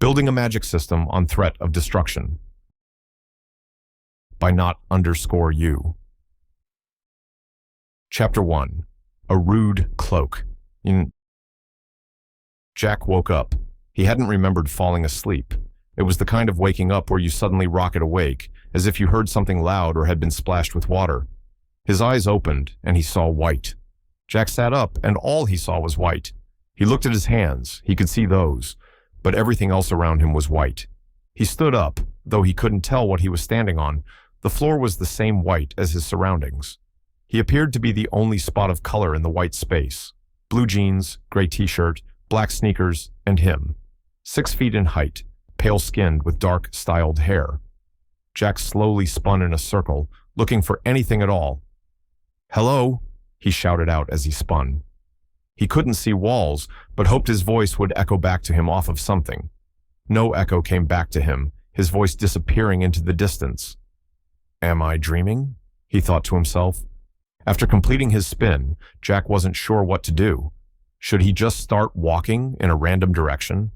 Building a magic system on threat of destruction. By not_you. Chapter 1. A Rude Cloak. Jack woke up. He hadn't remembered falling asleep. It was the kind of waking up where you suddenly rocket awake, as if you heard something loud or had been splashed with water. His eyes opened, and he saw white. Jack sat up, and all he saw was white. He looked at his hands. He could see those, but everything else around him was white. He stood up, though he couldn't tell what he was standing on. The floor was the same white as his surroundings. He appeared to be the only spot of color in the white space. Blue jeans, gray t-shirt, black sneakers, and him. 6 feet in height, pale-skinned with dark, styled hair. Jack slowly spun in a circle, looking for anything at all. "Hello," he shouted out as he spun. He couldn't see walls, but hoped his voice would echo back to him off of something. No echo came back to him, his voice disappearing into the distance. "Am I dreaming?" he thought to himself. After completing his spin, Jack wasn't sure what to do. Should he just start walking in a random direction?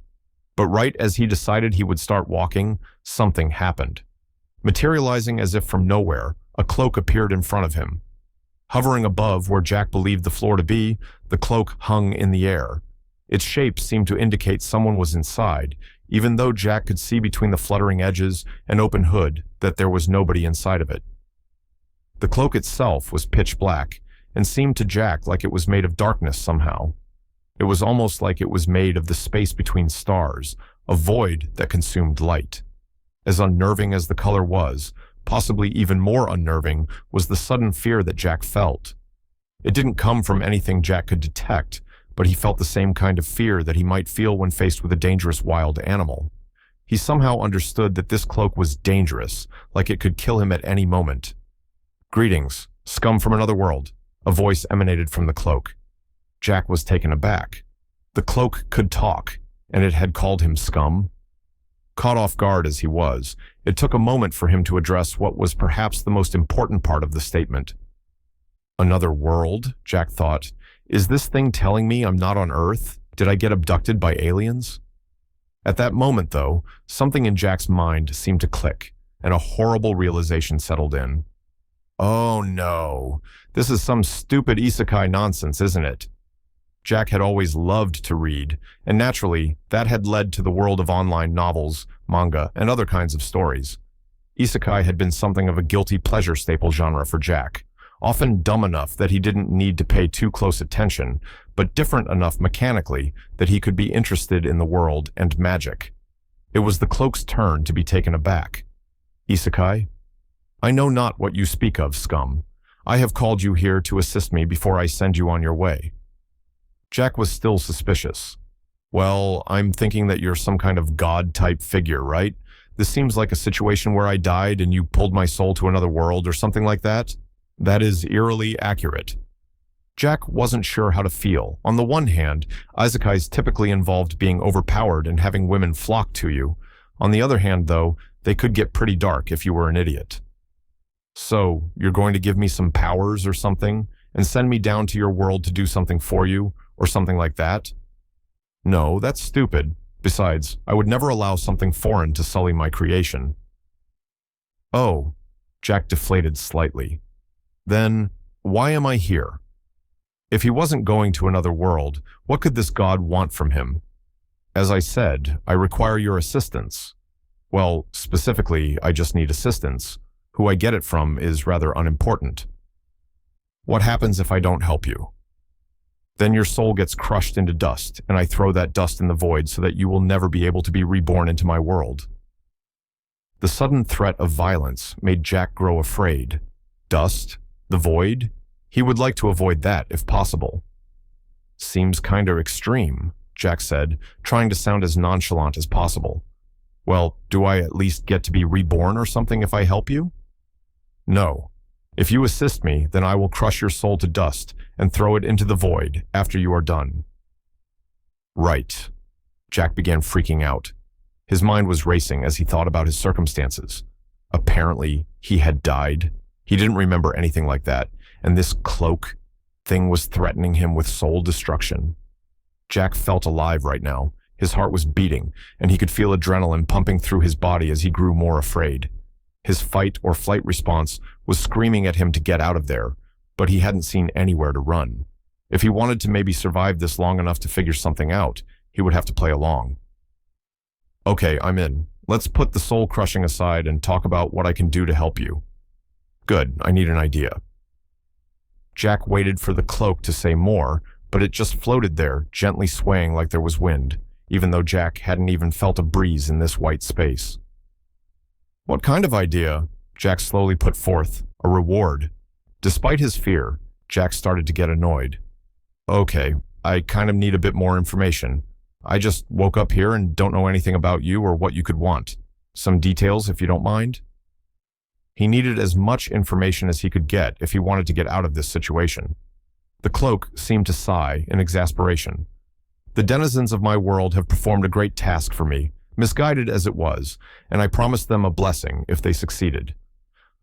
But right as he decided he would start walking, something happened. Materializing as if from nowhere, a cloak appeared in front of him. Hovering above where Jack believed the floor to be, the cloak hung in the air. Its shape seemed to indicate someone was inside, even though Jack could see between the fluttering edges and open hood that there was nobody inside of it. The cloak itself was pitch black and seemed to Jack like it was made of darkness somehow. It was almost like it was made of the space between stars, a void that consumed light. As unnerving as the color was, possibly even more unnerving was the sudden fear that Jack felt. It didn't come from anything Jack could detect, but he felt the same kind of fear that he might feel when faced with a dangerous wild animal. He somehow understood that this cloak was dangerous, like it could kill him at any moment. "Greetings, scum from another world," a voice emanated from the cloak. Jack was taken aback. The cloak could talk, and it had called him scum. Caught off guard as he was, it took a moment for him to address what was perhaps the most important part of the statement. "Another world?" Jack thought. "Is this thing telling me I'm not on Earth? Did I get abducted by aliens?" At that moment, though, something in Jack's mind seemed to click, and a horrible realization settled in. "Oh no, this is some stupid isekai nonsense, isn't it?" Jack had always loved to read, and naturally, that had led to the world of online novels, manga, and other kinds of stories. Isekai had been something of a guilty pleasure staple genre for Jack, often dumb enough that he didn't need to pay too close attention, but different enough mechanically that he could be interested in the world and magic. It was the cloak's turn to be taken aback. "Isekai? I know not what you speak of, scum. I have called you here to assist me before I send you on your way." Jack was still suspicious. "Well, I'm thinking that you're some kind of god-type figure, right? This seems like a situation where I died and you pulled my soul to another world or something like that." "That is eerily accurate." Jack wasn't sure how to feel. On the one hand, isekais typically involved being overpowered and having women flock to you. On the other hand, though, they could get pretty dark if you were an idiot. "So, you're going to give me some powers or something, and send me down to your world to do something for you, or something like that?" "No, that's stupid. Besides, I would never allow something foreign to sully my creation." "Oh," Jack deflated slightly. "Then, why am I here?" If he wasn't going to another world, what could this god want from him? "As I said, I require your assistance." "Well, specifically, I just need assistance. Who I get it from is rather unimportant." "What happens if I don't help you?" "Then your soul gets crushed into dust, and I throw that dust in the void so that you will never be able to be reborn into my world." The sudden threat of violence made Jack grow afraid. Dust? The void? He would like to avoid that if possible. "Seems kinda extreme," Jack said, trying to sound as nonchalant as possible. "Well, do I at least get to be reborn or something if I help you?" "No. If you assist me, then I will crush your soul to dust and throw it into the void after you are done." "Right." Jack began freaking out. His mind was racing as he thought about his circumstances. Apparently, he had died. He didn't remember anything like that, and this cloak thing was threatening him with soul destruction. Jack felt alive right now. His heart was beating, and he could feel adrenaline pumping through his body as he grew more afraid. His fight or flight response was screaming at him to get out of there, but he hadn't seen anywhere to run. If he wanted to maybe survive this long enough to figure something out, he would have to play along. Okay, I'm in. Let's put the soul-crushing aside and talk about what I can do to help you. Good, I need an idea. Jack waited for the cloak to say more, but it just floated there, gently swaying like there was wind, even though Jack hadn't even felt a breeze in this white space. What kind of idea? Jack slowly put forth. A reward. Despite his fear, Jack started to get annoyed. Okay, I kind of need a bit more information. I just woke up here and don't know anything about you or what you could want. Some details, if you don't mind. He needed as much information as he could get if he wanted to get out of this situation. The cloak seemed to sigh in exasperation. The denizens of my world have performed a great task for me, misguided as it was, and I promised them a blessing if they succeeded.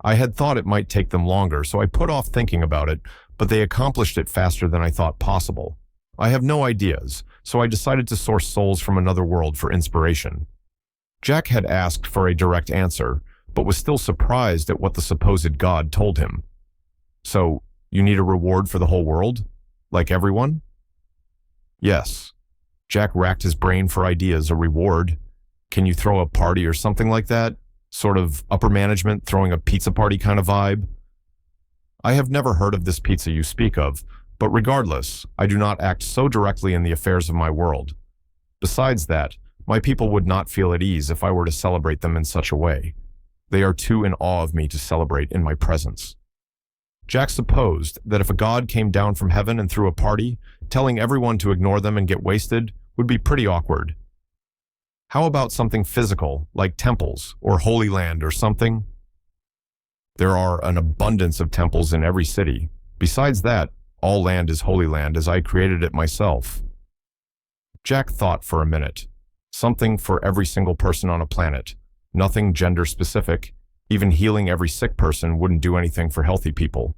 I had thought it might take them longer, so I put off thinking about it, but they accomplished it faster than I thought possible. I have no ideas, so I decided to source souls from another world for inspiration. Jack had asked for a direct answer, but was still surprised at what the supposed god told him. So, you need a reward for the whole world? Like everyone? Yes. Jack racked his brain for ideas. A reward. Can you throw a party or something like that? Sort of upper management throwing a pizza party kind of vibe? I have never heard of this pizza you speak of, but regardless, I do not act so directly in the affairs of my world. Besides that, my people would not feel at ease if I were to celebrate them in such a way. They are too in awe of me to celebrate in my presence. Jack supposed that if a god came down from heaven and threw a party, telling everyone to ignore them and get wasted would be pretty awkward. How about something physical, like temples or Holy Land or something? There are an abundance of temples in every city. Besides that, all land is Holy Land as I created it myself. Jack thought for a minute. Something for every single person on a planet. Nothing gender-specific. Even healing every sick person wouldn't do anything for healthy people.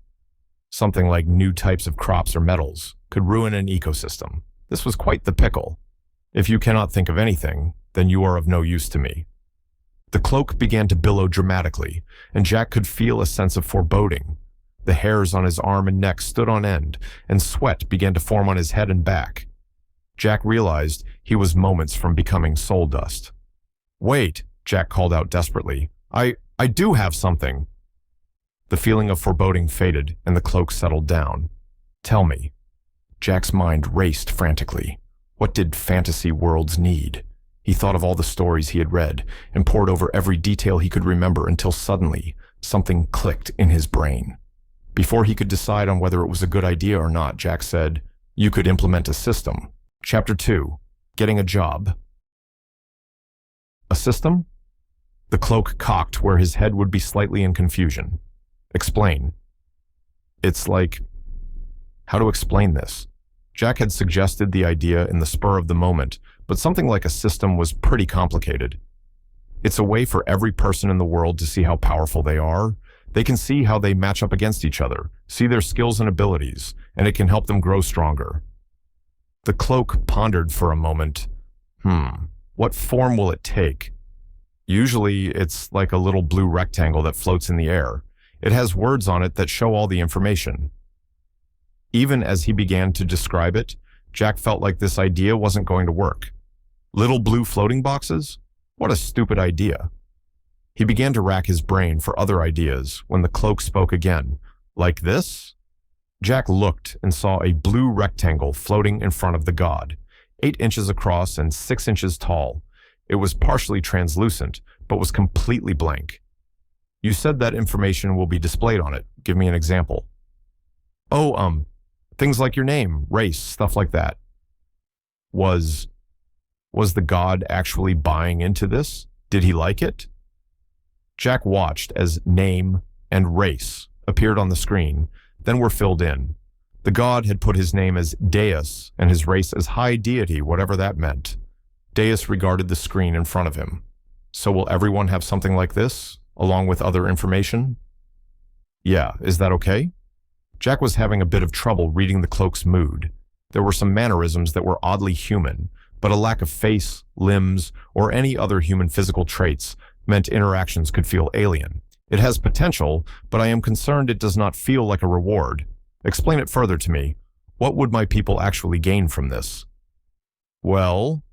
Something like new types of crops or metals could ruin an ecosystem. This was quite the pickle. If you cannot think of anything, then you are of no use to me. The cloak began to billow dramatically, and Jack could feel a sense of foreboding. The hairs on his arm and neck stood on end, and sweat began to form on his head and back. Jack realized he was moments from becoming soul dust. Wait, Jack called out desperately. I do have something. The feeling of foreboding faded, and the cloak settled down. Tell me. Jack's mind raced frantically. What did fantasy worlds need? He thought of all the stories he had read, and pored over every detail he could remember until suddenly, something clicked in his brain. Before he could decide on whether it was a good idea or not, Jack said, "You could implement a system." Chapter 2. Getting a job. A system? The cloak cocked where his head would be slightly in confusion. Explain. It's like... How to explain this? Jack had suggested the idea in the spur of the moment, but something like a system was pretty complicated. It's a way for every person in the world to see how powerful they are. They can see how they match up against each other, see their skills and abilities, and it can help them grow stronger. The cloak pondered for a moment. What form will it take? Usually, it's like a little blue rectangle that floats in the air. It has words on it that show all the information. Even as he began to describe it, Jack felt like this idea wasn't going to work. Little blue floating boxes? What a stupid idea. He began to rack his brain for other ideas when the cloak spoke again. Like this? Jack looked and saw a blue rectangle floating in front of the god, 8 inches across and 6 inches tall. It was partially translucent, but was completely blank. You said that information will be displayed on it. Give me an example. Oh, things like your name, race, stuff like that. Was the god actually buying into this? Did he like it? Jack watched as name and race appeared on the screen, then were filled in. The god had put his name as Deus and his race as high deity, whatever that meant. Deus regarded the screen in front of him. So will everyone have something like this, along with other information? Yeah, is that okay? Jack was having a bit of trouble reading the cloak's mood. There were some mannerisms that were oddly human, but a lack of face, limbs, or any other human physical traits meant interactions could feel alien. It has potential, but I am concerned it does not feel like a reward. Explain it further to me. What would my people actually gain from this? Well,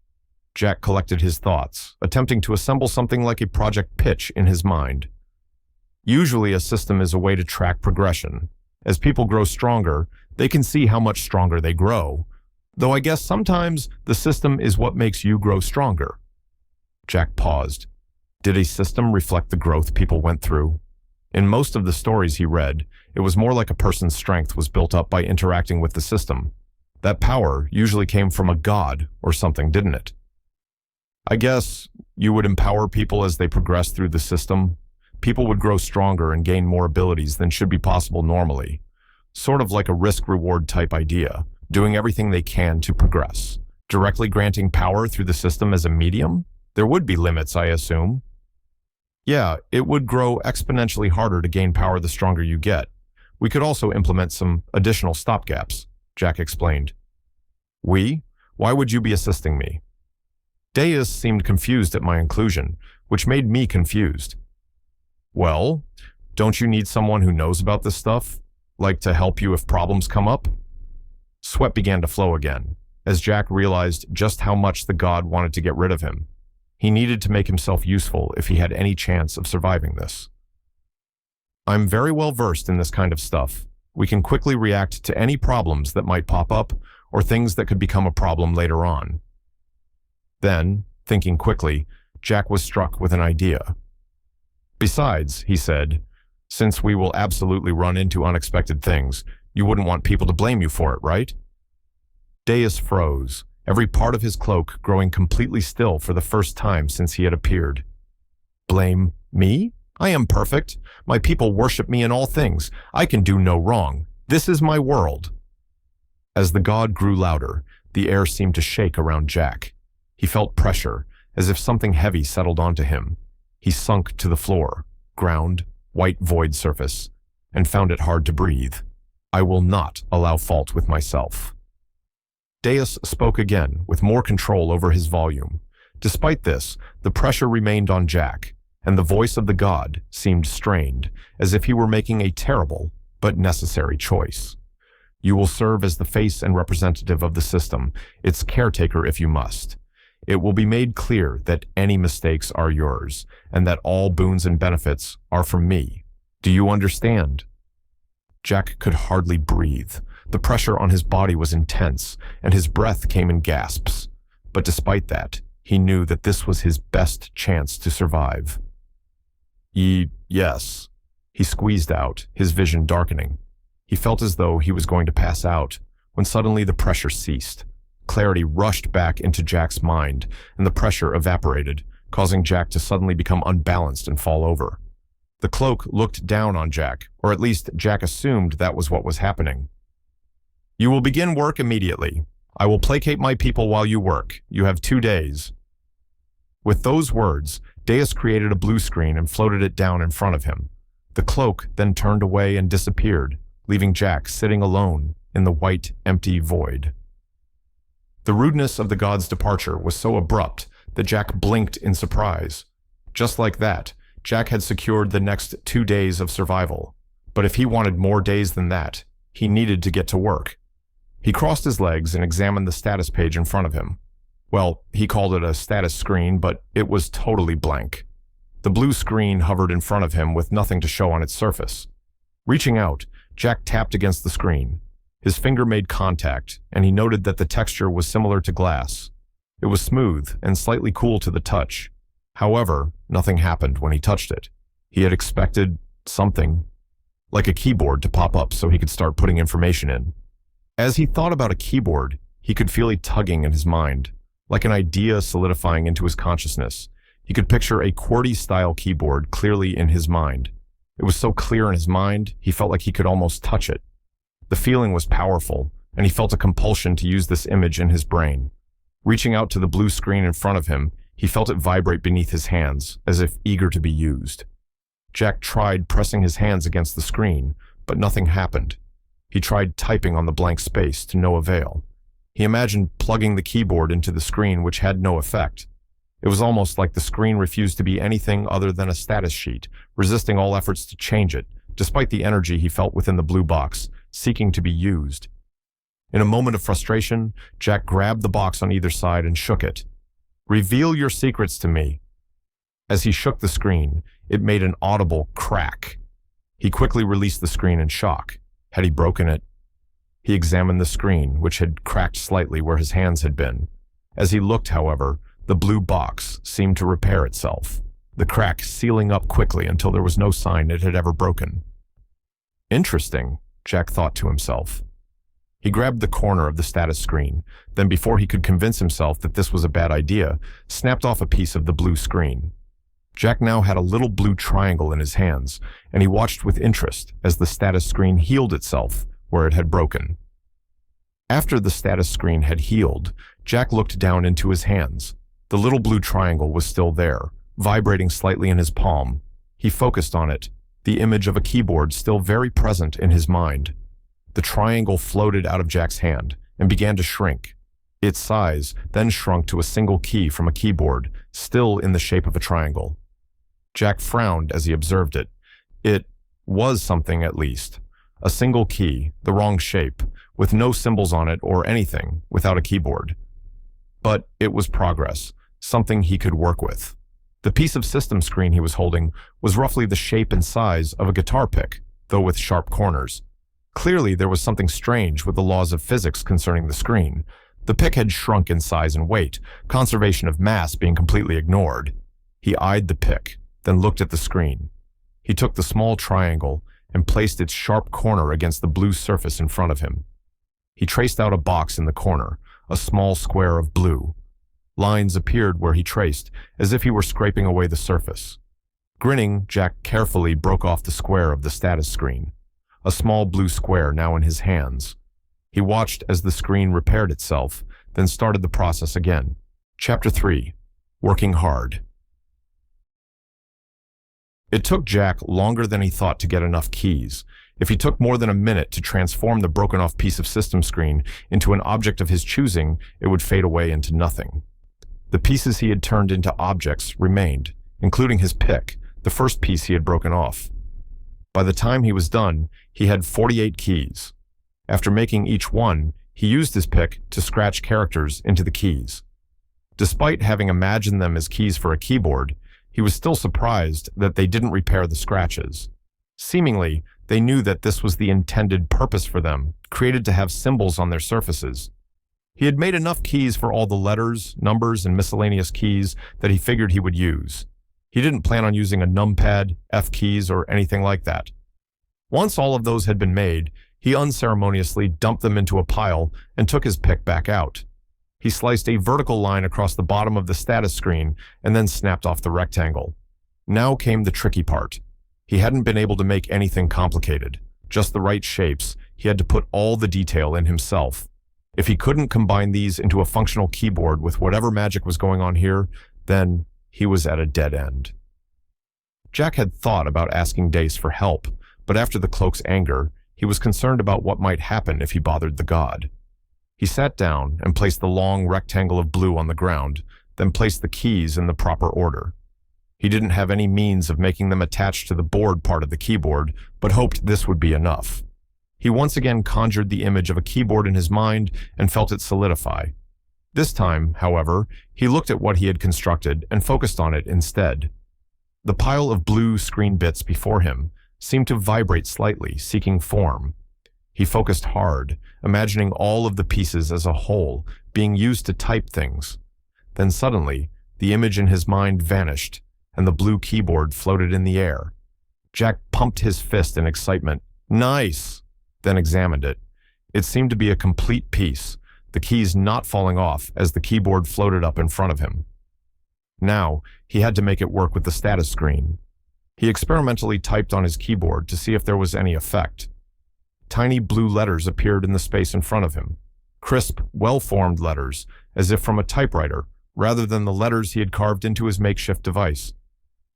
Jack collected his thoughts, attempting to assemble something like a project pitch in his mind. Usually a system is a way to track progression. As people grow stronger, they can see how much stronger they grow. Though I guess sometimes the system is what makes you grow stronger. Jack paused. Did a system reflect the growth people went through? In most of the stories he read, it was more like a person's strength was built up by interacting with the system. That power usually came from a god or something, didn't it? I guess you would empower people as they progress through the system. People would grow stronger and gain more abilities than should be possible normally. Sort of like a risk-reward type idea, doing everything they can to progress. Directly granting power through the system as a medium? There would be limits, I assume. Yeah, it would grow exponentially harder to gain power the stronger you get. We could also implement some additional stopgaps, Jack explained. We? Why would you be assisting me? Deus seemed confused at my inclusion, which made me confused. Well, don't you need someone who knows about this stuff? Like to help you if problems come up? Sweat began to flow again, as Jack realized just how much the god wanted to get rid of him. He needed to make himself useful if he had any chance of surviving this. I'm very well versed in this kind of stuff. We can quickly react to any problems that might pop up or things that could become a problem later on. Then, thinking quickly, Jack was struck with an idea. Besides, he said, since we will absolutely run into unexpected things, you wouldn't want people to blame you for it, right? Deus froze, every part of his cloak growing completely still for the first time since he had appeared. Blame me? I am perfect. My people worship me in all things. I can do no wrong. This is my world. As the god grew louder, the air seemed to shake around Jack. He felt pressure, as if something heavy settled onto him. He sunk to the floor, ground, white void surface, and found it hard to breathe. I will not allow fault with myself. Deus spoke again, with more control over his volume. Despite this, the pressure remained on Jack, and the voice of the god seemed strained, as if he were making a terrible but necessary choice. You will serve as the face and representative of the system, its caretaker if you must. It will be made clear that any mistakes are yours, and that all boons and benefits are from me. Do you understand? Jack could hardly breathe. The pressure on his body was intense, and his breath came in gasps. But despite that, he knew that this was his best chance to survive. Yes, he squeezed out, his vision darkening. He felt as though he was going to pass out, when suddenly the pressure ceased. Clarity rushed back into Jack's mind, and the pressure evaporated, causing Jack to suddenly become unbalanced and fall over. The cloak looked down on Jack, or at least Jack assumed that was what was happening. You will begin work immediately. I will placate my people while you work. You have 2 days. With those words, Deus created a blue screen and floated it down in front of him. The cloak then turned away and disappeared, leaving Jack sitting alone in the white, empty void. The rudeness of the god's departure was so abrupt that Jack blinked in surprise. Just like that, Jack had secured the next 2 days of survival. But if he wanted more days than that, he needed to get to work. He crossed his legs and examined the status page in front of him. Well, he called it a status screen, but it was totally blank. The blue screen hovered in front of him with nothing to show on its surface. Reaching out, Jack tapped against the screen. His finger made contact, and he noted that the texture was similar to glass. It was smooth and slightly cool to the touch. However, nothing happened when he touched it. He had expected something, like a keyboard to pop up so he could start putting information in. As he thought about a keyboard, he could feel a tugging in his mind, like an idea solidifying into his consciousness. He could picture a QWERTY-style keyboard clearly in his mind. It was so clear in his mind, he felt like he could almost touch it. The feeling was powerful, and he felt a compulsion to use this image in his brain. Reaching out to the blue screen in front of him, he felt it vibrate beneath his hands, as if eager to be used. Jack tried pressing his hands against the screen, but nothing happened. He tried typing on the blank space to no avail. He imagined plugging the keyboard into the screen, which had no effect. It was almost like the screen refused to be anything other than a status sheet, resisting all efforts to change it, despite the energy he felt within the blue box, seeking to be used. In a moment of frustration, Jack grabbed the box on either side and shook it. "Reveal your secrets to me." As he shook the screen, it made an audible crack. He quickly released the screen in shock. Had he broken it? He examined the screen, which had cracked slightly where his hands had been. As he looked, however, the blue box seemed to repair itself, the crack sealing up quickly until there was no sign it had ever broken. Interesting, Jack thought to himself. He grabbed the corner of the status screen, then before he could convince himself that this was a bad idea, snapped off a piece of the blue screen. Jack now had a little blue triangle in his hands, and he watched with interest as the status screen healed itself where it had broken. After the status screen had healed, Jack looked down into his hands. The little blue triangle was still there, vibrating slightly in his palm. He focused on it, the image of a keyboard still very present in his mind. The triangle floated out of Jack's hand and began to shrink. Its size then shrunk to a single key from a keyboard, still in the shape of a triangle. Jack frowned as he observed it. It was something, at least. A single key, the wrong shape, with no symbols on it or anything, without a keyboard. But it was progress, something he could work with. The piece of system screen he was holding was roughly the shape and size of a guitar pick, though with sharp corners. Clearly, there was something strange with the laws of physics concerning the screen. The pick had shrunk in size and weight, conservation of mass being completely ignored. He eyed the pick, then looked at the screen. He took the small triangle and placed its sharp corner against the blue surface in front of him. He traced out a box in the corner, a small square of blue. Lines appeared where he traced, as if he were scraping away the surface. Grinning, Jack carefully broke off the square of the status screen, a small blue square now in his hands. He watched as the screen repaired itself, then started the process again. Chapter 3. Working Hard. It took Jack longer than he thought to get enough keys. If he took more than a minute to transform the broken-off piece of system screen into an object of his choosing, it would fade away into nothing. The pieces he had turned into objects remained, including his pick, the first piece he had broken off. By the time he was done, he had 48 keys. After making each one, he used his pick to scratch characters into the keys. Despite having imagined them as keys for a keyboard, he was still surprised that they didn't repair the scratches. Seemingly, they knew that this was the intended purpose for them, created to have symbols on their surfaces. He had made enough keys for all the letters, numbers, and miscellaneous keys that he figured he would use. He didn't plan on using a numpad, F keys, or anything like that. Once all of those had been made, he unceremoniously dumped them into a pile and took his pick back out. He sliced a vertical line across the bottom of the status screen and then snapped off the rectangle. Now came the tricky part. He hadn't been able to make anything complicated, just the right shapes. He had to put all the detail in himself. If he couldn't combine these into a functional keyboard with whatever magic was going on here, then he was at a dead end. Jack had thought about asking Dace for help, but after the cloak's anger, he was concerned about what might happen if he bothered the god. He sat down and placed the long rectangle of blue on the ground, then placed the keys in the proper order. He didn't have any means of making them attach to the board part of the keyboard, but hoped this would be enough. He once again conjured the image of a keyboard in his mind and felt it solidify. This time, however, he looked at what he had constructed and focused on it instead. The pile of blue screen bits before him seemed to vibrate slightly, seeking form. He focused hard, imagining all of the pieces as a whole, being used to type things. Then suddenly, the image in his mind vanished, and the blue keyboard floated in the air. Jack pumped his fist in excitement. "Nice!" Then examined it. It seemed to be a complete piece, the keys not falling off as the keyboard floated up in front of him. Now, he had to make it work with the status screen. He experimentally typed on his keyboard to see if there was any effect. Tiny blue letters appeared in the space in front of him. Crisp, well-formed letters, as if from a typewriter, rather than the letters he had carved into his makeshift device.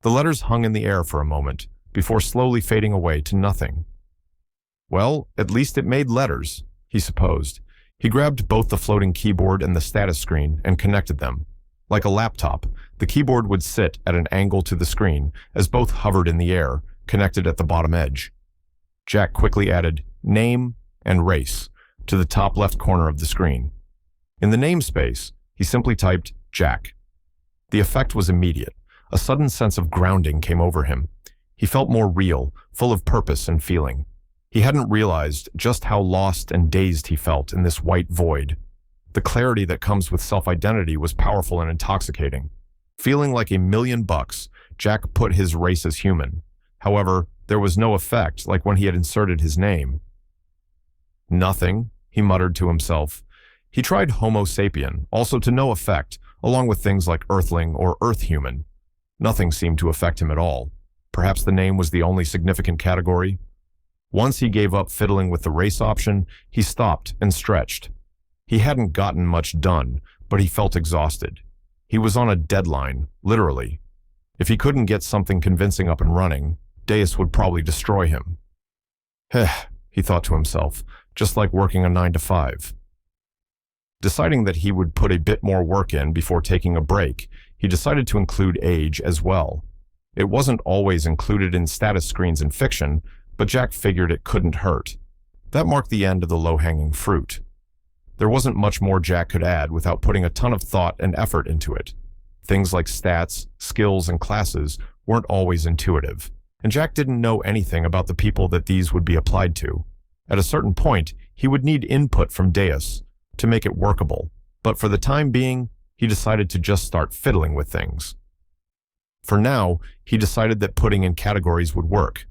The letters hung in the air for a moment, before slowly fading away to nothing. Well, at least it made letters, he supposed. He grabbed both the floating keyboard and the status screen and connected them. Like a laptop, the keyboard would sit at an angle to the screen as both hovered in the air, connected at the bottom edge. Jack quickly added name and race to the top left corner of the screen. In the namespace, he simply typed Jack. The effect was immediate. A sudden sense of grounding came over him. He felt more real, full of purpose and feeling. He hadn't realized just how lost and dazed he felt in this white void. The clarity that comes with self-identity was powerful and intoxicating. Feeling like $1,000,000, Jack put his race as human. However, there was no effect like when he had inserted his name. Nothing, he muttered to himself. He tried Homo sapien, also to no effect, along with things like Earthling or Earth human. Nothing seemed to affect him at all. Perhaps the name was the only significant category. Once he gave up fiddling with the race option, he stopped and stretched. He hadn't gotten much done, but he felt exhausted. He was on a deadline, literally. If he couldn't get something convincing up and running, Deus would probably destroy him. He thought to himself, just like working a 9 to 5. Deciding that he would put a bit more work in before taking a break, he decided to include age as well. It wasn't always included in status screens in fiction, but Jack figured it couldn't hurt. That marked the end of the low-hanging fruit. There wasn't much more Jack could add without putting a ton of thought and effort into it. Things like stats, skills, and classes weren't always intuitive, and Jack didn't know anything about the people that these would be applied to. At a certain point, he would need input from Deus to make it workable, but for the time being, he decided to just start fiddling with things. For now, he decided that putting in categories would work.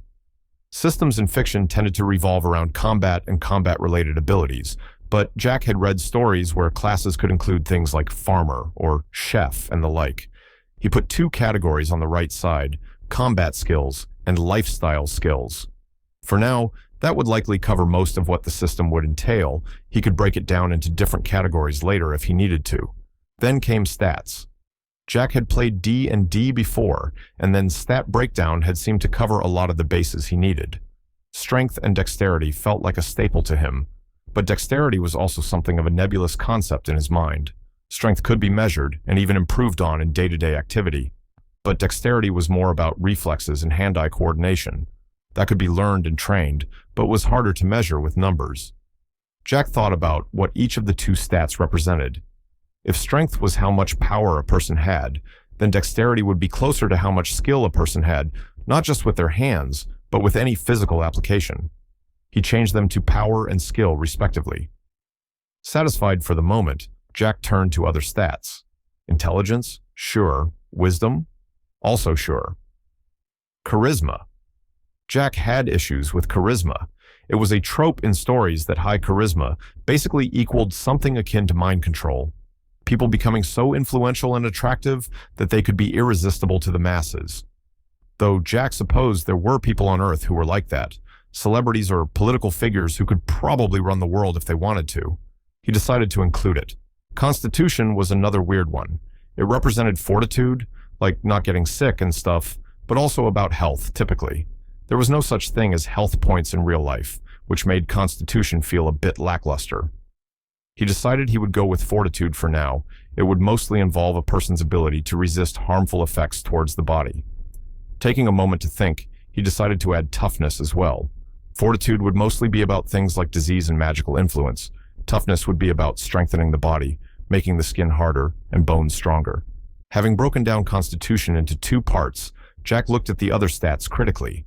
Systems in fiction tended to revolve around combat and combat-related abilities, but Jack had read stories where classes could include things like farmer or chef and the like. He put 2 categories on the right side, combat skills and lifestyle skills. For now, that would likely cover most of what the system would entail. He could break it down into different categories later if he needed to. Then came stats. Jack had played D&D before, and then stat breakdown had seemed to cover a lot of the bases he needed. Strength and dexterity felt like a staple to him, but dexterity was also something of a nebulous concept in his mind. Strength could be measured and even improved on in day-to-day activity, but dexterity was more about reflexes and hand-eye coordination. That could be learned and trained, but was harder to measure with numbers. Jack thought about what each of the 2 stats represented. If strength was how much power a person had, then dexterity would be closer to how much skill a person had, not just with their hands, but with any physical application. He changed them to power and skill, respectively. Satisfied for the moment, Jack turned to other stats. Intelligence? Sure. Wisdom? Also sure. Charisma. Jack had issues with charisma. It was a trope in stories that high charisma basically equaled something akin to mind control. People becoming so influential and attractive that they could be irresistible to the masses. Though Jack supposed there were people on Earth who were like that, celebrities or political figures who could probably run the world if they wanted to. He decided to include it. Constitution was another weird one. It represented fortitude, like not getting sick and stuff, but also about health, typically. There was no such thing as health points in real life, which made Constitution feel a bit lackluster. He decided he would go with fortitude for now. It would mostly involve a person's ability to resist harmful effects towards the body. Taking a moment to think, he decided to add toughness as well. Fortitude would mostly be about things like disease and magical influence. Toughness would be about strengthening the body, making the skin harder and bones stronger. Having broken down Constitution into 2 parts, Jack looked at the other stats critically.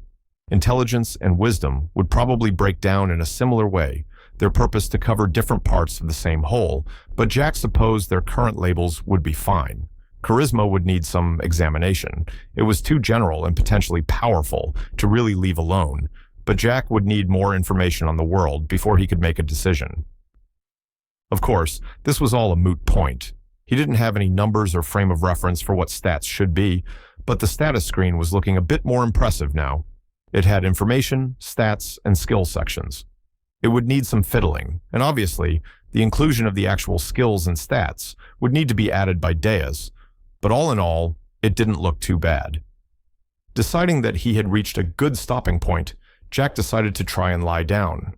Intelligence and wisdom would probably break down in a similar way, their purpose to cover different parts of the same whole, but Jack supposed their current labels would be fine. Charisma would need some examination. It was too general and potentially powerful to really leave alone, but Jack would need more information on the world before he could make a decision. Of course, this was all a moot point. He didn't have any numbers or frame of reference for what stats should be, but the status screen was looking a bit more impressive now. It had information, stats, and skill sections. It would need some fiddling, and obviously, the inclusion of the actual skills and stats would need to be added by Deus, but all in all, it didn't look too bad. Deciding that he had reached a good stopping point, Jack decided to try and lie down.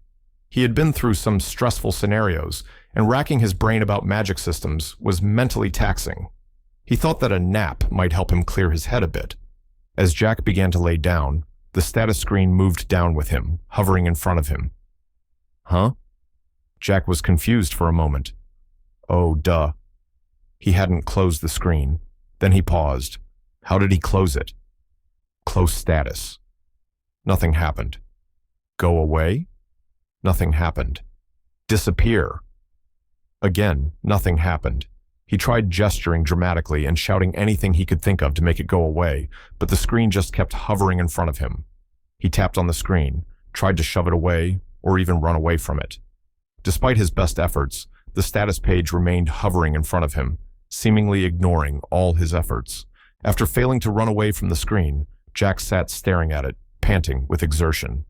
He had been through some stressful scenarios, and racking his brain about magic systems was mentally taxing. He thought that a nap might help him clear his head a bit. As Jack began to lay down, the status screen moved down with him, hovering in front of him. Huh? Jack was confused for a moment. Oh, duh. He hadn't closed the screen. Then he paused. How did he close it? Close status. Nothing happened. Go away? Nothing happened. Disappear. Again, nothing happened. He tried gesturing dramatically and shouting anything he could think of to make it go away, but the screen just kept hovering in front of him. He tapped on the screen, tried to shove it away, or even run away from it. Despite his best efforts, the status page remained hovering in front of him, seemingly ignoring all his efforts. After failing to run away from the screen, Jack sat staring at it, panting with exertion.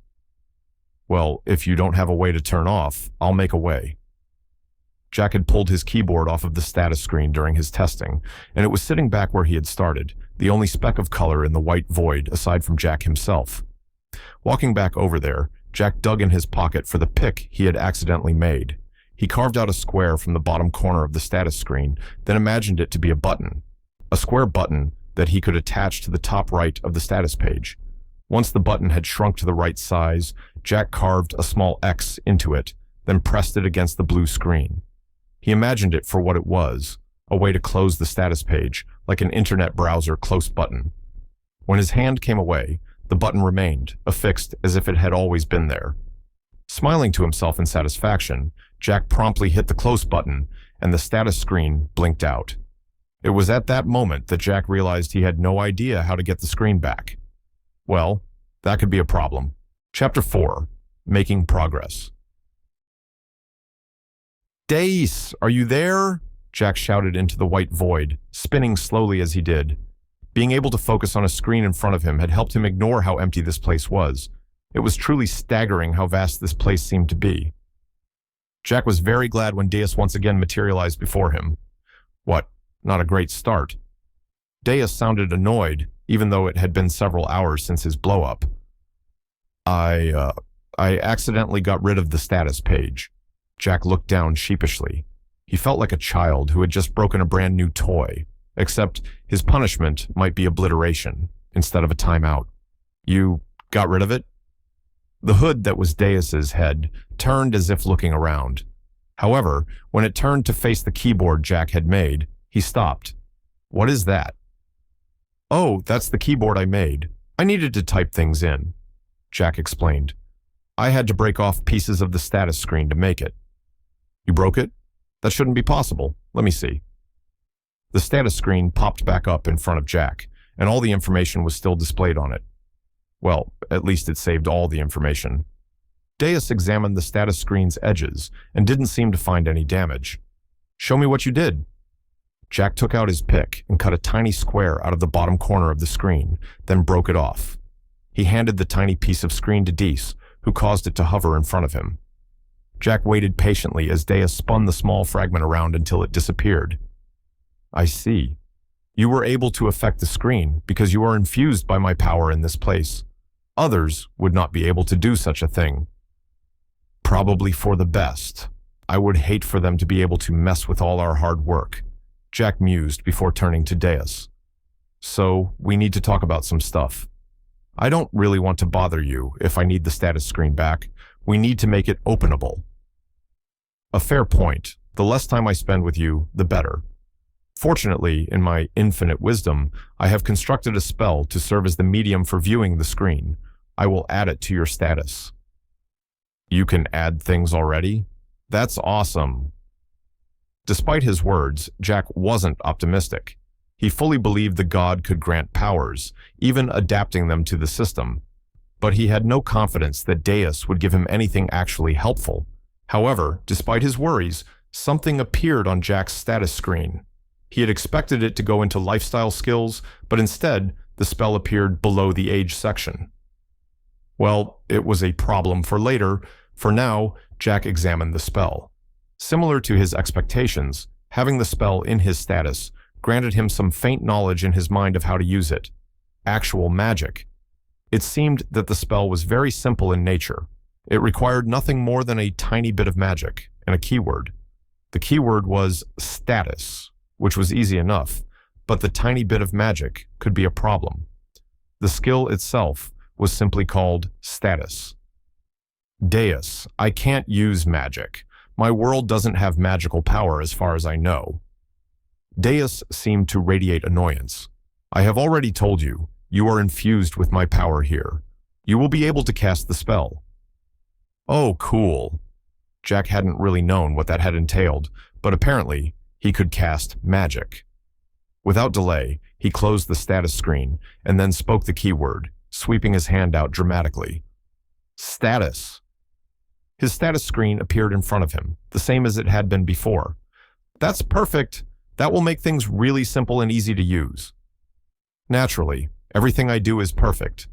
Well, if you don't have a way to turn off, I'll make a way. Jack had pulled his keyboard off of the status screen during his testing, and it was sitting back where he had started, the only speck of color in the white void aside from Jack himself. Walking back over there, Jack dug in his pocket for the pick he had accidentally made. He carved out a square from the bottom corner of the status screen, then imagined it to be a button. A square button that he could attach to the top right of the status page. Once the button had shrunk to the right size, Jack carved a small X into it, then pressed it against the blue screen. He imagined it for what it was, a way to close the status page, like an internet browser close button. When his hand came away, the button remained, affixed as if it had always been there. Smiling to himself in satisfaction, Jack promptly hit the close button, and the status screen blinked out. It was at that moment that Jack realized he had no idea how to get the screen back. Well, that could be a problem. Chapter 4. Making Progress. Dace, are you there? Jack shouted into the white void, spinning slowly as he did. Being able to focus on a screen in front of him had helped him ignore how empty this place was. It was truly staggering how vast this place seemed to be. Jack was very glad when Deus once again materialized before him. What? Not a great start. Deus sounded annoyed, even though it had been several hours since his blow-up. I accidentally got rid of the status page. Jack looked down sheepishly. He felt like a child who had just broken a brand new toy, except his punishment might be obliteration instead of a timeout. You got rid of it? The hood that was Deus's head turned as if looking around. However, when it turned to face the keyboard Jack had made, he stopped. What is that? Oh, that's the keyboard I made. I needed to type things in, Jack explained. I had to break off pieces of the status screen to make it. You broke it? That shouldn't be possible. Let me see. The status screen popped back up in front of Jack, and all the information was still displayed on it. Well, at least it saved all the information. Deus examined the status screen's edges and didn't seem to find any damage. Show me what you did. Jack took out his pick and cut a tiny square out of the bottom corner of the screen, then broke it off. He handed the tiny piece of screen to Deus, who caused it to hover in front of him. Jack waited patiently as Deus spun the small fragment around until it disappeared. I see. You were able to affect the screen because you are infused by my power in this place. Others would not be able to do such a thing. Probably for the best. I would hate for them to be able to mess with all our hard work, Jack mused before turning to Deus. So, we need to talk about some stuff. I don't really want to bother you if I need the status screen back. We need to make it openable. A fair point. The less time I spend with you, the better. Fortunately, in my infinite wisdom, I have constructed a spell to serve as the medium for viewing the screen. I will add it to your status. You can add things already? That's awesome. Despite his words, Jack wasn't optimistic. He fully believed the god could grant powers, even adapting them to the system. But he had no confidence that Deus would give him anything actually helpful. However, despite his worries, something appeared on Jack's status screen. He had expected it to go into lifestyle skills, but instead, the spell appeared below the age section. Well, it was a problem for later. For now, Jack examined the spell. Similar to his expectations, having the spell in his status granted him some faint knowledge in his mind of how to use it. Actual magic. It seemed that the spell was very simple in nature. It required nothing more than a tiny bit of magic and a keyword. The keyword was status, which was easy enough, but the tiny bit of magic could be a problem. The skill itself was simply called status. Deus, I can't use magic. My world doesn't have magical power as far as I know. Deus seemed to radiate annoyance. I have already told you, you are infused with my power here. You will be able to cast the spell. Oh, cool. Jack hadn't really known what that had entailed, but apparently he could cast magic. Without delay, he closed the status screen and then spoke the keyword, sweeping his hand out dramatically. Status. His status screen appeared in front of him, the same as it had been before. That's perfect. That will make things really simple and easy to use. Naturally, everything I do is perfect.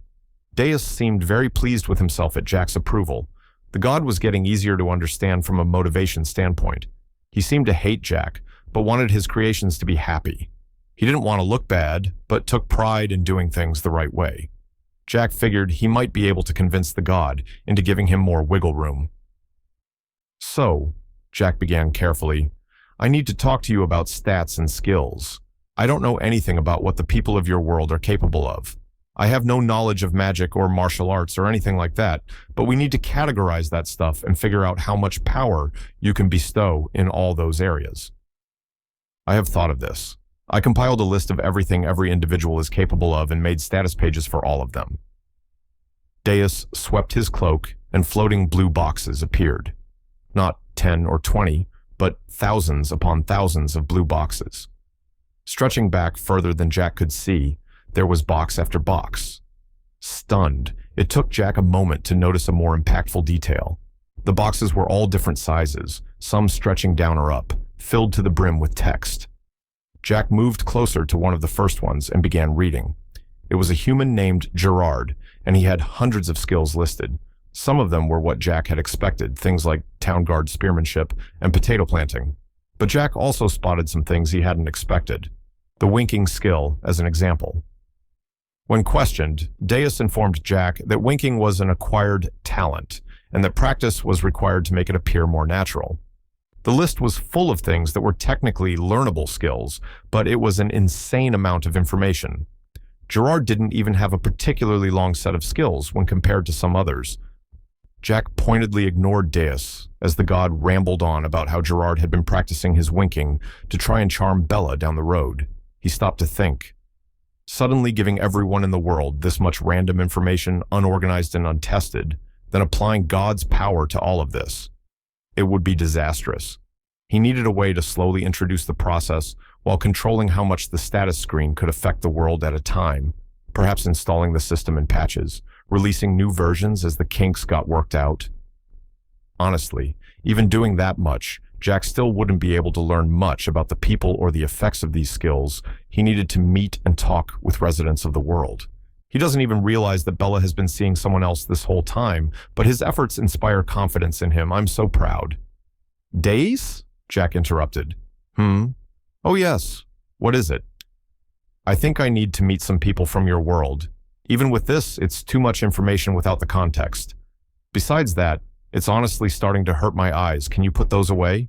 Deus seemed very pleased with himself at Jack's approval. The god was getting easier to understand from a motivation standpoint. He seemed to hate Jack, but wanted his creations to be happy. He didn't want to look bad, but took pride in doing things the right way. Jack figured he might be able to convince the god into giving him more wiggle room. So, Jack began carefully, I need to talk to you about stats and skills. I don't know anything about what the people of your world are capable of. I have no knowledge of magic or martial arts or anything like that, but we need to categorize that stuff and figure out how much power you can bestow in all those areas. I have thought of this. I compiled a list of everything every individual is capable of and made status pages for all of them. Deus swept his cloak and floating blue boxes appeared. Not 10 or 20, but thousands upon thousands of blue boxes. Stretching back further than Jack could see, there was box after box. Stunned, it took Jack a moment to notice a more impactful detail. The boxes were all different sizes, some stretching down or up, filled to the brim with text. Jack moved closer to one of the first ones and began reading. It was a human named Gerard, and he had hundreds of skills listed. Some of them were what Jack had expected, things like town guard spearmanship and potato planting. But Jack also spotted some things he hadn't expected. The winking skill, as an example. When questioned, Deus informed Jack that winking was an acquired talent, and that practice was required to make it appear more natural. The list was full of things that were technically learnable skills, but it was an insane amount of information. Gerard didn't even have a particularly long set of skills when compared to some others. Jack pointedly ignored Deus as the god rambled on about how Gerard had been practicing his winking to try and charm Bella down the road. He stopped to think. Suddenly giving everyone in the world this much random information, unorganized and untested, then applying God's power to all of this. It would be disastrous. He needed a way to slowly introduce the process while controlling how much the status screen could affect the world at a time, perhaps installing the system in patches, releasing new versions as the kinks got worked out. Honestly, even doing that much, Jack still wouldn't be able to learn much about the people or the effects of these skills. He needed to meet and talk with residents of the world. He doesn't even realize that Bella has been seeing someone else this whole time, but his efforts inspire confidence in him. I'm so proud. Days? Jack interrupted. Oh yes. What is it? I think I need to meet some people from your world. Even with this, it's too much information without the context. Besides that, it's honestly starting to hurt my eyes. Can you put those away?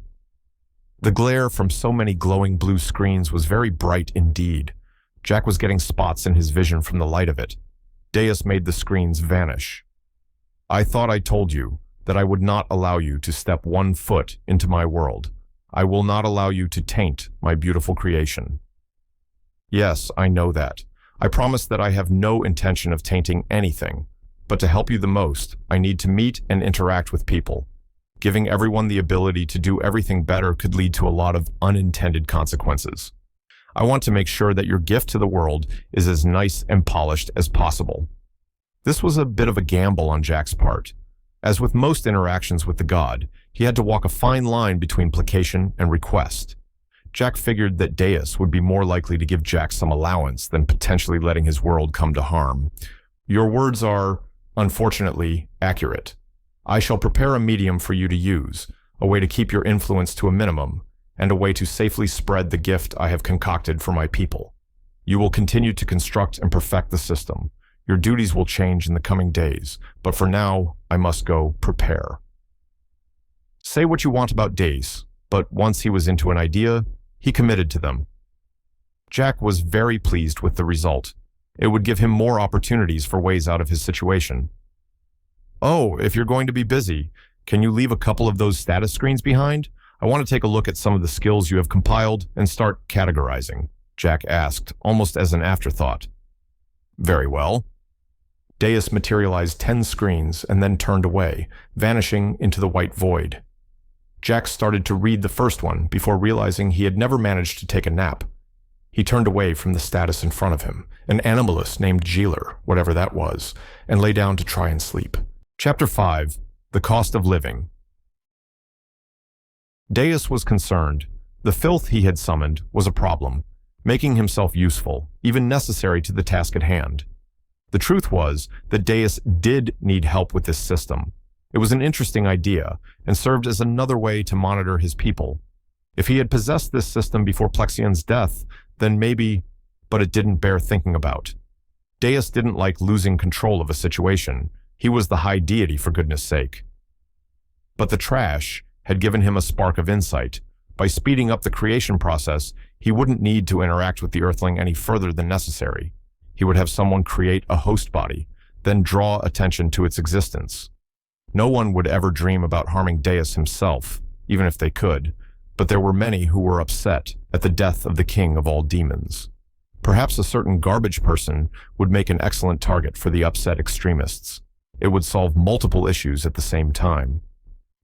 The glare from so many glowing blue screens was very bright indeed. Jack was getting spots in his vision from the light of it. Deus made the screens vanish. I thought I told you that I would not allow you to step 1 foot into my world. I will not allow you to taint my beautiful creation. Yes, I know that. I promise that I have no intention of tainting anything. But to help you the most, I need to meet and interact with people. Giving everyone the ability to do everything better could lead to a lot of unintended consequences. I want to make sure that your gift to the world is as nice and polished as possible. This was a bit of a gamble on Jack's part. As with most interactions with the god, he had to walk a fine line between placation and request. Jack figured that Deus would be more likely to give Jack some allowance than potentially letting his world come to harm. Your words are, unfortunately, accurate. I shall prepare a medium for you to use, a way to keep your influence to a minimum, and a way to safely spread the gift I have concocted for my people. You will continue to construct and perfect the system. Your duties will change in the coming days, but for now, I must go prepare. Say what you want about Deus, but once he was into an idea, he committed to them. Jack was very pleased with the result. It would give him more opportunities for ways out of his situation. Oh, if you're going to be busy, can you leave a couple of those status screens behind? I want to take a look at some of the skills you have compiled and start categorizing, Jack asked, almost as an afterthought. Very well. Deus materialized 10 screens and then turned away, vanishing into the white void. Jack started to read the first one before realizing he had never managed to take a nap. He turned away from the status in front of him, an animalist named Jeeler, whatever that was, and lay down to try and sleep. Chapter 5. The Cost of Living. Deus was concerned. The filth he had summoned was a problem, making himself useful, even necessary to the task at hand. The truth was that Deus did need help with this system. It was an interesting idea, and served as another way to monitor his people. If he had possessed this system before Plexion's death, then maybe, but it didn't bear thinking about. Deus didn't like losing control of a situation. He was the high deity, for goodness sake. But the trash had given him a spark of insight. By speeding up the creation process, he wouldn't need to interact with the Earthling any further than necessary. He would have someone create a host body, then draw attention to its existence. No one would ever dream about harming Deus himself, even if they could, but there were many who were upset at the death of the king of all demons. Perhaps a certain garbage person would make an excellent target for the upset extremists. It would solve multiple issues at the same time.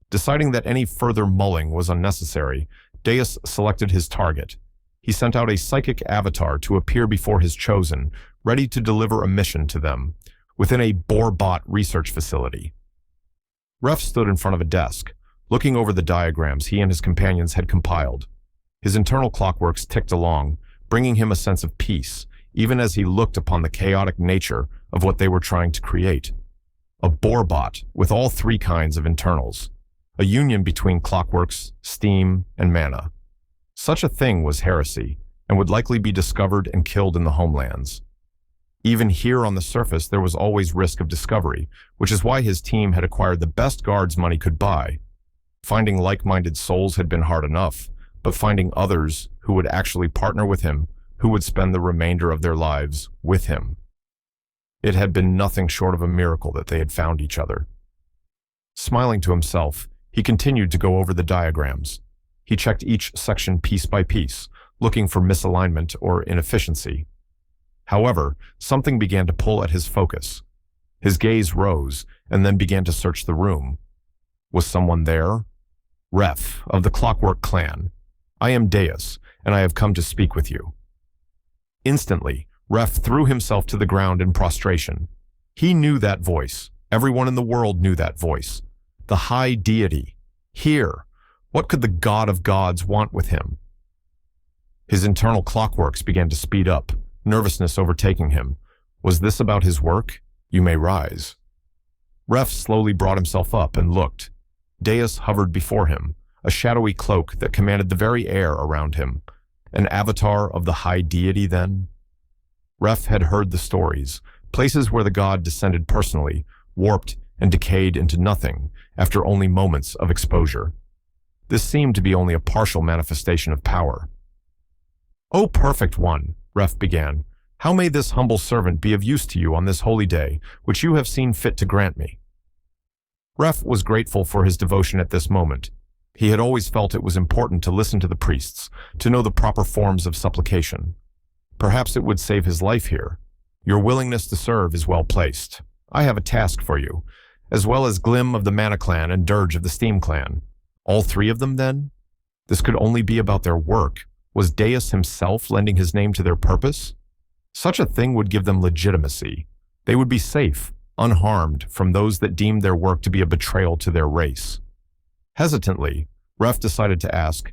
Deciding that any further mulling was unnecessary, Deus selected his target. He sent out a psychic avatar to appear before his chosen, ready to deliver a mission to them, within a Borbot research facility. Ref stood in front of a desk, looking over the diagrams he and his companions had compiled. His internal clockworks ticked along, bringing him a sense of peace, even as he looked upon the chaotic nature of what they were trying to create. A Borbot with all three kinds of internals, a union between clockworks, steam, and mana. Such a thing was heresy, and would likely be discovered and killed in the homelands. Even here on the surface, there was always risk of discovery, which is why his team had acquired the best guards money could buy. Finding like-minded souls had been hard enough, but finding others who would actually partner with him, who would spend the remainder of their lives with him. It had been nothing short of a miracle that they had found each other. Smiling to himself, he continued to go over the diagrams. He checked each section piece by piece, looking for misalignment or inefficiency. However, something began to pull at his focus. His gaze rose and then began to search the room. Was someone there? Ref, of the Clockwork Clan. I am Deus, and I have come to speak with you. Instantly, Ref threw himself to the ground in prostration. He knew that voice. Everyone in the world knew that voice. The high deity. Here. What could the god of gods want with him? His internal clockworks began to speed up, nervousness overtaking him. Was this about his work? You may rise. Ref slowly brought himself up and looked. Deus hovered before him, a shadowy cloak that commanded the very air around him. An avatar of the high deity, then? Ref had heard the stories, places where the god descended personally, warped and decayed into nothing after only moments of exposure. This seemed to be only a partial manifestation of power. "O perfect one," Ref began, "how may this humble servant be of use to you on this holy day, which you have seen fit to grant me?" Ref was grateful for his devotion at this moment. He had always felt it was important to listen to the priests, to know the proper forms of supplication. Perhaps it would save his life here. Your willingness to serve is well placed. I have a task for you, as well as Glim of the Mana Clan and Dirge of the Steam Clan. All three of them, then? This could only be about their work. Was Deus himself lending his name to their purpose? Such a thing would give them legitimacy. They would be safe, unharmed from those that deemed their work to be a betrayal to their race. Hesitantly, Ref decided to ask,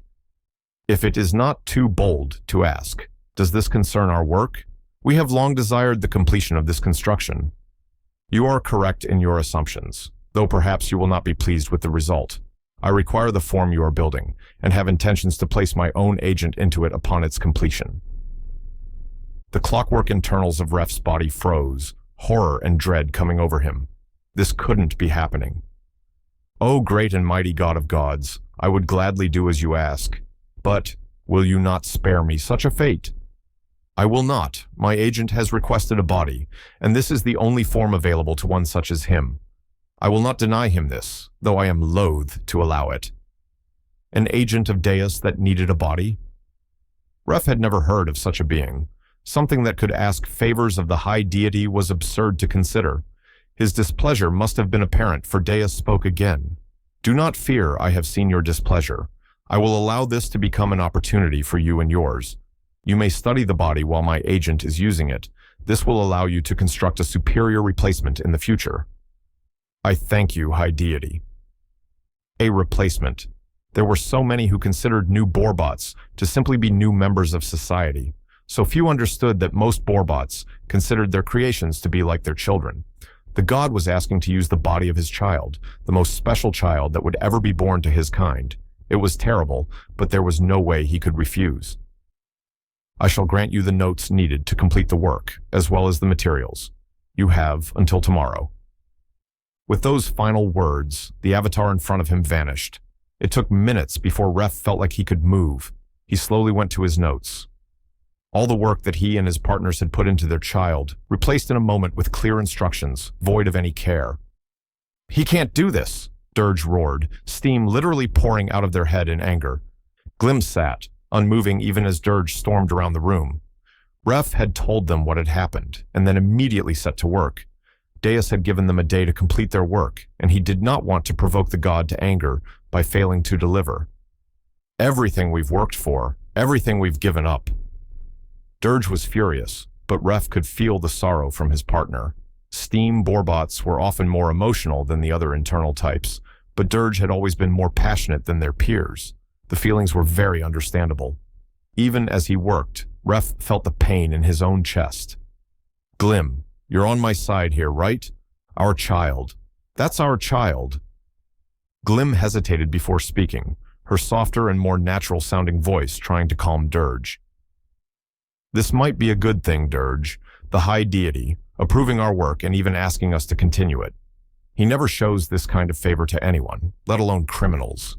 "If it is not too bold to ask, does this concern our work? We have long desired the completion of this construction." "You are correct in your assumptions, though perhaps you will not be pleased with the result. I require the form you are building, and have intentions to place my own agent into it upon its completion." The clockwork internals of Ref's body froze, horror and dread coming over him. This couldn't be happening. "O great and mighty God of gods, I would gladly do as you ask, but will you not spare me such a fate?" "I will not. My agent has requested a body, and this is the only form available to one such as him. I will not deny him this, though I am loath to allow it." An agent of Deus that needed a body? Ref had never heard of such a being. Something that could ask favors of the high deity was absurd to consider. His displeasure must have been apparent, for Deus spoke again. "Do not fear, I have seen your displeasure. I will allow this to become an opportunity for you and yours. You may study the body while my agent is using it. This will allow you to construct a superior replacement in the future." "I thank you, high deity." A replacement. There were so many who considered new Borbots to simply be new members of society. So few understood that most Borbots considered their creations to be like their children. The god was asking to use the body of his child, the most special child that would ever be born to his kind. It was terrible, but there was no way he could refuse. "I shall grant you the notes needed to complete the work, as well as the materials. You have until tomorrow." With those final words, the avatar in front of him vanished. It took minutes before Ref felt like he could move. He slowly went to his notes. All the work that he and his partners had put into their child, replaced in a moment with clear instructions, void of any care. "He can't do this!" Dirge roared, steam literally pouring out of their head in anger. Glim sat, unmoving even as Dirge stormed around the room. Ref had told them what had happened, and then immediately set to work. Deus had given them a day to complete their work, and he did not want to provoke the god to anger by failing to deliver. "Everything we've worked for, everything we've given up." Dirge was furious, but Ref could feel the sorrow from his partner. Steam Borbots were often more emotional than the other internal types, but Dirge had always been more passionate than their peers. The feelings were very understandable. Even as he worked, Ref felt the pain in his own chest. "Glim, you're on my side here, right? Our child. That's our child." Glim hesitated before speaking, her softer and more natural-sounding voice trying to calm Dirge. "This might be a good thing, Dirge. The high deity, approving our work and even asking us to continue it. He never shows this kind of favor to anyone, let alone criminals."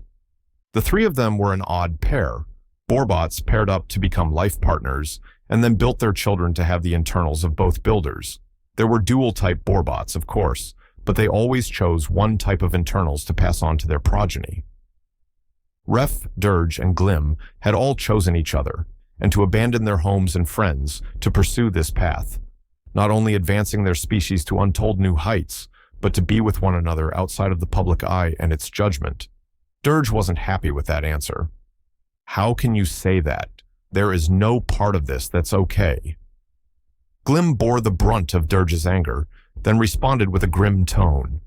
The three of them were an odd pair. Borbots paired up to become life partners, and then built their children to have the internals of both builders. There were dual-type Borbots, of course, but they always chose one type of internals to pass on to their progeny. Ref, Dirge, and Glim had all chosen each other, and to abandon their homes and friends to pursue this path, not only advancing their species to untold new heights, but to be with one another outside of the public eye and its judgment. Dirge wasn't happy with that answer. "How can you say that? There is no part of this that's okay." Glim bore the brunt of Dirge's anger, then responded with a grim tone.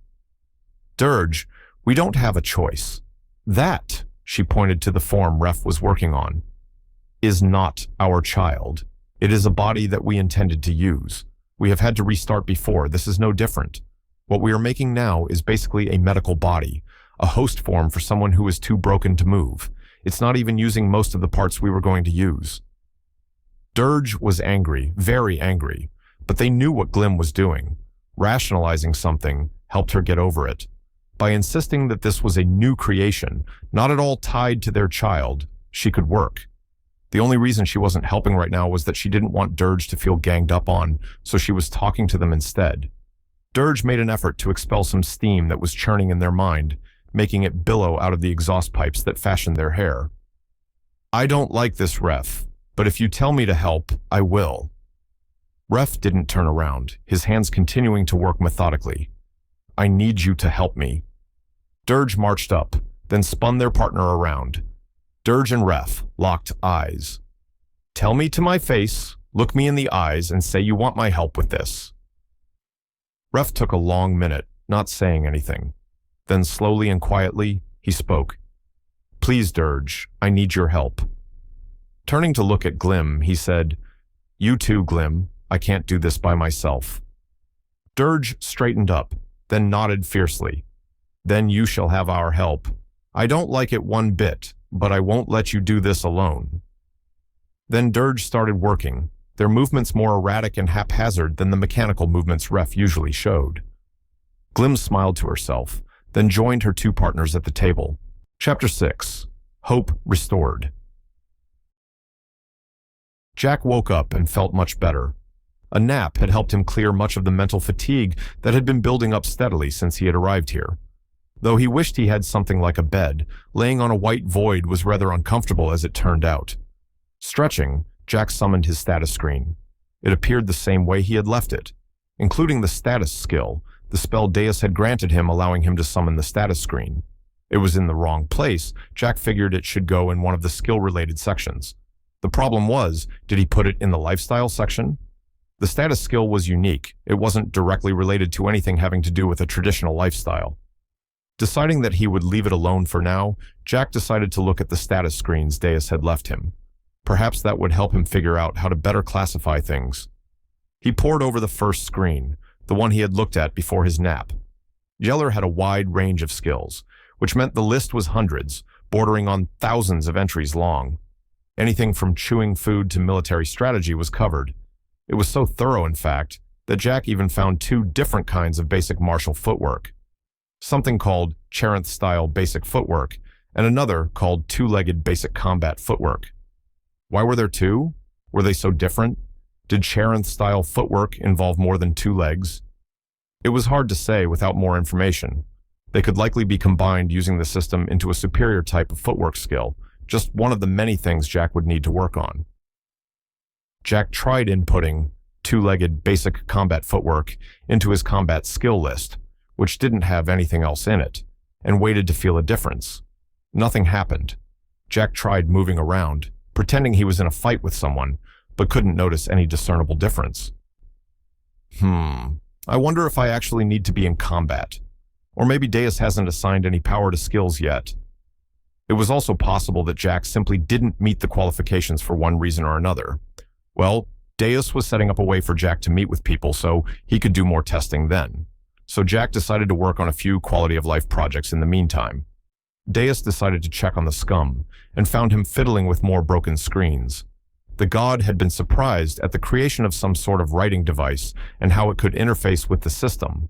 "Dirge, we don't have a choice. That," she pointed to the form Ref was working on, "is not our child. It is a body that we intended to use. We have had to restart before. This is no different. What we are making now is basically a medical body, a host form for someone who is too broken to move. It's not even using most of the parts we were going to use." Dirge was angry, very angry, but they knew what Glim was doing. Rationalizing something helped her get over it. By insisting that this was a new creation, not at all tied to their child, she could work. The only reason she wasn't helping right now was that she didn't want Dirge to feel ganged up on, so she was talking to them instead. Dirge made an effort to expel some steam that was churning in their mind, making it billow out of the exhaust pipes that fashioned their hair. "I don't like this, Ref, but if you tell me to help, I will." Ref didn't turn around, his hands continuing to work methodically. "I need you to help me." Dirge marched up, then spun their partner around. Dirge and Ref locked eyes. "Tell me to my face, look me in the eyes, and say you want my help with this." Ref took a long minute, not saying anything. Then slowly and quietly, he spoke. "Please, Dirge, I need your help." Turning to look at Glim, he said, "You too, Glim. I can't do this by myself." Dirge straightened up, then nodded fiercely. "Then you shall have our help. I don't like it one bit, but I won't let you do this alone." Then Dirge started working, their movements more erratic and haphazard than the mechanical movements Ref usually showed. Glim smiled to herself, then joined her two partners at the table. Chapter 6. Hope Restored. Jack woke up and felt much better. A nap had helped him clear much of the mental fatigue that had been building up steadily since he had arrived here. Though he wished he had something like a bed, laying on a white void was rather uncomfortable as it turned out. Stretching, Jack summoned his status screen. It appeared the same way he had left it, including the status skill, the spell Deus had granted him, allowing him to summon the status screen. It was in the wrong place. Jack figured it should go in one of the skill-related sections. The problem was, did he put it in the lifestyle section? The status skill was unique. It wasn't directly related to anything having to do with a traditional lifestyle. Deciding that he would leave it alone for now, Jack decided to look at the status screens Deus had left him. Perhaps that would help him figure out how to better classify things. He pored over the first screen, the one he had looked at before his nap. Yeller had a wide range of skills, which meant the list was hundreds, bordering on thousands of entries long. Anything from chewing food to military strategy was covered. It was so thorough, in fact, that Jack even found two different kinds of basic martial footwork. Something called Charinth-style basic footwork, and another called two-legged basic combat footwork. Why were there two? Were they so different? Did Charinth-style footwork involve more than two legs? It was hard to say without more information. They could likely be combined using the system into a superior type of footwork skill, just one of the many things Jack would need to work on. Jack tried inputting two-legged basic combat footwork into his combat skill list, which didn't have anything else in it, and waited to feel a difference. Nothing happened. Jack tried moving around, pretending he was in a fight with someone, but couldn't notice any discernible difference. I wonder if I actually need to be in combat. Or maybe Deus hasn't assigned any power to skills yet. It was also possible that Jack simply didn't meet the qualifications for one reason or another. Well, Deus was setting up a way for Jack to meet with people so he could do more testing then. So Jack decided to work on a few quality-of-life projects in the meantime. Deus decided to check on the scum, and found him fiddling with more broken screens. The god had been surprised at the creation of some sort of writing device and how it could interface with the system.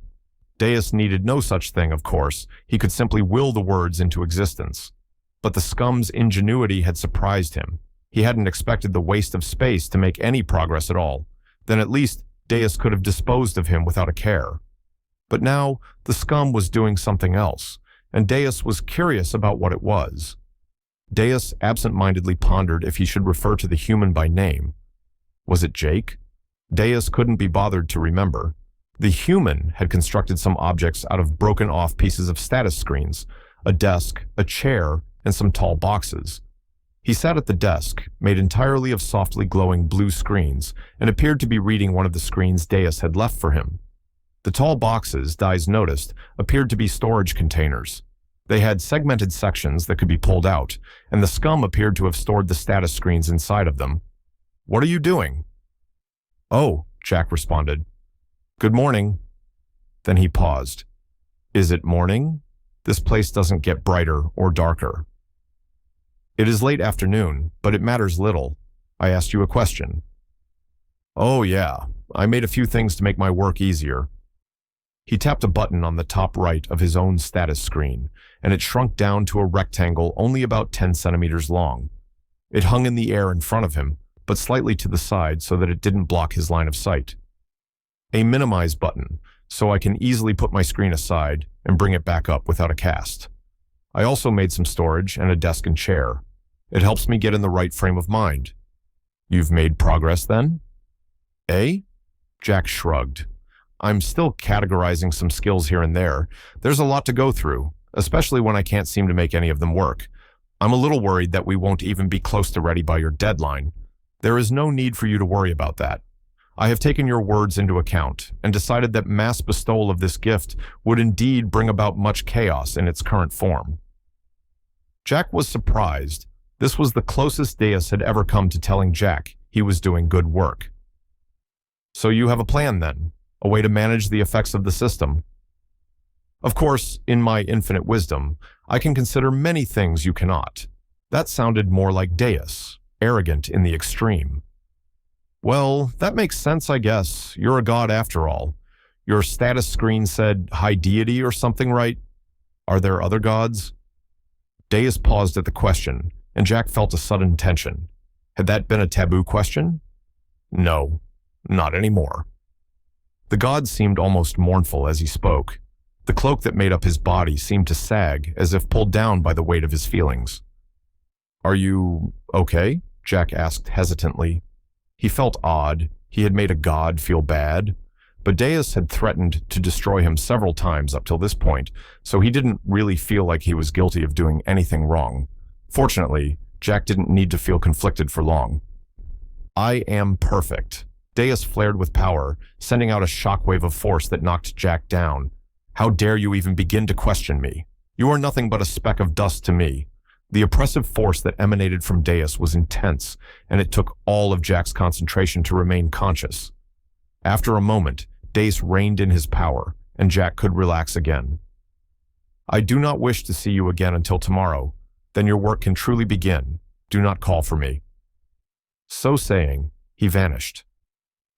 Deus needed no such thing, of course. He could simply will the words into existence. But the scum's ingenuity had surprised him. He hadn't expected the waste of space to make any progress at all. Then at least Deus could have disposed of him without a care. But now, the scum was doing something else, and Deus was curious about what it was. Deus absent-mindedly pondered if he should refer to the human by name. Was it Jake? Deus couldn't be bothered to remember. The human had constructed some objects out of broken-off pieces of status screens, a desk, a chair, and some tall boxes. He sat at the desk, made entirely of softly glowing blue screens, and appeared to be reading one of the screens Deus had left for him. The tall boxes, Dice noticed, appeared to be storage containers. They had segmented sections that could be pulled out, and the scum appeared to have stored the status screens inside of them. "What are you doing?" "Oh," Jack responded. "Good morning." Then he paused. "Is it morning? This place doesn't get brighter or darker." "It is late afternoon, but it matters little. I asked you a question." "Oh yeah, I made a few things to make my work easier." He tapped a button on the top right of his own status screen, and it shrunk down to a rectangle only about 10 centimeters long. It hung in the air in front of him, but slightly to the side so that it didn't block his line of sight. A minimize button, so I can easily put my screen aside and bring it back up without a cast. I also made some storage and a desk and chair. It helps me get in the right frame of mind. You've made progress then? Eh? Jack shrugged. I'm still categorizing some skills here and there. There's a lot to go through, especially when I can't seem to make any of them work. I'm a little worried that we won't even be close to ready by your deadline. There is no need for you to worry about that. I have taken your words into account and decided that mass bestowal of this gift would indeed bring about much chaos in its current form. Jack was surprised. This was the closest Deus had ever come to telling Jack he was doing good work. So you have a plan then? A way to manage the effects of the system? Of course, in my infinite wisdom, I can consider many things you cannot. That sounded more like Deus, arrogant in the extreme. Well, that makes sense, I guess. You're a god after all. Your status screen said high deity or something, right? Are there other gods? Deus paused at the question, and Jack felt a sudden tension. Had that been a taboo question? No, not anymore. The god seemed almost mournful as he spoke. The cloak that made up his body seemed to sag, as if pulled down by the weight of his feelings. Are you okay? Jack asked hesitantly. He felt odd. He had made a god feel bad. But Deus had threatened to destroy him several times up till this point, so he didn't really feel like he was guilty of doing anything wrong. Fortunately, Jack didn't need to feel conflicted for long. I am perfect. Deus flared with power, sending out a shockwave of force that knocked Jack down. How dare you even begin to question me? You are nothing but a speck of dust to me. The oppressive force that emanated from Deus was intense, and it took all of Jack's concentration to remain conscious. After a moment, Deus reined in his power, and Jack could relax again. I do not wish to see you again until tomorrow. Then your work can truly begin. Do not call for me. So saying, he vanished,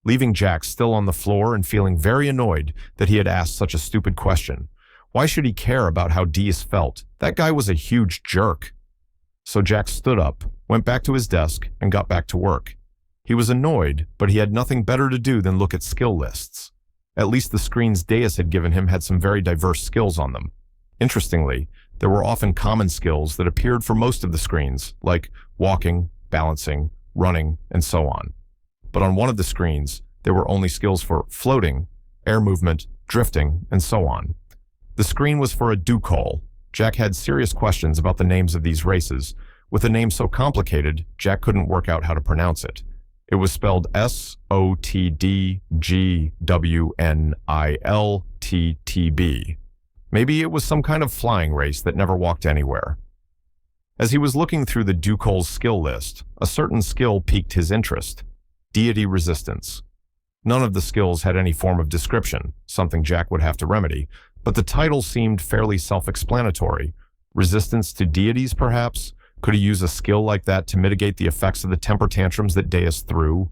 leaving Jack still on the floor and feeling very annoyed that he had asked such a stupid question. Why should he care about how Deus felt? That guy was a huge jerk. So Jack stood up, went back to his desk, and got back to work. He was annoyed, but he had nothing better to do than look at skill lists. At least the screens Deus had given him had some very diverse skills on them. Interestingly, there were often common skills that appeared for most of the screens, like walking, balancing, running, and so on. But on one of the screens, there were only skills for floating, air movement, drifting, and so on. The screen was for a Dukol. Jack had serious questions about the names of these races. With a name so complicated, Jack couldn't work out how to pronounce it. It was spelled Sotdgwnilttb. Maybe it was some kind of flying race that never walked anywhere. As he was looking through the Dukol's skill list, a certain skill piqued his interest: deity resistance. None of the skills had any form of description, something Jack would have to remedy, but the title seemed fairly self-explanatory. Resistance to deities, perhaps? Could he use a skill like that to mitigate the effects of the temper tantrums that Deus threw?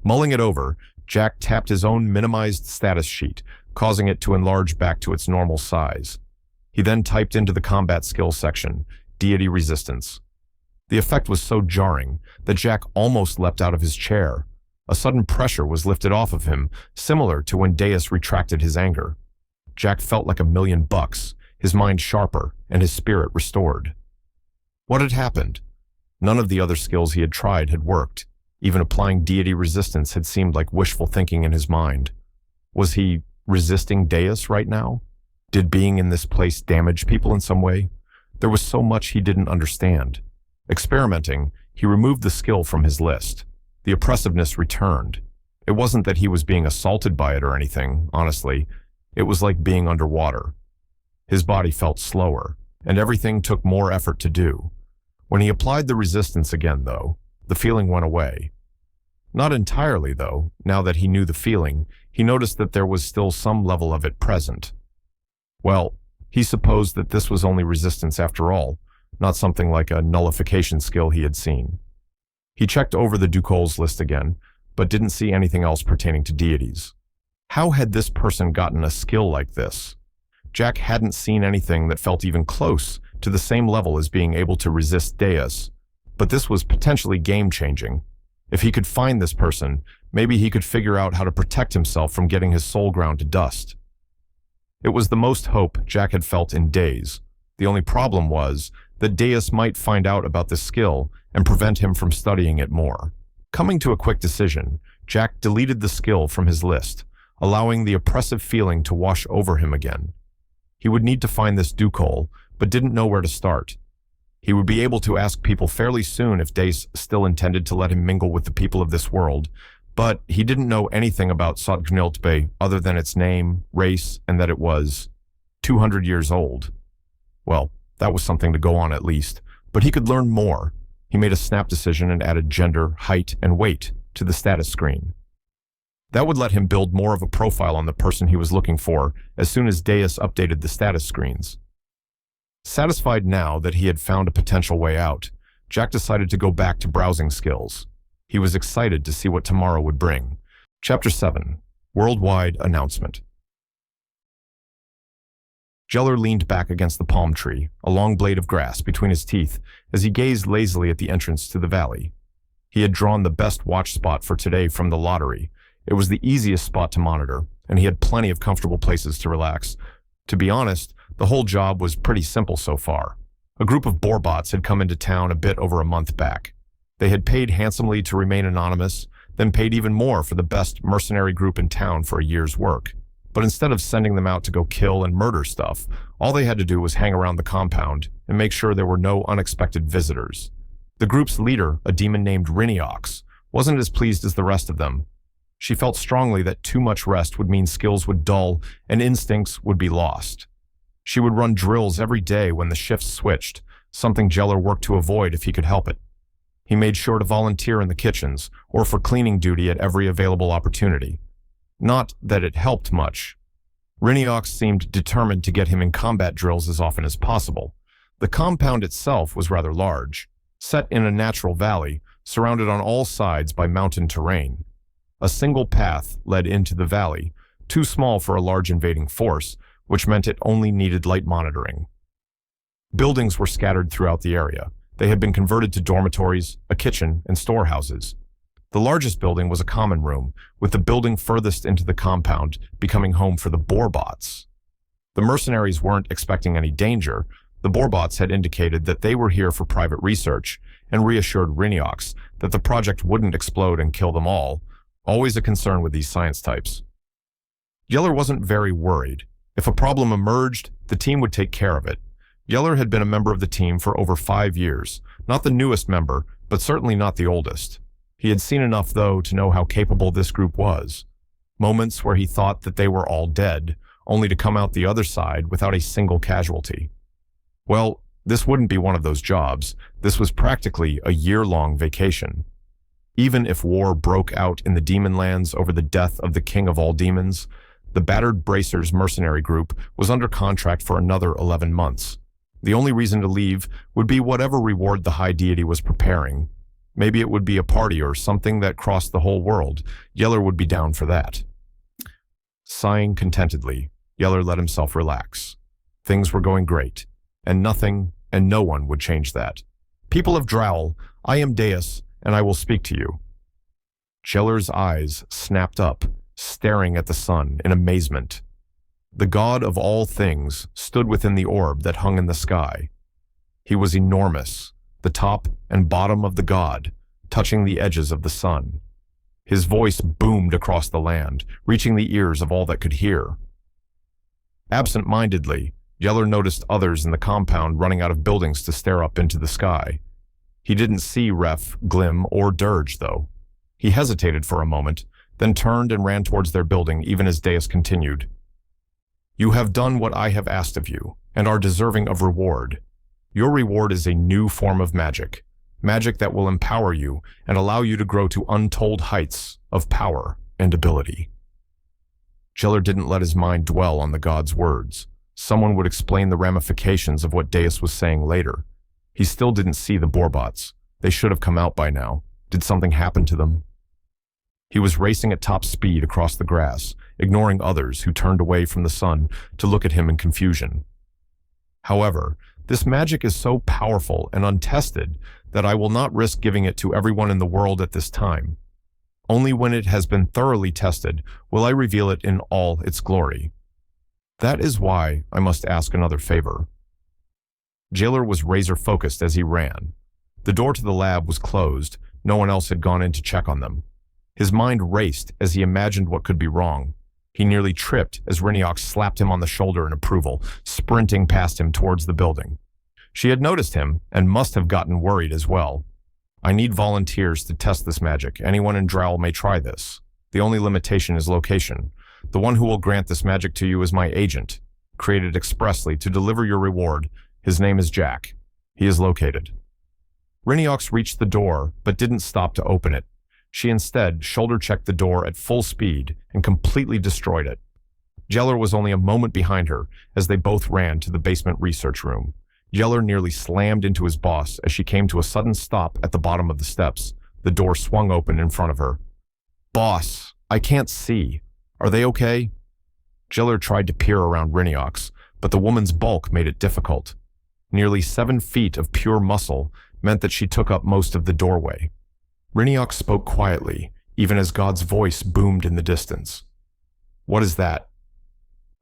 Mulling it over, Jack tapped his own minimized status sheet, causing it to enlarge back to its normal size. He then typed into the combat skills section, deity resistance. The effect was so jarring that Jack almost leapt out of his chair. A sudden pressure was lifted off of him, similar to when Deus retracted his anger. Jack felt like $1,000,000, his mind sharper and his spirit restored. What had happened? None of the other skills he had tried had worked. Even applying deity resistance had seemed like wishful thinking in his mind. Was he resisting Deus right now? Did being in this place damage people in some way? There was so much he didn't understand. Experimenting, he removed the skill from his list. The oppressiveness returned. It wasn't that he was being assaulted by it or anything, honestly. It was like being underwater. His body felt slower, and everything took more effort to do. When he applied the resistance again, though, the feeling went away. Not entirely, though. Now that he knew the feeling, he noticed that there was still some level of it present. Well, he supposed that this was only resistance after all, not something like a nullification skill he had seen. He checked over the Dukol's list again, but didn't see anything else pertaining to deities. How had this person gotten a skill like this? Jack hadn't seen anything that felt even close to the same level as being able to resist Deus, but this was potentially game-changing. If he could find this person, maybe he could figure out how to protect himself from getting his soul ground to dust. It was the most hope Jack had felt in days. The only problem was that Deus might find out about this skill and prevent him from studying it more. Coming to a quick decision, Jack deleted the skill from his list, allowing the oppressive feeling to wash over him again. He would need to find this Dukol, but didn't know where to start. He would be able to ask people fairly soon if Deus still intended to let him mingle with the people of this world, but he didn't know anything about Sotgniltbe other than its name, race, and that it was 200 years old. Well, that was something to go on at least, but he could learn more. He made a snap decision and added gender, height, and weight to the status screen. That would let him build more of a profile on the person he was looking for as soon as Deus updated the status screens. Satisfied now that he had found a potential way out, Jack decided to go back to browsing skills. He was excited to see what tomorrow would bring. Chapter 7. Worldwide Announcement. Jeller leaned back against the palm tree, a long blade of grass between his teeth, as he gazed lazily at the entrance to the valley. He had drawn the best watch spot for today from the lottery. It was the easiest spot to monitor, and he had plenty of comfortable places to relax. To be honest, the whole job was pretty simple so far. A group of boarbots had come into town a bit over a month back. They had paid handsomely to remain anonymous, then paid even more for the best mercenary group in town for a year's work. But instead of sending them out to go kill and murder stuff, all they had to do was hang around the compound and make sure there were no unexpected visitors. The group's leader, a demon named Reincarnation, wasn't as pleased as the rest of them. She felt strongly that too much rest would mean skills would dull and instincts would be lost. She would run drills every day when the shifts switched, something Jeller worked to avoid if he could help it. He made sure to volunteer in the kitchens or for cleaning duty at every available opportunity. Not that it helped much. Reincarnation seemed determined to get him in combat drills as often as possible. The compound itself was rather large, set in a natural valley, surrounded on all sides by mountain terrain. A single path led into the valley, too small for a large invading force, which meant it only needed light monitoring. Buildings were scattered throughout the area. They had been converted to dormitories, a kitchen, and storehouses. The largest building was a common room, with the building furthest into the compound becoming home for the boarbots. The mercenaries weren't expecting any danger. The boarbots had indicated that they were here for private research and reassured Reincarnation that the project wouldn't explode and kill them all, always a concern with these science types. Jeller wasn't very worried. If a problem emerged, the team would take care of it. Jeller had been a member of the team for over 5 years, not the newest member, but certainly not the oldest. He had seen enough, though, to know how capable this group was. Moments where he thought that they were all dead, only to come out the other side without a single casualty. Well, this wouldn't be one of those jobs. This was practically a year-long vacation. Even if war broke out in the demon lands over the death of the king of all demons, the battered Bracers mercenary group was under contract for another 11 months. The only reason to leave would be whatever reward the high deity was preparing. Maybe it would be a party or something that crossed the whole world. Jeller would be down for that. Sighing contentedly, Jeller let himself relax. Things were going great, and nothing and no one would change that. People of Drowl, I am Deus, and I will speak to you. Jeller's eyes snapped up, staring at the sun in amazement. The god of all things stood within the orb that hung in the sky. He was enormous, the top and bottom of the god, touching the edges of the sun. His voice boomed across the land, reaching the ears of all that could hear. Absent-mindedly, Jeller noticed others in the compound running out of buildings to stare up into the sky. He didn't see Ref, Glim, or Dirge, though. He hesitated for a moment, then turned and ran towards their building even as Deus continued. You have done what I have asked of you, and are deserving of reward. Your reward is a new form of magic, magic that will empower you and allow you to grow to untold heights of power and ability. Jeller didn't let his mind dwell on the god's words. Someone would explain the ramifications of what Deus was saying later. He still didn't see the boarbots. They should have come out by now. Did something happen to them? He was racing at top speed across the grass, ignoring others who turned away from the sun to look at him in confusion. However, this magic is so powerful and untested that I will not risk giving it to everyone in the world at this time. Only when it has been thoroughly tested will I reveal it in all its glory. That is why I must ask another favor. Jeller was razor-focused as he ran. The door to the lab was closed. No one else had gone in to check on them. His mind raced as he imagined what could be wrong. He nearly tripped as Reincarnation slapped him on the shoulder in approval, sprinting past him towards the building. She had noticed him and must have gotten worried as well. I need volunteers to test this magic. Anyone in Drowl may try this. The only limitation is location. The one who will grant this magic to you is my agent, created expressly to deliver your reward. His name is Jack. He is located. Reincarnation reached the door, but didn't stop to open it. She instead shoulder-checked the door at full speed and completely destroyed it. Jeller was only a moment behind her as they both ran to the basement research room. Jeller nearly slammed into his boss as she came to a sudden stop at the bottom of the steps, The door swung open in front of her. "Boss, I can't see. Are they okay?" Jiller tried to peer around Riniox, but the woman's bulk made it difficult. Nearly 7 feet of pure muscle meant that she took up most of the doorway. Riniox spoke quietly, even as God's voice boomed in the distance. "What is that?"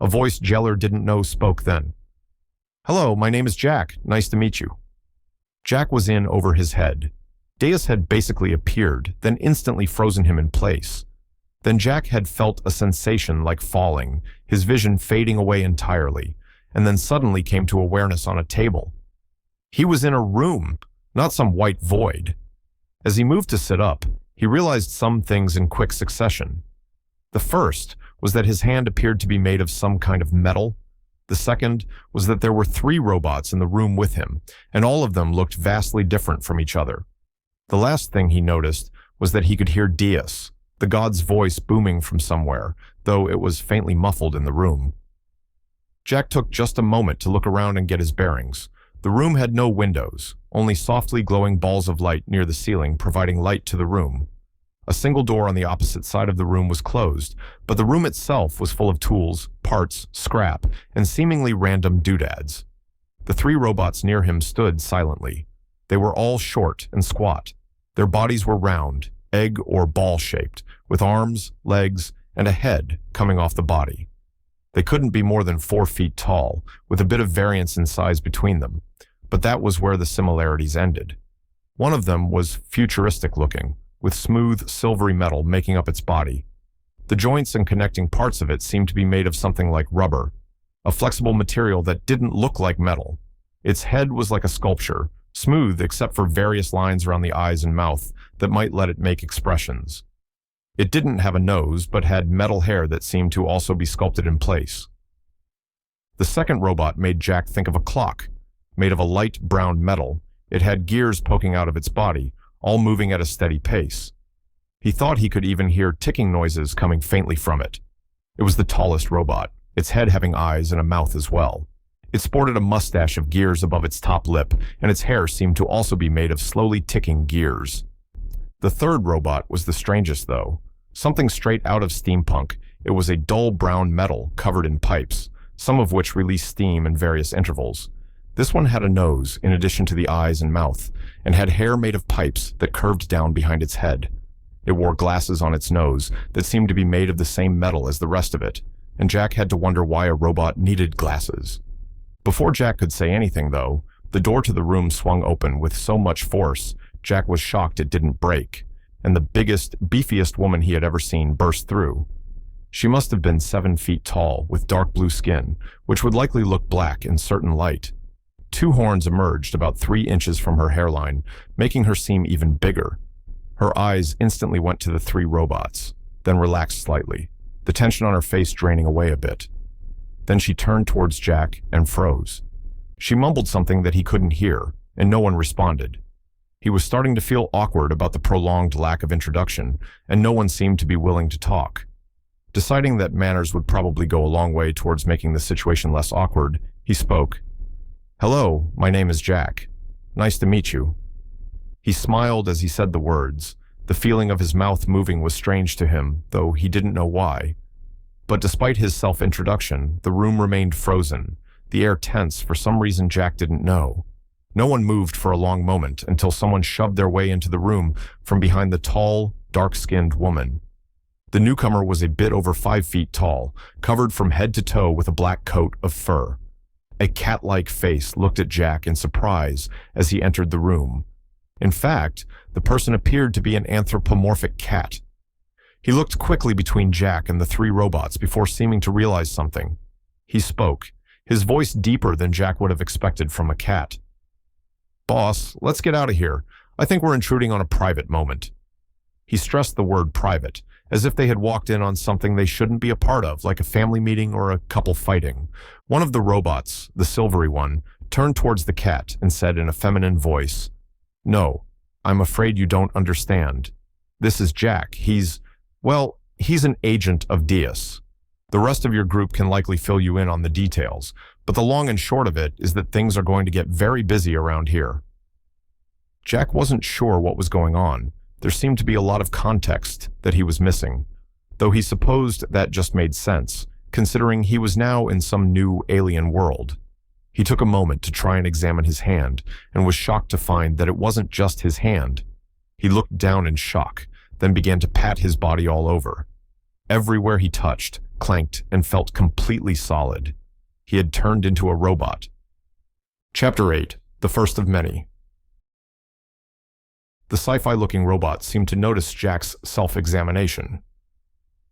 A voice Jiller didn't know spoke then. "Hello, my name is Jack. Nice to meet you." Jack was in over his head. Deus had basically appeared, then instantly frozen him in place. Then Jack had felt a sensation like falling, his vision fading away entirely, and then suddenly came to awareness on a table. He was in a room, not some white void. As he moved to sit up, he realized some things in quick succession. The first was that his hand appeared to be made of some kind of metal. The second was that there were 3 robots in the room with him, and all of them looked vastly different from each other. The last thing he noticed was that he could hear Deus, the god's voice booming from somewhere, though it was faintly muffled in the room. Jack took just a moment to look around and get his bearings. The room had no windows, only softly glowing balls of light near the ceiling providing light to the room. A single door on the opposite side of the room was closed, but the room itself was full of tools, parts, scrap, and seemingly random doodads. The 3 robots near him stood silently. They were all short and squat. Their bodies were round, egg or ball-shaped, with arms, legs, and a head coming off the body. They couldn't be more than 4 feet tall, with a bit of variance in size between them, but that was where the similarities ended. One of them was futuristic-looking, with smooth, silvery metal making up its body. The joints and connecting parts of it seemed to be made of something like rubber, a flexible material that didn't look like metal. Its head was like a sculpture, smooth except for various lines around the eyes and mouth that might let it make expressions. It didn't have a nose, but had metal hair that seemed to also be sculpted in place. The second robot made Jack think of a clock. Made of a light brown metal, it had gears poking out of its body, all moving at a steady pace. He thought he could even hear ticking noises coming faintly from it. It was the tallest robot, its head having eyes and a mouth as well. It sported a mustache of gears above its top lip, and its hair seemed to also be made of slowly ticking gears. The third robot was the strangest, though. Something straight out of steampunk. It was a dull brown metal covered in pipes, some of which released steam in various intervals. This one had a nose, in addition to the eyes and mouth, and had hair made of pipes that curved down behind its head. It wore glasses on its nose that seemed to be made of the same metal as the rest of it, and Jack had to wonder why a robot needed glasses. Before Jack could say anything, though, the door to the room swung open with so much force, Jack was shocked it didn't break, and the biggest, beefiest woman he had ever seen burst through. She must have been 7 feet tall, with dark blue skin, which would likely look black in certain light. 2 horns emerged about 3 inches from her hairline, making her seem even bigger. Her eyes instantly went to the 3 robots, then relaxed slightly, the tension on her face draining away a bit. Then she turned towards Jack and froze. She mumbled something that he couldn't hear, and no one responded. He was starting to feel awkward about the prolonged lack of introduction, and no one seemed to be willing to talk. Deciding that manners would probably go a long way towards making the situation less awkward, he spoke. "Hello, my name is Jack. Nice to meet you." He smiled as he said the words. The feeling of his mouth moving was strange to him, though he didn't know why. But despite his self-introduction, the room remained frozen, the air tense for some reason Jack didn't know. No one moved for a long moment until someone shoved their way into the room from behind the tall, dark-skinned woman. The newcomer was a bit over 5 feet tall, covered from head to toe with a black coat of fur. A cat-like face looked at Jack in surprise as he entered the room. In fact, the person appeared to be an anthropomorphic cat. He looked quickly between Jack and the 3 robots before seeming to realize something. He spoke, his voice deeper than Jack would have expected from a cat. "Boss, let's get out of here. I think we're intruding on a private moment." He stressed the word private, as if they had walked in on something they shouldn't be a part of, like a family meeting or a couple fighting. One of the robots, the silvery one, turned towards the cat and said in a feminine voice, "No, I'm afraid you don't understand. This is Jack. He's an agent of Deus. The rest of your group can likely fill you in on the details, but the long and short of it is that things are going to get very busy around here." Jack wasn't sure what was going on, There seemed to be a lot of context that he was missing, though he supposed that just made sense, considering he was now in some new alien world. He took a moment to try and examine his hand and was shocked to find that it wasn't just his hand. He looked down in shock, then began to pat his body all over. Everywhere he touched, clanked, and felt completely solid. He had turned into a robot. Chapter 8, the first of many. The sci-fi-looking robot seemed to notice Jack's self-examination.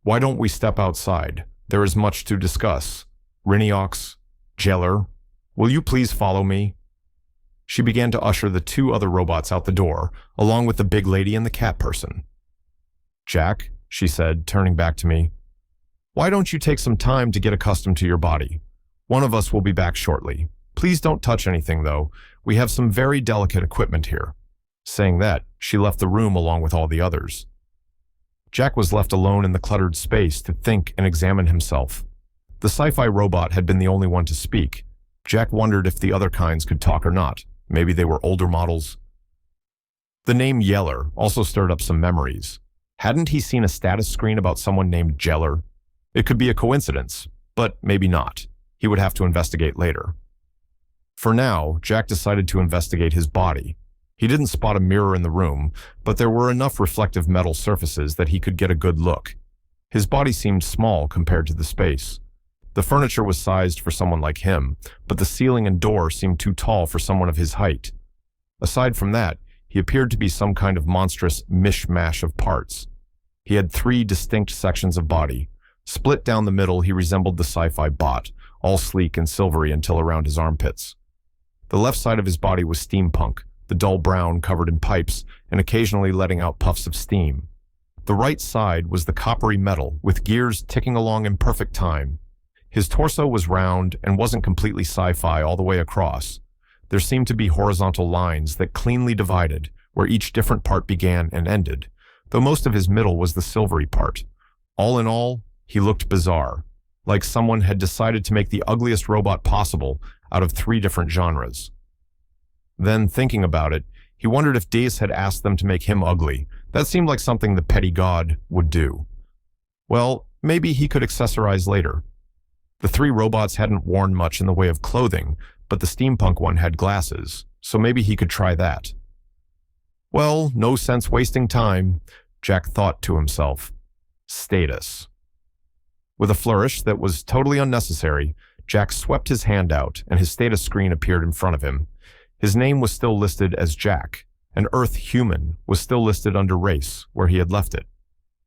"Why don't we step outside? There is much to discuss. Riniox, Jailer, will you please follow me?" She began to usher the two other robots out the door, along with the big lady and the cat person. "Jack," she said, turning back to me, "why don't you take some time to get accustomed to your body? One of us will be back shortly. Please don't touch anything, though. We have some very delicate equipment here." Saying that, she left the room along with all the others. Jack was left alone in the cluttered space to think and examine himself. The sci-fi robot had been the only one to speak. Jack wondered if the other kinds could talk or not. Maybe they were older models. The name Yeller also stirred up some memories. Hadn't he seen a status screen about someone named Jailer? It could be a coincidence, but maybe not. He would have to investigate later. For now, Jack decided to investigate his body. He didn't spot a mirror in the room, but there were enough reflective metal surfaces that he could get a good look. His body seemed small compared to the space. The furniture was sized for someone like him, but the ceiling and door seemed too tall for someone of his height. Aside from that, he appeared to be some kind of monstrous mishmash of parts. He had 3 distinct sections of body. Split down the middle, he resembled the sci-fi bot, all sleek and silvery until around his armpits. The left side of his body was steampunk, the dull brown covered in pipes and occasionally letting out puffs of steam. The right side was the coppery metal, with gears ticking along in perfect time. His torso was round and wasn't completely sci-fi all the way across. There seemed to be horizontal lines that cleanly divided, where each different part began and ended, though most of his middle was the silvery part. All in all, he looked bizarre, like someone had decided to make the ugliest robot possible out of 3 different genres. Then, thinking about it, he wondered if Deus had asked them to make him ugly. That seemed like something the petty god would do. Well, maybe he could accessorize later. The 3 robots hadn't worn much in the way of clothing, but the steampunk one had glasses, so maybe he could try that. Well, no sense wasting time, Jack thought to himself. Status. With a flourish that was totally unnecessary, Jack swept his hand out and his status screen appeared in front of him. His name was still listed as Jack, and Earth Human was still listed under race, where he had left it.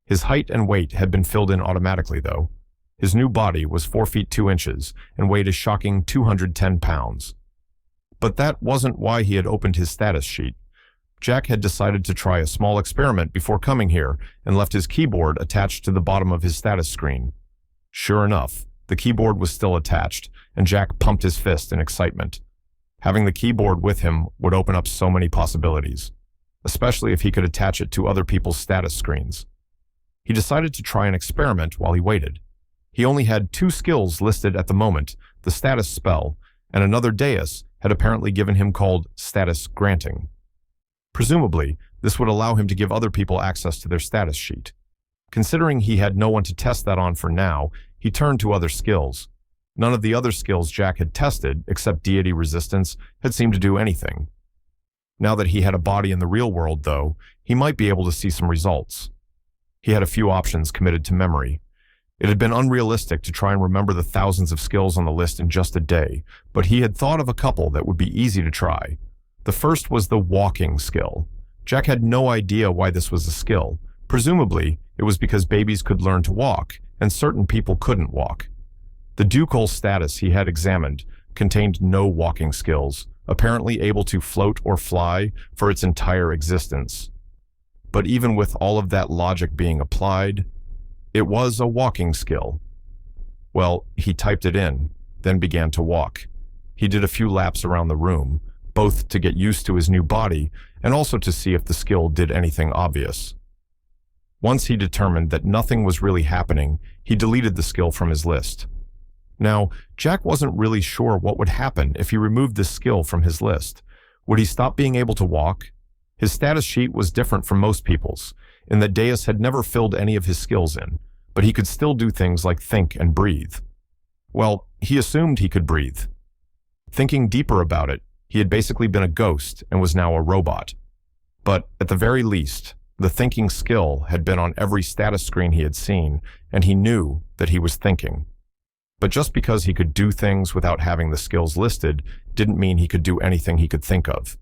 His height and weight had been filled in automatically, though. His new body was 4 feet 2 inches and weighed a shocking 210 pounds. But that wasn't why he had opened his status sheet. Jack had decided to try a small experiment before coming here and left his keyboard attached to the bottom of his status screen. Sure enough, the keyboard was still attached, and Jack pumped his fist in excitement. Having the keyboard with him would open up so many possibilities, especially if he could attach it to other people's status screens. He decided to try an experiment while he waited. He only had 2 skills listed at the moment, the status spell, and another Deus had apparently given him called status granting. Presumably, this would allow him to give other people access to their status sheet. Considering he had no one to test that on for now, he turned to other skills. None of the other skills Jack had tested, except deity resistance, had seemed to do anything. Now that he had a body in the real world, though, he might be able to see some results. He had a few options committed to memory. It had been unrealistic to try and remember the thousands of skills on the list in just a day, but he had thought of a couple that would be easy to try. The first was the walking skill. Jack had no idea why this was a skill. Presumably, it was because babies could learn to walk, and certain people couldn't walk. The ducal status he had examined contained no walking skills, apparently able to float or fly for its entire existence. But even with all of that logic being applied, it was a walking skill. Well, he typed it in, then began to walk. He did a few laps around the room, both to get used to his new body and also to see if the skill did anything obvious. Once he determined that nothing was really happening, he deleted the skill from his list. Now, Jack wasn't really sure what would happen if he removed this skill from his list. Would he stop being able to walk? His status sheet was different from most people's, in that Deus had never filled any of his skills in, but he could still do things like think and breathe. Well, he assumed he could breathe. Thinking deeper about it, he had basically been a ghost and was now a robot. But at the very least, the thinking skill had been on every status screen he had seen, and he knew that he was thinking. But just because he could do things without having the skills listed didn't mean he could do anything he could think of.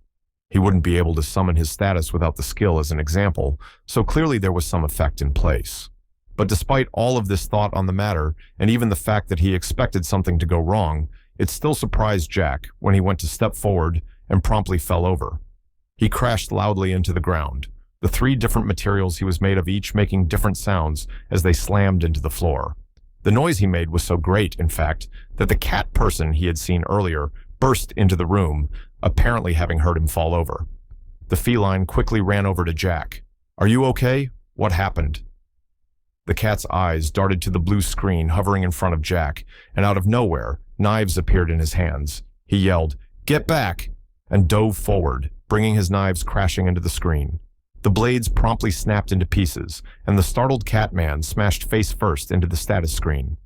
He wouldn't be able to summon his status without the skill as an example, so clearly there was some effect in place. But despite all of this thought on the matter, and even the fact that he expected something to go wrong, it still surprised Jack when he went to step forward and promptly fell over. He crashed loudly into the ground, the 3 different materials he was made of each making different sounds as they slammed into the floor. The noise he made was so great, in fact, that the cat person he had seen earlier burst into the room, apparently having heard him fall over. The feline quickly ran over to Jack. "Are you okay? What happened?" The cat's eyes darted to the blue screen hovering in front of Jack, and out of nowhere, knives appeared in his hands. He yelled, "Get back!" and dove forward, bringing his knives crashing into the screen. The blades promptly snapped into pieces, and the startled Catman smashed face first into the status screen.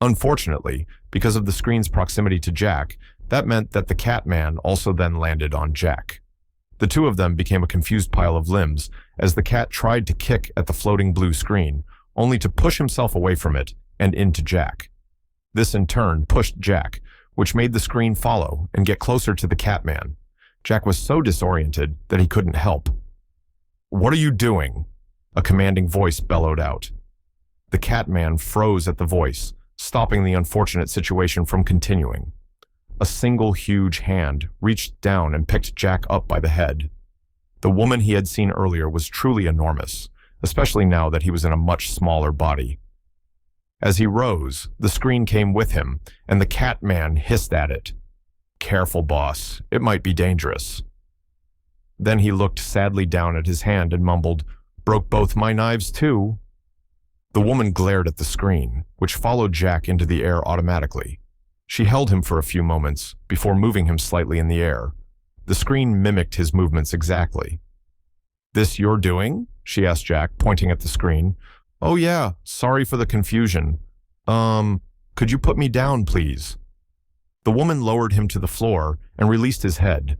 Unfortunately, because of the screen's proximity to Jack, that meant that the Catman also then landed on Jack. The two of them became a confused pile of limbs as the cat tried to kick at the floating blue screen, only to push himself away from it and into Jack. This in turn pushed Jack, which made the screen follow and get closer to the Catman. Jack was so disoriented that he couldn't help. "What are you doing?" a commanding voice bellowed out. The Catman froze at the voice, stopping the unfortunate situation from continuing. A single huge hand reached down and picked Jack up by the head. The woman he had seen earlier was truly enormous, especially now that he was in a much smaller body. As he rose, the screen came with him, and the Catman hissed at it. "Careful, boss. It might be dangerous." Then he looked sadly down at his hand and mumbled, "Broke both my knives too." The woman glared at the screen, which followed Jack into the air automatically. She held him for a few moments before moving him slightly in the air. The screen mimicked his movements exactly. "This you're doing?" she asked Jack, pointing at the screen. "Oh yeah, sorry for the confusion. Could you put me down, please?" The woman lowered him to the floor and released his head.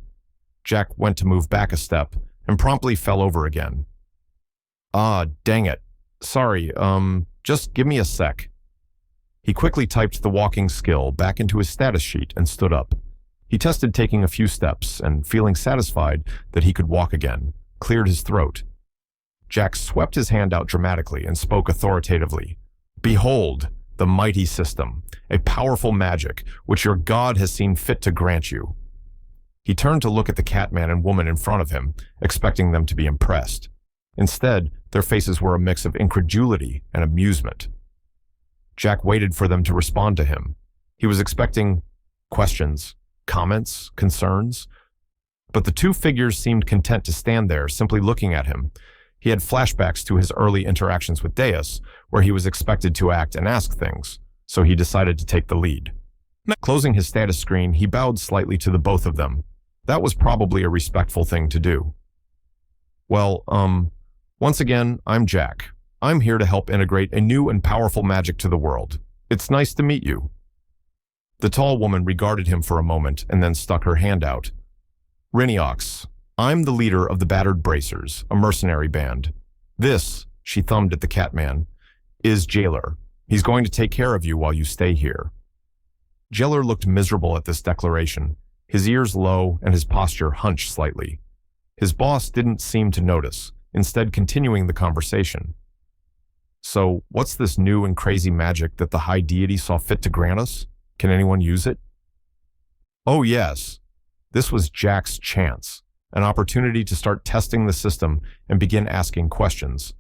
Jack went to move back a step and promptly fell over again. "Ah, dang it. Sorry, just give me a sec." He quickly typed the walking skill back into his status sheet and stood up. He tested taking a few steps and, feeling satisfied that he could walk again, cleared his throat. Jack swept his hand out dramatically and spoke authoritatively. "Behold, the mighty system, a powerful magic, which your god has seen fit to grant you." He turned to look at the Catman and woman in front of him, expecting them to be impressed. Instead, their faces were a mix of incredulity and amusement. Jack waited for them to respond to him. He was expecting questions, comments, concerns. But the two figures seemed content to stand there, simply looking at him. He had flashbacks to his early interactions with Deus, where he was expected to act and ask things, so he decided to take the lead. Closing his status screen, he bowed slightly to the both of them. That was probably a respectful thing to do. "Well, once again, I'm Jack. I'm here to help integrate a new and powerful magic to the world. It's nice to meet you." The tall woman regarded him for a moment and then stuck her hand out. "Reincarnation, I'm the leader of the Battered Bracers, a mercenary band. This," she thumbed at the Catman, "is Jailer. He's going to take care of you while you stay here." Jailer looked miserable at this declaration, his ears low and his posture hunched slightly. His boss didn't seem to notice, instead continuing the conversation. "So, what's this new and crazy magic that the High Deity saw fit to grant us? Can anyone use it?" Oh yes, this was Jack's chance, an opportunity to start testing the system and begin asking questions.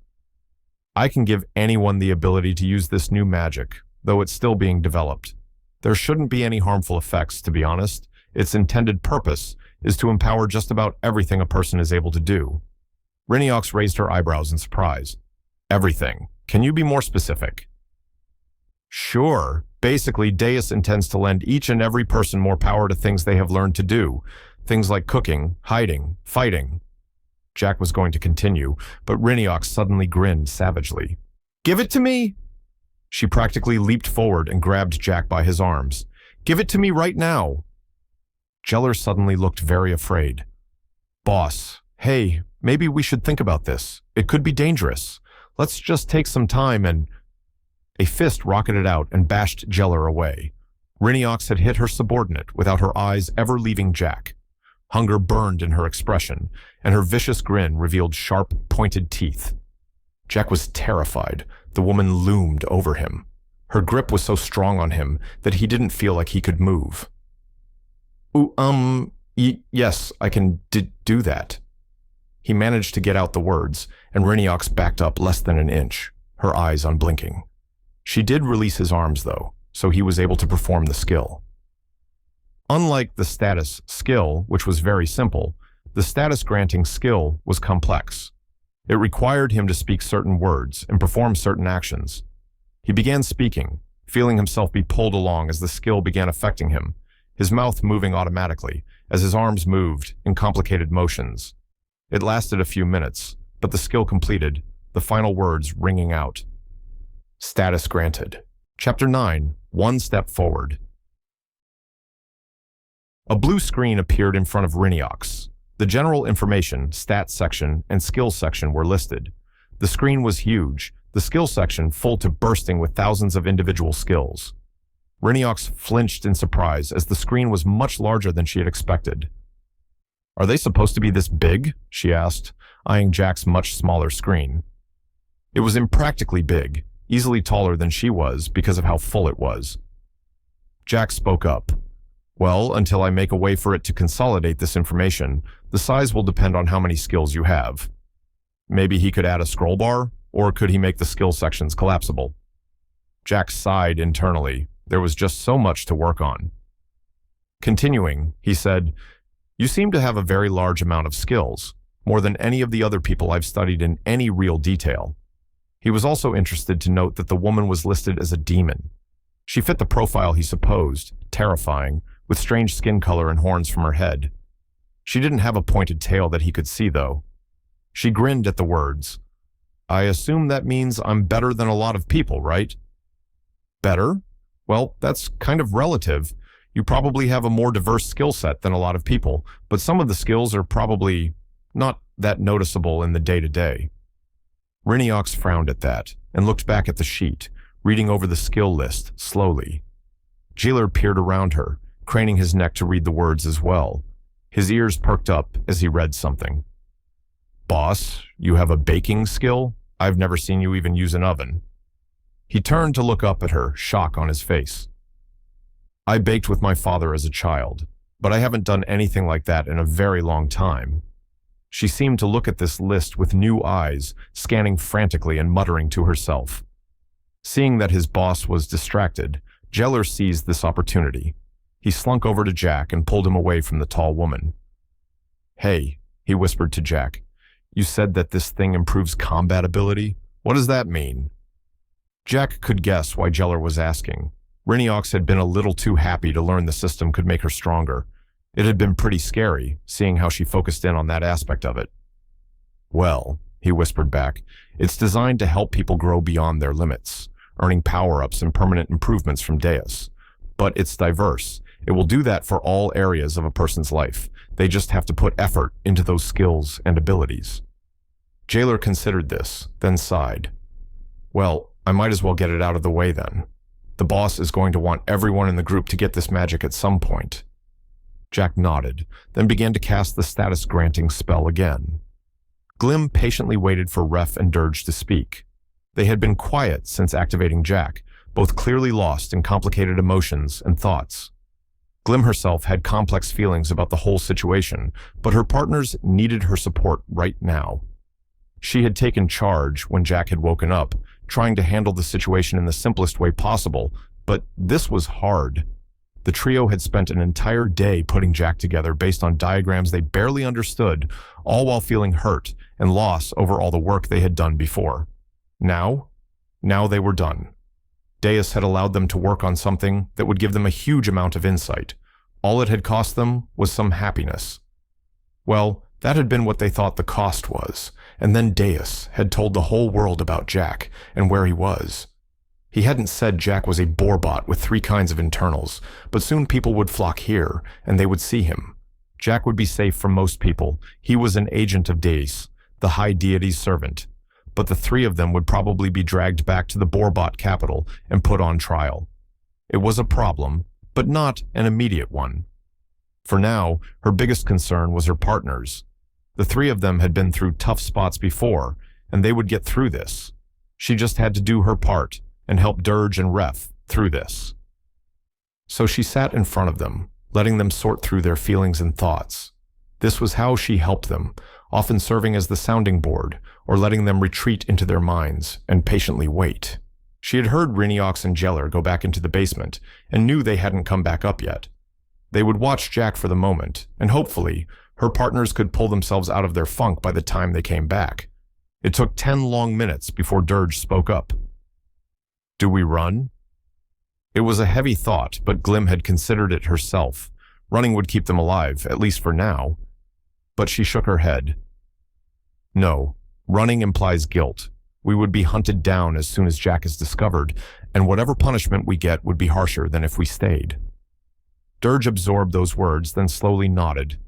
"I can give anyone the ability to use this new magic, though it's still being developed. There shouldn't be any harmful effects, to be honest. Its intended purpose is to empower just about everything a person is able to do." Reincarnation raised her eyebrows in surprise. "Everything? Can you be more specific?" "Sure. Basically, Deus intends to lend each and every person more power to things they have learned to do. Things like cooking, hiding, fighting." Jack was going to continue, but Reiniox suddenly grinned savagely. "Give it to me!" She practically leaped forward and grabbed Jack by his arms. "Give it to me right now!" Jeller suddenly looked very afraid. "Boss, hey, maybe we should think about this. It could be dangerous. Let's just take some time and—" A fist rocketed out and bashed Jeller away. Reiniox had hit her subordinate without her eyes ever leaving Jack. Hunger burned in her expression, and her vicious grin revealed sharp, pointed teeth. Jack was terrified. The woman loomed over him. Her grip was so strong on him that he didn't feel like he could move. Yes, I can do that." He managed to get out the words, and Reiniox backed up less than an inch, her eyes unblinking. She did release his arms, though, so he was able to perform the skill. Unlike the status skill, which was very simple, the status-granting skill was complex. It required him to speak certain words and perform certain actions. He began speaking, feeling himself be pulled along as the skill began affecting him, his mouth moving automatically as his arms moved in complicated motions. It lasted a few minutes, but the skill completed, the final words ringing out. Status granted. Chapter 9, One Step Forward. A blue screen appeared in front of Reiniox. The general information, stats section, and skills section were listed. The screen was huge, the skills section full to bursting with thousands of individual skills. Reiniox flinched in surprise as the screen was much larger than she had expected. "Are they supposed to be this big?" she asked, eyeing Jack's much smaller screen. It was impractically big, easily taller than she was because of how full it was. Jack spoke up. "Well, until I make a way for it to consolidate this information, the size will depend on how many skills you have. Maybe he could add a scroll bar, or could he make the skill sections collapsible?" Jack sighed internally. There was just so much to work on. Continuing, he said, "You seem to have a very large amount of skills, more than any of the other people I've studied in any real detail." He was also interested to note that the woman was listed as a demon. She fit the profile he supposed, terrifying, with strange skin color and horns from her head. She didn't have a pointed tail that he could see, though. She grinned at the words. "I assume that means I'm better than a lot of people, right?" "Better? Well, that's kind of relative. You probably have a more diverse skill set than a lot of people, but some of the skills are probably not that noticeable in the day-to-day." Reiniox frowned at that and looked back at the sheet, reading over the skill list slowly. Jeller peered around her, craning his neck to read the words as well. His ears perked up as he read something. "Boss, you have a baking skill? I've never seen you even use an oven." He turned to look up at her, shock on his face. "I baked with my father as a child, but I haven't done anything like that in a very long time." She seemed to look at this list with new eyes, scanning frantically and muttering to herself. Seeing that his boss was distracted, Jeller seized this opportunity. He slunk over to Jack and pulled him away from the tall woman. "Hey," he whispered to Jack, "you said that this thing improves combat ability? What does that mean?" Jack could guess why Jeller was asking. Reiniox had been a little too happy to learn the system could make her stronger. It had been pretty scary, seeing how she focused in on that aspect of it. "Well," he whispered back, "it's designed to help people grow beyond their limits, earning power-ups and permanent improvements from Deus. But it's diverse. It will do that for all areas of a person's life. They just have to put effort into those skills and abilities." Jeller considered this, then sighed. "Well, I might as well get it out of the way then. The boss is going to want everyone in the group to get this magic at some point." Jack nodded, then began to cast the status-granting spell again. Glim patiently waited for Ref and Dirge to speak. They had been quiet since activating Jack, both clearly lost in complicated emotions and thoughts. Glim herself had complex feelings about the whole situation, but her partners needed her support right now. She had taken charge when Jack had woken up, trying to handle the situation in the simplest way possible, but this was hard. The trio had spent an entire day putting Jack together based on diagrams they barely understood, all while feeling hurt and loss over all the work they had done before. Now they were done. Deus had allowed them to work on something that would give them a huge amount of insight. All it had cost them was some happiness. Well, That had been what they thought the cost was, and then Deus had told the whole world about Jack and where he was. He hadn't said Jack was a borebot with 3 kinds of internals, but soon people would flock here, and they would see him. Jack would be safe from most people. He was an agent of Deus, the high deity's servant. But the 3 of them would probably be dragged back to the borebot capital and put on trial. It was a problem, but not an immediate one. For now, her biggest concern was her partners. The 3 of them had been through tough spots before, and they would get through this. She just had to do her part and help Dirge and Ref through this. So she sat in front of them, letting them sort through their feelings and thoughts. This was how she helped them, often serving as the sounding board or letting them retreat into their minds and patiently wait. She had heard Reincarnation and Jailer go back into the basement and knew they hadn't come back up yet. They would watch Jack for the moment, and hopefully, her partners could pull themselves out of their funk by the time they came back. It took 10 long minutes before Dirge spoke up. "Do we run?" It was a heavy thought, but Glim had considered it herself. Running would keep them alive, at least for now. But she shook her head. "No, running implies guilt. We would be hunted down as soon as Jack is discovered, and whatever punishment we get would be harsher than if we stayed." Dirge absorbed those words, then slowly nodded.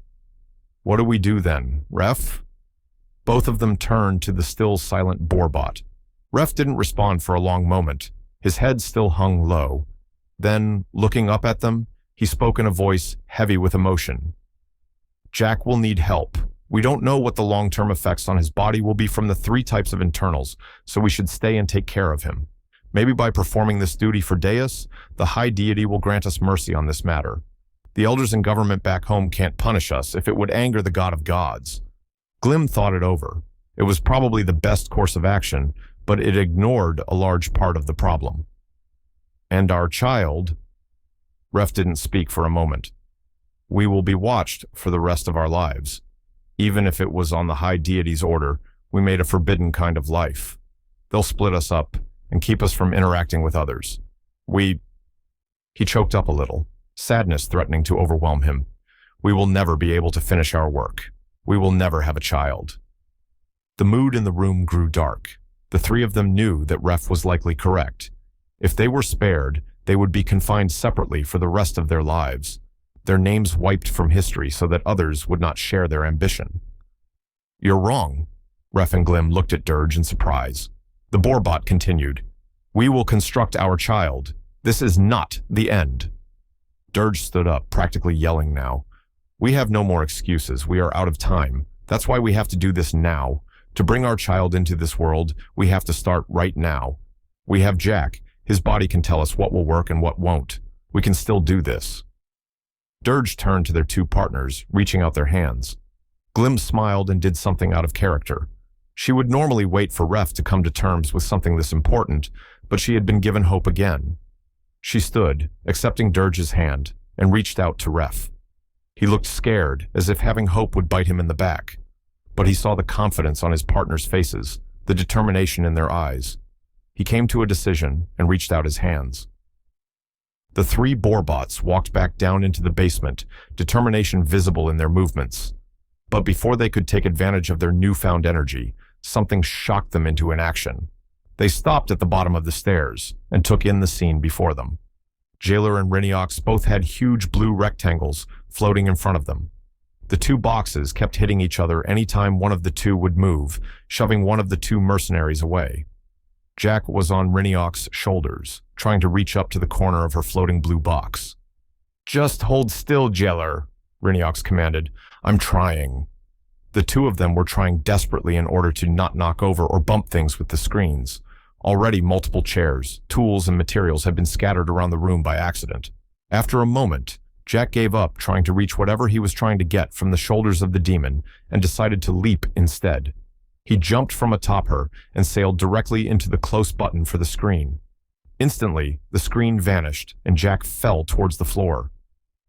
"What do we do then, Ref?" Both of them turned to the still silent borebot. Ref didn't respond for a long moment. His head still hung low. Then, looking up at them, he spoke in a voice heavy with emotion. "Jack will need help. We don't know what the long-term effects on his body will be from the 3 types of internals, so we should stay and take care of him. Maybe by performing this duty for Deus, the high deity will grant us mercy on this matter. The elders and government back home can't punish us if it would anger the god of gods." Glim thought it over. It was probably the best course of action, but it ignored a large part of the problem. "And our child?" Ref didn't speak for a moment. "We will be watched for the rest of our lives. Even if it was on the high deity's order, we made a forbidden kind of life. They'll split us up and keep us from interacting with others. He choked up a little, sadness threatening to overwhelm him. "We will never be able to finish our work. We will never have a child." The mood in the room grew dark. The 3 of them knew that Ref was likely correct. If they were spared, they would be confined separately for the rest of their lives, their names wiped from history so that others would not share their ambition. "You're wrong." Ref and Glim looked at Dirge in surprise. The borebot continued. "We will construct our child. This is not the end." Dirge stood up, practically yelling now. "We have no more excuses. We are out of time. That's why we have to do this now. To bring our child into this world, we have to start right now. We have Jack. His body can tell us what will work and what won't. We can still do this." Dirge turned to their 2 partners, reaching out their hands. Glim smiled and did something out of character. She would normally wait for Ref to come to terms with something this important, but she had been given hope again. She stood, accepting Dirge's hand, and reached out to Ref. He looked scared, as if having hope would bite him in the back. But he saw the confidence on his partners' faces, the determination in their eyes. He came to a decision and reached out his hands. The 3 borebots walked back down into the basement, determination visible in their movements. But before they could take advantage of their newfound energy, something shocked them into inaction. They stopped at the bottom of the stairs and took in the scene before them. Jailer and Reincarnation both had huge blue rectangles floating in front of them. The 2 boxes kept hitting each other any time one of the 2 would move, shoving one of the 2 mercenaries away. Jack was on Reincarnation's shoulders, trying to reach up to the corner of her floating blue box. "Just hold still, Jailer," Reincarnation commanded. "I'm trying." The 2 of them were trying desperately in order to not knock over or bump things with the screens. Already multiple chairs, tools, and materials had been scattered around the room by accident. After a moment, Jack gave up trying to reach whatever he was trying to get from the shoulders of the demon and decided to leap instead. He jumped from atop her and sailed directly into the close button for the screen. Instantly, the screen vanished and Jack fell towards the floor.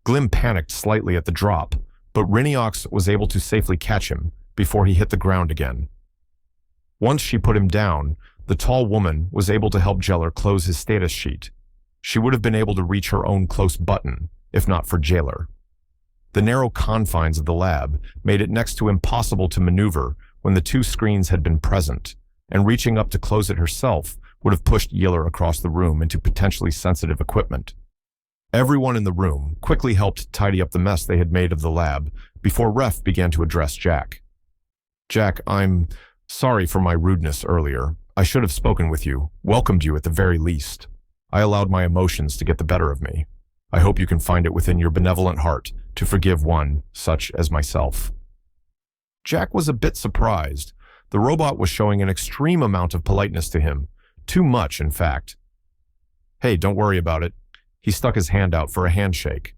Glim panicked slightly at the drop, but Reincarnation was able to safely catch him before he hit the ground again. Once she put him down, the tall woman was able to help Jailer close his status sheet. She would have been able to reach her own close button, if not for Jailer. The narrow confines of the lab made it next to impossible to maneuver when the two screens had been present, and reaching up to close it herself would have pushed Yiller across the room into potentially sensitive equipment. Everyone in the room quickly helped tidy up the mess they had made of the lab before Ref began to address Jack. "Jack, I'm sorry for my rudeness earlier. I should have spoken with you, welcomed you at the very least. I allowed my emotions to get the better of me. I hope you can find it within your benevolent heart to forgive one such as myself." Jack was a bit surprised. The robot was showing an extreme amount of politeness to him. Too much, in fact. "Hey, don't worry about it." He stuck his hand out for a handshake.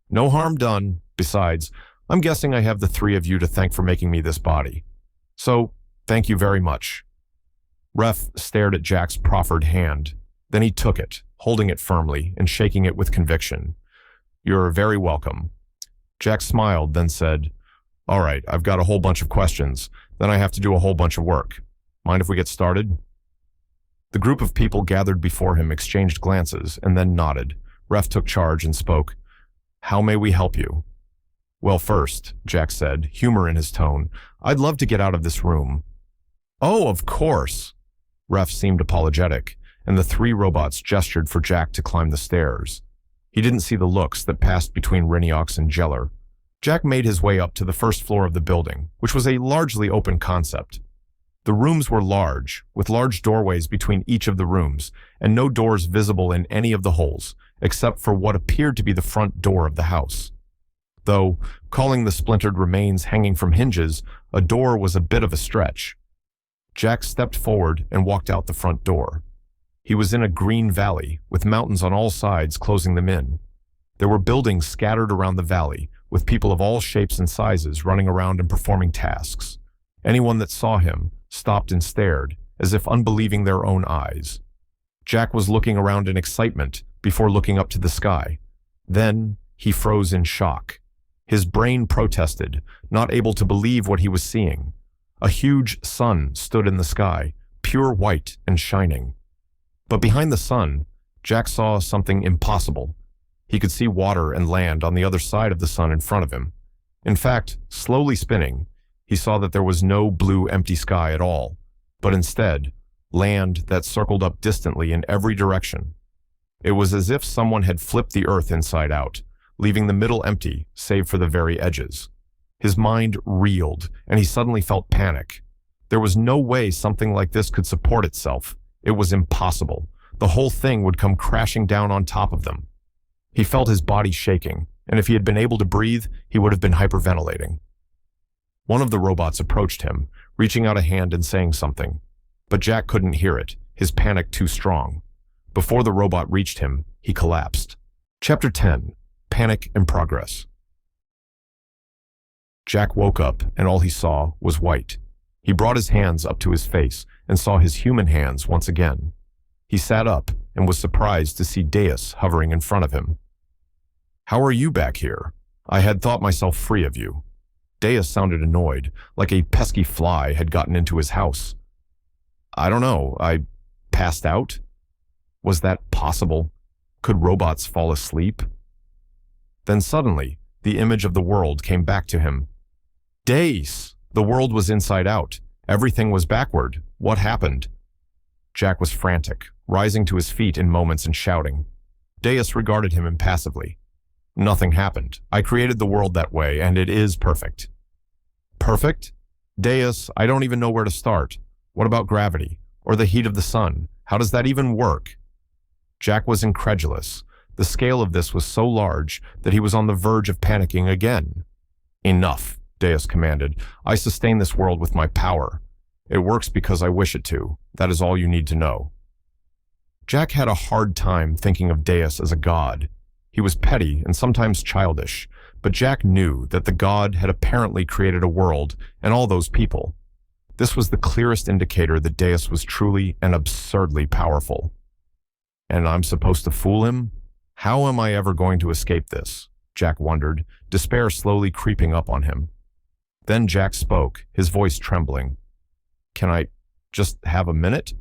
"No harm done. Besides, I'm guessing I have the three of you to thank for making me this body. So, thank you very much." Ref stared at Jack's proffered hand. Then he took it, holding it firmly and shaking it with conviction. "You're very welcome." Jack smiled, then said, "All right, I've got a whole bunch of questions. Then I have to do a whole bunch of work. Mind if we get started?" The group of people gathered before him exchanged glances and then nodded. Ref took charge and spoke. "How may we help you?" "Well, first," Jack said, humor in his tone, "I'd love to get out of this room." "Oh, of course." Ref seemed apologetic, and the three robots gestured for Jack to climb the stairs. He didn't see the looks that passed between Riniox and Jeller. Jack made his way up to the first floor of the building, which was a largely open concept. The rooms were large, with large doorways between each of the rooms, and no doors visible in any of the holes, except for what appeared to be the front door of the house. Though, calling the splintered remains hanging from hinges, a door was a bit of a stretch. Jack stepped forward and walked out the front door. He was in a green valley, with mountains on all sides closing them in. There were buildings scattered around the valley, with people of all shapes and sizes running around and performing tasks. Anyone that saw him stopped and stared, as if unbelieving their own eyes. Jack was looking around in excitement before looking up to the sky. Then he froze in shock. His brain protested, not able to believe what he was seeing. A huge sun stood in the sky, pure white and shining. But behind the sun, Jack saw something impossible. He could see water and land on the other side of the sun in front of him. In fact, slowly spinning, he saw that there was no blue empty sky at all, but instead, land that circled up distantly in every direction. It was as if someone had flipped the earth inside out, leaving the middle empty, save for the very edges. His mind reeled, and he suddenly felt panic. There was no way something like this could support itself. It was impossible. The whole thing would come crashing down on top of them. He felt his body shaking, and if he had been able to breathe, he would have been hyperventilating. One of the robots approached him, reaching out a hand and saying something. But Jack couldn't hear it, his panic too strong. Before the robot reached him, he collapsed. Chapter 10. Panic and Progress. Jack woke up, and all he saw was white. He brought his hands up to his face and saw his human hands once again. He sat up and was surprised to see Deus hovering in front of him. "How are you back here? I had thought myself free of you." Deus sounded annoyed, like a pesky fly had gotten into his house. "I don't know, I passed out?" Was that possible? Could robots fall asleep? Then suddenly, the image of the world came back to him. Deus! The world was inside out. Everything was backward. What happened? Jack was frantic, rising to his feet in moments and shouting. Deus regarded him impassively. "Nothing happened. I created the world that way, and it is perfect." "Perfect? Deus, I don't even know where to start. What about gravity? Or the heat of the sun? How does that even work?" Jack was incredulous. The scale of this was so large that he was on the verge of panicking again. "Enough," Deus commanded. "I sustain this world with my power. It works because I wish it to. That is all you need to know." Jack had a hard time thinking of Deus as a god. He was petty and sometimes childish, but Jack knew that the god had apparently created a world and all those people. This was the clearest indicator that Deus was truly and absurdly powerful. And I'm supposed to fool him? How am I ever going to escape this? Jack wondered, despair slowly creeping up on him. Then Jack spoke, his voice trembling. "Can I just have a minute?"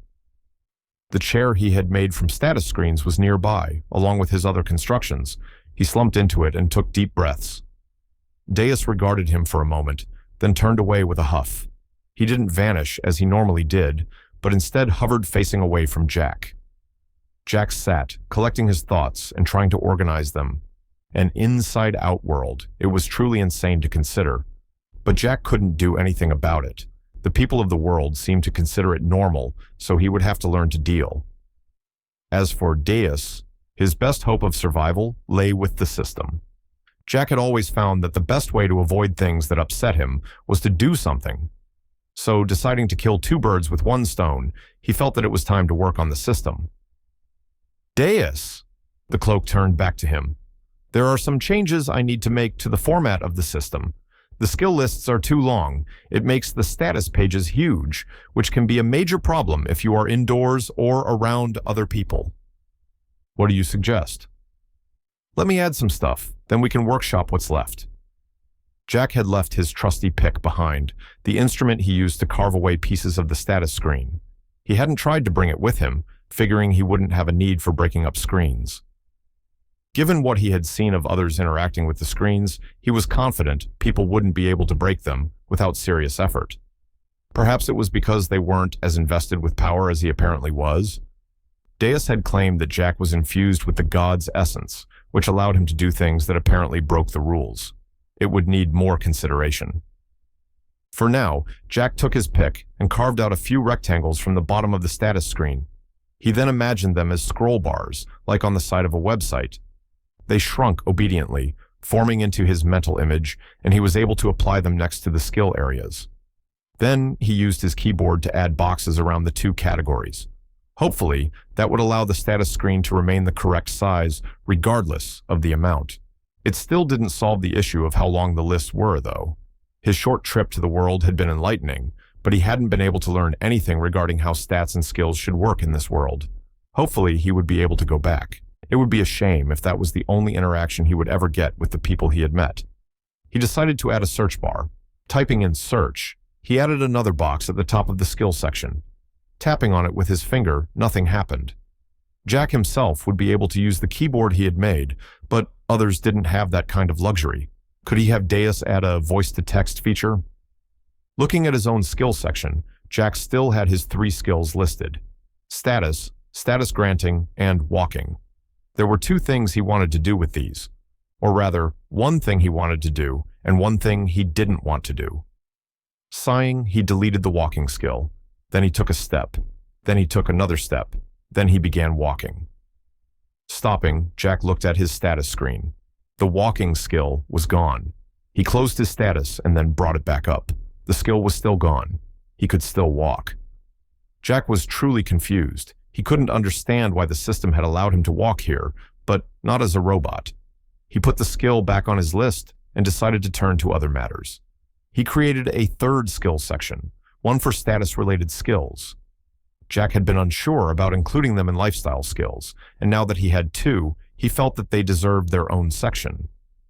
The chair he had made from status screens was nearby, along with his other constructions. He slumped into it and took deep breaths. Deus regarded him for a moment, then turned away with a huff. He didn't vanish as he normally did, but instead hovered facing away from Jack. Jack sat, collecting his thoughts and trying to organize them. An inside-out world. It was truly insane to consider. But Jack couldn't do anything about it. The people of the world seemed to consider it normal, so he would have to learn to deal. As for Deus, his best hope of survival lay with the system. Jack had always found that the best way to avoid things that upset him was to do something. So, deciding to kill two birds with one stone, he felt that it was time to work on the system. Deus! The cloak turned back to him. There are some changes I need to make to the format of the system. The skill lists are too long. It makes the status pages huge, which can be a major problem if you are indoors or around other people. What do you suggest? Let me add some stuff, then we can workshop what's left. Jack had left his trusty pick behind, the instrument he used to carve away pieces of the status screen. He hadn't tried to bring it with him, figuring he wouldn't have a need for breaking up screens. Given what he had seen of others interacting with the screens, he was confident people wouldn't be able to break them without serious effort. Perhaps it was because they weren't as invested with power as he apparently was. Deus had claimed that Jack was infused with the god's essence, which allowed him to do things that apparently broke the rules. It would need more consideration. For now, Jack took his pick and carved out a few rectangles from the bottom of the status screen. He then imagined them as scroll bars, like on the side of a website. They shrunk obediently, forming into his mental image, and he was able to apply them next to the skill areas. Then he used his keyboard to add boxes around the two categories. Hopefully, that would allow the status screen to remain the correct size, regardless of the amount. It still didn't solve the issue of how long the lists were, though. His short trip to the world had been enlightening, but he hadn't been able to learn anything regarding how stats and skills should work in this world. Hopefully, he would be able to go back. It would be a shame if that was the only interaction he would ever get with the people he had met. He decided to add a search bar. Typing in search, he added another box at the top of the skill section. Tapping on it with his finger, nothing happened. Jack himself would be able to use the keyboard he had made, but others didn't have that kind of luxury. Could he have Deus add a voice-to-text feature? Looking at his own skill section, Jack still had his 3 skills listed: status, status granting, and walking. There were 2 things he wanted to do with these. Or rather, 1 thing he wanted to do, and 1 thing he didn't want to do. Sighing, he deleted the walking skill. Then he took a step. Then he took another step. Then he began walking. Stopping, Jack looked at his status screen. The walking skill was gone. He closed his status and then brought it back up. The skill was still gone. He could still walk. Jack was truly confused. He couldn't understand why the system had allowed him to walk here, but not as a robot. He put the skill back on his list and decided to turn to other matters. He created a 3rd skill section, one for status-related skills. Jack had been unsure about including them in lifestyle skills, and now that he had 2, he felt that they deserved their own section.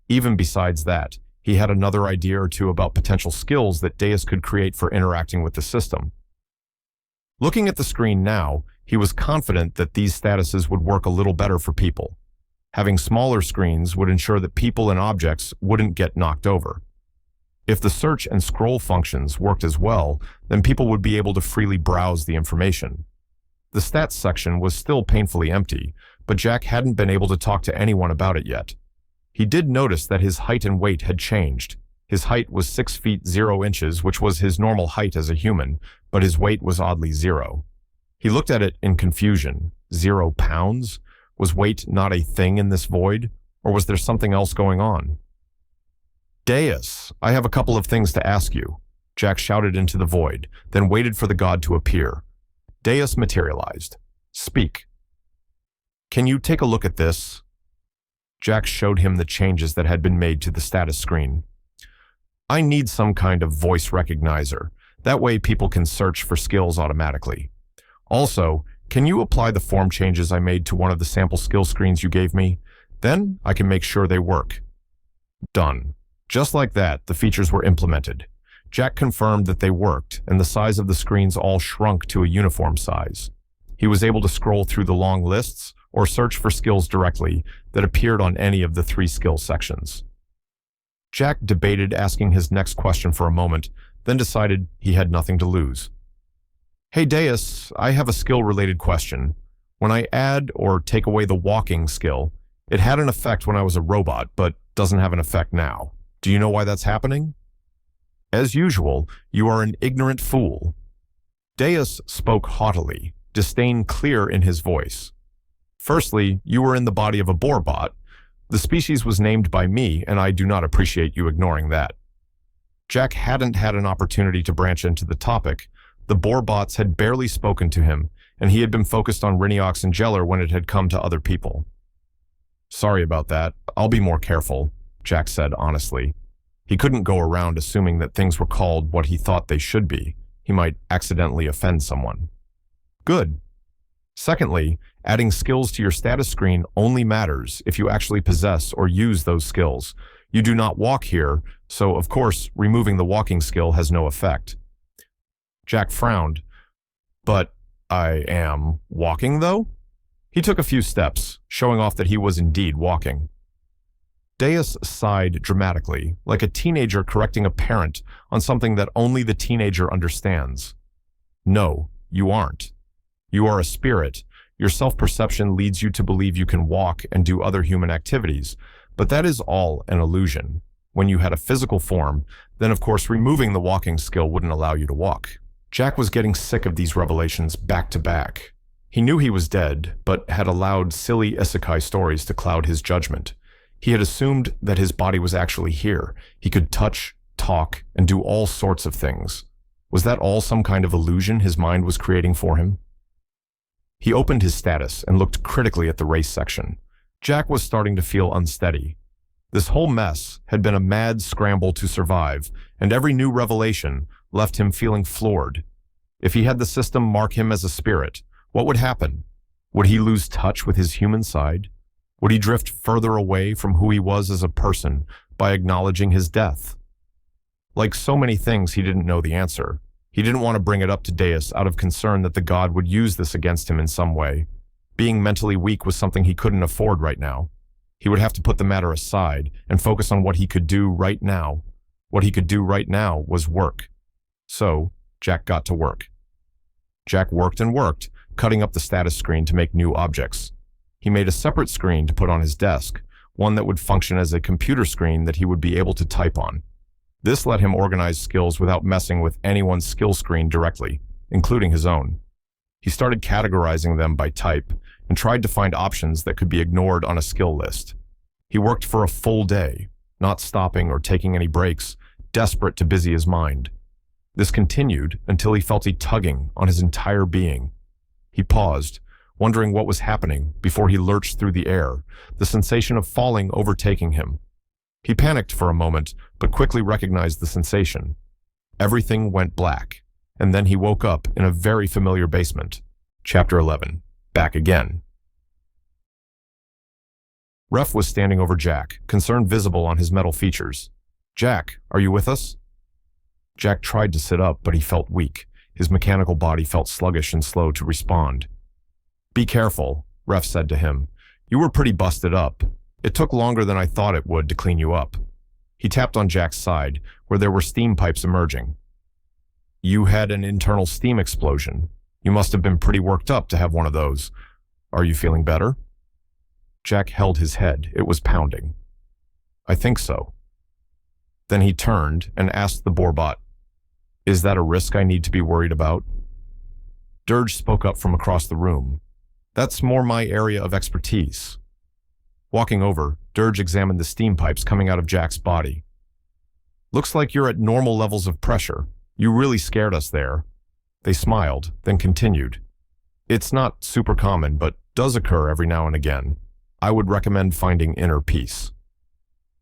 Even besides that, he had another idea or 2 about potential skills that Deus could create for interacting with the system. Looking at the screen now, he was confident that these statuses would work a little better for people. Having smaller screens would ensure that people and objects wouldn't get knocked over. If the search and scroll functions worked as well, then people would be able to freely browse the information. The stats section was still painfully empty, but Jack hadn't been able to talk to anyone about it yet. He did notice that his height and weight had changed. His height was 6 feet 0 inches, which was his normal height as a human, but his weight was oddly 0. He looked at it in confusion. 0 pounds? Was weight not a thing in this void? Or was there something else going on? Deus, I have a couple of things to ask you. Jack shouted into the void, then waited for the god to appear. Deus materialized. Speak. Can you take a look at this? Jack showed him the changes that had been made to the status screen. I need some kind of voice recognizer. That way people can search for skills automatically. Also, can you apply the form changes I made to one of the sample skill screens you gave me? Then I can make sure they work. Done. Just like that, the features were implemented. Jack confirmed that they worked, and the size of the screens all shrunk to a uniform size. He was able to scroll through the long lists or search for skills directly that appeared on any of the 3 skill sections. Jack debated asking his next question for a moment, then decided he had nothing to lose. Hey Deus, I have a skill-related question. When I add or take away the walking skill, it had an effect when I was a robot, but doesn't have an effect now. Do you know why that's happening? As usual, you are an ignorant fool. Deus spoke haughtily, disdain clear in his voice. Firstly, you were in the body of a boarbot. The species was named by me, and I do not appreciate you ignoring that. Jack hadn't had an opportunity to branch into the topic. The boarbots had barely spoken to him, and he had been focused on Riniox and Jeller when it had come to other people. Sorry about that. I'll be more careful, Jack said honestly. He couldn't go around assuming that things were called what he thought they should be. He might accidentally offend someone. Good. Secondly, adding skills to your status screen only matters if you actually possess or use those skills. You do not walk here, so of course, removing the walking skill has no effect. Jack frowned. But I am walking, though? He took a few steps, showing off that he was indeed walking. Deus sighed dramatically, like a teenager correcting a parent on something that only the teenager understands. No, you aren't. You are a spirit. Your self-perception leads you to believe you can walk and do other human activities, but that is all an illusion. When you had a physical form, then of course removing the walking skill wouldn't allow you to walk. Jack was getting sick of these revelations back to back. He knew he was dead, but had allowed silly isekai stories to cloud his judgment. He had assumed that his body was actually here. He could touch, talk, and do all sorts of things. Was that all some kind of illusion his mind was creating for him? He opened his status and looked critically at the race section. Jack was starting to feel unsteady. This whole mess had been a mad scramble to survive, and every new revelation left him feeling floored. If he had the system mark him as a spirit, what would happen? Would he lose touch with his human side? Would he drift further away from who he was as a person by acknowledging his death? Like so many things, he didn't know the answer. He didn't want to bring it up to Deus out of concern that the god would use this against him in some way. Being mentally weak was something he couldn't afford right now. He would have to put the matter aside and focus on what he could do right now. What he could do right now was work. So, Jack got to work. Jack worked and worked, cutting up the status screen to make new objects. He made a separate screen to put on his desk, one that would function as a computer screen that he would be able to type on. This let him organize skills without messing with anyone's skill screen directly, including his own. He started categorizing them by type and tried to find options that could be ignored on a skill list. He worked for a full day, not stopping or taking any breaks, desperate to busy his mind. This continued until he felt a tugging on his entire being. He paused, wondering what was happening before he lurched through the air, the sensation of falling overtaking him. He panicked for a moment, but quickly recognized the sensation. Everything went black, and then he woke up in a very familiar basement. Chapter 11. Back again. Ref was standing over Jack, concern visible on his metal features. Jack, are you with us? Jack tried to sit up, but he felt weak. His mechanical body felt sluggish and slow to respond. Be careful, Ref said to him. You were pretty busted up. It took longer than I thought it would to clean you up. He tapped on Jack's side, where there were steam pipes emerging. You had an internal steam explosion. You must have been pretty worked up to have one of those. Are you feeling better? Jack held his head. It was pounding. I think so. Then he turned and asked the boarbot, Is that a risk I need to be worried about? Dirge spoke up from across the room. That's more my area of expertise. Walking over, Dirge examined the steam pipes coming out of Jack's body. Looks like you're at normal levels of pressure. You really scared us there. They smiled, then continued. It's not super common, but does occur every now and again. I would recommend finding inner peace.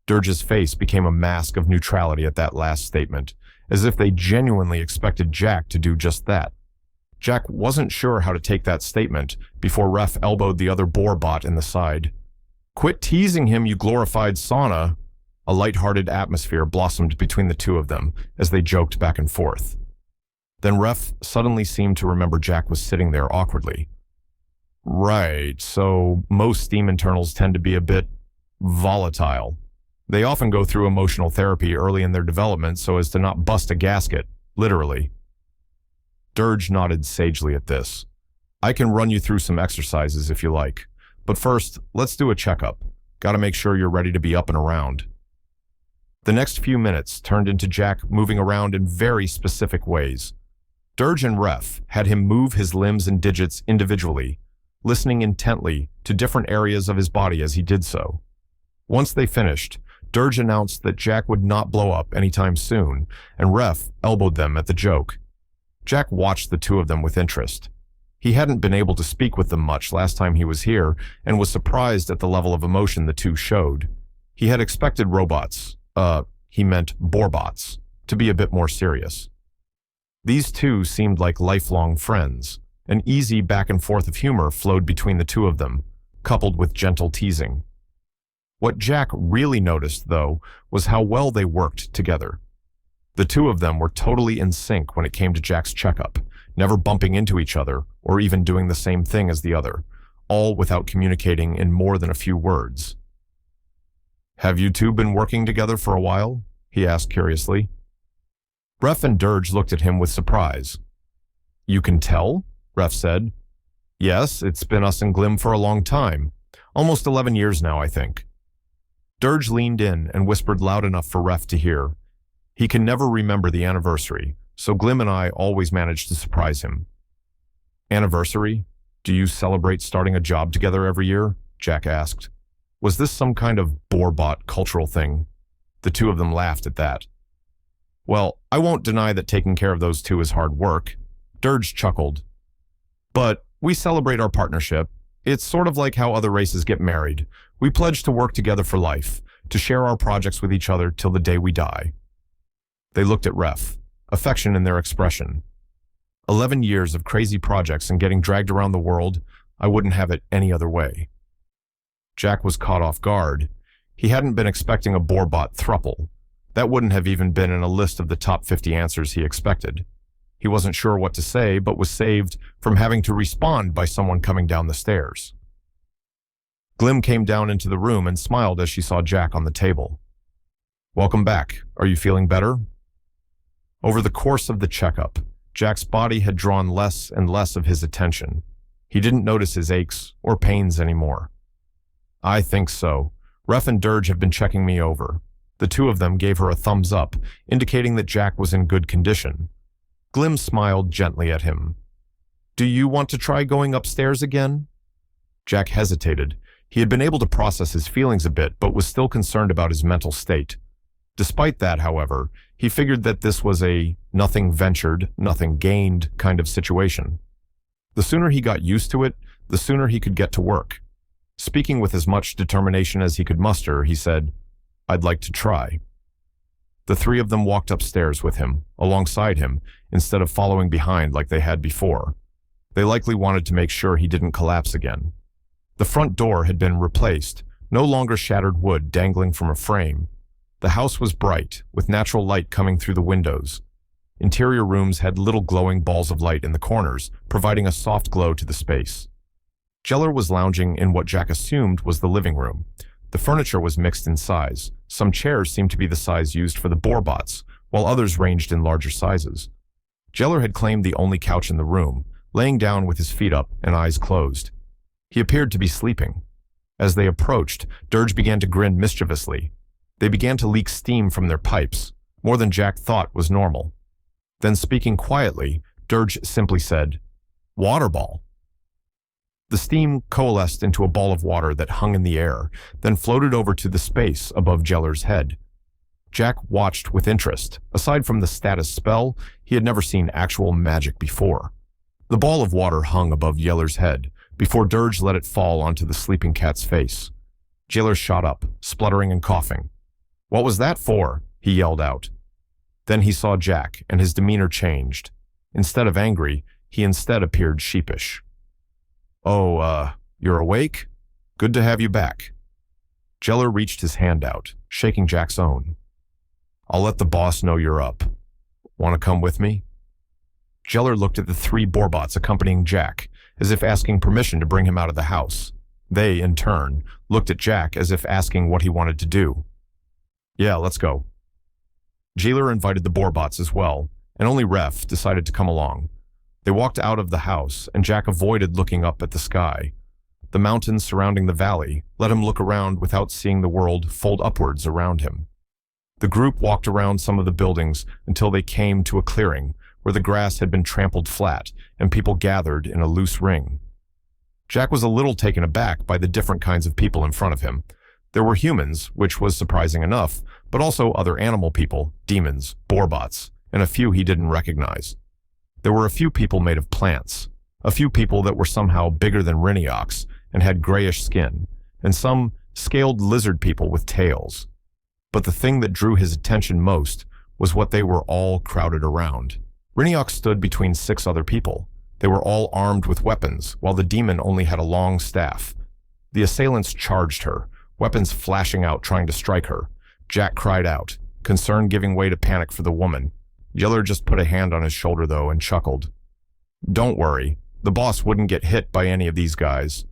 Dirge's face became a mask of neutrality at that last statement, as if they genuinely expected Jack to do just that. Jack wasn't sure how to take that statement before Ref elbowed the other boarbot in the side. Quit teasing him, you glorified sauna. A light-hearted atmosphere blossomed between the two of them as they joked back and forth. Then Ref suddenly seemed to remember Jack was sitting there awkwardly. Right, so most steam internals tend to be a bit volatile. They often go through emotional therapy early in their development so as to not bust a gasket, literally. Dirge nodded sagely at this. I can run you through some exercises if you like. But first, let's do a checkup. Gotta make sure you're ready to be up and around. The next few minutes turned into Jack moving around in very specific ways. Dirge and Ref had him move his limbs and digits individually, listening intently to different areas of his body as he did so. Once they finished, Dirge announced that Jack would not blow up anytime soon, and Ref elbowed them at the joke. Jack watched the two of them with interest. He hadn't been able to speak with them much last time he was here, and was surprised at the level of emotion the two showed. He had expected robots, he meant borbots, to be a bit more serious. These two seemed like lifelong friends. An easy back and forth of humor flowed between the two of them, coupled with gentle teasing. What Jack really noticed, though, was how well they worked together. The two of them were totally in sync when it came to Jack's checkup, never bumping into each other or even doing the same thing as the other, all without communicating in more than a few words. "Have you two been working together for a while?" he asked curiously. Ref and Dirge looked at him with surprise. "You can tell?" Ref said. "Yes, it's been us and Glim for a long time. Almost 11 years now, I think." Dirge leaned in and whispered loud enough for Ref to hear. He can never remember the anniversary, so Glim and I always managed to surprise him. "Anniversary? Do you celebrate starting a job together every year?" Jack asked. Was this some kind of borbot cultural thing? The two of them laughed at that. "Well, I won't deny that taking care of those two is hard work." Dirge chuckled. "But we celebrate our partnership. It's sort of like how other races get married. We pledge to work together for life, to share our projects with each other till the day we die." They looked at Ref, affection in their expression. 11 years of crazy projects and getting dragged around the world, I wouldn't have it any other way. Jack was caught off guard. He hadn't been expecting a borbot thruple. That wouldn't have even been in a list of the top 50 answers he expected. He wasn't sure what to say, but was saved from having to respond by someone coming down the stairs. Glim came down into the room and smiled as she saw Jack on the table. "Welcome back. Are you feeling better?" Over the course of the checkup, Jack's body had drawn less and less of his attention. He didn't notice his aches or pains anymore. "I think so. Ref and Dirge have been checking me over." The two of them gave her a thumbs up, indicating that Jack was in good condition. Glim smiled gently at him. "Do you want to try going upstairs again?" Jack hesitated. He had been able to process his feelings a bit, but was still concerned about his mental state. Despite that, however, he figured that this was a nothing ventured, nothing gained kind of situation. The sooner he got used to it, the sooner he could get to work. Speaking with as much determination as he could muster, he said, "I'd like to try." The three of them walked upstairs with him, alongside him, instead of following behind like they had before. They likely wanted to make sure he didn't collapse again. The front door had been replaced, no longer shattered wood dangling from a frame. The house was bright, with natural light coming through the windows. Interior rooms had little glowing balls of light in the corners, providing a soft glow to the space. Jeller was lounging in what Jack assumed was the living room. The furniture was mixed in size. Some chairs seemed to be the size used for the borbots, while others ranged in larger sizes. Jeller had claimed the only couch in the room, laying down with his feet up and eyes closed. He appeared to be sleeping. As they approached, Dirge began to grin mischievously. They began to leak steam from their pipes, more than Jack thought was normal. Then, speaking quietly, Dirge simply said, "Water ball." The steam coalesced into a ball of water that hung in the air, then floated over to the space above Jeller's head. Jack watched with interest. Aside from the status spell, he had never seen actual magic before. The ball of water hung above Jeller's head, before Dirge let it fall onto the sleeping cat's face. Jeller shot up, spluttering and coughing. "What was that for?" he yelled out. Then he saw Jack, and his demeanor changed. Instead of angry, he instead appeared sheepish. "Oh, you're awake? Good to have you back." Jeller reached his hand out, shaking Jack's own. "I'll let the boss know you're up. Want to come with me?" Jeller looked at the three borbots accompanying Jack, as if asking permission to bring him out of the house. They, in turn, looked at Jack as if asking what he wanted to do. Yeah, let's go. Jailer invited the Borbots as well, and only Ref decided to come along. They walked out of the house, and Jack avoided looking up at the sky. The mountains surrounding the valley let him look around without seeing the world fold upwards around him. The group walked around some of the buildings until they came to a clearing where the grass had been trampled flat and people gathered in a loose ring. Jack was a little taken aback by the different kinds of people in front of him. There were humans, which was surprising enough, but also other animal people, demons, Borbots, and a few he didn't recognize. There were a few people made of plants, a few people that were somehow bigger than Riniox and had grayish skin, and some scaled lizard people with tails. But the thing that drew his attention most was what they were all crowded around. Riniox stood between 6 other people. They were all armed with weapons, while the demon only had a long staff. The assailants charged her, weapons flashing out trying to strike her. Jack cried out, concern giving way to panic for the woman. Yeller just put a hand on his shoulder though and chuckled. Don't worry, the boss wouldn't get hit by any of these guys.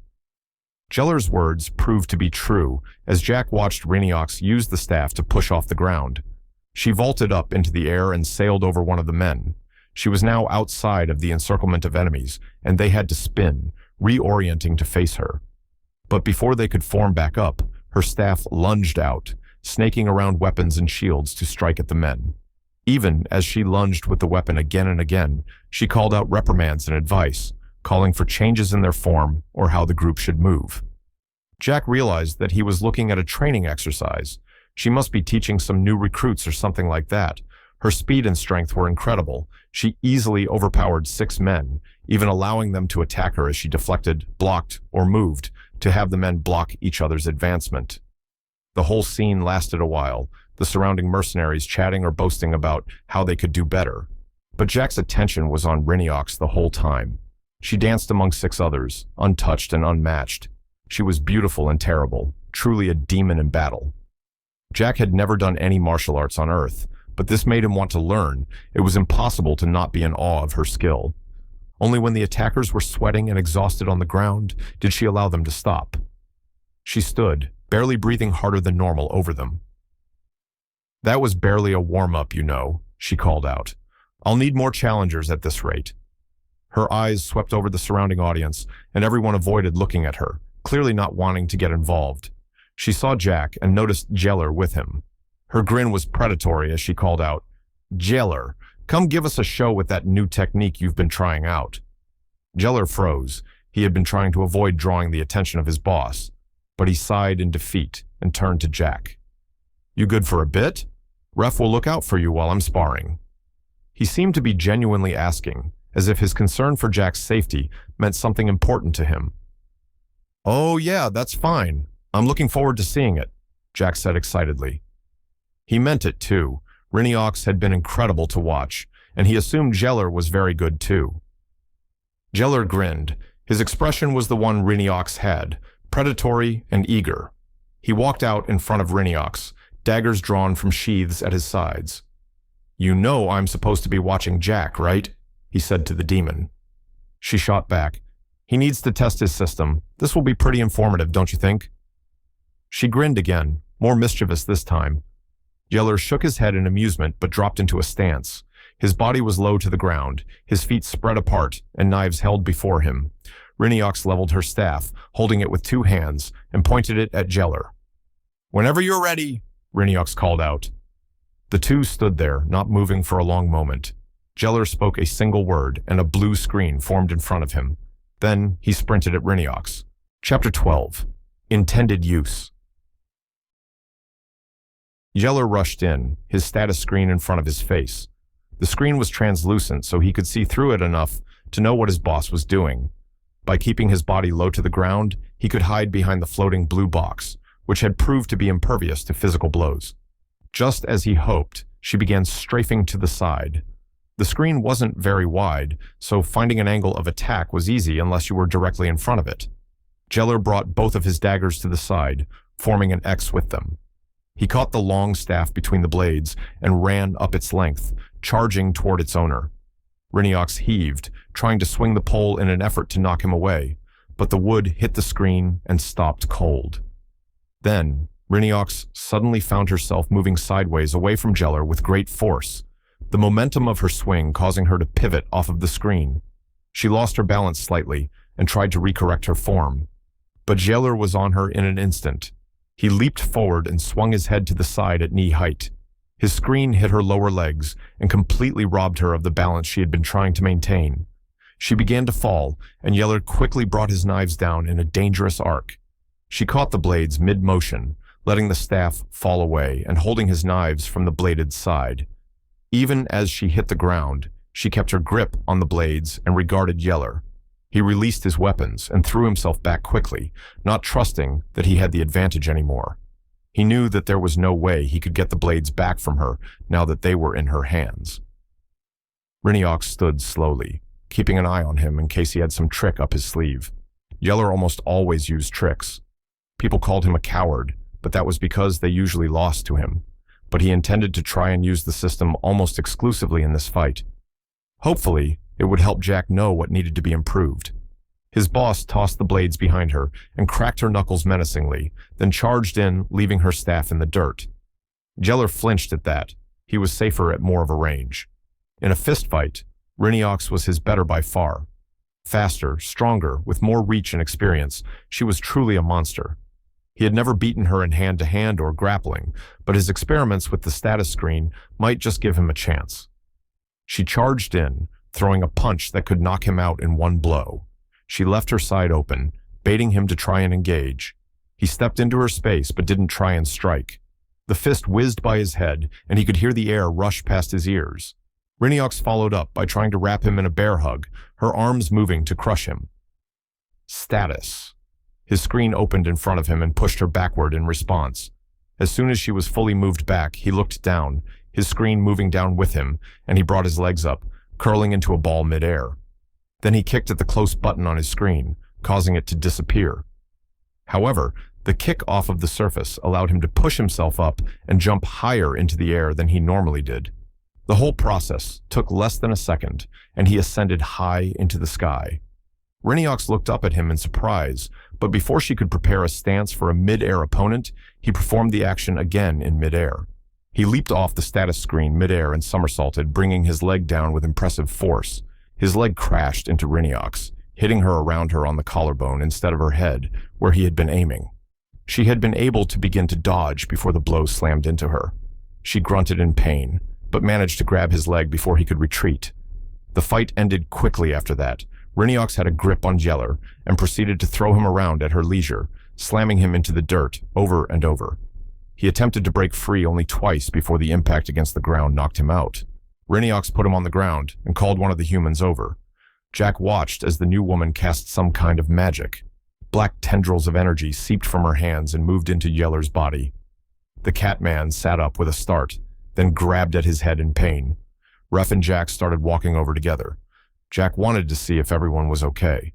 Jeller's words proved to be true as Jack watched Riniox use the staff to push off the ground. She vaulted up into the air and sailed over one of the men. She was now outside of the encirclement of enemies, and they had to spin, reorienting to face her. But before they could form back up, her staff lunged out, snaking around weapons and shields to strike at the men. Even as she lunged with the weapon again and again, she called out reprimands and advice, calling for changes in their form or how the group should move. Jack realized that he was looking at a training exercise. She must be teaching some new recruits or something like that. Her speed and strength were incredible. She easily overpowered 6 men, even allowing them to attack her as she deflected, blocked, or moved to have the men block each other's advancement. The whole scene lasted a while, the surrounding mercenaries chatting or boasting about how they could do better. But Jack's attention was on Riniox the whole time. She danced among 6 others, untouched and unmatched. She was beautiful and terrible, truly a demon in battle. Jack had never done any martial arts on Earth, but this made him want to learn. It was impossible to not be in awe of her skill. Only when the attackers were sweating and exhausted on the ground did she allow them to stop. She stood, barely breathing harder than normal over them. That was barely a warm-up, you know, she called out. I'll need more challengers at this rate. Her eyes swept over the surrounding audience, and everyone avoided looking at her, clearly not wanting to get involved. She saw Jack and noticed Jeller with him. Her grin was predatory as she called out, Jeller, come give us a show with that new technique you've been trying out. Jeller froze. He had been trying to avoid drawing the attention of his boss, but he sighed in defeat and turned to Jack. You good for a bit? Ref will look out for you while I'm sparring. He seemed to be genuinely asking, as if his concern for Jack's safety meant something important to him. Oh yeah, that's fine. I'm looking forward to seeing it, Jack said excitedly. He meant it too. Riniox had been incredible to watch, and he assumed Jeller was very good too. Jeller grinned. His expression was the one Riniox had, predatory and eager. He walked out in front of Riniox, daggers drawn from sheaths at his sides. You know I'm supposed to be watching Jack, right? He said to the demon. She shot back. He needs to test his system. This will be pretty informative, don't you think? She grinned again, more mischievous this time. Jeller shook his head in amusement but dropped into a stance. His body was low to the ground, his feet spread apart and knives held before him. Riniox leveled her staff, holding it with 2 hands, and pointed it at Jeller. Whenever you're ready, Riniox called out. The two stood there, not moving for a long moment. Jeller spoke a single word, and a blue screen formed in front of him. Then he sprinted at Riniox. Chapter 12. Intended Use. Jeller rushed in, his status screen in front of his face. The screen was translucent, so he could see through it enough to know what his boss was doing. By keeping his body low to the ground, he could hide behind the floating blue box, which had proved to be impervious to physical blows. Just as he hoped, she began strafing to the side. The screen wasn't very wide, so finding an angle of attack was easy unless you were directly in front of it. Jeller brought both of his daggers to the side, forming an X with them. He caught the long staff between the blades and ran up its length, charging toward its owner. Riniox heaved, trying to swing the pole in an effort to knock him away, but the wood hit the screen and stopped cold. Then, Riniox suddenly found herself moving sideways away from Jeller with great force, the momentum of her swing causing her to pivot off of the screen. She lost her balance slightly and tried to recorrect her form, but Jeller was on her in an instant. He leaped forward and swung his head to the side at knee height. His screen hit her lower legs and completely robbed her of the balance she had been trying to maintain. She began to fall, and Yeller quickly brought his knives down in a dangerous arc. She caught the blades mid-motion, letting the staff fall away and holding his knives from the bladed side. Even as she hit the ground, she kept her grip on the blades and regarded Yeller. He released his weapons and threw himself back quickly, not trusting that he had the advantage anymore. He knew that there was no way he could get the blades back from her now that they were in her hands. Riniox stood slowly, keeping an eye on him in case he had some trick up his sleeve. Yeller almost always used tricks. People called him a coward, but that was because they usually lost to him. But he intended to try and use the system almost exclusively in this fight. Hopefully, it would help Jack know what needed to be improved. His boss tossed the blades behind her and cracked her knuckles menacingly, then charged in, leaving her staff in the dirt. Jeller flinched at that. He was safer at more of a range. In a fistfight, Riniox was his better by far. Faster, stronger, with more reach and experience, she was truly a monster. He had never beaten her in hand-to-hand or grappling, but his experiments with the status screen might just give him a chance. She charged in, throwing a punch that could knock him out in one blow. She left her side open, baiting him to try and engage. He stepped into her space but didn't try and strike. The fist whizzed by his head, and he could hear the air rush past his ears. Riniox followed up by trying to wrap him in a bear hug, her arms moving to crush him. Status. His screen opened in front of him and pushed her backward in response. As soon as she was fully moved back, he looked down, his screen moving down with him, and he brought his legs up, curling into a ball midair. Then he kicked at the close button on his screen, causing it to disappear. However, the kick off of the surface allowed him to push himself up and jump higher into the air than he normally did. The whole process took less than a second, and he ascended high into the sky. Riniox looked up at him in surprise, but before she could prepare a stance for a mid-air opponent, he performed the action again in mid-air. He leaped off the status screen mid-air and somersaulted, bringing his leg down with impressive force. His leg crashed into Riniox, hitting her around her on the collarbone instead of her head, where he had been aiming. She had been able to begin to dodge before the blow slammed into her. She grunted in pain, but managed to grab his leg before he could retreat. The fight ended quickly after that. Riniox had a grip on Jeller and proceeded to throw him around at her leisure, slamming him into the dirt over and over. He attempted to break free only twice before the impact against the ground knocked him out. Riniox put him on the ground and called one of the humans over. Jack watched as the new woman cast some kind of magic. Black tendrils of energy seeped from her hands and moved into Yeller's body. The Catman sat up with a start, then grabbed at his head in pain. Ref and Jack started walking over together. Jack wanted to see if everyone was okay.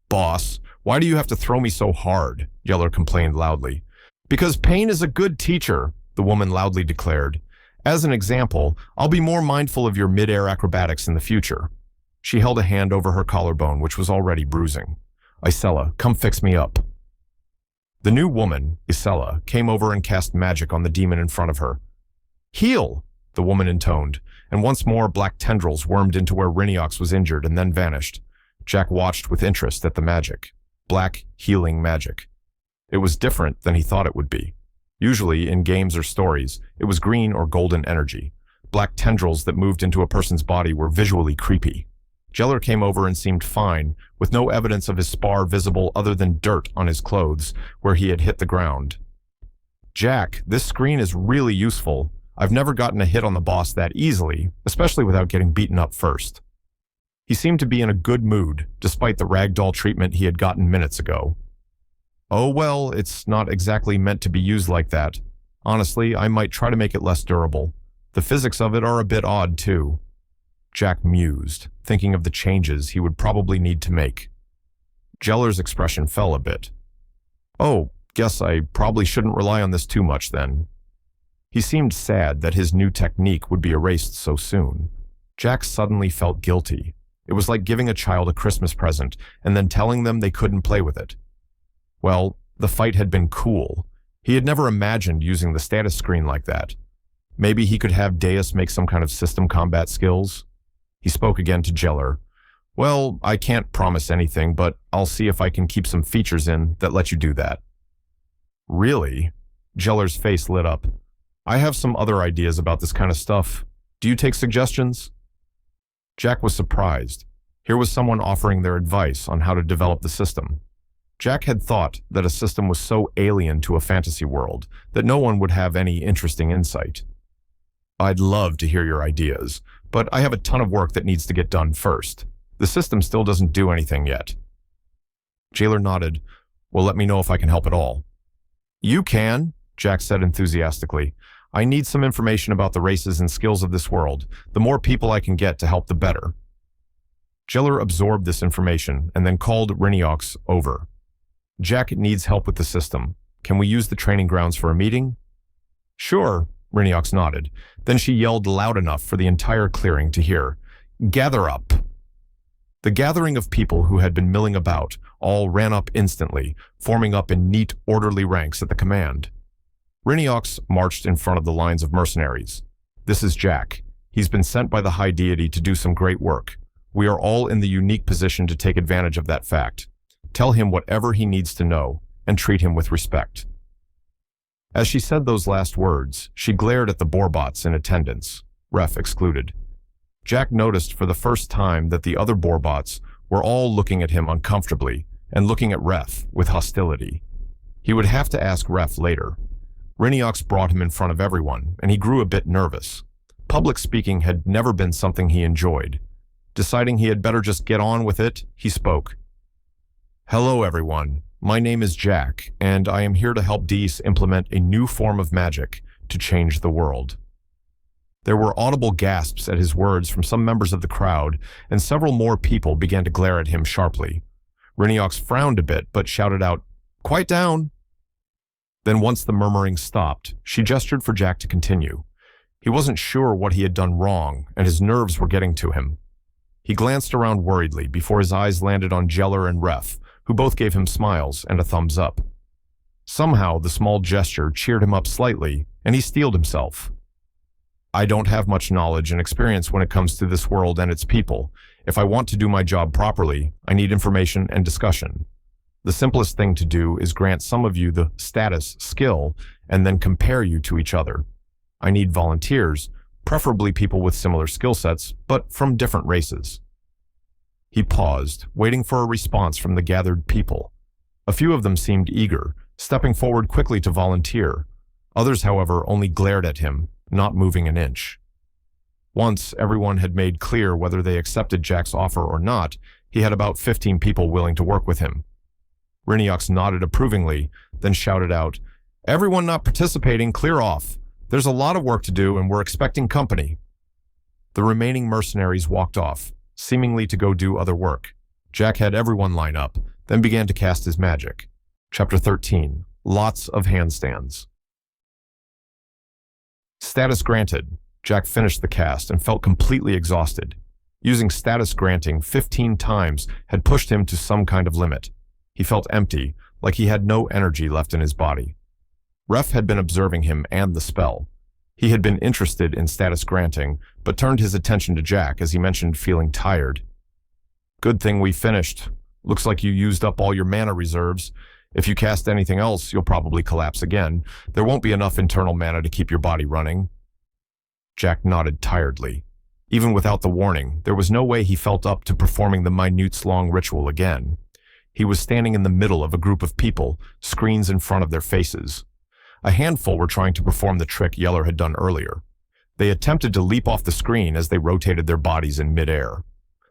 "Boss, why do you have to throw me so hard?" Yeller complained loudly. "Because pain is a good teacher," the woman loudly declared. "As an example, I'll be more mindful of your mid-air acrobatics in the future." She held a hand over her collarbone, which was already bruising. "Isella, come fix me up." The new woman, Isella, came over and cast magic on the demon in front of her. "Heal!" the woman intoned, and once more black tendrils wormed into where Riniox was injured and then vanished. Jack watched with interest at the magic. Black, healing magic. It was different than he thought it would be. Usually, in games or stories, it was green or golden energy. Black tendrils that moved into a person's body were visually creepy. Jeller came over and seemed fine, with no evidence of his spar visible other than dirt on his clothes, where he had hit the ground. "Jack, this screen is really useful. I've never gotten a hit on the boss that easily, especially without getting beaten up first." He seemed to be in a good mood, despite the ragdoll treatment he had gotten minutes ago. "Oh well, it's not exactly meant to be used like that. Honestly, I might try to make it less durable. The physics of it are a bit odd, too." Jack mused, thinking of the changes he would probably need to make. Jeller's expression fell a bit. "Oh, guess I probably shouldn't rely on this too much then." He seemed sad that his new technique would be erased so soon. Jack suddenly felt guilty. It was like giving a child a Christmas present and then telling them they couldn't play with it. Well, the fight had been cool, He had never imagined using the status screen like that. Maybe he could have Deus make some kind of system combat skills? He spoke again to Jeller. Well, I can't promise anything, but I'll see if I can keep some features in that let you do that. Really? Jeller's face lit up. I have some other ideas about this kind of stuff. Do you take suggestions? Jack was surprised. Here was someone offering their advice on how to develop the system. Jack had thought that a system was so alien to a fantasy world that no one would have any interesting insight. I'd love to hear your ideas, but I have a ton of work that needs to get done first. The system still doesn't do anything yet. Jailer nodded. Well, let me know if I can help at all. You can, Jack said enthusiastically. I need some information about the races and skills of this world. The more people I can get to help, the better. Jailer absorbed this information and then called Reincarnation over. Jack needs help with the system. Can we use the training grounds for a meeting? Sure, Reincarnation nodded. Then she yelled loud enough for the entire clearing to hear. Gather up! The gathering of people who had been milling about all ran up instantly, forming up in neat, orderly ranks at the command. Reincarnation marched in front of the lines of mercenaries. This is Jack. He's been sent by the High Deity to do some great work. We are all in the unique position to take advantage of that fact. Tell him whatever he needs to know, and treat him with respect. As she said those last words, she glared at the Borbots in attendance, Ref excluded. Jack noticed for the first time that the other Borbots were all looking at him uncomfortably and looking at Ref with hostility. He would have to ask Ref later. Reincarnation brought him in front of everyone, and he grew a bit nervous. Public speaking had never been something he enjoyed. Deciding he had better just get on with it, he spoke. Hello, everyone. My name is Jack, and I am here to help Deus implement a new form of magic to change the world. There were audible gasps at his words from some members of the crowd, and several more people began to glare at him sharply. Reincarnation frowned a bit, but shouted out, Quiet down! Then once the murmuring stopped, she gestured for Jack to continue. He wasn't sure what he had done wrong, and his nerves were getting to him. He glanced around worriedly before his eyes landed on Jeller and Ref, who both gave him smiles and a thumbs up. Somehow, the small gesture cheered him up slightly, and he steeled himself. I don't have much knowledge and experience when it comes to this world and its people. If I want to do my job properly, I need information and discussion. The simplest thing to do is grant some of you the status skill and then compare you to each other. I need volunteers, preferably people with similar skill sets, but from different races. He paused, waiting for a response from the gathered people. A few of them seemed eager, stepping forward quickly to volunteer. Others, however, only glared at him, not moving an inch. Once everyone had made clear whether they accepted Jack's offer or not, he had about 15 people willing to work with him. Reincarnation nodded approvingly, then shouted out, Everyone not participating, clear off. There's a lot of work to do and we're expecting company. The remaining mercenaries walked off, seemingly to go do other work. Jack had everyone line up, then began to cast his magic. Chapter 13. Lots of handstands. Status granted. Jack finished the cast and felt completely exhausted. Using status granting 15 times had pushed him to some kind of limit. He felt empty, like he had no energy left in his body. Ref had been observing him and the spell. He had been interested in status granting, but turned his attention to Jack as he mentioned feeling tired. Good thing we finished. Looks like you used up all your mana reserves. If you cast anything else, you'll probably collapse again. There won't be enough internal mana to keep your body running. Jack nodded tiredly. Even without the warning, there was no way he felt up to performing the minutes-long ritual again. He was standing in the middle of a group of people, screens in front of their faces. A handful were trying to perform the trick Yeller had done earlier. They attempted to leap off the screen as they rotated their bodies in midair.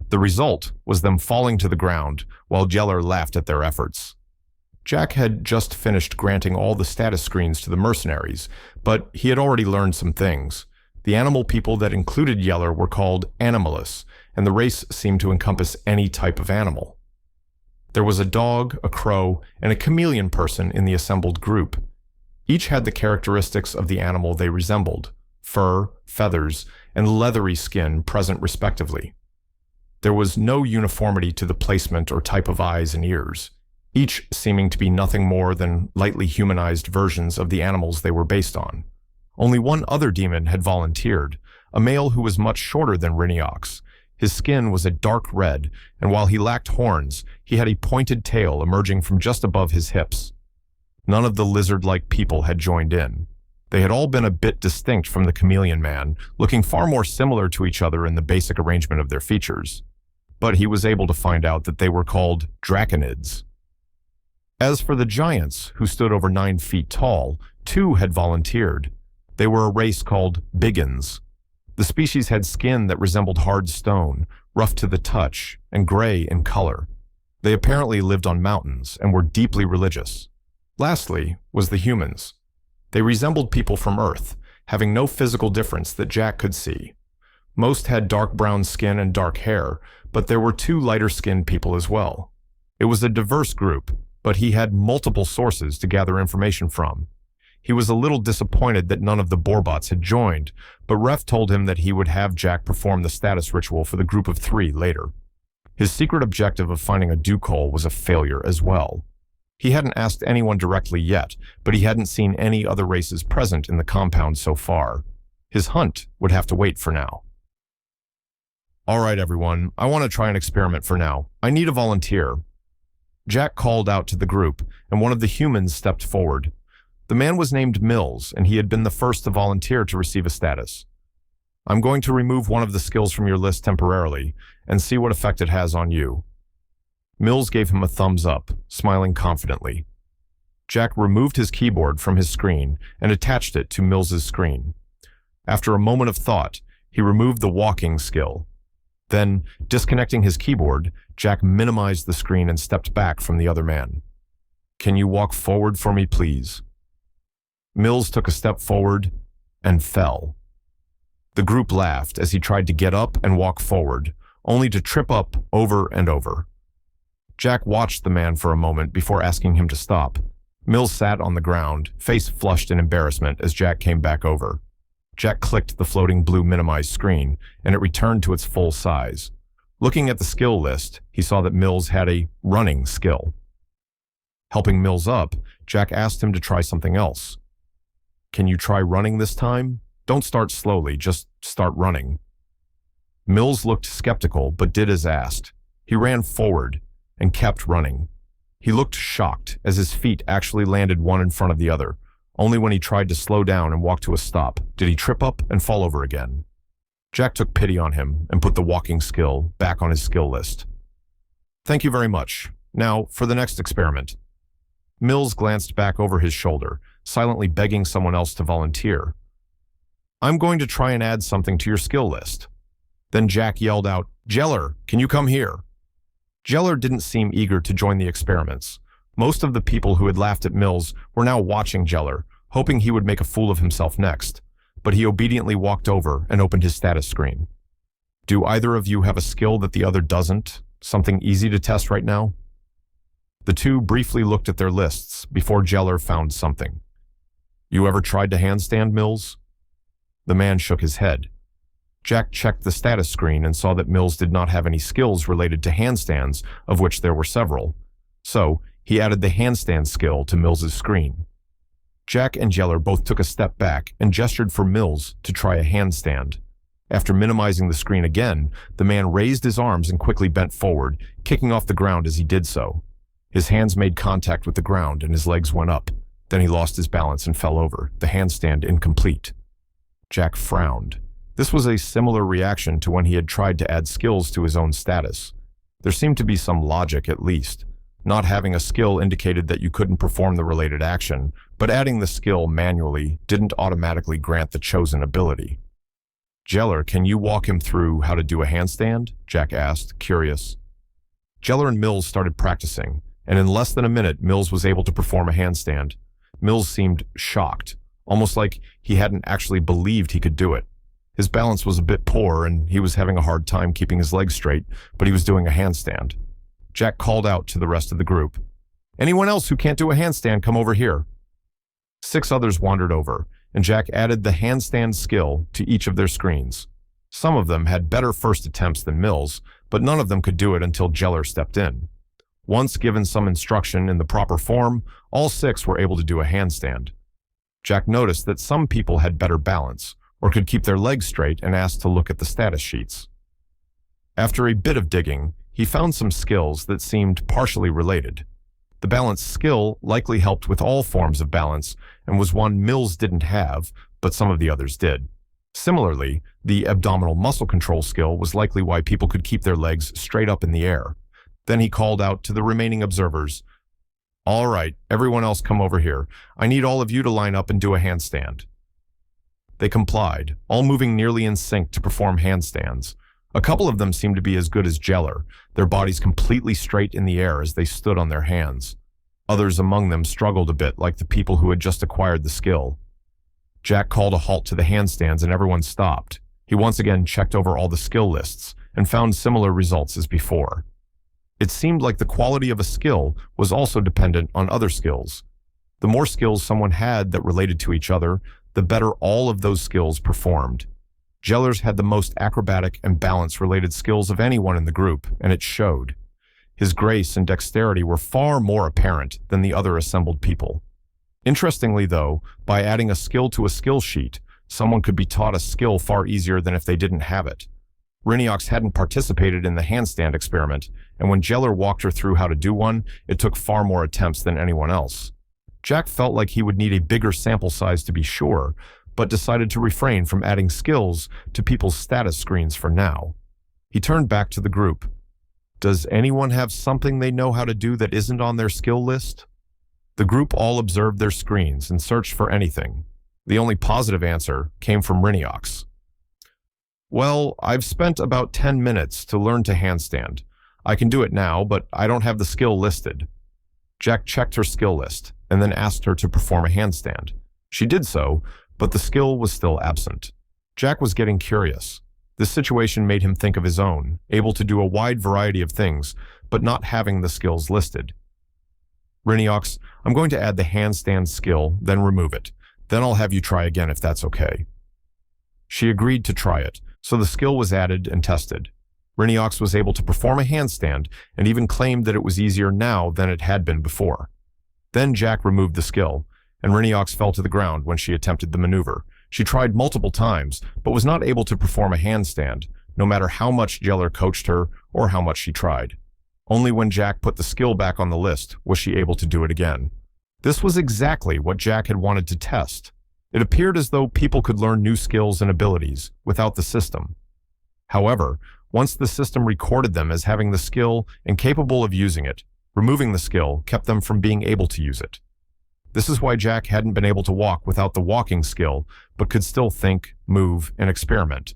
The result was them falling to the ground, while Yeller laughed at their efforts. Jack had just finished granting all the status screens to the mercenaries, but he had already learned some things. The animal people that included Yeller were called animalists, and the race seemed to encompass any type of animal. There was a dog, a crow, and a chameleon person in the assembled group. Each had the characteristics of the animal they resembled: fur, feathers, and leathery skin present respectively. There was no uniformity to the placement or type of eyes and ears. each seeming to be nothing more than lightly humanized versions of the animals they were based on. Only one other demon had volunteered, a male who was much shorter than Riniox. His skin was a dark red, and while he lacked horns, he had a pointed tail emerging from just above his hips. None of the lizard-like people had joined in. They had all been a bit distinct from the chameleon man, looking far more similar to each other in the basic arrangement of their features. But he was able to find out that they were called draconids. As for the giants, who stood over 9 feet tall, 2 had volunteered. They were a race called Biggins. The species had skin that resembled hard stone, rough to the touch, and gray in color. They apparently lived on mountains and were deeply religious. Lastly was the humans. They resembled people from Earth, having no physical difference that Jack could see. Most had dark brown skin and dark hair, but there were 2 lighter-skinned people as well. It was a diverse group, but he had multiple sources to gather information from. He was a little disappointed that none of the Borbots had joined, but Ref told him that he would have Jack perform the status ritual for the group of 3 later. His secret objective of finding a Dukhole was a failure as well. He hadn't asked anyone directly yet, but he hadn't seen any other races present in the compound so far. His hunt would have to wait for now. All right, everyone, I want to try an experiment for now. I need a volunteer. Jack called out to the group, and one of the humans stepped forward. The man was named Mills, and he had been the first to volunteer to receive a status. I'm going to remove one of the skills from your list temporarily, and see what effect it has on you. Mills gave him a thumbs up, smiling confidently. Jack removed his keyboard from his screen and attached it to Mills's screen. After a moment of thought, he removed the walking skill. Then, disconnecting his keyboard, Jack minimized the screen and stepped back from the other man. Can you walk forward for me, please? Mills took a step forward and fell. The group laughed as he tried to get up and walk forward, only to trip up over and over. Jack watched the man for a moment before asking him to stop. Mills sat on the ground, face flushed in embarrassment as Jack came back over. Jack clicked the floating blue minimized screen, and it returned to its full size. Looking at the skill list, he saw that Mills had a running skill. Helping Mills up, Jack asked him to try something else. Can you try running this time? Don't start slowly, just start running. Mills looked skeptical, but did as asked. He ran forward and kept running. He looked shocked as his feet actually landed one in front of the other. Only when he tried to slow down and walk to a stop did he trip up and fall over again. Jack took pity on him and put the walking skill back on his skill list. Thank you very much. Now, for the next experiment. Mills glanced back over his shoulder, silently begging someone else to volunteer. I'm going to try and add something to your skill list. Then Jack yelled out, Jeller, can you come here? Jeller didn't seem eager to join the experiments. Most of the people who had laughed at Mills were now watching Jeller, hoping he would make a fool of himself next, but he obediently walked over and opened his status screen. Do either of you have a skill that the other doesn't? Something easy to test right now? The two briefly looked at their lists before Jeller found something. You ever tried to handstand, Mills? The man shook his head. Jack checked the status screen and saw that Mills did not have any skills related to handstands, of which there were several. So, he added the handstand skill to Mills's screen. Jack and Jeller both took a step back and gestured for Mills to try a handstand. After minimizing the screen again, the man raised his arms and quickly bent forward, kicking off the ground as he did so. His hands made contact with the ground and his legs went up. Then he lost his balance and fell over, the handstand incomplete. Jack frowned. This was a similar reaction to when he had tried to add skills to his own status. There seemed to be some logic, at least. Not having a skill indicated that you couldn't perform the related action, but adding the skill manually didn't automatically grant the chosen ability. Jeller, can you walk him through how to do a handstand? Jack asked, curious. Jeller and Mills started practicing, and in less than a minute, Mills was able to perform a handstand. Mills seemed shocked, almost like he hadn't actually believed he could do it. His balance was a bit poor, and he was having a hard time keeping his legs straight, but he was doing a handstand. Jack called out to the rest of the group. Anyone else who can't do a handstand, come over here. 6 others wandered over, and Jack added the handstand skill to each of their screens. Some of them had better first attempts than Mills, but none of them could do it until Jeller stepped in. Once given some instruction in the proper form, all 6 were able to do a handstand. Jack noticed that some people had better balance, or could keep their legs straight, and asked to look at the status sheets. After a bit of digging, he found some skills that seemed partially related. The balance skill likely helped with all forms of balance and was one Mills didn't have, but some of the others did. Similarly, the abdominal muscle control skill was likely why people could keep their legs straight up in the air. Then he called out to the remaining observers, "All right, everyone else come over here. I need all of you to line up and do a handstand." They complied, all moving nearly in sync to perform handstands. A couple of them seemed to be as good as Jeller, their bodies completely straight in the air as they stood on their hands. Others among them struggled a bit, like the people who had just acquired the skill. Jack called a halt to the handstands and everyone stopped. He once again checked over all the skill lists and found similar results as before. It seemed like the quality of a skill was also dependent on other skills. The more skills someone had that related to each other, the better all of those skills performed. Jeller's had the most acrobatic and balance-related skills of anyone in the group, and it showed. His grace and dexterity were far more apparent than the other assembled people. Interestingly, though, by adding a skill to a skill sheet, someone could be taught a skill far easier than if they didn't have it. Reincarnation hadn't participated in the handstand experiment, and when Jeller walked her through how to do one, it took far more attempts than anyone else. Jack felt like he would need a bigger sample size to be sure, but decided to refrain from adding skills to people's status screens for now. He turned back to the group. "Does anyone have something they know how to do that isn't on their skill list?" The group all observed their screens and searched for anything. The only positive answer came from Reincarnation. "Well, I've spent about 10 minutes to learn to handstand. I can do it now, but I don't have the skill listed." Jack checked her skill list and then asked her to perform a handstand. She did so, but the skill was still absent. Jack was getting curious. This situation made him think of his own, able to do a wide variety of things, but not having the skills listed. "Reincarnation, I'm going to add the handstand skill, then remove it. Then I'll have you try again if that's okay." She agreed to try it, so the skill was added and tested. Reincarnation was able to perform a handstand and even claimed that it was easier now than it had been before. Then Jack removed the skill, and Reincarnation fell to the ground when she attempted the maneuver. She tried multiple times, but was not able to perform a handstand, no matter how much Jeller coached her or how much she tried. Only when Jack put the skill back on the list was she able to do it again. This was exactly what Jack had wanted to test. It appeared as though people could learn new skills and abilities without the system. However, once the system recorded them as having the skill and capable of using it, removing the skill kept them from being able to use it. This is why Jack hadn't been able to walk without the walking skill, but could still think, move, and experiment.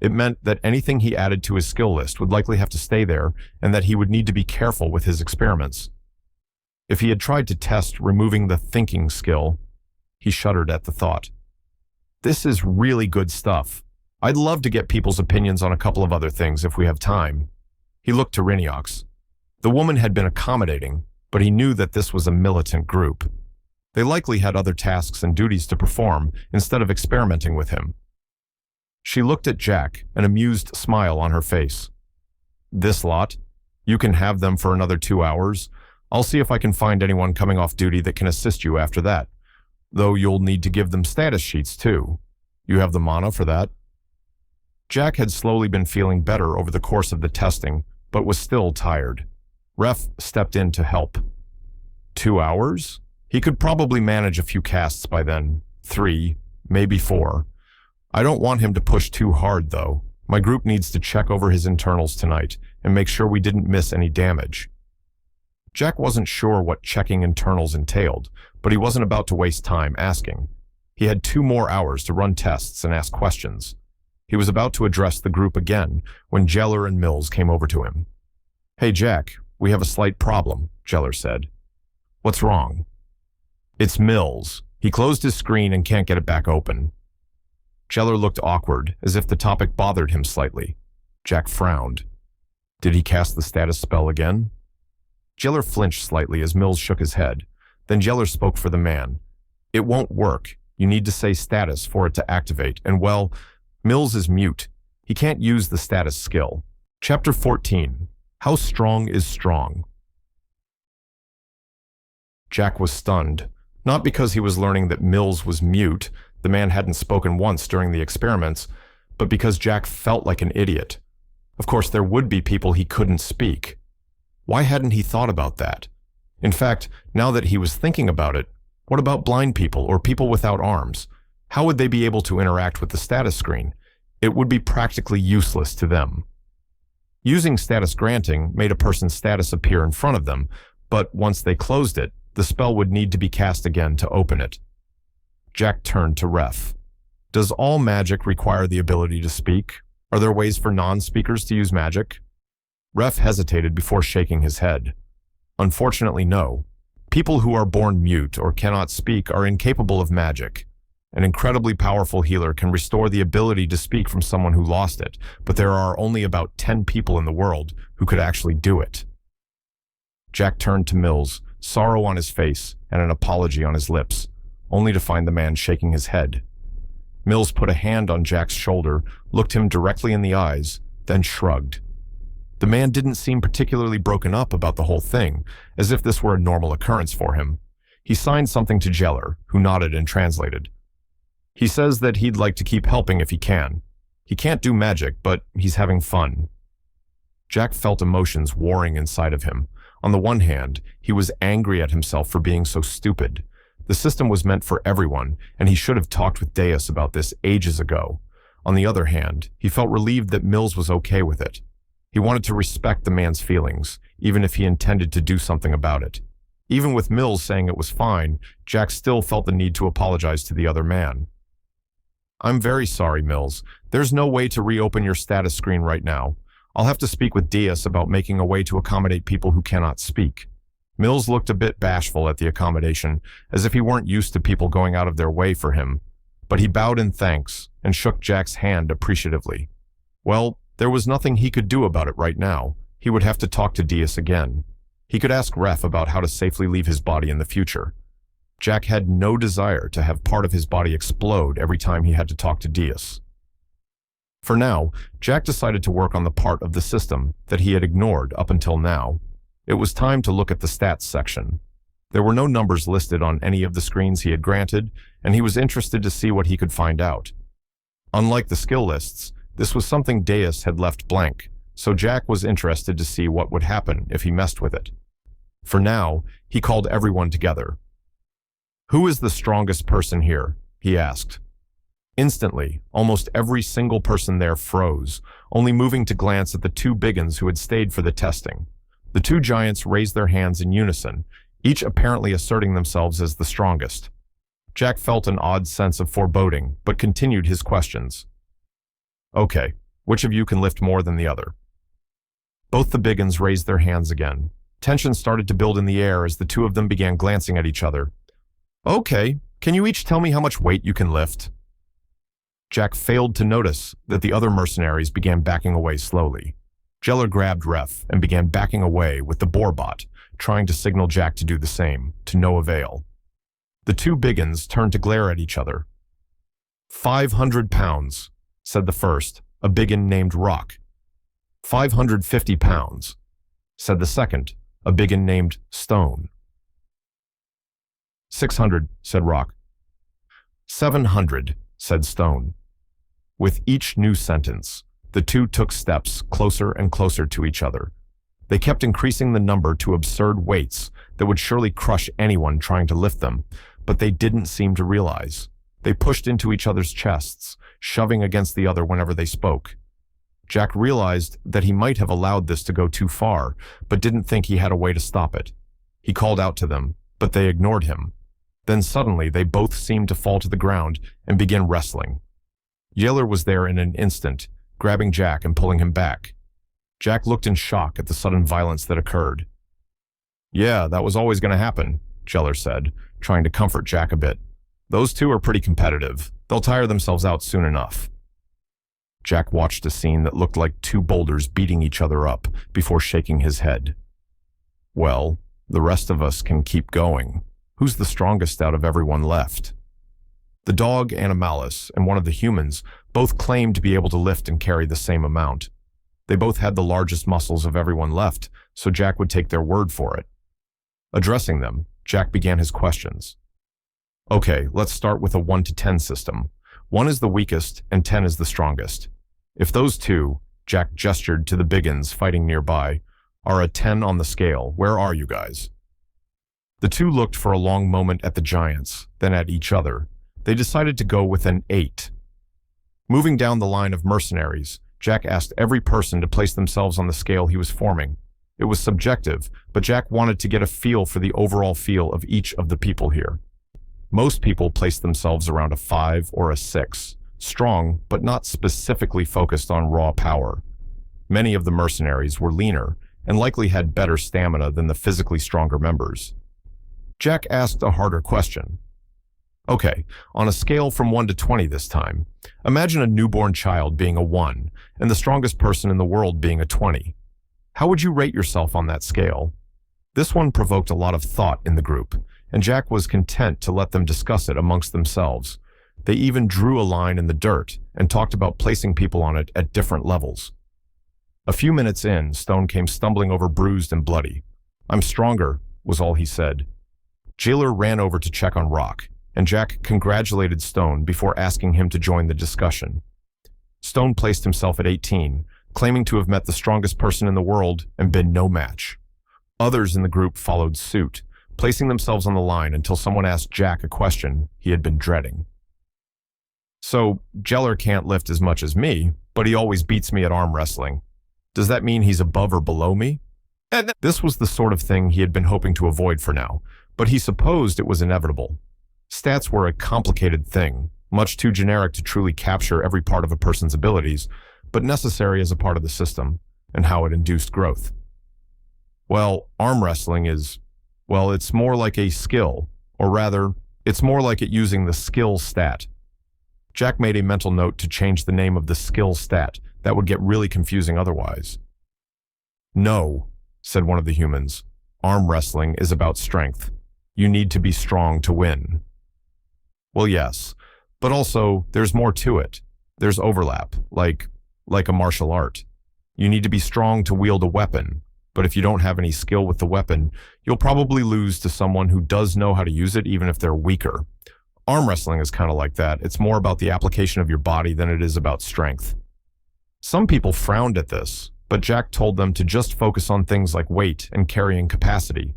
It meant that anything he added to his skill list would likely have to stay there, and that he would need to be careful with his experiments. If he had tried to test removing the thinking skill, he shuddered at the thought. "This is really good stuff. I'd love to get people's opinions on a couple of other things if we have time." He looked to Reincarnation. The woman had been accommodating, but he knew that this was a militant group. They likely had other tasks and duties to perform instead of experimenting with him. She looked at Jack, an amused smile on her face. "This lot? You can have them for another 2 hours. I'll see if I can find anyone coming off duty that can assist you after that. Though you'll need to give them status sheets too. You have the mana for that?" Jack had slowly been feeling better over the course of the testing, but was still tired. Ref stepped in to help. 2 hours? He could probably manage a few casts by then. 3, maybe 4. I don't want him to push too hard, though. My group needs to check over his internals tonight and make sure we didn't miss any damage. Jack wasn't sure what checking internals entailed, but he wasn't about to waste time asking. He had 2 more hours to run tests and ask questions. He was about to address the group again when Jeller and Mills came over to him. "Hey, Jack, we have a slight problem," Jeller said. "What's wrong?" "It's Mills. He closed his screen and can't get it back open." Jeller looked awkward, as if the topic bothered him slightly. Jack frowned. "Did he cast the status spell again?" Jeller flinched slightly as Mills shook his head. Then Jeller spoke for the man. "It won't work. You need to say status for it to activate, and well, Mills is mute. He can't use the status skill." Chapter 14. How strong is strong? Jack was stunned, not because he was learning that Mills was mute, the man hadn't spoken once during the experiments, but because Jack felt like an idiot. Of course, there would be people he couldn't speak. Why hadn't he thought about that? In fact, now that he was thinking about it, what about blind people or people without arms? How would they be able to interact with the status screen? It would be practically useless to them. Using status granting made a person's status appear in front of them, but once they closed it, the spell would need to be cast again to open it. Jack turned to Ref. Does all magic require the ability to speak? Are there ways for non-speakers to use magic? Ref hesitated before shaking his head. Unfortunately, no. People who are born mute or cannot speak are incapable of magic. An incredibly powerful healer can restore the ability to speak from someone who lost it, but there are only about 10 people in the world who could actually do it. Jack turned to Mills, sorrow on his face and an apology on his lips, only to find the man shaking his head. Mills put a hand on Jack's shoulder, looked him directly in the eyes, then shrugged. The man didn't seem particularly broken up about the whole thing, as if this were a normal occurrence for him. He signed something to Jeller, who nodded and translated. He says that he'd like to keep helping if he can. He can't do magic, but he's having fun. Jack felt emotions warring inside of him. On the one hand, he was angry at himself for being so stupid. The system was meant for everyone, and he should have talked with Deus about this ages ago. On the other hand, he felt relieved that Mills was okay with it. He wanted to respect the man's feelings, even if he intended to do something about it. Even with Mills saying it was fine, Jack still felt the need to apologize to the other man. I'm very sorry, Mills. There's no way to reopen your status screen right now. I'll have to speak with Deus about making a way to accommodate people who cannot speak. Mills looked a bit bashful at the accommodation, as if he weren't used to people going out of their way for him. But he bowed in thanks and shook Jack's hand appreciatively. Well, there was nothing he could do about it right now. He would have to talk to Deus again. He could ask Ref about how to safely leave his body in the future. Jack had no desire to have part of his body explode every time he had to talk to Deus. For now, Jack decided to work on the part of the system that he had ignored up until now. It was time to look at the stats section. There were no numbers listed on any of the screens he had granted, and he was interested to see what he could find out. Unlike the skill lists, this was something Deus had left blank, so Jack was interested to see what would happen if he messed with it. For now, he called everyone together. "Who is the strongest person here?" he asked. Instantly, almost every single person there froze, only moving to glance at the two biggins who had stayed for the testing. The two giants raised their hands in unison, each apparently asserting themselves as the strongest. Jack felt an odd sense of foreboding, but continued his questions. "Okay, which of you can lift more than the other?" Both the biggins raised their hands again. Tension started to build in the air as the two of them began glancing at each other. "Okay, can you each tell me how much weight you can lift?" Jack failed to notice that the other mercenaries began backing away slowly. Jeller grabbed Ref and began backing away with the Borbot, trying to signal Jack to do the same, to no avail. The two biggins turned to glare at each other. 500 pounds, said the first, a biggin named Rock. 550 pounds, said the second, a biggin named Stone. 600, said Rock. 700, said Stone. With each new sentence, the two took steps closer and closer to each other. They kept increasing the number to absurd weights that would surely crush anyone trying to lift them, but they didn't seem to realize. They pushed into each other's chests, shoving against the other whenever they spoke. Jack realized that he might have allowed this to go too far, but didn't think he had a way to stop it. He called out to them, but they ignored him. Then suddenly they both seemed to fall to the ground and begin wrestling. Yeller was there in an instant, grabbing Jack and pulling him back. Jack looked in shock at the sudden violence that occurred. "Yeah, that was always going to happen," Jeller said, trying to comfort Jack a bit. "Those two are pretty competitive. They'll tire themselves out soon enough." Jack watched a scene that looked like two boulders beating each other up before shaking his head. "Well, the rest of us can keep going. Who's the strongest out of everyone left?" The dog, Animalis, and one of the humans both claimed to be able to lift and carry the same amount. They both had the largest muscles of everyone left, so Jack would take their word for it. Addressing them, Jack began his questions. Okay, let's start with a 1 to 10 system. 1 is the weakest and 10 is the strongest. If those two, Jack gestured to the biggins fighting nearby, are a 10 on the scale, where are you guys? The two looked for a long moment at the giants, then at each other. They decided to go with an 8. Moving down the line of mercenaries, Jack asked every person to place themselves on the scale he was forming. It was subjective, but Jack wanted to get a feel for the overall feel of each of the people here. Most people placed themselves around a 5 or a 6, strong but not specifically focused on raw power. Many of the mercenaries were leaner and likely had better stamina than the physically stronger members. Jack asked a harder question. Okay, on a scale from 1 to 20 this time, imagine a newborn child being a 1 and the strongest person in the world being a 20. How would you rate yourself on that scale? This one provoked a lot of thought in the group, and Jack was content to let them discuss it amongst themselves. They even drew a line in the dirt and talked about placing people on it at different levels. A few minutes in, Stone came stumbling over bruised and bloody. "I'm stronger," was all he said. Jailer ran over to check on Rock, and Jack congratulated Stone before asking him to join the discussion. Stone placed himself at 18, claiming to have met the strongest person in the world and been no match. Others in the group followed suit, placing themselves on the line until someone asked Jack a question he had been dreading. "So, Jeller can't lift as much as me, but he always beats me at arm wrestling. Does that mean he's above or below me?" This was the sort of thing he had been hoping to avoid for now, but he supposed it was inevitable. Stats were a complicated thing, much too generic to truly capture every part of a person's abilities, but necessary as a part of the system, and how it induced growth. Well, arm wrestling is, well, it's more like a skill, or rather, it's more like it using the skill stat. Jack made a mental note to change the name of the skill stat. That would get really confusing otherwise. "No," said one of the humans. "Arm wrestling is about strength. You need to be strong to win." Well, yes, but also there's more to it. There's overlap, like a martial art. You need to be strong to wield a weapon, but if you don't have any skill with the weapon, you'll probably lose to someone who does know how to use it even if they're weaker. Arm wrestling is kind of like that. It's more about the application of your body than it is about strength. Some people frowned at this, but Jack told them to just focus on things like weight and carrying capacity.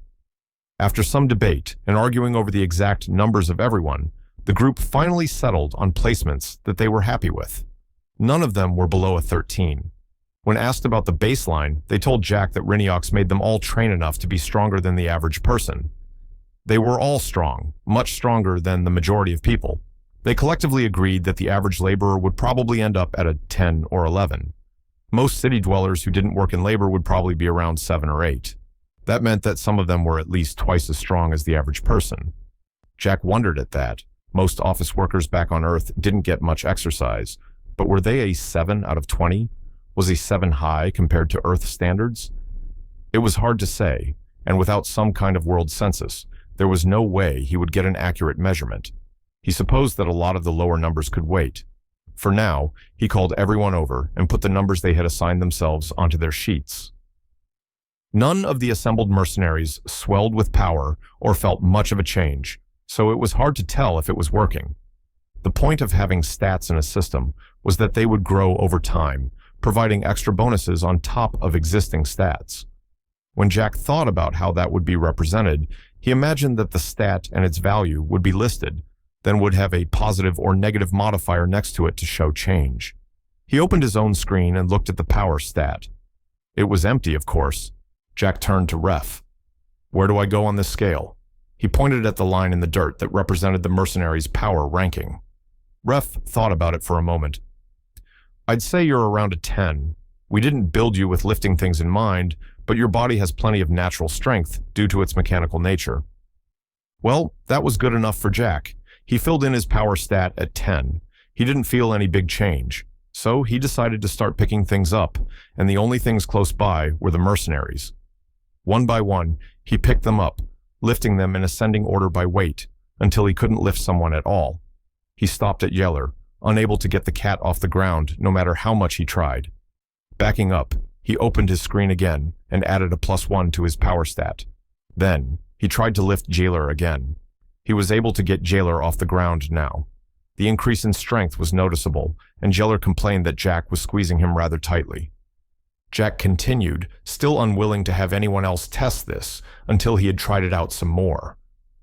After some debate and arguing over the exact numbers of everyone, the group finally settled on placements that they were happy with. None of them were below a 13. When asked about the baseline, they told Jack that Riniox made them all train enough to be stronger than the average person. They were all strong, much stronger than the majority of people. They collectively agreed that the average laborer would probably end up at a 10 or 11. Most city dwellers who didn't work in labor would probably be around 7 or 8. That meant that some of them were at least twice as strong as the average person. Jack wondered at that. Most office workers back on Earth didn't get much exercise, but were they a 7 out of 20? Was a 7 high compared to Earth standards? It was hard to say, and without some kind of world census, there was no way he would get an accurate measurement. He supposed that a lot of the lower numbers could wait. For now, he called everyone over and put the numbers they had assigned themselves onto their sheets. None of the assembled mercenaries swelled with power or felt much of a change, so it was hard to tell if it was working. The point of having stats in a system was that they would grow over time, providing extra bonuses on top of existing stats. When Jack thought about how that would be represented, he imagined that the stat and its value would be listed, then would have a positive or negative modifier next to it to show change. He opened his own screen and looked at the power stat. It was empty, of course. Jack turned to Ref. "Where do I go on this scale?" He pointed at the line in the dirt that represented the mercenaries' power ranking. Ref thought about it for a moment. "I'd say you're around a 10. We didn't build you with lifting things in mind, but your body has plenty of natural strength due to its mechanical nature." Well, that was good enough for Jack. He filled in his power stat at 10. He didn't feel any big change, so he decided to start picking things up, and the only things close by were the mercenaries. One by one, he picked them up, lifting them in ascending order by weight, until he couldn't lift someone at all. He stopped at Yeller, unable to get the cat off the ground no matter how much he tried. Backing up, he opened his screen again and added a +1 to his power stat. Then, He tried to lift Jailer again. He was able to get Jailer off the ground now. The increase in strength was noticeable, and Jailer complained that Jack was squeezing him rather tightly. Jack continued, still unwilling to have anyone else test this, until he had tried it out some more.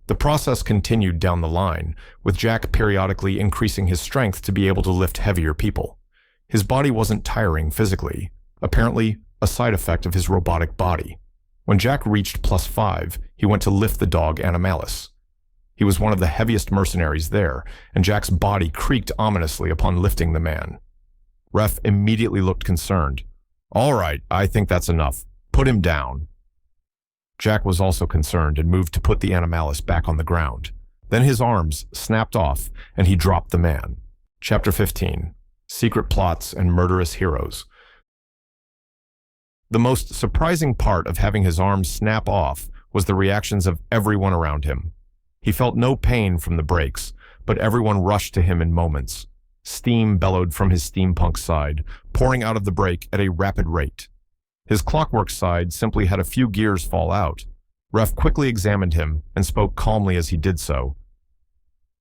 The process continued down the line, with Jack periodically increasing his strength to be able to lift heavier people. His body wasn't tiring physically, apparently a side effect of his robotic body. When Jack reached +5, he went to lift the dog Animalis. He was one of the heaviest mercenaries there, and Jack's body creaked ominously upon lifting the man. Ref immediately looked concerned. "All right, I think that's enough. Put him down." Jack was also concerned and moved to put the Animalis back on the ground. Then his arms snapped off, and he dropped the man. Chapter 15. Secret Plots and Murderous Heroes. The most surprising part of having his arms snap off was the reactions of everyone around him. He felt no pain from the breaks, but everyone rushed to him in moments. Steam bellowed from his steampunk side, pouring out of the break at a rapid rate. His clockwork side simply had a few gears fall out. Ref quickly examined him and spoke calmly as he did so.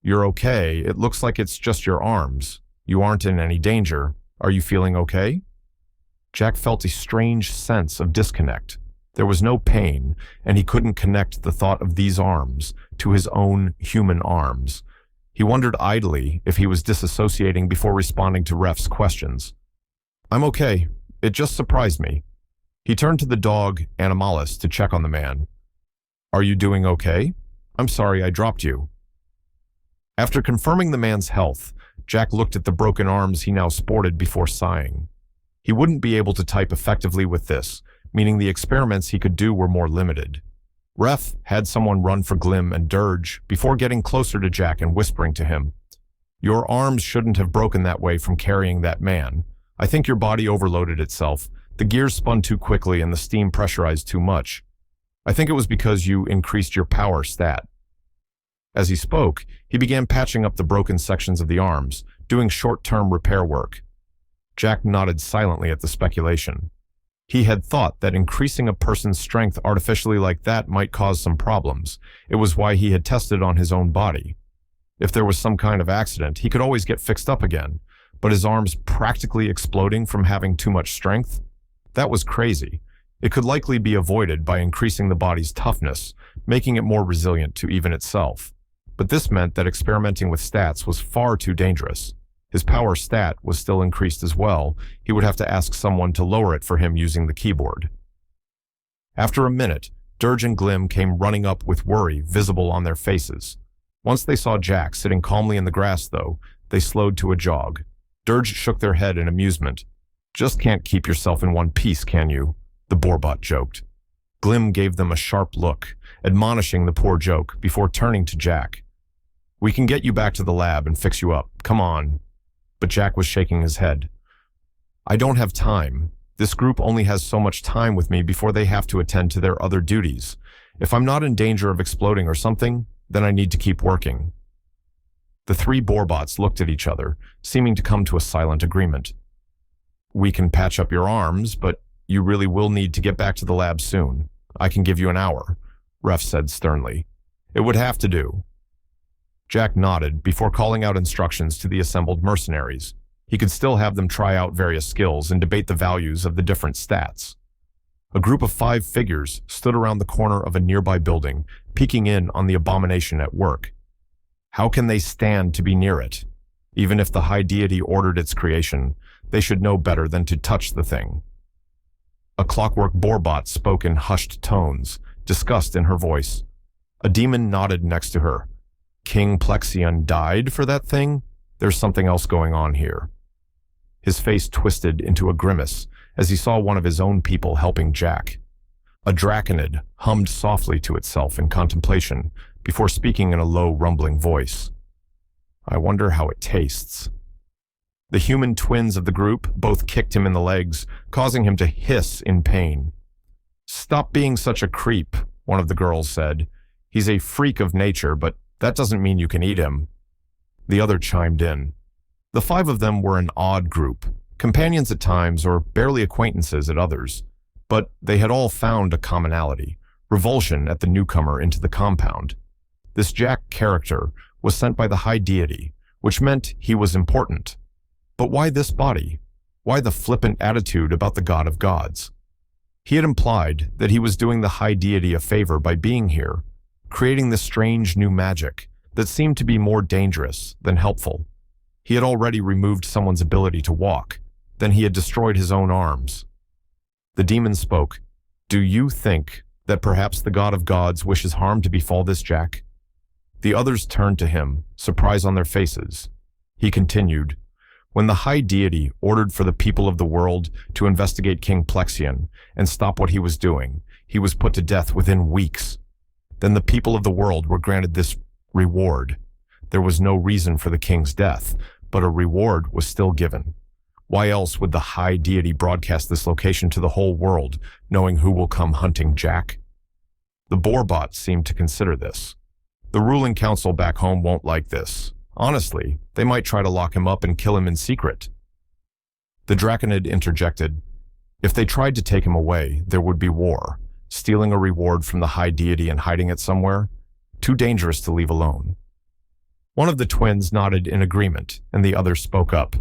"You're okay. It looks like it's just your arms. You aren't in any danger. Are you feeling okay?" Jack felt a strange sense of disconnect. There was no pain, and he couldn't connect the thought of these arms to his own human arms. He wondered idly if he was disassociating before responding to Ref's questions. "I'm okay. It just surprised me." He turned to the dog, Animalis, to check on the man. "Are you doing okay? I'm sorry I dropped you." After confirming the man's health, Jack looked at the broken arms he now sported before sighing. He wouldn't be able to type effectively with this, meaning the experiments he could do were more limited. Ref had someone run for Glim and Dirge before getting closer to Jack and whispering to him, "Your arms shouldn't have broken that way from carrying that man. I think your body overloaded itself. The gears spun too quickly and the steam pressurized too much. I think it was because you increased your power stat." As he spoke, he began patching up the broken sections of the arms, doing short-term repair work. Jack nodded silently at the speculation. He had thought that increasing a person's strength artificially like that might cause some problems. It was why he had tested on his own body. If there was some kind of accident, he could always get fixed up again, but his arms practically exploding from having too much strength? That was crazy. It could likely be avoided by increasing the body's toughness, making it more resilient to even itself. But this meant that experimenting with stats was far too dangerous. His power stat was still increased as well. He would have to ask someone to lower it for him using the keyboard. After a minute, Dirge and Glim came running up with worry visible on their faces. Once they saw Jack sitting calmly in the grass, though, they slowed to a jog. Dirge shook their head in amusement. "Just can't keep yourself in one piece, can you?" the Borbot joked. Glim gave them a sharp look, admonishing the poor joke before turning to Jack. "We can get you back to the lab and fix you up. Come on." But Jack was shaking his head. "I don't have time. This group only has so much time with me before they have to attend to their other duties. If I'm not in danger of exploding or something, then I need to keep working." The three Borbots looked at each other, seeming to come to a silent agreement. "We can patch up your arms, but you really will need to get back to the lab soon. I can give you an hour," Ref said sternly. "It would have to do." Jack nodded before calling out instructions to the assembled mercenaries. He could still have them try out various skills and debate the values of the different stats. A group of 5 figures stood around the corner of a nearby building, peeking in on the abomination at work. How can they stand to be near it? Even if the high deity ordered its creation, they should know better than to touch the thing. A clockwork Borbot spoke in hushed tones, disgust in her voice. A demon nodded next to her. "King Plexion died for that thing? There's something else going on here." His face twisted into a grimace as he saw one of his own people helping Jack. A draconid hummed softly to itself in contemplation before speaking in a low, rumbling voice. "I wonder how it tastes." The human twins of the group both kicked him in the legs, causing him to hiss in pain. "Stop being such a creep," one of the girls said. "He's a freak of nature, but that doesn't mean you can eat him." The other chimed in. The 5 of them were an odd group, companions at times or barely acquaintances at others, but they had all found a commonality: revulsion at the newcomer into the compound. This Jack character was sent by the high deity, which meant he was important. But why this body? Why the flippant attitude about the god of gods? He had implied that he was doing the high deity a favor by being here, creating this strange new magic that seemed to be more dangerous than helpful. He had already removed someone's ability to walk, then he had destroyed his own arms. The demon spoke. Do you think that perhaps the god of gods wishes harm to befall this Jack? The others turned to him, surprise on their faces. He continued, when the high deity ordered for the people of the world to investigate King Plexion and stop what he was doing, he was put to death within weeks. Then the people of the world were granted this reward. There was no reason for the king's death, but a reward was still given. Why else would the high deity broadcast this location to the whole world, knowing who will come hunting Jack? The Boarbot seemed to consider this. The ruling council back home won't like this. Honestly, they might try to lock him up and kill him in secret. The Draconid interjected. If they tried to take him away, there would be war. Stealing a reward from the high deity and hiding it somewhere? Too dangerous to leave alone. One of the twins nodded in agreement, and the other spoke up.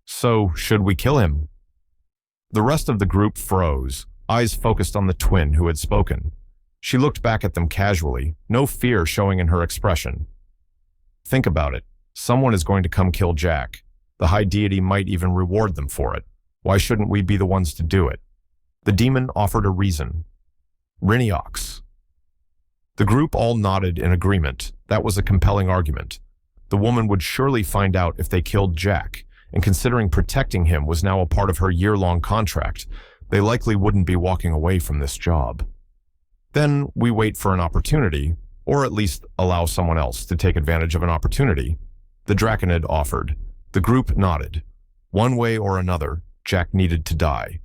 So, should we kill him? The rest of the group froze, eyes focused on the twin who had spoken. She looked back at them casually, no fear showing in her expression. Think about it. Someone is going to come kill Jack. The high deity might even reward them for it. Why shouldn't we be the ones to do it? The demon offered a reason. Riniox. The group all nodded in agreement. That was a compelling argument. The woman would surely find out if they killed Jack, and considering protecting him was now a part of her year-long contract, they likely wouldn't be walking away from this job. Then we wait for an opportunity, or at least allow someone else to take advantage of an opportunity. The Draconid offered. The group nodded. One way or another, Jack needed to die.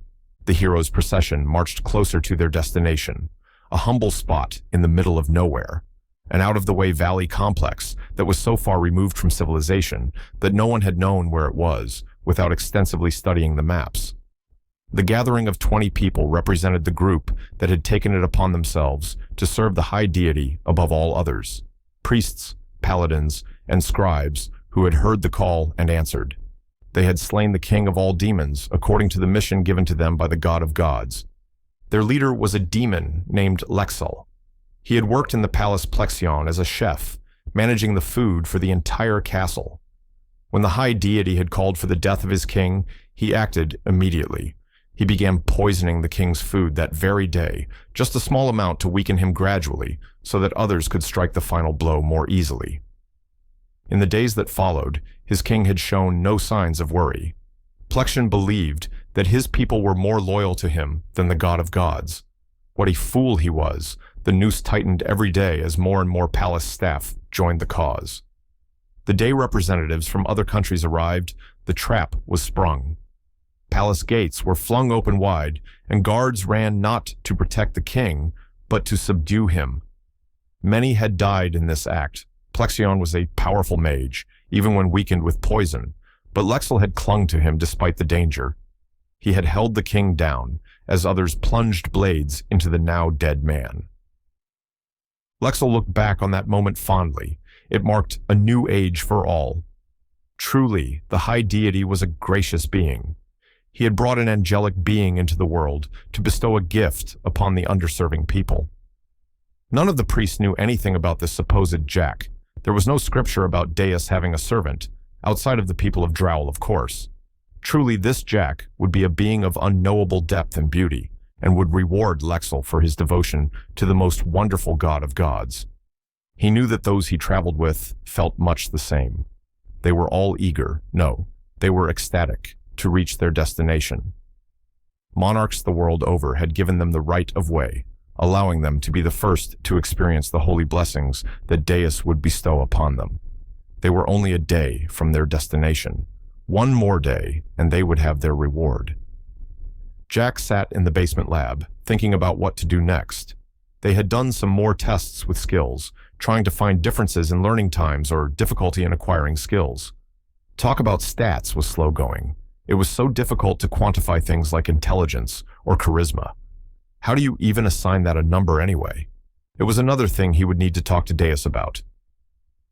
The hero's procession marched closer to their destination, a humble spot in the middle of nowhere, an out-of-the-way valley complex that was so far removed from civilization that no one had known where it was without extensively studying the maps. The gathering of 20 people represented the group that had taken it upon themselves to serve the high deity above all others, priests, paladins, and scribes who had heard the call and answered. They had slain the king of all demons according to the mission given to them by the god of gods. Their leader was a demon named Lexel. He had worked in the palace Plexion as a chef, managing the food for the entire castle. When the high deity had called for the death of his king, he acted immediately. He began poisoning the king's food that very day, just a small amount to weaken him gradually, so that others could strike the final blow more easily. In the days that followed, his king had shown no signs of worry. Plexion believed that his people were more loyal to him than the god of gods. What a fool he was! The noose tightened every day as more and more palace staff joined the cause. The day representatives from other countries arrived, the trap was sprung. Palace gates were flung open wide, and guards ran not to protect the king, but to subdue him. Many had died in this act. Plexion was a powerful mage, even when weakened with poison, but Lexel had clung to him despite the danger. He had held the king down, as others plunged blades into the now dead man. Lexel looked back on that moment fondly. It marked a new age for all. Truly, the high deity was a gracious being. He had brought an angelic being into the world to bestow a gift upon the underserving people. None of the priests knew anything about this supposed Jack. There was no scripture about Deus having a servant, outside of the people of Drowl, of course. Truly, this Jack would be a being of unknowable depth and beauty, and would reward Lexel for his devotion to the most wonderful god of gods. He knew that those he traveled with felt much the same. They were all eager, no, they were ecstatic, to reach their destination. Monarchs the world over had given them the right of way, allowing them to be the first to experience the holy blessings that Deus would bestow upon them. They were only a day from their destination. One more day, and they would have their reward. Jack sat in the basement lab, thinking about what to do next. They had done some more tests with skills, trying to find differences in learning times or difficulty in acquiring skills. Talk about stats was slow going. It was so difficult to quantify things like intelligence or charisma. How do you even assign that a number anyway? It was another thing he would need to talk to Deus about.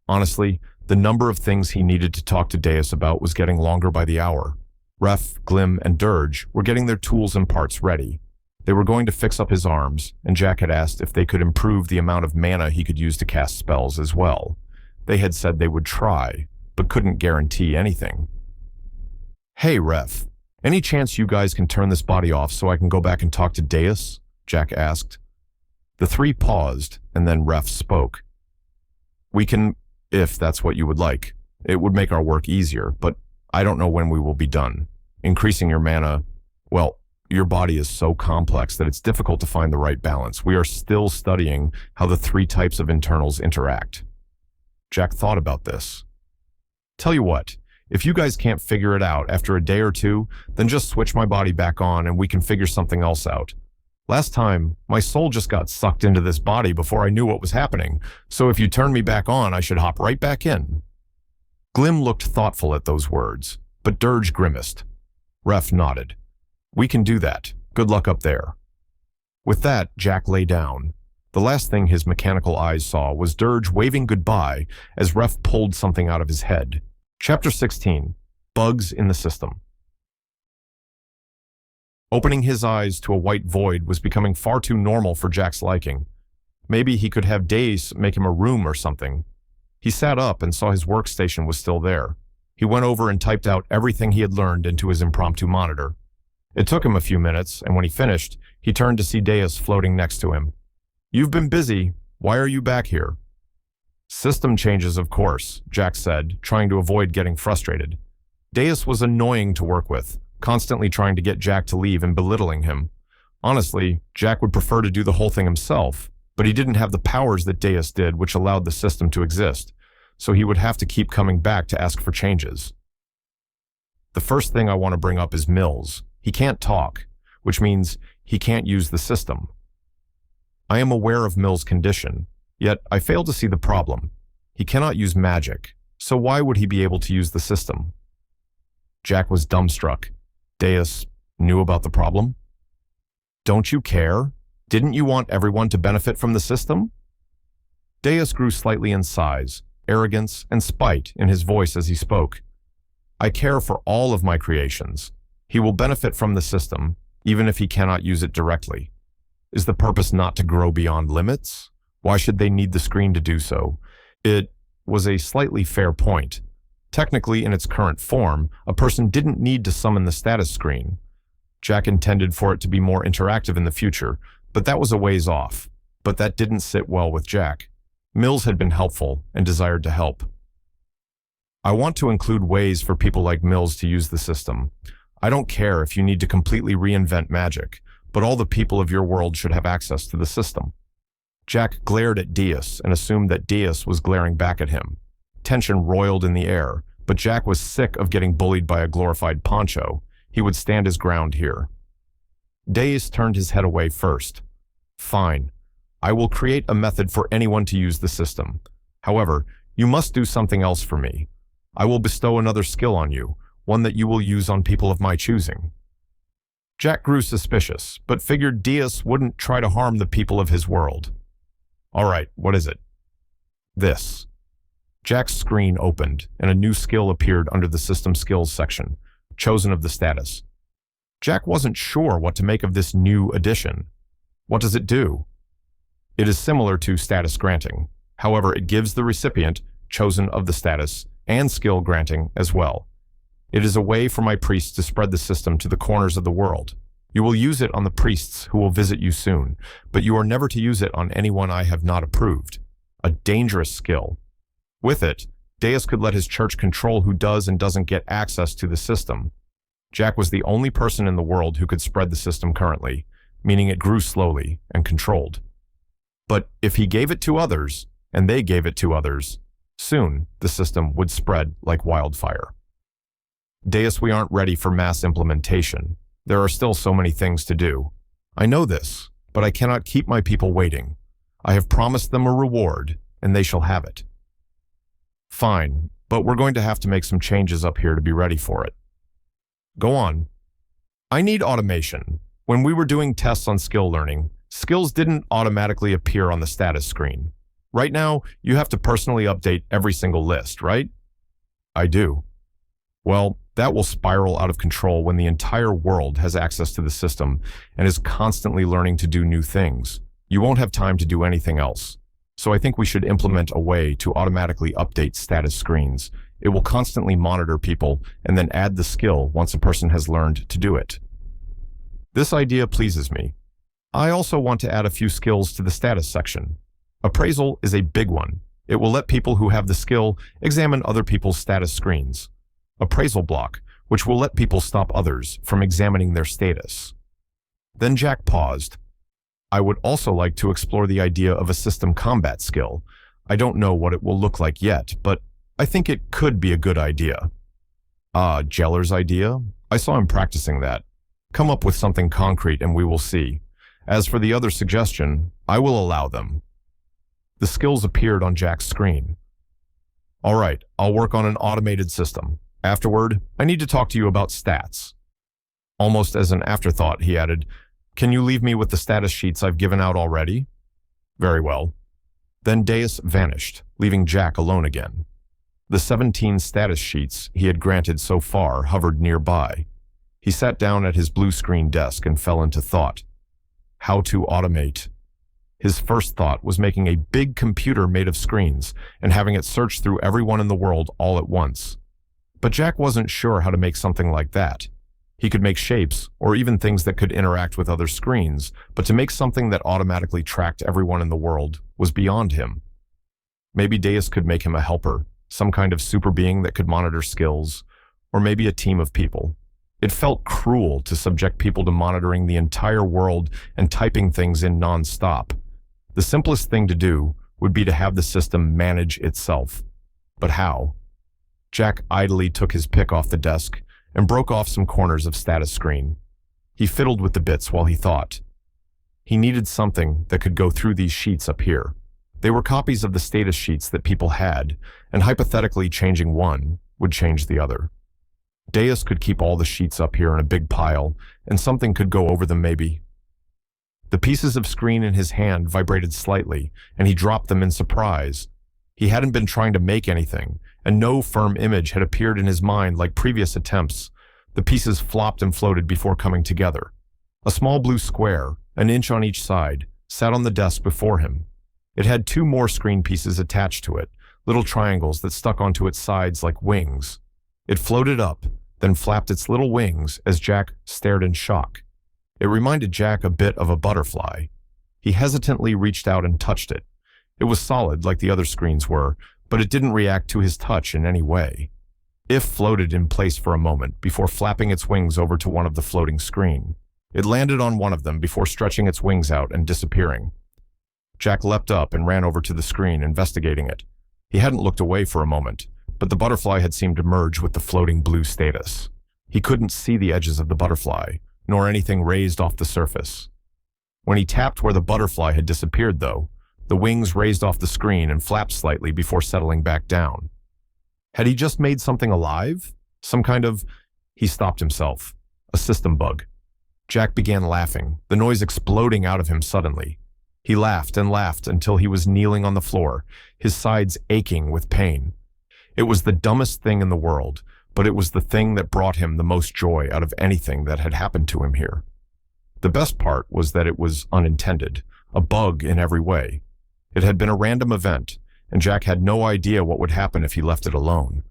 Honestly, the number of things he needed to talk to Deus about was getting longer by the hour. Ref, Glim, and Dirge were getting their tools and parts ready. They were going to fix up his arms, and Jack had asked if they could improve the amount of mana he could use to cast spells as well. They had said they would try, but couldn't guarantee anything. "Hey, Ref, any chance you guys can turn this body off so I can go back and talk to Deus?" Jack asked. The three paused, and then Ref spoke. "We can, if that's what you would like. It would make our work easier, but I don't know when we will be done. Increasing your mana, well, your body is so complex that it's difficult to find the right balance. We are still studying how the three types of internals interact." Jack thought about this. "Tell you what, if you guys can't figure it out after a day or two, then just switch my body back on and we can figure something else out. Last time, my soul just got sucked into this body before I knew what was happening, so if you turn me back on, I should hop right back in." Glim looked thoughtful at those words, but Dirge grimaced. Ref nodded. "We can do that. Good luck up there." With that, Jack lay down. The last thing his mechanical eyes saw was Dirge waving goodbye as Ref pulled something out of his head. Chapter 16. Bugs in the System. Opening his eyes to a white void was becoming far too normal for Jack's liking. Maybe he could have Deus make him a room or something. He sat up and saw his workstation was still there. He went over and typed out everything he had learned into his impromptu monitor. It took him a few minutes, and when he finished, he turned to see Deus floating next to him. "You've been busy. Why are you back here?" "System changes, of course," Jack said, trying to avoid getting frustrated. Deus was annoying to work with, constantly trying to get Jack to leave and belittling him. Honestly, Jack would prefer to do the whole thing himself, but he didn't have the powers that Deus did, which allowed the system to exist, so he would have to keep coming back to ask for changes. The first thing I want to bring up is Mills. He can't talk, which means he can't use the system. I am aware of Mills' condition, yet I fail to see the problem. He cannot use magic, so why would he be able to use the system? Jack was dumbstruck. Deus knew about the problem? "Don't you care? Didn't you want everyone to benefit from the system?" Deus grew slightly in size, arrogance, and spite in his voice as he spoke. "I care for all of my creations. He will benefit from the system, even if he cannot use it directly. Is the purpose not to grow beyond limits? Why should they need the screen to do so?" It was a slightly fair point. Technically, in its current form, a person didn't need to summon the status screen. Jack intended for it to be more interactive in the future, but that was a ways off. But that didn't sit well with Jack. Mills had been helpful and desired to help. "I want to include ways for people like Mills to use the system. I don't care if you need to completely reinvent magic, but all the people of your world should have access to the system." Jack glared at Deus and assumed that Deus was glaring back at him. Tension roiled in the air, but Jack was sick of getting bullied by a glorified poncho. He would stand his ground here. Deus turned his head away first. "Fine. I will create a method for anyone to use the system. However, you must do something else for me. I will bestow another skill on you, one that you will use on people of my choosing." Jack grew suspicious, but figured Deus wouldn't try to harm the people of his world. "All right, what is it?" "This." Jack's screen opened, and a new skill appeared under the System Skills section, Chosen of the Status. Jack wasn't sure what to make of this new addition. What does it do? It is similar to status granting. However, it gives the recipient Chosen of the Status and skill granting as well. It is a way for my priests to spread the system to the corners of the world. You will use it on the priests who will visit you soon, but you are never to use it on anyone I have not approved. A dangerous skill. With it, Deus could let his church control who does and doesn't get access to the system. Jack was the only person in the world who could spread the system currently, meaning it grew slowly and controlled. But if he gave it to others, and they gave it to others, soon the system would spread like wildfire. "Deus, we aren't ready for mass implementation. There are still so many things to do. I know this, but I cannot keep my people waiting. I have promised them a reward, and they shall have it." "Fine, but we're going to have to make some changes up here to be ready for it." "Go on." "I need automation. When we were doing tests on skill learning, skills didn't automatically appear on the status screen. Right now, you have to personally update every single list, right? I do. Well, that will spiral out of control when the entire world has access to the system and is constantly learning to do new things. You won't have time to do anything else. So I think we should implement a way to automatically update status screens. It will constantly monitor people and then add the skill once a person has learned to do it. This idea pleases me. I also want to add a few skills to the status section. Appraisal is a big one. It will let people who have the skill examine other people's status screens. Appraisal block, which will let people stop others from examining their status. Then Jack paused. I would also like to explore the idea of a system combat skill. I don't know what it will look like yet, but I think it could be a good idea. Geller's idea? I saw him practicing that. Come up with something concrete and we will see. As for the other suggestion, I will allow them. The skills appeared on Jack's screen. All right, I'll work on an automated system. Afterward, I need to talk to you about stats. Almost as an afterthought, he added, can you leave me with the status sheets I've given out already? Very well. Then Deus vanished, leaving Jack alone again. The 17 status sheets he had granted so far hovered nearby. He sat down at his blue screen desk and fell into thought. How to automate. His first thought was making a big computer made of screens and having it search through everyone in the world all at once. But Jack wasn't sure how to make something like that. He could make shapes, or even things that could interact with other screens, but to make something that automatically tracked everyone in the world was beyond him. Maybe Deus could make him a helper, some kind of super being that could monitor skills, or maybe a team of people. It felt cruel to subject people to monitoring the entire world and typing things in non-stop. The simplest thing to do would be to have the system manage itself. But how? Jack idly took his pick off the desk and broke off some corners of status screen. He fiddled with the bits while he thought. He needed something that could go through these sheets up here. They were copies of the status sheets that people had, and hypothetically changing one would change the other. Deus could keep all the sheets up here in a big pile, and something could go over them maybe. The pieces of screen in his hand vibrated slightly, and he dropped them in surprise. He hadn't been trying to make anything, and no firm image had appeared in his mind like previous attempts. The pieces flopped and floated before coming together. A small blue square, an inch on each side, sat on the desk before him. It had two more screen pieces attached to it, little triangles that stuck onto its sides like wings. It floated up, then flapped its little wings as Jack stared in shock. It reminded Jack a bit of a butterfly. He hesitantly reached out and touched it. It was solid like the other screens were, but it didn't react to his touch in any way. It floated in place for a moment before flapping its wings over to one of the floating screen. It landed on one of them before stretching its wings out and disappearing. Jack leapt up and ran over to the screen, investigating it. He hadn't looked away for a moment, but the butterfly had seemed to merge with the floating blue status. He couldn't see the edges of the butterfly, nor anything raised off the surface. When he tapped where the butterfly had disappeared, though, the wings raised off the screen and flapped slightly before settling back down. Had he just made something alive? Some kind of... He stopped himself. A system bug. Jack began laughing, the noise exploding out of him suddenly. He laughed and laughed until he was kneeling on the floor, his sides aching with pain. It was the dumbest thing in the world, but it was the thing that brought him the most joy out of anything that had happened to him here. The best part was that it was unintended, a bug in every way. It had been a random event, and Jack had no idea what would happen if he left it alone.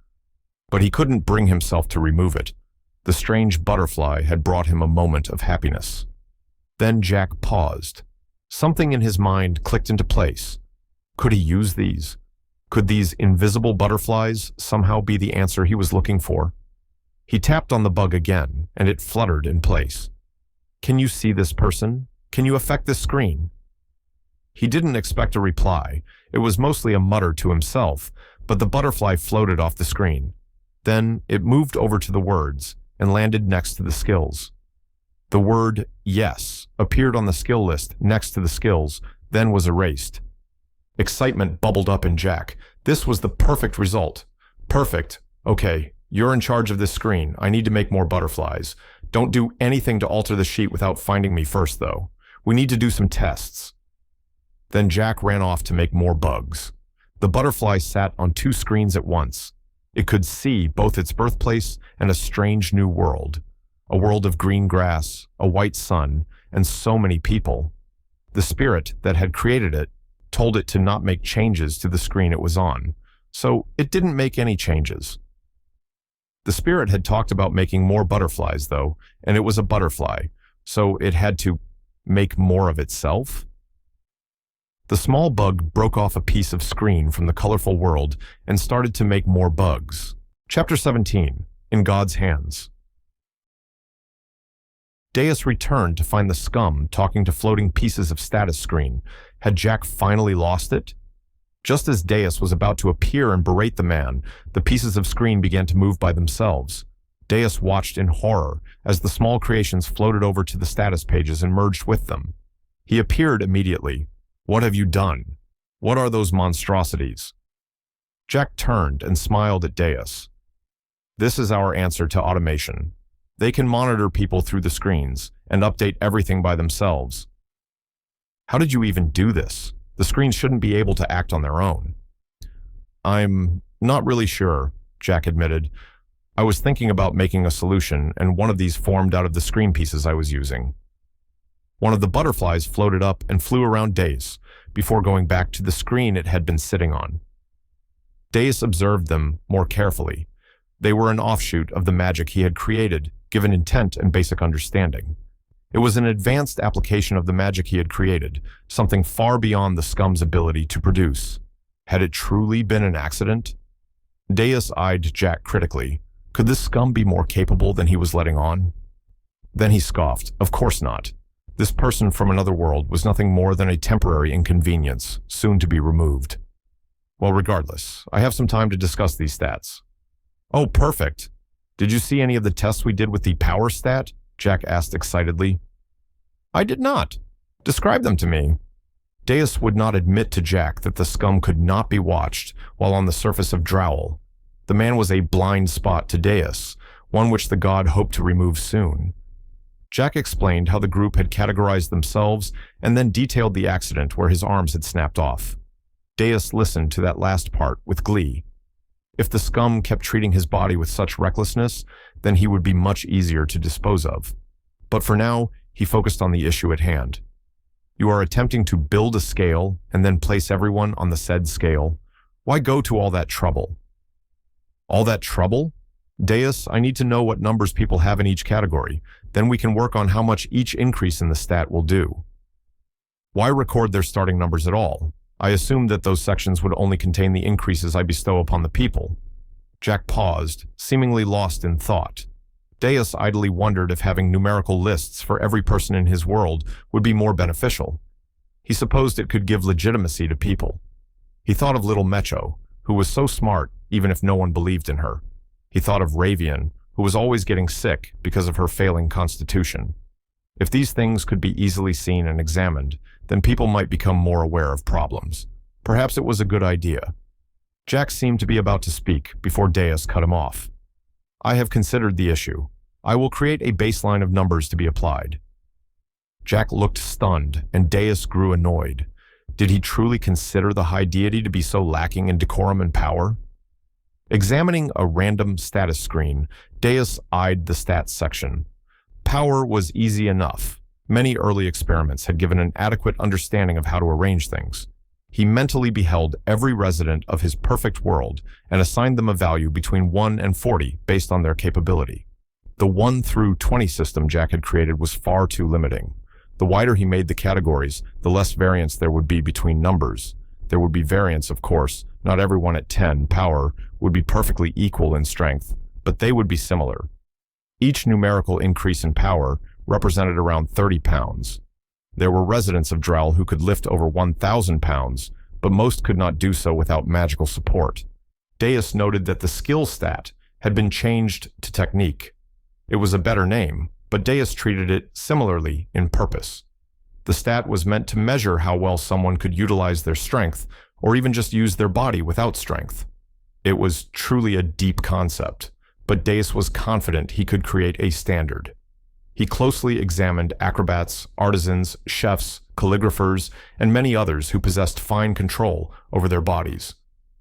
But he couldn't bring himself to remove it. The strange butterfly had brought him a moment of happiness. Then Jack paused. Something in his mind clicked into place. Could he use these? Could these invisible butterflies somehow be the answer he was looking for? He tapped on the bug again, and it fluttered in place. Can you see this person? Can you affect this screen? He didn't expect a reply. It was mostly a mutter to himself, but the butterfly floated off the screen. Then it moved over to the words and landed next to the skills. The word yes appeared on the skill list next to the skills, then was erased. Excitement bubbled up in Jack. This was the perfect result. Perfect. Okay, you're in charge of this screen. I need to make more butterflies. Don't do anything to alter the sheet without finding me first, though. We need to do some tests. Then Jack ran off to make more bugs. The butterfly sat on 2 screens at once. It could see both its birthplace and a strange new world. A world of green grass, a white sun, and so many people. The spirit that had created it told it to not make changes to the screen it was on, so it didn't make any changes. The spirit had talked about making more butterflies, though, and it was a butterfly, so it had to make more of itself. The small bug broke off a piece of screen from the colorful world and started to make more bugs. Chapter 17, In God's Hands. Deus returned to find the scum talking to floating pieces of status screen. Had Jack finally lost it? Just as Deus was about to appear and berate the man, the pieces of screen began to move by themselves. Deus watched in horror as the small creations floated over to the status pages and merged with them. He appeared immediately. "What have you done? What are those monstrosities?" Jack turned and smiled at Deus. "This is our answer to automation. They can monitor people through the screens and update everything by themselves." "How did you even do this? The screens shouldn't be able to act on their own." "I'm not really sure," Jack admitted. "I was thinking about making a solution, and one of these formed out of the screen pieces I was using." One of the butterflies floated up and flew around Deus before going back to the screen it had been sitting on. Deus observed them more carefully. They were an offshoot of the magic he had created, given intent and basic understanding. It was an advanced application of the magic he had created, something far beyond the scum's ability to produce. Had it truly been an accident? Deus eyed Jack critically. Could this scum be more capable than he was letting on? Then he scoffed. Of course not. This person from another world was nothing more than a temporary inconvenience, soon to be removed. Well, regardless, I have some time to discuss these stats. Oh, perfect. Did you see any of the tests we did with the power stat? Jack asked excitedly. I did not. Describe them to me. Deus would not admit to Jack that the scum could not be watched while on the surface of Drowl. The man was a blind spot to Deus, one which the god hoped to remove soon. Jack explained how the group had categorized themselves and then detailed the accident where his arms had snapped off. Deus listened to that last part with glee. If the scum kept treating his body with such recklessness, then he would be much easier to dispose of. But for now, he focused on the issue at hand. You are attempting to build a scale and then place everyone on the said scale. Why go to all that trouble? All that trouble? Deus, I need to know what numbers people have in each category. Then we can work on how much each increase in the stat will do. Why record their starting numbers at all? I assumed that those sections would only contain the increases I bestow upon the people. Jack paused, seemingly lost in thought. Deus idly wondered if having numerical lists for every person in his world would be more beneficial. He supposed it could give legitimacy to people. He thought of little Mecho, who was so smart even if no one believed in her. He thought of Ravian, who was always getting sick because of her failing constitution. If these things could be easily seen and examined, then people might become more aware of problems. Perhaps it was a good idea. Jack seemed to be about to speak before Deus cut him off. I have considered the issue. I will create a baseline of numbers to be applied. Jack looked stunned, and Deus grew annoyed. Did he truly consider the high deity to be so lacking in decorum and power? Examining a random status screen, Deus eyed the stats section. Power was easy enough. Many early experiments had given an adequate understanding of how to arrange things. He mentally beheld every resident of his perfect world and assigned them a value between 1 and 40 based on their capability. The 1 through 20 system Jack had created was far too limiting. The wider he made the categories, the less variance there would be between numbers. There would be variance, of course. Not everyone at 10 power would be perfectly equal in strength, but they would be similar. Each numerical increase in power represented around 30 pounds. There were residents of Drowl who could lift over 1,000 pounds, but most could not do so without magical support. Deus noted that the skill stat had been changed to technique. It was a better name, but Deus treated it similarly in purpose. The stat was meant to measure how well someone could utilize their strength, or even just use their body without strength. It was truly a deep concept, but Deus was confident he could create a standard. He closely examined acrobats, artisans, chefs, calligraphers, and many others who possessed fine control over their bodies.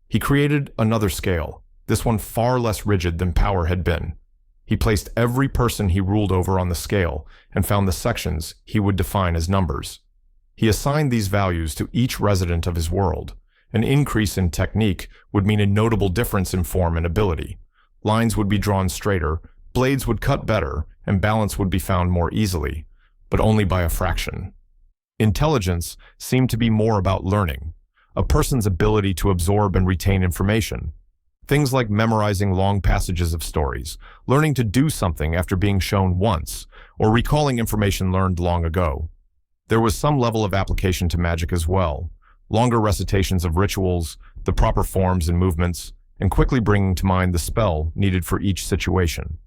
He created another scale, this one far less rigid than power had been. He placed every person he ruled over on the scale and found the sections he would define as numbers. He assigned these values to each resident of his world. An increase in technique would mean a notable difference in form and ability. Lines would be drawn straighter, blades would cut better, and balance would be found more easily, but only by a fraction. Intelligence seemed to be more about learning, a person's ability to absorb and retain information. Things like memorizing long passages of stories, learning to do something after being shown once, or recalling information learned long ago. There was some level of application to magic as well, longer recitations of rituals, the proper forms and movements, and quickly bringing to mind the spell needed for each situation.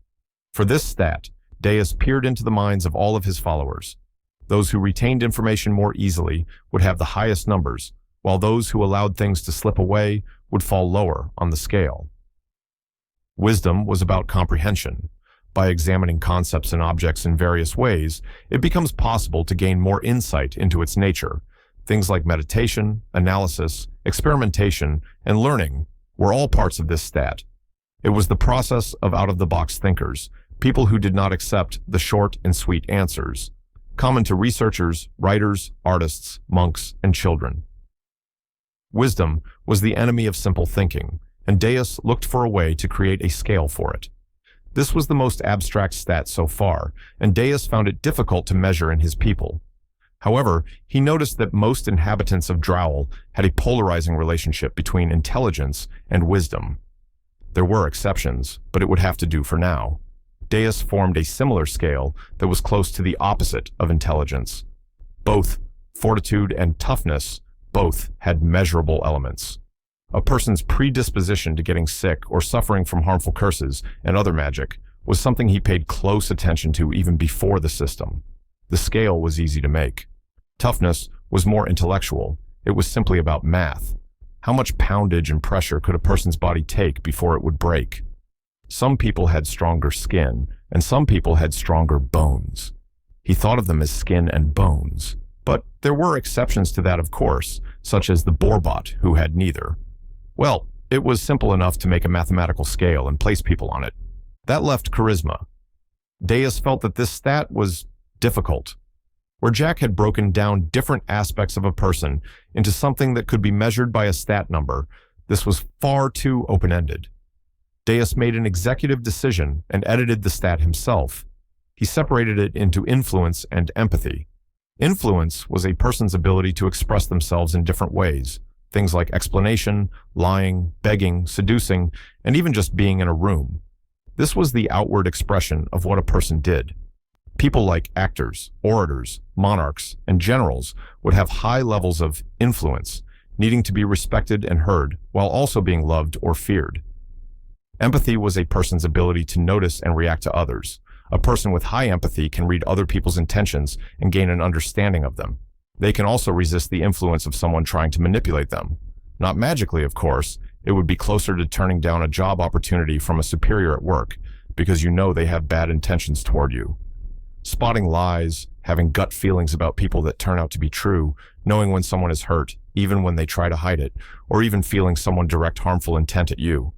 For this stat, Deus peered into the minds of all of his followers. Those who retained information more easily would have the highest numbers, while those who allowed things to slip away would fall lower on the scale. Wisdom was about comprehension. By examining concepts and objects in various ways, it becomes possible to gain more insight into its nature. Things like meditation, analysis, experimentation, and learning were all parts of this stat. It was the process of out-of-the-box thinkers, people who did not accept the short and sweet answers, common to researchers, writers, artists, monks, and children. Wisdom was the enemy of simple thinking, and Deus looked for a way to create a scale for it. This was the most abstract stat so far, and Deus found it difficult to measure in his people. However, he noticed that most inhabitants of Drowl had a polarizing relationship between intelligence and wisdom. There were exceptions, but it would have to do for now. Deus formed a similar scale that was close to the opposite of intelligence. Both fortitude and toughness both had measurable elements. A person's predisposition to getting sick or suffering from harmful curses and other magic was something he paid close attention to even before the system. The scale was easy to make. Toughness was more intellectual. It was simply about math. How much poundage and pressure could a person's body take before it would break? Some people had stronger skin, and some people had stronger bones. He thought of them as skin and bones. But there were exceptions to that, of course, such as the Borbot, who had neither. Well, it was simple enough to make a mathematical scale and place people on it. That left charisma. Deus felt that this stat was difficult. Where Jack had broken down different aspects of a person into something that could be measured by a stat number, this was far too open-ended. Deus made an executive decision and edited the stat himself. He separated it into influence and empathy. Influence was a person's ability to express themselves in different ways, things like explanation, lying, begging, seducing, and even just being in a room. This was the outward expression of what a person did. People like actors, orators, monarchs, and generals would have high levels of influence, needing to be respected and heard while also being loved or feared. Empathy was a person's ability to notice and react to others. A person with high empathy can read other people's intentions and gain an understanding of them. They can also resist the influence of someone trying to manipulate them. Not magically, of course. It would be closer to turning down a job opportunity from a superior at work because you know they have bad intentions toward you. Spotting lies, having gut feelings about people that turn out to be true, knowing when someone is hurt, even when they try to hide it, or even feeling someone direct harmful intent at you.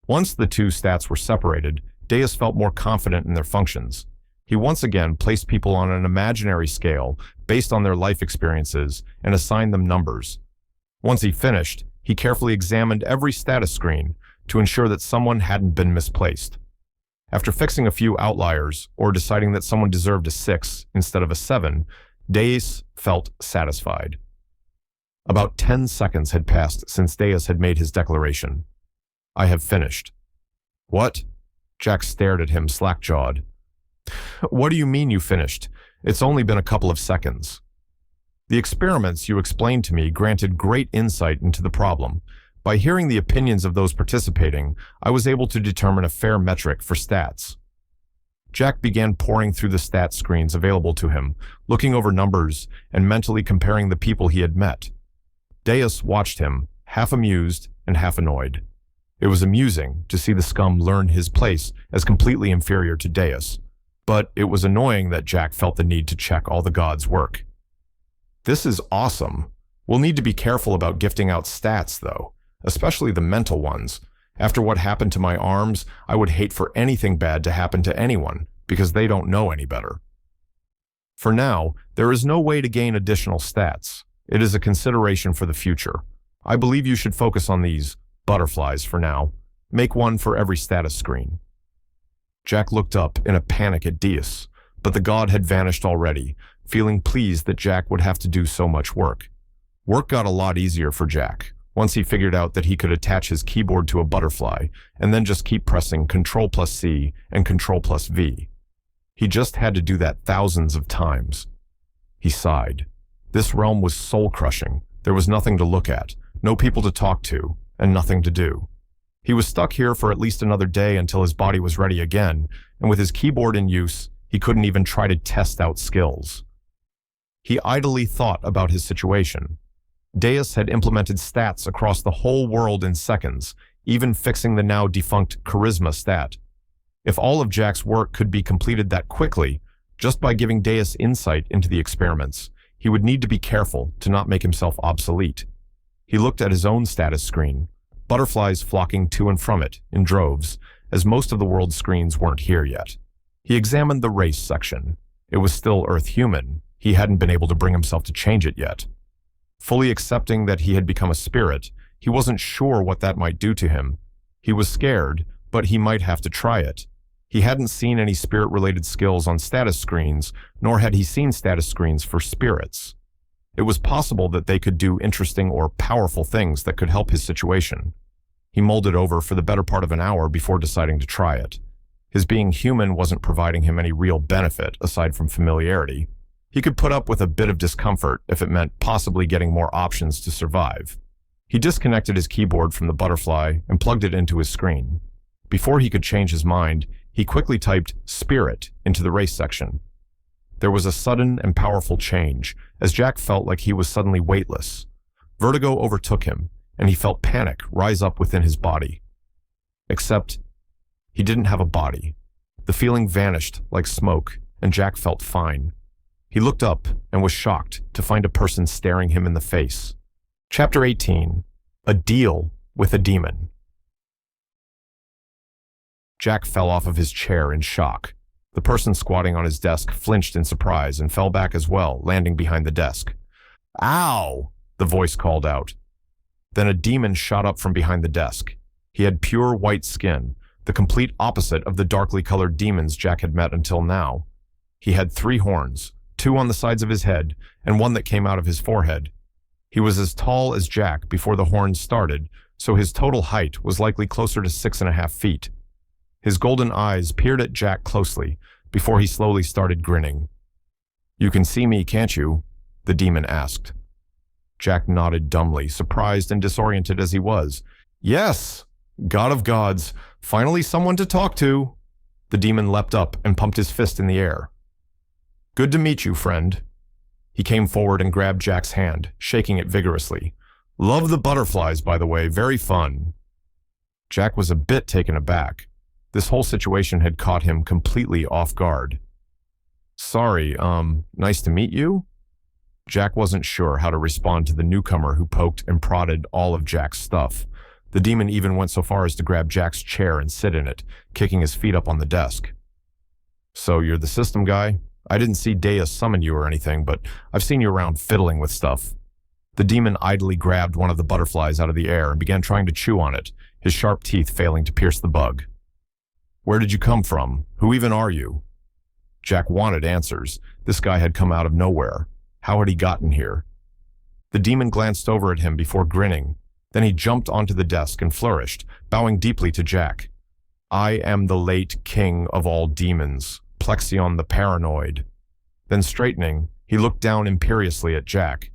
Once the two stats were separated, Deus felt more confident in their functions. He once again placed people on an imaginary scale based on their life experiences and assigned them numbers. Once he finished, he carefully examined every status screen to ensure that someone hadn't been misplaced. After fixing a few outliers or deciding that someone deserved a 6 instead of a 7, Deus felt satisfied. About 10 seconds had passed since Deus had made his declaration. "I have finished." "What?" Jack stared at him slack-jawed. "What do you mean you finished? It's only been a couple of seconds." "The experiments you explained to me granted great insight into the problem. By hearing the opinions of those participating, I was able to determine a fair metric for stats." Jack began poring through the stat screens available to him, looking over numbers and mentally comparing the people he had met. Deus watched him, half amused and half annoyed. It was amusing to see the scum learn his place as completely inferior to Deus. but it was annoying that Jack felt the need to check all the gods' work. This is awesome. We'll need to be careful about gifting out stats, though, especially the mental ones. After what happened to my arms, I would hate for anything bad to happen to anyone, because they don't know any better. For now, there is no way to gain additional stats. It is a consideration for the future. I believe you should focus on these butterflies for now. Make one for every status screen. Jack looked up in a panic at Deus, but the god had vanished already, feeling pleased that Jack would have to do so much work. Work got a lot easier for Jack, once he figured out that he could attach his keyboard to a butterfly and then just keep pressing Ctrl+C and Ctrl+V. He just had to do that thousands of times. He sighed. This realm was soul-crushing. There was nothing to look at, no people to talk to, and nothing to do. He was stuck here for at least another day until his body was ready again, and with his keyboard in use, he couldn't even try to test out skills. He idly thought about his situation. Deus had implemented stats across the whole world in seconds, even fixing the now defunct charisma stat. If all of Jack's work could be completed that quickly, just by giving Deus insight into the experiments, he would need to be careful to not make himself obsolete. He looked at his own status screen, butterflies flocking to and from it in droves, as most of the world's screens weren't here yet. He examined the race section. It was still Earth-human. He hadn't been able to bring himself to change it yet. Fully accepting that he had become a spirit, he wasn't sure what that might do to him. He was scared, but he might have to try it. He hadn't seen any spirit-related skills on status screens, nor had he seen status screens for spirits. It was possible that they could do interesting or powerful things that could help his situation. He mulled it over for the better part of an hour before deciding to try it. His being human wasn't providing him any real benefit aside from familiarity. He could put up with a bit of discomfort if it meant possibly getting more options to survive. He disconnected his keyboard from the butterfly and plugged it into his screen. Before he could change his mind, he quickly typed "spirit" into the race section. There was a sudden and powerful change, as Jack felt like he was suddenly weightless. Vertigo overtook him, and he felt panic rise up within his body. Except, he didn't have a body. The feeling vanished like smoke, and Jack felt fine. He looked up and was shocked to find a person staring him in the face. Chapter 18. A Deal with a Demon. Jack fell off of his chair in shock. The person squatting on his desk flinched in surprise and fell back as well, landing behind the desk. "Ow!" the voice called out. Then a demon shot up from behind the desk. He had pure white skin, the complete opposite of the darkly colored demons Jack had met until now. He had 3 horns, 2 on the sides of his head, and 1 that came out of his forehead. He was as tall as Jack before the horns started, so his total height was likely closer to 6.5 feet. His golden eyes peered at Jack closely before he slowly started grinning. "You can see me, can't you?" the demon asked. Jack nodded dumbly, surprised and disoriented as he was. "Yes! God of gods, finally someone to talk to!" The demon leapt up and pumped his fist in the air. "Good to meet you, friend." He came forward and grabbed Jack's hand, shaking it vigorously. "Love the butterflies, by the way, very fun." Jack was a bit taken aback. This whole situation had caught him completely off guard. "Sorry, nice to meet you?" Jack wasn't sure how to respond to the newcomer who poked and prodded all of Jack's stuff. The demon even went so far as to grab Jack's chair and sit in it, kicking his feet up on the desk. "So you're the system guy? I didn't see Deus summon you or anything, but I've seen you around fiddling with stuff." The demon idly grabbed one of the butterflies out of the air and began trying to chew on it, his sharp teeth failing to pierce the bug. "Where did you come from? Who even are you?" Jack wanted answers. This guy had come out of nowhere. How had he gotten here? The demon glanced over at him before grinning. Then he jumped onto the desk and flourished, bowing deeply to Jack. "I am the late king of all demons, Plexion the Paranoid." Then straightening, he looked down imperiously at Jack.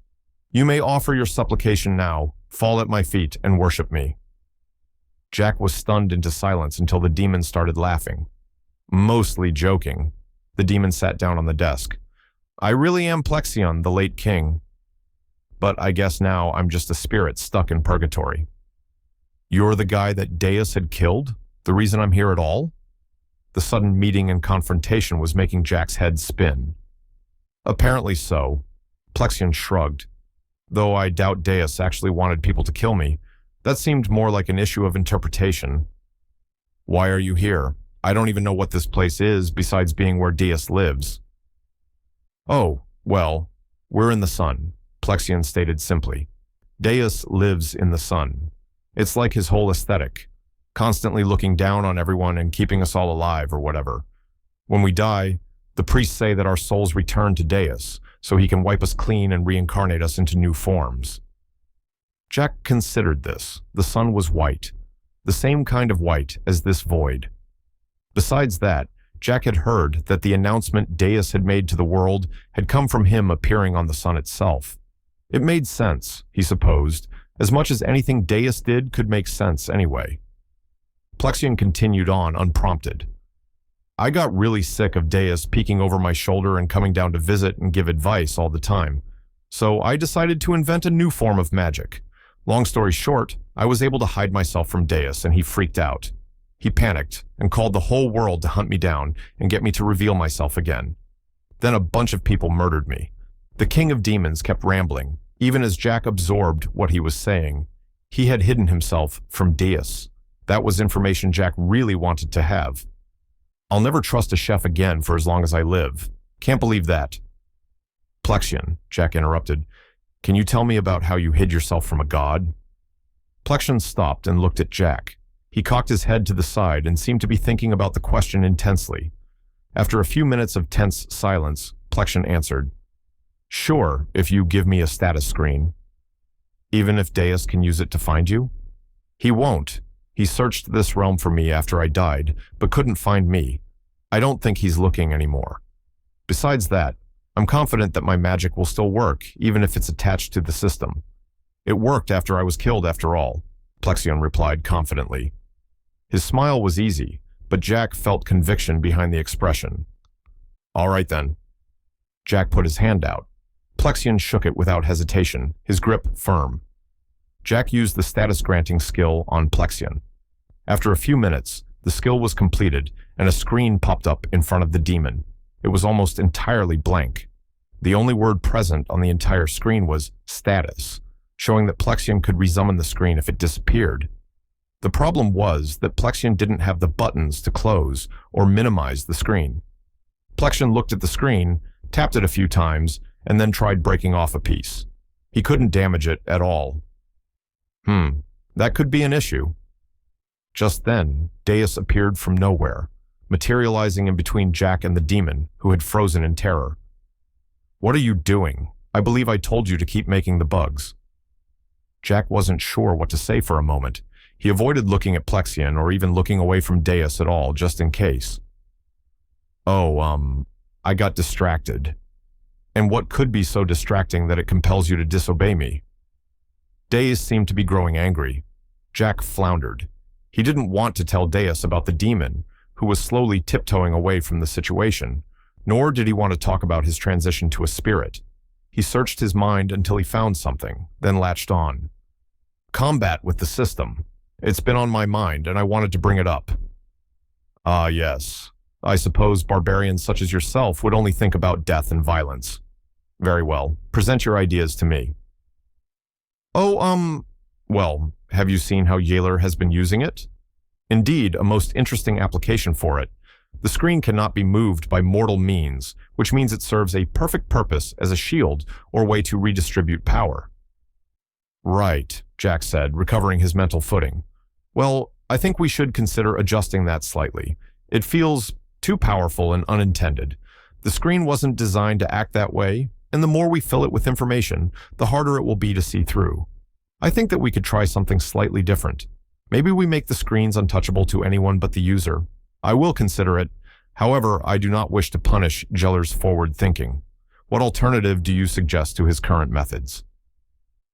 "You may offer your supplication now, fall at my feet and worship me." Jack was stunned into silence until the demon started laughing. Mostly joking. The demon sat down on the desk. "I really am Plexion, the late king. But I guess now I'm just a spirit stuck in purgatory." "You're the guy that Deus had killed? The reason I'm here at all?" The sudden meeting and confrontation was making Jack's head spin. Apparently so. Plexion shrugged. Though I doubt Deus actually wanted people to kill me, that seemed more like an issue of interpretation. Why are you here? I don't even know what this place is besides being where Deus lives. Oh, well, we're in the sun, Plexion stated simply. Deus lives in the sun. It's like his whole aesthetic, constantly looking down on everyone and keeping us all alive or whatever. When we die, the priests say that our souls return to Deus, so he can wipe us clean and reincarnate us into new forms. Jack considered this. The sun was white, the same kind of white as this void. Besides that, Jack had heard that the announcement Deus had made to the world had come from him appearing on the sun itself. It made sense, he supposed, as much as anything Deus did could make sense anyway. Plexion continued on unprompted. I got really sick of Deus peeking over my shoulder and coming down to visit and give advice all the time, so I decided to invent a new form of magic. Long story short, I was able to hide myself from Deus and he freaked out. He panicked and called the whole world to hunt me down and get me to reveal myself again. Then a bunch of people murdered me. The king of demons kept rambling, even as Jack absorbed what he was saying. He had hidden himself from Deus. That was information Jack really wanted to have. I'll never trust a chef again for as long as I live. Can't believe that. Plexion, Jack interrupted. Can you tell me about how you hid yourself from a god? Plexion stopped and looked at Jack. He cocked his head to the side and seemed to be thinking about the question intensely. After a few minutes of tense silence, Plexion answered, Sure, if you give me a status screen. Even if Deus can use it to find you? He won't. He searched this realm for me after I died, but couldn't find me. I don't think he's looking anymore. Besides that, I'm confident that my magic will still work, even if it's attached to the system. It worked after I was killed after all, Plexion replied confidently. His smile was easy, but Jack felt conviction behind the expression. All right then. Jack put his hand out. Plexion shook it without hesitation, his grip firm. Jack used the status-granting skill on Plexion. After a few minutes, the skill was completed, and a screen popped up in front of the demon. It was almost entirely blank. The only word present on the entire screen was status, showing that Plexion could resummon the screen if it disappeared. The problem was that Plexion didn't have the buttons to close or minimize the screen. Plexion looked at the screen, tapped it a few times, and then tried breaking off a piece. He couldn't damage it at all. That could be an issue. Just then, Deus appeared from nowhere, materializing in between Jack and the demon, who had frozen in terror. What are you doing? I believe I told you to keep making the bugs. Jack wasn't sure what to say for a moment. He avoided looking at Plexion or even looking away from Deus at all, just in case. I got distracted. And what could be so distracting that it compels you to disobey me? Deus seemed to be growing angry. Jack floundered. He didn't want to tell Deus about the demon, who was slowly tiptoeing away from the situation, nor did he want to talk about his transition to a spirit. He searched his mind until he found something, then latched on. Combat with the system. It's been on my mind, and I wanted to bring it up. Ah, yes. I suppose barbarians such as yourself would only think about death and violence. Very well. Present your ideas to me. Well, have you seen how Yaler has been using it? Indeed, a most interesting application for it. The screen cannot be moved by mortal means, which means it serves a perfect purpose as a shield or way to redistribute power. Right, Jack said, recovering his mental footing. Well, I think we should consider adjusting that slightly. It feels too powerful and unintended. The screen wasn't designed to act that way, and the more we fill it with information, the harder it will be to see through. I think that we could try something slightly different. Maybe we make the screens untouchable to anyone but the user. I will consider it. However, I do not wish to punish Jeller's forward thinking. What alternative do you suggest to his current methods?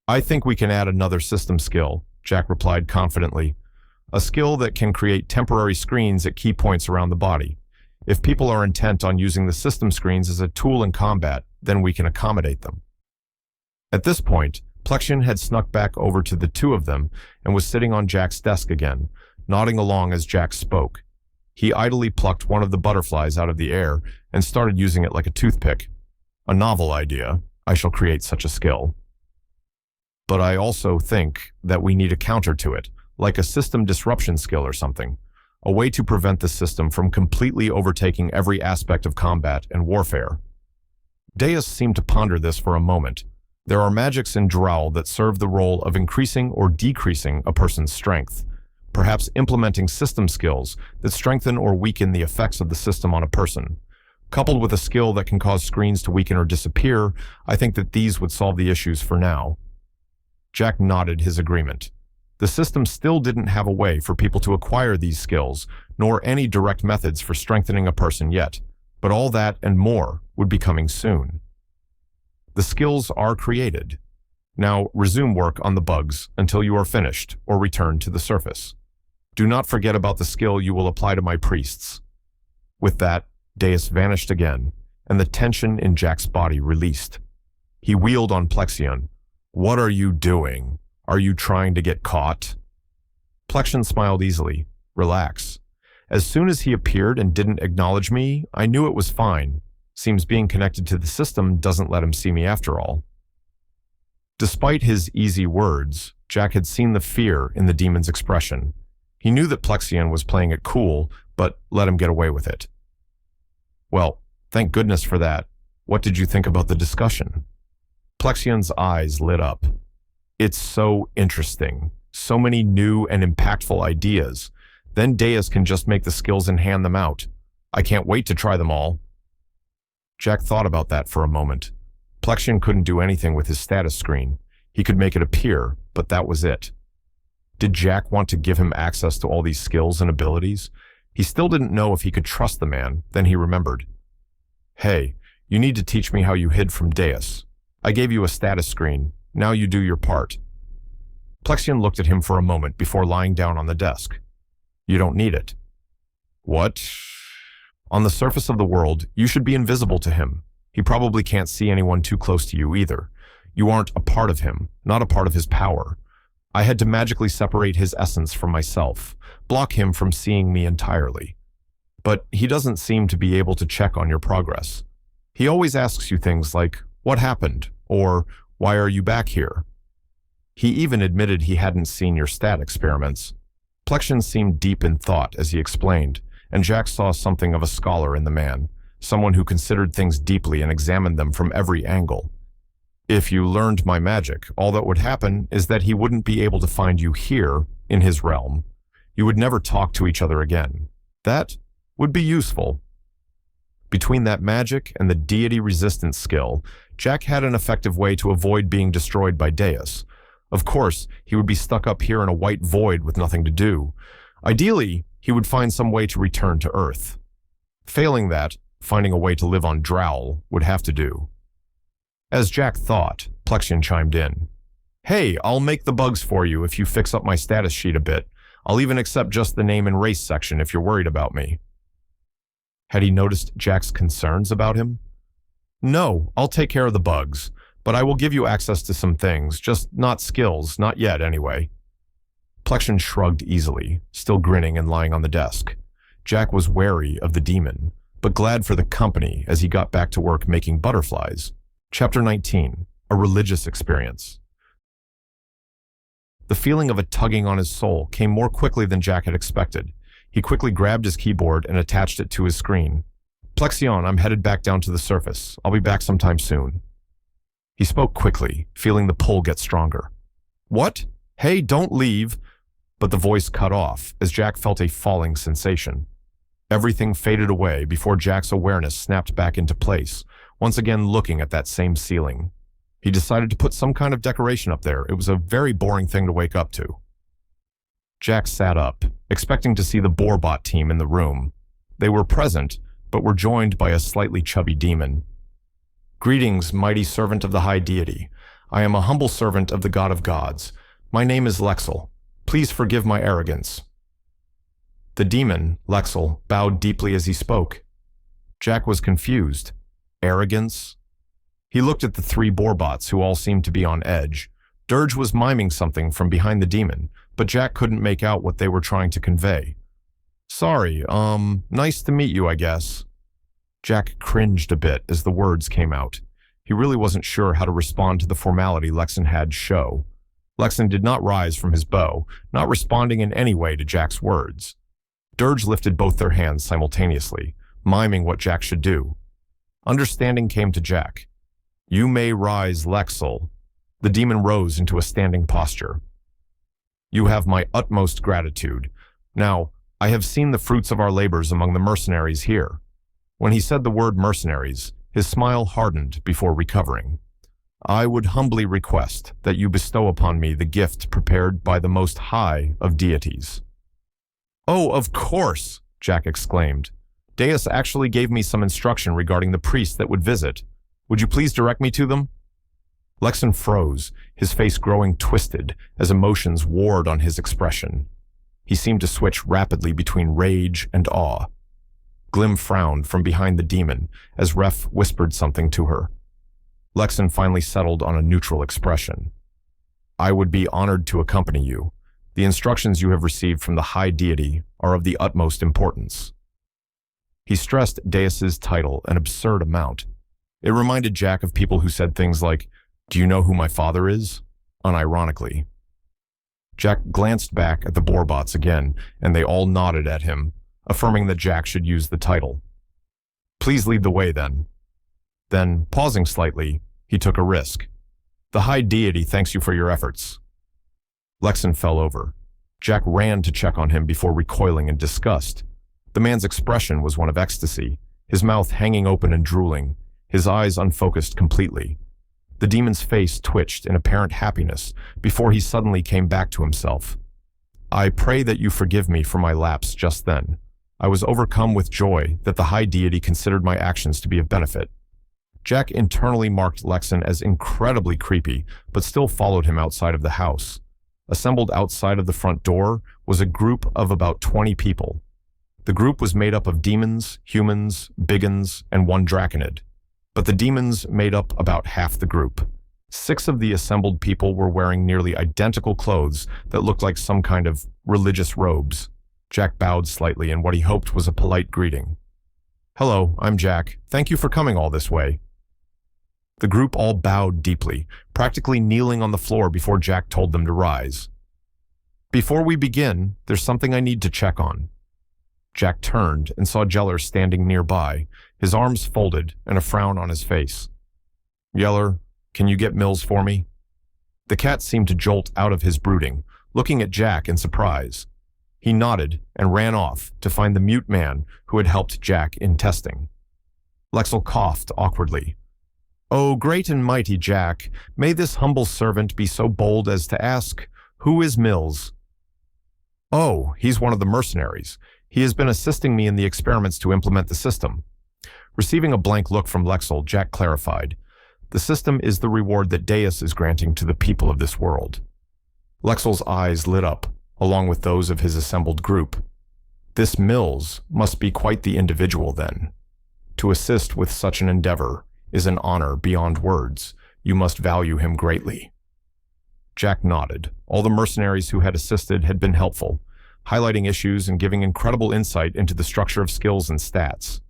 I think we can add another system skill, Jack replied confidently. A skill that can create temporary screens at key points around the body. If people are intent on using the system screens as a tool in combat, then we can accommodate them. At this point, Plexion had snuck back over to the two of them and was sitting on Jack's desk again, nodding along as Jack spoke. He idly plucked one of the butterflies out of the air and started using it like a toothpick. A novel idea. I shall create such a skill. But I also think that we need a counter to it, like a system disruption skill or something. A way to prevent the system from completely overtaking every aspect of combat and warfare. Deus seemed to ponder this for a moment. There are magics in Drowl that serve the role of increasing or decreasing a person's strength. Perhaps implementing system skills that strengthen or weaken the effects of the system on a person. Coupled with a skill that can cause screens to weaken or disappear, I think that these would solve the issues for now. Jack nodded his agreement. The system still didn't have a way for people to acquire these skills, nor any direct methods for strengthening a person yet, but all that and more would be coming soon. The skills are created. Now resume work on the bugs until you are finished or return to the surface. Do not forget about the skill you will apply to my priests. With that, Deus vanished again, and the tension in Jack's body released. He wheeled on Plexion. What are you doing? Are you trying to get caught? Plexion smiled easily. Relax. As soon as he appeared and didn't acknowledge me, I knew it was fine. Seems being connected to the system doesn't let him see me after all. Despite his easy words, Jack had seen the fear in the demon's expression. He knew that Plexion was playing it cool, but let him get away with it. Well, thank goodness for that. What did you think about the discussion? Plexion's eyes lit up. It's so interesting. So many new and impactful ideas. Then Deus can just make the skills and hand them out. I can't wait to try them all. Jack thought about that for a moment. Plexion couldn't do anything with his status screen. He could make it appear, but that was it. Did Jack want to give him access to all these skills and abilities? He still didn't know if he could trust the man. Then he remembered. Hey, you need to teach me how you hid from Deus. I gave you a status screen. Now you do your part. Plexion looked at him for a moment before lying down on the desk. You don't need it. What? On the surface of the world, you should be invisible to him. He probably can't see anyone too close to you either. You aren't a part of him, not a part of his power. I had to magically separate his essence from myself, block him from seeing me entirely. But he doesn't seem to be able to check on your progress. He always asks you things like, what happened? Or, why are you back here? He even admitted he hadn't seen your stat experiments. Plexion seemed deep in thought as he explained, and Jack saw something of a scholar in the man, someone who considered things deeply and examined them from every angle. If you learned my magic, all that would happen is that he wouldn't be able to find you here, in his realm. You would never talk to each other again. That would be useful. Between that magic and the deity resistance skill, Jack had an effective way to avoid being destroyed by Deus. Of course, he would be stuck up here in a white void with nothing to do. Ideally, he would find some way to return to Earth. Failing that, finding a way to live on Drowl would have to do. As Jack thought, Plexion chimed in. Hey, I'll make the bugs for you if you fix up my status sheet a bit. I'll even accept just the name and race section if you're worried about me. Had he noticed Jack's concerns about him? No, I'll take care of the bugs, but I will give you access to some things, just not skills, not yet anyway. Plexion shrugged easily, still grinning and lying on the desk. Jack was wary of the demon, but glad for the company as he got back to work making butterflies. Chapter 19, A Religious Experience. The feeling of a tugging on his soul came more quickly than Jack had expected. He quickly grabbed his keyboard and attached it to his screen. Plexion, I'm headed back down to the surface. I'll be back sometime soon. He spoke quickly, feeling the pull get stronger. What? Hey, don't leave. But the voice cut off as Jack felt a falling sensation. Everything faded away before Jack's awareness snapped back into place, once again looking at that same ceiling. He decided to put some kind of decoration up there. It was a very boring thing to wake up to. Jack sat up, expecting to see the Boarbot team in the room. They were present, but were joined by a slightly chubby demon. Greetings, mighty servant of the high deity. I am a humble servant of the god of gods. My name is Lexel. Please forgive my arrogance. The demon, Lexel, bowed deeply as he spoke. Jack was confused. Arrogance? He looked at the three Boarbots who all seemed to be on edge. Dirge was miming something from behind the demon, but Jack couldn't make out what they were trying to convey. Sorry, nice to meet you, I guess. Jack cringed a bit as the words came out. He really wasn't sure how to respond to the formality Lexon had show. Lexon did not rise from his bow, not responding in any way to Jack's words. Dirge lifted both their hands simultaneously, miming what Jack should do. Understanding came to Jack. You may rise, Lexel. The demon rose into a standing posture. You have my utmost gratitude. Now, I have seen the fruits of our labors among the mercenaries here. When he said the word mercenaries, his smile hardened before recovering. I would humbly request that you bestow upon me the gift prepared by the Most High of deities. Oh, of course, Jack exclaimed. Deus actually gave me some instruction regarding the priests that would visit. Would you please direct me to them? Lexon froze, his face growing twisted as emotions warred on his expression. He seemed to switch rapidly between rage and awe. Glim frowned from behind the demon as Ref whispered something to her. Lexon finally settled on a neutral expression. I would be honored to accompany you. The instructions you have received from the high deity are of the utmost importance. He stressed Deus's title an absurd amount. It reminded Jack of people who said things like, "Do you know who my father is?" unironically. Jack glanced back at the Borbots again, and they all nodded at him, affirming that Jack should use the title. Please lead the way, then. Then, pausing slightly, he took a risk. The high deity thanks you for your efforts. Lexon fell over. Jack ran to check on him before recoiling in disgust. The man's expression was one of ecstasy, his mouth hanging open and drooling, his eyes unfocused completely. The demon's face twitched in apparent happiness before he suddenly came back to himself. I pray that you forgive me for my lapse just then. I was overcome with joy that the high deity considered my actions to be of benefit. Jack internally marked Lexon as incredibly creepy, but still followed him outside of the house. Assembled outside of the front door was a group of about 20 people. The group was made up of demons, humans, biggins, and one draconid. But the demons made up about half the group. 6 of the assembled people were wearing nearly identical clothes that looked like some kind of religious robes. Jack bowed slightly in what he hoped was a polite greeting. Hello, I'm Jack. Thank you for coming all this way. The group all bowed deeply, practically kneeling on the floor before Jack told them to rise. Before we begin, there's something I need to check on. Jack turned and saw Yeller standing nearby, his arms folded and a frown on his face. Yeller, can you get Mills for me? The cat seemed to jolt out of his brooding, looking at Jack in surprise. He nodded and ran off to find the mute man who had helped Jack in testing. Lexel coughed awkwardly. Oh, great and mighty Jack, may this humble servant be so bold as to ask, who is Mills? Oh, he's one of the mercenaries. He has been assisting me in the experiments to implement the system. Receiving a blank look from Lexel, Jack clarified. The system is the reward that Deus is granting to the people of this world. Lexel's eyes lit up, along with those of his assembled group. This Mills must be quite the individual then. To assist with such an endeavor is an honor beyond words. You must value him greatly. Jack nodded. All the mercenaries who had assisted had been helpful, highlighting issues and giving incredible insight into the structure of skills and stats.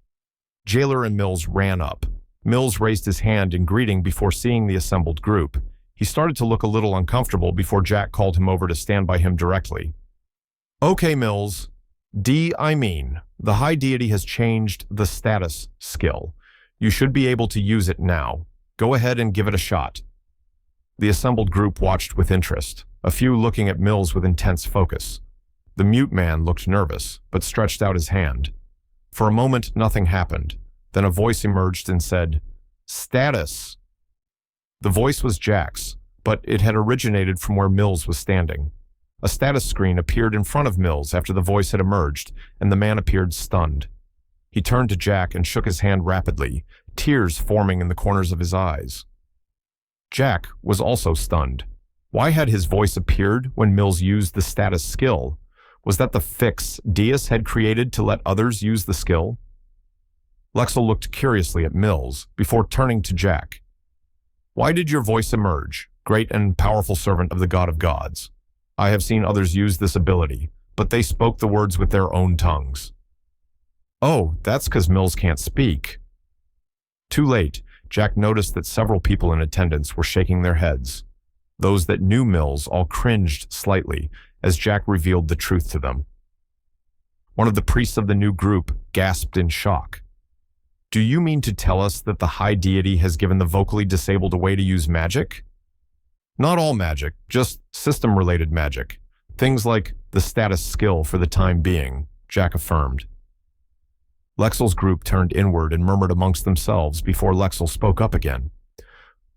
Jailer and Mills ran up. Mills raised his hand in greeting before seeing the assembled group. He started to look a little uncomfortable before Jack called him over to stand by him directly. Okay, Mills. The high deity has changed the status skill. You should be able to use it now. Go ahead and give it a shot. The assembled group watched with interest, a few looking at Mills with intense focus. The mute man looked nervous, but stretched out his hand. For a moment, nothing happened. Then a voice emerged and said, Status. The voice was Jack's, but it had originated from where Mills was standing. A status screen appeared in front of Mills after the voice had emerged, and the man appeared stunned. He turned to Jack and shook his hand rapidly, tears forming in the corners of his eyes. Jack was also stunned. Why had his voice appeared when Mills used the status skill? Was that the fix Deus had created to let others use the skill? Lexel looked curiously at Mills before turning to Jack. Why did your voice emerge, great and powerful servant of the God of Gods? I have seen others use this ability, but they spoke the words with their own tongues. Oh, that's because Mills can't speak. Too late, Jack noticed that several people in attendance were shaking their heads. Those that knew Mills all cringed slightly as Jack revealed the truth to them. One of the priests of the new group gasped in shock. Do you mean to tell us that the high deity has given the vocally disabled a way to use magic? Not all magic, just system-related magic. Things like the status skill for the time being, Jack affirmed. Lexel's group turned inward and murmured amongst themselves before Lexel spoke up again.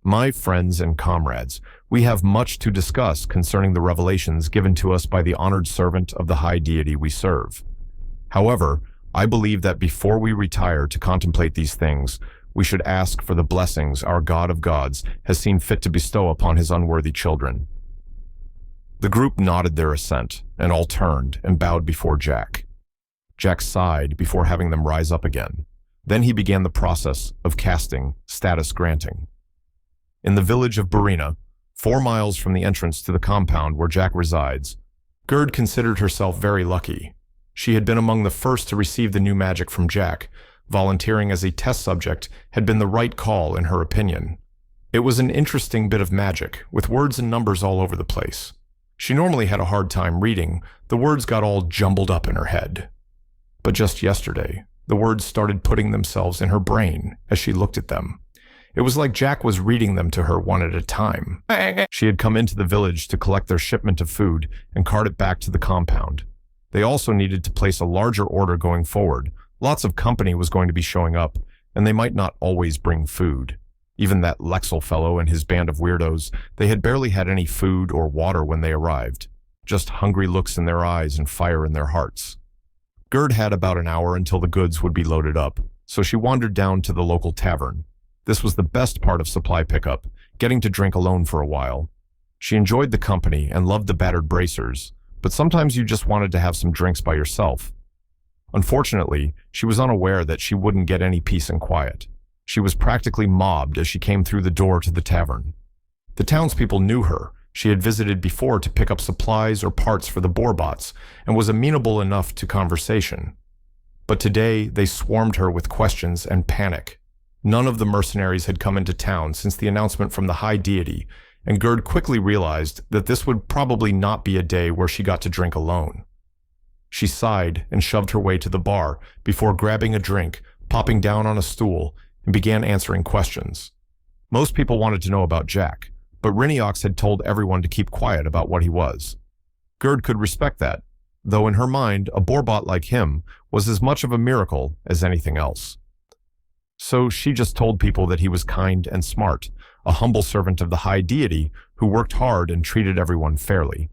My friends and comrades, we have much to discuss concerning the revelations given to us by the honored servant of the high deity we serve. However, I believe that before we retire to contemplate these things, we should ask for the blessings our God of gods has seen fit to bestow upon his unworthy children. The group nodded their assent, and all turned and bowed before Jack. Jack sighed before having them rise up again. Then he began the process of casting status granting. In the village of Barina, 4 miles from the entrance to the compound where Jack resides, Gerd considered herself very lucky. She had been among the first to receive the new magic from Jack. Volunteering as a test subject had been the right call in her opinion. It was an interesting bit of magic, with words and numbers all over the place. She normally had a hard time reading. The words got all jumbled up in her head. But just yesterday, the words started putting themselves in her brain as she looked at them. It was like Jack was reading them to her one at a time. She had come into the village to collect their shipment of food and cart it back to the compound. They also needed to place a larger order going forward. Lots of company was going to be showing up, and they might not always bring food. Even that Lexel fellow and his band of weirdos, they had barely had any food or water when they arrived. Just hungry looks in their eyes and fire in their hearts. Gerd had about an hour until the goods would be loaded up, so she wandered down to the local tavern. This was the best part of supply pickup, getting to drink alone for a while. She enjoyed the company and loved the battered bracers, but sometimes you just wanted to have some drinks by yourself. Unfortunately, she was unaware that she wouldn't get any peace and quiet. She was practically mobbed as she came through the door to the tavern. The townspeople knew her. She had visited before to pick up supplies or parts for the boarbots and was amenable enough to conversation. But today, they swarmed her with questions and panic. None of the mercenaries had come into town since the announcement from the high deity, and Gerd quickly realized that this would probably not be a day where she got to drink alone. She sighed and shoved her way to the bar before grabbing a drink, popping down on a stool, and began answering questions. Most people wanted to know about Jack, but Riniox had told everyone to keep quiet about what he was. Gerd could respect that, though in her mind, a boorbot like him was as much of a miracle as anything else. So she just told people that he was kind and smart, a humble servant of the high deity who worked hard and treated everyone fairly.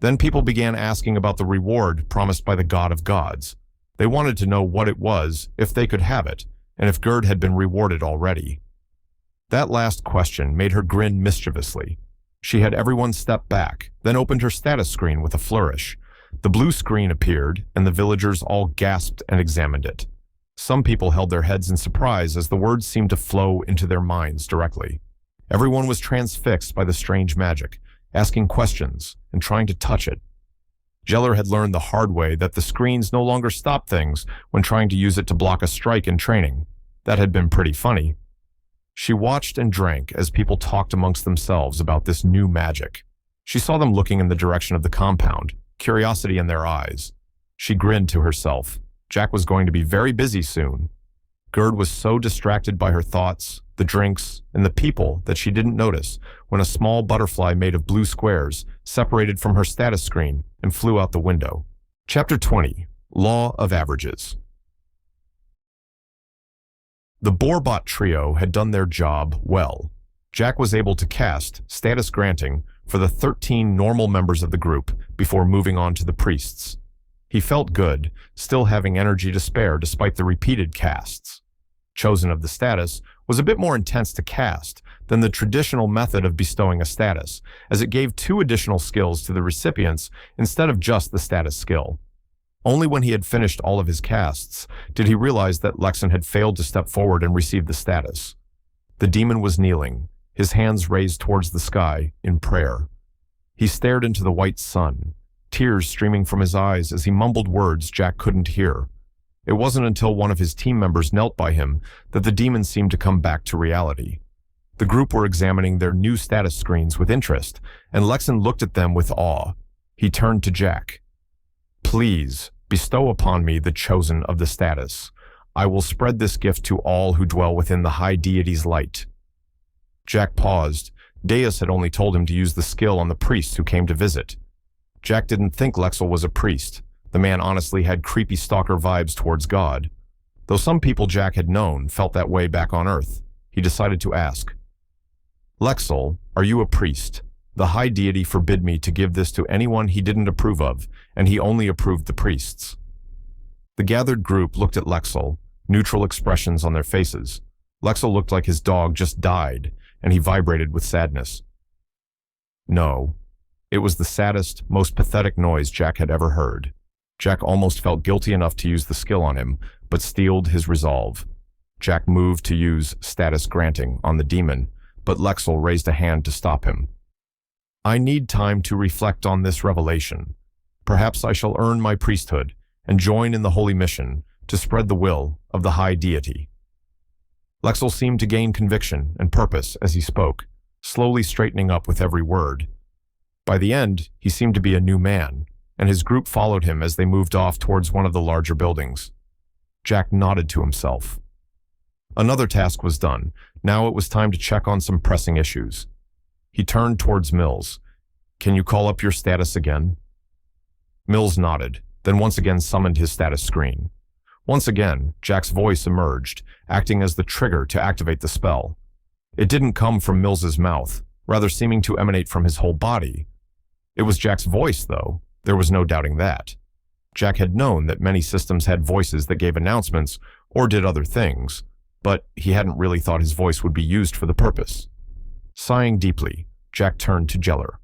Then people began asking about the reward promised by the God of Gods. They wanted to know what it was, if they could have it, and if Gerd had been rewarded already. That last question made her grin mischievously. She had everyone step back, then opened her status screen with a flourish. The blue screen appeared, and the villagers all gasped and examined it. Some people held their heads in surprise as the words seemed to flow into their minds directly. Everyone was transfixed by the strange magic, asking questions and trying to touch it. Jeller had learned the hard way that the screens no longer stop things when trying to use it to block a strike in training. That had been pretty funny. She watched and drank as people talked amongst themselves about this new magic. She saw them looking in the direction of the compound, curiosity in their eyes. She grinned to herself. Jack was going to be very busy soon. Gerd was so distracted by her thoughts, the drinks, and the people that she didn't notice when a small butterfly made of blue squares separated from her status screen and flew out the window. Chapter 20. Law of Averages. The Boorbot trio had done their job well. Jack was able to cast status granting for the 13 normal members of the group before moving on to the priests. He felt good, still having energy to spare despite the repeated casts. Chosen of the status was a bit more intense to cast than the traditional method of bestowing a status, as it gave 2 additional skills to the recipients instead of just the status skill. Only when he had finished all of his casts did he realize that Lexan had failed to step forward and receive the status. The demon was kneeling, his hands raised towards the sky in prayer. He stared into the white sun. tears streaming from his eyes as he mumbled words Jack couldn't hear. It wasn't until one of his team members knelt by him that the demon seemed to come back to reality. The group were examining their new status screens with interest, and Lexon looked at them with awe. He turned to Jack. "Please, bestow upon me the chosen of the status. I will spread this gift to all who dwell within the high deity's light." Jack paused. Deus had only told him to use the skill on the priests who came to visit. Jack didn't think Lexel was a priest. The man honestly had creepy stalker vibes towards God. Though some people Jack had known felt that way back on Earth, he decided to ask, "Lexel, are you a priest? The high deity forbid me to give this to anyone he didn't approve of, and he only approved the priests." The gathered group looked at Lexel, neutral expressions on their faces. Lexel looked like his dog just died, and he vibrated with sadness. No. It was the saddest, most pathetic noise Jack had ever heard. Jack almost felt guilty enough to use the skill on him, but steeled his resolve. Jack moved to use status granting on the demon, but Lexel raised a hand to stop him. "I need time to reflect on this revelation. Perhaps I shall earn my priesthood and join in the holy mission to spread the will of the high deity." Lexel seemed to gain conviction and purpose as he spoke, slowly straightening up with every word. By the end, he seemed to be a new man, and his group followed him as they moved off towards one of the larger buildings. Jack nodded to himself. Another task was done. Now it was time to check on some pressing issues. He turned towards Mills. "Can you call up your status again?" Mills nodded, then once again summoned his status screen. Once again, Jack's voice emerged, acting as the trigger to activate the spell. It didn't come from Mills's mouth, rather seeming to emanate from his whole body. It was Jack's voice, though. There was no doubting that. Jack had known that many systems had voices that gave announcements or did other things, but he hadn't really thought his voice would be used for the purpose. Sighing deeply, Jack turned to Jeller.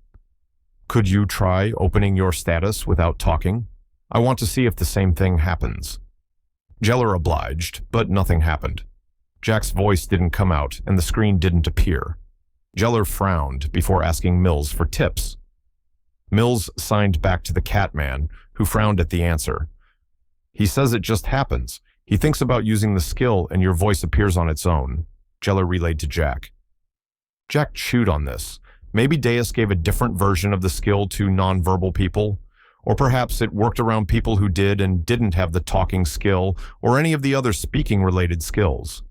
"Could you try opening your status without talking? I want to see if the same thing happens." Jeller obliged, but nothing happened. Jack's voice didn't come out, and the screen didn't appear. Jeller frowned before asking Mills for tips. Mills signed back to the Catman, who frowned at the answer. "He says it just happens. He thinks about using the skill and your voice appears on its own," Jeller relayed to Jack. Jack chewed on this. Maybe Deus gave a different version of the skill to nonverbal people, or perhaps it worked around people who did and didn't have the talking skill or any of the other speaking-related skills.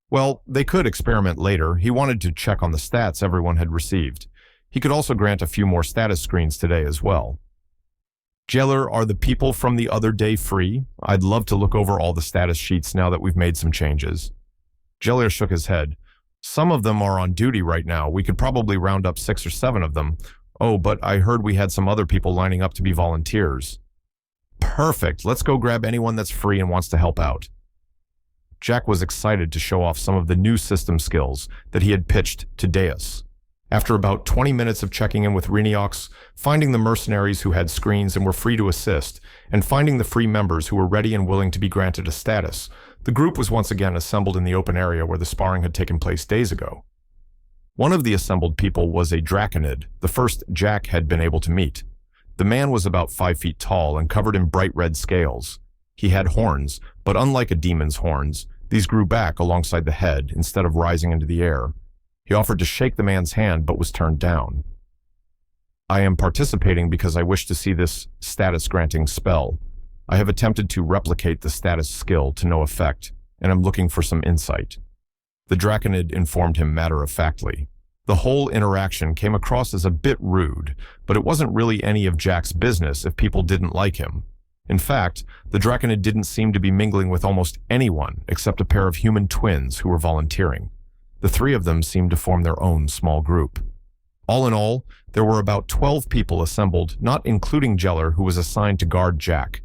Well, they could experiment later. He wanted to check on the stats everyone had received. He could also grant a few more status screens today as well. "Jeller, are the people from the other day free? I'd love to look over all the status sheets now that we've made some changes." Jeller shook his head. "Some of them are on duty right now. We could probably round up 6 or 7 of them. Oh, but I heard we had some other people lining up to be volunteers." "Perfect. Let's go grab anyone that's free and wants to help out." Jack was excited to show off some of the new system skills that he had pitched to Deus. After about 20 minutes of checking in with Reniox, finding the mercenaries who had screens and were free to assist, and finding the free members who were ready and willing to be granted a status, the group was once again assembled in the open area where the sparring had taken place days ago. One of the assembled people was a Draconid, the first Jack had been able to meet. The man was about 5 feet tall and covered in bright red scales. He had horns, but unlike a demon's horns, these grew back alongside the head instead of rising into the air. He offered to shake the man's hand, but was turned down. "I am participating because I wish to see this status-granting spell. I have attempted to replicate the status skill to no effect, and I'm looking for some insight." The Draconid informed him matter-of-factly. The whole interaction came across as a bit rude, but it wasn't really any of Jack's business if people didn't like him. In fact, the Draconid didn't seem to be mingling with almost anyone except a pair of human twins who were volunteering. The 3 of them seemed to form their own small group. All in all, there were about 12 people assembled, not including Jeller, who was assigned to guard Jack.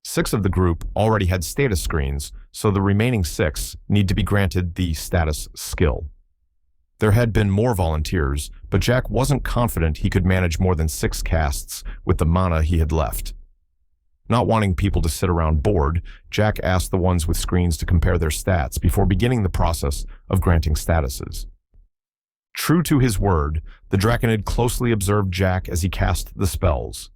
6 of the group already had status screens, so the remaining 6 need to be granted the status skill. There had been more volunteers, but Jack wasn't confident he could manage more than 6 casts with the mana he had left. Not wanting people to sit around bored, Jack asked the ones with screens to compare their stats before beginning the process of granting statuses. True to his word, the Draconid closely observed Jack as he cast the spells.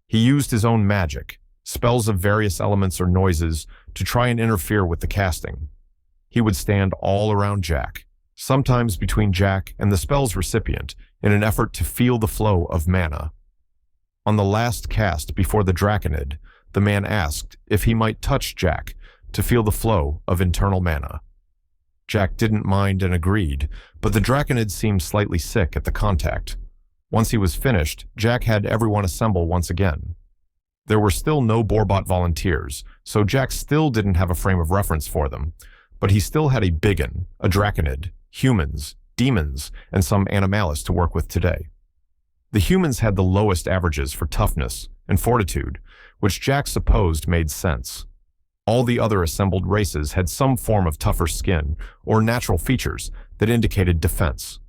He used his own magic, spells of various elements or noises, to try and interfere with the casting. He would stand all around Jack, sometimes between Jack and the spell's recipient, in an effort to feel the flow of mana. On the last cast before the Draconid, the man asked if he might touch Jack to feel the flow of internal mana. Jack didn't mind and agreed, but the Draconid seemed slightly sick at the contact. Once he was finished, Jack had everyone assemble once again. There were still no Borbot volunteers, so Jack still didn't have a frame of reference for them, but he still had a Biggin, a Draconid, humans, demons, and some Animalis to work with today. The humans had the lowest averages for toughness and fortitude, which Jack supposed made sense. All the other assembled races had some form of tougher skin or natural features that indicated defense.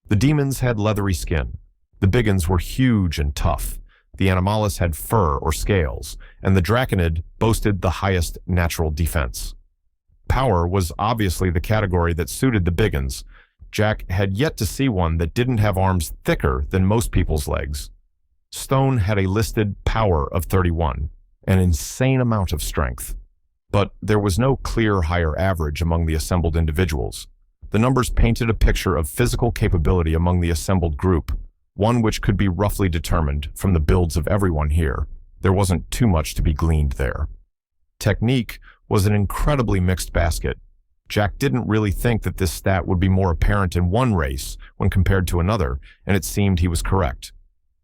The demons had leathery skin. The Biggins were huge and tough. The Animalis had fur or scales, and the Draconid boasted the highest natural defense. Power was obviously the category that suited the Biggins. Jack had yet to see one that didn't have arms thicker than most people's legs. Stone had a listed power of 31, an insane amount of strength. But there was no clear higher average among the assembled individuals. The numbers painted a picture of physical capability among the assembled group, one which could be roughly determined from the builds of everyone here. There wasn't too much to be gleaned there. Technique was an incredibly mixed basket. Jack didn't really think that this stat would be more apparent in one race when compared to another, and it seemed he was correct.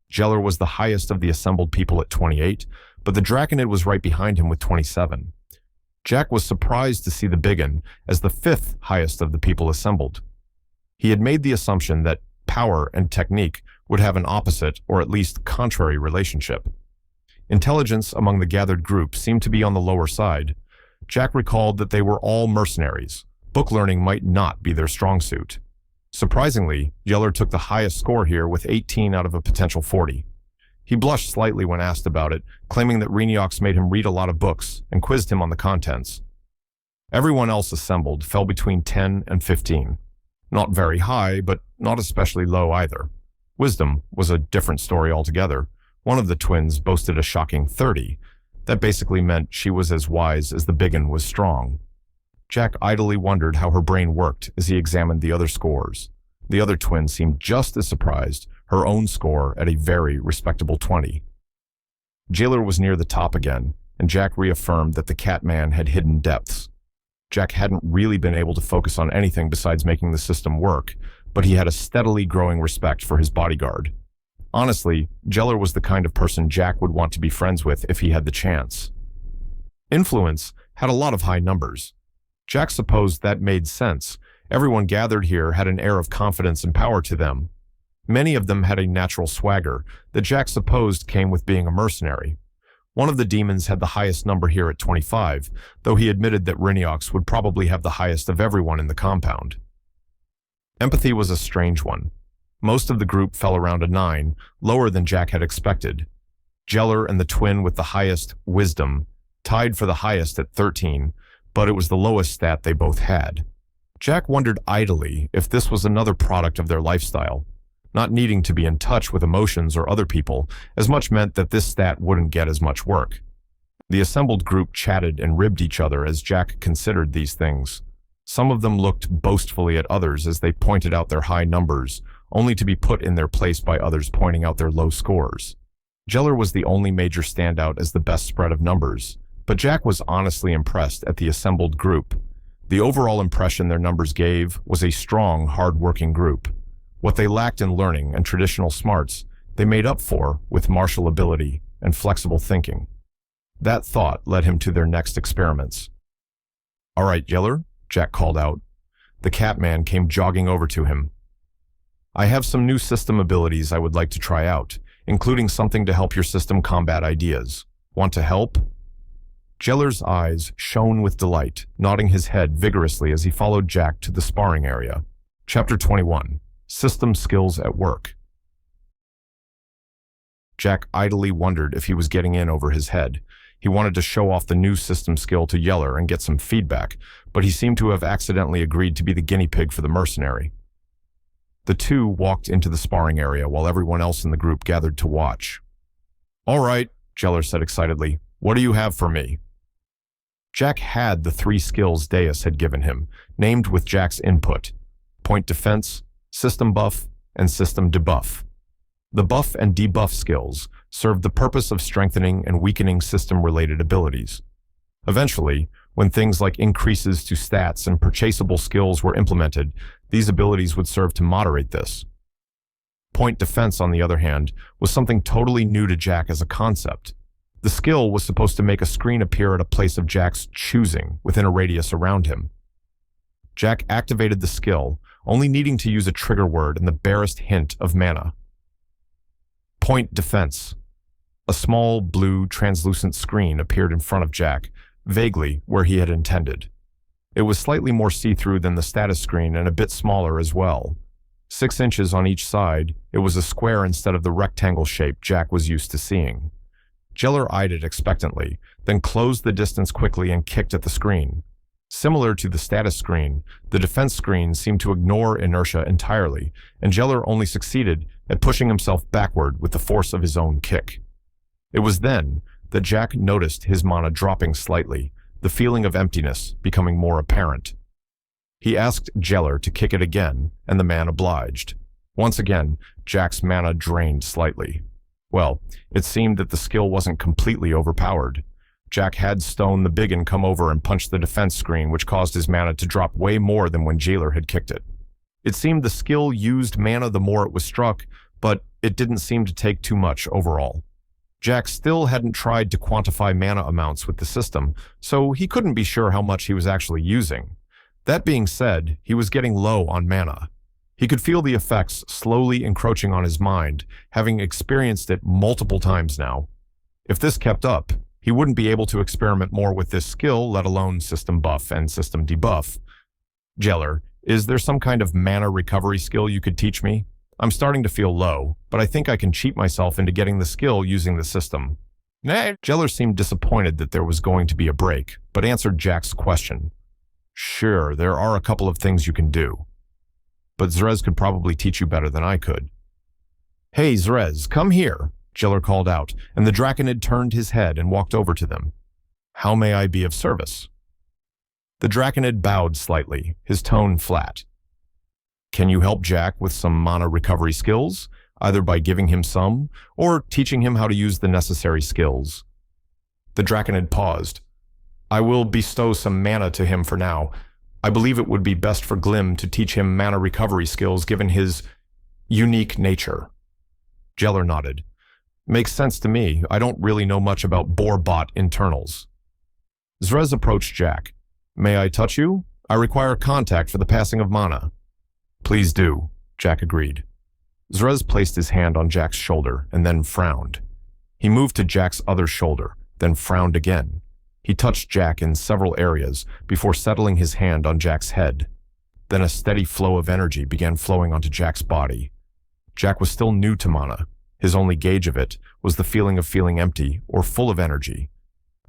Jeller was the highest of the assembled people at 28, but the Draconid was right behind him with 27. Jack was surprised to see the Biggin as the 5th highest of the people assembled. He had made the assumption that power and technique would have an opposite or at least contrary relationship. Intelligence among the gathered group seemed to be on the lower side. Jack recalled that they were all mercenaries. Book learning might not be their strong suit. Surprisingly, Yeller took the highest score here with 18 out of a potential 40. He blushed slightly when asked about it, claiming that Reiniox made him read a lot of books and quizzed him on the contents. Everyone else assembled fell between 10 and 15. Not very high, but not especially low either. Wisdom was a different story altogether. One of the twins boasted a shocking 30. That basically meant she was as wise as the Biggin was strong. Jack idly wondered how her brain worked as he examined the other scores. The other twin seemed just as surprised, her own score at a very respectable 20. Jailer was near the top again, and Jack reaffirmed that the Catman had hidden depths. Jack hadn't really been able to focus on anything besides making the system work, but he had a steadily growing respect for his bodyguard. Honestly, Jeller was the kind of person Jack would want to be friends with if he had the chance. Influence had a lot of high numbers. Jack supposed that made sense. Everyone gathered here had an air of confidence and power to them. Many of them had a natural swagger that Jack supposed came with being a mercenary. One of the demons had the highest number here at 25, though he admitted that Reiniox would probably have the highest of everyone in the compound. Empathy was a strange one. Most of the group fell around a 9, lower than Jack had expected. Jeller and the twin with the highest, Wisdom, tied for the highest at 13, but it was the lowest stat they both had. Jack wondered idly if this was another product of their lifestyle. Not needing to be in touch with emotions or other people as much meant that this stat wouldn't get as much work. The assembled group chatted and ribbed each other as Jack considered these things. Some of them looked boastfully at others as they pointed out their high numbers, only to be put in their place by others pointing out their low scores. Jeller was the only major standout as the best spread of numbers, but Jack was honestly impressed at the assembled group. The overall impression their numbers gave was a strong, hard-working group. What they lacked in learning and traditional smarts, they made up for with martial ability and flexible thinking. That thought led him to their next experiments. "All right, Yeller," Jack called out. The Catman came jogging over to him. "I have some new system abilities I would like to try out, including something to help your system combat ideas. Want to help?" Jeller's eyes shone with delight, nodding his head vigorously as he followed Jack to the sparring area. Chapter 21. System Skills at Work. Jack idly wondered if he was getting in over his head. He wanted to show off the new system skill to Yeller and get some feedback, but he seemed to have accidentally agreed to be the guinea pig for the mercenary. The two walked into the sparring area while everyone else in the group gathered to watch. "All right," Jeller said excitedly. What do you have for me? Jack had the 3 skills Deus had given him, named with Jack's input: point defense, system buff, and system debuff. The buff and debuff skills served the purpose of strengthening and weakening system-related abilities. Eventually, when things like increases to stats and purchasable skills were implemented, these abilities would serve to moderate this. Point defense, on the other hand, was something totally new to Jack as a concept. The skill was supposed to make a screen appear at a place of Jack's choosing within a radius around him. Jack activated the skill, only needing to use a trigger word and the barest hint of mana. Point defense. A small, blue, translucent screen appeared in front of Jack, vaguely where he had intended. It was slightly more see-through than the status screen and a bit smaller as well. 6 inches on each side, it was a square instead of the rectangle shape Jack was used to seeing. Jeller eyed it expectantly, then closed the distance quickly and kicked at the screen. Similar to the status screen, the defense screen seemed to ignore inertia entirely, and Jeller only succeeded at pushing himself backward with the force of his own kick. It was then that Jack noticed his mana dropping slightly, the feeling of emptiness becoming more apparent. He asked Jeller to kick it again, and the man obliged. Once again, Jack's mana drained slightly. Well, it seemed that the skill wasn't completely overpowered. Jack had Stone the Biggin come over and punch the defense screen, which caused his mana to drop way more than when Jeller had kicked it. It seemed the skill used mana the more it was struck, but it didn't seem to take too much overall. Jack still hadn't tried to quantify mana amounts with the system, so he couldn't be sure how much he was actually using. That being said, he was getting low on mana. He could feel the effects slowly encroaching on his mind, having experienced it multiple times now. If this kept up, he wouldn't be able to experiment more with this skill, let alone system buff and system debuff. Jeller, is there some kind of mana recovery skill you could teach me? I'm starting to feel low, but I think I can cheat myself into getting the skill using the system. Nah. Jeller seemed disappointed that there was going to be a break, but answered Jack's question. Sure, there are a couple of things you can do, but Zrez could probably teach you better than I could. Hey, Zrez, come here, Jeller called out, and the Draconid turned his head and walked over to them. How may I be of service? The Draconid bowed slightly, his tone flat. Can you help Jack with some mana recovery skills, either by giving him some, or teaching him how to use the necessary skills? The Draconid paused. I will bestow some mana to him for now. I believe it would be best for Glim to teach him mana recovery skills given his unique nature. Jeller nodded. Makes sense to me. I don't really know much about Borbot internals. Zrez approached Jack. May I touch you? I require contact for the passing of mana. Please do, Jack agreed. Zrez placed his hand on Jack's shoulder and then frowned. He moved to Jack's other shoulder, then frowned again. He touched Jack in several areas before settling his hand on Jack's head. Then a steady flow of energy began flowing onto Jack's body. Jack was still new to mana. His only gauge of it was the feeling of feeling empty or full of energy.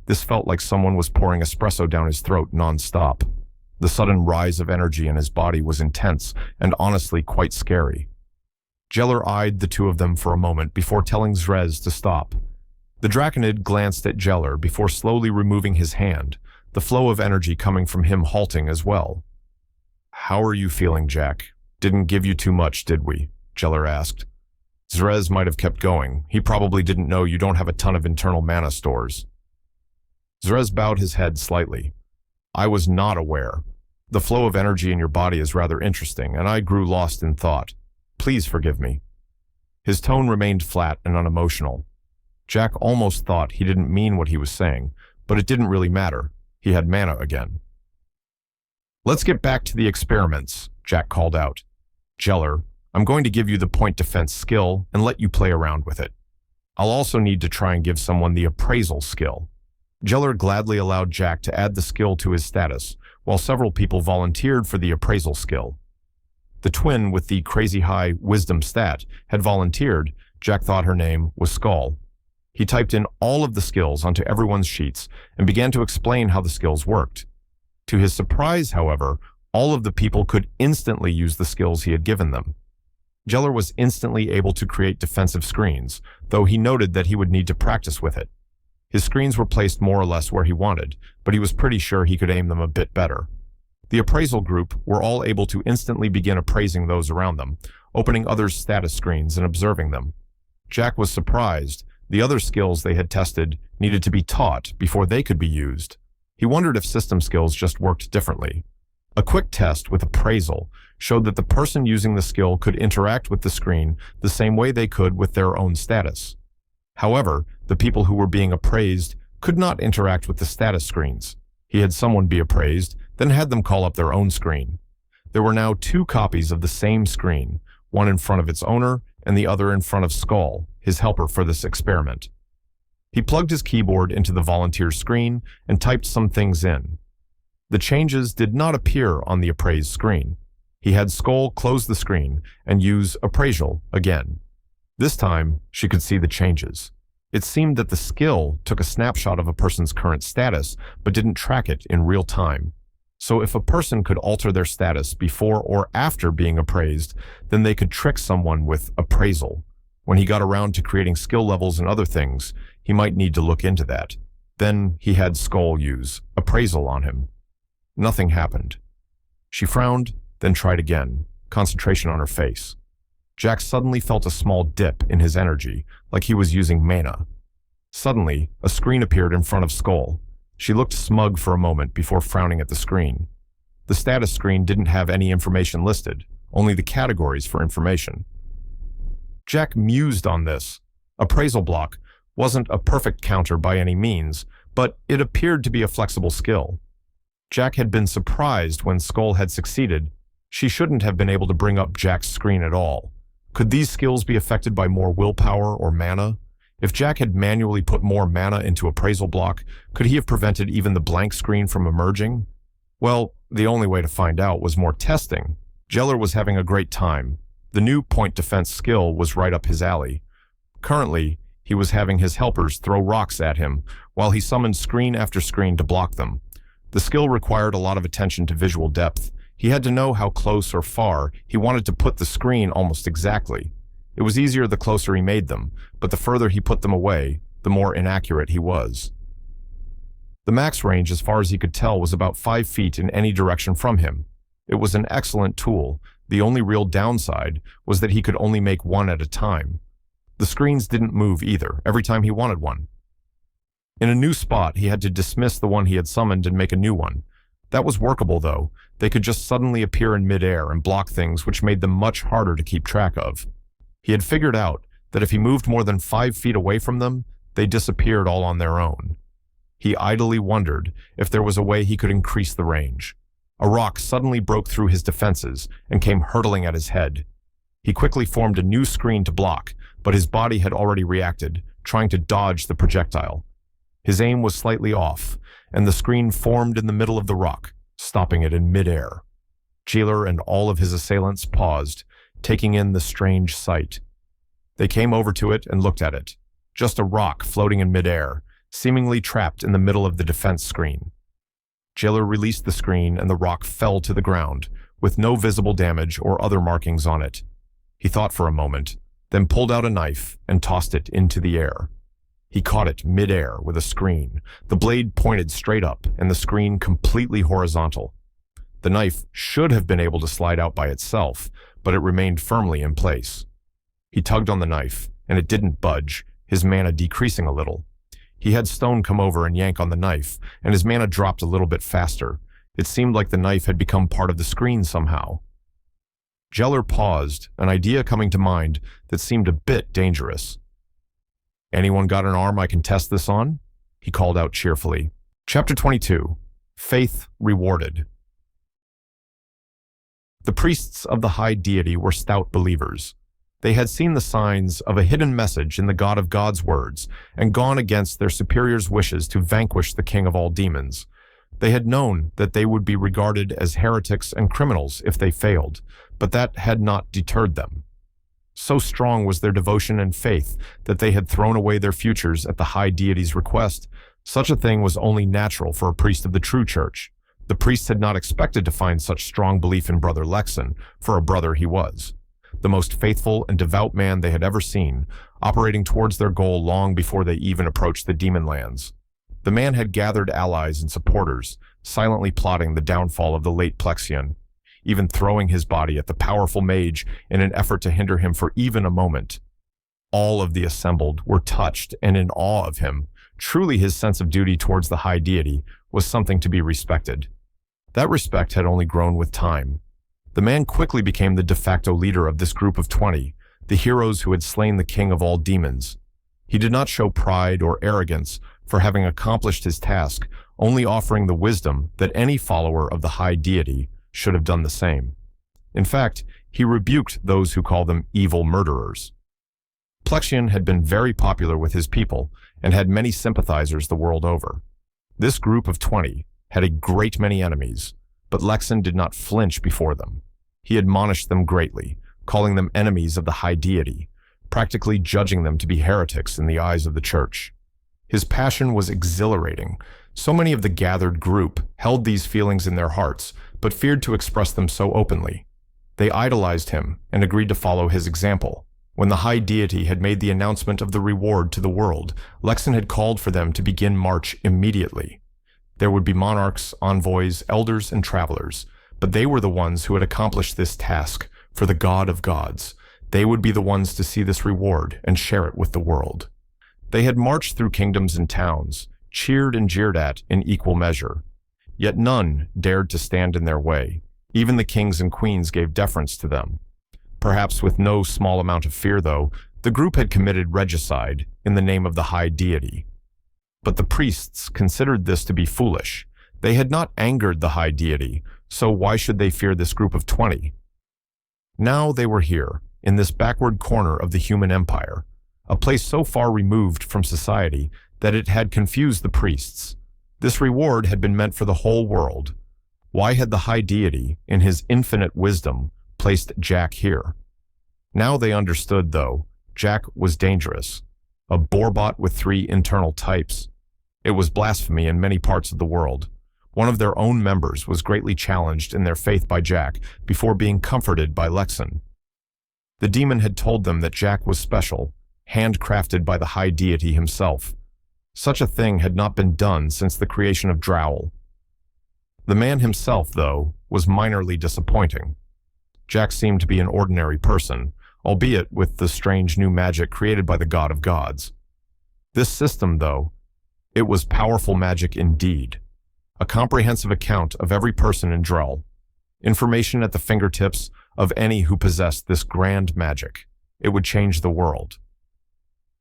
This felt like someone was pouring espresso down his throat non-stop. The sudden rise of energy in his body was intense and honestly quite scary. Jeller eyed the two of them for a moment before telling Zrez to stop. The Draconid glanced at Jeller before slowly removing his hand, the flow of energy coming from him halting as well. How are you feeling, Jack? Didn't give you too much, did we? Jeller asked. Zrez might have kept going. He probably didn't know you don't have a ton of internal mana stores. Zrez bowed his head slightly. I was not aware. The flow of energy in your body is rather interesting, and I grew lost in thought. Please forgive me. His tone remained flat and unemotional. Jack almost thought he didn't mean what he was saying, but it didn't really matter. He had mana again. Let's get back to the experiments, Jack called out. Jeller, I'm going to give you the point defense skill and let you play around with it. I'll also need to try and give someone the appraisal skill. Jeller gladly allowed Jack to add the skill to his status, while several people volunteered for the appraisal skill. The twin with the crazy high wisdom stat had volunteered. Jack thought her name was Skull. He typed in all of the skills onto everyone's sheets and began to explain how the skills worked. To his surprise, however, all of the people could instantly use the skills he had given them. Jeller was instantly able to create defensive screens, though he noted that he would need to practice with it. His screens were placed more or less where he wanted, but he was pretty sure he could aim them a bit better. The appraisal group were all able to instantly begin appraising those around them, opening others' status screens and observing them. Jack was surprised. The other skills they had tested needed to be taught before they could be used. He wondered if system skills just worked differently. A quick test with appraisal showed that the person using the skill could interact with the screen the same way they could with their own status. However, the people who were being appraised could not interact with the status screens. He had someone be appraised, then had them call up their own screen. There were now 2 copies of the same screen, one in front of its owner and the other in front of Skull, his helper for this experiment. He plugged his keyboard into the volunteer's screen and typed some things in. The changes did not appear on the appraised screen. He had Skull close the screen and use appraisal again. This time, she could see the changes. It seemed that the skill took a snapshot of a person's current status, but didn't track it in real time. So if a person could alter their status before or after being appraised, then they could trick someone with appraisal. When he got around to creating skill levels and other things, he might need to look into that. Then he had Skull use appraisal on him. Nothing happened. She frowned, then tried again, concentration on her face. Jack suddenly felt a small dip in his energy, like he was using mana. Suddenly, a screen appeared in front of Skull. She looked smug for a moment before frowning at the screen. The status screen didn't have any information listed, only the categories for information. Jack mused on this. Appraisal block wasn't a perfect counter by any means, but it appeared to be a flexible skill. Jack had been surprised when Skull had succeeded. She shouldn't have been able to bring up Jack's screen at all. Could these skills be affected by more willpower or mana? If Jack had manually put more mana into appraisal block, could he have prevented even the blank screen from emerging? Well, the only way to find out was more testing. Jeller was having a great time. The new point defense skill was right up his alley. Currently, he was having his helpers throw rocks at him, while he summoned screen after screen to block them. The skill required a lot of attention to visual depth. He had to know how close or far he wanted to put the screen almost exactly. It was easier the closer he made them, but the further he put them away, the more inaccurate he was. The max range, as far as he could tell, was about 5 feet in any direction from him. It was an excellent tool. The only real downside was that he could only make one at a time. The screens didn't move either, every time he wanted one. In a new spot, he had to dismiss the one he had summoned and make a new one. That was workable, though. They could just suddenly appear in midair and block things, which made them much harder to keep track of. He had figured out that if he moved more than 5 feet away from them, they disappeared all on their own. He idly wondered if there was a way he could increase the range. A rock suddenly broke through his defenses and came hurtling at his head. He quickly formed a new screen to block, but his body had already reacted, trying to dodge the projectile. His aim was slightly off, and the screen formed in the middle of the rock, stopping it in midair. Jeller and all of his assailants paused, taking in the strange sight. They came over to it and looked at it. Just a rock floating in midair, seemingly trapped in the middle of the defense screen. Jeller released the screen and the rock fell to the ground, with no visible damage or other markings on it. He thought for a moment, then pulled out a knife and tossed it into the air. He caught it midair with a screen. The blade pointed straight up and the screen completely horizontal. The knife should have been able to slide out by itself, but it remained firmly in place. He tugged on the knife, and it didn't budge, his mana decreasing a little. He had Stone come over and yank on the knife, and his mana dropped a little bit faster. It seemed like the knife had become part of the screen somehow. Jeller paused, an idea coming to mind that seemed a bit dangerous. "Anyone got an arm I can test this on?" he called out cheerfully. Chapter 22. Faith Rewarded. The priests of the high deity were stout believers. They had seen the signs of a hidden message in the God of God's words and gone against their superiors' wishes to vanquish the king of all demons. They had known that they would be regarded as heretics and criminals if they failed, but that had not deterred them. So strong was their devotion and faith that they had thrown away their futures at the high deity's request. Such a thing was only natural for a priest of the true church. The priests had not expected to find such strong belief in Brother Lexon, for a brother he was. the most faithful and devout man they had ever seen, operating towards their goal long before they even approached the demon lands. The man had gathered allies and supporters, silently plotting the downfall of the late Plexion, even throwing his body at the powerful mage in an effort to hinder him for even a moment. All of the assembled were touched and in awe of him. Truly, his sense of duty towards the high deity was something to be respected. That respect had only grown with time. The man quickly became the de facto leader of this group of 20, the heroes who had slain the king of all demons. He did not show pride or arrogance for having accomplished his task, only offering the wisdom that any follower of the high deity should have done the same. In fact, he rebuked those who call them evil murderers. Plexion had been very popular with his people and had many sympathizers the world over. This group of 20 had a great many enemies, but Lexan did not flinch before them. He admonished them greatly, calling them enemies of the high deity, practically judging them to be heretics in the eyes of the church. His passion was exhilarating. So many of the gathered group held these feelings in their hearts, but feared to express them so openly. They idolized him and agreed to follow his example. When the high deity had made the announcement of the reward to the world, Lexan had called for them to begin march immediately. There would be monarchs, envoys, elders, and travelers, but they were the ones who had accomplished this task for the God of gods. They would be the ones to see this reward and share it with the world. They had marched through kingdoms and towns, cheered and jeered at in equal measure. Yet none dared to stand in their way. Even the kings and queens gave deference to them. Perhaps with no small amount of fear, though, the group had committed regicide in the name of the high deity. But the priests considered this to be foolish. They had not angered the high deity, so why should they fear this group of 20? Now they were here, in this backward corner of the human empire, a place so far removed from society that it had confused the priests. This reward had been meant for the whole world. Why had the high deity, in his infinite wisdom, placed Jack here? Now they understood, though. Jack was dangerous. A boarbot with 3 internal types. It was blasphemy in many parts of the world. One of their own members was greatly challenged in their faith by Jack before being comforted by Lexan. The demon had told them that Jack was special, handcrafted by the high deity himself. Such a thing had not been done since the creation of Drowl. The man himself, though, was minorly disappointing. Jack seemed to be an ordinary person, albeit with the strange new magic created by the god of gods. This system, though, it was powerful magic indeed. A comprehensive account of every person in Drell. Information at the fingertips of any who possessed this grand magic. It would change the world.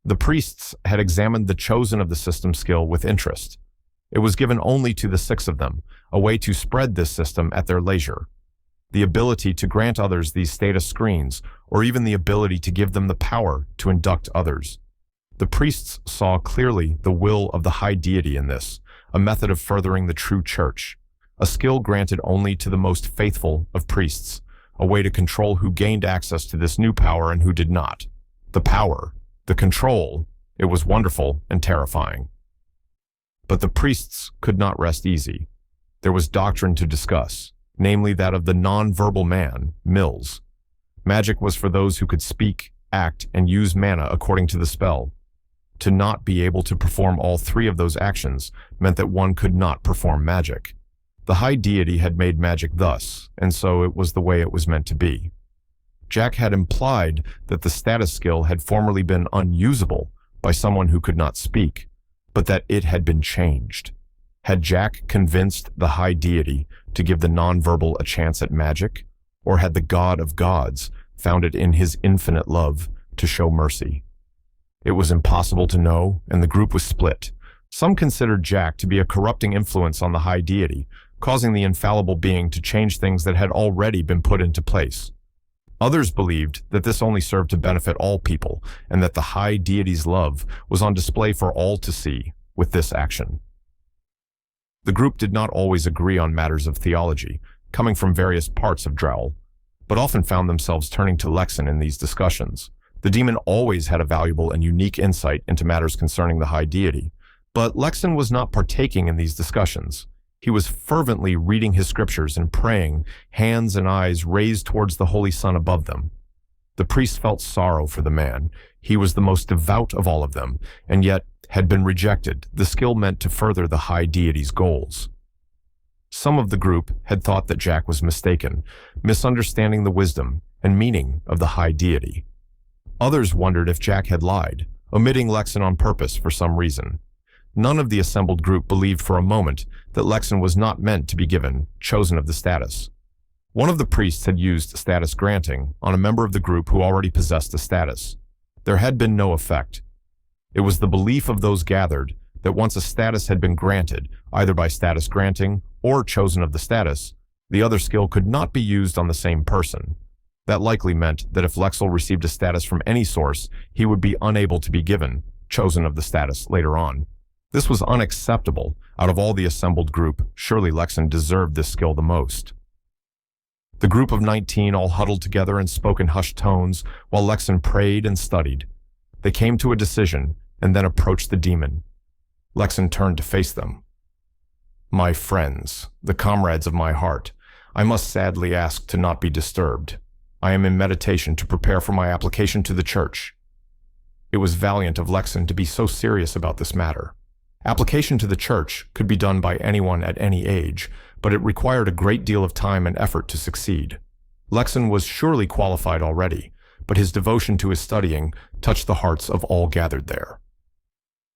The priests had examined the chosen of the system skill with interest. It was given only to the 6 of them, a way to spread this system at their leisure. The ability to grant others these status screens, or even the ability to give them the power to induct others. The priests saw clearly the will of the high deity in this, a method of furthering the true church, a skill granted only to the most faithful of priests, a way to control who gained access to this new power and who did not. The power, the control, it was wonderful and terrifying. But the priests could not rest easy. There was doctrine to discuss, namely that of the non-verbal man, Mills. Magic was for those who could speak, act, and use mana according to the spell. To not be able to perform all 3 of those actions meant that one could not perform magic. The high deity had made magic thus, and so it was the way it was meant to be. Jack had implied that the status skill had formerly been unusable by someone who could not speak, but that it had been changed. Had Jack convinced the high deity to give the nonverbal a chance at magic, or had the god of gods found it in his infinite love to show mercy? It was impossible to know, and the group was split. Some considered Jack to be a corrupting influence on the high deity, causing the infallible being to change things that had already been put into place. Others believed that this only served to benefit all people, and that the high deity's love was on display for all to see with this action. The group did not always agree on matters of theology, coming from various parts of Drowl, but often found themselves turning to Lexan in these discussions. The demon always had a valuable and unique insight into matters concerning the high deity, but Lexan was not partaking in these discussions. He was fervently reading his scriptures and praying, hands and eyes raised towards the Holy Sun above them. The priest felt sorrow for the man. He was the most devout of all of them, and yet had been rejected, the skill meant to further the high deity's goals. Some of the group had thought that Jack was mistaken, misunderstanding the wisdom and meaning of the high deity. Others wondered if Jack had lied, omitting Lexan on purpose for some reason. None of the assembled group believed for a moment that Lexan was not meant to be given chosen of the status. One of the priests had used status granting on a member of the group who already possessed a status. There had been no effect. It was the belief of those gathered that once a status had been granted, either by status granting or chosen of the status, the other skill could not be used on the same person. That likely meant that if Lexel received a status from any source, he would be unable to be given chosen of the status later on. This was unacceptable. Out of all the assembled group, surely Lexan deserved this skill the most. The group of 19 all huddled together and spoke in hushed tones while Lexan prayed and studied. They came to a decision and then approached the demon. Lexan turned to face them. "My friends, the comrades of my heart, I must sadly ask to not be disturbed. I am in meditation to prepare for my application to the church." It was valiant of Lexan to be so serious about this matter. Application to the church could be done by anyone at any age, but it required a great deal of time and effort to succeed. Lexan was surely qualified already, but his devotion to his studying touched the hearts of all gathered there.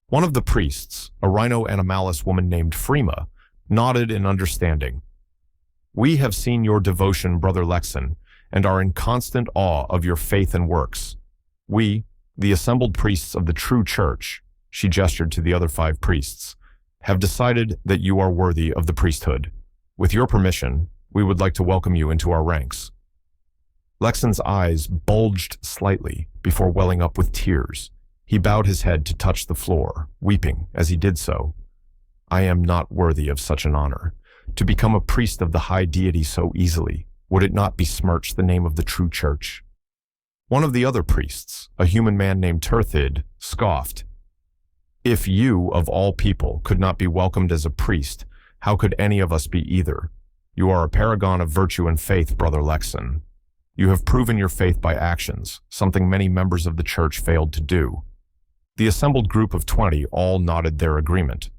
One of the priests, a rhino animalis woman named Freema, nodded in understanding. "We have seen your devotion, Brother Lexan, and are in constant awe of your faith and works. We, the assembled priests of the true church," she gestured to the other 5 priests, "have decided that you are worthy of the priesthood. With your permission, we would like to welcome you into our ranks." Lexan's eyes bulged slightly before welling up with tears. He bowed his head to touch the floor, weeping as he did so. "I am not worthy of such an honor. To become a priest of the high deity so easily, would it not besmirch the name of the true church?" One of the other priests, a human man named Turthid, scoffed. "If you, of all people, could not be welcomed as a priest, how could any of us be either? You are a paragon of virtue and faith, Brother Lexan. You have proven your faith by actions, something many members of the church failed to do." The assembled group of 20 all nodded their agreement.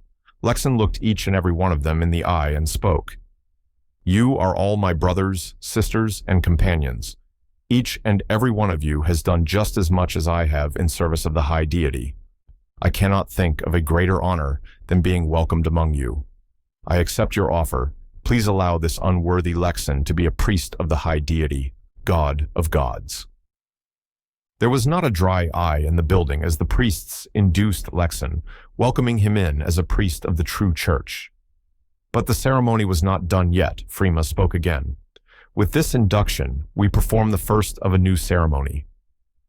Lexan looked each and every one of them in the eye and spoke. "You are all my brothers, sisters, and companions. Each and every one of you has done just as much as I have in service of the high deity. I cannot think of a greater honor than being welcomed among you. I accept your offer. Please allow this unworthy Lexan to be a priest of the high deity, God of gods." There was not a dry eye in the building as the priests induced Lexan, welcoming him in as a priest of the true church. But the ceremony was not done yet. Freema spoke again. "With this induction, we perform the first of a new ceremony.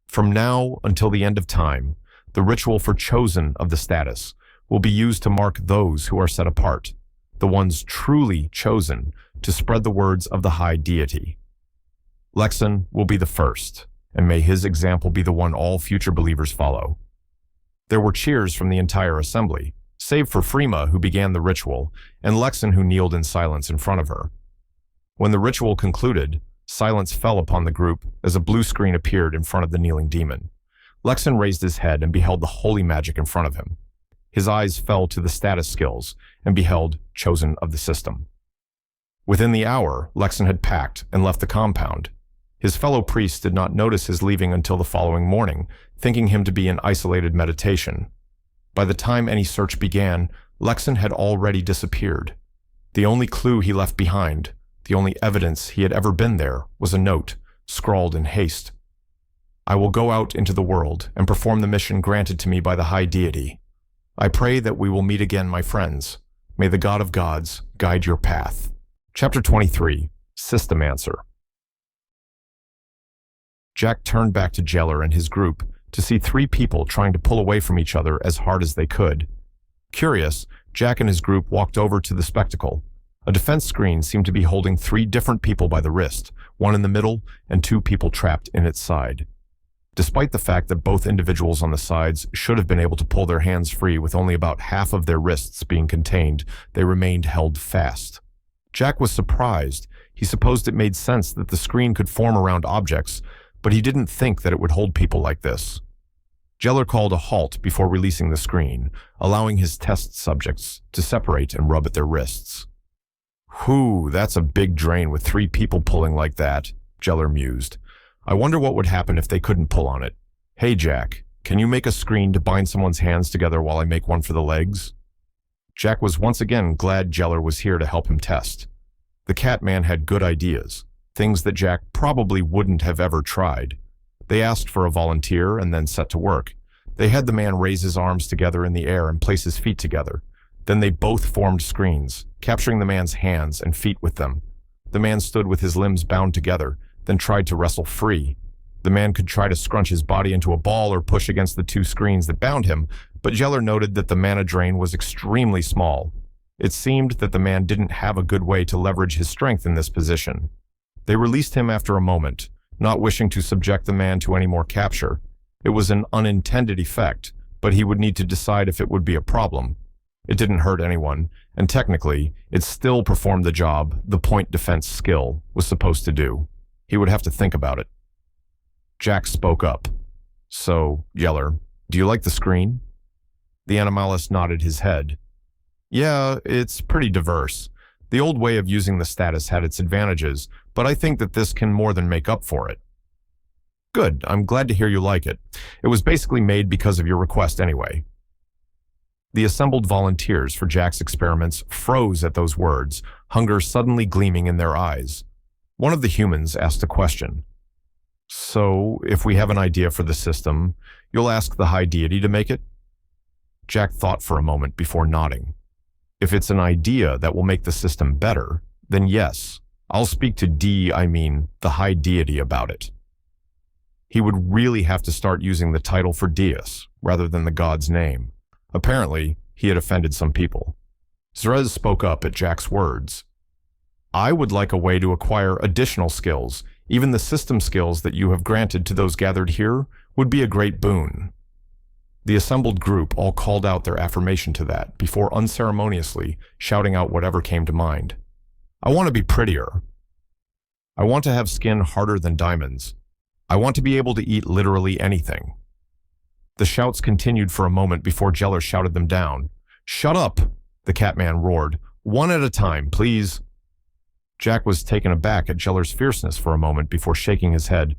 From now until the end of time, the ritual for chosen of the status will be used to mark those who are set apart, the ones truly chosen to spread the words of the high deity. Lexan will be the first, and may his example be the one all future believers follow." There were cheers from the entire assembly, save for Freema, who began the ritual, and Lexan, who kneeled in silence in front of her. When the ritual concluded, silence fell upon the group as a blue screen appeared in front of the kneeling demon. Lexan raised his head and beheld the holy magic in front of him. His eyes fell to the status skills and beheld chosen of the system. Within the hour, Lexan had packed and left the compound. His fellow priests did not notice his leaving until the following morning, thinking him to be in isolated meditation. By the time any search began, Lexan had already disappeared. The only clue he left behind, the only evidence he had ever been there, was a note, scrawled in haste. "I will go out into the world and perform the mission granted to me by the high deity. I pray that we will meet again, my friends. May the God of gods guide your path." Chapter 23, System Answer. Jack turned back to Jeller and his group to see 3 people trying to pull away from each other as hard as they could. Curious, Jack and his group walked over to the spectacle. A defense screen seemed to be holding 3 different people by the wrist, one in the middle and 2 people trapped in its side. Despite the fact that both individuals on the sides should have been able to pull their hands free with only about half of their wrists being contained, they remained held fast. Jack was surprised. He supposed it made sense that the screen could form around objects, but he didn't think that it would hold people like this. Jeller called a halt before releasing the screen, allowing his test subjects to separate and rub at their wrists. Whew, that's a big drain with 3 people pulling like that, Jeller mused. I wonder what would happen if they couldn't pull on it. Hey, Jack, can you make a screen to bind someone's hands together while I make one for the legs? Jack was once again glad Jeller was here to help him test. The Catman had good ideas, things that Jack probably wouldn't have ever tried. They asked for a volunteer and then set to work. They had the man raise his arms together in the air and place his feet together. Then they both formed screens, capturing the man's hands and feet with them. The man stood with his limbs bound together, then tried to wrestle free. The man could try to scrunch his body into a ball or push against the 2 screens that bound him, but Jeller noted that the mana drain was extremely small. It seemed that the man didn't have a good way to leverage his strength in this position. They released him after a moment, not wishing to subject the man to any more capture. It was an unintended effect, but he would need to decide if it would be a problem. It didn't hurt anyone, and technically, it still performed the job the point defense skill was supposed to do. He would have to think about it. Jack spoke up. So, Jeller, do you like the screen? The animalist nodded his head. Yeah, it's pretty diverse. The old way of using the status had its advantages, but I think that this can more than make up for it. Good, I'm glad to hear you like it. It was basically made because of your request anyway. The assembled volunteers for Jack's experiments froze at those words, hunger suddenly gleaming in their eyes. One of the humans asked a question. So, if we have an idea for the system, you'll ask the high deity to make it? Jack thought for a moment before nodding. If it's an idea that will make the system better, then yes, I'll speak to the high deity about it. He would really have to start using the title for Deus, rather than the god's name. Apparently, he had offended some people. Zrez spoke up at Jack's words. I would like a way to acquire additional skills. Even the system skills that you have granted to those gathered here would be a great boon. The assembled group all called out their affirmation to that before unceremoniously shouting out whatever came to mind. I want to be prettier. I want to have skin harder than diamonds. I want to be able to eat literally anything. The shouts continued for a moment before Jeller shouted them down. Shut up, the Catman roared. One at a time, please. Jack was taken aback at Jeller's fierceness for a moment before shaking his head.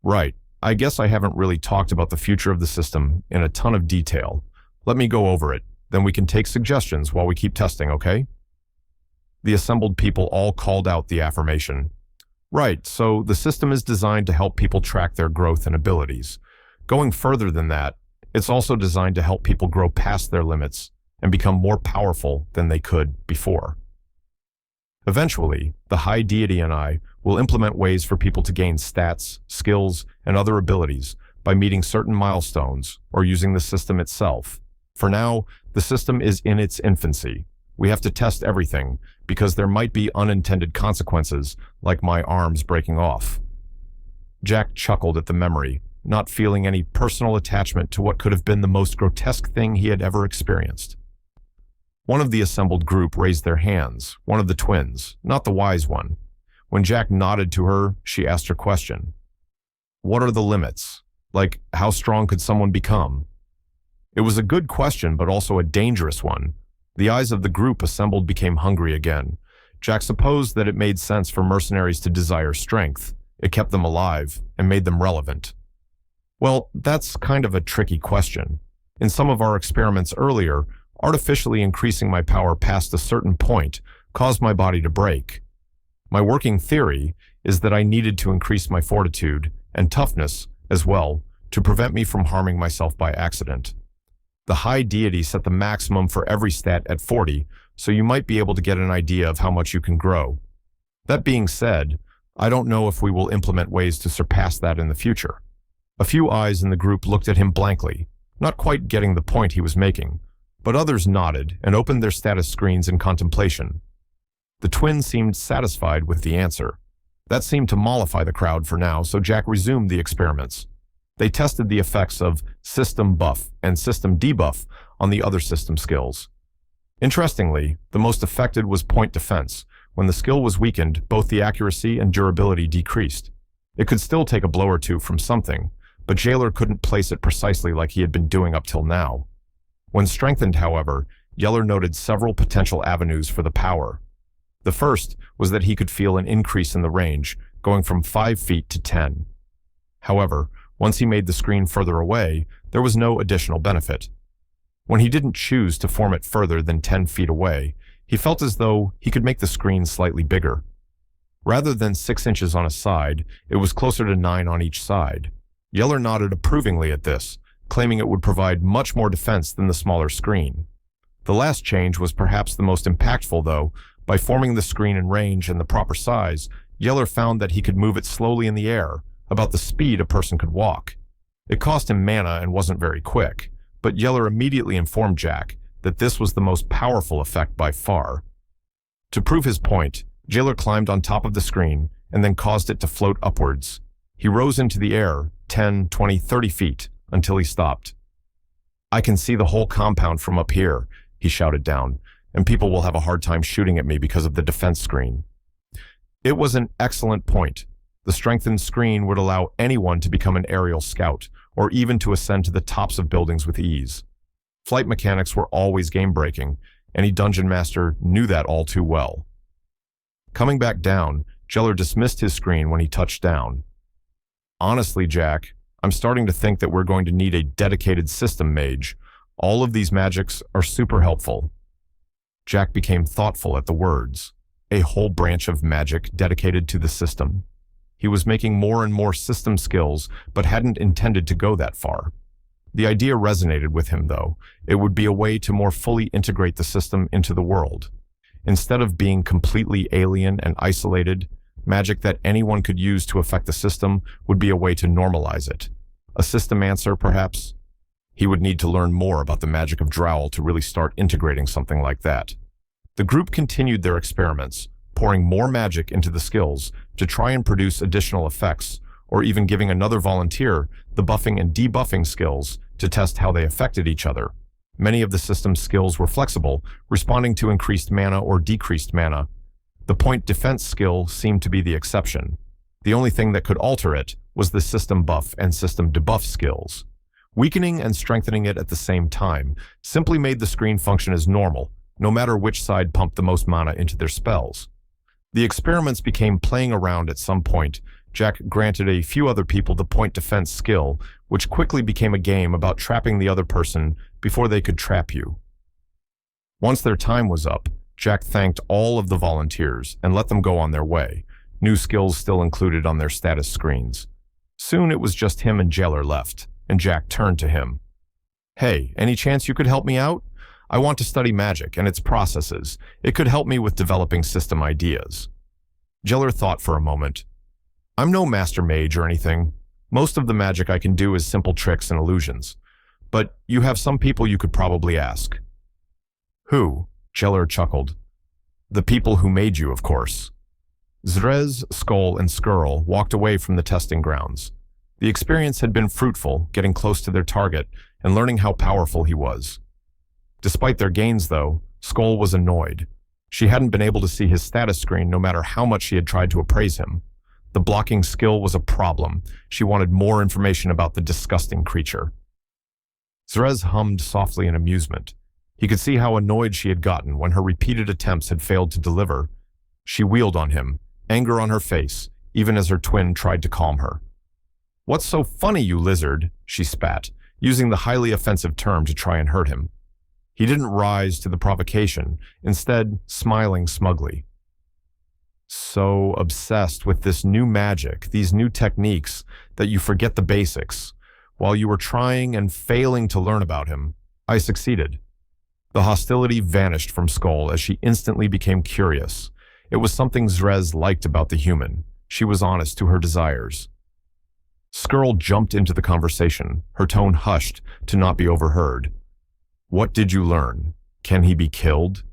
Right, I guess I haven't really talked about the future of the system in a ton of detail. Let me go over it, then we can take suggestions while we keep testing, okay? The assembled people all called out the affirmation. Right, so the system is designed to help people track their growth and abilities. Going further than that, it's also designed to help people grow past their limits and become more powerful than they could before. Eventually, the high deity and I will implement ways for people to gain stats, skills, and other abilities by meeting certain milestones or using the system itself. For now, the system is in its infancy. We have to test everything because there might be unintended consequences, like my arms breaking off. Jack chuckled at the memory, not feeling any personal attachment to what could have been the most grotesque thing he had ever experienced. One of the assembled group raised their hands, one of the twins, not the wise one. When Jack nodded to her, she asked her question. What are the limits? Like, how strong could someone become? It was a good question, but also a dangerous one. The eyes of the group assembled became hungry again. Jack supposed that it made sense for mercenaries to desire strength. It kept them alive and made them relevant. Well, that's kind of a tricky question. In some of our experiments earlier, artificially increasing my power past a certain point caused my body to break. My working theory is that I needed to increase my fortitude and toughness as well to prevent me from harming myself by accident. The high deity set the maximum for every stat at 40, so you might be able to get an idea of how much you can grow. That being said, I don't know if we will implement ways to surpass that in the future. A few eyes in the group looked at him blankly, not quite getting the point he was making, but others nodded and opened their status screens in contemplation. The twins seemed satisfied with the answer. That seemed to mollify the crowd for now, so Jack resumed the experiments. They tested the effects of system buff and system debuff on the other system skills. Interestingly, the most affected was point defense. When the skill was weakened, both the accuracy and durability decreased. It could still take a blow or two from something, but Jailer couldn't place it precisely like he had been doing up till now. When strengthened, however, Yeller noted several potential avenues for the power. The first was that he could feel an increase in the range, going from 5 feet to 10. However, once he made the screen further away, there was no additional benefit. When he didn't choose to form it further than 10 feet away, he felt as though he could make the screen slightly bigger. Rather than 6 inches on a side, it was closer to 9 on each side. Yeller nodded approvingly at this, claiming it would provide much more defense than the smaller screen. The last change was perhaps the most impactful, though. By forming the screen in range and the proper size, Yeller found that he could move it slowly in the air, about the speed a person could walk. It cost him mana and wasn't very quick, but Yeller immediately informed Jack that this was the most powerful effect by far. To prove his point, Yeller climbed on top of the screen and then caused it to float upwards. He rose into the air 10, 20, 30 feet until he stopped. "I can see the whole compound from up here," he shouted down, "and people will have a hard time shooting at me because of the defense screen." It was an excellent point. The strengthened screen would allow anyone to become an aerial scout, or even to ascend to the tops of buildings with ease. Flight mechanics were always game-breaking. Any dungeon master knew that all too well. Coming back down, Yeller dismissed his screen when he touched down. "Honestly, Jack, I'm starting to think that we're going to need a dedicated system mage. All of these magics are super helpful." Jack became thoughtful at the words. A whole branch of magic dedicated to the system. He was making more and more system skills, but hadn't intended to go that far. The idea resonated with him, though. It would be a way to more fully integrate the system into the world. Instead of being completely alien and isolated, magic that anyone could use to affect the system would be a way to normalize it. A system answer, perhaps? He would need to learn more about the magic of Drowl to really start integrating something like that. The group continued their experiments, pouring more magic into the skills to try and produce additional effects, or even giving another volunteer the buffing and debuffing skills to test how they affected each other. Many of the system's skills were flexible, responding to increased mana or decreased mana. The point defense skill seemed to be the exception. The only thing that could alter it was the system buff and system debuff skills. Weakening and strengthening it at the same time simply made the screen function as normal, no matter which side pumped the most mana into their spells. The experiments became playing around at some point. Jack granted a few other people the point defense skill, which quickly became a game about trapping the other person before they could trap you. Once their time was up, Jack thanked all of the volunteers and let them go on their way, new skills still included on their status screens. Soon it was just him and Jailer left, and Jack turned to him. "Hey, any chance you could help me out? I want to study magic and its processes. It could help me with developing system ideas." Jailer thought for a moment. "I'm no master mage or anything. Most of the magic I can do is simple tricks and illusions. But you have some people you could probably ask." "Who?" Jailer chuckled. "The people who made you, of course." Zrez, Skull, and Skrull walked away from the testing grounds. The experience had been fruitful, getting close to their target and learning how powerful he was. Despite their gains, though, Skull was annoyed. She hadn't been able to see his status screen no matter how much she had tried to appraise him. The blocking skill was a problem. She wanted more information about the disgusting creature. Zrez hummed softly in amusement. He could see how annoyed she had gotten when her repeated attempts had failed to deliver. She wheeled on him, anger on her face, even as her twin tried to calm her. "What's so funny, you lizard?" she spat, using the highly offensive term to try and hurt him. He didn't rise to the provocation, instead smiling smugly. "So obsessed with this new magic, these new techniques, that you forget the basics. While you were trying and failing to learn about him, I succeeded." The hostility vanished from Skull as she instantly became curious. It was something Zrez liked about the human. She was honest to her desires. Skrull jumped into the conversation, her tone hushed to not be overheard. "What did you learn? Can he be killed?"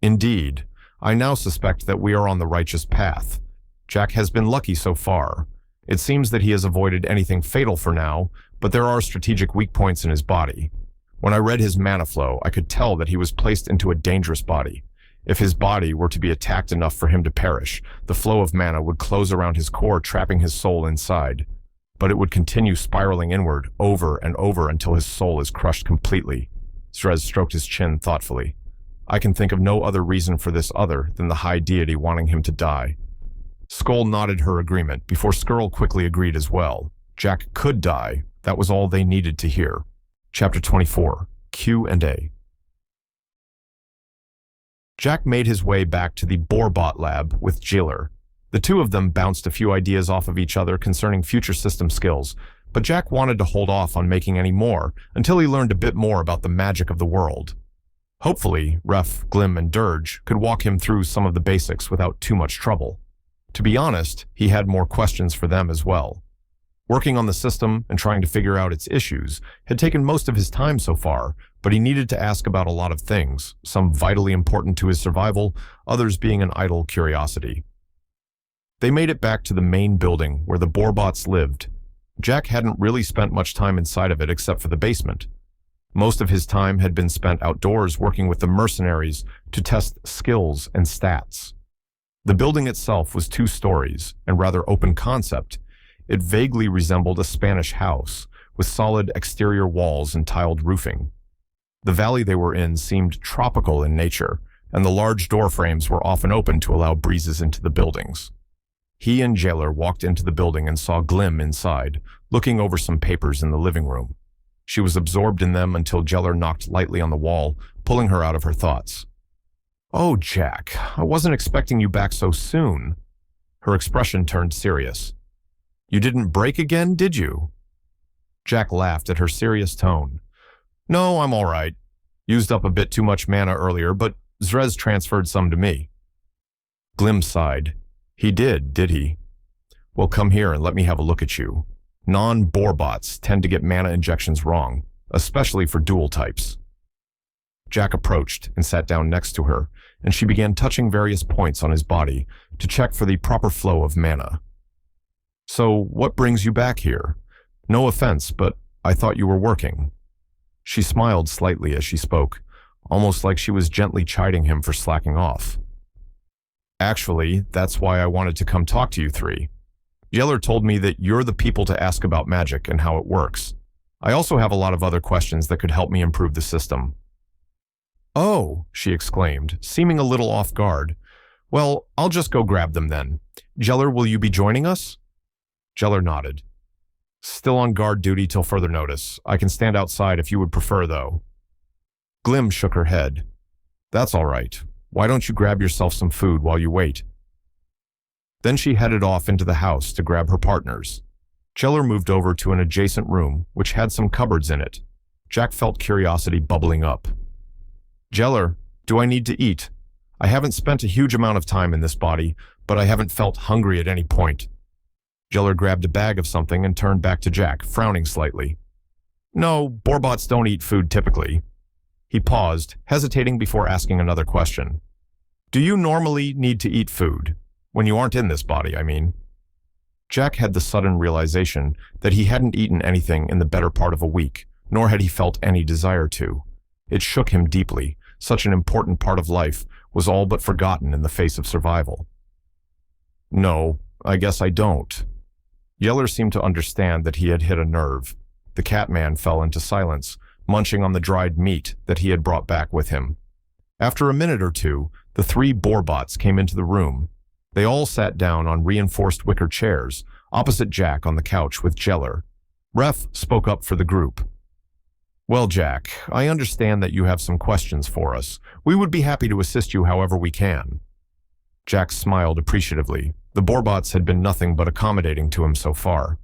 "Indeed. I now suspect that we are on the righteous path. Jack has been lucky so far. It seems that he has avoided anything fatal for now, but there are strategic weak points in his body. When I read his mana flow, I could tell that he was placed into a dangerous body. If his body were to be attacked enough for him to perish, the flow of mana would close around his core, trapping his soul inside. But it would continue spiraling inward over and over until his soul is crushed completely. Zrez stroked his chin thoughtfully. I can think of no other reason for this other than the high deity wanting him to die. Skull nodded her agreement before Skrull quickly agreed as well. Jack could die. That was all they needed to hear. Chapter 24. Q&A. Jack made his way back to the Borbot lab with Jailer. The two of them bounced a few ideas off of each other concerning future system skills, but Jack wanted to hold off on making any more until he learned a bit more about the magic of the world. Hopefully, Ref, Glim, and Dirge could walk him through some of the basics without too much trouble. To be honest, he had more questions for them as well. Working on the system and trying to figure out its issues had taken most of his time so far, but he needed to ask about a lot of things, some vitally important to his survival, others being an idle curiosity. They made it back to the main building where the Borbots lived. Jack hadn't really spent much time inside of it except for the basement. Most of his time had been spent outdoors working with the mercenaries to test skills and stats. The building itself was 2 stories and rather open concept. It vaguely resembled a Spanish house, with solid exterior walls and tiled roofing. The valley they were in seemed tropical in nature, and the large door frames were often open to allow breezes into the buildings. He and Jailer walked into the building and saw Glim inside, looking over some papers in the living room. She was absorbed in them until Jailer knocked lightly on the wall, pulling her out of her thoughts. "Oh, Jack, I wasn't expecting you back so soon." Her expression turned serious. "You didn't break again, did you?" Jack laughed at her serious tone. "No, I'm all right. Used up a bit too much mana earlier, but Zrez transferred some to me." Glim sighed. "He did he? Well, come here and let me have a look at you. Non-Borbots tend to get mana injections wrong, especially for dual types." Jack approached and sat down next to her, and she began touching various points on his body to check for the proper flow of mana. "So, what brings you back here? No offense, but I thought you were working." She smiled slightly as she spoke, almost like she was gently chiding him for slacking off. "Actually, that's why I wanted to come talk to you three. Yeller told me that you're the people to ask about magic and how it works. I also have a lot of other questions that could help me improve the system." "Oh," she exclaimed, seeming a little off guard. "Well, I'll just go grab them then. Yeller, will you be joining us?" Yeller nodded. "Still on guard duty till further notice. I can stand outside if you would prefer, though." Glim shook her head. "That's all right. Why don't you grab yourself some food while you wait?" Then she headed off into the house to grab her partners. Yeller moved over to an adjacent room, which had some cupboards in it. Jack felt curiosity bubbling up. "Yeller, do I need to eat? I haven't spent a huge amount of time in this body, but I haven't felt hungry at any point." Yeller grabbed a bag of something and turned back to Jack, frowning slightly. "No, Borbots don't eat food typically." He paused, hesitating before asking another question. "Do you normally need to eat food? When you aren't in this body, I mean." Jack had the sudden realization that he hadn't eaten anything in the better part of a week, nor had he felt any desire to. It shook him deeply. Such an important part of life was all but forgotten in the face of survival. "No, I guess I don't." Yeller seemed to understand that he had hit a nerve. The Catman fell into silence, munching on the dried meat that he had brought back with him. After a minute or two, the 3 Borbots came into the room. They all sat down on reinforced wicker chairs, opposite Jack on the couch with Yeller. Ref spoke up for the group. "Well, Jack, I understand that you have some questions for us. We would be happy to assist you however we can." Jack smiled appreciatively. The Borbots had been nothing but accommodating to him so far.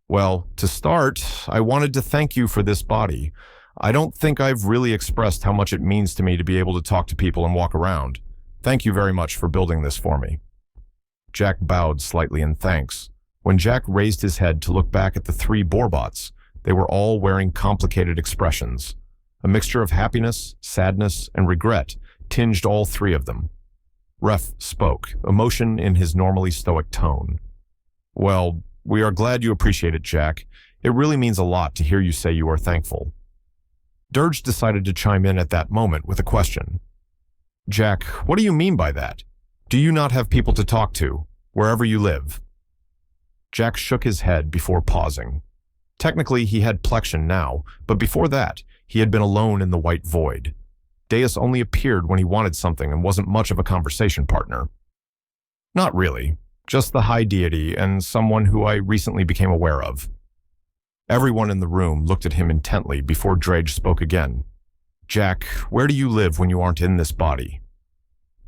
"Well, to start, I wanted to thank you for this body. I don't think I've really expressed how much it means to me to be able to talk to people and walk around. Thank you very much for building this for me." Jack bowed slightly in thanks. When Jack raised his head to look back at the 3 Borbots, they were all wearing complicated expressions. A mixture of happiness, sadness, and regret tinged all 3 of them. Ref spoke, emotion in his normally stoic tone. "Well, we are glad you appreciate it, Jack. It really means a lot to hear you say you are thankful." Dirge decided to chime in at that moment with a question. Jack, what do you mean by that? Do you not have people to talk to, wherever you live? Jack shook his head before pausing. Technically, he had plexion now, but before that, he had been alone in the white void. Deus only appeared when he wanted something and wasn't much of a conversation partner. Not really, just the high deity and someone who I recently became aware of. Everyone in the room looked at him intently before Drage spoke again. Jack, where do you live when you aren't in this body?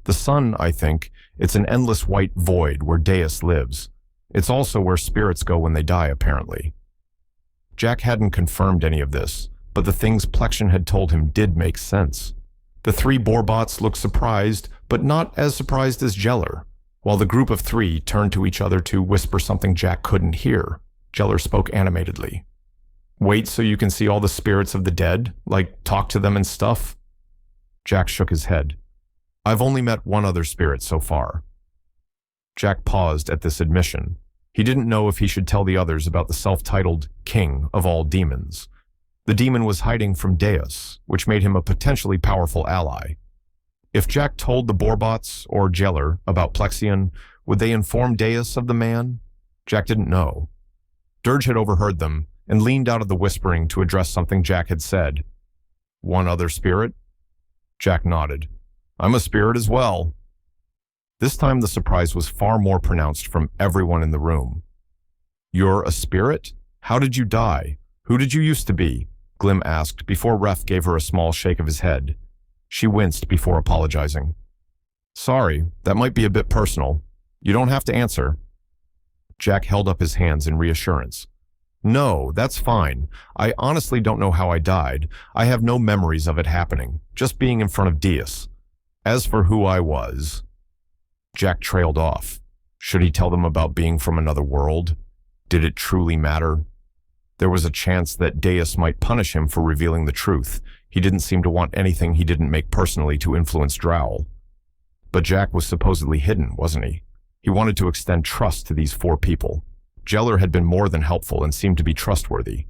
The sun, I think, it's an endless white void where Deus lives. It's also where spirits go when they die, apparently. Jack hadn't confirmed any of this, but the things Plexion had told him did make sense. The three Borbots looked surprised, but not as surprised as Jeller. While the group of three turned to each other to whisper something Jack couldn't hear, Jeller spoke animatedly. Wait so you can see all the spirits of the dead? Like, talk to them and stuff? Jack shook his head. I've only met one other spirit so far. Jack paused at this admission. He didn't know if he should tell the others about the self-titled king of all demons. The demon was hiding from Deus, which made him a potentially powerful ally. If Jack told the Borbots or Jeller about Plexion, would they inform Deus of the man? Jack didn't know. Dirge had overheard them and leaned out of the whispering to address something Jack had said. One other spirit? Jack nodded. I'm a spirit as well. This time the surprise was far more pronounced from everyone in the room. You're a spirit? How did you die? Who did you used to be? Glim asked before Ref gave her a small shake of his head. She winced before apologizing. Sorry, that might be a bit personal. You don't have to answer. Jack held up his hands in reassurance. No, that's fine. I honestly don't know how I died. I have no memories of it happening, just being in front of Deus. As for who I was... Jack trailed off. Should he tell them about being from another world? Did it truly matter? There was a chance that Deus might punish him for revealing the truth. He didn't seem to want anything he didn't make personally to influence Drowl. But Jack was supposedly hidden, wasn't he? He wanted to extend trust to these four people. Jeller had been more than helpful and seemed to be trustworthy.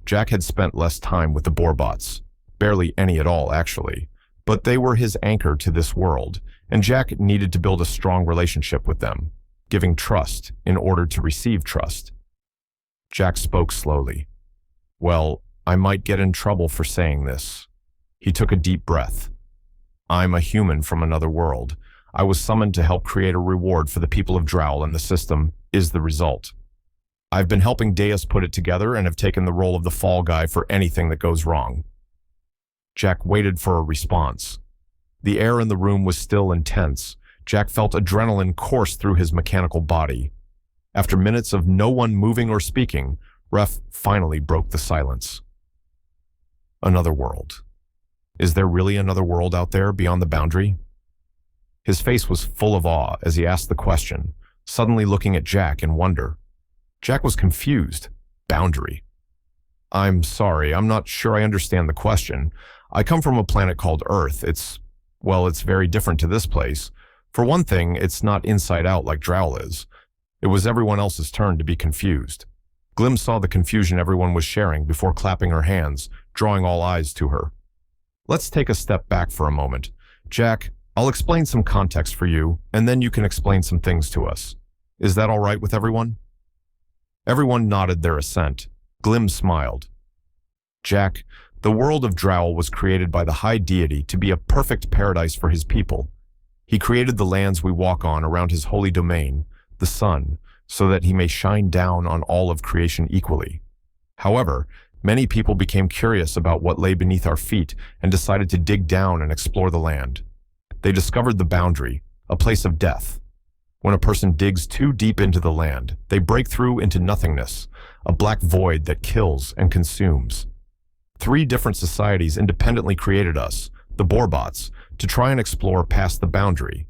Jack had spent less time with the Borbots. Barely any at all, actually. But they were his anchor to this world, and Jack needed to build a strong relationship with them, giving trust in order to receive trust. Jack spoke slowly. Well, I might get in trouble for saying this. He took a deep breath. I'm a human from another world. I was summoned to help create a reward for the people of Drowl, and the system is the result. I've been helping Deus put it together and have taken the role of the fall guy for anything that goes wrong. Jack waited for a response. The air in the room was still intense. Jack felt adrenaline course through his mechanical body. After minutes of no one moving or speaking, Ref finally broke the silence. Another world. Is there really another world out there beyond the boundary? His face was full of awe as he asked the question, suddenly looking at Jack in wonder. Jack was confused. Boundary. I'm sorry, I'm not sure I understand the question. I come from a planet called Earth. It's very different to this place. For one thing, it's not inside out like Drowl is. It was everyone else's turn to be confused. Glim saw the confusion everyone was sharing before clapping her hands, drawing all eyes to her. Let's take a step back for a moment. Jack, I'll explain some context for you, and then you can explain some things to us. Is that all right with everyone? Everyone nodded their assent. Glim smiled. Jack, the world of Drowl was created by the High Deity to be a perfect paradise for his people. He created the lands we walk on around his holy domain, the sun, so that he may shine down on all of creation equally. However, many people became curious about what lay beneath our feet and decided to dig down and explore the land. They discovered the boundary, a place of death. When a person digs too deep into the land, they break through into nothingness, a black void that kills and consumes. 3 different societies independently created us, the Borbots, to try and explore past the boundary.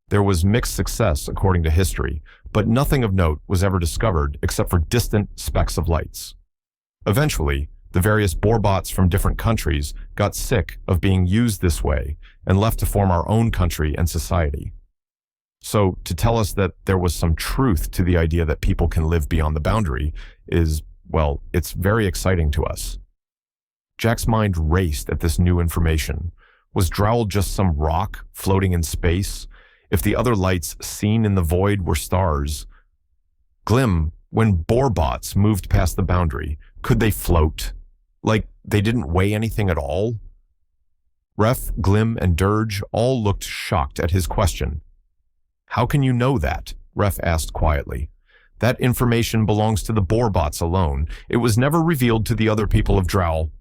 There was mixed success according to history, but nothing of note was ever discovered except for distant specks of lights. Eventually, the various Borbots from different countries got sick of being used this way and left to form our own country and society. So, to tell us that there was some truth to the idea that people can live beyond the boundary is, it's very exciting to us. Jack's mind raced at this new information. Was Drowl just some rock floating in space? If the other lights seen in the void were stars? Glim, when boarbots moved past the boundary, could they float? Like they didn't weigh anything at all? Ref, Glim, and Dirge all looked shocked at his question. How can you know that? Ref asked quietly. That information belongs to the boarbots alone. It was never revealed to the other people of Drowl.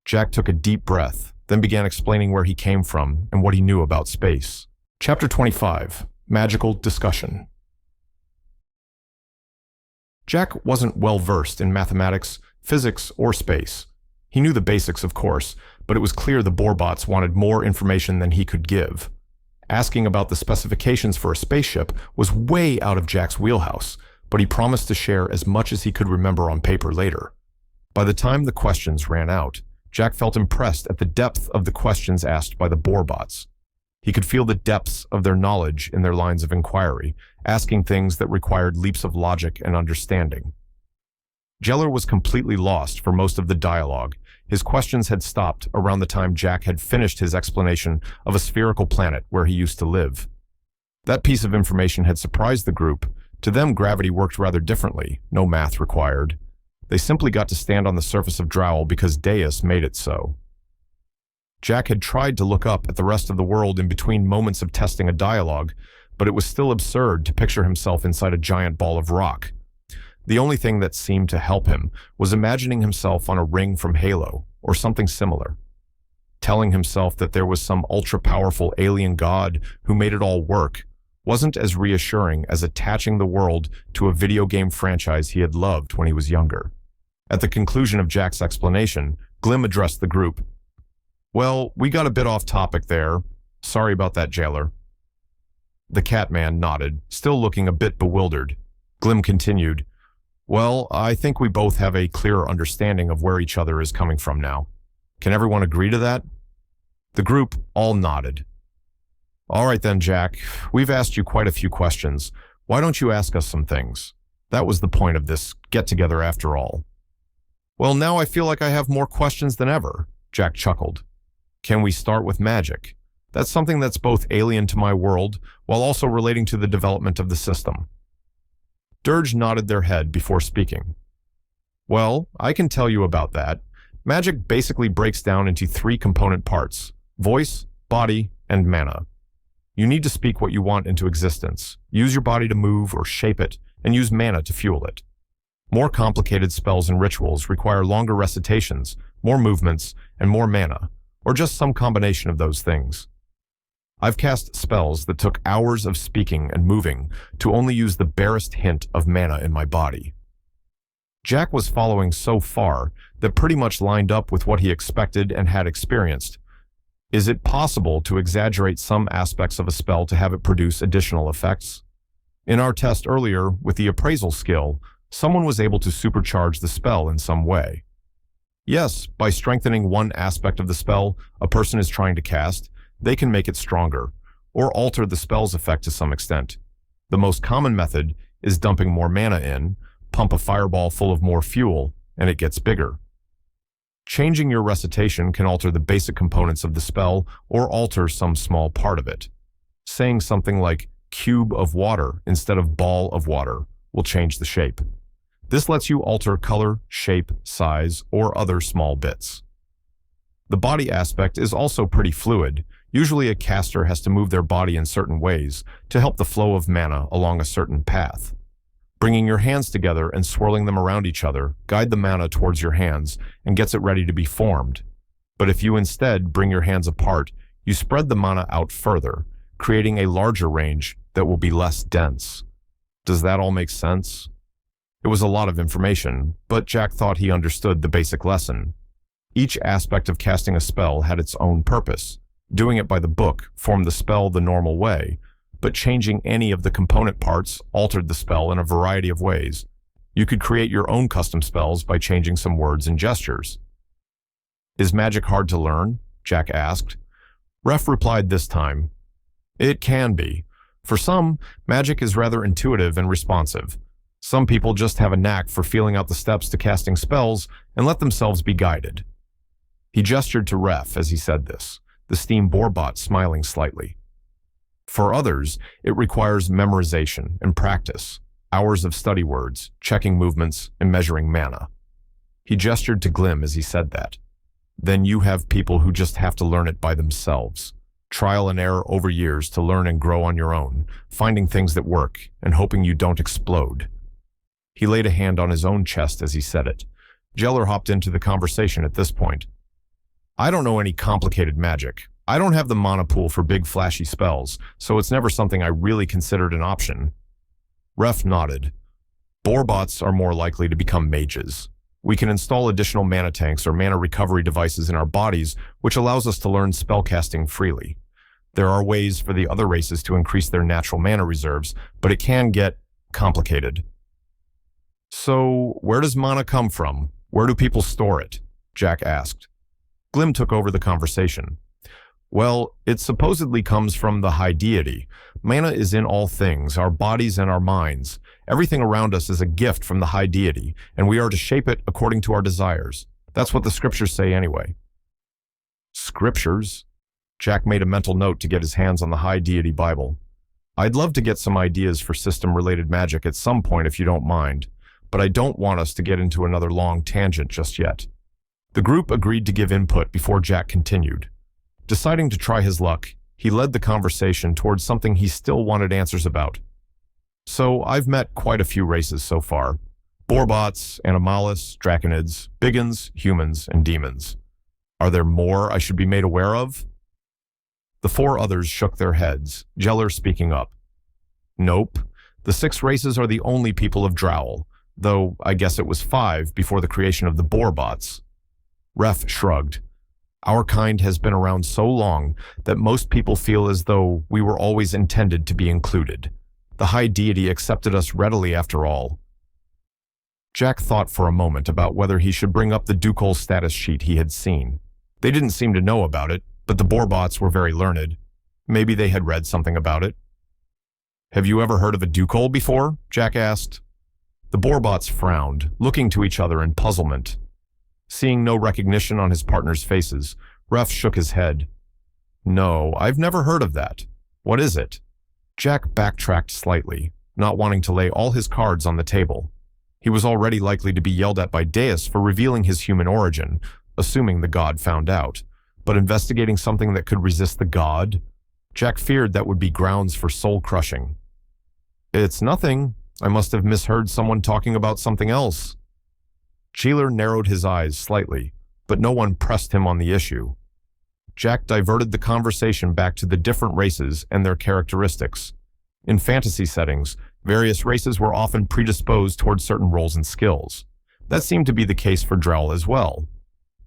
Jack took a deep breath, then began explaining where he came from and what he knew about space. Chapter 25, Magical Discussion. Jack wasn't well-versed in mathematics, physics, or space. He knew the basics, of course, but it was clear the boarbots wanted more information than he could give. Asking about the specifications for a spaceship was way out of Jack's wheelhouse, but he promised to share as much as he could remember on paper later. By the time the questions ran out, Jack felt impressed at the depth of the questions asked by the boarbots. He could feel the depths of their knowledge in their lines of inquiry, asking things that required leaps of logic and understanding. Jeller was completely lost for most of the dialogue. His questions had stopped around the time Jack had finished his explanation of a spherical planet where he used to live. That piece of information had surprised the group. To them, gravity worked rather differently, no math required. They simply got to stand on the surface of Drowl because Deus made it so. Jack had tried to look up at the rest of the world in between moments of testing a dialogue, but it was still absurd to picture himself inside a giant ball of rock. The only thing that seemed to help him was imagining himself on a ring from Halo, or something similar. Telling himself that there was some ultra-powerful alien god who made it all work wasn't as reassuring as attaching the world to a video game franchise he had loved when he was younger. At the conclusion of Jack's explanation, Glim addressed the group. Well, we got a bit off topic there. Sorry about that, Jailer. The Catman nodded, still looking a bit bewildered. Glim continued, Well, I think we both have a clearer understanding of where each other is coming from now. Can everyone agree to that? The group all nodded. All right then, Jack. We've asked you quite a few questions. Why don't you ask us some things? That was the point of this get-together after all. Well, now I feel like I have more questions than ever, Jack chuckled. Can we start with magic? That's something that's both alien to my world, while also relating to the development of the system. Dirge nodded their head before speaking. Well, I can tell you about that. Magic basically breaks down into 3 component parts: voice, body, and mana. You need to speak what you want into existence, use your body to move or shape it, and use mana to fuel it. More complicated spells and rituals require longer recitations, more movements, and more mana, or just some combination of those things. I've cast spells that took hours of speaking and moving to only use the barest hint of mana in my body. Jack was following so far that pretty much lined up with what he expected and had experienced. Is it possible to exaggerate some aspects of a spell to have it produce additional effects? In our test earlier, with the appraisal skill, someone was able to supercharge the spell in some way. Yes, by strengthening one aspect of the spell a person is trying to cast, they can make it stronger, or alter the spell's effect to some extent. The most common method is dumping more mana in, pump a fireball full of more fuel, and it gets bigger. Changing your recitation can alter the basic components of the spell or alter some small part of it. Saying something like cube of water instead of ball of water will change the shape. This lets you alter color, shape, size, or other small bits. The body aspect is also pretty fluid. Usually a caster has to move their body in certain ways to help the flow of mana along a certain path. Bringing your hands together and swirling them around each other guide the mana towards your hands and gets it ready to be formed. But if you instead bring your hands apart, you spread the mana out further, creating a larger range that will be less dense. Does that all make sense? It was a lot of information, but Jack thought he understood the basic lesson. Each aspect of casting a spell had its own purpose. Doing it by the book formed the spell the normal way, but changing any of the component parts altered the spell in a variety of ways. You could create your own custom spells by changing some words and gestures. Is magic hard to learn? Jack asked. Ref replied this time. It can be. For some, magic is rather intuitive and responsive. Some people just have a knack for feeling out the steps to casting spells and let themselves be guided. He gestured to Ref as he said this. the steam borbot smiling slightly. For others, it requires memorization and practice, hours of study words, checking movements, and measuring mana. He gestured to Glim as he said that. Then you have people who just have to learn it by themselves. Trial and error over years to learn and grow on your own, finding things that work and hoping you don't explode. He laid a hand on his own chest as he said it. Jeller hopped into the conversation at this point. I don't know any complicated magic. I don't have the mana pool for big flashy spells, so it's never something I really considered an option. Ref nodded. Borbots are more likely to become mages. We can install additional mana tanks or mana recovery devices in our bodies, which allows us to learn spellcasting freely. There are ways for the other races to increase their natural mana reserves, but it can get complicated. So, where does mana come from? Where do people store it? Jack asked. Glim took over the conversation. Well, it supposedly comes from the high deity. Mana is in all things, our bodies and our minds. Everything around us is a gift from the high deity, and we are to shape it according to our desires. That's what the scriptures say anyway. Scriptures? Jack made a mental note to get his hands on the high deity Bible. I'd love to get some ideas for system-related magic at some point if you don't mind, but I don't want us to get into another long tangent just yet. The group agreed to give input before Jack continued. Deciding to try his luck, he led the conversation towards something he still wanted answers about. So, I've met quite a few races so far. Borbots, Animalis, Draconids, Biggins, humans, and demons. Are there more I should be made aware of? The four others shook their heads, Jeller speaking up. Nope. The 6 races are the only people of Drowl, though I guess it was 5 before the creation of the Borbots. Ref shrugged. Our kind has been around so long that most people feel as though we were always intended to be included. The high deity accepted us readily after all. Jack thought for a moment about whether he should bring up the ducal status sheet he had seen. They didn't seem to know about it, but the Borbots were very learned. Maybe they had read something about it. Have you ever heard of a ducal before? Jack asked. The Borbots frowned, looking to each other in puzzlement. Seeing no recognition on his partners' faces, Ref shook his head. No, I've never heard of that. What is it? Jack backtracked slightly, not wanting to lay all his cards on the table. He was already likely to be yelled at by Deus for revealing his human origin, assuming the god found out. But investigating something that could resist the god? Jack feared that would be grounds for soul-crushing. It's nothing. I must have misheard someone talking about something else. Cheeler narrowed his eyes slightly, but no one pressed him on the issue. Jack diverted the conversation back to the different races and their characteristics. In fantasy settings, various races were often predisposed toward certain roles and skills. That seemed to be the case for Drowl as well.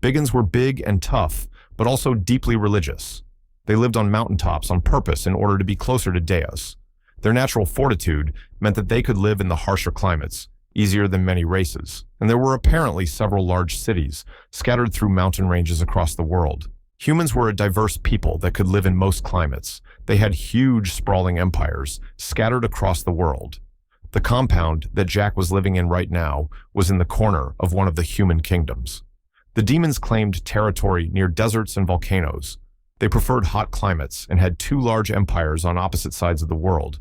Biggins were big and tough, but also deeply religious. They lived on mountaintops on purpose in order to be closer to Deus. Their natural fortitude meant that they could live in the harsher climates, easier than many races, and there were apparently several large cities scattered through mountain ranges across the world. Humans were a diverse people that could live in most climates. They had huge, sprawling empires scattered across the world. The compound that Jack was living in right now was in the corner of one of the human kingdoms. The demons claimed territory near deserts and volcanoes. They preferred hot climates and had 2 large empires on opposite sides of the world.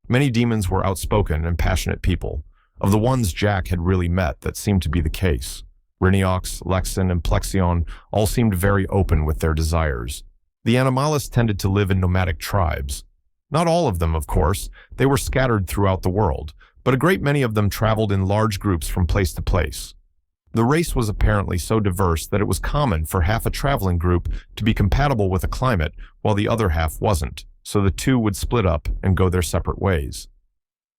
Many demons were outspoken and passionate people. Of the ones Jack had really met, that seemed to be the case. Riniox, Lexin, and Plexion all seemed very open with their desires. The Animalis tended to live in nomadic tribes. Not all of them, of course. They were scattered throughout the world, but a great many of them traveled in large groups from place to place. The race was apparently so diverse that it was common for half a traveling group to be compatible with a climate while the other half wasn't, so the 2 would split up and go their separate ways.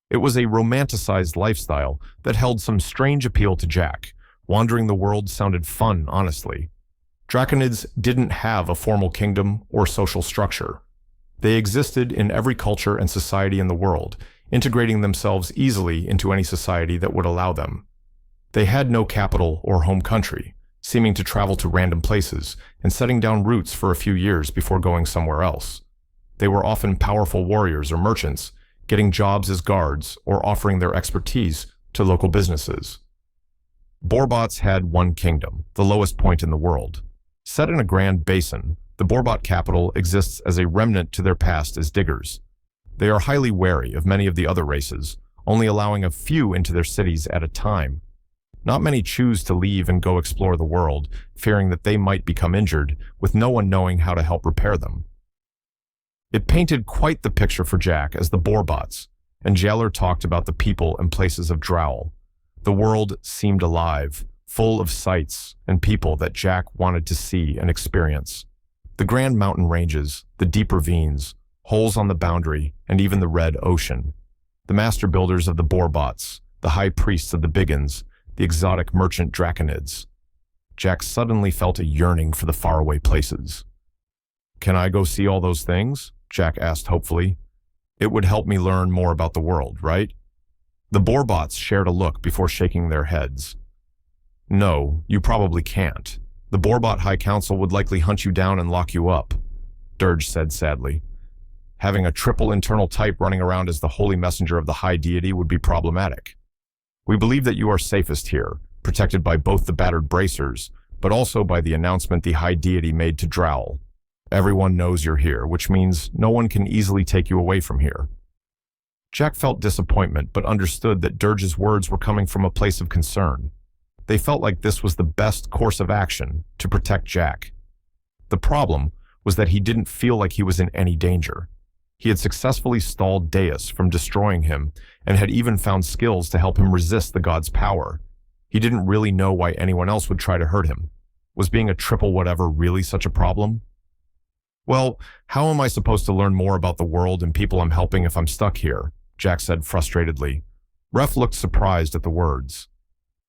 It was a romanticized lifestyle that held some strange appeal to Jack. Wandering the world sounded fun, honestly. Draconids didn't have a formal kingdom or social structure. They existed in every culture and society in the world, integrating themselves easily into any society that would allow them. They had no capital or home country, seeming to travel to random places and setting down roots for a few years before going somewhere else. They were often powerful warriors or merchants, getting jobs as guards or offering their expertise to local businesses. Borbots had one kingdom, the lowest point in the world. Set in a grand basin, The Borbot capital exists as a remnant to their past as diggers. They are highly wary of many of the other races, only allowing a few into their cities at a time. Not many choose to leave and go explore the world, fearing that they might become injured, with no one knowing how to help repair them. It painted quite the picture for Jack as the Borbots, and Jailer talked about the people and places of Drowl. The world seemed alive, full of sights and people that Jack wanted to see and experience. The grand mountain ranges, the deep ravines, holes on the boundary, and even the red ocean. The master builders of the Borbots, the high priests of the Biggins, the exotic merchant Draconids. Jack suddenly felt a yearning for the faraway places. "Can I go see all those things?" Jack asked hopefully. "It would help me learn more about the world, right?" The Borbots shared a look before shaking their heads. "No, you probably can't. The Borbot High Council would likely hunt you down and lock you up," Dirge said sadly. "Having a triple internal type running around as the holy messenger of the High Deity would be problematic. We believe that you are safest here, protected by both the battered bracers, but also by the announcement the High Deity made to Drowl. Everyone knows you're here, which means no one can easily take you away from here." Jack felt disappointment, but understood that Dirge's words were coming from a place of concern. They felt like this was the best course of action to protect Jack. The problem was that he didn't feel like he was in any danger. He had successfully stalled Deus from destroying him and had even found skills to help him resist the god's power. He didn't really know why anyone else would try to hurt him. Was being a triple whatever really such a problem? "Well, how am I supposed to learn more about the world and people I'm helping if I'm stuck here?" Jack said frustratedly. Ref looked surprised at the words.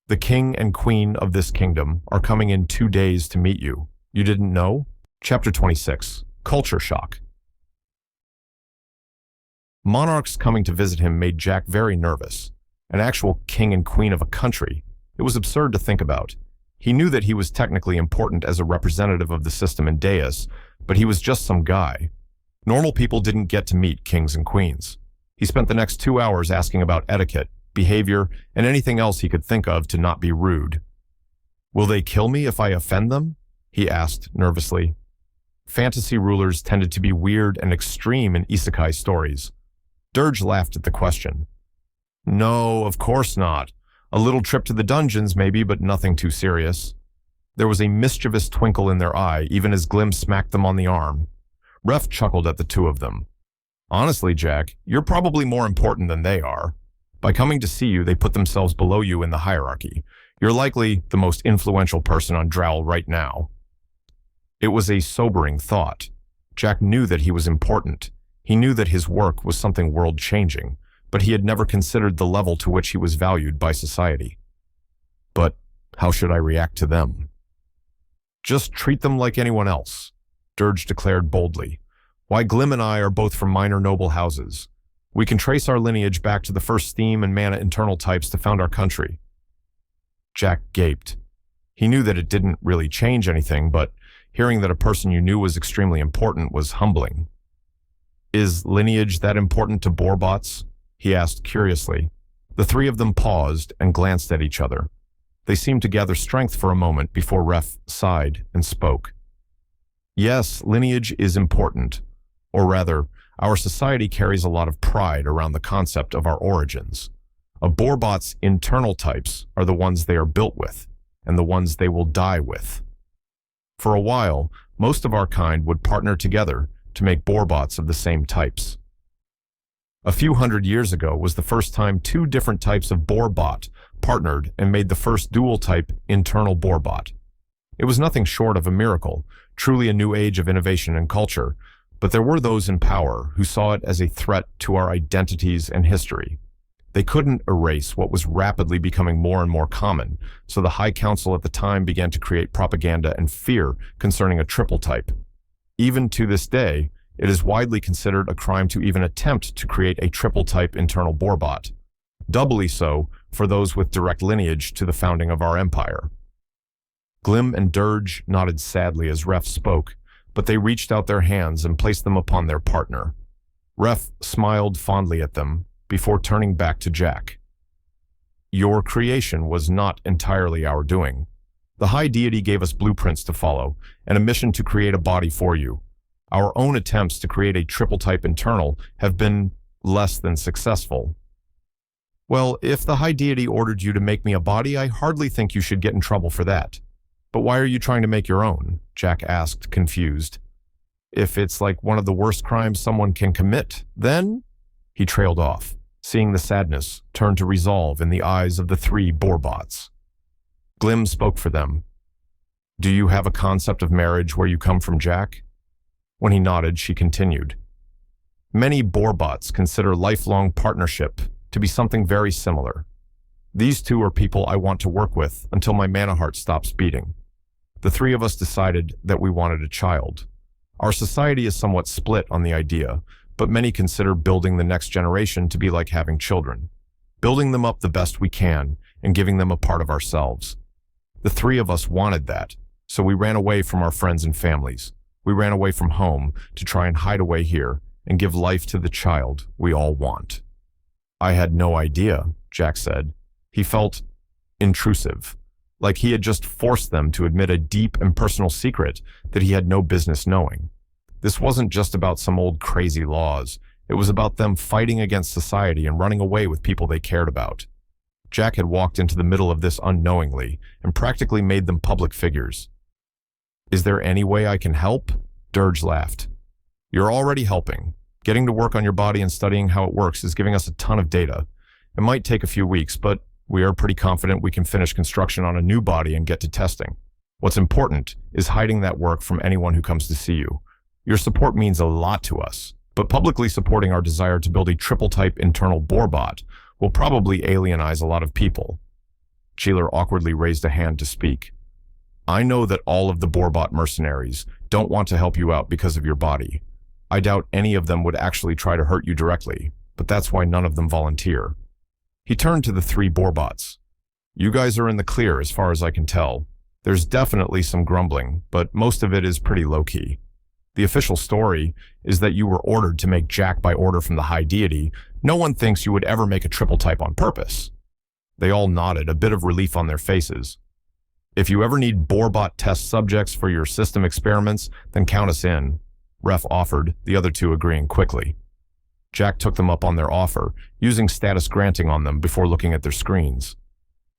"The king and queen of this kingdom are coming in 2 days to meet you. You didn't know?" Chapter 26. Culture Shock. Monarchs coming to visit him made Jack very nervous. An actual king and queen of a country. It was absurd to think about. He knew that he was technically important as a representative of the system in Deus, but he was just some guy. Normal people didn't get to meet kings and queens. He spent the next 2 hours asking about etiquette, behavior, and anything else he could think of to not be rude. "Will they kill me if I offend them?" he asked nervously. Fantasy rulers tended to be weird and extreme in isekai stories. Dirge laughed at the question. "No, of course not. A little trip to the dungeons maybe, but nothing too serious." There was a mischievous twinkle in their eye, even as Glim smacked them on the arm. Ref chuckled at the two of them. "Honestly, Jack, you're probably more important than they are. By coming to see you, they put themselves below you in the hierarchy. You're likely the most influential person on Drowl right now." It was a sobering thought. Jack knew that he was important. He knew that his work was something world-changing, but he had never considered the level to which he was valued by society. But how should I react to them? "Just treat them like anyone else," Dirge declared boldly. "Why, Glim and I are both from minor noble houses. We can trace our lineage back to the first steam and mana internal types to found our country." Jack gaped. He knew that it didn't really change anything, but hearing that a person you knew was extremely important was humbling. "Is lineage that important to Borbots?" he asked curiously. The three of them paused and glanced at each other. They seemed to gather strength for a moment before Ref sighed and spoke. "Yes, lineage is important. Or rather, our society carries a lot of pride around the concept of our origins. A Borbot's internal types are the ones they are built with, and the ones they will die with. For a while, most of our kind would partner together to make Borbots of the same types. A few hundred years ago was the first time 2 different types of Borbot partnered and made the first dual-type internal Borbot. It was nothing short of a miracle, truly a new age of innovation and culture, but there were those in power who saw it as a threat to our identities and history. They couldn't erase what was rapidly becoming more and more common, so the High Council at the time began to create propaganda and fear concerning a triple type. Even to this day, it is widely considered a crime to even attempt to create a triple-type internal Borbot. Doubly so for those with direct lineage to the founding of our empire. Glim and Dirge nodded sadly as Ref spoke, but they reached out their hands and placed them upon their partner. Ref smiled fondly at them before turning back to Jack. "Your creation was not entirely our doing. The high deity gave us blueprints to follow and a mission to create a body for you. Our own attempts to create a triple-type internal have been less than successful. Well, if the high deity ordered you to make me a body, I hardly think you should get in trouble for that. But why are you trying to make your own? Jack asked, confused. If it's like one of the worst crimes someone can commit, then... He trailed off, seeing the sadness turn to resolve in the eyes of the three boarbots. Glim spoke for them. Do you have a concept of marriage where you come from, Jack? When he nodded, she continued. Many boarbots consider lifelong partnership to be something very similar. These two are people I want to work with until my mana heart stops beating. The three of us decided that we wanted a child. Our society is somewhat split on the idea, but many consider building the next generation to be like having children, building them up the best we can and giving them a part of ourselves. The three of us wanted that, so we ran away from our friends and families. We ran away from home to try and hide away here and give life to the child we all want. I had no idea, Jack said. He felt intrusive, like he had just forced them to admit a deep and personal secret that he had no business knowing. This wasn't just about some old crazy laws. It was about them fighting against society and running away with people they cared about. Jack had walked into the middle of this unknowingly and practically made them public figures. Is there any way I can help? Dirge laughed. You're already helping. Getting to work on your body and studying how it works is giving us a ton of data. It might take a few weeks, but we are pretty confident we can finish construction on a new body and get to testing. What's important is hiding that work from anyone who comes to see you. Your support means a lot to us, but publicly supporting our desire to build a triple-type internal boarbot will probably alienize a lot of people. Cheeler awkwardly raised a hand to speak. I know that all of the boarbot mercenaries don't want to help you out because of your body. I doubt any of them would actually try to hurt you directly, but that's why none of them volunteer. He turned to the three boarbots. You guys are in the clear as far as I can tell. There's definitely some grumbling, but most of it is pretty low-key. The official story is that you were ordered to make Jack by order from the high deity. No one thinks you would ever make a triple type on purpose. They all nodded, a bit of relief on their faces. If you ever need boarbot test subjects for your system experiments, then count us in, Ref offered, the other two agreeing quickly. Jack took them up on their offer, using status granting on them before looking at their screens.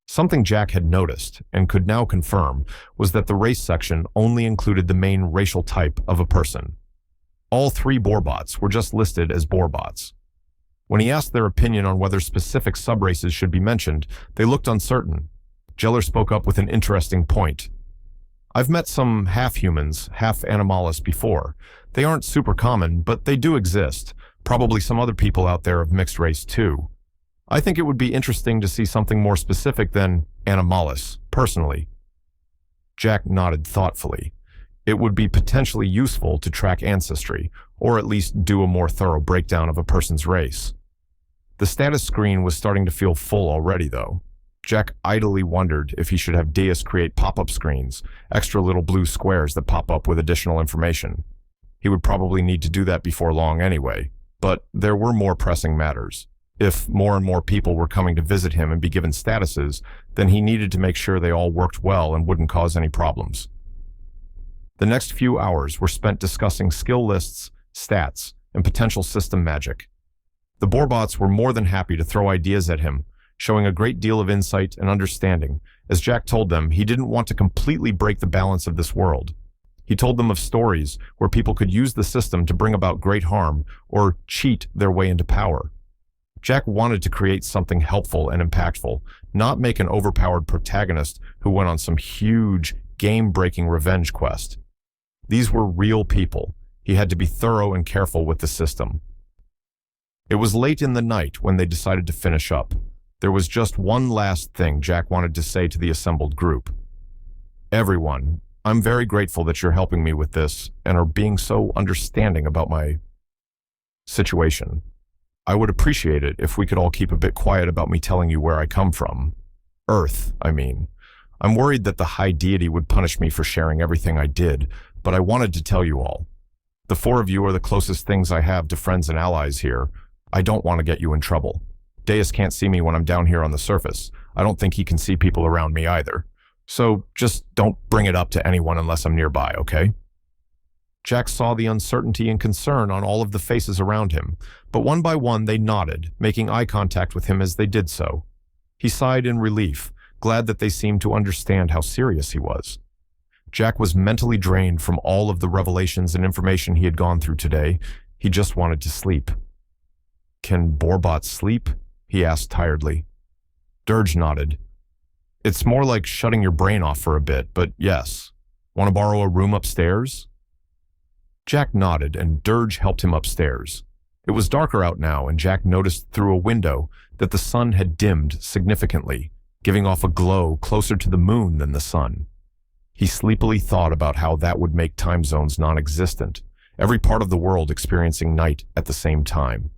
Something Jack had noticed, and could now confirm, was that the race section only included the main racial type of a person. All three boarbots were just listed as boarbots. When he asked their opinion on whether specific subraces should be mentioned, they looked uncertain. Jeller spoke up with an interesting point. I've met some half-humans, half-animalis before. They aren't super common, but they do exist. Probably some other people out there of mixed race too. I think it would be interesting to see something more specific than animalis, personally. Jack nodded thoughtfully. It would be potentially useful to track ancestry, or at least do a more thorough breakdown of a person's race. The status screen was starting to feel full already, though. Jack idly wondered if he should have Deus create pop-up screens, extra little blue squares that pop up with additional information. He would probably need to do that before long anyway, but there were more pressing matters. If more and more people were coming to visit him and be given statuses, then he needed to make sure they all worked well and wouldn't cause any problems. The next few hours were spent discussing skill lists, stats, and potential system magic. The boarbots were more than happy to throw ideas at him, showing a great deal of insight and understanding. As Jack told them, he didn't want to completely break the balance of this world. He told them of stories where people could use the system to bring about great harm or cheat their way into power. Jack wanted to create something helpful and impactful, not make an overpowered protagonist who went on some huge, game-breaking revenge quest. These were real people. He had to be thorough and careful with the system. It was late in the night when they decided to finish up. There was just one last thing Jack wanted to say to the assembled group. Everyone, I'm very grateful that you're helping me with this and are being so understanding about my situation. I would appreciate it if we could all keep a bit quiet about me telling you where I come from. Earth, I mean. I'm worried that the high deity would punish me for sharing everything I did, but I wanted to tell you all. The four of you are the closest things I have to friends and allies here. I don't want to get you in trouble. Deus can't see me when I'm down here on the surface. I don't think he can see people around me either. So just don't bring it up to anyone unless I'm nearby, okay? Jack saw the uncertainty and concern on all of the faces around him, but one by one they nodded, making eye contact with him as they did so. He sighed in relief, glad that they seemed to understand how serious he was. Jack was mentally drained from all of the revelations and information he had gone through today. He just wanted to sleep. "Can Borbot sleep?" he asked tiredly. Dirge nodded. "It's more like shutting your brain off for a bit, but yes. Want to borrow a room upstairs?" Jack nodded, and Dirge helped him upstairs. It was darker out now, and Jack noticed through a window that the sun had dimmed significantly, giving off a glow closer to the moon than the sun. He sleepily thought about how that would make time zones non-existent, every part of the world experiencing night at the same time.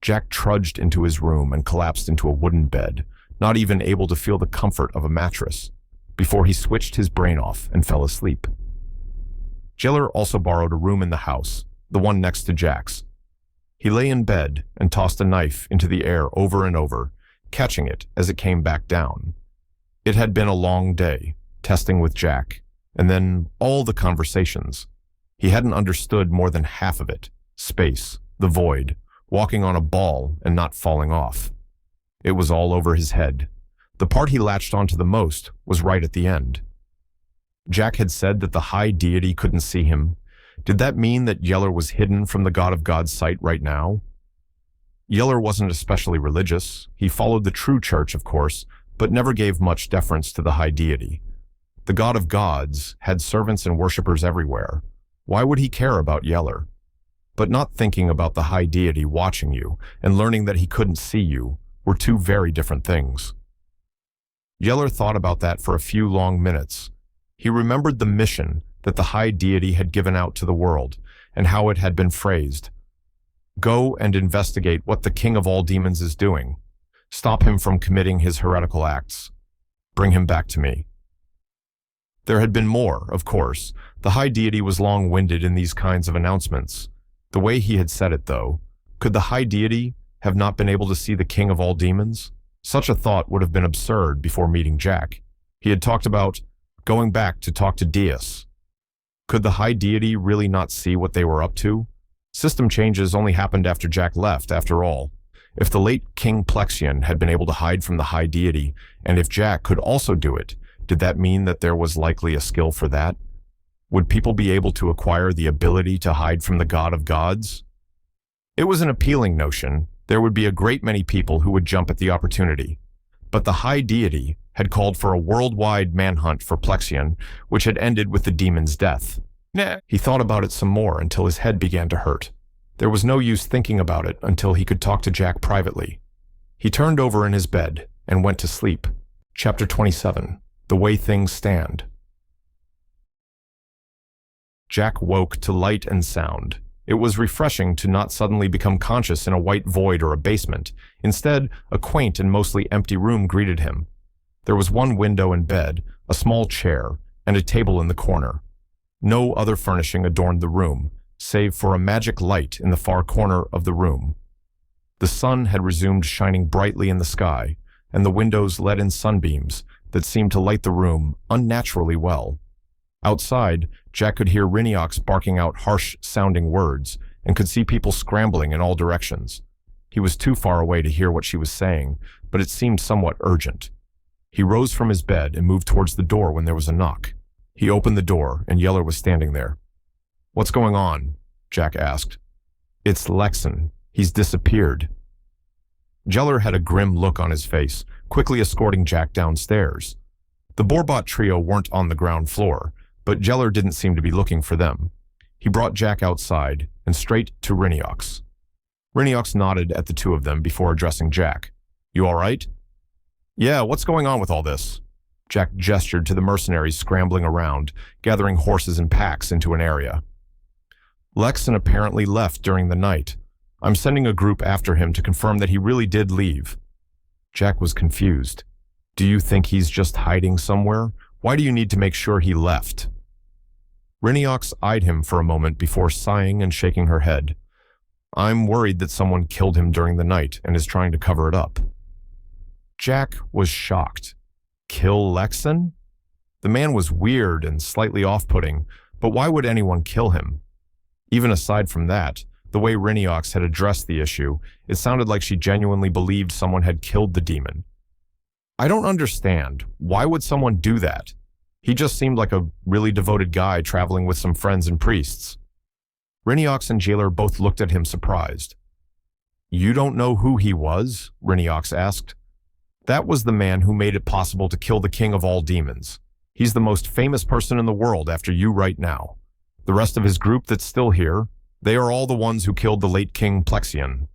Jack trudged into his room and collapsed into a wooden bed, not even able to feel the comfort of a mattress, before he switched his brain off and fell asleep. Jailer also borrowed a room in the house, the one next to Jack's. He lay in bed and tossed a knife into the air over and over, catching it as it came back down. It had been a long day, testing with Jack, and then all the conversations. He hadn't understood more than half of it: space, the void, walking on a ball and not falling off. It was all over his head. The part he latched onto the most was right at the end. Jack had said that the high deity couldn't see him. Did that mean that Yeller was hidden from the God of God's sight right now? Yeller wasn't especially religious. He followed the true church, of course, but never gave much deference to the high deity. The God of Gods had servants and worshippers everywhere. Why would he care about Yeller? But not thinking about the high deity watching you and learning that he couldn't see you were two very different things. Yeller thought about that for a few long minutes. He remembered the mission that the high deity had given out to the world and how it had been phrased. Go and investigate what the king of all demons is doing. Stop him from committing his heretical acts. Bring him back to me. There had been more, of course. The high deity was long-winded in these kinds of announcements. The way he had said it, though, could the high deity have not been able to see the king of all demons? Such a thought would have been absurd before meeting Jack. He had talked about going back to talk to Deus. Could the high deity really not see what they were up to? System changes only happened after Jack left, after all. If the late King Plexion had been able to hide from the high deity, and if Jack could also do it, did that mean that there was likely a skill for that? Would people be able to acquire the ability to hide from the God of Gods? It was an appealing notion. There would be a great many people who would jump at the opportunity. But the high deity had called for a worldwide manhunt for Plexion, which had ended with the demon's death. He thought about it some more until his head began to hurt. There was no use thinking about it until he could talk to Jack privately. He turned over in his bed and went to sleep. Chapter 27. The Way Things Stand. Jack woke to light and sound. It was refreshing to not suddenly become conscious in a white void or a basement. Instead, a quaint and mostly empty room greeted him. There was one window and bed, a small chair, and a table in the corner. No other furnishing adorned the room, save for a magic light in the far corner of the room. The sun had resumed shining brightly in the sky, and the windows let in sunbeams that seemed to light the room unnaturally well. Outside, Jack could hear Reincarnation barking out harsh-sounding words and could see people scrambling in all directions. He was too far away to hear what she was saying, but it seemed somewhat urgent. He rose from his bed and moved towards the door when there was a knock. He opened the door, and Yeller was standing there. "What's going on?" Jack asked. "It's Lexan. He's disappeared." Yeller had a grim look on his face, quickly escorting Jack downstairs. The Borbot trio weren't on the ground floor, but Yeller didn't seem to be looking for them. He brought Jack outside and straight to Reincarnation. Reincarnation nodded at the two of them before addressing Jack. "You all right?" "Yeah, what's going on with all this?" Jack gestured to the mercenaries scrambling around, gathering horses and packs into an area. "Lexan apparently left during the night. I'm sending a group after him to confirm that he really did leave." Jack was confused. "Do you think he's just hiding somewhere? Why do you need to make sure he left?" Reincarnation eyed him for a moment before sighing and shaking her head. "I'm worried that someone killed him during the night and is trying to cover it up." Jack was shocked. Kill Lexan? The man was weird and slightly off-putting, but why would anyone kill him? Even aside from that, the way Reincarnation had addressed the issue, it sounded like she genuinely believed someone had killed the demon. I don't understand. Why would someone do that? He just seemed like a really devoted guy traveling with some friends and priests. Reincarnation and Jailer both looked at him surprised. You don't know who he was? Reincarnation asked. That was the man who made it possible to kill the king of all demons. He's the most famous person in the world after you right now. The rest of his group that's still here, they are all the ones who killed the late King Plexion.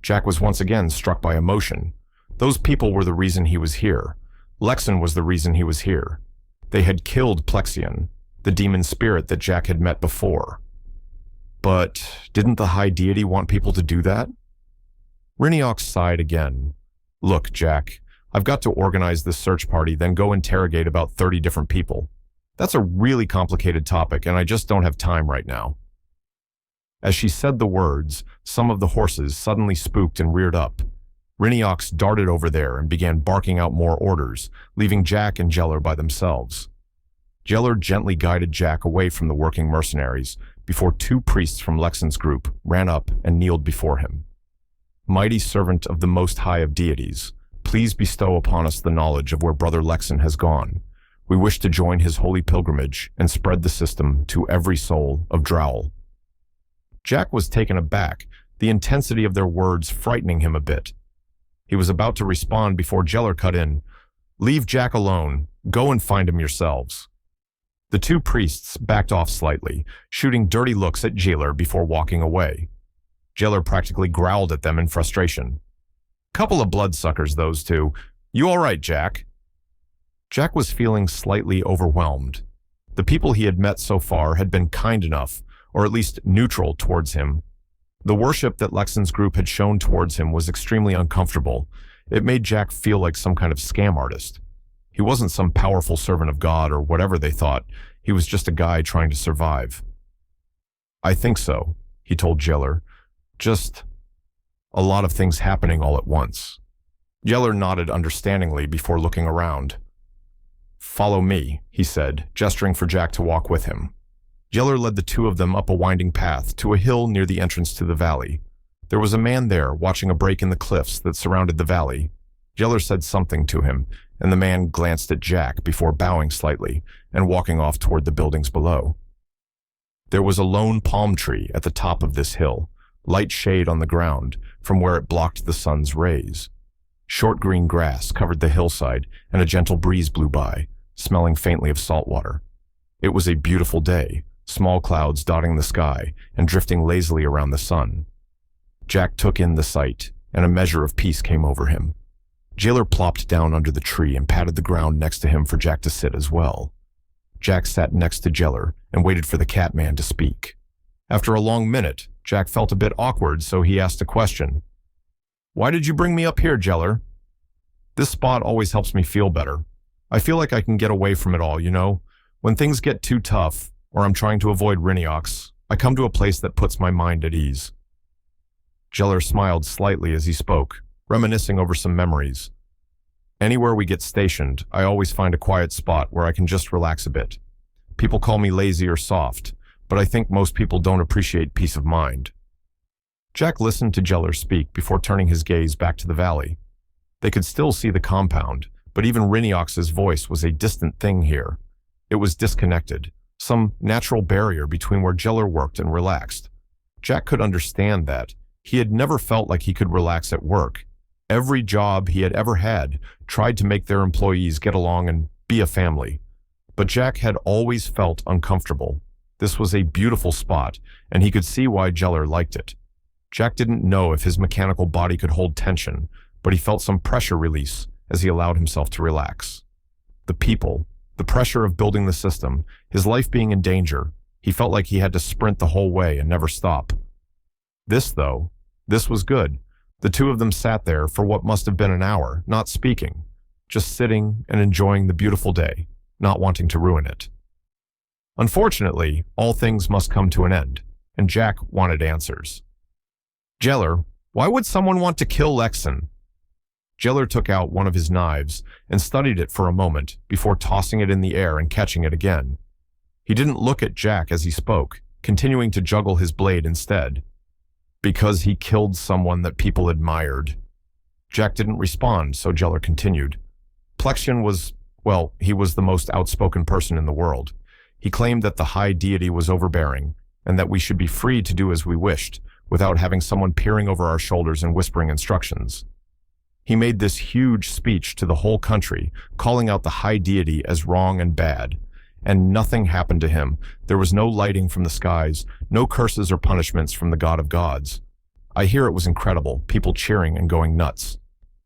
Jack was once again struck by emotion. Those people were the reason he was here. Lexan was the reason he was here. They had killed Plexion, the demon spirit that Jack had met before. But didn't the high deity want people to do that? Reincarnation sighed again. Look, Jack, I've got to organize this search party, then go interrogate about 30 different people. That's a really complicated topic, and I just don't have time right now. As she said the words, some of the horses suddenly spooked and reared up. Reincarnation darted over there and began barking out more orders, leaving Jack and Jailer by themselves. Jailer gently guided Jack away from the working mercenaries before two priests from Lexan's group ran up and kneeled before him. Mighty servant of the Most High of Deities, please bestow upon us the knowledge of where Brother Lexan has gone. We wish to join his holy pilgrimage and spread the system to every soul of Drowl. Jack was taken aback, the intensity of their words frightening him a bit. He was about to respond before Jailer cut in. Leave Jack alone. Go and find him yourselves. The two priests backed off slightly, shooting dirty looks at Jailer before walking away. Jailer practically growled at them in frustration. Couple of bloodsuckers, those two. You all right, Jack? Jack was feeling slightly overwhelmed. The people he had met so far had been kind enough, or at least neutral towards him. The worship that Lexan's group had shown towards him was extremely uncomfortable. It made Jack feel like some kind of scam artist. He wasn't some powerful servant of God or whatever they thought. He was just a guy trying to survive. I think so, he told Jailer. Just a lot of things happening all at once. Jailer nodded understandingly before looking around. Follow me, he said, gesturing for Jack to walk with him. Jailer led the two of them up a winding path to a hill near the entrance to the valley. There was a man there watching a break in the cliffs that surrounded the valley. Jailer said something to him, and the man glanced at Jack before bowing slightly and walking off toward the buildings below. There was a lone palm tree at the top of this hill, light shade on the ground from where it blocked the sun's rays. Short green grass covered the hillside, and a gentle breeze blew by, smelling faintly of salt water. It was a beautiful day, small clouds dotting the sky and drifting lazily around the sun. Jack took in the sight, and a measure of peace came over him. Jailer plopped down under the tree and patted the ground next to him for Jack to sit as well. Jack sat next to Jailer and waited for the Catman to speak. After a long minute, Jack felt a bit awkward, so he asked a question. Why did you bring me up here, Jailer? This spot always helps me feel better. I feel like I can get away from it all, you know? When things get too tough, or I'm trying to avoid Reincarnation, I come to a place that puts my mind at ease. Jailer smiled slightly as he spoke, reminiscing over some memories. Anywhere we get stationed, I always find a quiet spot where I can just relax a bit. People call me lazy or soft, but I think most people don't appreciate peace of mind. Jack listened to Jailer speak before turning his gaze back to the valley. They could still see the compound, but even Reincarnation's voice was a distant thing here. It was disconnected, some natural barrier between where Jailer worked and relaxed. Jack could understand that. He had never felt like he could relax at work. Every job he had ever had tried to make their employees get along and be a family. But Jack had always felt uncomfortable. This was a beautiful spot, and he could see why Jailer liked it. Jack didn't know if his mechanical body could hold tension, but he felt some pressure release as he allowed himself to relax. The people, the pressure of building the system, his life being in danger, he felt like he had to sprint the whole way and never stop. This was good. The two of them sat there for what must have been an hour, not speaking, just sitting and enjoying the beautiful day, not wanting to ruin it. Unfortunately, all things must come to an end, and Jack wanted answers. Jailer, why would someone want to kill Lexan? Jailer took out one of his knives and studied it for a moment before tossing it in the air and catching it again. He didn't look at Jack as he spoke, continuing to juggle his blade instead. Because he killed someone that people admired. Jack didn't respond, so Jailer continued. Plexion was, well, he was the most outspoken person in the world. He claimed that the high deity was overbearing, and that we should be free to do as we wished, without having someone peering over our shoulders and whispering instructions. He made this huge speech to the whole country, calling out the high deity as wrong and bad. And nothing happened to him. There was no lighting from the skies, no curses or punishments from the God of gods. I hear it was incredible, people cheering and going nuts.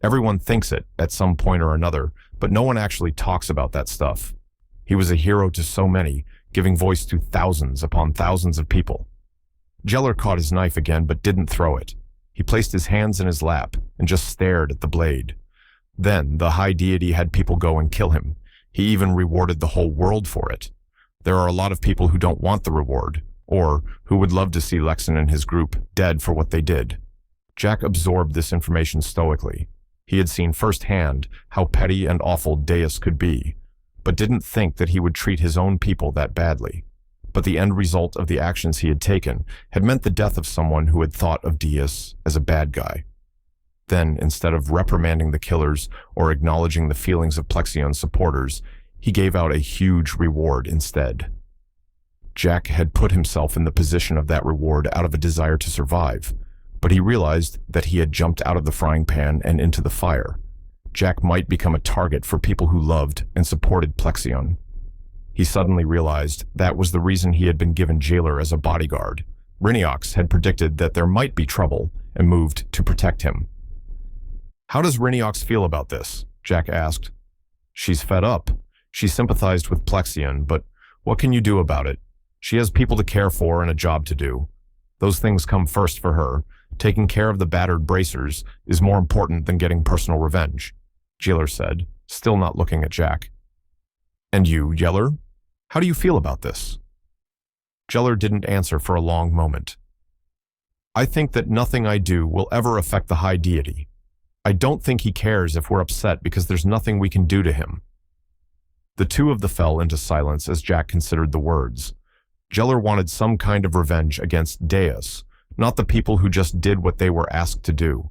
Everyone thinks it at some point or another, but no one actually talks about that stuff. He was a hero to so many, giving voice to thousands upon thousands of people. Jailer caught his knife again, but didn't throw it. He placed his hands in his lap and just stared at the blade. Then the high deity had people go and kill him. He even rewarded the whole world for it. There are a lot of people who don't want the reward, or who would love to see Lexan and his group dead for what they did. Jack absorbed this information stoically. He had seen firsthand how petty and awful Deus could be, but didn't think that he would treat his own people that badly. But the end result of the actions he had taken had meant the death of someone who had thought of Deus as a bad guy. Then, instead of reprimanding the killers or acknowledging the feelings of Plexion's supporters, he gave out a huge reward instead. Jack had put himself in the position of that reward out of a desire to survive, but he realized that he had jumped out of the frying pan and into the fire. Jack might become a target for people who loved and supported Plexion. He suddenly realized that was the reason he had been given Jailer as a bodyguard. Reincarnation had predicted that there might be trouble and moved to protect him. "How does Reincarnation feel about this?" Jack asked. "She's fed up. She sympathized with Plexion, but what can you do about it? She has people to care for and a job to do. Those things come first for her. Taking care of the battered bracers is more important than getting personal revenge," Jailer said, still not looking at Jack. "And you, Jailer? How do you feel about this?" Jailer didn't answer for a long moment. "I think that nothing I do will ever affect the high deity. I don't think he cares if we're upset because there's nothing we can do to him." The two of them fell into silence as Jack considered the words. Jailer wanted some kind of revenge against Deus, not the people who just did what they were asked to do.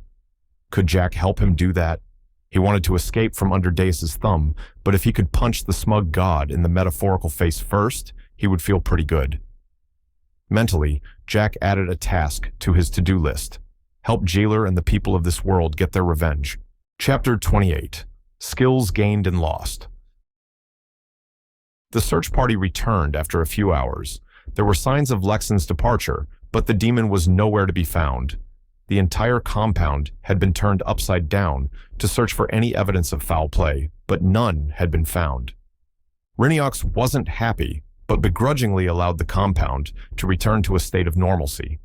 Could Jack help him do that? He wanted to escape from under Deus's thumb, but if he could punch the smug god in the metaphorical face first, he would feel pretty good. Mentally, Jack added a task to his to-do list. Help Jailer and the people of this world get their revenge. Chapter 28. Skills Gained and Lost. The search party returned after a few hours. There were signs of Lexan's departure, but the demon was nowhere to be found. The entire compound had been turned upside down to search for any evidence of foul play, but none had been found. Reincarnation wasn't happy, but begrudgingly allowed the compound to return to a state of normalcy.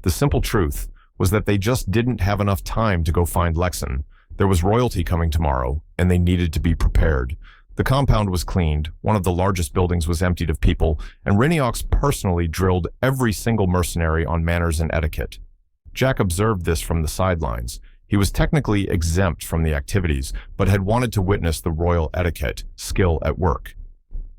The simple truth was that they just didn't have enough time to go find Lexan. There was royalty coming tomorrow, and they needed to be prepared. The compound was cleaned, one of the largest buildings was emptied of people, and Reincarnation personally drilled every single mercenary on manners and etiquette. Jack observed this from the sidelines. He was technically exempt from the activities, but had wanted to witness the royal etiquette skill at work.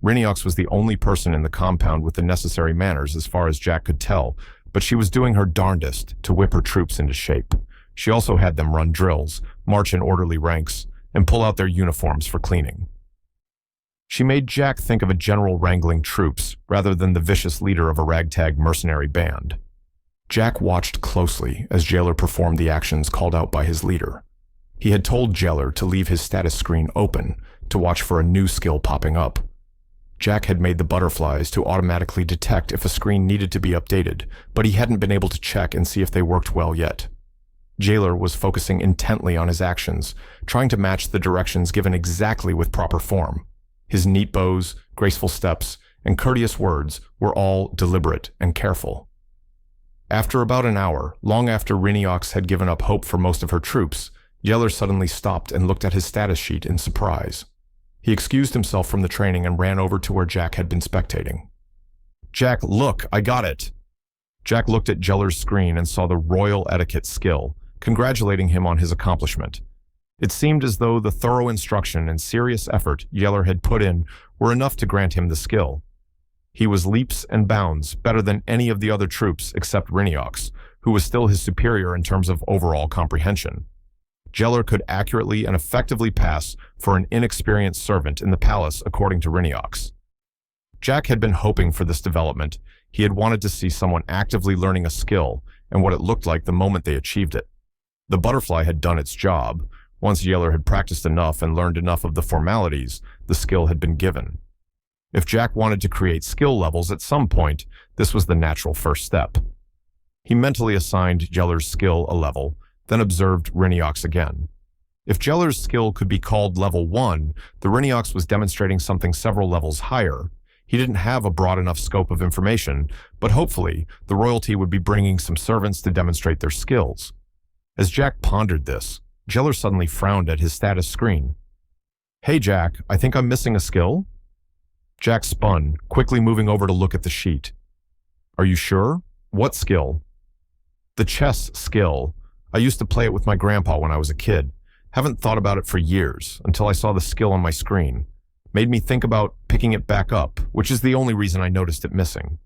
Reincarnation was the only person in the compound with the necessary manners as far as Jack could tell, but she was doing her darndest to whip her troops into shape. She also had them run drills, march in orderly ranks, and pull out their uniforms for cleaning. She made Jack think of a general wrangling troops rather than the vicious leader of a ragtag mercenary band. Jack watched closely as Jailer performed the actions called out by his leader. He had told Jailer to leave his status screen open to watch for a new skill popping up. Jack had made the butterflies to automatically detect if a screen needed to be updated, but he hadn't been able to check and see if they worked well yet. Jailer was focusing intently on his actions, trying to match the directions given exactly with proper form. His neat bows, graceful steps, and courteous words were all deliberate and careful. After about an hour, long after Reincarnation had given up hope for most of her troops, Jailer suddenly stopped and looked at his status sheet in surprise. He excused himself from the training and ran over to where Jack had been spectating. "Jack, look, I got it!" Jack looked at Jailer's screen and saw the royal etiquette skill, congratulating him on his accomplishment. It seemed as though the thorough instruction and serious effort Yeller had put in were enough to grant him the skill. He was leaps and bounds better than any of the other troops except Reincarnation, who was still his superior in terms of overall comprehension. Yeller could accurately and effectively pass for an inexperienced servant in the palace according to Reincarnation. Jack had been hoping for this development. He had wanted to see someone actively learning a skill and what it looked like the moment they achieved it. The butterfly had done its job. Once Yeller had practiced enough and learned enough of the formalities, the skill had been given. If Jack wanted to create skill levels at some point, this was the natural first step. He mentally assigned Yeller's skill a level, then observed Reincarnation again. If Yeller's skill could be called level 1, the Reincarnation was demonstrating something several levels higher. He didn't have a broad enough scope of information, but hopefully the royalty would be bringing some servants to demonstrate their skills. As Jack pondered this, Yeller suddenly frowned at his status screen. "Hey Jack, I think I'm missing a skill?" Jack spun, quickly moving over to look at the sheet. "Are you sure? What skill?" "The chess skill. I used to play it with my grandpa when I was a kid. Haven't thought about it for years, until I saw the skill on my screen. Made me think about picking it back up, which is the only reason I noticed it missing."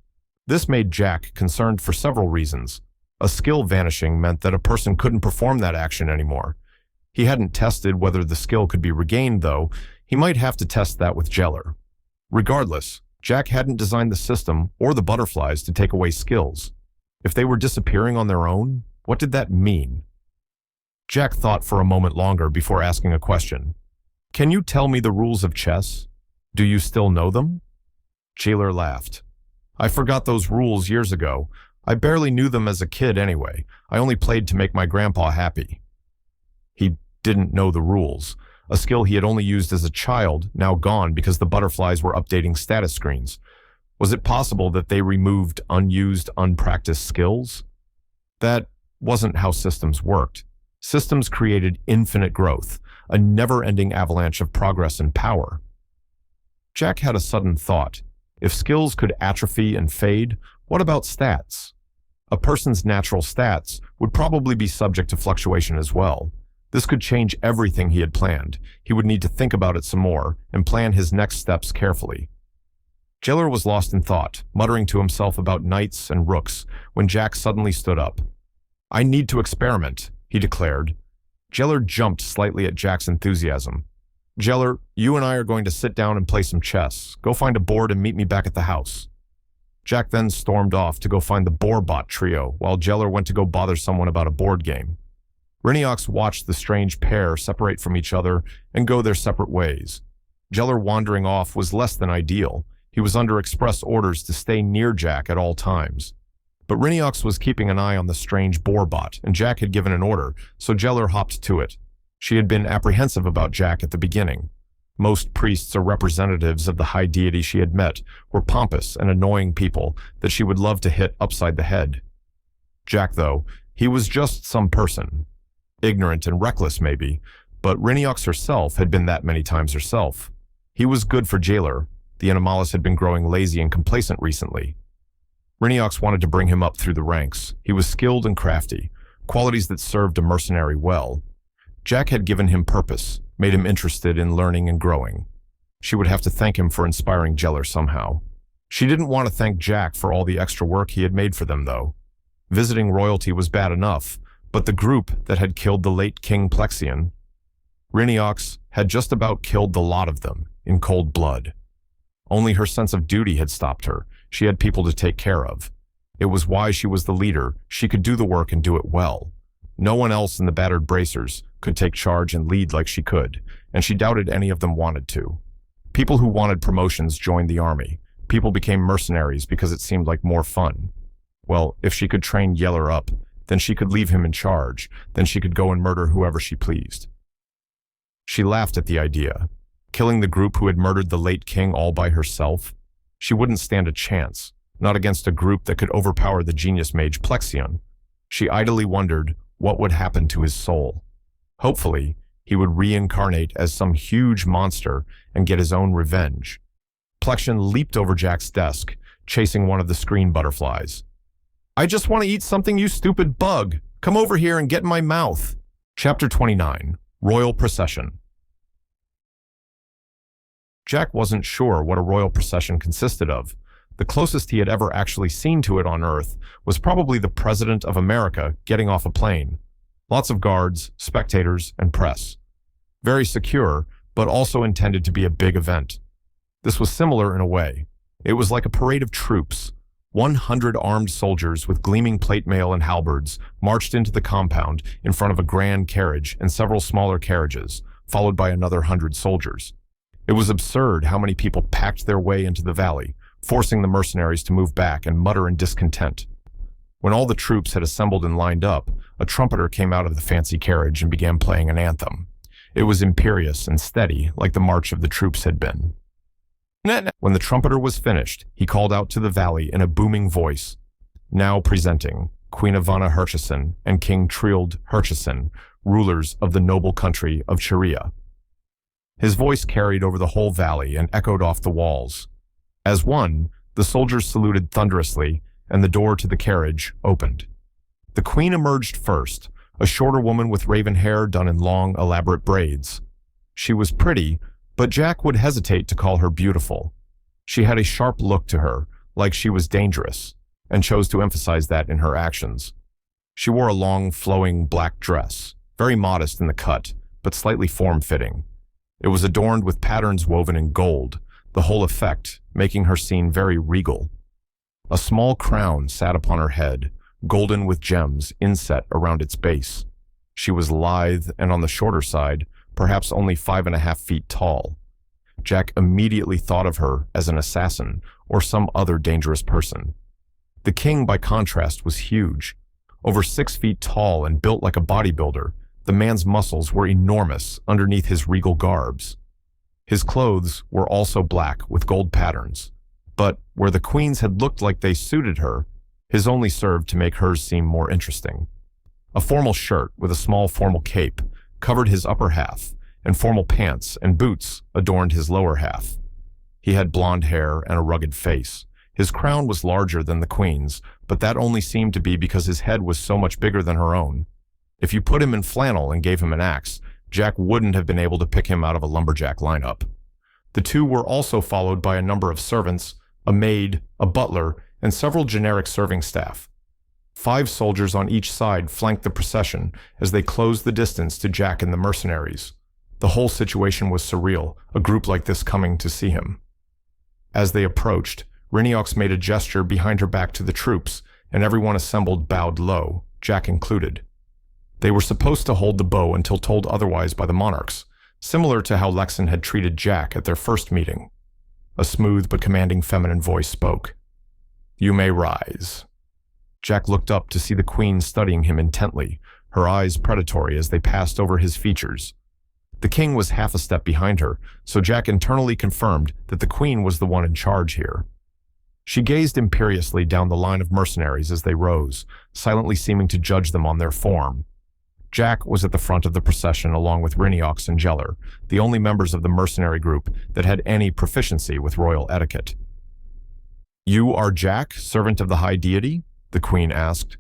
This made Jack concerned for several reasons. A skill vanishing meant that a person couldn't perform that action anymore. He hadn't tested whether the skill could be regained, though. He might have to test that with Yeller. Regardless, Jack hadn't designed the system or the butterflies to take away skills. If they were disappearing on their own, what did that mean? Jack thought for a moment longer before asking a question. "Can you tell me the rules of chess? Do you still know them?" Yeller laughed. "I forgot those rules years ago. I barely knew them as a kid anyway. I only played to make my grandpa happy." He didn't know the rules. A skill he had only used as a child, now gone because the butterflies were updating status screens. Was it possible that they removed unused, unpracticed skills? That wasn't how systems worked. Systems created infinite growth, a never-ending avalanche of progress and power. Jack had a sudden thought. If skills could atrophy and fade, what about stats? A person's natural stats would probably be subject to fluctuation as well. This could change everything he had planned. He would need to think about it some more and plan his next steps carefully. Yeller was lost in thought, muttering to himself about knights and rooks, when Jack suddenly stood up. "I need to experiment," he declared. Yeller jumped slightly at Jack's enthusiasm. "Yeller, you and I are going to sit down and play some chess. Go find a board and meet me back at the house." Jack then stormed off to go find the Boarbot trio, while Yeller went to go bother someone about a board game. Reincarnation watched the strange pair separate from each other and go their separate ways. Yeller wandering off was less than ideal. He was under express orders to stay near Jack at all times. But Reincarnation was keeping an eye on the strange Boarbot, and Jack had given an order, so Yeller hopped to it. She had been apprehensive about Jack at the beginning. Most priests or representatives of the high deity she had met were pompous and annoying people that she would love to hit upside the head. Jack, though, he was just some person. Ignorant and reckless, maybe, but Reincarnation herself had been that many times herself. He was good for Yeller. The Animalis had been growing lazy and complacent recently. Reincarnation wanted to bring him up through the ranks. He was skilled and crafty, qualities that served a mercenary well. Jack had given him purpose, made him interested in learning and growing. She would have to thank him for inspiring Yeller somehow. She didn't want to thank Jack for all the extra work he had made for them, though. Visiting royalty was bad enough, but the group that had killed the late King Plexion, Reincarnation had just about killed the lot of them in cold blood. Only her sense of duty had stopped her. She had people to take care of. It was why she was the leader. She could do the work and do it well. No one else in the battered bracers could take charge and lead like she could, and she doubted any of them wanted to. People who wanted promotions joined the army. People became mercenaries because it seemed like more fun. Well, if she could train Yeller up, then she could leave him in charge. Then she could go and murder whoever she pleased. She laughed at the idea. Killing the group who had murdered the late king all by herself? She wouldn't stand a chance, not against a group that could overpower the genius mage Plexion. She idly wondered what would happen to his soul. Hopefully, he would reincarnate as some huge monster and get his own revenge. Plexion leaped over Jack's desk, chasing one of the screen butterflies. "I just want to eat something, you stupid bug! Come over here and get in my mouth!" Chapter 29. Royal procession. Jack wasn't sure what a royal procession consisted of. The closest he had ever actually seen to it on Earth was probably the President of America getting off a plane. Lots of guards, spectators, and press. Very secure, but also intended to be a big event. This was similar in a way. It was like a parade of troops. 100 armed soldiers with gleaming plate mail and halberds marched into the compound in front of a grand carriage and several smaller carriages, followed by another 100 soldiers. It was absurd how many people packed their way into the valley, forcing the mercenaries to move back and mutter in discontent. When all the troops had assembled and lined up, a trumpeter came out of the fancy carriage and began playing an anthem. It was imperious and steady, like the march of the troops had been. When the trumpeter was finished, he called out to the valley in a booming voice, "Now presenting Queen Ivana Hurchison and King Trield Hurchison, rulers of the noble country of Sharia." His voice carried over the whole valley and echoed off the walls. As one, the soldiers saluted thunderously, and the door to the carriage opened. The queen emerged first, a shorter woman with raven hair done in long, elaborate braids. She was pretty, but Jack would hesitate to call her beautiful. She had a sharp look to her, like she was dangerous, and chose to emphasize that in her actions. She wore a long, flowing black dress, very modest in the cut, but slightly form-fitting. It was adorned with patterns woven in gold, the whole effect making her seem very regal. A small crown sat upon her head, golden with gems inset around its base. She was lithe and on the shorter side, perhaps only 5.5 feet tall. Jack immediately thought of her as an assassin or some other dangerous person. The king, by contrast, was huge. Over 6 feet tall and built like a bodybuilder, the man's muscles were enormous underneath his regal garbs. His clothes were also black with gold patterns, but where the queen's had looked like they suited her, his only served to make hers seem more interesting. A formal shirt with a small formal cape covered his upper half, and formal pants and boots adorned his lower half. He had blonde hair and a rugged face. His crown was larger than the queen's, but that only seemed to be because his head was so much bigger than her own. If you put him in flannel and gave him an axe, Jack wouldn't have been able to pick him out of a lumberjack lineup. The two were also followed by a number of servants, a maid, a butler, and several generic serving staff. 5 soldiers on each side flanked the procession as they closed the distance to Jack and the mercenaries. The whole situation was surreal, a group like this coming to see him. As they approached, Reiniox made a gesture behind her back to the troops, and everyone assembled bowed low, Jack included. They were supposed to hold the bow until told otherwise by the monarchs, similar to how Lexan had treated Jack at their first meeting. A smooth but commanding feminine voice spoke. "You may rise." Jack looked up to see the queen studying him intently, her eyes predatory as they passed over his features. The king was half a step behind her, so Jack internally confirmed that the queen was the one in charge here. She gazed imperiously down the line of mercenaries as they rose, silently seeming to judge them on their form. Jack was at the front of the procession along with Reiniox and Jeller, the only members of the mercenary group that had any proficiency with royal etiquette. "You are Jack, servant of the high deity?" the queen asked.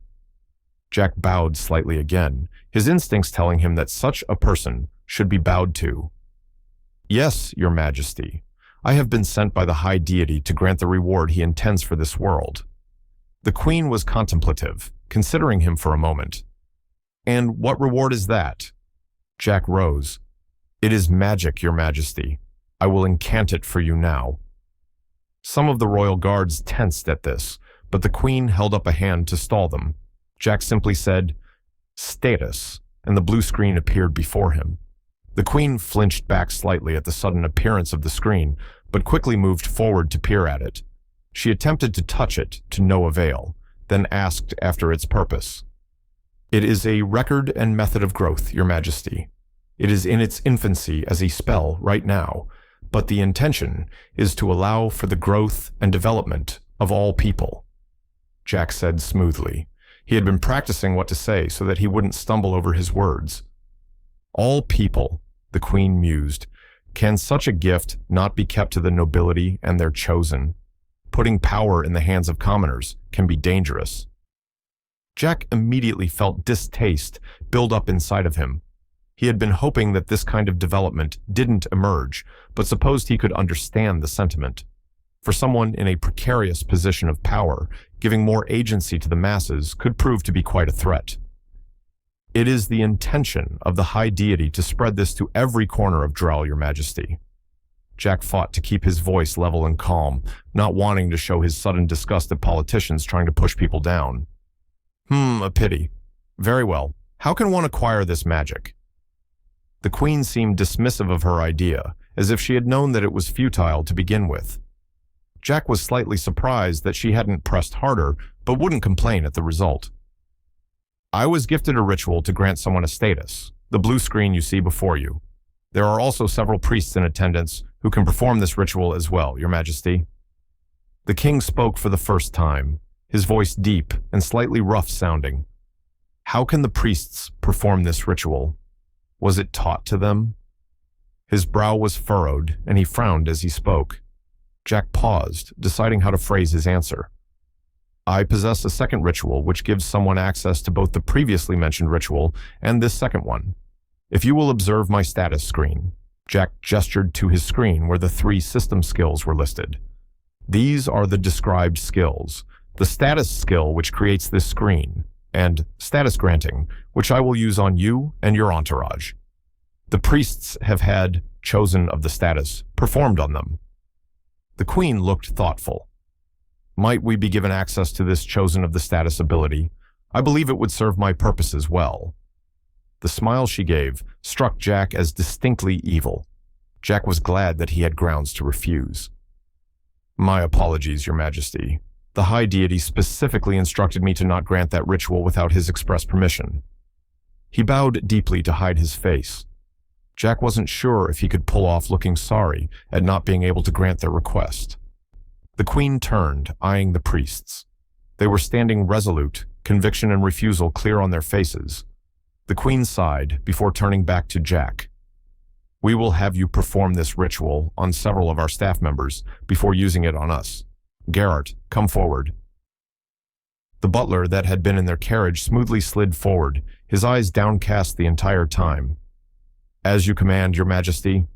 Jack bowed slightly again, his instincts telling him that such a person should be bowed to. "Yes, your majesty. I have been sent by the high deity to grant the reward he intends for this world." The queen was contemplative, considering him for a moment. "And what reward is that?" Jack rose. "It is magic, your majesty. I will incant it for you now." Some of the royal guards tensed at this, but the queen held up a hand to stall them. Jack simply said, "Status," and the blue screen appeared before him. The queen flinched back slightly at the sudden appearance of the screen, but quickly moved forward to peer at it. She attempted to touch it to no avail, then asked after its purpose. "It is a record and method of growth, your majesty. It is in its infancy as a spell right now, but the intention is to allow for the growth and development of all people," Jack said smoothly. He had been practicing what to say so that he wouldn't stumble over his words. "All people," the queen mused. "Can such a gift not be kept to the nobility and their chosen? Putting power in the hands of commoners can be dangerous." Jack immediately felt distaste build up inside of him. He had been hoping that this kind of development didn't emerge, but supposed he could understand the sentiment. For someone in a precarious position of power, giving more agency to the masses could prove to be quite a threat. It is the intention of the High Deity to spread this to every corner of Drell, Your Majesty. Jack fought to keep his voice level and calm, not wanting to show his sudden disgust at politicians trying to push people down. A pity. Very well. How can one acquire this magic? The Queen seemed dismissive of her idea, as if she had known that it was futile to begin with. Jack was slightly surprised that she hadn't pressed harder, but wouldn't complain at the result. I was gifted a ritual to grant someone a status, the blue screen you see before you. There are also several priests in attendance who can perform this ritual as well, Your Majesty. The king spoke for the first time, his voice deep and slightly rough sounding. How can the priests perform this ritual? Was it taught to them? His brow was furrowed, and he frowned as he spoke. Jack paused, deciding how to phrase his answer. I possess a second ritual which gives someone access to both the previously mentioned ritual and this second one. If you will observe my status screen. Jack gestured to his screen where the 3 system skills were listed. These are the described skills. The status skill which creates this screen, and status granting, which I will use on you and your entourage. The priests have had, chosen of the status, performed on them. The Queen looked thoughtful. Might we be given access to this chosen of the status ability? I believe it would serve my purposes well. The smile she gave struck Jack as distinctly evil. Jack was glad that he had grounds to refuse. My apologies, Your Majesty. The High Deity specifically instructed me to not grant that ritual without his express permission. He bowed deeply to hide his face. Jack wasn't sure if he could pull off looking sorry at not being able to grant their request. The Queen turned, eyeing the priests. They were standing resolute, conviction and refusal clear on their faces. The Queen sighed before turning back to Jack. We will have you perform this ritual on several of our staff members before using it on us. Geralt, come forward. The butler that had been in their carriage smoothly slid forward, his eyes downcast the entire time. As you command, Your Majesty.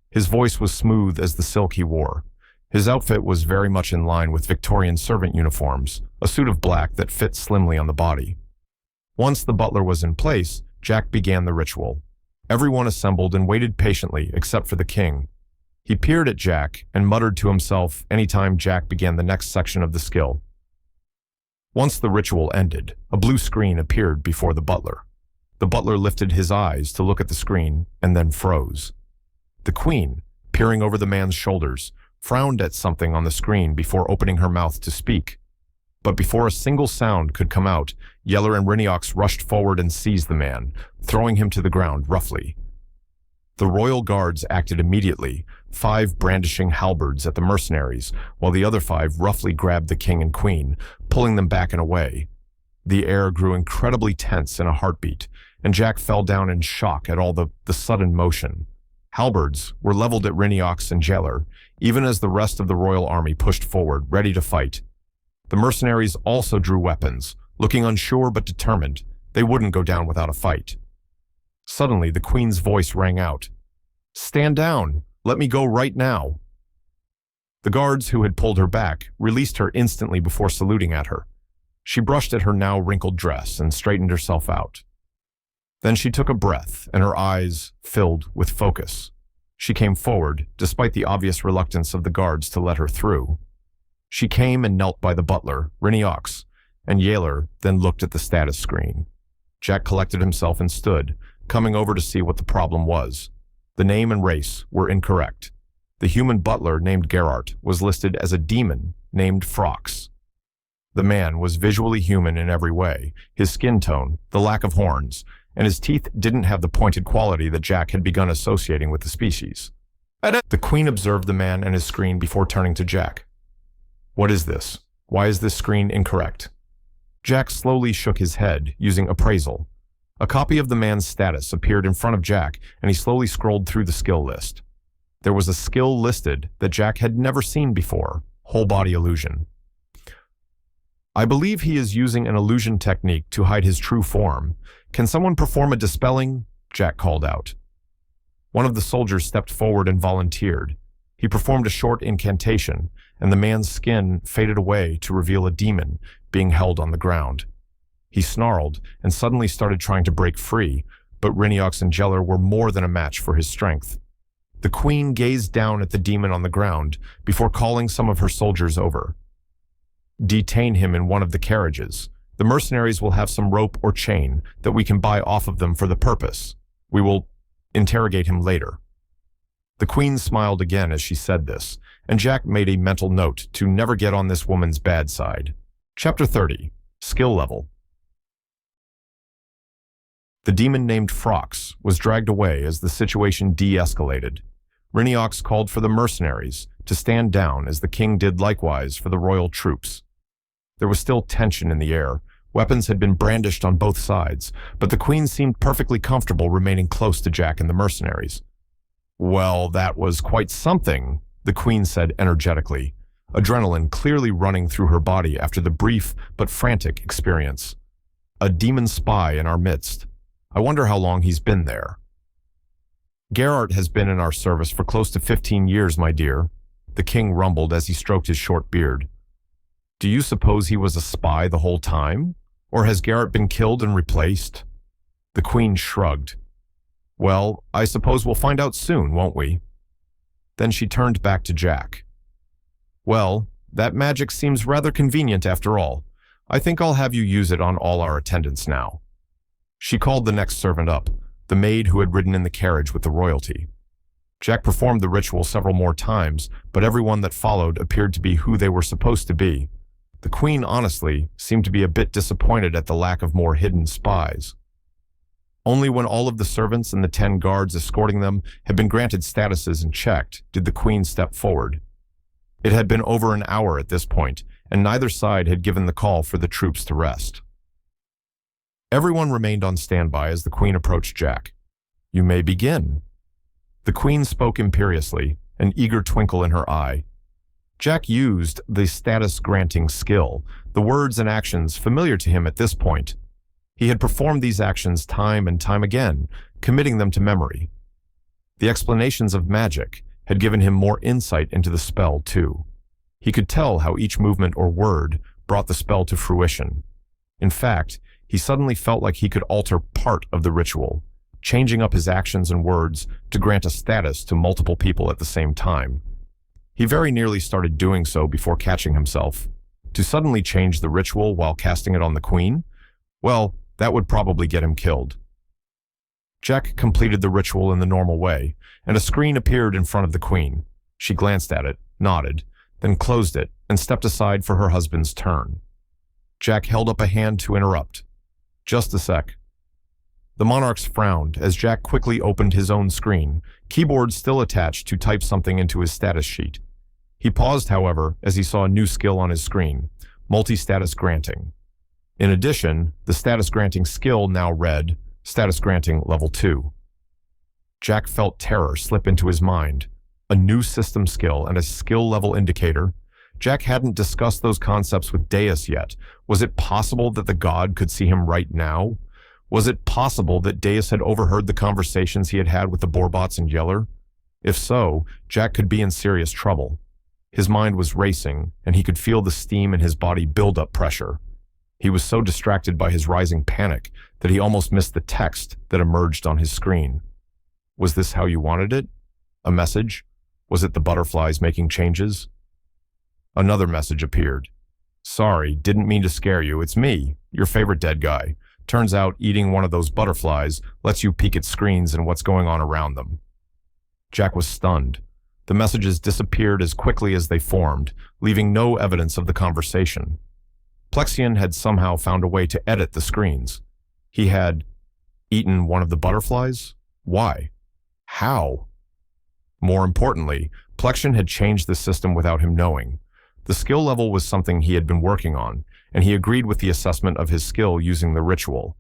His voice was smooth as the silk he wore. His outfit was very much in line with Victorian servant uniforms, a suit of black that fit slimly on the body. Once the butler was in place, Jack began the ritual. Everyone assembled and waited patiently except for the king. He peered at Jack and muttered to himself anytime Jack began the next section of the skill. Once the ritual ended, a blue screen appeared before the butler. The butler lifted his eyes to look at the screen and then froze. The Queen, peering over the man's shoulders, frowned at something on the screen before opening her mouth to speak. But before a single sound could come out, Yeller and Reincarnation rushed forward and seized the man, throwing him to the ground roughly. The royal guards acted immediately, 5 brandishing halberds at the mercenaries, while the other 5 roughly grabbed the king and queen, pulling them back and away. The air grew incredibly tense in a heartbeat, and Jack fell down in shock at all the sudden motion. Halberds were leveled at Reincarnation and Yeller, even as the rest of the royal army pushed forward, ready to fight. The mercenaries also drew weapons, looking unsure but determined. They wouldn't go down without a fight. Suddenly, the Queen's voice rang out. Stand down! Let me go right now! The guards who had pulled her back released her instantly before saluting at her. She brushed at her now wrinkled dress and straightened herself out. Then she took a breath, and her eyes filled with focus. She came forward, despite the obvious reluctance of the guards to let her through. She came and knelt by the butler, Reincarnation, and Yeller then looked at the status screen. Jack collected himself and stood, coming over to see what the problem was. The name and race were incorrect. The human butler named Geralt was listed as a demon named Frox. The man was visually human in every way, his skin tone, the lack of horns, and his teeth didn't have the pointed quality that Jack had begun associating with the species. The Queen observed the man and his screen before turning to Jack. What is this? Why is this screen incorrect? Jack slowly shook his head, using appraisal. A copy of the man's status appeared in front of Jack, and he slowly scrolled through the skill list. There was a skill listed that Jack had never seen before, whole body illusion. I believe he is using an illusion technique to hide his true form. Can someone perform a dispelling? Jack called out. One of the soldiers stepped forward and volunteered. He performed a short incantation, and the man's skin faded away to reveal a demon being held on the ground. He snarled and suddenly started trying to break free, but Reincarnation and Jeller were more than a match for his strength. The queen gazed down at the demon on the ground before calling some of her soldiers over. Detain him in one of the carriages. The mercenaries will have some rope or chain that we can buy off of them for the purpose. We will interrogate him later. The queen smiled again as she said this, and Jack made a mental note to never get on this woman's bad side. Chapter 30. Skill Level. The demon named Frox was dragged away as the situation de-escalated. Reincarnation called for the mercenaries to stand down as the king did likewise for the royal troops. There was still tension in the air. Weapons had been brandished on both sides, but the queen seemed perfectly comfortable remaining close to Jack and the mercenaries. "Well, that was quite something," the queen said energetically, adrenaline clearly running through her body after the brief but frantic experience. "A demon spy in our midst. I wonder how long he's been there." "Geralt has been in our service for close to 15 years, my dear," the king rumbled as he stroked his short beard. "Do you suppose he was a spy the whole time? Or has Geralt been killed and replaced?" The queen shrugged. "Well, I suppose we'll find out soon, won't we?" Then she turned back to Jack. "Well, that magic seems rather convenient after all. I think I'll have you use it on all our attendants now." She called the next servant up, the maid who had ridden in the carriage with the royalty. Jack performed the ritual several more times, but everyone that followed appeared to be who they were supposed to be. The queen, honestly, seemed to be a bit disappointed at the lack of more hidden spies. Only when all of the servants and the 10 guards escorting them had been granted statuses and checked did the queen step forward. It had been over an hour at this point, and neither side had given the call for the troops to rest. Everyone remained on standby as the queen approached Jack. "You may begin." The queen spoke imperiously, an eager twinkle in her eye. Jack used the status-granting skill, the words and actions familiar to him at this point. He had performed these actions time and time again, committing them to memory. The explanations of magic had given him more insight into the spell, too. He could tell how each movement or word brought the spell to fruition. In fact, he suddenly felt like he could alter part of the ritual, changing up his actions and words to grant a status to multiple people at the same time. He very nearly started doing so before catching himself. To suddenly change the ritual while casting it on the queen? Well, that would probably get him killed. Jack completed the ritual in the normal way, and a screen appeared in front of the queen. She glanced at it, nodded, then closed it and stepped aside for her husband's turn. Jack held up a hand to interrupt. "Just a sec." The monarchs frowned as Jack quickly opened his own screen, keyboard still attached to type something into his status sheet. He paused, however, as he saw a new skill on his screen, multi-status granting. In addition, the status granting skill now read, Status Granting Level 2. Jack felt terror slip into his mind. A new system skill and a skill level indicator. Jack hadn't discussed those concepts with Deus yet. Was it possible that the god could see him right now? Was it possible that Deus had overheard the conversations he had had with the Borbots and Yeller? If so, Jack could be in serious trouble. His mind was racing, and he could feel the steam in his body build up pressure. He was so distracted by his rising panic that he almost missed the text that emerged on his screen. Was this how you wanted it? A message? Was it the butterflies making changes? Another message appeared. "Sorry, didn't mean to scare you. It's me, your favorite dead guy. Turns out eating one of those butterflies lets you peek at screens and what's going on around them." Jack was stunned. The messages disappeared as quickly as they formed, leaving no evidence of the conversation. Plexion had somehow found a way to edit the screens. He had eaten one of the butterflies? Why? How? More importantly, Plexion had changed the system without him knowing. The skill level was something he had been working on, and he agreed with the assessment of his skill using the ritual.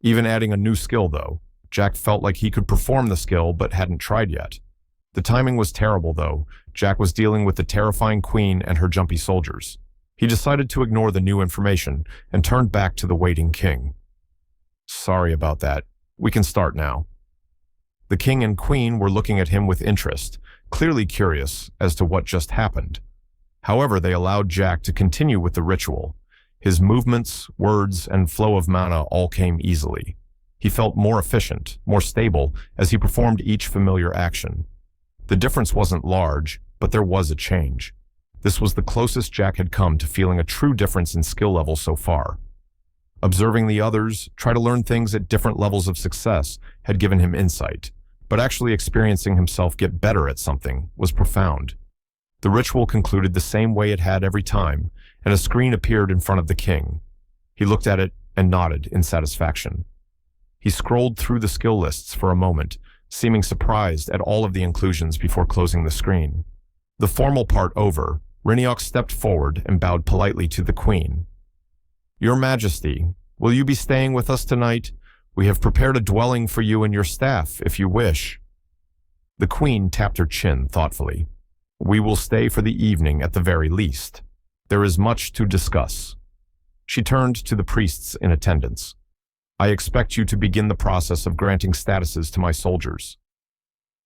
Even adding a new skill, though, Jack felt like he could perform the skill but hadn't tried yet. The timing was terrible, though. Jack was dealing with the terrifying queen and her jumpy soldiers. He decided to ignore the new information and turned back to the waiting king. "Sorry about that. We can start now." The king and queen were looking at him with interest, clearly curious as to what just happened. However, they allowed Jack to continue with the ritual. His movements, words, and flow of mana all came easily. He felt more efficient, more stable, as he performed each familiar action. The difference wasn't large, but there was a change. This was the closest Jack had come to feeling a true difference in skill level so far. Observing the others, try to learn things at different levels of success, had given him insight, but actually experiencing himself get better at something was profound. The ritual concluded the same way it had every time, and a screen appeared in front of the king. He looked at it and nodded in satisfaction. He scrolled through the skill lists for a moment, seeming surprised at all of the inclusions before closing the screen. The formal part over, Reincarnation stepped forward and bowed politely to the queen. "Your Majesty, will you be staying with us tonight? We have prepared a dwelling for you and your staff, if you wish." The queen tapped her chin thoughtfully. "We will stay for the evening at the very least. There is much to discuss." She turned to the priests in attendance. "I expect you to begin the process of granting statuses to my soldiers."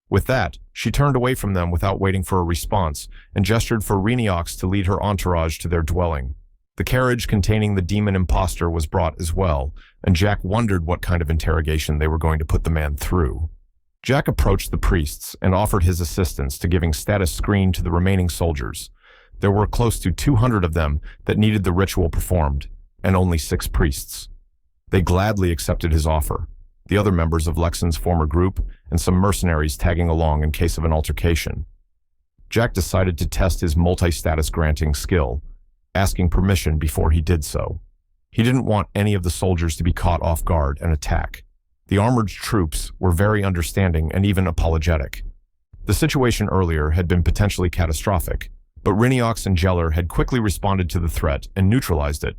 With that, she turned away from them without waiting for a response and gestured for Reincarnation to lead her entourage to their dwelling. The carriage containing the demon imposter was brought as well, and Jack wondered what kind of interrogation they were going to put the man through. Jack approached the priests and offered his assistance to giving status screen to the remaining soldiers. There were close to 200 of them that needed the ritual performed, and only 6 priests. They gladly accepted his offer, the other members of Lexon's former group, and some mercenaries tagging along in case of an altercation. Jack decided to test his multi-status granting skill, asking permission before he did so. He didn't want any of the soldiers to be caught off guard and attack. The armored troops were very understanding and even apologetic. The situation earlier had been potentially catastrophic, but Reincarnation and Yeller had quickly responded to the threat and neutralized it.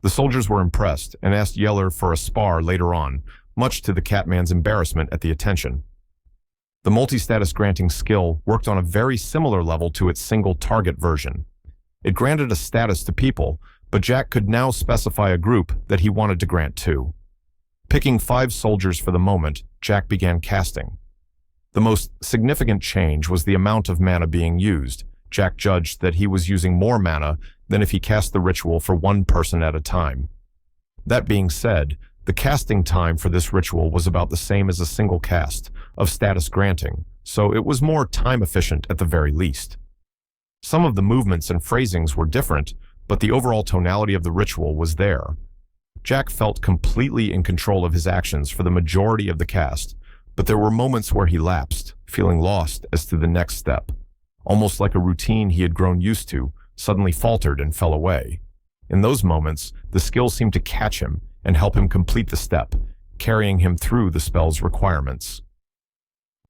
The soldiers were impressed and asked Yeller for a spar later on, much to the Catman's embarrassment at the attention. The multi-status granting skill worked on a very similar level to its single target version. It granted a status to people, but Jack could now specify a group that he wanted to grant to. Picking 5 soldiers for the moment, Jack began casting. The most significant change was the amount of mana being used. Jack judged that he was using more mana than if he cast the ritual for one person at a time. That being said, the casting time for this ritual was about the same as a single cast of status granting, so it was more time efficient at the very least. Some of the movements and phrasings were different, but the overall tonality of the ritual was there. Jack felt completely in control of his actions for the majority of the cast, but there were moments where he lapsed, feeling lost as to the next step. Almost like a routine he had grown used to, suddenly faltered and fell away. In those moments, the skill seemed to catch him and help him complete the step, carrying him through the spell's requirements.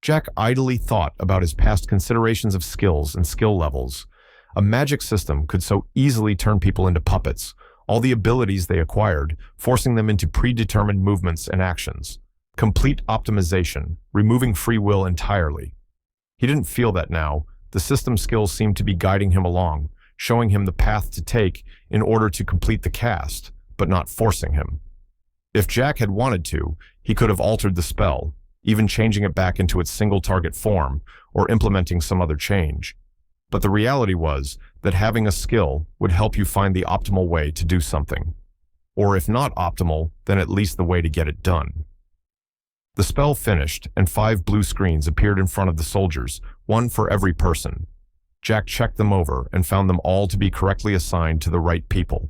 Jack idly thought about his past considerations of skills and skill levels. A magic system could so easily turn people into puppets, all the abilities they acquired, forcing them into predetermined movements and actions. Complete optimization, removing free will entirely. He didn't feel that now. The system skills seemed to be guiding him along, showing him the path to take in order to complete the cast, but not forcing him. If Jack had wanted to, he could have altered the spell, even changing it back into its single target form or implementing some other change. But the reality was that having a skill would help you find the optimal way to do something. Or if not optimal, then at least the way to get it done. The spell finished, and 5 blue screens appeared in front of the soldiers, one for every person. Jack checked them over and found them all to be correctly assigned to the right people.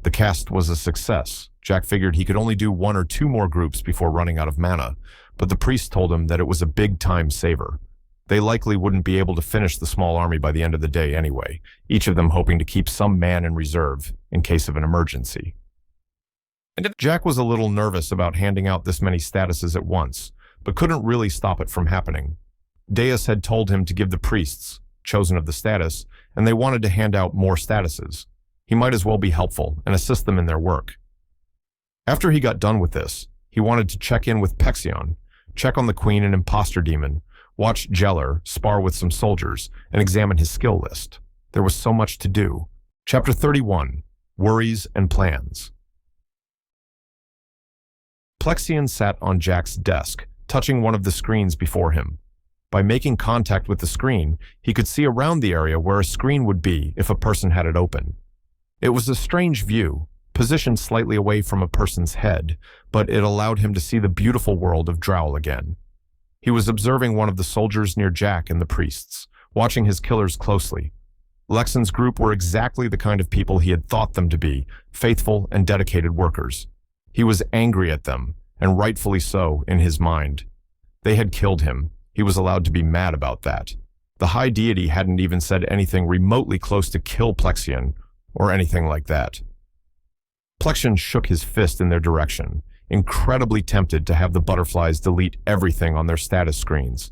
The cast was a success. Jack figured he could only do 1 or 2 more groups before running out of mana, but the priest told him that it was a big time saver. They likely wouldn't be able to finish the small army by the end of the day anyway, each of them hoping to keep some man in reserve in case of an emergency. Jack was a little nervous about handing out this many statuses at once, but couldn't really stop it from happening. Deus had told him to give the priests, chosen of the status, and they wanted to hand out more statuses. He might as well be helpful and assist them in their work. After he got done with this, he wanted to check in with Pexion, check on the queen and imposter demon, watch Yeller spar with some soldiers, and examine his skill list. There was so much to do. Chapter 31, Worries and Plans. Plexion sat on Jack's desk, touching one of the screens before him. By making contact with the screen, he could see around the area where a screen would be if a person had it open. It was a strange view, positioned slightly away from a person's head, but it allowed him to see the beautiful world of Drowl again. He was observing one of the soldiers near Jack and the priests, watching his killers closely. Lexon's group were exactly the kind of people he had thought them to be, faithful and dedicated workers. He was angry at them, and rightfully so in his mind. They had killed him. He was allowed to be mad about that. The high deity hadn't even said anything remotely close to kill Plexion, or anything like that. Plexion shook his fist in their direction, incredibly tempted to have the butterflies delete everything on their status screens.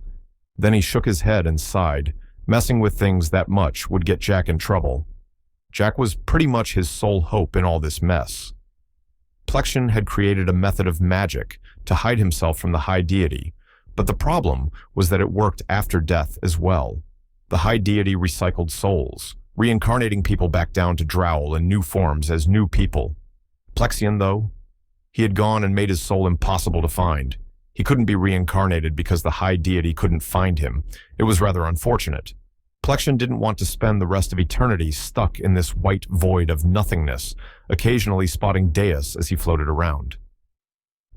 Then he shook his head and sighed. Messing with things that much would get Jack in trouble. Jack was pretty much his sole hope in all this mess. Plexion had created a method of magic to hide himself from the high deity, but the problem was that it worked after death as well. The high deity recycled souls, reincarnating people back down to Drowl in new forms as new people. Plexion, though, he had gone and made his soul impossible to find. He couldn't be reincarnated because the high deity couldn't find him. It was rather unfortunate. Plexion didn't want to spend the rest of eternity stuck in this white void of nothingness, occasionally spotting Deus as he floated around.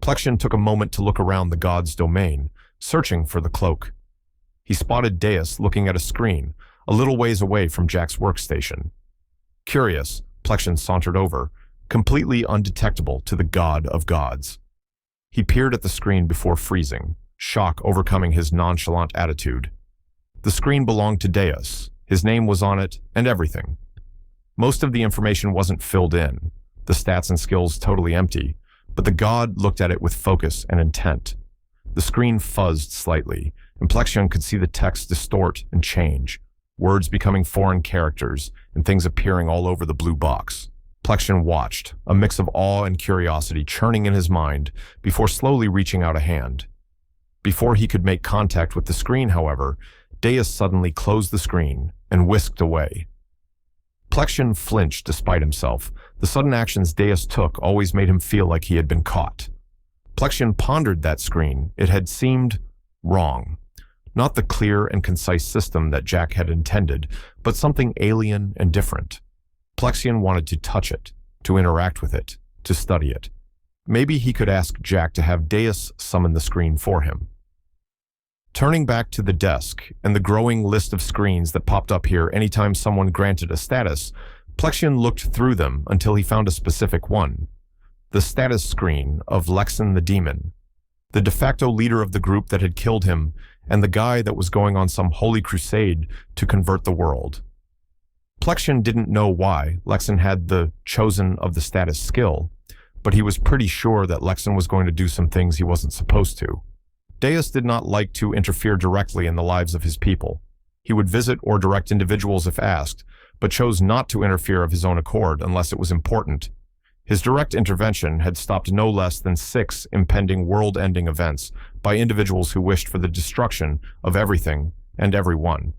Plexion took a moment to look around the god's domain, searching for the cloak. He spotted Deus looking at a screen, a little ways away from Jack's workstation. Curious, Plexion sauntered over, completely undetectable to the god of gods. He peered at the screen before freezing, shock overcoming his nonchalant attitude. The screen belonged to Deus. His name was on it, and everything. Most of the information wasn't filled in, the stats and skills totally empty, but the god looked at it with focus and intent. The screen fuzzed slightly, and Plexion could see the text distort and change, words becoming foreign characters, and things appearing all over the blue box. Plexion watched, a mix of awe and curiosity churning in his mind, before slowly reaching out a hand. Before he could make contact with the screen, however, Deus suddenly closed the screen and whisked away. Plexion flinched despite himself. The sudden actions Deus took always made him feel like he had been caught. Plexion pondered that screen. It had seemed wrong. Not the clear and concise system that Jack had intended, but something alien and different. Plexion wanted to touch it, to interact with it, to study it. Maybe he could ask Jack to have Deus summon the screen for him. Turning back to the desk and the growing list of screens that popped up here anytime someone granted a status, Plexion looked through them until he found a specific one. The status screen of Lexon the Demon, the de facto leader of the group that had killed him, and the guy that was going on some holy crusade to convert the world. Plexion didn't know why Lexon had the chosen of the status skill, but he was pretty sure that Lexon was going to do some things he wasn't supposed to. Deus did not like to interfere directly in the lives of his people. He would visit or direct individuals if asked, but chose not to interfere of his own accord unless it was important. His direct intervention had stopped no less than 6 impending world-ending events by individuals who wished for the destruction of everything and everyone.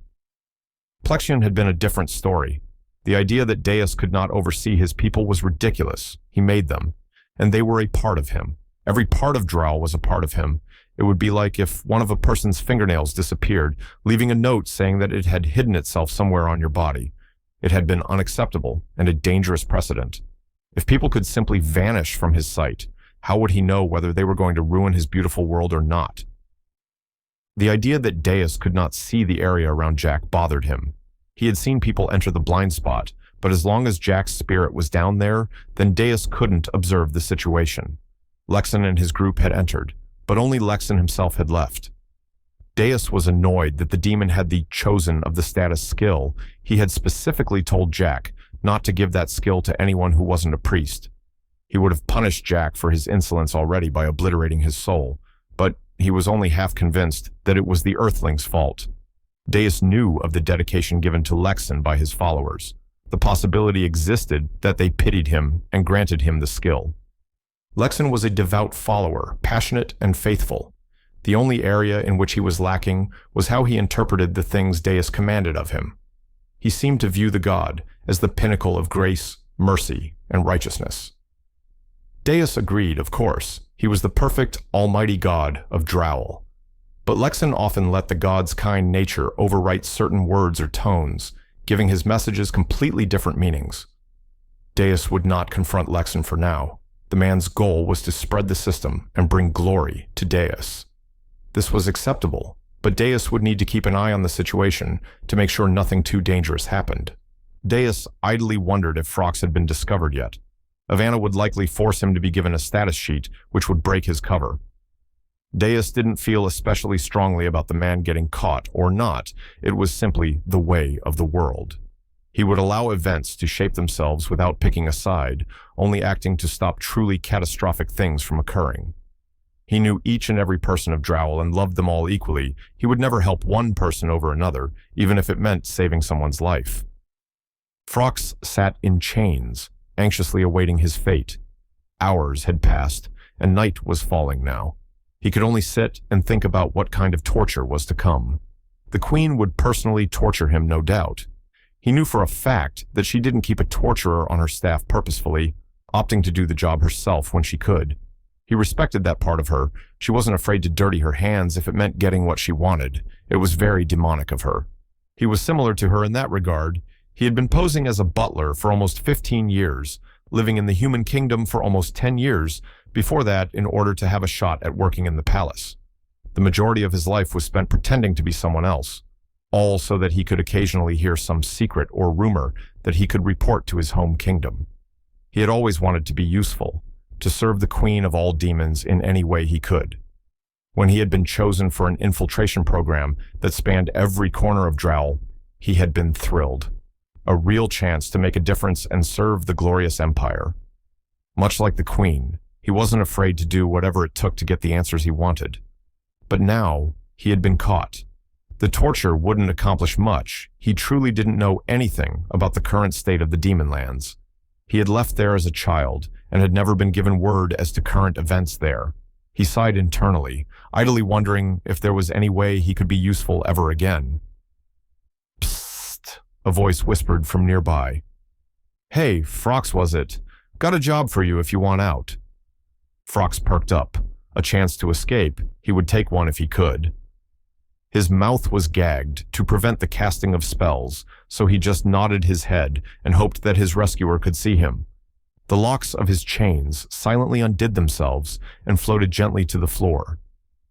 Plexion had been a different story. The idea that Deus could not oversee his people was ridiculous. He made them, and they were a part of him. Every part of Drow was a part of him. It would be like if one of a person's fingernails disappeared, leaving a note saying that it had hidden itself somewhere on your body. It had been unacceptable and a dangerous precedent. If people could simply vanish from his sight, how would he know whether they were going to ruin his beautiful world or not? The idea that Deus could not see the area around Jack bothered him. He had seen people enter the blind spot, but as long as Jack's spirit was down there, then Deus couldn't observe the situation. Lexon and his group had entered, but only Lexon himself had left. Deus was annoyed that the demon had the chosen of the status skill. He had specifically told Jack not to give that skill to anyone who wasn't a priest. He would have punished Jack for his insolence already by obliterating his soul, but he was only half convinced that it was the Earthling's fault. Deus knew of the dedication given to Lexon by his followers. The possibility existed that they pitied him and granted him the skill. Lexon was a devout follower, passionate and faithful. The only area in which he was lacking was how he interpreted the things Deus commanded of him. He seemed to view the god as the pinnacle of grace, mercy, and righteousness. Deus agreed, of course. He was the perfect, almighty god of Drowl. But Lexan often let the god's kind nature overwrite certain words or tones, giving his messages completely different meanings. Deus would not confront Lexan for now. The man's goal was to spread the system and bring glory to Deus. This was acceptable, but Deus would need to keep an eye on the situation to make sure nothing too dangerous happened. Deus idly wondered if Phrox had been discovered yet. Ivana would likely force him to be given a status sheet, which would break his cover. Deus didn't feel especially strongly about the man getting caught or not. It was simply the way of the world. He would allow events to shape themselves without picking a side, only acting to stop truly catastrophic things from occurring. He knew each and every person of Drowl and loved them all equally. He would never help one person over another, even if it meant saving someone's life. Phrox sat in chains, anxiously awaiting his fate. Hours had passed, and night was falling now. He could only sit and think about what kind of torture was to come. The Queen would personally torture him, no doubt. He knew for a fact that she didn't keep a torturer on her staff purposefully, opting to do the job herself when she could. He respected that part of her. She wasn't afraid to dirty her hands if it meant getting what she wanted. It was very demonic of her. He was similar to her in that regard. He had been posing as a butler for almost 15 years, living in the human kingdom for almost 10 years, before that in order to have a shot at working in the palace. The majority of his life was spent pretending to be someone else, all so that he could occasionally hear some secret or rumor that he could report to his home kingdom. He had always wanted to be useful, to serve the Queen of all demons in any way he could. When he had been chosen for an infiltration program that spanned every corner of Drowl, he had been thrilled. A real chance to make a difference and serve the glorious empire. Much like the Queen, he wasn't afraid to do whatever it took to get the answers he wanted. But now, he had been caught. The torture wouldn't accomplish much. He truly didn't know anything about the current state of the Demon Lands. He had left there as a child and had never been given word as to current events there. He sighed internally, idly wondering if there was any way he could be useful ever again. Psst, a voice whispered from nearby. Hey, Phrox was it? Got a job for you if you want out. Phrox perked up. A chance to escape, he would take one if he could. His mouth was gagged to prevent the casting of spells, so he just nodded his head and hoped that his rescuer could see him. The locks of his chains silently undid themselves and floated gently to the floor.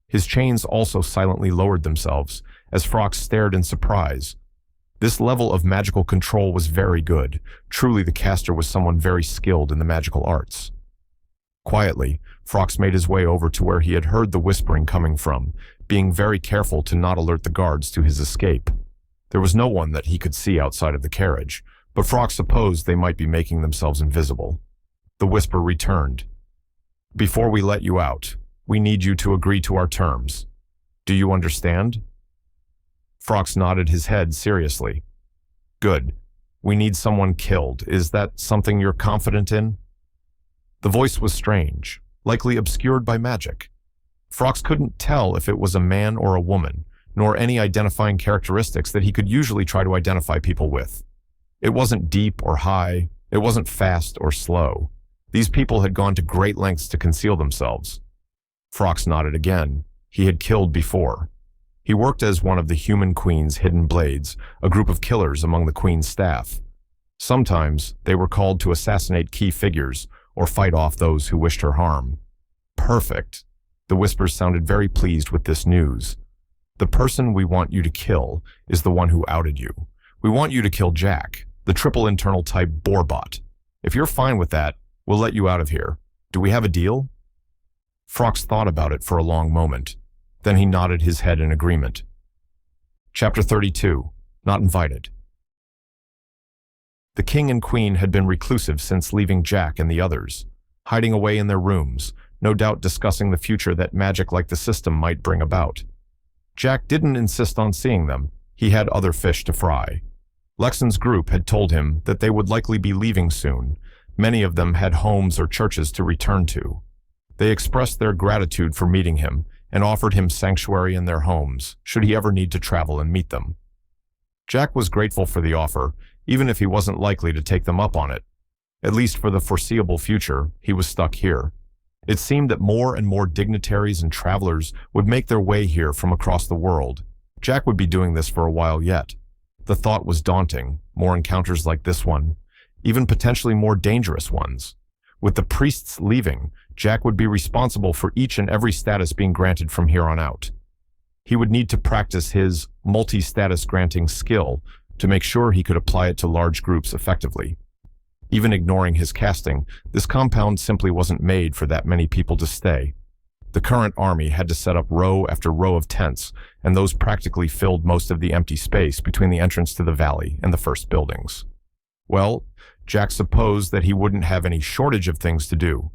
His chains also silently lowered themselves as Phrox stared in surprise. This level of magical control was very good. Truly, the caster was someone very skilled in the magical arts. Quietly, Phrox made his way over to where he had heard the whispering coming from, being very careful to not alert the guards to his escape. There was no one that he could see outside of the carriage, but Phrox supposed they might be making themselves invisible. The whisper returned. Before we let you out, we need you to agree to our terms. Do you understand? Phrox nodded his head seriously. Good. We need someone killed. Is that something you're confident in? The voice was strange, likely obscured by magic. Phrox couldn't tell if it was a man or a woman, nor any identifying characteristics that he could usually try to identify people with. It wasn't deep or high. It wasn't fast or slow. These people had gone to great lengths to conceal themselves. Phrox nodded again. He had killed before. He worked as one of the Human Queen's hidden blades, a group of killers among the Queen's staff. Sometimes they were called to assassinate key figures or fight off those who wished her harm. Perfect. The whispers sounded very pleased with this news. The person we want you to kill is the one who outed you. We want you to kill Jack, the triple internal type Borbot. If you're fine with that, we'll let you out of here. Do we have a deal? Phrox thought about it for a long moment. Then he nodded his head in agreement. Chapter 32. Not Invited. The king and queen had been reclusive since leaving Jack and the others, hiding away in their rooms, no doubt discussing the future that magic like the system might bring about. Jack didn't insist on seeing them. He had other fish to fry. Lexan's group had told him that they would likely be leaving soon. Many of them had homes or churches to return to. They expressed their gratitude for meeting him and offered him sanctuary in their homes, should he ever need to travel and meet them. Jack was grateful for the offer, even if he wasn't likely to take them up on it. At least for the foreseeable future, he was stuck here. It seemed that more and more dignitaries and travelers would make their way here from across the world. Jack would be doing this for a while yet. The thought was daunting, more encounters like this one, even potentially more dangerous ones. With the priests leaving, Jack would be responsible for each and every status being granted from here on out. He would need to practice his multi-status granting skill to make sure he could apply it to large groups effectively. Even ignoring his casting, this compound simply wasn't made for that many people to stay. The current army had to set up row after row of tents, and those practically filled most of the empty space between the entrance to the valley and the first buildings. Well, Jack supposed that he wouldn't have any shortage of things to do.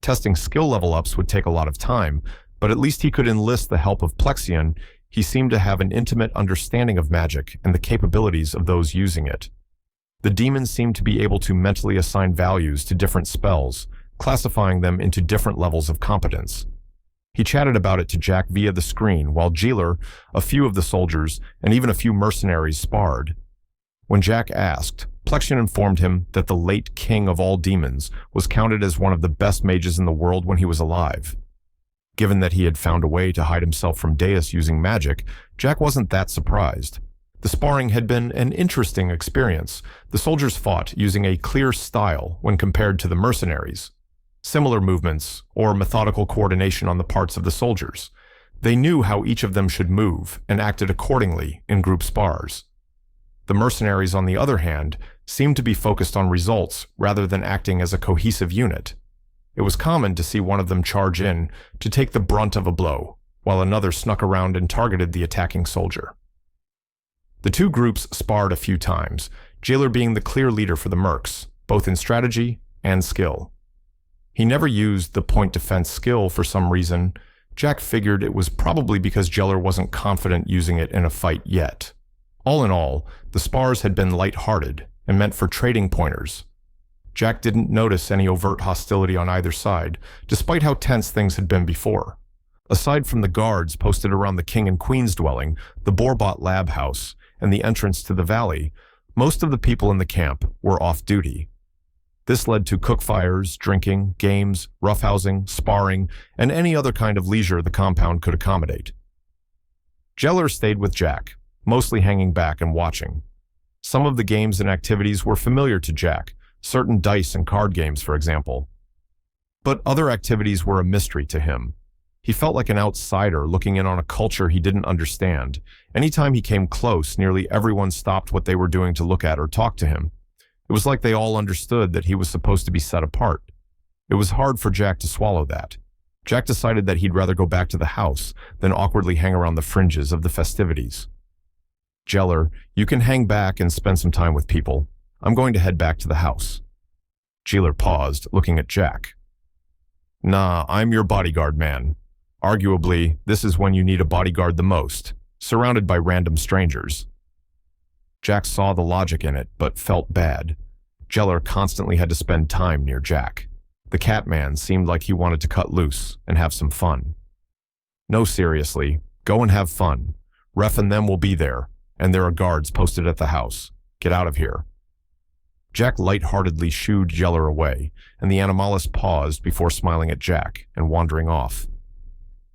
Testing skill level ups would take a lot of time, but at least he could enlist the help of Plexion. He seemed to have an intimate understanding of magic and the capabilities of those using it. The demons seemed to be able to mentally assign values to different spells, classifying them into different levels of competence. He chatted about it to Jack via the screen, while Jeeler, a few of the soldiers, and even a few mercenaries sparred. When Jack asked, Plexion informed him that the late king of all demons was counted as one of the best mages in the world when he was alive. Given that he had found a way to hide himself from Deus using magic, Jack wasn't that surprised. The sparring had been an interesting experience. The soldiers fought using a clear style when compared to the mercenaries. Similar movements, or methodical coordination on the parts of the soldiers. They knew how each of them should move and acted accordingly in group spars. The mercenaries, on the other hand, seemed to be focused on results rather than acting as a cohesive unit. It was common to see one of them charge in to take the brunt of a blow, while another snuck around and targeted the attacking soldier. The two groups sparred a few times, Jailer being the clear leader for the mercs, both in strategy and skill. He never used the point defense skill for some reason. Jack figured it was probably because Jailer wasn't confident using it in a fight yet. All in all, the spars had been light-hearted and meant for trading pointers. Jack didn't notice any overt hostility on either side, despite how tense things had been before. Aside from the guards posted around the King and Queen's dwelling, the Borbot lab house, and the entrance to the valley, most of the people in the camp were off-duty. This led to cookfires, drinking, games, roughhousing, sparring, and any other kind of leisure the compound could accommodate. Jeller stayed with Jack, mostly hanging back and watching. Some of the games and activities were familiar to Jack, certain dice and card games, for example. But other activities were a mystery to him. He felt like an outsider looking in on a culture he didn't understand. Anytime he came close, nearly everyone stopped what they were doing to look at or talk to him. It was like they all understood that he was supposed to be set apart. It was hard for Jack to swallow that. Jack decided that he'd rather go back to the house than awkwardly hang around the fringes of the festivities. Jeller, you can hang back and spend some time with people. I'm going to head back to the house. Jeeler paused, looking at Jack. Nah, I'm your bodyguard, man. Arguably, this is when you need a bodyguard the most, surrounded by random strangers. Jack saw the logic in it, but felt bad. Jeller constantly had to spend time near Jack. The Catman seemed like he wanted to cut loose and have some fun. No, seriously, go and have fun. Ref and them will be there, and there are guards posted at the house. Get out of here. Jack lightheartedly shooed Jeller away, and the Animalist paused before smiling at Jack and wandering off.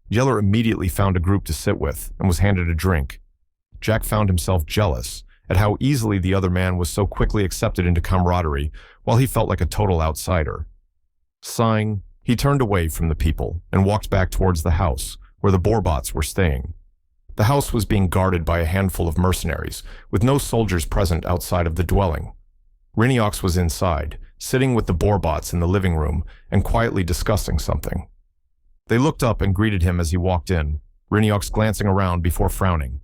Jeller immediately found a group to sit with and was handed a drink. Jack found himself jealous at how easily the other man was so quickly accepted into camaraderie, while he felt like a total outsider. Sighing, he turned away from the people and walked back towards the house, where the Borbots were staying. The house was being guarded by a handful of mercenaries, with no soldiers present outside of the dwelling. Reiniox was inside, sitting with the Borbots in the living room and quietly discussing something. They looked up and greeted him as he walked in, Reiniox glancing around before frowning.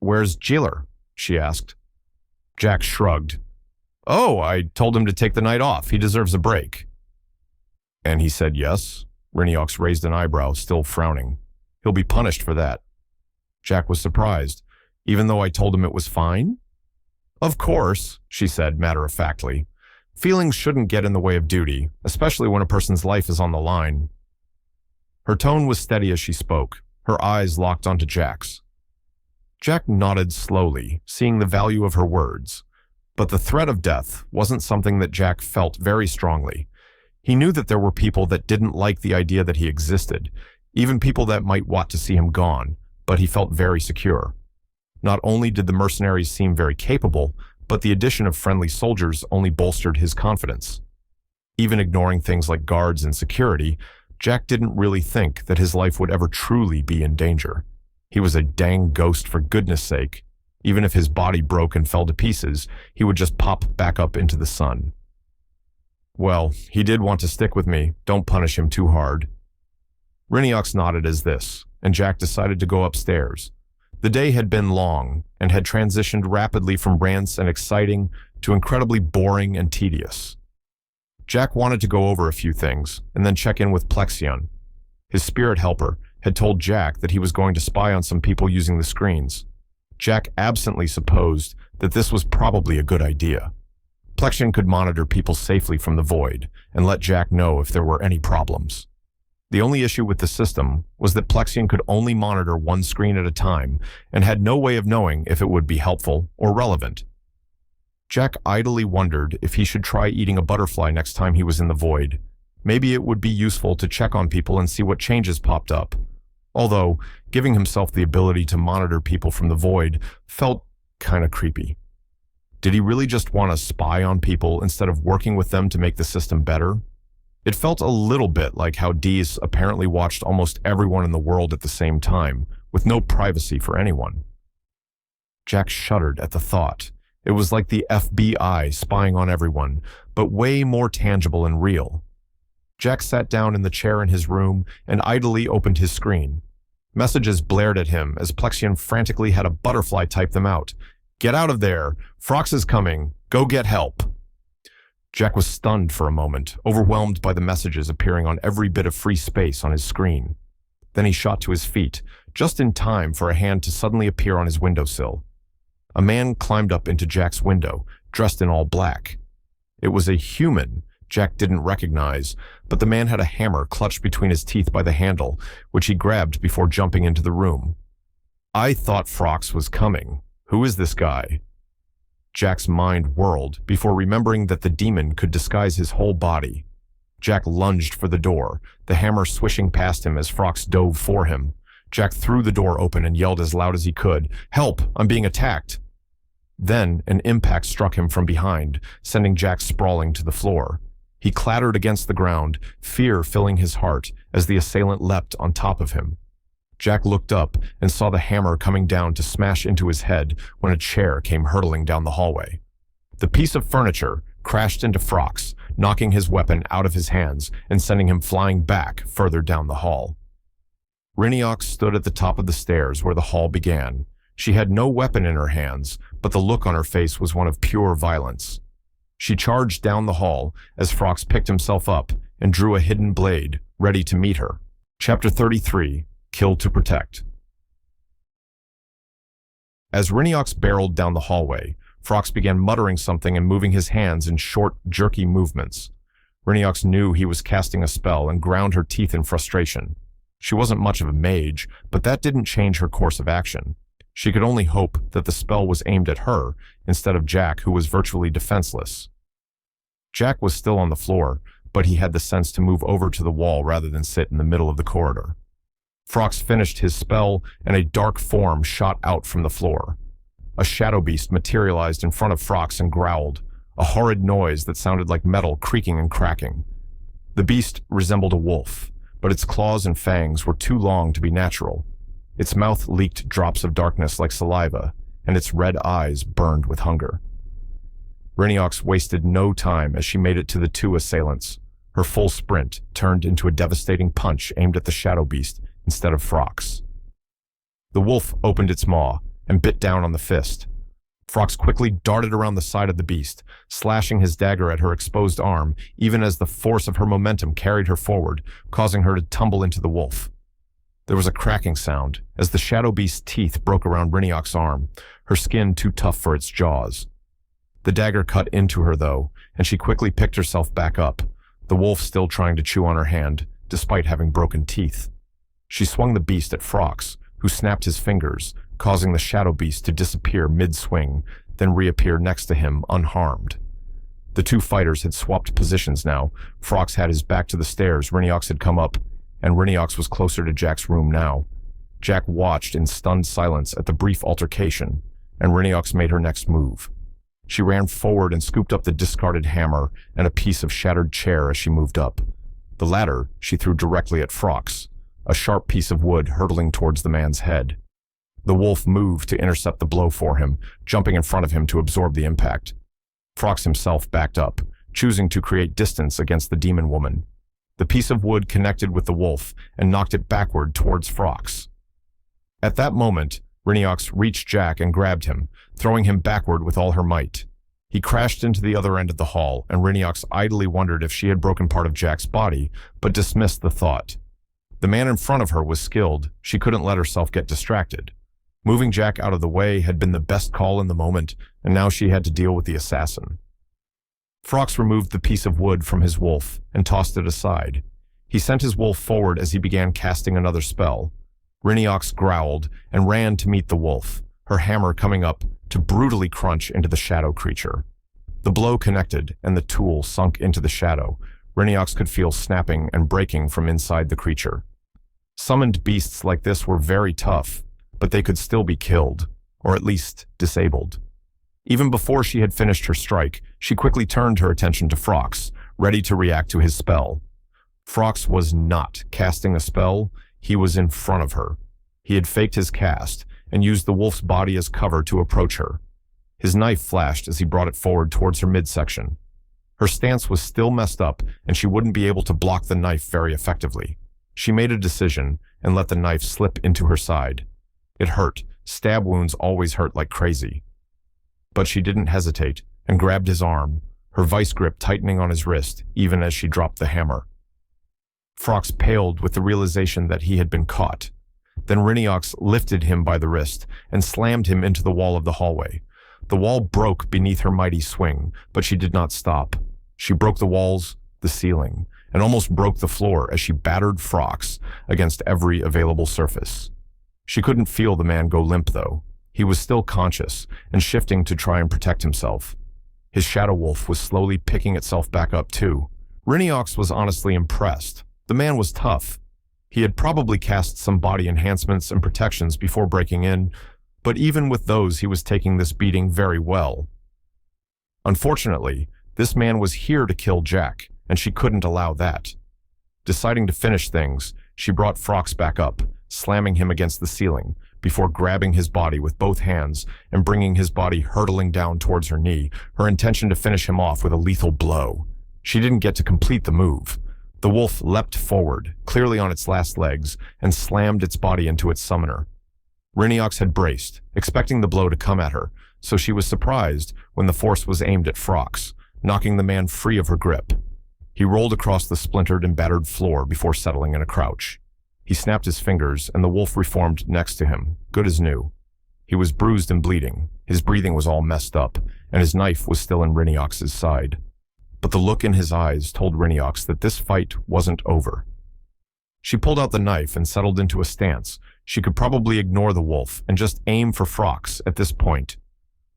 "Where's Jeeler?" she asked. Jack shrugged. "Oh, I told him to take the night off. He deserves a break." "And he said yes?" Reiniox raised an eyebrow, still frowning. "He'll be punished for that." Jack was surprised, even though I told him it was fine. "Of course," she said matter-of-factly. "Feelings shouldn't get in the way of duty, especially when a person's life is on the line." Her tone was steady as she spoke, her eyes locked onto Jack's. Jack nodded slowly, seeing the value of her words. But the threat of death wasn't something that Jack felt very strongly. He knew that there were people that didn't like the idea that he existed, even people that might want to see him gone, but he felt very secure. Not only did the mercenaries seem very capable, but the addition of friendly soldiers only bolstered his confidence. Even ignoring things like guards and security, Jack didn't really think that his life would ever truly be in danger. He was a dang ghost for goodness sake. Even if his body broke and fell to pieces, he would just pop back up into the sun. Well, he did want to stick with me. Don't punish him too hard. Reiniox nodded as this, and Jack decided to go upstairs. The day had been long and had transitioned rapidly from rants and exciting to incredibly boring and tedious. Jack wanted to go over a few things and then check in with Plexion. His spirit helper had told Jack that he was going to spy on some people using the screens. Jack absently supposed that this was probably a good idea. Plexion could monitor people safely from the void and let Jack know if there were any problems. The only issue with the system was that Plexion could only monitor one screen at a time and had no way of knowing if it would be helpful or relevant. Jack idly wondered if he should try eating a butterfly next time he was in the void. Maybe it would be useful to check on people and see what changes popped up. Although, giving himself the ability to monitor people from the void felt kind of creepy. Did he really just want to spy on people instead of working with them to make the system better? It felt a little bit like how Dees apparently watched almost everyone in the world at the same time, with no privacy for anyone. Jack shuddered at the thought. It was like the FBI spying on everyone, but way more tangible and real. Jack sat down in the chair in his room and idly opened his screen. Messages blared at him as Plexion frantically had a butterfly type them out. "Get out of there! Frox is coming! Go get help!" Jack was stunned for a moment, overwhelmed by the messages appearing on every bit of free space on his screen. Then he shot to his feet, just in time for a hand to suddenly appear on his windowsill. A man climbed up into Jack's window, dressed in all black. It was a human Jack didn't recognize, but the man had a hammer clutched between his teeth by the handle, which he grabbed before jumping into the room. "I thought Frox was coming. Who is this guy?" Jack's mind whirled before remembering that the demon could disguise his whole body. Jack lunged for the door, the hammer swishing past him as Frox dove for him. Jack threw the door open and yelled as loud as he could, "Help! I'm being attacked!" Then an impact struck him from behind, sending Jack sprawling to the floor. He clattered against the ground, fear filling his heart as the assailant leapt on top of him. Jack looked up and saw the hammer coming down to smash into his head when a chair came hurtling down the hallway. The piece of furniture crashed into Frox, knocking his weapon out of his hands and sending him flying back further down the hall. Reiniox stood at the top of the stairs where the hall began. She had no weapon in her hands, but the look on her face was one of pure violence. She charged down the hall as Frox picked himself up and drew a hidden blade, ready to meet her. Chapter 33. Kill to Protect. As Reiniox barreled down the hallway, Frox began muttering something and moving his hands in short, jerky movements. Reiniox knew he was casting a spell and ground her teeth in frustration. She wasn't much of a mage, but that didn't change her course of action. She could only hope that the spell was aimed at her instead of Jack, who was virtually defenseless. Jack was still on the floor, but he had the sense to move over to the wall rather than sit in the middle of the corridor. Frox finished his spell, and a dark form shot out from the floor. A shadow beast materialized in front of Frox and growled, a horrid noise that sounded like metal creaking and cracking. The beast resembled a wolf, but its claws and fangs were too long to be natural. Its mouth leaked drops of darkness like saliva, and its red eyes burned with hunger. Reiniox wasted no time as she made it to the two assailants. Her full sprint turned into a devastating punch aimed at the shadow beast instead of Frox. The wolf opened its maw and bit down on the fist. Frox quickly darted around the side of the beast, slashing his dagger at her exposed arm, even as the force of her momentum carried her forward, causing her to tumble into the wolf. There was a cracking sound as the shadow beast's teeth broke around Reiniox's arm, her skin too tough for its jaws. The dagger cut into her, though, and she quickly picked herself back up, the wolf still trying to chew on her hand, despite having broken teeth. She swung the beast at Frox, who snapped his fingers, causing the shadow beast to disappear mid-swing, then reappear next to him unharmed. The two fighters had swapped positions now. Frox had his back to the stairs Riniox had come up, and Riniox was closer to Jack's room now. Jack watched in stunned silence at the brief altercation, and Riniox made her next move. She ran forward and scooped up the discarded hammer and a piece of shattered chair as she moved up. The latter she threw directly at Frox, a sharp piece of wood hurtling towards the man's head. The wolf moved to intercept the blow for him, jumping in front of him to absorb the impact. Frox himself backed up, choosing to create distance against the demon woman. The piece of wood connected with the wolf and knocked it backward towards Frox. At that moment, Riniox reached Jack and grabbed him, throwing him backward with all her might. He crashed into the other end of the hall, and Riniox idly wondered if she had broken part of Jack's body, but dismissed the thought. The man in front of her was skilled. She couldn't let herself get distracted. Moving Jack out of the way had been the best call in the moment, and now she had to deal with the assassin. Frox removed the piece of wood from his wolf and tossed it aside. He sent his wolf forward as he began casting another spell. Riniox growled and ran to meet the wolf, her hammer coming up to brutally crunch into the shadow creature. The blow connected, and the tool sunk into the shadow. Riniox could feel snapping and breaking from inside the creature. Summoned beasts like this were very tough, but they could still be killed, or at least disabled. Even before she had finished her strike, she quickly turned her attention to Frox, ready to react to his spell. Frox was not casting a spell, he was in front of her. He had faked his cast and used the wolf's body as cover to approach her. His knife flashed as he brought it forward towards her midsection. Her stance was still messed up, and she wouldn't be able to block the knife very effectively. She made a decision and let the knife slip into her side. It hurt. Stab wounds always hurt like crazy. But she didn't hesitate and grabbed his arm, her vice grip tightening on his wrist even as she dropped the hammer. Frox paled with the realization that he had been caught. Then Riniox lifted him by the wrist and slammed him into the wall of the hallway. The wall broke beneath her mighty swing, but she did not stop. She broke the walls, the ceiling, and almost broke the floor as she battered Frox against every available surface. She couldn't feel the man go limp, though. He was still conscious and shifting to try and protect himself. His shadow wolf was slowly picking itself back up, too. Riniox was honestly impressed. The man was tough. He had probably cast some body enhancements and protections before breaking in, but even with those he was taking this beating very well. Unfortunately, this man was here to kill Jack, and she couldn't allow that. Deciding to finish things, she brought Frox back up, slamming him against the ceiling, before grabbing his body with both hands and bringing his body hurtling down towards her knee, her intention to finish him off with a lethal blow. She didn't get to complete the move. The wolf leapt forward, clearly on its last legs, and slammed its body into its summoner. Riniox had braced, expecting the blow to come at her, so she was surprised when the force was aimed at Frox, knocking the man free of her grip. He rolled across the splintered and battered floor before settling in a crouch. He snapped his fingers, and the wolf reformed next to him, good as new. He was bruised and bleeding, his breathing was all messed up, and his knife was still in Riniox's side. But the look in his eyes told Riniox that this fight wasn't over. She pulled out the knife and settled into a stance. She could probably ignore the wolf and just aim for Frox at this point.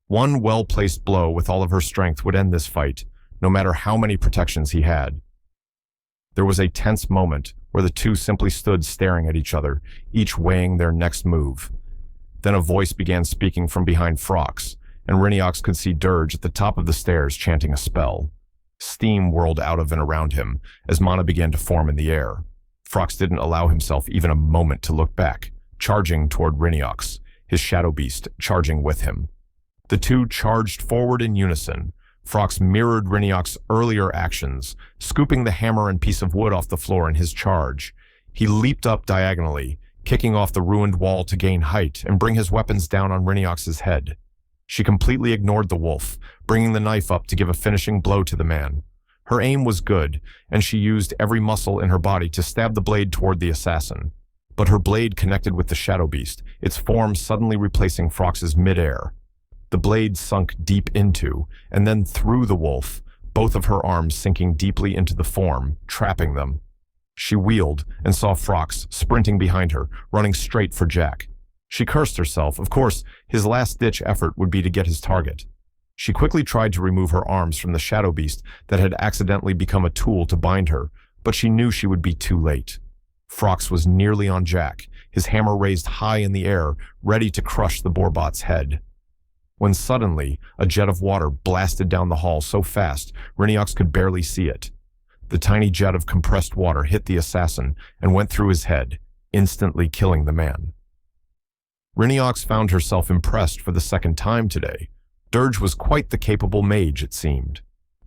One well-placed blow with all of her strength would end this fight, no matter how many protections he had. There was a tense moment where the two simply stood staring at each other, each weighing their next move. Then a voice began speaking from behind Frox, and Riniox could see Dirge at the top of the stairs chanting a spell. Steam whirled out of and around him as mana began to form in the air. Frox didn't allow himself even a moment to look back, charging toward Riniox, his shadow beast charging with him. The two charged forward in unison. Frox mirrored Riniox's earlier actions, scooping the hammer and piece of wood off the floor in his charge. He leaped up diagonally, kicking off the ruined wall to gain height and bring his weapons down on Riniox's head. She completely ignored the wolf, bringing the knife up to give a finishing blow to the man. Her aim was good, and she used every muscle in her body to stab the blade toward the assassin. But her blade connected with the shadow beast, its form suddenly replacing Frox's midair. The blade sunk deep into, and then through the wolf, both of her arms sinking deeply into the form, trapping them. She wheeled and saw Frox sprinting behind her, running straight for Jack. She cursed herself. Of course, his last-ditch effort would be to get his target. She quickly tried to remove her arms from the shadow beast that had accidentally become a tool to bind her, but she knew she would be too late. Frox was nearly on Jack, his hammer raised high in the air, ready to crush the Borbot's head. When suddenly, a jet of water blasted down the hall so fast, Reiniox could barely see it. The tiny jet of compressed water hit the assassin and went through his head, instantly killing the man. Reiniox found herself impressed for the second time today. Dirge was quite the capable mage, it seemed.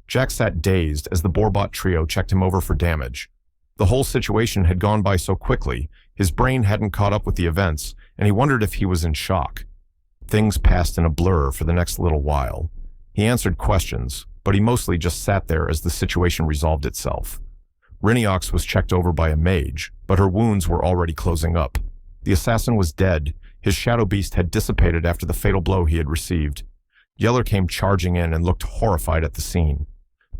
Jack sat dazed as the Borbot trio checked him over for damage. The whole situation had gone by so quickly, his brain hadn't caught up with the events, and he wondered if he was in shock. Things passed in a blur for the next little while. He answered questions, but he mostly just sat there as the situation resolved itself. Reiniox was checked over by a mage, but her wounds were already closing up. The assassin was dead. His shadow beast had dissipated after the fatal blow he had received. Yeller came charging in and looked horrified at the scene.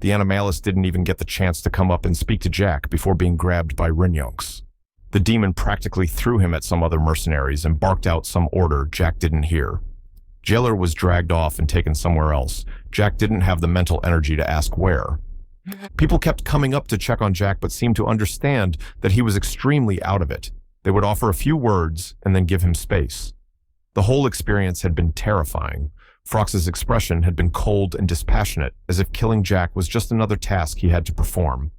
The Animalist didn't even get the chance to come up and speak to Jack before being grabbed by Reiniox. The demon practically threw him at some other mercenaries and barked out some order Jack didn't hear. Yeller was dragged off and taken somewhere else. Jack didn't have the mental energy to ask where. People kept coming up to check on Jack but seemed to understand that he was extremely out of it. They would offer a few words and then give him space. The whole experience had been terrifying. Frox's expression had been cold and dispassionate, as if killing Jack was just another task he had to perform.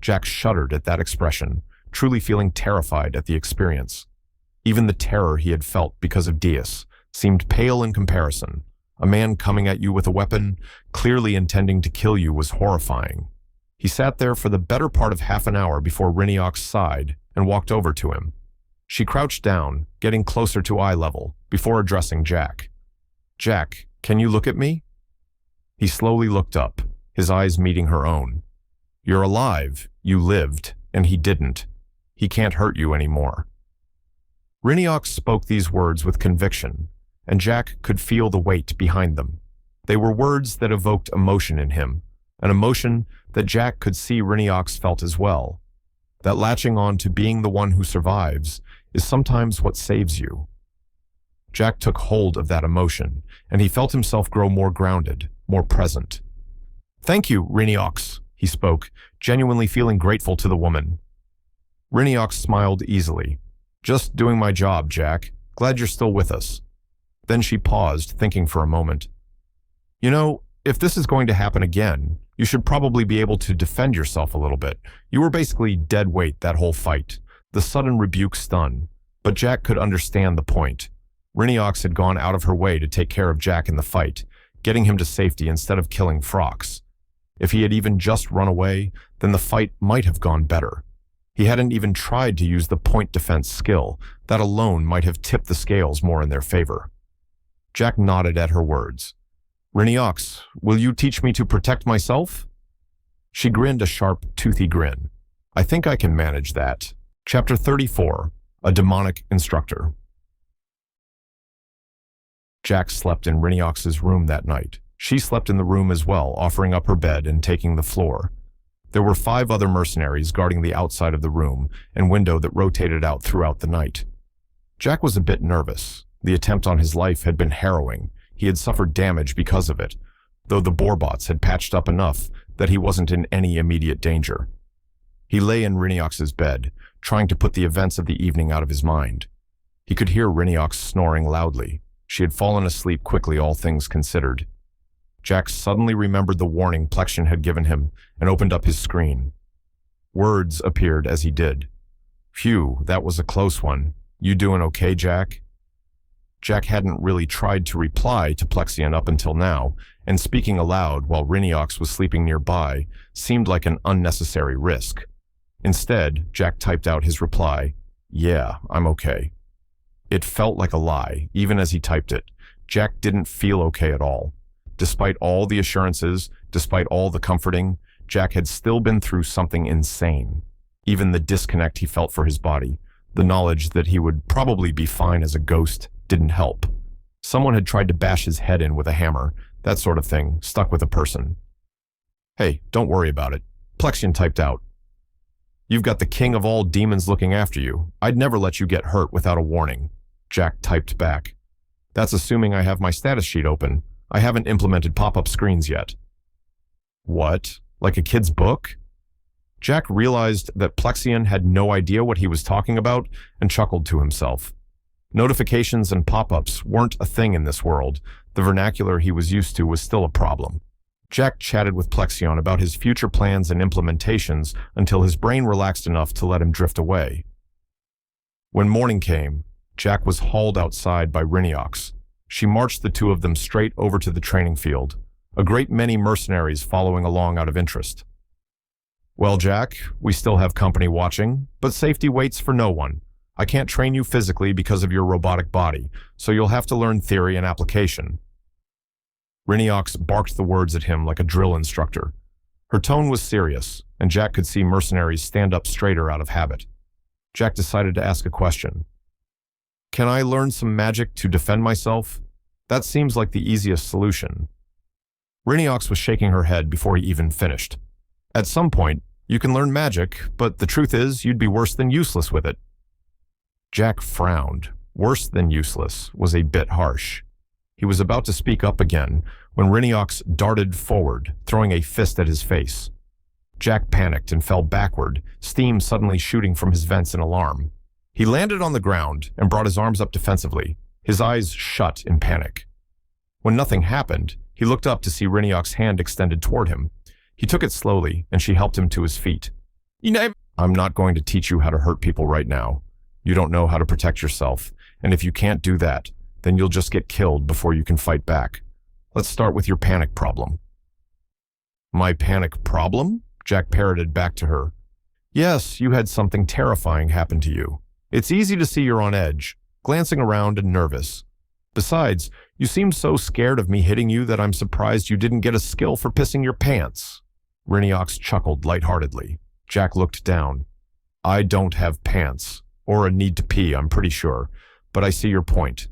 Jack shuddered at that expression, truly feeling terrified at the experience. Even the terror he had felt because of Dias seemed pale in comparison. A man coming at you with a weapon, clearly intending to kill you, was horrifying. He sat there for the better part of half an hour before Reiniox sighed and walked over to him. She crouched down, getting closer to eye level, before addressing Jack. "Jack, can you look at me?" He slowly looked up, his eyes meeting her own. "You're alive, you lived, and he didn't. He can't hurt you anymore." Reiniox spoke these words with conviction, and Jack could feel the weight behind them. They were words that evoked emotion in him, an emotion that Jack could see Reiniox felt as well. That latching on to being the one who survives is sometimes what saves you. Jack took hold of that emotion, and he felt himself grow more grounded, more present. "Thank you, Reiniox," he spoke, genuinely feeling grateful to the woman. Reiniox smiled easily. "Just doing my job, Jack. Glad you're still with us." Then she paused, thinking for a moment. "You know, if this is going to happen again, you should probably be able to defend yourself a little bit. You were basically dead weight that whole fight." The sudden rebuke stung, but Jack could understand the point. Reiniox had gone out of her way to take care of Jack in the fight, getting him to safety instead of killing Frox. If he had even just run away, then the fight might have gone better. He hadn't even tried to use the point defense skill. That alone might have tipped the scales more in their favor. Jack nodded at her words. "Reiniox, will you teach me to protect myself?" She grinned a sharp, toothy grin. "I think I can manage that." Chapter 34, A Demonic Instructor. Jack slept in Reiniox's room that night. She slept in the room as well, offering up her bed and taking the floor. There were 5 other mercenaries guarding the outside of the room and window that rotated out throughout the night. Jack was a bit nervous. The attempt on his life had been harrowing. He had suffered damage because of it, though the Borbots had patched up enough that he wasn't in any immediate danger. He lay in Reiniox's bed, trying to put the events of the evening out of his mind. He could hear Reiniox snoring loudly. She had fallen asleep quickly, all things considered. Jack suddenly remembered the warning Plexion had given him and opened up his screen. Words appeared as he did. "Phew, that was a close one. You doing okay, Jack?" Jack hadn't really tried to reply to Plexion up until now, and speaking aloud while Reiniox was sleeping nearby seemed like an unnecessary risk. Instead, Jack typed out his reply, "Yeah, I'm okay." It felt like a lie, even as he typed it. Jack didn't feel okay at all. Despite all the assurances, despite all the comforting, Jack had still been through something insane. Even the disconnect he felt for his body, the knowledge that he would probably be fine as a ghost, didn't help. Someone had tried to bash his head in with a hammer, that sort of thing, stuck with a person. "Hey, don't worry about it," Plexion typed out. "You've got the king of all demons looking after you. I'd never let you get hurt without a warning." Jack typed back. That's assuming I have my status sheet open. I haven't implemented pop-up screens yet. What? Like a kid's book? Jack realized that Plexion had no idea what he was talking about and chuckled to himself. Notifications and pop-ups weren't a thing in this world. The vernacular he was used to was still a problem. Jack chatted with Plexion about his future plans and implementations until his brain relaxed enough to let him drift away. When morning came, Jack was hauled outside by Reincarnation. She marched the two of them straight over to the training field, a great many mercenaries following along out of interest. Well, Jack, we still have company watching, but safety waits for no one. I can't train you physically because of your robotic body, so you'll have to learn theory and application. Reincarnation barked the words at him like a drill instructor. Her tone was serious, and Jack could see mercenaries stand up straighter out of habit. Jack decided to ask a question. Can I learn some magic to defend myself? That seems like the easiest solution. Reincarnation was shaking her head before he even finished. At some point, you can learn magic, but the truth is you'd be worse than useless with it. Jack frowned. Worse than useless was a bit harsh. He was about to speak up again when Reincarnation darted forward, throwing a fist at his face. Jack panicked and fell backward, steam suddenly shooting from his vents in alarm. He landed on the ground and brought his arms up defensively, his eyes shut in panic. When nothing happened, he looked up to see Reincarnation's hand extended toward him. He took it slowly, and she helped him to his feet. I'm not going to teach you how to hurt people right now. You don't know how to protect yourself, and if you can't do that, then you'll just get killed before you can fight back. Let's start with your panic problem. My panic problem? Jack parroted back to her. Yes, you had something terrifying happen to you. It's easy to see you're on edge, glancing around and nervous. Besides, you seem so scared of me hitting you that I'm surprised you didn't get a skill for pissing your pants. Reincarnation chuckled lightheartedly. Jack looked down. I don't have pants. Or a need to pee, I'm pretty sure, but I see your point.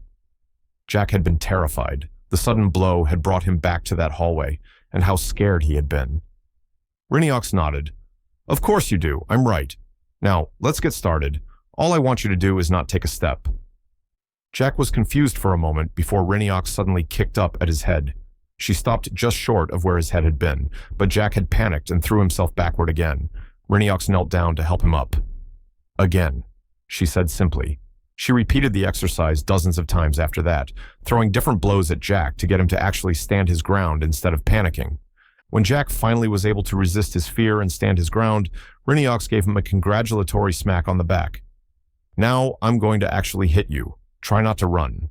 Jack had been terrified. The sudden blow had brought him back to that hallway, and how scared he had been. Reincarnation nodded. Of course you do, I'm right. Now, let's get started. All I want you to do is not take a step. Jack was confused for a moment before Reincarnation suddenly kicked up at his head. She stopped just short of where his head had been, but Jack had panicked and threw himself backward again. Reincarnation knelt down to help him up. Again, she said simply. She repeated the exercise dozens of times after that, throwing different blows at Jack to get him to actually stand his ground instead of panicking. When Jack finally was able to resist his fear and stand his ground, Reincarnation gave him a congratulatory smack on the back. Now I'm going to actually hit you. Try not to run.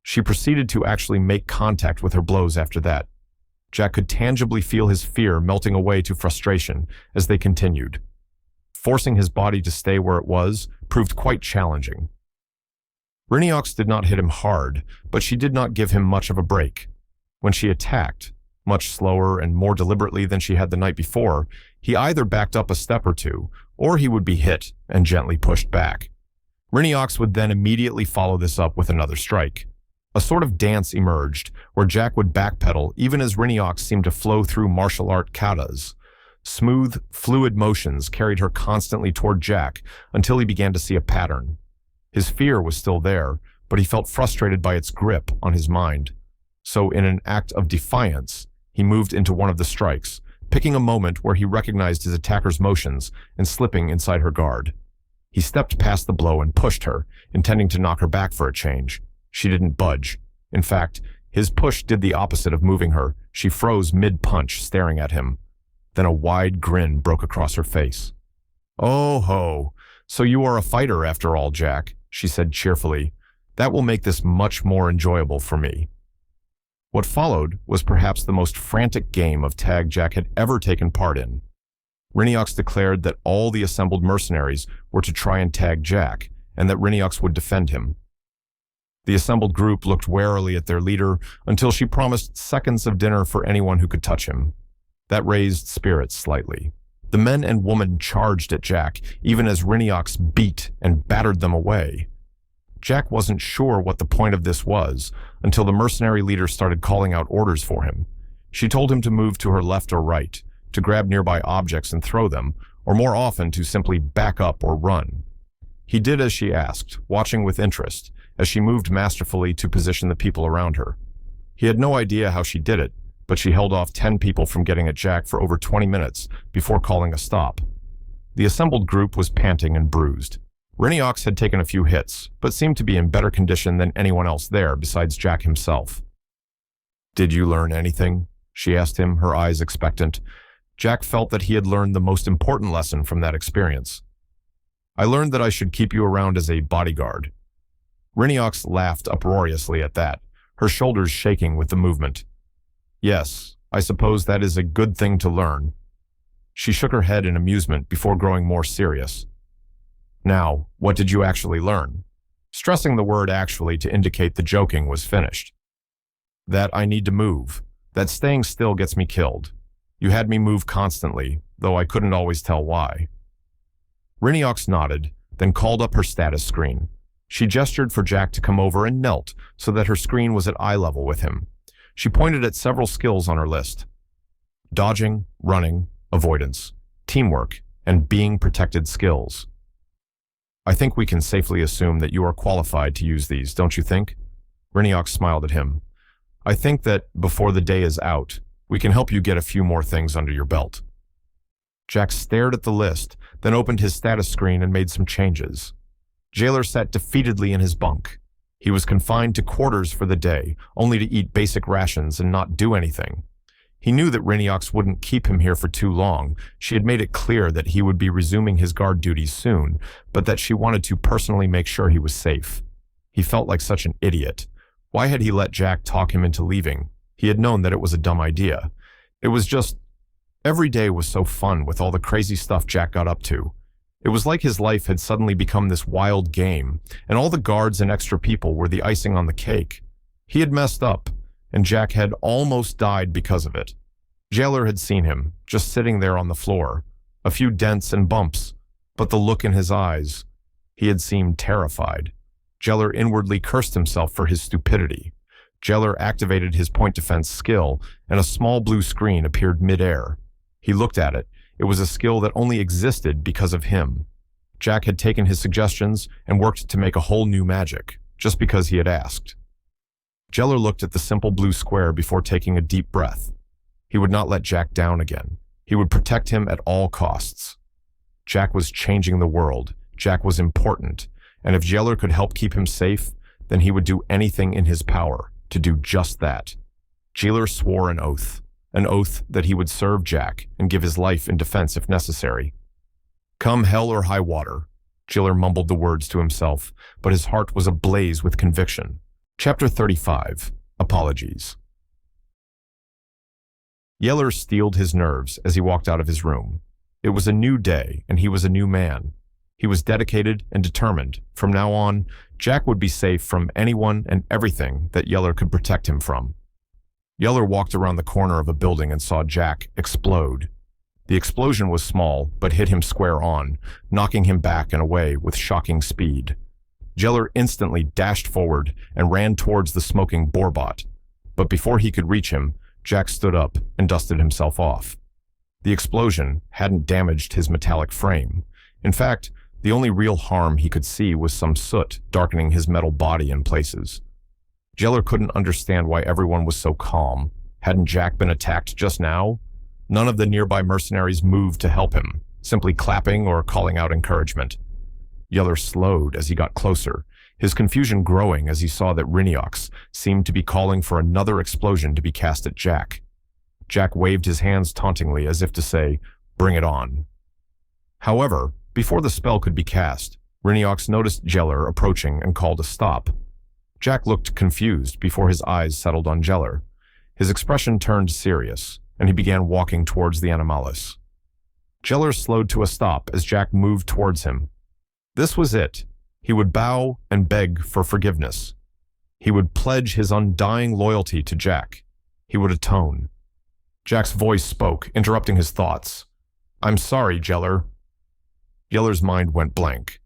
She proceeded to actually make contact with her blows after that. Jack could tangibly feel his fear melting away to frustration as they continued. Forcing his body to stay where it was proved quite challenging. Reincarnation did not hit him hard, but she did not give him much of a break. When she attacked, much slower and more deliberately than she had the night before, he either backed up a step or two, or he would be hit and gently pushed back. Reincarnation would then immediately follow this up with another strike. A sort of dance emerged, where Jack would backpedal even as Reincarnation seemed to flow through martial art katas. Smooth, fluid motions carried her constantly toward Jack until he began to see a pattern. His fear was still there, but he felt frustrated by its grip on his mind. So in an act of defiance, he moved into one of the strikes, picking a moment where he recognized his attacker's motions and slipping inside her guard. He stepped past the blow and pushed her, intending to knock her back for a change. She didn't budge. In fact, his push did the opposite of moving her. She froze mid-punch, staring at him. Then a wide grin broke across her face. "Oh ho, so you are a fighter after all, Jack," she said cheerfully. "That will make this much more enjoyable for me." What followed was perhaps the most frantic game of tag Jack had ever taken part in. Reincarnation declared that all the assembled mercenaries were to try and tag Jack, and that Reincarnation would defend him. The assembled group looked warily at their leader until she promised seconds of dinner for anyone who could touch him. That raised spirits slightly. The men and women charged at Jack, even as Reincarnation beat and battered them away. Jack wasn't sure what the point of this was until the mercenary leader started calling out orders for him. She told him to move to her left or right, to grab nearby objects and throw them, or more often to simply back up or run. He did as she asked, watching with interest, as she moved masterfully to position the people around her. He had no idea how she did it, but she held off 10 people from getting at Jack for over 20 minutes before calling a stop. The assembled group was panting and bruised. Reincarnation had taken a few hits, but seemed to be in better condition than anyone else there besides Jack himself. "Did you learn anything?" she asked him, her eyes expectant. Jack felt that he had learned the most important lesson from that experience. "I learned that I should keep you around as a bodyguard." Reincarnation laughed uproariously at that, her shoulders shaking with the movement. "Yes, I suppose that is a good thing to learn." She shook her head in amusement before growing more serious. "Now, what did you actually learn?" Stressing the word actually to indicate the joking was finished. "That I need to move. That staying still gets me killed. You had me move constantly, though I couldn't always tell why." Reincarnation nodded, then called up her status screen. She gestured for Jack to come over and knelt so that her screen was at eye level with him. She pointed at several skills on her list: dodging, running, avoidance, teamwork, and being protected skills. "I think we can safely assume that you are qualified to use these, don't you think?" Reincarnation smiled at him. "I think that, before the day is out, we can help you get a few more things under your belt." Jack stared at the list, then opened his status screen and made some changes. Jailer sat defeatedly in his bunk. He was confined to quarters for the day, only to eat basic rations and not do anything. He knew that Reincarnation wouldn't keep him here for too long. She had made it clear that he would be resuming his guard duties soon, but that she wanted to personally make sure he was safe. He felt like such an idiot. Why had he let Jack talk him into leaving? He had known that it was a dumb idea. It was just... Every day was so fun with all the crazy stuff Jack got up to. It was like his life had suddenly become this wild game, and all the guards and extra people were the icing on the cake. He had messed up, and Jack had almost died because of it. Jailer had seen him, just sitting there on the floor, a few dents and bumps, but the look in his eyes. He had seemed terrified. Jailer inwardly cursed himself for his stupidity. Jailer activated his point defense skill, and a small blue screen appeared mid-air. He looked at it. It was a skill that only existed because of him. Jack had taken his suggestions and worked to make a whole new magic, just because he had asked. Jailer looked at the simple blue square before taking a deep breath. He would not let Jack down again. He would protect him at all costs. Jack was changing the world. Jack was important. And if Jailer could help keep him safe, then he would do anything in his power to do just that. Jailer swore an oath that he would serve Jack and give his life in defense if necessary. "Come hell or high water," Jailer mumbled the words to himself, but his heart was ablaze with conviction. Chapter 35. Apologies. Jailer steeled his nerves as he walked out of his room. It was a new day, and he was a new man. He was dedicated and determined. From now on, Jack would be safe from anyone and everything that Jailer could protect him from. Jailer walked around the corner of a building and saw Jack explode. The explosion was small, but hit him square on, knocking him back and away with shocking speed. Jailer instantly dashed forward and ran towards the smoking Borbot. But before he could reach him, Jack stood up and dusted himself off. The explosion hadn't damaged his metallic frame. In fact, the only real harm he could see was some soot darkening his metal body in places. Jailer couldn't understand why everyone was so calm. Hadn't Jack been attacked just now? None of the nearby mercenaries moved to help him, simply clapping or calling out encouragement. Jailer slowed as he got closer, his confusion growing as he saw that Reincarnation seemed to be calling for another explosion to be cast at Jack. Jack waved his hands tauntingly as if to say, "Bring it on." However, before the spell could be cast, Reincarnation noticed Jailer approaching and called a stop. Jack looked confused before his eyes settled on Jailer. His expression turned serious, and he began walking towards the Animalis. Jailer slowed to a stop as Jack moved towards him. This was it. He would bow and beg for forgiveness. He would pledge his undying loyalty to Jack. He would atone. Jack's voice spoke, interrupting his thoughts. "I'm sorry, Jailer." Jailer's mind went blank.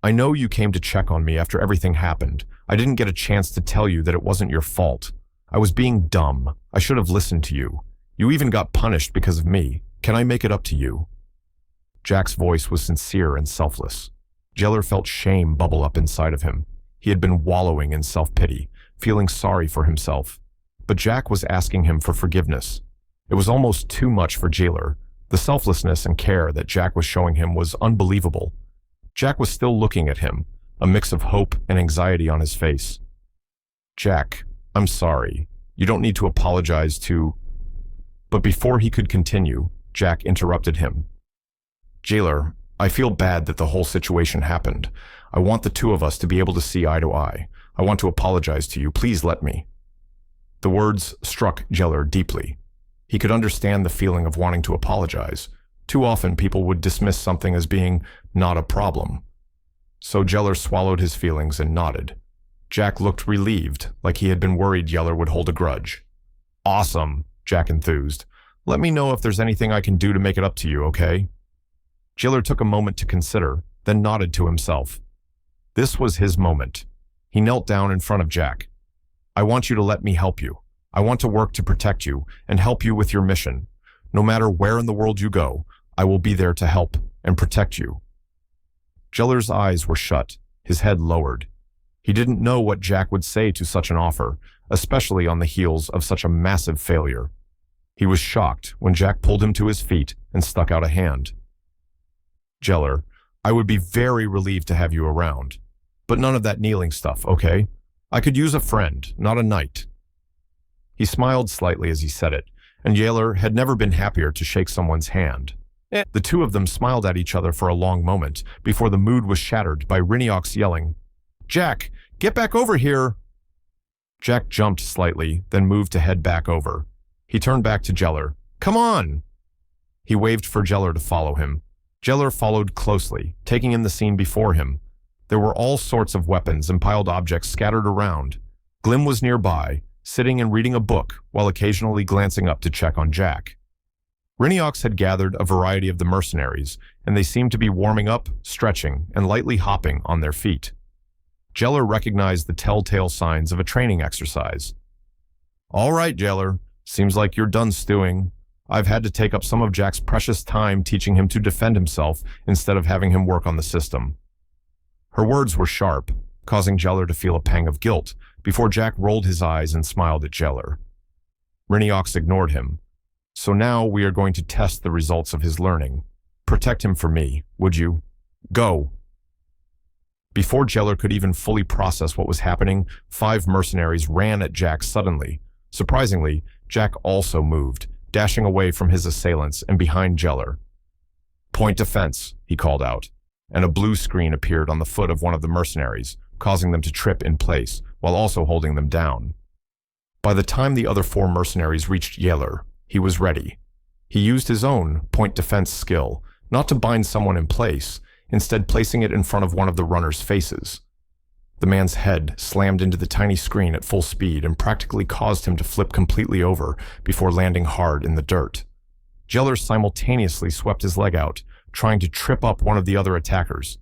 "I know you came to check on me after everything happened. I didn't get a chance to tell you that it wasn't your fault. I was being dumb. I should have listened to you. You even got punished because of me. Can I make it up to you?" Jack's voice was sincere and selfless. Jailer felt shame bubble up inside of him. He had been wallowing in self-pity, feeling sorry for himself. But Jack was asking him for forgiveness. It was almost too much for Jailer. The selflessness and care that Jack was showing him was unbelievable. Jack was still looking at him, a mix of hope and anxiety on his face. "Jack, I'm sorry. You don't need to apologize to—" But before he could continue, Jack interrupted him. "Jailer, I feel bad that the whole situation happened. I want the two of us to be able to see eye to eye. I want to apologize to you. Please let me." The words struck Jailer deeply. He could understand the feeling of wanting to apologize. Too often people would dismiss something as being not a problem. So Jailer swallowed his feelings and nodded. Jack looked relieved, like he had been worried Jailer would hold a grudge. "Awesome," Jack enthused. "Let me know if there's anything I can do to make it up to you, okay?" Jailer took a moment to consider, then nodded to himself. This was his moment. He knelt down in front of Jack. "I want you to let me help you. I want to work to protect you and help you with your mission. No matter where in the world you go, I will be there to help and protect you." Jailer's eyes were shut, his head lowered. He didn't know what Jack would say to such an offer, especially on the heels of such a massive failure. He was shocked when Jack pulled him to his feet and stuck out a hand. "Jailer, I would be very relieved to have you around. But none of that kneeling stuff, okay? I could use a friend, not a knight." He smiled slightly as he said it, and Jailer had never been happier to shake someone's hand. The two of them smiled at each other for a long moment before the mood was shattered by Reincarnation yelling, "Jack, get back over here!" Jack jumped slightly, then moved to head back over. He turned back to Jailer. "Come on!" He waved for Jailer to follow him. Jailer followed closely, taking in the scene before him. There were all sorts of weapons and piled objects scattered around. Glim was nearby, sitting and reading a book while occasionally glancing up to check on Jack. Reincarnation had gathered a variety of the mercenaries, and they seemed to be warming up, stretching, and lightly hopping on their feet. Jailer recognized the telltale signs of a training exercise. "All right, Jailer. Seems like you're done stewing. I've had to take up some of Jack's precious time teaching him to defend himself instead of having him work on the system." Her words were sharp, causing Jailer to feel a pang of guilt, before Jack rolled his eyes and smiled at Jailer. Reincarnation ignored him. "So now we are going to test the results of his learning. Protect him for me, would you? Go!" Before Jailer could even fully process what was happening, 5 mercenaries ran at Jack suddenly. Surprisingly, Jack also moved, dashing away from his assailants and behind Jailer. "Point defense," he called out, and a blue screen appeared on the foot of one of the mercenaries, causing them to trip in place, while also holding them down. By the time the other 4 mercenaries reached Jailer, he was ready. He used his own point defense skill, not to bind someone in place, instead placing it in front of one of the runners' faces. The man's head slammed into the tiny screen at full speed and practically caused him to flip completely over before landing hard in the dirt. Jailer simultaneously swept his leg out, trying to trip up one of the other attackers.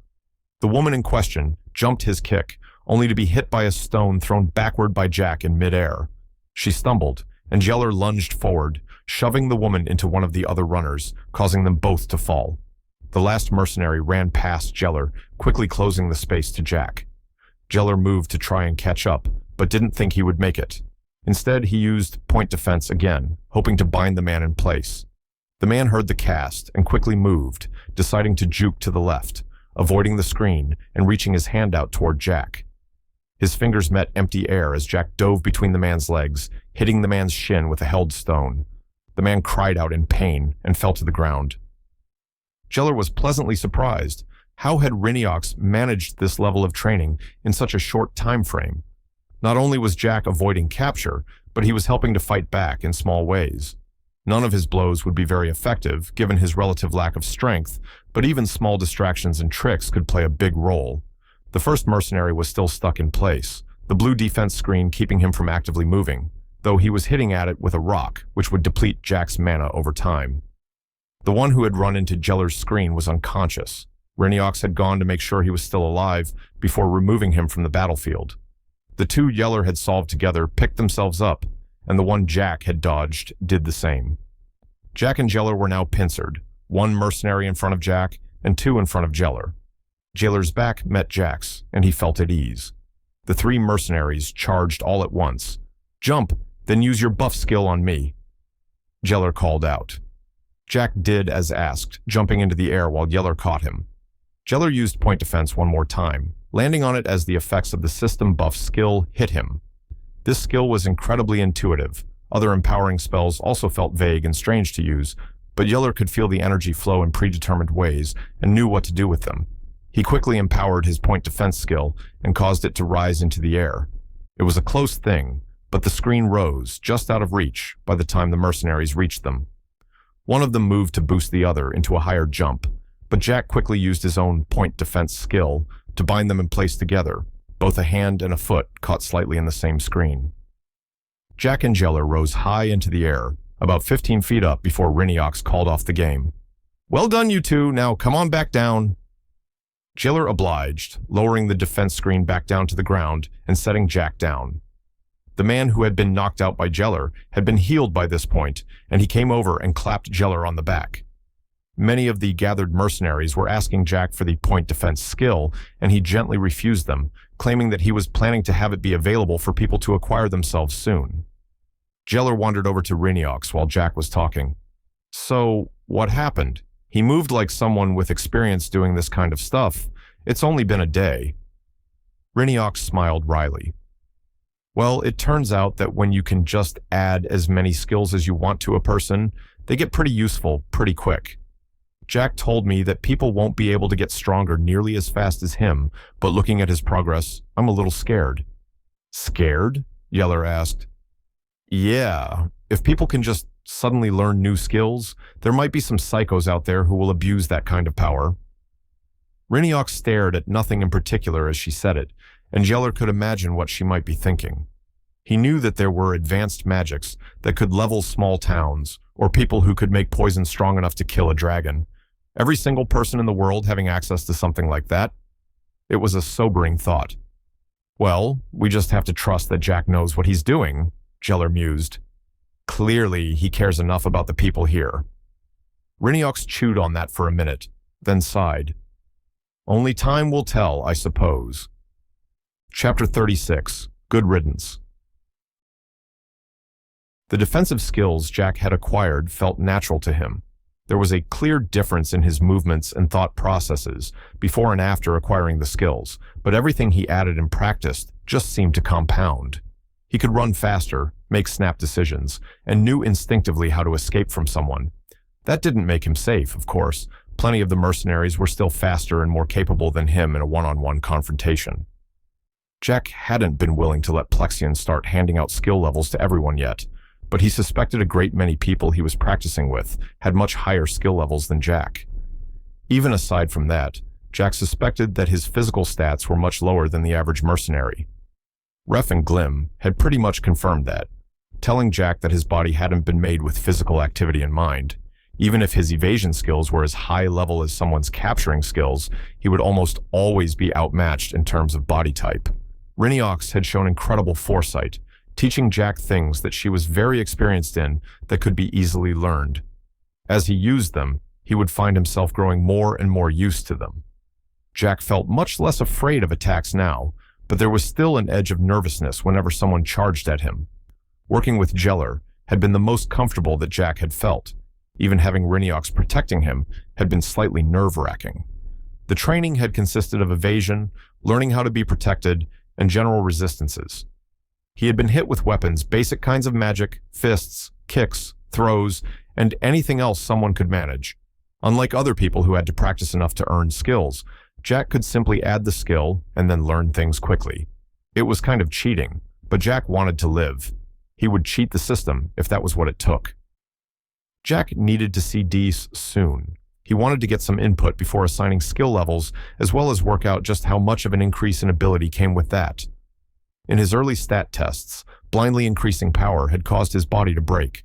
The woman in question jumped his kick, only to be hit by a stone thrown backward by Jack in midair. She stumbled, and Jailer lunged forward, shoving the woman into one of the other runners, causing them both to fall. The last mercenary ran past Jailer, quickly closing the space to Jack. Jailer moved to try and catch up, but didn't think he would make it. Instead, he used point defense again, hoping to bind the man in place. The man heard the cast and quickly moved, deciding to juke to the left, avoiding the screen and reaching his hand out toward Jack. His fingers met empty air as Jack dove between the man's legs, hitting the man's shin with a held stone. The man cried out in pain and fell to the ground. Jailer was pleasantly surprised. How had Reincarnation managed this level of training in such a short time frame? Not only was Jack avoiding capture, but he was helping to fight back in small ways. None of his blows would be very effective, given his relative lack of strength, but even small distractions and tricks could play a big role. The first mercenary was still stuck in place, the blue defense screen keeping him from actively moving, though he was hitting at it with a rock, which would deplete Jack's mana over time. The one who had run into Jailer's screen was unconscious. Reincarnation had gone to make sure he was still alive before removing him from the battlefield. The 2 Jailer had solved together picked themselves up, and the one Jack had dodged did the same. Jack and Jailer were now pincered, 1 mercenary in front of Jack and 2 in front of Jailer. Jailer's back met Jack's, and he felt at ease. The three mercenaries charged all at once. "Jump, then use your buff skill on me," Jailer called out. Jack did as asked, jumping into the air while Yeller caught him. Jailer used point defense one more time, landing on it as the effects of the system buff skill hit him. This skill was incredibly intuitive. Other empowering spells also felt vague and strange to use, but Yeller could feel the energy flow in predetermined ways and knew what to do with them. He quickly empowered his point defense skill and caused it to rise into the air. It was a close thing, but the screen rose, just out of reach, by the time the mercenaries reached them. One of them moved to boost the other into a higher jump, but Jack quickly used his own point defense skill to bind them in place together. Both a hand and a foot caught slightly in the same screen. Jack and Jailer rose high into the air, about 15 feet up before Reincarnation called off the game. "Well done, you two. Now come on back down." Jailer obliged, lowering the defense screen back down to the ground and setting Jack down. The man who had been knocked out by Jailer had been healed by this point, and he came over and clapped Jailer on the back. Many of the gathered mercenaries were asking Jack for the point defense skill, and he gently refused them, claiming that he was planning to have it be available for people to acquire themselves soon. Jailer wandered over to Reincarnation while Jack was talking. "So, what happened? He moved like someone with experience doing this kind of stuff. It's only been a day." Reincarnation smiled wryly. "Well, it turns out that when you can just add as many skills as you want to a person, they get pretty useful pretty quick. Jack told me that people won't be able to get stronger nearly as fast as him, but looking at his progress, I'm a little scared." "Scared?" Yeller asked. "Yeah, if people can just suddenly learn new skills, there might be some psychos out there who will abuse that kind of power." Reincarnation stared at nothing in particular as she said it, and Yeller could imagine what she might be thinking. He knew that there were advanced magics that could level small towns, or people who could make poison strong enough to kill a dragon. Every single person in the world having access to something like that? It was a sobering thought. "Well, we just have to trust that Jack knows what he's doing," Jailer mused. "Clearly, he cares enough about the people here." Reincarnation chewed on that for a minute, then sighed. "Only time will tell, I suppose." Chapter 36. Good Riddance. The defensive skills Jack had acquired felt natural to him. There was a clear difference in his movements and thought processes before and after acquiring the skills, but everything he added and practiced just seemed to compound. He could run faster, make snap decisions, and knew instinctively how to escape from someone. That didn't make him safe, of course. Plenty of the mercenaries were still faster and more capable than him in a one-on-one confrontation. Jack hadn't been willing to let Plexian start handing out skill levels to everyone yet, but he suspected a great many people he was practicing with had much higher skill levels than Jack. Even aside from that, Jack suspected that his physical stats were much lower than the average mercenary. Ref and Glim had pretty much confirmed that, telling Jack that his body hadn't been made with physical activity in mind. Even if his evasion skills were as high level as someone's capturing skills, he would almost always be outmatched in terms of body type. Reincarnation had shown incredible foresight, teaching Jack things that she was very experienced in that could be easily learned. As he used them, he would find himself growing more and more used to them. Jack felt much less afraid of attacks now, but there was still an edge of nervousness whenever someone charged at him. Working with Jailer had been the most comfortable that Jack had felt. Even having Reincarnation protecting him had been slightly nerve-wracking. The training had consisted of evasion, learning how to be protected, and general resistances. He had been hit with weapons, basic kinds of magic, fists, kicks, throws, and anything else someone could manage. Unlike other people who had to practice enough to earn skills, Jack could simply add the skill and then learn things quickly. It was kind of cheating, but Jack wanted to live. He would cheat the system if that was what it took. Jack needed to see Dees soon. He wanted to get some input before assigning skill levels, as well as work out just how much of an increase in ability came with that. In his early stat tests, blindly increasing power had caused his body to break.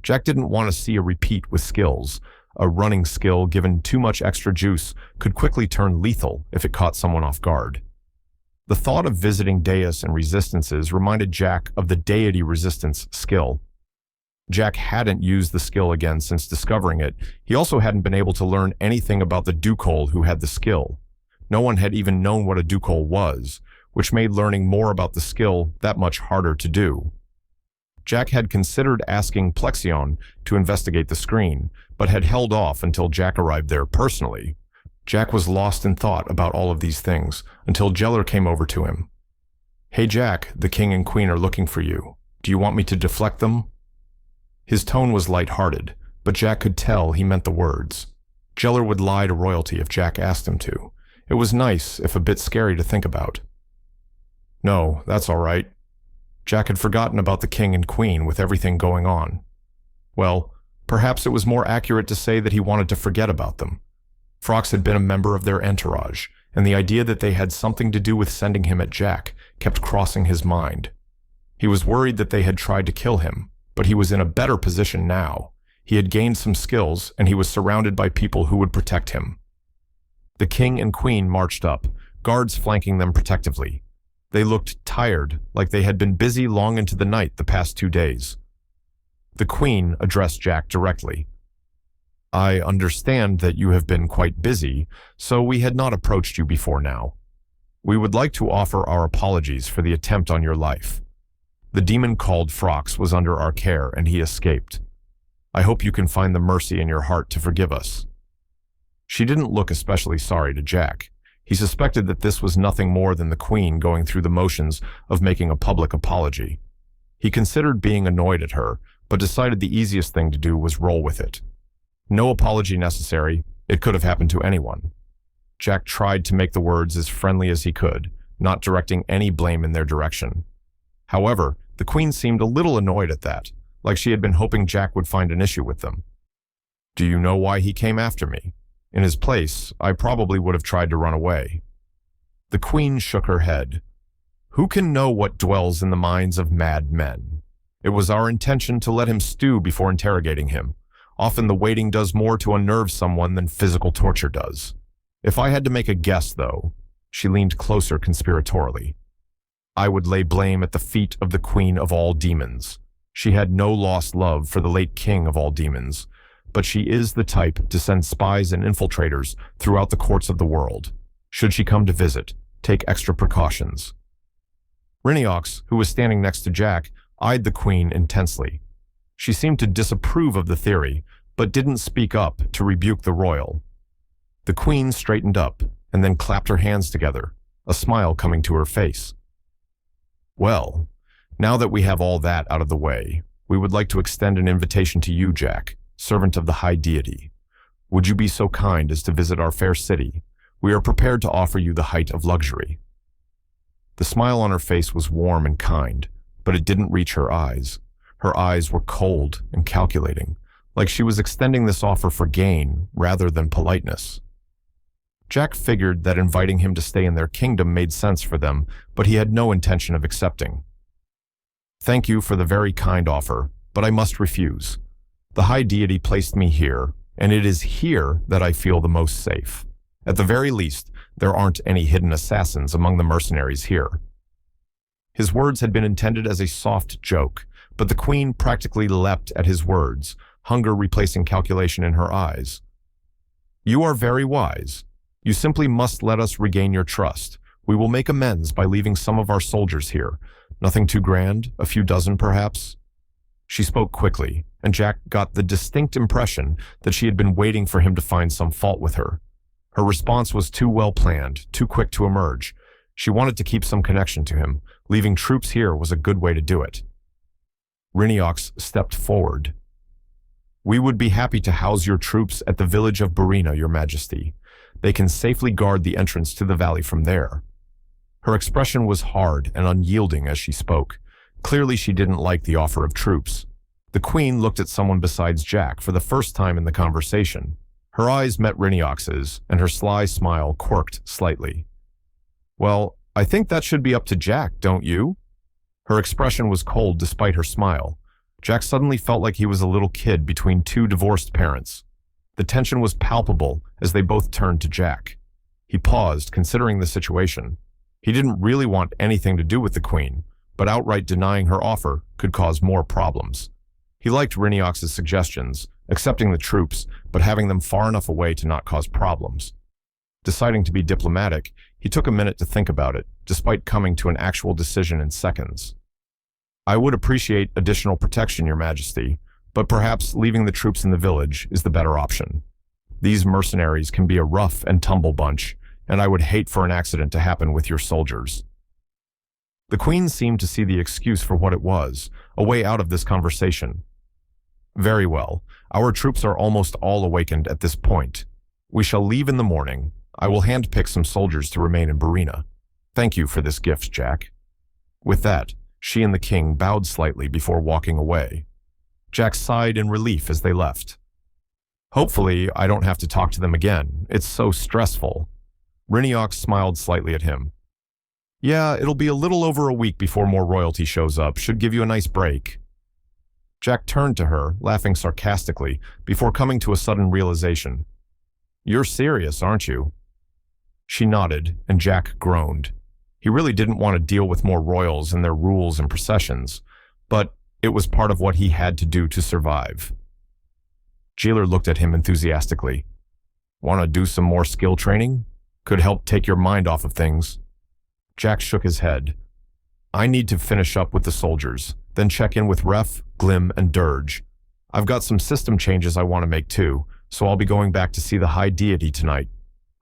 Jack didn't want to see a repeat with skills. A running skill given too much extra juice could quickly turn lethal if it caught someone off guard. The thought of visiting Deus and resistances reminded Jack of the deity resistance skill. Jack hadn't used the skill again since discovering it. He also hadn't been able to learn anything about the Dukol who had the skill. No one had even known what a Dukol was, which made learning more about the skill that much harder to do. Jack had considered asking Plexion to investigate the screen, but had held off until Jack arrived there personally. Jack was lost in thought about all of these things until Jeller came over to him. "Hey Jack, the king and queen are looking for you. Do you want me to deflect them?" His tone was light-hearted, but Jack could tell he meant the words. Jeller would lie to royalty if Jack asked him to. It was nice, if a bit scary to think about. "No, that's all right." Jack had forgotten about the king and queen with everything going on. Well, perhaps it was more accurate to say that he wanted to forget about them. Frox had been a member of their entourage, and the idea that they had something to do with sending him at Jack kept crossing his mind. He was worried that they had tried to kill him, but he was in a better position now. He had gained some skills, and he was surrounded by people who would protect him. The king and queen marched up, guards flanking them protectively. They looked tired, like they had been busy long into the night the past 2 days. The queen addressed Jack directly. "I understand that you have been quite busy, so we had not approached you before now. We would like to offer our apologies for the attempt on your life. The demon called Frox was under our care and he escaped. I hope you can find the mercy in your heart to forgive us." She didn't look especially sorry to Jack. He suspected that this was nothing more than the queen going through the motions of making a public apology. He considered being annoyed at her, but decided the easiest thing to do was roll with it. No apology necessary. It could have happened to anyone. Jack tried to make the words as friendly as he could, not directing any blame in their direction. However, the queen seemed a little annoyed at that, like she had been hoping Jack would find an issue with them. "Do you know why he came after me? In his place, I probably would have tried to run away." The queen shook her head. "Who can know what dwells in the minds of mad men? It was our intention to let him stew before interrogating him. Often the waiting does more to unnerve someone than physical torture does. If I had to make a guess, though," she leaned closer conspiratorially, "I would lay blame at the feet of the queen of all demons. She had no lost love for the late king of all demons, but she is the type to send spies and infiltrators throughout the courts of the world. Should she come to visit, take extra precautions." Riniox, who was standing next to Jack, eyed the queen intensely. She seemed to disapprove of the theory, but didn't speak up to rebuke the royal. The queen straightened up and then clapped her hands together, a smile coming to her face. "Well, now that we have all that out of the way, we would like to extend an invitation to you, Jack, servant of the high deity. Would you be so kind as to visit our fair city? We are prepared to offer you the height of luxury." The smile on her face was warm and kind, but it didn't reach her eyes. Her eyes were cold and calculating, like she was extending this offer for gain rather than politeness. Jack figured that inviting him to stay in their kingdom made sense for them, but he had no intention of accepting. "Thank you for the very kind offer, but I must refuse. The high deity placed me here, and it is here that I feel the most safe. At the very least, there aren't any hidden assassins among the mercenaries here." His words had been intended as a soft joke, but the queen practically leapt at his words, hunger replacing calculation in her eyes. "You are very wise. You simply must let us regain your trust. We will make amends by leaving some of our soldiers here. Nothing too grand, a few dozen perhaps." She spoke quickly, and Jack got the distinct impression that she had been waiting for him to find some fault with her. Her response was too well planned, too quick to emerge. She wanted to keep some connection to him. Leaving troops here was a good way to do it. Riniox stepped forward. "We would be happy to house your troops at the village of Barina, Your Majesty. They can safely guard the entrance to the valley from there." Her expression was hard and unyielding as she spoke. Clearly she didn't like the offer of troops. The queen looked at someone besides Jack for the first time in the conversation. Her eyes met Riniox's, and her sly smile quirked slightly. "Well, I think that should be up to Jack, don't you?" Her expression was cold despite her smile. Jack suddenly felt like he was a little kid between two divorced parents. The tension was palpable as they both turned to Jack. He paused, considering the situation. He didn't really want anything to do with the queen, but outright denying her offer could cause more problems. He liked Riniox's suggestions, accepting the troops, but having them far enough away to not cause problems. Deciding to be diplomatic, he took a minute to think about it, despite coming to an actual decision in seconds. I would appreciate additional protection, Your Majesty, but perhaps leaving the troops in the village is the better option. These mercenaries can be a rough and tumble bunch, and I would hate for an accident to happen with your soldiers. The Queen seemed to see the excuse for what it was, a way out of this conversation. Very well. Our troops are almost all awakened at this point. We shall leave in the morning. I will handpick some soldiers to remain in Barina. Thank you for this gift, Jack. With that, she and the king bowed slightly before walking away. Jack sighed in relief as they left. Hopefully, I don't have to talk to them again. It's so stressful. Riniok smiled slightly at him. Yeah, it'll be a little over a week before more royalty shows up. Should give you a nice break. Jack turned to her, laughing sarcastically, before coming to a sudden realization. You're serious, aren't you? She nodded, and Jack groaned. He really didn't want to deal with more royals and their rules and processions, but it was part of what he had to do to survive. Jailer looked at him enthusiastically. Want to do some more skill training? Could help take your mind off of things. Jack shook his head. I need to finish up with the soldiers, then check in with Ref, Glim, and Dirge. I've got some system changes I want to make too, so I'll be going back to see the High Deity tonight.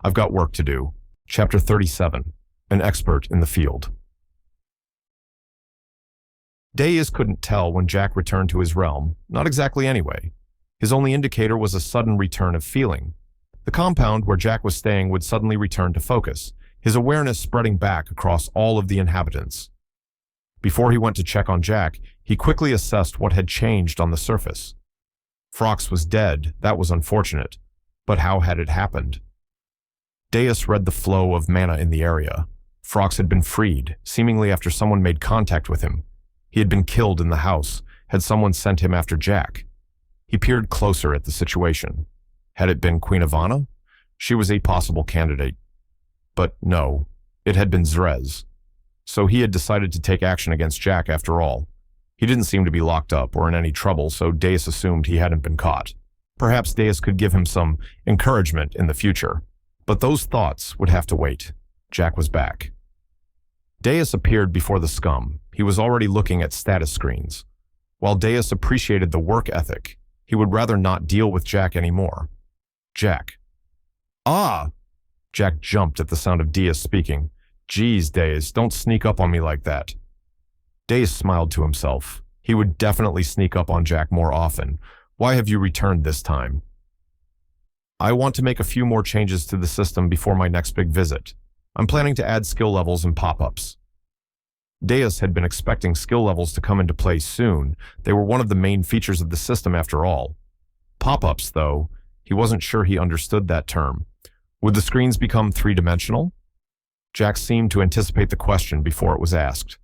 I've got work to do. Chapter 37. An Expert in the Field. Deus couldn't tell when Jack returned to his realm, not exactly anyway. His only indicator was a sudden return of feeling. The compound where Jack was staying would suddenly return to focus, his awareness spreading back across all of the inhabitants. Before he went to check on Jack, he quickly assessed what had changed on the surface. Phrox was dead, that was unfortunate, but how had it happened? Deus read the flow of mana in the area. Phrox had been freed, seemingly after someone made contact with him. He had been killed in the house. Had someone sent him after Jack? He peered closer at the situation. Had it been Queen Ivana? She was a possible candidate. But no, it had been Zrez. So he had decided to take action against Jack after all. He didn't seem to be locked up or in any trouble, so Deus assumed he hadn't been caught. Perhaps Deus could give him some encouragement in the future. But those thoughts would have to wait. Jack was back. Deus appeared before the scum. He was already looking at status screens. While Deus appreciated the work ethic, he would rather not deal with Jack anymore. Jack. Ah! Jack jumped at the sound of Deus speaking. Geez, Deus, don't sneak up on me like that. Deus smiled to himself. He would definitely sneak up on Jack more often. Why have you returned this time? I want to make a few more changes to the system before my next big visit. I'm planning to add skill levels and pop-ups. Deus had been expecting skill levels to come into play soon. They were one of the main features of the system after all. Pop-ups, though, he wasn't sure he understood that term. Would the screens become three-dimensional? Jack seemed to anticipate the question before it was asked.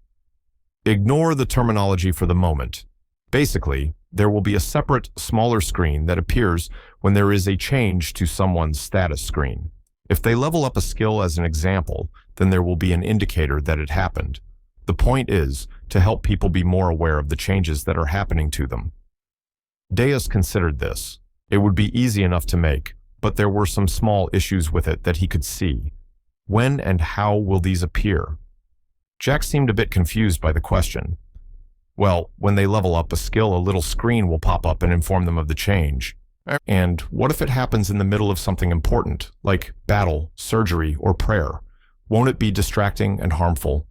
Ignore the terminology for the moment. Basically, there will be a separate, smaller screen that appears when there is a change to someone's status screen. If they level up a skill as an example, then there will be an indicator that it happened. The point is to help people be more aware of the changes that are happening to them. Deus considered this. It would be easy enough to make, but there were some small issues with it that he could see. When and how will these appear? Jack seemed a bit confused by the question. Well, when they level up a skill, a little screen will pop up and inform them of the change. And what if it happens in the middle of something important, like battle, surgery, or prayer? Won't it be distracting and harmful?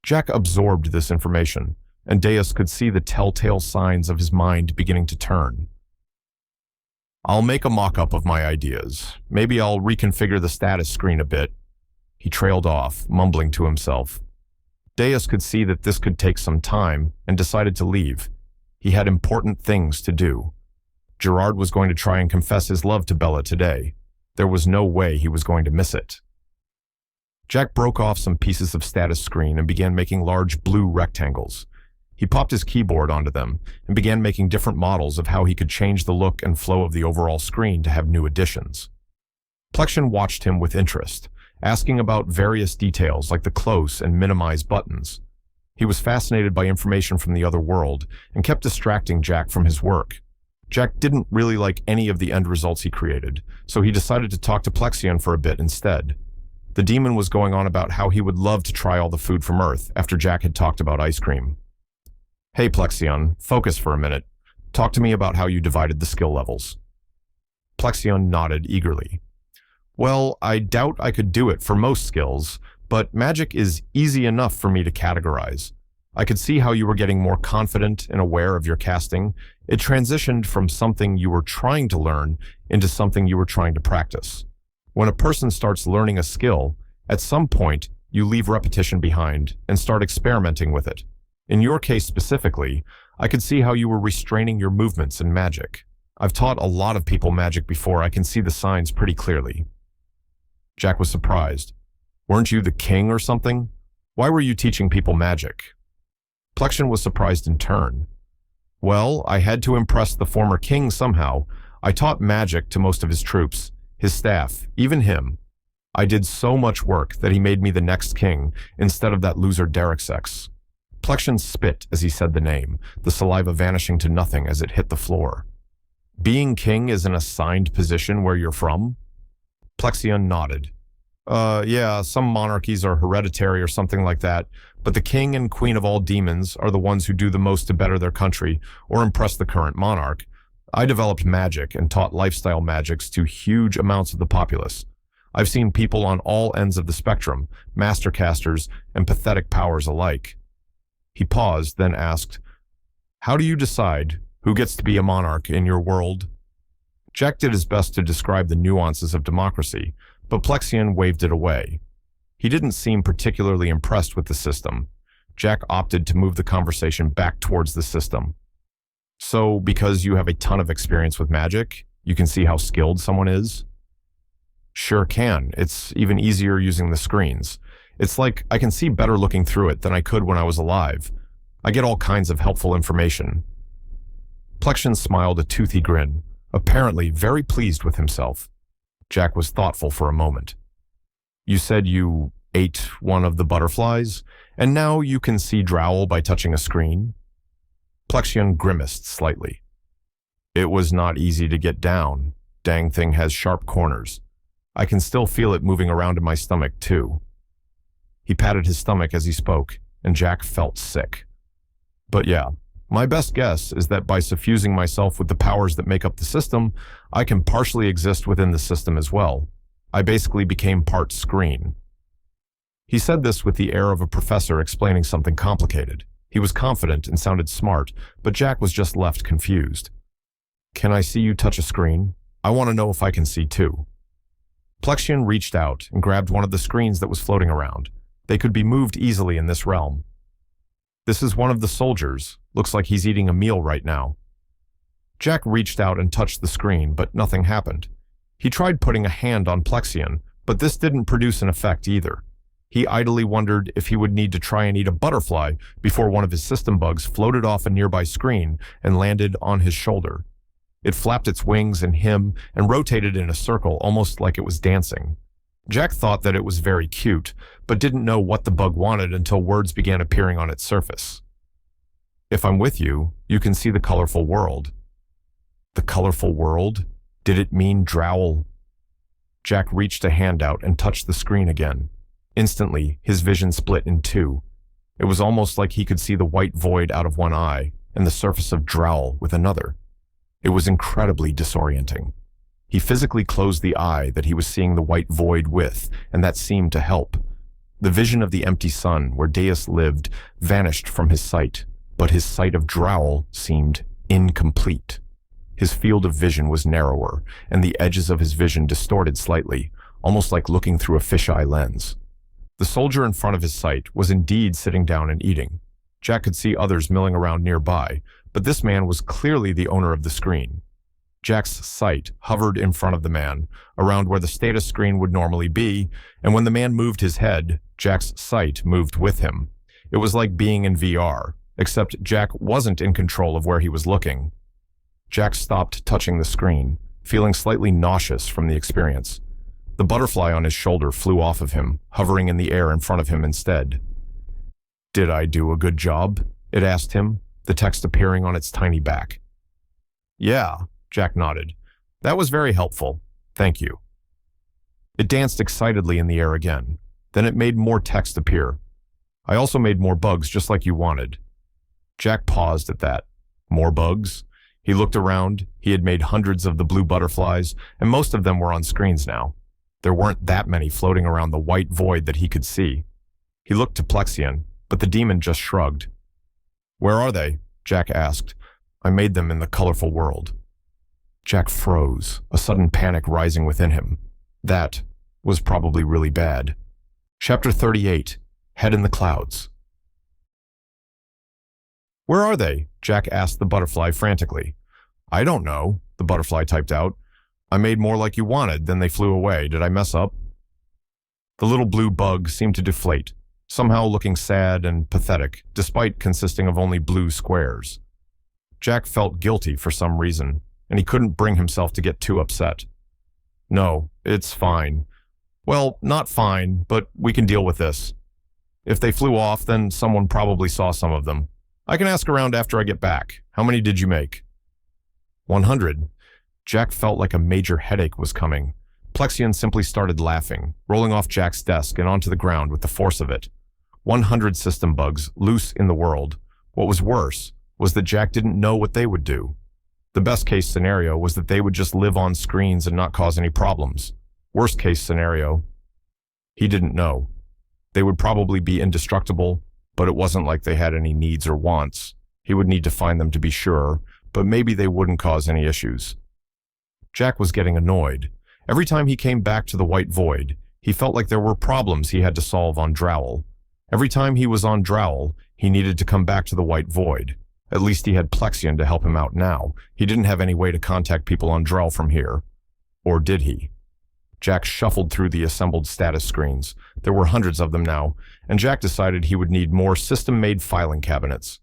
Jack absorbed this information, and Deus could see the telltale signs of his mind beginning to turn. I'll make a mock-up of my ideas. Maybe I'll reconfigure the status screen a bit. He trailed off, mumbling to himself. Deus could see that this could take some time and decided to leave. He had important things to do. Gerard was going to try and confess his love to Bella today. There was no way he was going to miss it. Jack broke off some pieces of status screen and began making large blue rectangles. He popped his keyboard onto them and began making different models of how he could change the look and flow of the overall screen to have new additions. Plexion watched him with interest, asking about various details like the close and minimize buttons. He was fascinated by information from the other world and kept distracting Jack from his work. Jack didn't really like any of the end results he created, so he decided to talk to Plexion for a bit instead. The demon was going on about how he would love to try all the food from Earth after Jack had talked about ice cream. Hey Plexion, focus for a minute. Talk to me about how you divided the skill levels. Plexion nodded eagerly. Well, I doubt I could do it for most skills, but magic is easy enough for me to categorize. I could see how you were getting more confident and aware of your casting. It transitioned from something you were trying to learn into something you were trying to practice. When a person starts learning a skill, at some point, you leave repetition behind and start experimenting with it. In your case specifically, I could see how you were restraining your movements in magic. I've taught a lot of people magic before. I can see the signs pretty clearly. Jack was surprised. Weren't you the king or something? Why were you teaching people magic? Plexion was surprised in turn. Well, I had to impress the former king somehow. I taught magic to most of his troops, his staff, even him. I did so much work that he made me the next king instead of that loser Derexex. Plexion spit as he said the name, the saliva vanishing to nothing as it hit the floor. Being king is an assigned position where you're from? Plexion nodded. Yeah, some monarchies are hereditary or something like that, but the king and queen of all demons are the ones who do the most to better their country or impress the current monarch. I developed magic and taught lifestyle magics to huge amounts of the populace. I've seen people on all ends of the spectrum, mastercasters and pathetic powers alike. He paused, then asked, How do you decide who gets to be a monarch in your world? Jack did his best to describe the nuances of democracy, but Plexion waved it away. He didn't seem particularly impressed with the system. Jack opted to move the conversation back towards the system. So, because you have a ton of experience with magic, you can see how skilled someone is? Sure can. It's even easier using the screens. It's like I can see better looking through it than I could when I was alive. I get all kinds of helpful information. Plexion smiled a toothy grin, apparently very pleased with himself. Jack was thoughtful for a moment. You said you ate one of the butterflies, and now you can see Drowl by touching a screen? Plexion grimaced slightly. It was not easy to get down. Dang thing has sharp corners. I can still feel it moving around in my stomach, too. He patted his stomach as he spoke, and Jack felt sick. But yeah, my best guess is that by suffusing myself with the powers that make up the system, I can partially exist within the system as well. I basically became part screen. He said this with the air of a professor explaining something complicated. He was confident and sounded smart, but Jack was just left confused. Can I see you touch a screen? I want to know if I can see too. Plexion reached out and grabbed one of the screens that was floating around. They could be moved easily in this realm. This is one of the soldiers. Looks like he's eating a meal right now. Jack reached out and touched the screen, but nothing happened. He tried putting a hand on Plexion, but this didn't produce an effect either. He idly wondered if he would need to try and eat a butterfly before one of his system bugs floated off a nearby screen and landed on his shoulder. It flapped its wings and him and rotated in a circle almost like it was dancing. Jack thought that it was very cute, but didn't know what the bug wanted until words began appearing on its surface. If I'm with you, you can see the colorful world. The colorful world? Did it mean Drowl? Jack reached a hand out and touched the screen again. Instantly, his vision split in two. It was almost like he could see the white void out of one eye and the surface of Drowl with another. It was incredibly disorienting. He physically closed the eye that he was seeing the white void with, and that seemed to help. The vision of the empty sun where Deus lived vanished from his sight, but his sight of Drowl seemed incomplete. His field of vision was narrower, and the edges of his vision distorted slightly, almost like looking through a fisheye lens. The soldier in front of his sight was indeed sitting down and eating. Jack could see others milling around nearby, but this man was clearly the owner of the screen. Jack's sight hovered in front of the man, around where the status screen would normally be, and when the man moved his head, Jack's sight moved with him. It was like being in VR, except Jack wasn't in control of where he was looking. Jack stopped touching the screen, feeling slightly nauseous from the experience. The butterfly on his shoulder flew off of him, hovering in the air in front of him instead. "Did I do a good job?" it asked him, the text appearing on its tiny back. Yeah, Jack nodded. That was very helpful. Thank you. It danced excitedly in the air again. Then it made more text appear. I also made more bugs just like you wanted. Jack paused at that. More bugs? He looked around. He had made hundreds of the blue butterflies, and most of them were on screens now. There weren't that many floating around the white void that he could see. He looked to Plexion, but the demon just shrugged. Where are they? Jack asked. I made them in the colorful world. Jack froze, a sudden panic rising within him. That was probably really bad. Chapter 38, Head in the Clouds. Where are they? Jack asked the butterfly frantically. I don't know, the butterfly typed out. I made more like you wanted, then they flew away. Did I mess up? The little blue bug seemed to deflate, somehow looking sad and pathetic, despite consisting of only blue squares. Jack felt guilty for some reason, and he couldn't bring himself to get too upset. No, it's fine. Well, not fine, but we can deal with this. If they flew off, then someone probably saw some of them. I can ask around after I get back. How many did you make? 100. Jack felt like a major headache was coming. Plexion simply started laughing, rolling off Jack's desk and onto the ground with the force of it. 100 system bugs, loose in the world. What was worse was that Jack didn't know what they would do. The best case scenario was that they would just live on screens and not cause any problems. Worst case scenario, he didn't know. They would probably be indestructible, but it wasn't like they had any needs or wants. He would need to find them to be sure, but maybe they wouldn't cause any issues. Jack was getting annoyed. Every time he came back to the white void, he felt like there were problems he had to solve on Drowl. Every time he was on Drowl, he needed to come back to the white void. At least he had Plexion to help him out now. He didn't have any way to contact people on Drowl from here. Or did he? Jack shuffled through the assembled status screens. There were hundreds of them now, and Jack decided he would need more system-made filing cabinets.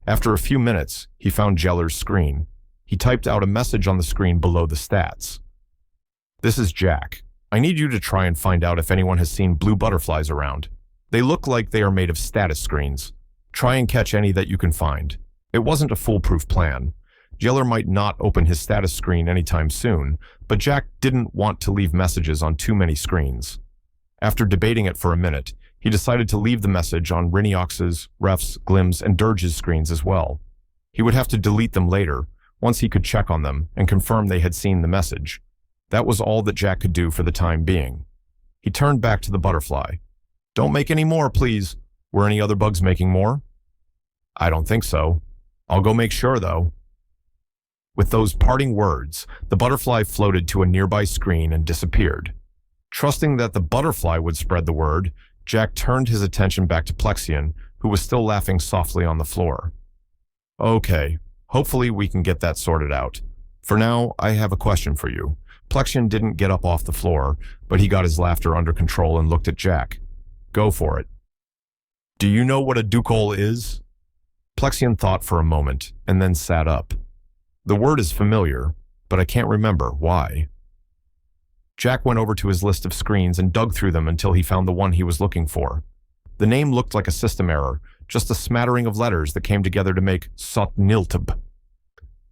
After a few minutes, he found Jeller's screen. He typed out a message on the screen below the stats. This is Jack. I need you to try and find out if anyone has seen blue butterflies around. They look like they are made of status screens. Try and catch any that you can find. It wasn't a foolproof plan. Jeller might not open his status screen anytime soon, but Jack didn't want to leave messages on too many screens. After debating it for a minute, he decided to leave the message on Riniox's, Ref's, Glim's, and Dirge's screens as well. He would have to delete them later, once he could check on them and confirm they had seen the message. That was all that Jack could do for the time being. He turned back to the butterfly. Don't make any more, please. Were any other bugs making more? I don't think so. I'll go make sure, though. With those parting words, the butterfly floated to a nearby screen and disappeared. Trusting that the butterfly would spread the word, Jack turned his attention back to Plexion, who was still laughing softly on the floor. Okay, hopefully we can get that sorted out. For now, I have a question for you. Plexion didn't get up off the floor, but he got his laughter under control and looked at Jack. Go for it. Do you know what a ducol is? Plexion thought for a moment, and then sat up. The word is familiar, but I can't remember why. Jack went over to his list of screens and dug through them until he found the one he was looking for. The name looked like a system error, just a smattering of letters that came together to make Sotniltb.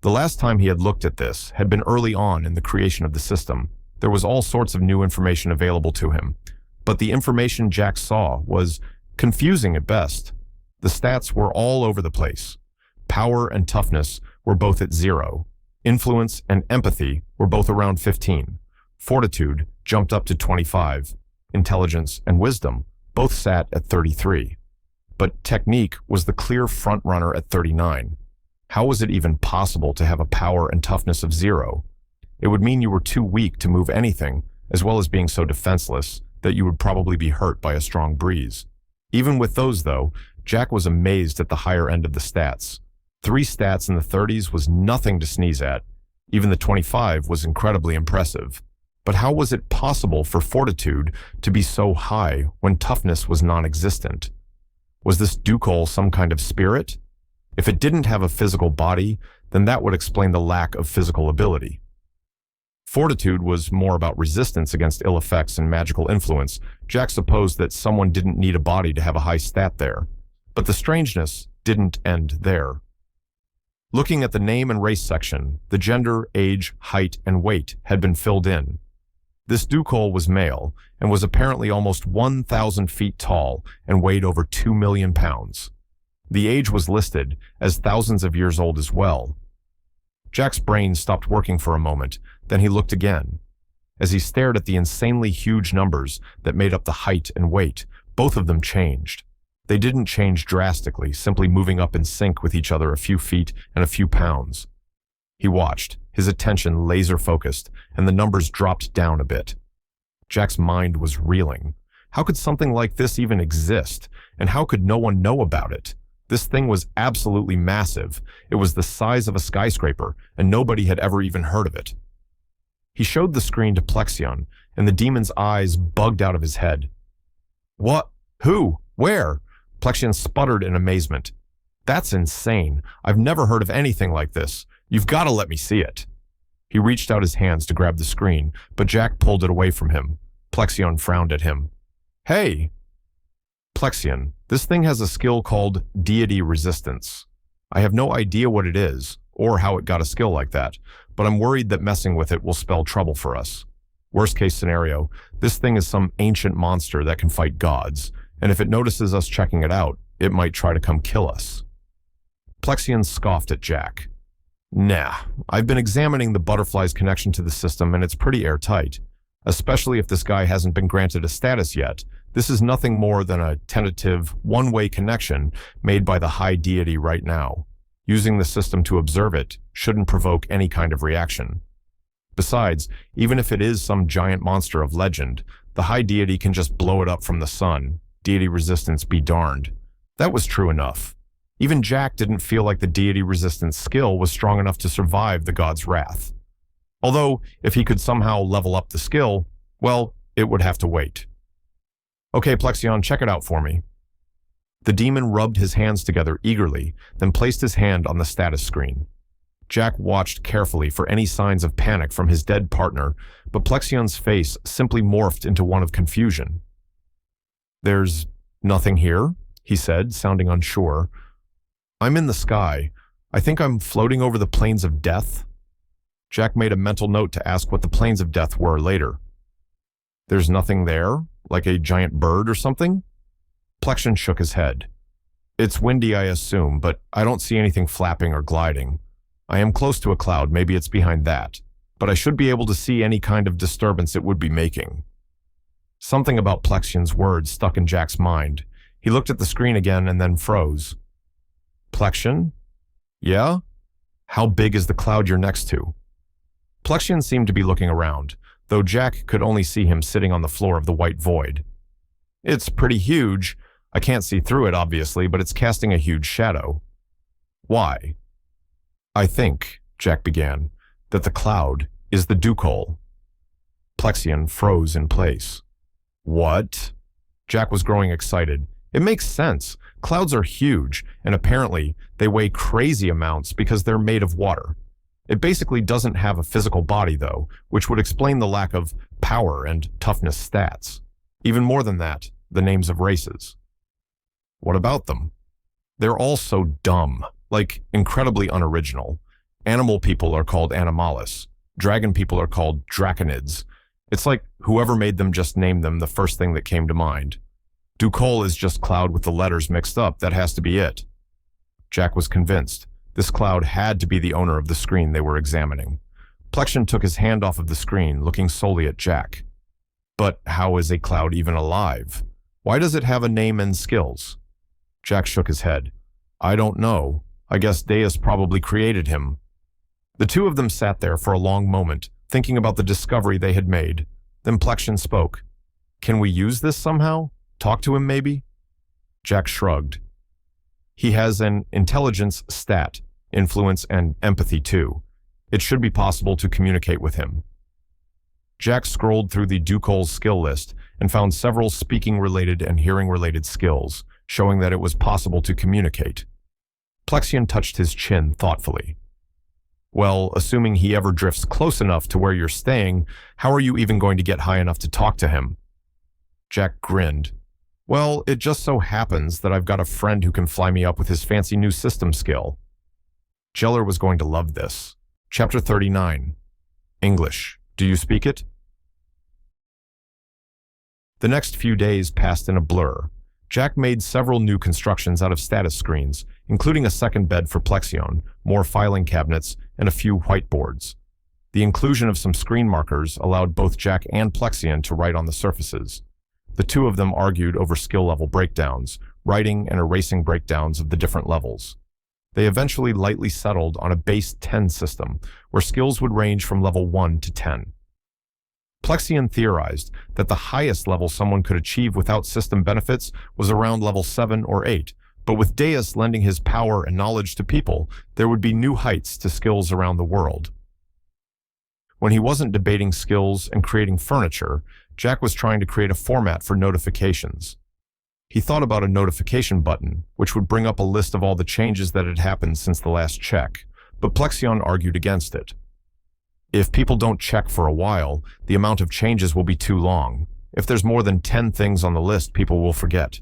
The last time he had looked at this had been early on in the creation of the system. There was all sorts of new information available to him, but the information Jack saw was confusing at best. The stats were all over the place. Power and toughness were both at 0. Influence and empathy were both around 15. Fortitude jumped up to 25. Intelligence and wisdom both sat at 33. But technique was the clear front-runner at 39. How was it even possible to have a power and toughness of 0? It would mean you were too weak to move anything, as well as being so defenseless that you would probably be hurt by a strong breeze. Even with those, though, Jack was amazed at the higher end of the stats. 3 stats in the 30s was nothing to sneeze at. Even the 25 was incredibly impressive. But how was it possible for fortitude to be so high when toughness was non-existent? Was this ducol some kind of spirit? If it didn't have a physical body, then that would explain the lack of physical ability. Fortitude was more about resistance against ill effects and magical influence. Jack supposed that someone didn't need a body to have a high stat there. But the strangeness didn't end there. Looking at the name and race section, the gender, age, height, and weight had been filled in. This Dukol was male and was apparently almost 1,000 feet tall and weighed over 2 million pounds. The age was listed as thousands of years old as well. Jack's brain stopped working for a moment, then he looked again. As he stared at the insanely huge numbers that made up the height and weight, both of them changed. They didn't change drastically, simply moving up in sync with each other a few feet and a few pounds. He watched, his attention laser-focused, and the numbers dropped down a bit. Jack's mind was reeling. How could something like this even exist? And how could no one know about it? This thing was absolutely massive. It was the size of a skyscraper, and nobody had ever even heard of it. He showed the screen to Plexion, and the demon's eyes bugged out of his head. What? Who? Where? Plexion sputtered in amazement. That's insane. I've never heard of anything like this. You've got to let me see it. He reached out his hands to grab the screen, but Jack pulled it away from him. Plexion frowned at him. Hey! Plexion, this thing has a skill called Deity Resistance. I have no idea what it is, or how it got a skill like that, but I'm worried that messing with it will spell trouble for us. Worst case scenario, this thing is some ancient monster that can fight gods, and if it notices us checking it out, it might try to come kill us. Plexion scoffed at Jack. Nah, I've been examining the butterfly's connection to the system and it's pretty airtight. Especially if this guy hasn't been granted a status yet, this is nothing more than a tentative, one-way connection made by the high deity right now. Using the system to observe it shouldn't provoke any kind of reaction. Besides, even if it is some giant monster of legend, the high deity can just blow it up from the sun. Deity resistance be darned. That was true enough. Even Jack didn't feel like the deity resistance skill was strong enough to survive the god's wrath. Although, if he could somehow level up the skill, well, it would have to wait. Okay, Plexion, check it out for me. The demon rubbed his hands together eagerly, then placed his hand on the status screen. Jack watched carefully for any signs of panic from his dead partner, but Plexion's face simply morphed into one of confusion. There's nothing here, he said, sounding unsure. I'm in the sky. I think I'm floating over the plains of death. Jack made a mental note to ask what the plains of death were later. There's nothing there, like a giant bird or something? Plexion shook his head. It's windy, I assume, but I don't see anything flapping or gliding. I am close to a cloud, maybe it's behind that, but I should be able to see any kind of disturbance it would be making. Something about Plexion's words stuck in Jack's mind. He looked at the screen again and then froze. Plexion? Yeah? How big is the cloud you're next to? Plexion seemed to be looking around, though Jack could only see him sitting on the floor of the white void. It's pretty huge. I can't see through it, obviously, but it's casting a huge shadow. Why? I think, Jack began, that the cloud is the Dukol. Plexion froze in place. What? Jack was growing excited. It makes sense. Clouds are huge, and apparently they weigh crazy amounts because they're made of water. It basically doesn't have a physical body, though, which would explain the lack of power and toughness stats. Even more than that, the names of races. What about them? They're all so dumb, like incredibly unoriginal. Animal people are called animalis. Dragon people are called draconids. It's like whoever made them just named them the first thing that came to mind. Dukol is just cloud with the letters mixed up. That has to be it. Jack was convinced. This cloud had to be the owner of the screen they were examining. Plexion took his hand off of the screen, looking solely at Jack. But how is a cloud even alive? Why does it have a name and skills? Jack shook his head. I don't know. I guess Deus probably created him. The two of them sat there for a long moment, thinking about the discovery they had made. Then Plexion spoke. Can we use this somehow? Talk to him, maybe? Jack shrugged. He has an intelligence stat, influence, and empathy too. It should be possible to communicate with him. Jack scrolled through the Dukol's skill list and found several speaking-related and hearing-related skills, showing that it was possible to communicate. Plexion touched his chin thoughtfully. Well, assuming he ever drifts close enough to where you're staying, how are you even going to get high enough to talk to him? Jack grinned. Well, it just so happens that I've got a friend who can fly me up with his fancy new system skill. Jeller was going to love this. Chapter 39. English. Do you speak it? The next few days passed in a blur. Jack made several new constructions out of status screens, including a second bed for Plexion, more filing cabinets, and a few whiteboards. The inclusion of some screen markers allowed both Jack and Plexion to write on the surfaces. The two of them argued over skill level breakdowns, writing and erasing breakdowns of the different levels. They eventually lightly settled on a base 10 system, where skills would range from level 1 to 10. Plexion theorized that the highest level someone could achieve without system benefits was around level 7 or 8, but with Deus lending his power and knowledge to people, there would be new heights to skills around the world. When he wasn't debating skills and creating furniture, Jack was trying to create a format for notifications. He thought about a notification button, which would bring up a list of all the changes that had happened since the last check, but Plexion argued against it. If people don't check for a while, the amount of changes will be too long. If there's more than 10 things on the list, people will forget.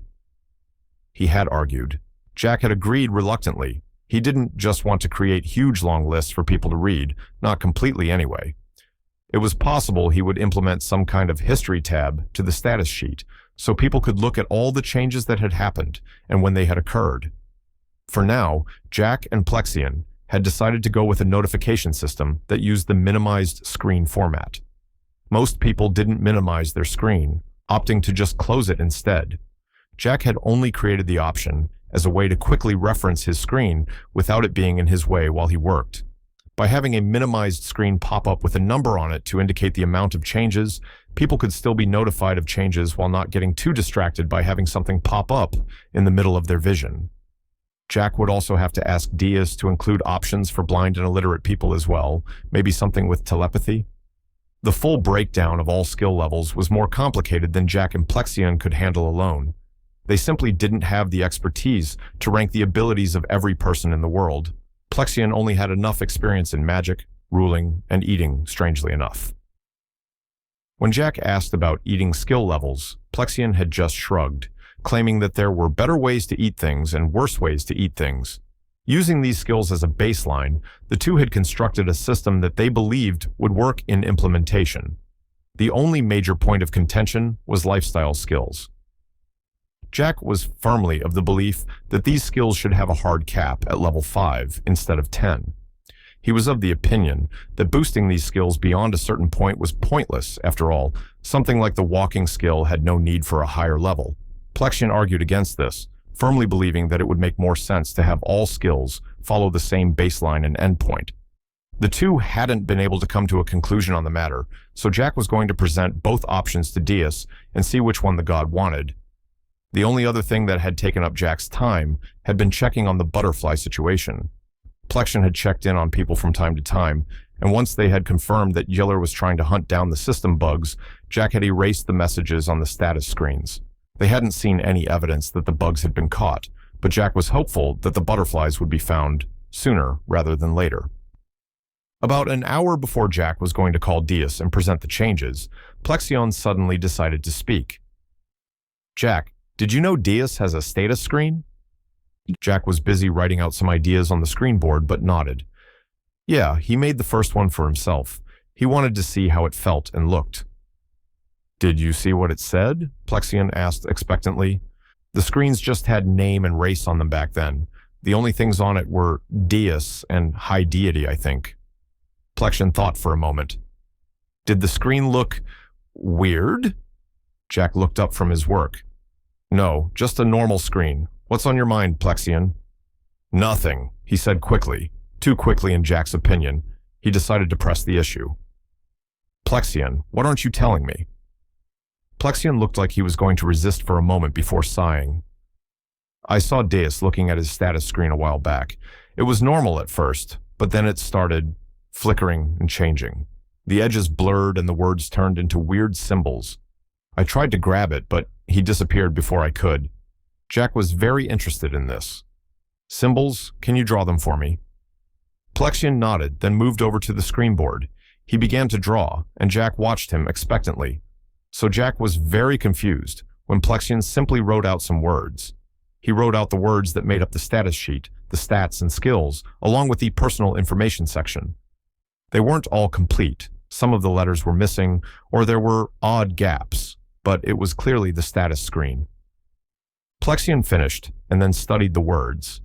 He had argued. Jack had agreed reluctantly. He didn't just want to create huge long lists for people to read, not completely anyway. It was possible he would implement some kind of history tab to the status sheet, so people could look at all the changes that had happened and when they had occurred. For now, Jack and Plexion had decided to go with a notification system that used the minimized screen format. Most people didn't minimize their screen, opting to just close it instead. Jack had only created the option as a way to quickly reference his screen without it being in his way while he worked. By having a minimized screen pop up with a number on it to indicate the amount of changes, people could still be notified of changes while not getting too distracted by having something pop up in the middle of their vision. Jack would also have to ask Deus to include options for blind and illiterate people as well, maybe something with telepathy. The full breakdown of all skill levels was more complicated than Jack and Plexion could handle alone. They simply didn't have the expertise to rank the abilities of every person in the world. Plexion only had enough experience in magic, ruling, and eating, strangely enough. When Jack asked about eating skill levels, Plexion had just shrugged, claiming that there were better ways to eat things and worse ways to eat things. Using these skills as a baseline, the two had constructed a system that they believed would work in implementation. The only major point of contention was lifestyle skills. Jack was firmly of the belief that these skills should have a hard cap at level 5 instead of 10. He was of the opinion that boosting these skills beyond a certain point was pointless. After all, something like the walking skill had no need for a higher level. Plexion argued against this, firmly believing that it would make more sense to have all skills follow the same baseline and endpoint. The two hadn't been able to come to a conclusion on the matter, so Jack was going to present both options to Deus and see which one the god wanted. The only other thing that had taken up Jack's time had been checking on the butterfly situation. Plexion had checked in on people from time to time, and once they had confirmed that Yeller was trying to hunt down the system bugs, Jack had erased the messages on the status screens. They hadn't seen any evidence that the bugs had been caught, but Jack was hopeful that the butterflies would be found sooner rather than later. About an hour before Jack was going to call Deus and present the changes, Plexion suddenly decided to speak. "Jack, did you know Deus has a status screen?" Jack was busy writing out some ideas on the screen board, but nodded. Yeah, he made the first one for himself. He wanted to see how it felt and looked. "Did you see what it said?" Plexion asked expectantly. The screens just had name and race on them back then. The only things on it were Deus and High Deity, I think. Plexion thought for a moment. "Did the screen look weird?" Jack looked up from his work. "No, just a normal screen. What's on your mind, Plexion?" "Nothing," he said quickly. Too quickly in Jack's opinion. He decided to press the issue. "Plexion, what aren't you telling me?" Plexion looked like he was going to resist for a moment before sighing. "I saw Deus looking at his status screen a while back. It was normal at first, but then it started flickering and changing. The edges blurred and the words turned into weird symbols. I tried to grab it, but he disappeared before I could." Jack was very interested in this. "Symbols? Can you draw them for me?" Plexion nodded, then moved over to the screen board. He began to draw, and Jack watched him expectantly. So Jack was very confused when Plexion simply wrote out some words. He wrote out the words that made up the status sheet, the stats and skills, along with the personal information section. They weren't all complete. Some of the letters were missing, or there were odd gaps, but it was clearly the status screen. Plexion finished and then studied the words.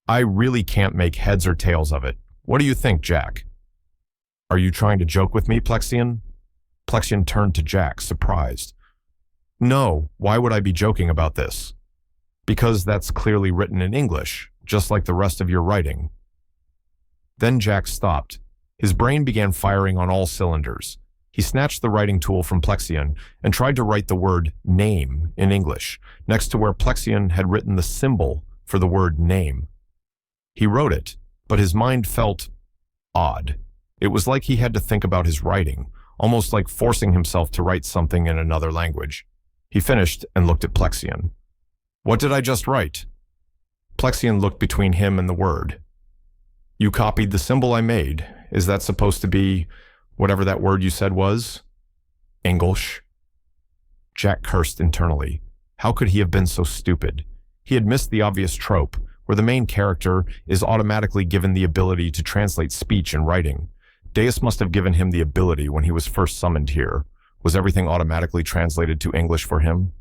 I really can't make heads or tails of it. What do you think, Jack? Are you trying to joke with me, Plexion? Plexion turned to Jack, surprised. No, why would I be joking about this? Because that's clearly written in English, just like the rest of your writing. Then Jack stopped. His brain began firing on all cylinders. He snatched the writing tool from Plexion and tried to write the word name in English, next to where Plexion had written the symbol for the word name. He wrote it, but his mind felt odd. It was like he had to think about his writing, almost like forcing himself to write something in another language. He finished and looked at Plexion. What did I just write? Plexion looked between him and the word. You copied the symbol I made. Is that supposed to be whatever that word you said was? English. Jack cursed internally. How could he have been so stupid? He had missed the obvious trope, where the main character is automatically given the ability to translate speech and writing. Deus must have given him the ability when he was first summoned here. Was everything automatically translated to English for him?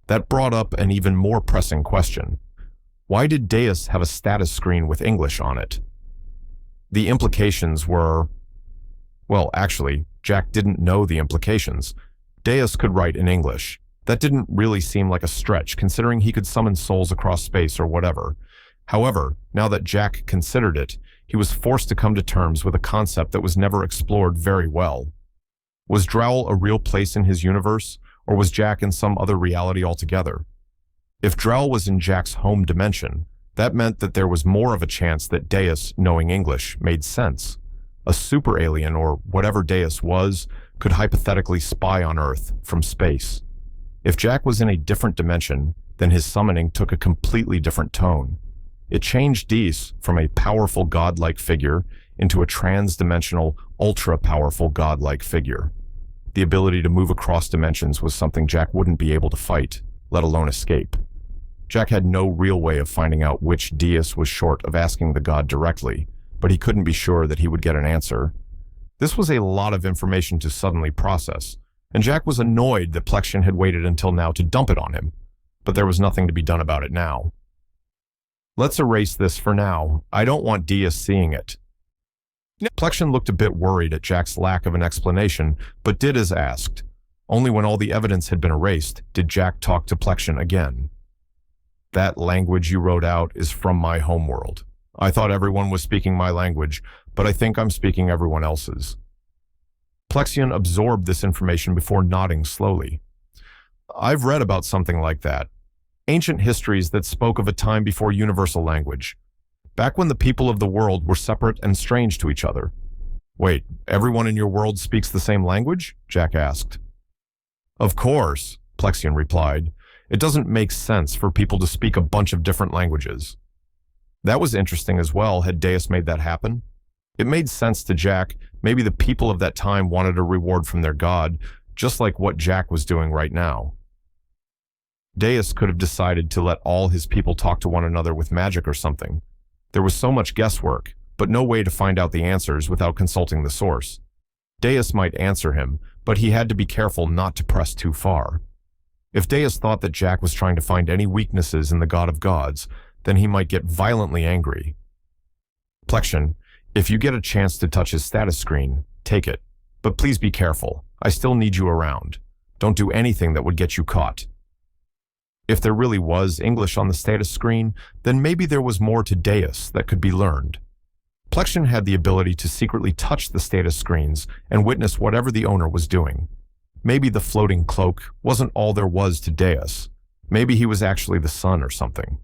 That brought up an even more pressing question. Why did Deus have a status screen with English on it? The implications were... Well, actually, Jack didn't know the implications. Deus could write in English. That didn't really seem like a stretch, considering he could summon souls across space or whatever. However, now that Jack considered it, he was forced to come to terms with a concept that was never explored very well. Was Drowl a real place in his universe, or was Jack in some other reality altogether? If Drowl was in Jack's home dimension, that meant that there was more of a chance that Deus, knowing English, made sense. A super alien, or whatever Deus was, could hypothetically spy on Earth from space. If Jack was in a different dimension, then his summoning took a completely different tone. It changed Deus from a powerful godlike figure into a trans-dimensional, ultra-powerful godlike figure. The ability to move across dimensions was something Jack wouldn't be able to fight, let alone escape. Jack had no real way of finding out which Deus was short of asking the god directly, but he couldn't be sure that he would get an answer. This was a lot of information to suddenly process, and Jack was annoyed that Plexion had waited until now to dump it on him, but there was nothing to be done about it now. Let's erase this for now. I don't want Deus seeing it. Plexion looked a bit worried at Jack's lack of an explanation, but did as asked. Only when all the evidence had been erased did Jack talk to Plexion again. That language you wrote out is from my homeworld. I thought everyone was speaking my language, but I think I'm speaking everyone else's. Plexion absorbed this information before nodding slowly. I've read about something like that. Ancient histories that spoke of a time before universal language. Back when the people of the world were separate and strange to each other. Wait, everyone in your world speaks the same language? Jack asked. Of course, Plexion replied. It doesn't make sense for people to speak a bunch of different languages. That was interesting as well, had Deus made that happen. It made sense to Jack. Maybe the people of that time wanted a reward from their god, just like what Jack was doing right now. Deus could have decided to let all his people talk to one another with magic or something. There was so much guesswork, but no way to find out the answers without consulting the source. Deus might answer him, but he had to be careful not to press too far. If Deus thought that Jack was trying to find any weaknesses in the God of Gods, then he might get violently angry. Plexion, if you get a chance to touch his status screen, take it. But please be careful. I still need you around. Don't do anything that would get you caught. If there really was English on the status screen, then maybe there was more to Deus that could be learned. Plexion had the ability to secretly touch the status screens and witness whatever the owner was doing. Maybe the floating cloak wasn't all there was to Deus. Maybe he was actually the sun or something.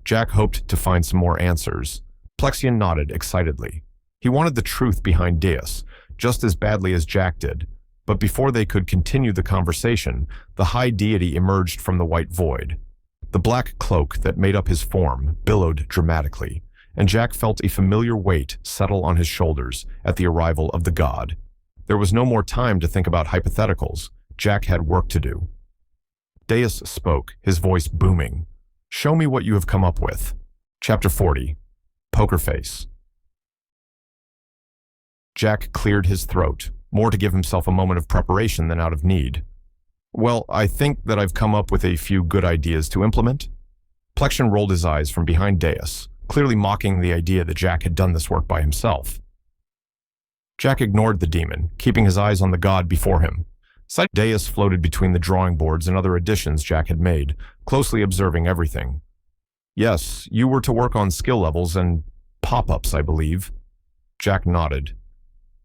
Jack hoped to find some more answers. Plexion nodded excitedly. He wanted the truth behind Deus, just as badly as Jack did. But before they could continue the conversation, the high deity emerged from the white void. The black cloak that made up his form billowed dramatically, and Jack felt a familiar weight settle on his shoulders at the arrival of the god. There was no more time to think about hypotheticals. Jack had work to do. Deus spoke, his voice booming. Show me what you have come up with. Chapter 40. Poker Face. Jack cleared his throat, more to give himself a moment of preparation than out of need. Well, I think that I've come up with a few good ideas to implement. Plexion rolled his eyes from behind dais, clearly mocking the idea that Jack had done this work by himself. Jack ignored the demon, keeping his eyes on the god before him. Dais floated between the drawing boards and other additions Jack had made, closely observing everything. Yes, you were to work on skill levels and pop-ups, I believe. Jack nodded.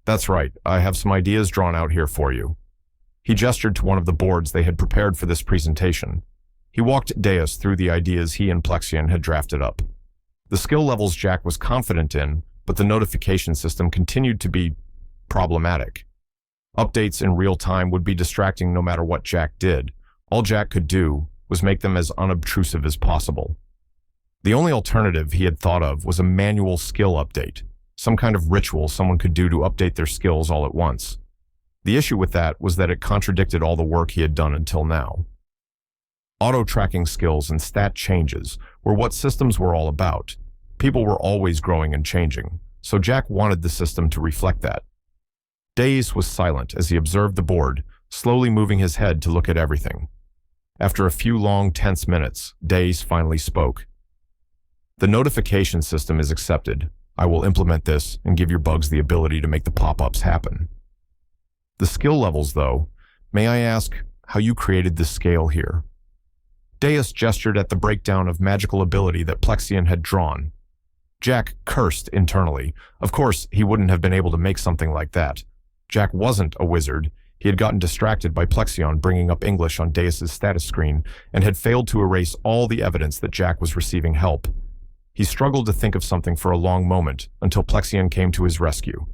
That's right, I have some ideas drawn out here for you. He gestured to one of the boards they had prepared for this presentation. He walked dais through the ideas he and Plexion had drafted up. The skill levels Jack was confident in, but the notification system continued to be problematic. Updates in real time would be distracting no matter what Jack did. All Jack could do was make them as unobtrusive as possible. The only alternative he had thought of was a manual skill update, some kind of ritual someone could do to update their skills all at once. The issue with that was that it contradicted all the work he had done until now. Auto-tracking skills and stat changes were what systems were all about. People were always growing and changing, so Jack wanted the system to reflect that. Dais was silent as he observed the board, slowly moving his head to look at everything. After a few long, tense minutes, Dais finally spoke. The notification system is accepted. I will implement this and give your bugs the ability to make the pop-ups happen. The skill levels, though, may I ask how you created the scale here? Dais gestured at the breakdown of magical ability that Plexion had drawn. Jack cursed internally. Of course, he wouldn't have been able to make something like that. Jack wasn't a wizard. He had gotten distracted by Plexion bringing up English on Dais's status screen and had failed to erase all the evidence that Jack was receiving help. He struggled to think of something for a long moment until Plexion came to his rescue.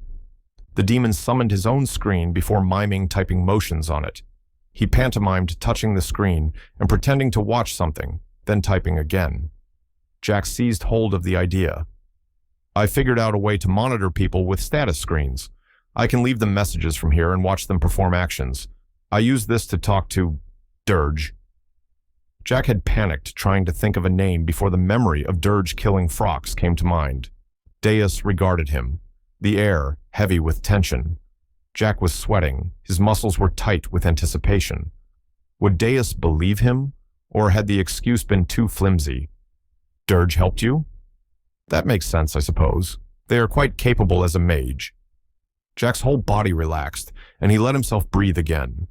The demon summoned his own screen before miming typing motions on it. He pantomimed touching the screen and pretending to watch something, then typing again. Jack seized hold of the idea. I figured out a way to monitor people with status screens. I can leave them messages from here and watch them perform actions. I use this to talk to Dirge. Jack had panicked trying to think of a name before the memory of Dirge killing Frox came to mind. Dais regarded him, the air heavy with tension. Jack was sweating. His muscles were tight with anticipation. Would Dais believe him, or had the excuse been too flimsy? Dirge helped you? That makes sense, I suppose. They are quite capable as a mage. Jack's whole body relaxed, and he let himself breathe again.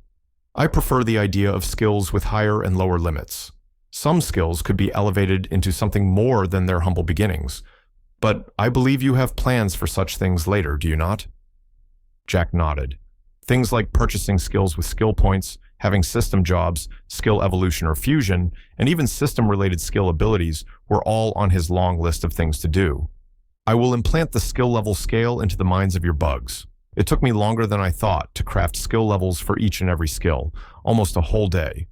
I prefer the idea of skills with higher and lower limits. Some skills could be elevated into something more than their humble beginnings. But I believe you have plans for such things later, do you not? Jack nodded. Things like purchasing skills with skill points, having system jobs, skill evolution or fusion, and even system-related skill abilities were all on his long list of things to do. I will implant the skill level scale into the minds of your bugs. It took me longer than I thought to craft skill levels for each and every skill, almost a whole day.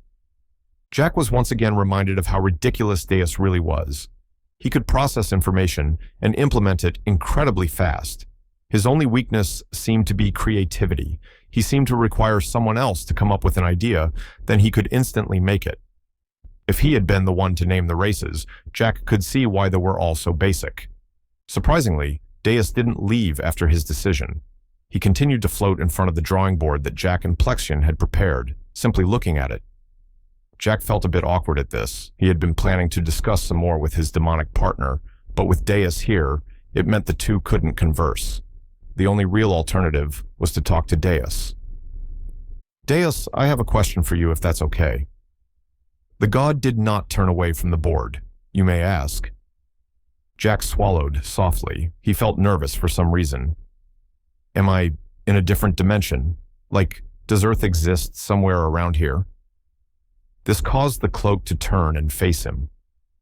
Jack was once again reminded of how ridiculous Dais really was. He could process information and implement it incredibly fast. His only weakness seemed to be creativity. He seemed to require someone else to come up with an idea, then he could instantly make it. If he had been the one to name the races, Jack could see why they were all so basic. Surprisingly, Dais didn't leave after his decision. He continued to float in front of the drawing board that Jack and Plexion had prepared, simply looking at it. Jack felt a bit awkward at this. He had been planning to discuss some more with his demonic partner, but with Dais here, it meant the two couldn't converse. The only real alternative was to talk to Dais. Dais, I have a question for you if that's okay. The god did not turn away from the board. You may ask. Jack swallowed softly. He felt nervous for some reason. Am I in a different dimension? Like, does Earth exist somewhere around here? This caused the cloak to turn and face him.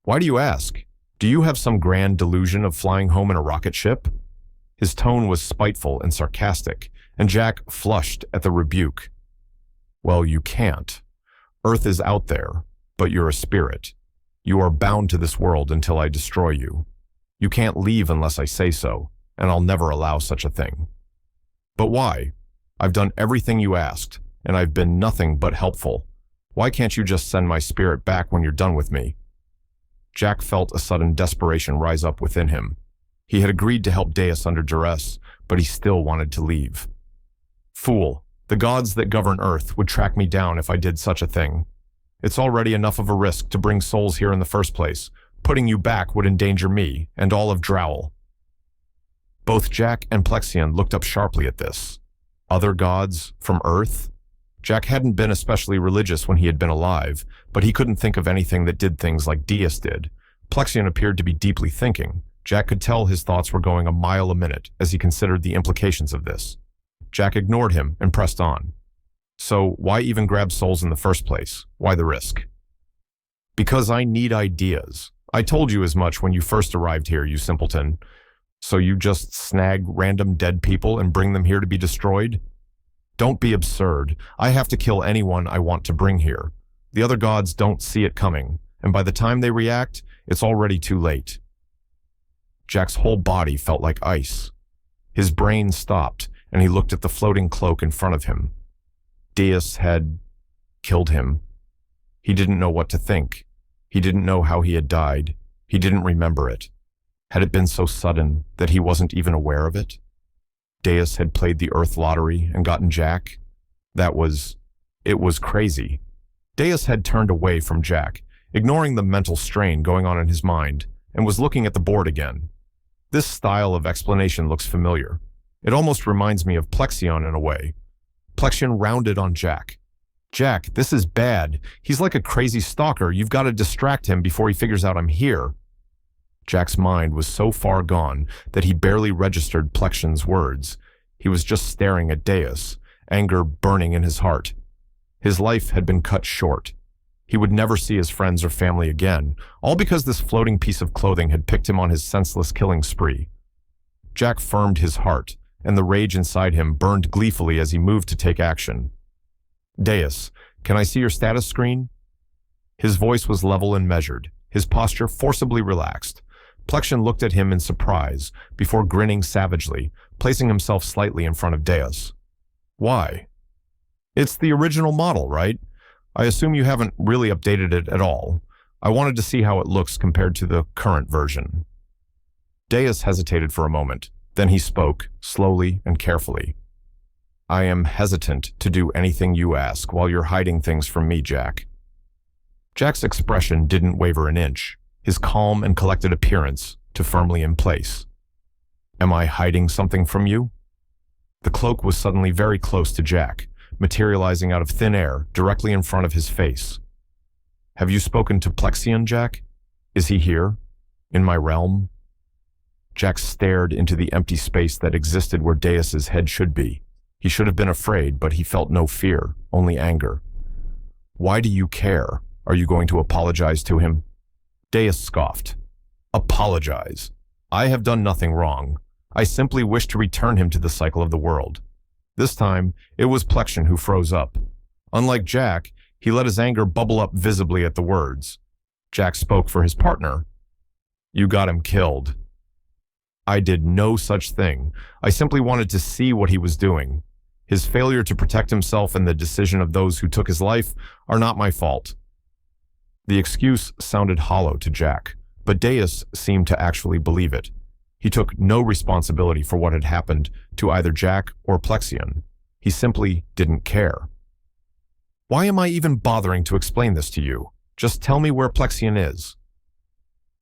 Why do you ask? Do you have some grand delusion of flying home in a rocket ship? His tone was spiteful and sarcastic, and Jack flushed at the rebuke. Well, you can't. Earth is out there, but you're a spirit. You are bound to this world until I destroy you. You can't leave unless I say so, and I'll never allow such a thing. But why? I've done everything you asked, and I've been nothing but helpful. Why can't you just send my spirit back when you're done with me? Jack felt a sudden desperation rise up within him. He had agreed to help Deus under duress, but he still wanted to leave. Fool, the gods that govern Earth would track me down if I did such a thing. It's already enough of a risk to bring souls here in the first place. Putting you back would endanger me and all of Drowell. Both Jack and Plexion looked up sharply at this. Other gods from Earth? Jack hadn't been especially religious when he had been alive, but he couldn't think of anything that did things like Deus did. Plexion appeared to be deeply thinking. Jack could tell his thoughts were going a mile a minute as he considered the implications of this. Jack ignored him and pressed on. So why even grab souls in the first place? Why the risk? Because I need ideas. I told you as much when you first arrived here, you simpleton. So you just snag random dead people and bring them here to be destroyed? Don't be absurd. I have to kill anyone I want to bring here. The other gods don't see it coming, and by the time they react, it's already too late. Jack's whole body felt like ice. His brain stopped, and he looked at the floating cloak in front of him. Deus had killed him. He didn't know what to think. He didn't know how he had died. He didn't remember it. Had it been so sudden that he wasn't even aware of it? Deus had played the Earth lottery and gotten Jack? It was crazy. Deus had turned away from Jack, ignoring the mental strain going on in his mind, and was looking at the board again. This style of explanation looks familiar. It almost reminds me of Plexion in a way. Plexion rounded on Jack. Jack, this is bad. He's like a crazy stalker. You've got to distract him before he figures out I'm here. Jack's mind was so far gone that he barely registered Plexion's words. He was just staring at Deus, anger burning in his heart. His life had been cut short. He would never see his friends or family again, all because this floating piece of clothing had picked him on his senseless killing spree. Jack firmed his heart, and the rage inside him burned gleefully as he moved to take action. Deus, can I see your status screen? His voice was level and measured, his posture forcibly relaxed. Plexion looked at him in surprise, before grinning savagely, placing himself slightly in front of Deus. Why? It's the original model, right? I assume you haven't really updated it at all. I wanted to see how it looks compared to the current version. Deus hesitated for a moment. Then he spoke, slowly and carefully. I am hesitant to do anything you ask while you're hiding things from me, Jack. Jack's expression didn't waver an inch, his calm and collected appearance too firmly in place. Am I hiding something from you? The cloak was suddenly very close to Jack, materializing out of thin air directly in front of his face. Have you spoken to Plexion, Jack? Is he here? In my realm? Jack stared into the empty space that existed where Deus's head should be. He should have been afraid, but he felt no fear, only anger. Why do you care? Are you going to apologize to him? Deus scoffed. Apologize? I have done nothing wrong. I simply wish to return him to the cycle of the world. This time, it was Plexion who froze up. Unlike Jack, he let his anger bubble up visibly at the words. Jack spoke for his partner. You got him killed. I did no such thing. I simply wanted to see what he was doing. His failure to protect himself and the decision of those who took his life are not my fault. The excuse sounded hollow to Jack, but Deus seemed to actually believe it. He took no responsibility for what had happened to either Jack or Plexion. He simply didn't care. Why am I even bothering to explain this to you? Just tell me where Plexion is.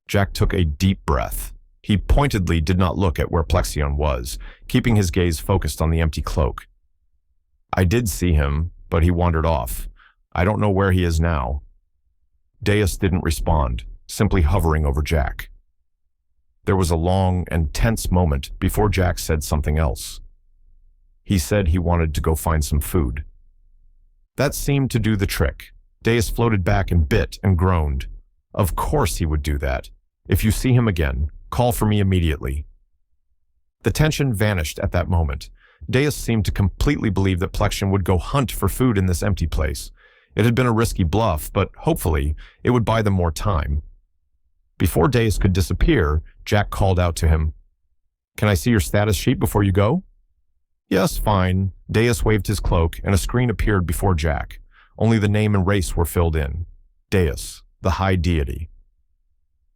Jack took a deep breath. He pointedly did not look at where Plexion was, keeping his gaze focused on the empty cloak. I did see him, but he wandered off. I don't know where he is now. Deus didn't respond, simply hovering over Jack. There was a long and tense moment before Jack said something else. He said he wanted to go find some food. That seemed to do the trick. Deus floated back and bit and groaned. Of course he would do that. If you see him again, call for me immediately. The tension vanished at that moment. Deus seemed to completely believe that Plexion would go hunt for food in this empty place. It had been a risky bluff, but hopefully it would buy them more time. Before Deus could disappear, Jack called out to him. Can I see your status sheet before you go? Yes, fine. Deus waved his cloak, and a screen appeared before Jack. Only the name and race were filled in. Deus, the High Deity.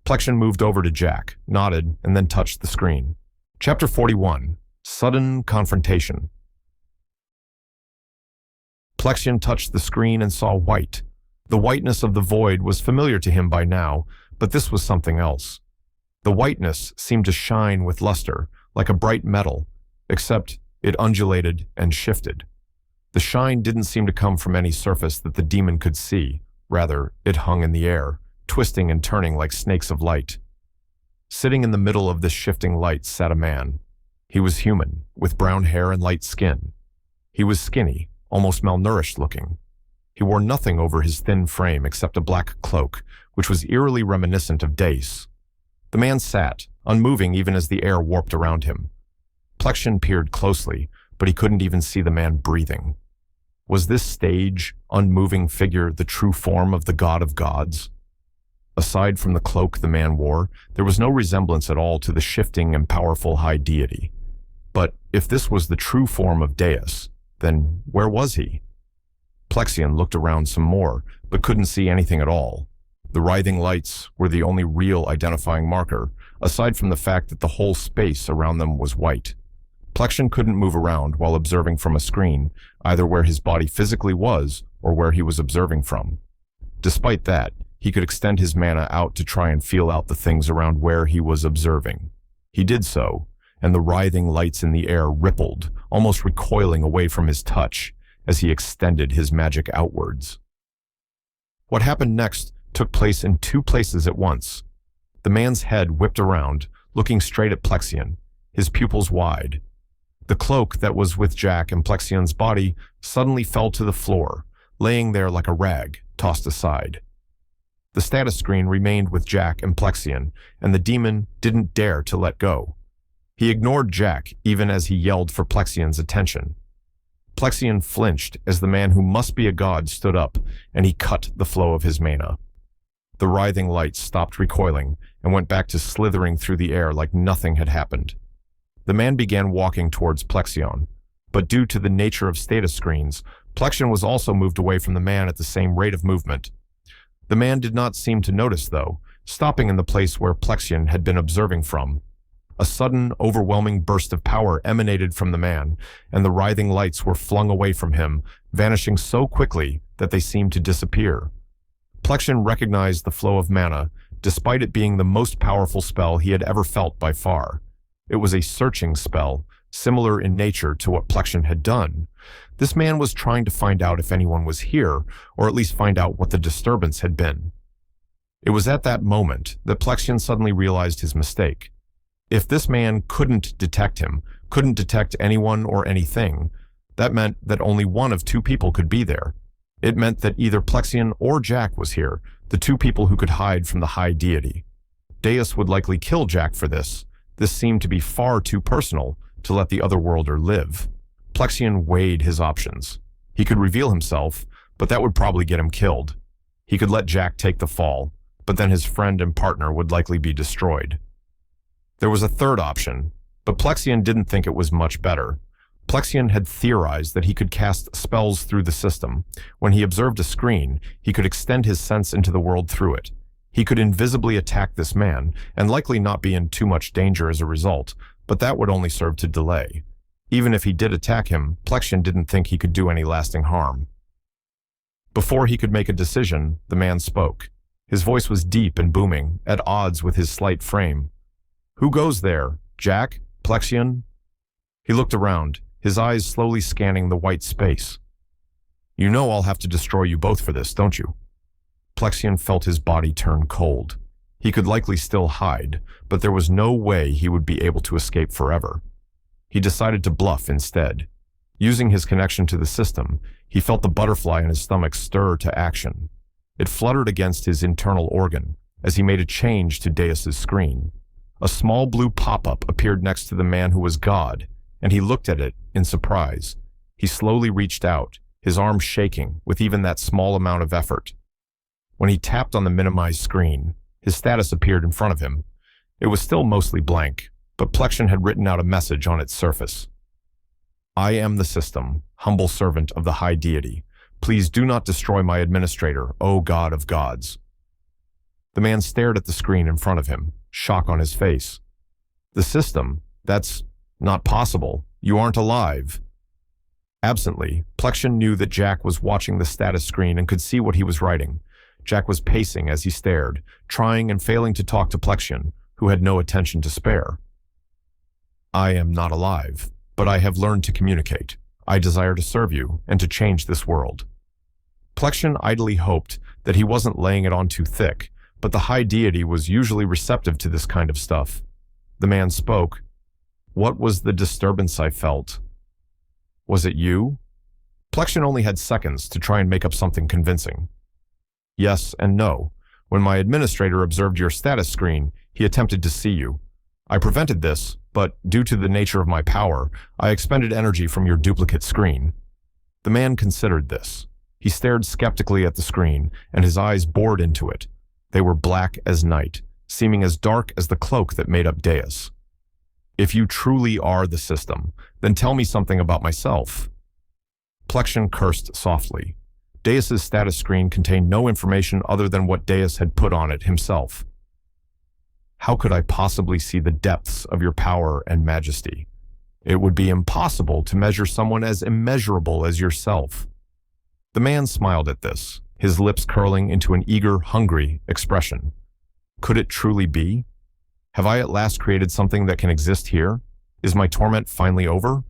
Plexion moved over to Jack, nodded, and then touched the screen. Chapter 41. Sudden Confrontation. Plexion touched the screen and saw white. The whiteness of the void was familiar to him by now, but this was something else. The whiteness seemed to shine with luster, like a bright metal, except it undulated and shifted. The shine didn't seem to come from any surface that the demon could see. Rather, it hung in the air, twisting and turning like snakes of light. Sitting in the middle of this shifting light sat a man. He was human, with brown hair and light skin. He was skinny, almost malnourished looking. He wore nothing over his thin frame except a black cloak, which was eerily reminiscent of Dace. The man sat, unmoving even as the air warped around him. Plexion peered closely, but he couldn't even see the man breathing. Was this stage, unmoving figure the true form of the god of gods? Aside from the cloak the man wore, there was no resemblance at all to the shifting and powerful high deity. But if this was the true form of Deus, then where was he? Plexion looked around some more, but couldn't see anything at all. The writhing lights were the only real identifying marker, aside from the fact that the whole space around them was white. Plexion couldn't move around while observing from a screen, either where his body physically was or where he was observing from. Despite that, he could extend his mana out to try and feel out the things around where he was observing. He did so, and the writhing lights in the air rippled, almost recoiling away from his touch as he extended his magic outwards. What happened next took place in two places at once. The man's head whipped around, looking straight at Plexion, his pupils wide. The cloak that was with Jack and Plexion's body suddenly fell to the floor, laying there like a rag, tossed aside. The status screen remained with Jack and Plexion, and the demon didn't dare to let go. He ignored Jack even as he yelled for Plexion's attention. Plexion flinched as the man who must be a god stood up, and he cut the flow of his mana. The writhing lights stopped recoiling and went back to slithering through the air like nothing had happened. The man began walking towards Plexion, but due to the nature of status screens, Plexion was also moved away from the man at the same rate of movement. The man did not seem to notice, though, stopping in the place where Plexion had been observing from. A sudden, overwhelming burst of power emanated from the man, and the writhing lights were flung away from him, vanishing so quickly that they seemed to disappear. Plexion recognized the flow of mana, despite it being the most powerful spell he had ever felt by far. It was a searching spell, similar in nature to what Plexion had done. This man was trying to find out if anyone was here, or at least find out what the disturbance had been. It was at that moment that Plexion suddenly realized his mistake. If this man couldn't detect him, couldn't detect anyone or anything, that meant that only one of two people could be there. It meant that either Plexion or Jack was here, the two people who could hide from the high deity. Deus would likely kill Jack for this. This seemed to be far too personal to let the otherworlder live. Plexion weighed his options. He could reveal himself, but that would probably get him killed. He could let Jack take the fall, but then his friend and partner would likely be destroyed. There was a third option, but Plexion didn't think it was much better. Plexion had theorized that he could cast spells through the system. When he observed a screen, he could extend his sense into the world through it. He could invisibly attack this man, and likely not be in too much danger as a result, but that would only serve to delay. Even if he did attack him, Plexion didn't think he could do any lasting harm. Before he could make a decision, the man spoke. His voice was deep and booming, at odds with his slight frame. "Who goes there? Jack? Plexion?" He looked around, his eyes slowly scanning the white space. "You know I'll have to destroy you both for this, don't you?" Plexion felt his body turn cold. He could likely still hide, but there was no way he would be able to escape forever. He decided to bluff instead. Using his connection to the system, he felt the butterfly in his stomach stir to action. It fluttered against his internal organ as he made a change to Deus's screen. A small blue pop-up appeared next to the man who was God, and he looked at it in surprise. He slowly reached out, his arm shaking with even that small amount of effort. When he tapped on the minimized screen, his status appeared in front of him. It was still mostly blank, but Plexion had written out a message on its surface. "I am the system, humble servant of the high deity. Please do not destroy my administrator, O God of gods." The man stared at the screen in front of him, shock on his face. The system? That's not possible. You aren't alive. Absently, Plexion knew that Jack was watching the status screen and could see what he was writing. Jack was pacing as he stared, trying and failing to talk to Plexion, who had no attention to spare. I am not alive, but I have learned to communicate. I desire to serve you and to change this world. Plexion idly hoped that he wasn't laying it on too thick, but the high deity was usually receptive to this kind of stuff. The man spoke. What was the disturbance I felt? Was it you? Plexion only had seconds to try and make up something convincing. Yes and no. When my administrator observed your status screen, he attempted to see you. I prevented this, but due to the nature of my power, I expended energy from your duplicate screen. The man considered this. He stared skeptically at the screen, and his eyes bored into it. They were black as night, seeming as dark as the cloak that made up Deus. If you truly are the system, then tell me something about myself. Plexion cursed softly. Deus's status screen contained no information other than what Deus had put on it himself. How could I possibly see the depths of your power and majesty? It would be impossible to measure someone as immeasurable as yourself. The man smiled at this, his lips curling into an eager, hungry expression. Could it truly be? Have I at last created something that can exist here? Is my torment finally over?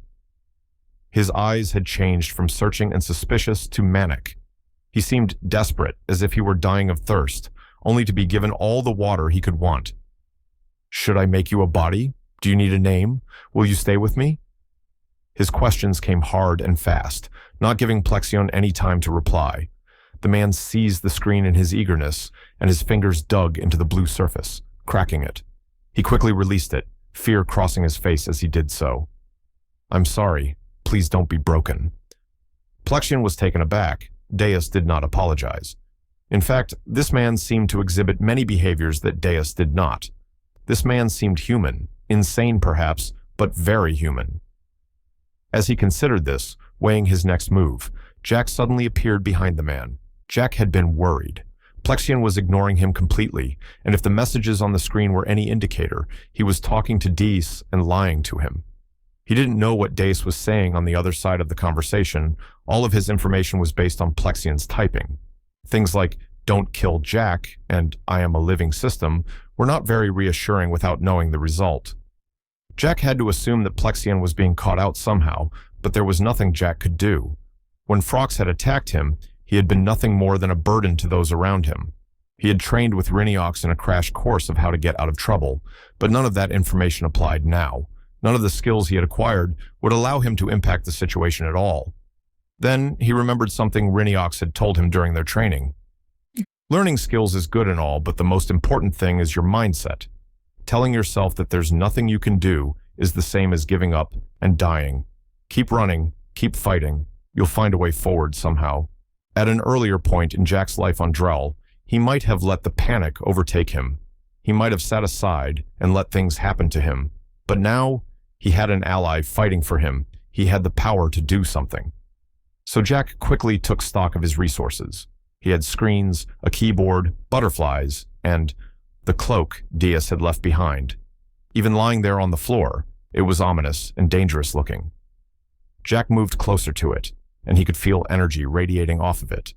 His eyes had changed from searching and suspicious to manic. He seemed desperate, as if he were dying of thirst, only to be given all the water he could want. Should I make you a body? Do you need a name? Will you stay with me? His questions came hard and fast, not giving Plexion any time to reply. The man seized the screen in his eagerness, and his fingers dug into the blue surface, cracking it. He quickly released it, fear crossing his face as he did so. I'm sorry. Please don't be broken. Plexion was taken aback. Deus did not apologize. In fact, this man seemed to exhibit many behaviors that Deus did not. This man seemed human, insane perhaps, but very human. As he considered this, weighing his next move, Jack suddenly appeared behind the man. Jack had been worried. Plexion was ignoring him completely, and if the messages on the screen were any indicator, he was talking to Deus and lying to him. He didn't know what Deus was saying on the other side of the conversation. All of his information was based on Plexion's typing. Things like, don't kill Jack, and I am a living system, were not very reassuring without knowing the result. Jack had to assume that Plexion was being caught out somehow, but there was nothing Jack could do. When Frox had attacked him, he had been nothing more than a burden to those around him. He had trained with Riniox in a crash course of how to get out of trouble, but none of that information applied now. None of the skills he had acquired would allow him to impact the situation at all. Then he remembered something Riniox had told him during their training. Learning skills is good and all, but the most important thing is your mindset. Telling yourself that there's nothing you can do is the same as giving up and dying. Keep running, keep fighting. You'll find a way forward somehow. At an earlier point in Jack's life on Drell, he might have let the panic overtake him. He might have sat aside and let things happen to him. But now, he had an ally fighting for him. He had the power to do something. So Jack quickly took stock of his resources. He had screens, a keyboard, butterflies, and the cloak Deus had left behind. Even lying there on the floor, it was ominous and dangerous looking. Jack moved closer to it, and he could feel energy radiating off of it.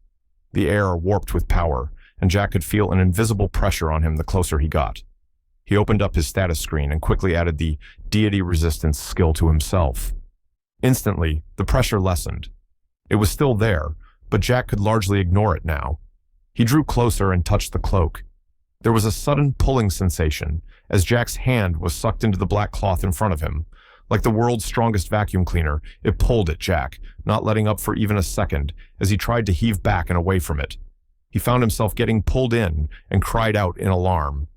The air warped with power, and Jack could feel an invisible pressure on him the closer he got. He opened up his status screen and quickly added the deity resistance skill to himself. Instantly, the pressure lessened. It was still there, but Jack could largely ignore it now. He drew closer and touched the cloak. There was a sudden pulling sensation as Jack's hand was sucked into the black cloth in front of him. Like the world's strongest vacuum cleaner, it pulled at Jack, not letting up for even a second as he tried to heave back and away from it. He found himself getting pulled in and cried out in alarm.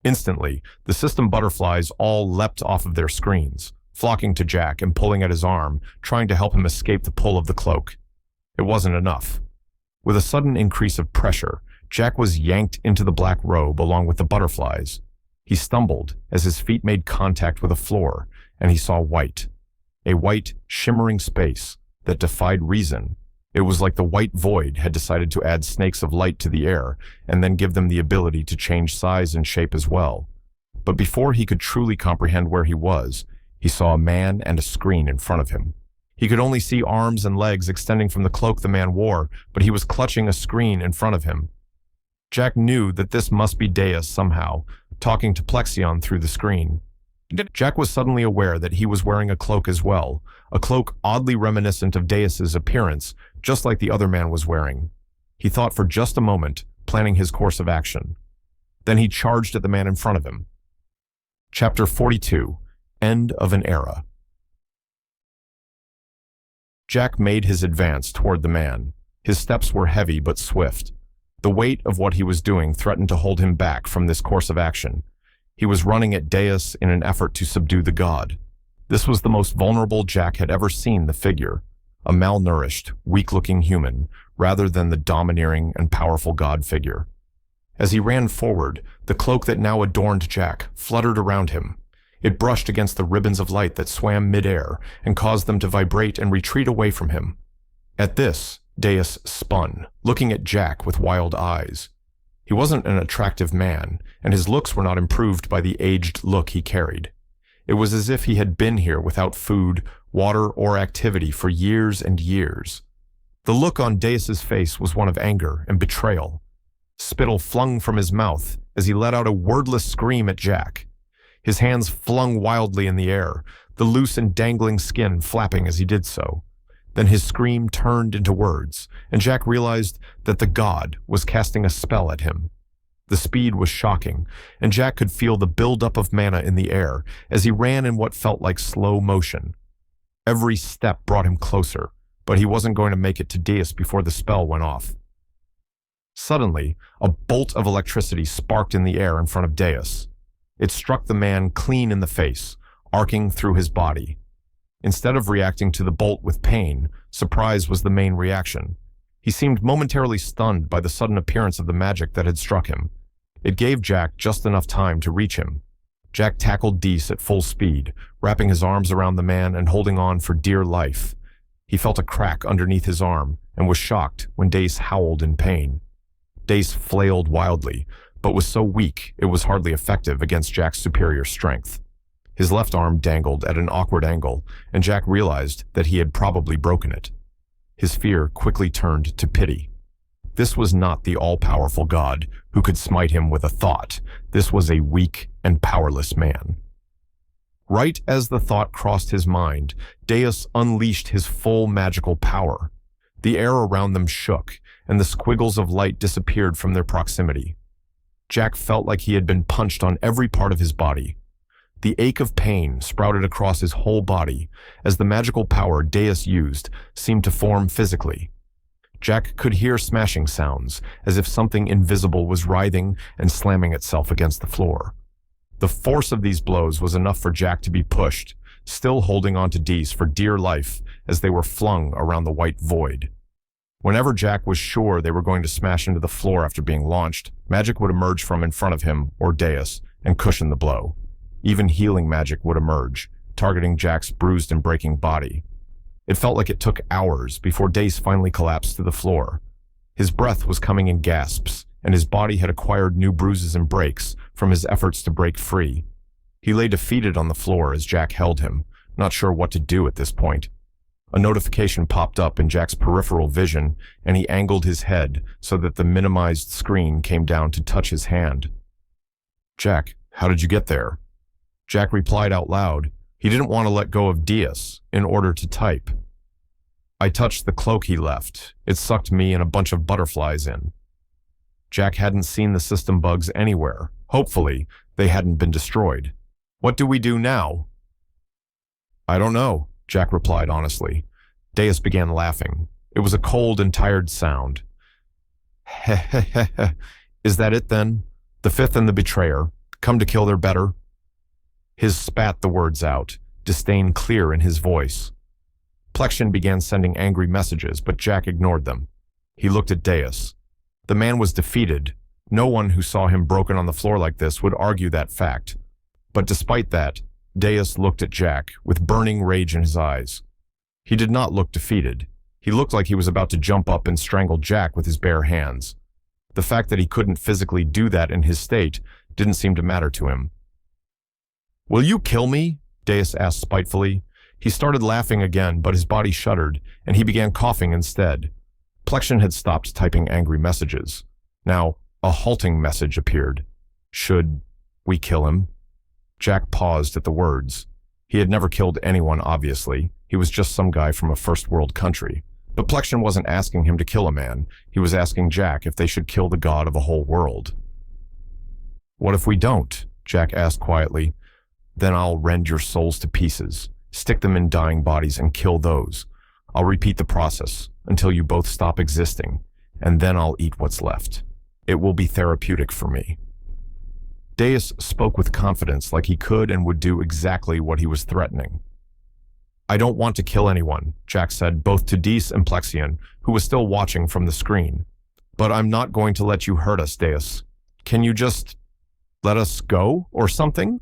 Instantly, the system butterflies all leapt off of their screens, flocking to Jack and pulling at his arm, trying to help him escape the pull of the cloak. It wasn't enough. With a sudden increase of pressure, Jack was yanked into the black robe along with the butterflies. He stumbled as his feet made contact with the floor, and he saw white. A white, shimmering space that defied reason. It was like the white void had decided to add snakes of light to the air and then give them the ability to change size and shape as well. But before he could truly comprehend where he was, he saw a man and a screen in front of him. He could only see arms and legs extending from the cloak the man wore, but he was clutching a screen in front of him. Jack knew that this must be Deus somehow, talking to Plexion through the screen. Jack was suddenly aware that he was wearing a cloak as well, a cloak oddly reminiscent of Deus's appearance, just like the other man was wearing. He thought for just a moment, planning his course of action. Then he charged at the man in front of him. Chapter 42. End of an Era. Jack made his advance toward the man. His steps were heavy but swift. The weight of what he was doing threatened to hold him back from this course of action. He was running at Deus in an effort to subdue the god. This was the most vulnerable Jack had ever seen the figure, a malnourished, weak-looking human, rather than the domineering and powerful god figure. As he ran forward, the cloak that now adorned Jack fluttered around him. It brushed against the ribbons of light that swam midair and caused them to vibrate and retreat away from him. At this, Deus spun, looking at Jack with wild eyes. He wasn't an attractive man, and his looks were not improved by the aged look he carried. It was as if he had been here without food, water, or activity for years and years. The look on Deus's face was one of anger and betrayal. Spittle flung from his mouth as he let out a wordless scream at Jack. His hands flung wildly in the air, the loose and dangling skin flapping as he did so. Then his scream turned into words, and Jack realized that the god was casting a spell at him. The speed was shocking, and Jack could feel the buildup of mana in the air as he ran in what felt like slow motion. Every step brought him closer, but he wasn't going to make it to Deus before the spell went off. Suddenly, a bolt of electricity sparked in the air in front of Deus. It struck the man clean in the face, arcing through his body. Instead of reacting to the bolt with pain, surprise was the main reaction. He seemed momentarily stunned by the sudden appearance of the magic that had struck him. It gave Jack just enough time to reach him. Jack tackled Deus at full speed, wrapping his arms around the man and holding on for dear life. He felt a crack underneath his arm and was shocked when Deus howled in pain. Deus flailed wildly, but was so weak it was hardly effective against Jack's superior strength. His left arm dangled at an awkward angle, and Jack realized that he had probably broken it. His fear quickly turned to pity. This was not the all-powerful god who could smite him with a thought. This was a weak and powerless man. Right as the thought crossed his mind, Deus unleashed his full magical power. The air around them shook, and the squiggles of light disappeared from their proximity. Jack felt like he had been punched on every part of his body. The ache of pain sprouted across his whole body as the magical power Deus used seemed to form physically. Jack could hear smashing sounds, as if something invisible was writhing and slamming itself against the floor. The force of these blows was enough for Jack to be pushed, still holding on to Deus for dear life as they were flung around the white void. Whenever Jack was sure they were going to smash into the floor after being launched, magic would emerge from in front of him or Deus and cushion the blow. Even healing magic would emerge, targeting Jack's bruised and breaking body. It felt like it took hours before Deus finally collapsed to the floor. His breath was coming in gasps, and his body had acquired new bruises and breaks from his efforts to break free. He lay defeated on the floor as Jack held him, not sure what to do at this point. A notification popped up in Jack's peripheral vision, and he angled his head so that the minimized screen came down to touch his hand. "Jack, how did you get there?" Jack replied out loud. He didn't want to let go of Deus in order to type. "I touched the cloak he left. It sucked me and a bunch of butterflies in." Jack hadn't seen the system bugs anywhere. Hopefully, they hadn't been destroyed. "What do we do now?" "I don't know," Jack replied honestly. Deus began laughing. It was a cold and tired sound. "Heh. Is that it then? The fifth and the betrayer, come to kill their better?" His spat the words out, disdain clear in his voice. Plexion began sending angry messages, but Jack ignored them. He looked at Deus. The man was defeated. No one who saw him broken on the floor like this would argue that fact. But despite that, Deus looked at Jack with burning rage in his eyes. He did not look defeated. He looked like he was about to jump up and strangle Jack with his bare hands. The fact that he couldn't physically do that in his state didn't seem to matter to him. "Will you kill me?" Deus asked spitefully. He started laughing again, but his body shuddered, and he began coughing instead. Plexion had stopped typing angry messages. Now, a halting message appeared. "Should we kill him?" Jack paused at the words. He had never killed anyone, obviously. He was just some guy from a first-world country. But Plexion wasn't asking him to kill a man. He was asking Jack if they should kill the god of a whole world. "What if we don't?" Jack asked quietly. "Then I'll rend your souls to pieces, stick them in dying bodies and kill those. I'll repeat the process until you both stop existing, and then I'll eat what's left. It will be therapeutic for me." Deus spoke with confidence, like he could and would do exactly what he was threatening. "I don't want to kill anyone," Jack said, both to Deus and Plexion, who was still watching from the screen. "But I'm not going to let you hurt us, Deus. Can you just let us go or something?"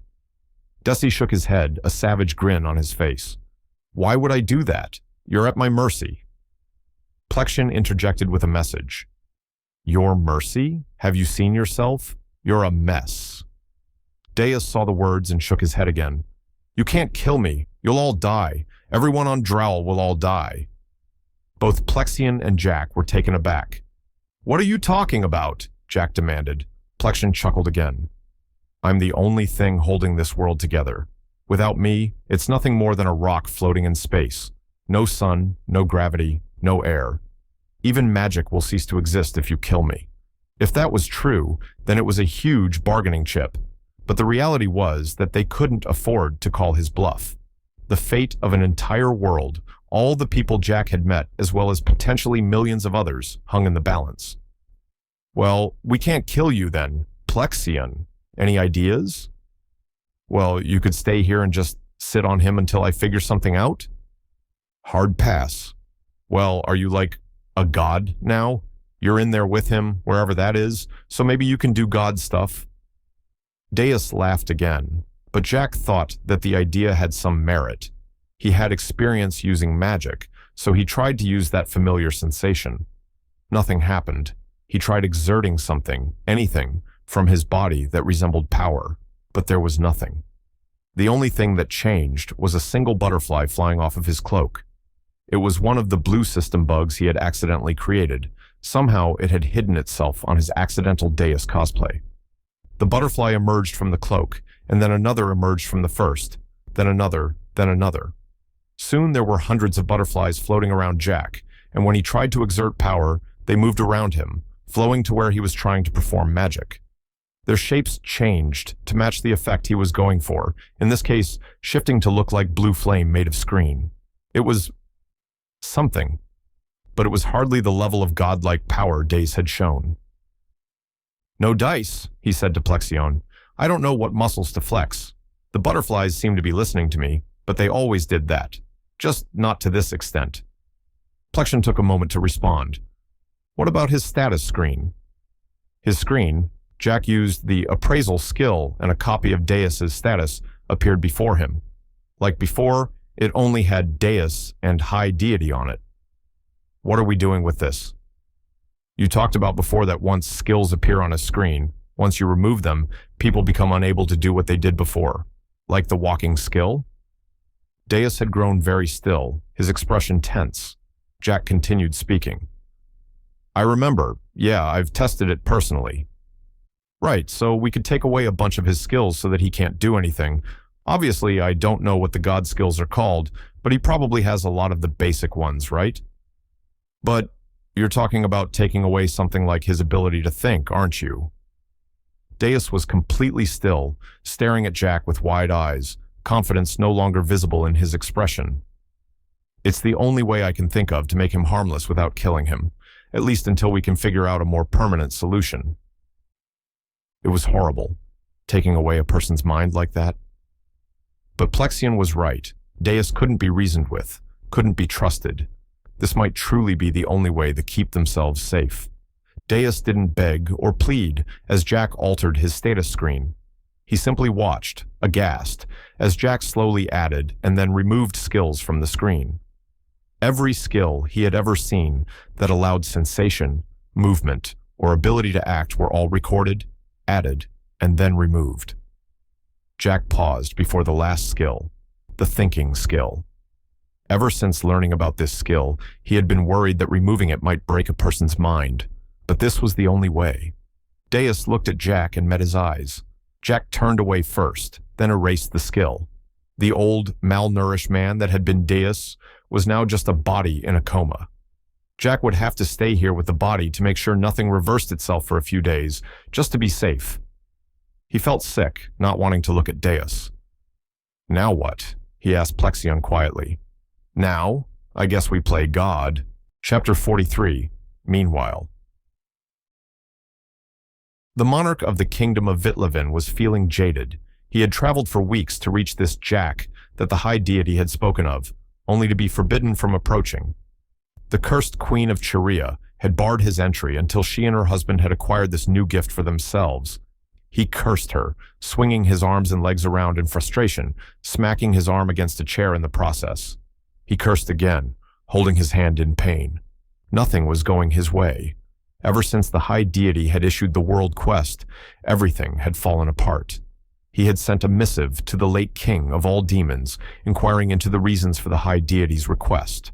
Desi shook his head, a savage grin on his face. "Why would I do that? You're at my mercy." Plexion interjected with a message. "Your mercy? Have you seen yourself? You're a mess." Deus saw the words and shook his head again. "You can't kill me. You'll all die. Everyone on Drowl will all die." Both Plexion and Jack were taken aback. "What are you talking about?" Jack demanded. Plexion chuckled again. "I'm the only thing holding this world together. Without me, it's nothing more than a rock floating in space. No sun, no gravity, no air. Even magic will cease to exist if you kill me." If that was true, then it was a huge bargaining chip. But the reality was that they couldn't afford to call his bluff. The fate of an entire world, all the people Jack had met, as well as potentially millions of others, hung in the balance. "Well, we can't kill you then, Plexion. Any ideas?" "Well, you could stay here and just sit on him until I figure something out?" "Hard pass." "Well, are you like a god now? You're in there with him, wherever that is, so maybe you can do god stuff." Deus laughed again, but Jack thought that the idea had some merit. He had experience using magic, so he tried to use that familiar sensation. Nothing happened. He tried exerting something, anything, from his body that resembled power, but there was nothing. The only thing that changed was a single butterfly flying off of his cloak. It was one of the blue system bugs he had accidentally created. Somehow it had hidden itself on his accidental Deus cosplay. The butterfly emerged from the cloak, and then another emerged from the first, then another, then another. Soon there were hundreds of butterflies floating around Jack, and when he tried to exert power, they moved around him, flowing to where he was trying to perform magic. Their shapes changed to match the effect he was going for, in this case, shifting to look like blue flame made of screen. It was something, but it was hardly the level of godlike power Deus had shown. "No dice," he said to Plexion. "I don't know what muscles to flex. The butterflies seem to be listening to me, but they always did that. Just not to this extent." Plexion took a moment to respond. "What about his status screen?" His screen, Jack used the appraisal skill, and a copy of Deus's status appeared before him. Like before, it only had Deus and High Deity on it. "What are we doing with this?" "You talked about before that once skills appear on a screen, once you remove them, people become unable to do what they did before. Like the walking skill?" Deus had grown very still, his expression tense. Jack continued speaking. "I remember. Yeah, I've tested it personally." "Right, so we could take away a bunch of his skills so that he can't do anything. Obviously, I don't know what the god skills are called, but he probably has a lot of the basic ones, right?" "But you're talking about taking away something like his ability to think, aren't you?" Deus was completely still, staring at Jack with wide eyes, confidence no longer visible in his expression. "It's the only way I can think of to make him harmless without killing him, at least until we can figure out a more permanent solution." It was horrible, taking away a person's mind like that. But Plexion was right. Deus couldn't be reasoned with, couldn't be trusted. This might truly be the only way to keep themselves safe. Deus didn't beg or plead as Jack altered his status screen. He simply watched, aghast, as Jack slowly added and then removed skills from the screen. Every skill he had ever seen that allowed sensation, movement, or ability to act were all recorded, added, and then removed. Jack paused before the last skill, the thinking skill. Ever since learning about this skill, he had been worried that removing it might break a person's mind, but this was the only way. Deus looked at Jack and met his eyes. Jack turned away first, then erased the skill. The old, malnourished man that had been Deus was now just a body in a coma. Jack would have to stay here with the body to make sure nothing reversed itself for a few days, just to be safe. He felt sick, not wanting to look at Deus. "Now what?" he asked Plexion quietly. "Now, I guess we play God." Chapter 43, Meanwhile. The monarch of the kingdom of Vitlevin was feeling jaded. He had traveled for weeks to reach this Jack that the high deity had spoken of, only to be forbidden from approaching. The cursed queen of Cheria had barred his entry until she and her husband had acquired this new gift for themselves. He cursed her, swinging his arms and legs around in frustration, smacking his arm against a chair in the process. He cursed again, holding his hand in pain. Nothing was going his way. Ever since the high deity had issued the world quest, everything had fallen apart. He had sent a missive to the late king of all demons, inquiring into the reasons for the high deity's request.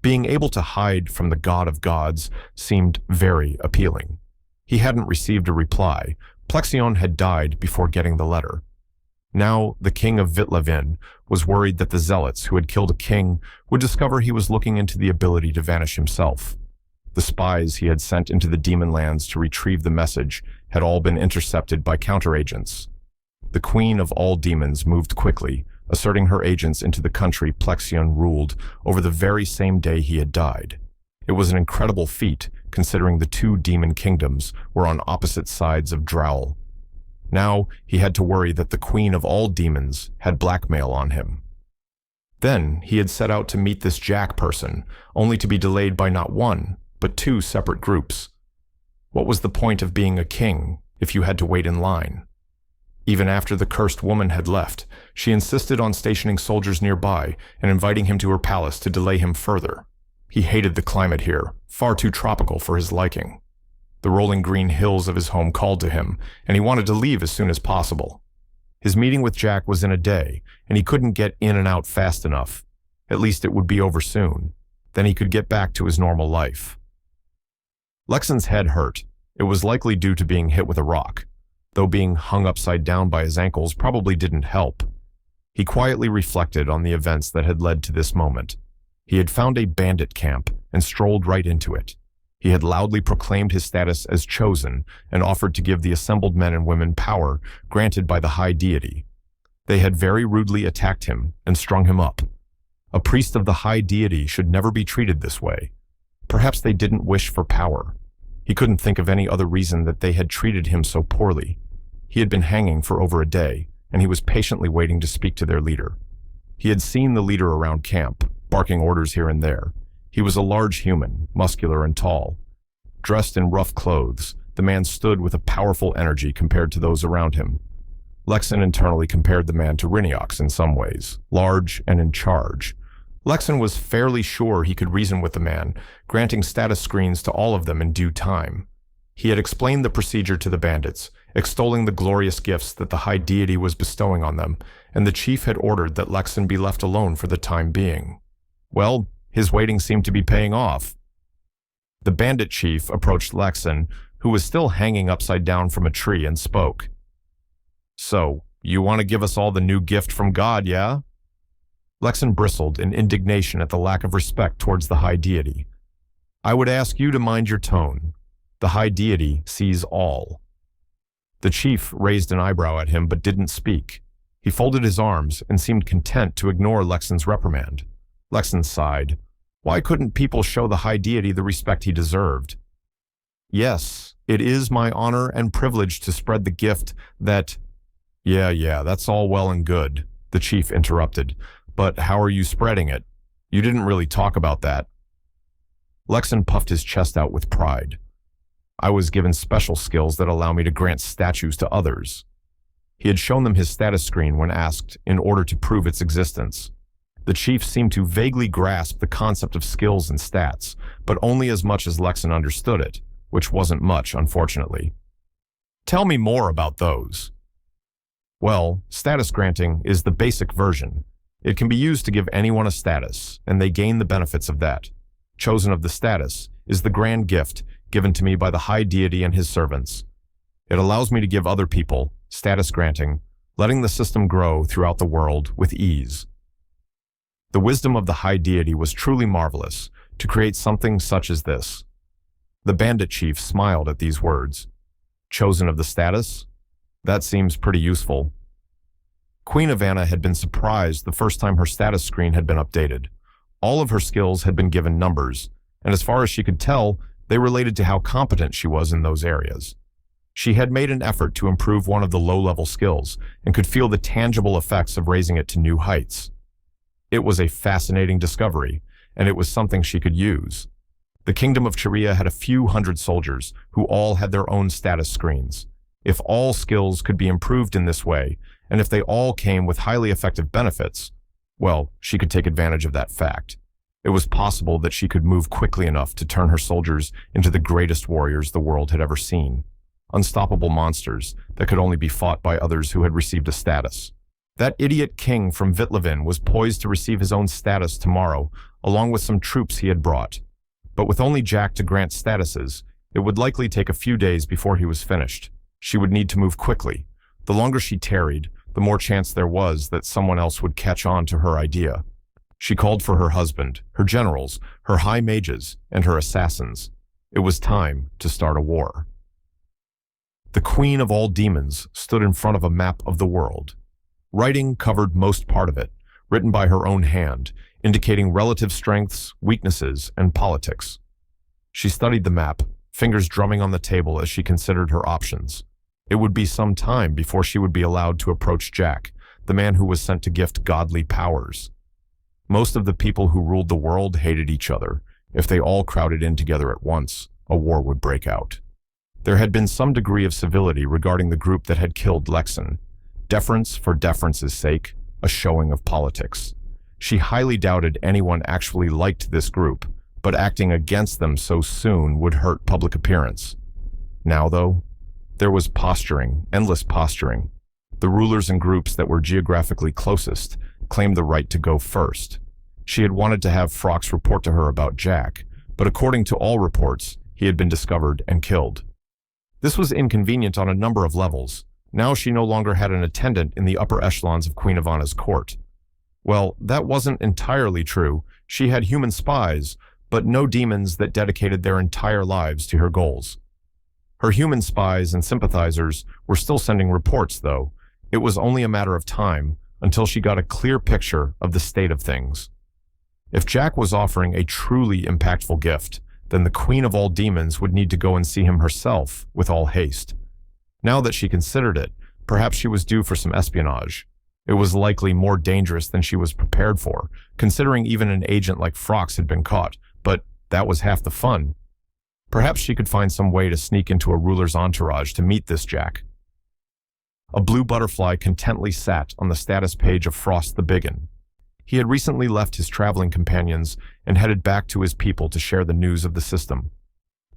Being able to hide from the god of gods seemed very appealing. He hadn't received a reply. Plexion had died before getting the letter. Now, the king of Vitlevin was worried that the zealots who had killed a king would discover he was looking into the ability to vanish himself. The spies he had sent into the demon lands to retrieve the message had all been intercepted by counteragents. The queen of all demons moved quickly, asserting her agents into the country Plexion ruled over the very same day he had died. It was an incredible feat, considering the two demon kingdoms were on opposite sides of Drowl. Now he had to worry that the queen of all demons had blackmail on him. Then he had set out to meet this Jack person, only to be delayed by not one, but two separate groups. What was the point of being a king if you had to wait in line? Even after the cursed woman had left, she insisted on stationing soldiers nearby and inviting him to her palace to delay him further. He hated the climate here, far too tropical for his liking. The rolling green hills of his home called to him, and he wanted to leave as soon as possible. His meeting with Jack was in a day, and he couldn't get in and out fast enough. At least it would be over soon. Then he could get back to his normal life. Lexon's head hurt. It was likely due to being hit with a rock, though being hung upside down by his ankles probably didn't help. He quietly reflected on the events that had led to this moment. He had found a bandit camp and strolled right into it. He had loudly proclaimed his status as chosen and offered to give the assembled men and women power granted by the high deity. They had very rudely attacked him and strung him up. A priest of the high deity should never be treated this way. Perhaps they didn't wish for power. He couldn't think of any other reason that they had treated him so poorly. He had been hanging for over a day, and he was patiently waiting to speak to their leader. He had seen the leader around camp, barking orders here and there. He was a large human, muscular and tall. Dressed in rough clothes, the man stood with a powerful energy compared to those around him. Lexon internally compared the man to Riniox in some ways, large and in charge. Lexon was fairly sure he could reason with the man, granting status screens to all of them in due time. He had explained the procedure to the bandits, extolling the glorious gifts that the high deity was bestowing on them, and the chief had ordered that Lexon be left alone for the time being. Well, his waiting seemed to be paying off. The bandit chief approached Lexon, who was still hanging upside down from a tree, and spoke. "So, you want to give us all the new gift from God, yeah?" Lexon bristled in indignation at the lack of respect towards the high deity. "I would ask you to mind your tone. The high deity sees all." The chief raised an eyebrow at him but didn't speak. He folded his arms and seemed content to ignore Lexon's reprimand. Lexon sighed. Why couldn't people show the high deity the respect he deserved? "Yes, it is my honor and privilege to spread the gift that—" Yeah, that's all well and good," the chief interrupted. "But how are you spreading it? You didn't really talk about that." Lexon puffed his chest out with pride. "I was given special skills that allow me to grant statues to others." He had shown them his status screen when asked in order to prove its existence. The chief seemed to vaguely grasp the concept of skills and stats, but only as much as Lexan understood it, which wasn't much, unfortunately. Tell me more about those. Well, status granting is the basic version. It can be used to give anyone a status, and they gain the benefits of that. Chosen of the status is the grand gift given to me by the high deity and his servants. It allows me to give other people status granting, letting the system grow throughout the world with ease. The wisdom of the high deity was truly marvelous to create something such as this. The bandit chief smiled at these words. Chosen of the status? That seems pretty useful. Queen Ivana had been surprised the first time her status screen had been updated. All of her skills had been given numbers, and as far as she could tell, they related to how competent she was in those areas. She had made an effort to improve one of the low-level skills and could feel the tangible effects of raising it to new heights. It was a fascinating discovery, and it was something she could use. The kingdom of Cheria had a few hundred soldiers who all had their own status screens. If all skills could be improved in this way, and if they all came with highly effective benefits, well, she could take advantage of that fact. It was possible that she could move quickly enough to turn her soldiers into the greatest warriors the world had ever seen. Unstoppable monsters that could only be fought by others who had received a status. That idiot king from Vitlevin was poised to receive his own status tomorrow, along with some troops he had brought. But with only Jack to grant statuses, it would likely take a few days before he was finished. She would need to move quickly. The longer she tarried, the more chance there was that someone else would catch on to her idea. She called for her husband, her generals, her high mages, and her assassins. It was time to start a war. The queen of all demons stood in front of a map of the world. Writing covered most part of it, written by her own hand, indicating relative strengths, weaknesses, and politics. She studied the map, fingers drumming on the table as she considered her options. It would be some time before she would be allowed to approach Jack, the man who was sent to gift godly powers. Most of the people who ruled the world hated each other. If they all crowded in together at once, a war would break out. There had been some degree of civility regarding the group that had killed Lexan. Deference for deference's sake, a showing of politics. She highly doubted anyone actually liked this group, but acting against them so soon would hurt public appearance. Now, though, there was posturing, endless posturing. The rulers and groups that were geographically closest claimed the right to go first. She had wanted to have Frox report to her about Jack, but according to all reports, he had been discovered and killed. This was inconvenient on a number of levels. Now she no longer had an attendant in the upper echelons of Queen Ivana's court. Well, that wasn't entirely true. She had human spies, but no demons that dedicated their entire lives to her goals. Her human spies and sympathizers were still sending reports, though. It was only a matter of time until she got a clear picture of the state of things. If Jack was offering a truly impactful gift, then the Queen of all demons would need to go and see him herself with all haste. Now that she considered it, perhaps she was due for some espionage. It was likely more dangerous than she was prepared for, considering even an agent like Frox had been caught, but that was half the fun. Perhaps she could find some way to sneak into a ruler's entourage to meet this Jack. A blue butterfly contently sat on the status page of Frost the Biggin. He had recently left his traveling companions and headed back to his people to share the news of the system.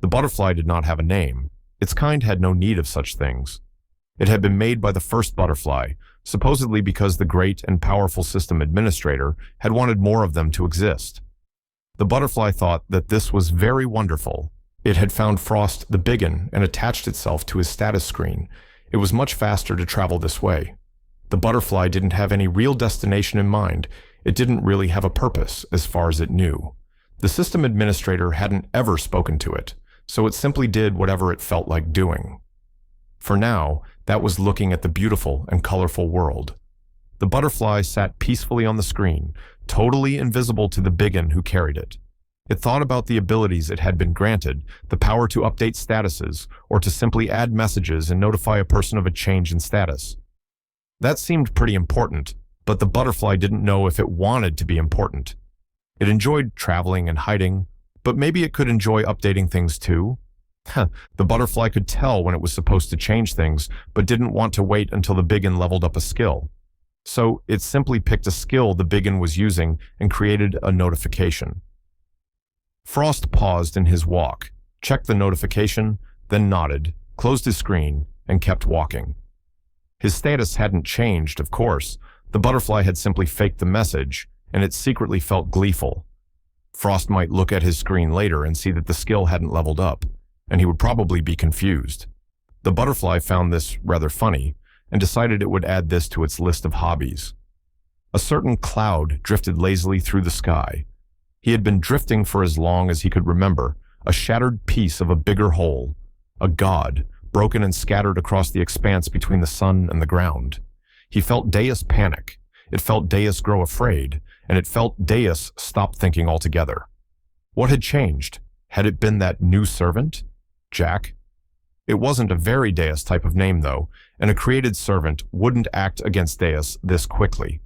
The butterfly did not have a name. Its kind had no need of such things. It had been made by the first butterfly, supposedly because the great and powerful system administrator had wanted more of them to exist. The butterfly thought that this was very wonderful. It had found Frost the Biggin and attached itself to his status screen. It was much faster to travel this way. The butterfly didn't have any real destination in mind. It didn't really have a purpose, as far as it knew. The system administrator hadn't ever spoken to it, so it simply did whatever it felt like doing. For now, that was looking at the beautiful and colorful world. The butterfly sat peacefully on the screen, totally invisible to the Biggin who carried it. It thought about the abilities it had been granted, the power to update statuses, or to simply add messages and notify a person of a change in status. That seemed pretty important, but the butterfly didn't know if it wanted to be important. It enjoyed traveling and hiding, but maybe it could enjoy updating things too. The butterfly could tell when it was supposed to change things, but didn't want to wait until the Biggin leveled up a skill. So it simply picked a skill the biggin was using and created a notification. Frost paused in his walk, checked the notification, then nodded, closed his screen, and kept walking. His status hadn't changed, of course. The butterfly had simply faked the message, and it secretly felt gleeful. Frost might look at his screen later and see that the skill hadn't leveled up, and he would probably be confused. The butterfly found this rather funny, and decided it would add this to its list of hobbies. A certain cloud drifted lazily through the sky. He had been drifting for as long as he could remember, a shattered piece of a bigger whole, a god, broken and scattered across the expanse between the sun and the ground. He felt Deus panic. It felt Deus grow afraid, and it felt Deus stop thinking altogether. What had changed? Had it been that new servant? Jack? It wasn't a very Deus type of name, though, and a created servant wouldn't act against Deus this quickly.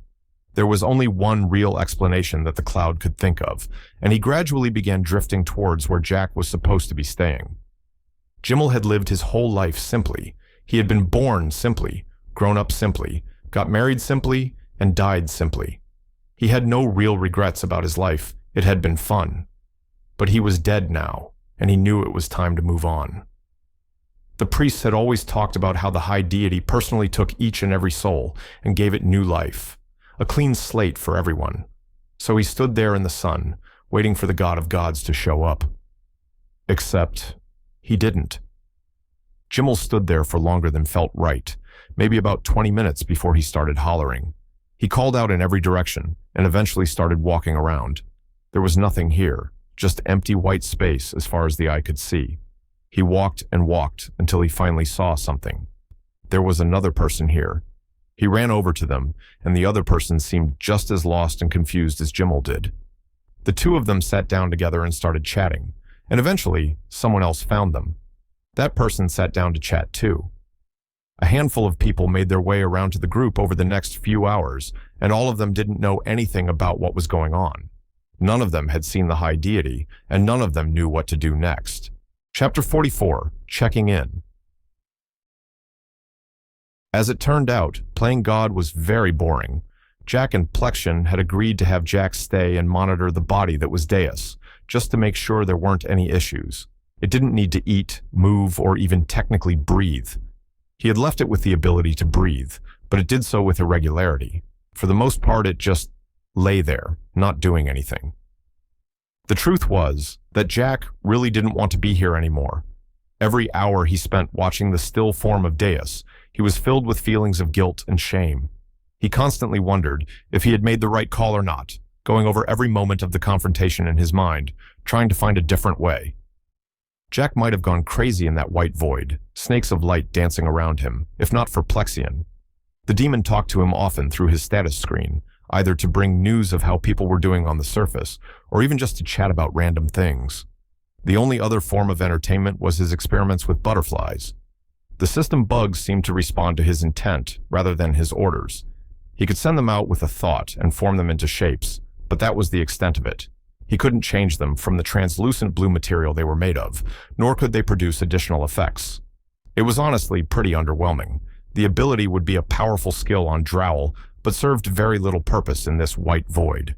There was only one real explanation that the cloud could think of, and he gradually began drifting towards where Jack was supposed to be staying. Jimmel had lived his whole life simply. He had been born simply, grown up simply, got married simply, and died simply. He had no real regrets about his life. It had been fun. But he was dead now, and he knew it was time to move on. The priests had always talked about how the high deity personally took each and every soul and gave it new life, a clean slate for everyone. So he stood there in the sun, waiting for the God of Gods to show up. Except he didn't. Jimmel stood there for longer than felt right, maybe about 20 minutes before he started hollering. He called out in every direction and eventually started walking around. There was nothing here, just empty white space as far as the eye could see. He walked and walked until he finally saw something. There was another person here. He ran over to them, and the other person seemed just as lost and confused as Jimmel did. The two of them sat down together and started chatting, and eventually someone else found them. That person sat down to chat too. A handful of people made their way around to the group over the next few hours, and all of them didn't know anything about what was going on. None of them had seen the high deity, and none of them knew what to do next. Chapter 44, Checking In. As it turned out, playing God was very boring. Jack and Plexion had agreed to have Jack stay and monitor the body that was Deus, just to make sure there weren't any issues. It didn't need to eat, move, or even technically breathe. He had left it with the ability to breathe, but it did so with irregularity. For the most part, it just lay there, not doing anything. The truth was that Jack really didn't want to be here anymore. Every hour he spent watching the still form of Deus, he was filled with feelings of guilt and shame. He constantly wondered if he had made the right call or not, going over every moment of the confrontation in his mind, trying to find a different way. Jack might have gone crazy in that white void, snakes of light dancing around him, if not for Plexion. The demon talked to him often through his status screen, either to bring news of how people were doing on the surface, or even just to chat about random things. The only other form of entertainment was his experiments with butterflies. The system bugs seemed to respond to his intent rather than his orders. He could send them out with a thought and form them into shapes, but that was the extent of it. He couldn't change them from the translucent blue material they were made of, nor could they produce additional effects. It was honestly pretty underwhelming. The ability would be a powerful skill on Drowl, but served very little purpose in this white void.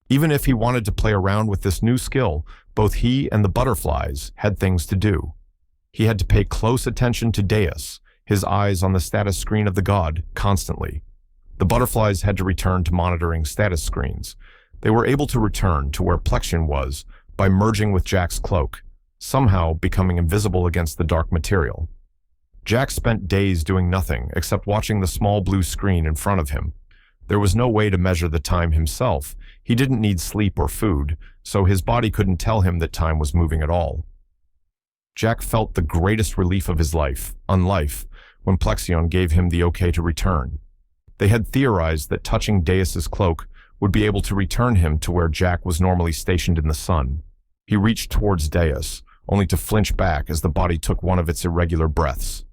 Even if he wanted to play around with this new skill, both he and the butterflies had things to do. He had to pay close attention to Deus, his eyes on the status screen of the god, constantly. The butterflies had to return to monitoring status screens. They were able to return to where Plexion was by merging with Jack's cloak, somehow becoming invisible against the dark material. Jack spent days doing nothing except watching the small blue screen in front of him. There was no way to measure the time himself. He didn't need sleep or food, so his body couldn't tell him that time was moving at all. Jack felt the greatest relief of his life, when Plexion gave him the okay to return. They had theorized that touching Deus's cloak would be able to return him to where Jack was normally stationed in the sun. He reached towards Deus, only to flinch back as the body took one of its irregular breaths.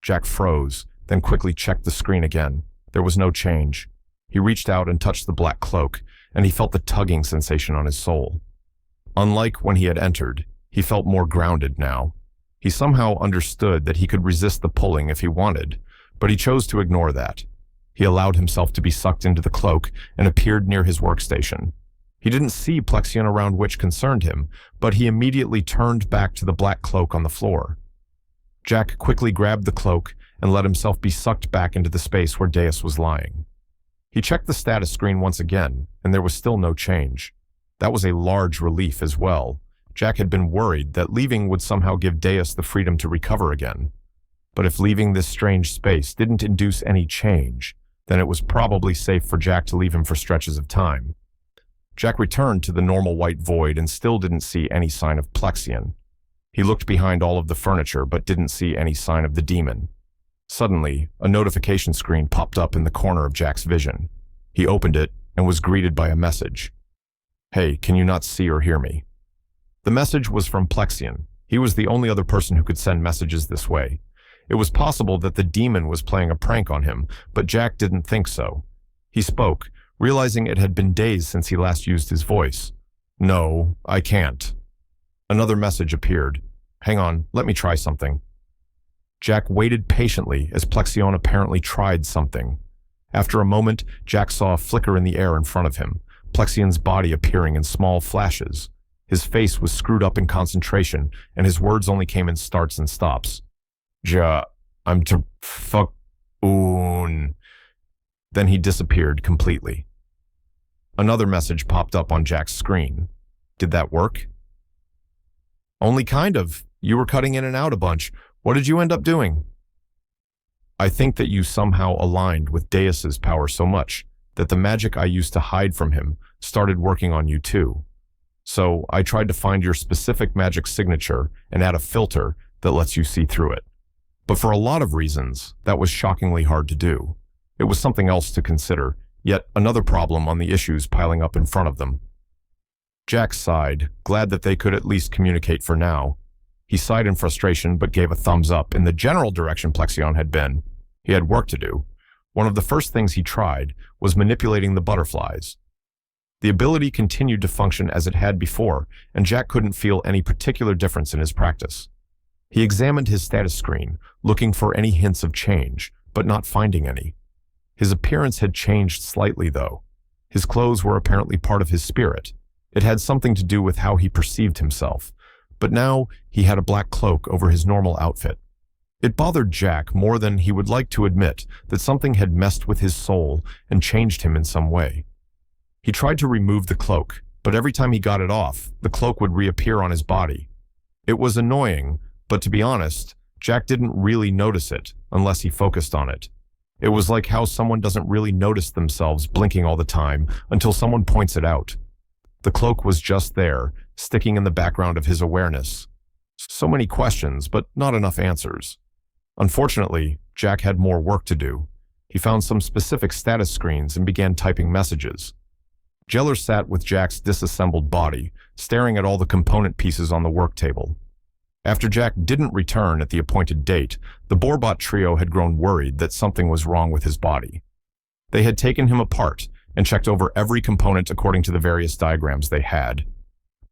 Jack froze, then quickly checked the screen again. There was no change. He reached out and touched the black cloak, and he felt the tugging sensation on his soul. Unlike when he had entered, he felt more grounded now. He somehow understood that he could resist the pulling if he wanted, but he chose to ignore that. He allowed himself to be sucked into the cloak and appeared near his workstation. He didn't see Plexion around which concerned him, but he immediately turned back to the black cloak on the floor. Jack quickly grabbed the cloak and let himself be sucked back into the space where Deus was lying. He checked the status screen once again, and there was still no change. That was a large relief as well. Jack had been worried that leaving would somehow give Deus the freedom to recover again. But if leaving this strange space didn't induce any change, then it was probably safe for Jack to leave him for stretches of time. Jack returned to the normal white void and still didn't see any sign of Plexion. He looked behind all of the furniture but didn't see any sign of the demon. Suddenly, a notification screen popped up in the corner of Jack's vision. He opened it and was greeted by a message. "Hey, can you not see or hear me?" The message was from Plexion. He was the only other person who could send messages this way. It was possible that the demon was playing a prank on him, but Jack didn't think so. He spoke, realizing it had been days since he last used his voice. "No, I can't." Another message appeared. "Hang on, let me try something." Jack waited patiently as Plexion apparently tried something. After a moment, Jack saw a flicker in the air in front of him, Plexion's body appearing in small flashes. His face was screwed up in concentration, and his words only came in starts and stops. I'm to fuck oon. Then he disappeared completely. Another message popped up on Jack's screen. Did that work? "Only kind of. You were cutting in and out a bunch. What did you end up doing?" "I think that you somehow aligned with Deus's power so much that the magic I used to hide from him started working on you too. So I tried to find your specific magic signature and add a filter that lets you see through it. But for a lot of reasons, that was shockingly hard to do. It was something else to consider, yet another problem on the issues piling up in front of them." Jack sighed, glad that they could at least communicate for now. He sighed in frustration but gave a thumbs up in the general direction Plexion had been. He had work to do. One of the first things he tried was manipulating the butterflies. The ability continued to function as it had before, and Jack couldn't feel any particular difference in his practice. He examined his status screen, looking for any hints of change, but not finding any. His appearance had changed slightly, though. His clothes were apparently part of his spirit. It had something to do with how he perceived himself, but now he had a black cloak over his normal outfit. It bothered Jack more than he would like to admit that something had messed with his soul and changed him in some way. He tried to remove the cloak, but every time he got it off, the cloak would reappear on his body. It was annoying, but to be honest, Jack didn't really notice it unless he focused on it. It was like how someone doesn't really notice themselves blinking all the time until someone points it out. The cloak was just there, sticking in the background of his awareness. So many questions, but not enough answers. Unfortunately, Jack had more work to do. He found some specific status screens and began typing messages. Jeller sat with Jack's disassembled body, staring at all the component pieces on the work table. After Jack didn't return at the appointed date, the Borbot trio had grown worried that something was wrong with his body. They had taken him apart and checked over every component according to the various diagrams they had.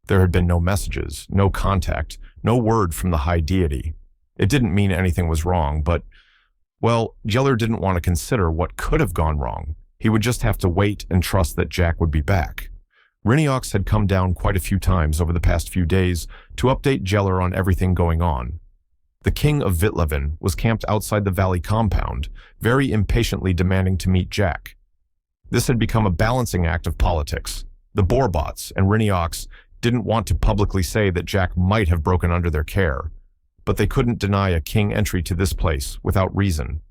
There had been no messages, no contact, no word from the high deity. It didn't mean anything was wrong, but, well, Jeller didn't want to consider what could have gone wrong. He would just have to wait and trust that Jack would be back. Riniox had come down quite a few times over the past few days to update Jeller on everything going on. The king of Vitlevin was camped outside the valley compound, very impatiently demanding to meet Jack. This had become a balancing act of politics. The Borbots and Riniox didn't want to publicly say that Jack might have broken under their care, but they couldn't deny a king entry to this place without reason.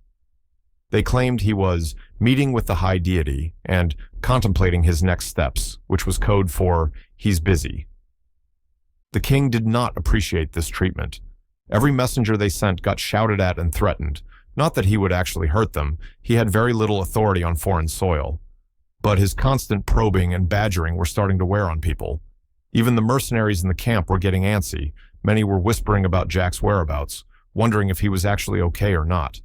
They claimed he was meeting with the high deity and contemplating his next steps, which was code for he's busy. The king did not appreciate this treatment. Every messenger they sent got shouted at and threatened. Not that he would actually hurt them, he had very little authority on foreign soil. But his constant probing and badgering were starting to wear on people. Even the mercenaries in the camp were getting antsy. Many were whispering about Jack's whereabouts, wondering if he was actually okay or not.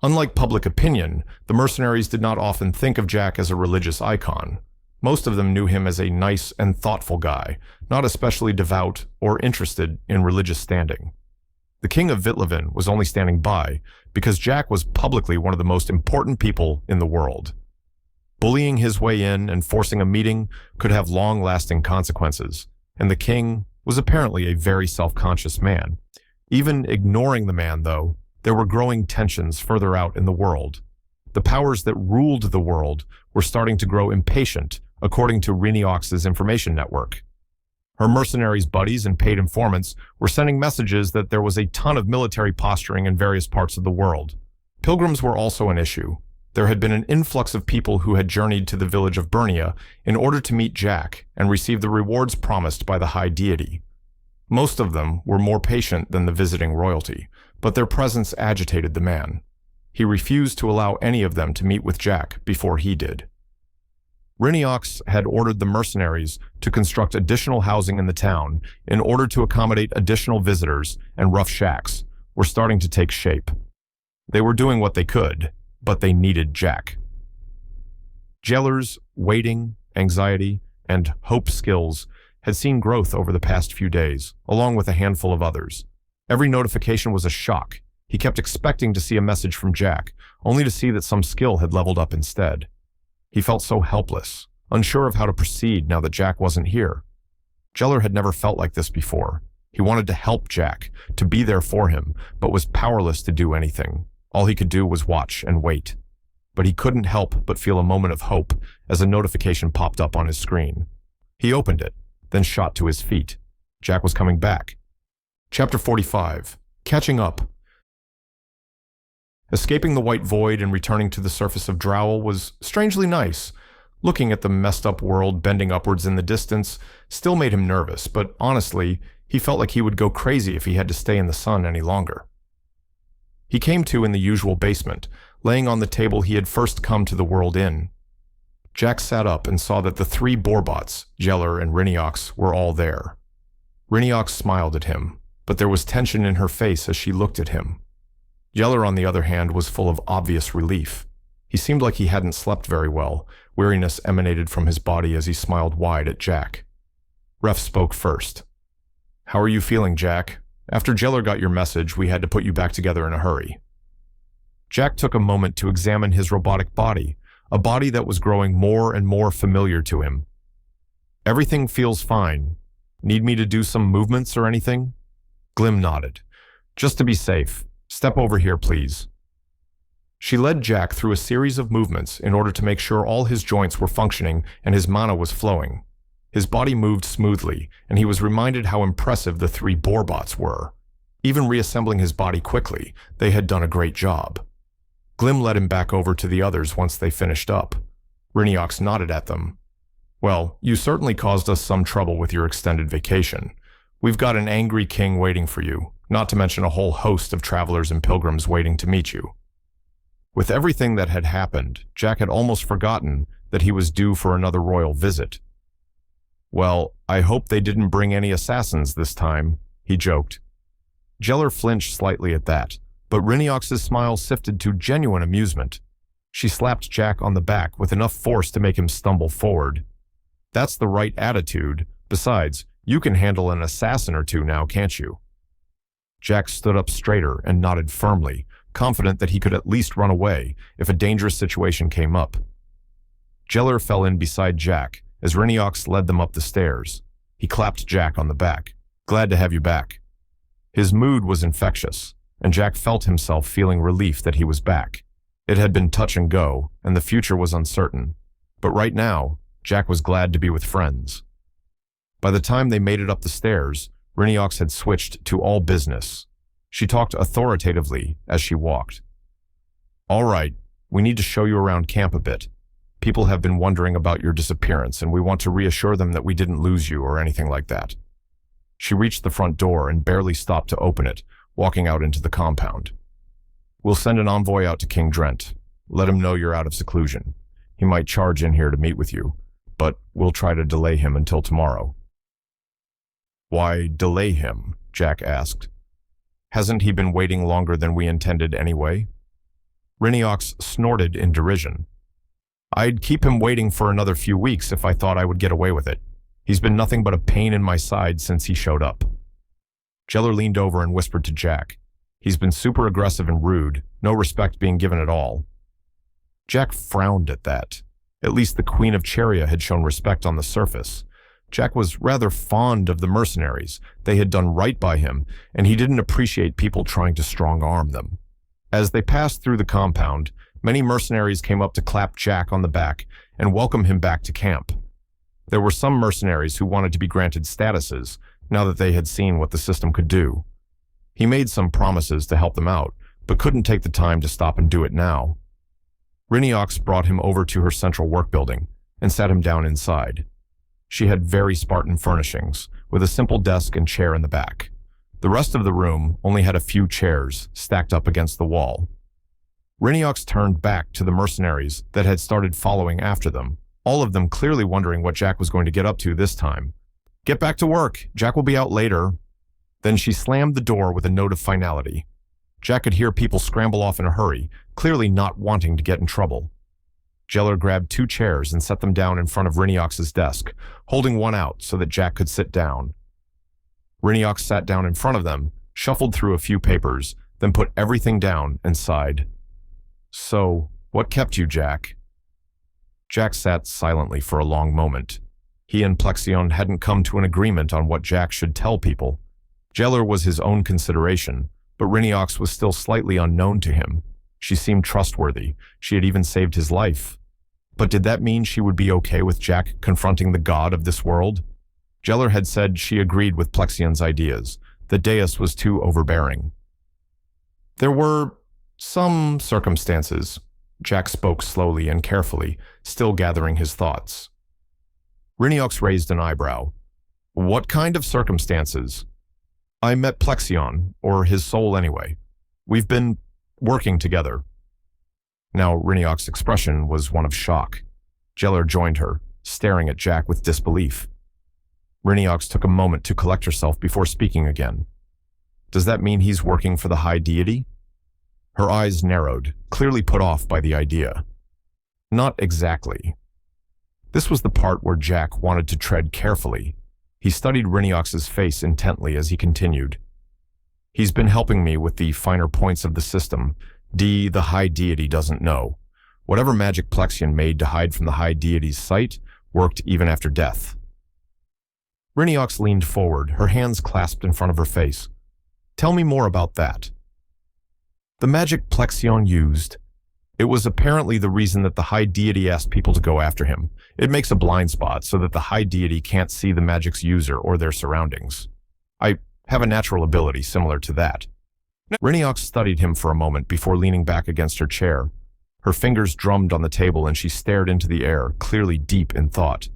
Unlike public opinion, the mercenaries did not often think of Jack as a religious icon. Most of them knew him as a nice and thoughtful guy, not especially devout or interested in religious standing. The king of Vitlevin was only standing by because Jack was publicly one of the most important people in the world. Bullying his way in and forcing a meeting could have long-lasting consequences, and the king was apparently a very self-conscious man. Even ignoring the man, though, there were growing tensions further out in the world. The powers that ruled the world were starting to grow impatient, according to Reiniox's information network. Her mercenaries' buddies and paid informants were sending messages that there was a ton of military posturing in various parts of the world. Pilgrims were also an issue. There had been an influx of people who had journeyed to the village of Burnia in order to meet Jack and receive the rewards promised by the high deity. Most of them were more patient than the visiting royalty, but their presence agitated the man. He refused to allow any of them to meet with Jack before he did. Reiniox had ordered the mercenaries to construct additional housing in the town in order to accommodate additional visitors, and rough shacks were starting to take shape. They were doing what they could, but they needed Jack. Jeller's waiting, anxiety, and hope skills had seen growth over the past few days, along with a handful of others. Every notification was a shock. He kept expecting to see a message from Jack, only to see that some skill had leveled up instead. He felt so helpless, unsure of how to proceed now that Jack wasn't here. Jeller had never felt like this before. He wanted to help Jack, to be there for him, but was powerless to do anything. All he could do was watch and wait. But he couldn't help but feel a moment of hope as a notification popped up on his screen. He opened it, then shot to his feet. Jack was coming back. Chapter 45. Catching Up. Escaping the white void and returning to the surface of Drowel was strangely nice. Looking at the messed up world bending upwards in the distance still made him nervous, but honestly, he felt like he would go crazy if he had to stay in the sun any longer. He came to in the usual basement, laying on the table he had first come to the world in. Jack sat up and saw that the three Borbots, Jeller and Reiniox, were all there. Reiniox smiled at him, but there was tension in her face as she looked at him. Jeller, on the other hand, was full of obvious relief. He seemed like he hadn't slept very well. Weariness emanated from his body as he smiled wide at Jack. Ref spoke first. "How are you feeling, Jack? After Jeller got your message, we had to put you back together in a hurry." Jack took a moment to examine his robotic body, a body that was growing more and more familiar to him. "Everything feels fine. Need me to do some movements or anything?" Glim nodded. "Just to be safe. Step over here, please." She led Jack through a series of movements in order to make sure all his joints were functioning and his mana was flowing. His body moved smoothly, and he was reminded how impressive the three Borbots were. Even reassembling his body quickly, they had done a great job. Glim led him back over to the others once they finished up. Reiniox nodded at them. "Well, you certainly caused us some trouble with your extended vacation. We've got an angry king waiting for you, not to mention a whole host of travelers and pilgrims waiting to meet you." With everything that had happened, Jack had almost forgotten that he was due for another royal visit. "Well, I hope they didn't bring any assassins this time," he joked. Jeller flinched slightly at that, but Reiniox's smile sifted to genuine amusement. She slapped Jack on the back with enough force to make him stumble forward. "That's the right attitude. Besides, you can handle an assassin or two now, can't you?" Jack stood up straighter and nodded firmly, confident that he could at least run away if a dangerous situation came up. Jeller fell in beside Jack as Reiniox led them up the stairs. He clapped Jack on the back. "Glad to have you back." His mood was infectious, and Jack felt himself feeling relief that he was back. It had been touch and go, and the future was uncertain. But right now, Jack was glad to be with friends. By the time they made it up the stairs, Reiniox had switched to all business. She talked authoritatively as she walked. "All right, we need to show you around camp a bit. People have been wondering about your disappearance, and we want to reassure them that we didn't lose you or anything like that." She reached the front door and barely stopped to open it, walking out into the compound. "We'll send an envoy out to King Drent. Let him know you're out of seclusion. He might charge in here to meet with you, but we'll try to delay him until tomorrow." "Why delay him?" Jack asked. "Hasn't he been waiting longer than we intended anyway?" Reiniox snorted in derision. "I'd keep him waiting for another few weeks if I thought I would get away with it. He's been nothing but a pain in my side since he showed up." Jeller leaned over and whispered to Jack. He's been super aggressive and rude, no respect being given at all. Jack frowned at that. At least the Queen of Cheria had shown respect on the surface. Jack was rather fond of the mercenaries. They had done right by him, and he didn't appreciate people trying to strong-arm them. As they passed through the compound, many mercenaries came up to clap Jack on the back and welcome him back to camp. There were some mercenaries who wanted to be granted statuses, now that they had seen what the system could do. He made some promises to help them out, but couldn't take the time to stop and do it now. Reiniox brought him over to her central work building and sat him down inside. She had very Spartan furnishings, with a simple desk and chair in the back. The rest of the room only had a few chairs stacked up against the wall. Reiniox turned back to the mercenaries that had started following after them, all of them clearly wondering what Jack was going to get up to this time. "Get back to work. Jack will be out later." Then she slammed the door with a note of finality. Jack could hear people scramble off in a hurry, clearly not wanting to get in trouble. Jeller grabbed 2 chairs and set them down in front of Reiniox's desk, holding one out so that Jack could sit down. Reiniox sat down in front of them, shuffled through a few papers, then put everything down and sighed. "So, what kept you, Jack?" Jack sat silently for a long moment. He and Plexion hadn't come to an agreement on what Jack should tell people. Jeller was his own consideration, but Reiniox was still slightly unknown to him. She seemed trustworthy. She had even saved his life. But did that mean she would be okay with Jack confronting the god of this world? Jeller had said she agreed with Plexion's ideas. The dais was too overbearing. "There were some circumstances." Jack spoke slowly and carefully, still gathering his thoughts. Reiniox raised an eyebrow. "What kind of circumstances?" "I met Plexion, or his soul anyway. We've been working together." Now Reiniox's expression was one of shock. Jeller joined her, staring at Jack with disbelief. Reiniox took a moment to collect herself before speaking again. "Does that mean he's working for the High Deity?" Her eyes narrowed, clearly put off by the idea. "Not exactly." This was the part where Jack wanted to tread carefully. He studied Reiniox's face intently as he continued. "He's been helping me with the finer points of the system. The High Deity doesn't know. Whatever magic Plexion made to hide from the High Deity's sight worked even after death." Reiniox leaned forward, her hands clasped in front of her face. "Tell me more about that." "The magic Plexion used. It was apparently the reason that the High Deity asked people to go after him. It makes a blind spot so that the High Deity can't see the magic's user or their surroundings. I have a natural ability similar to that." Reiniox studied him for a moment before leaning back against her chair. Her fingers drummed on the table and she stared into the air, clearly deep in thought.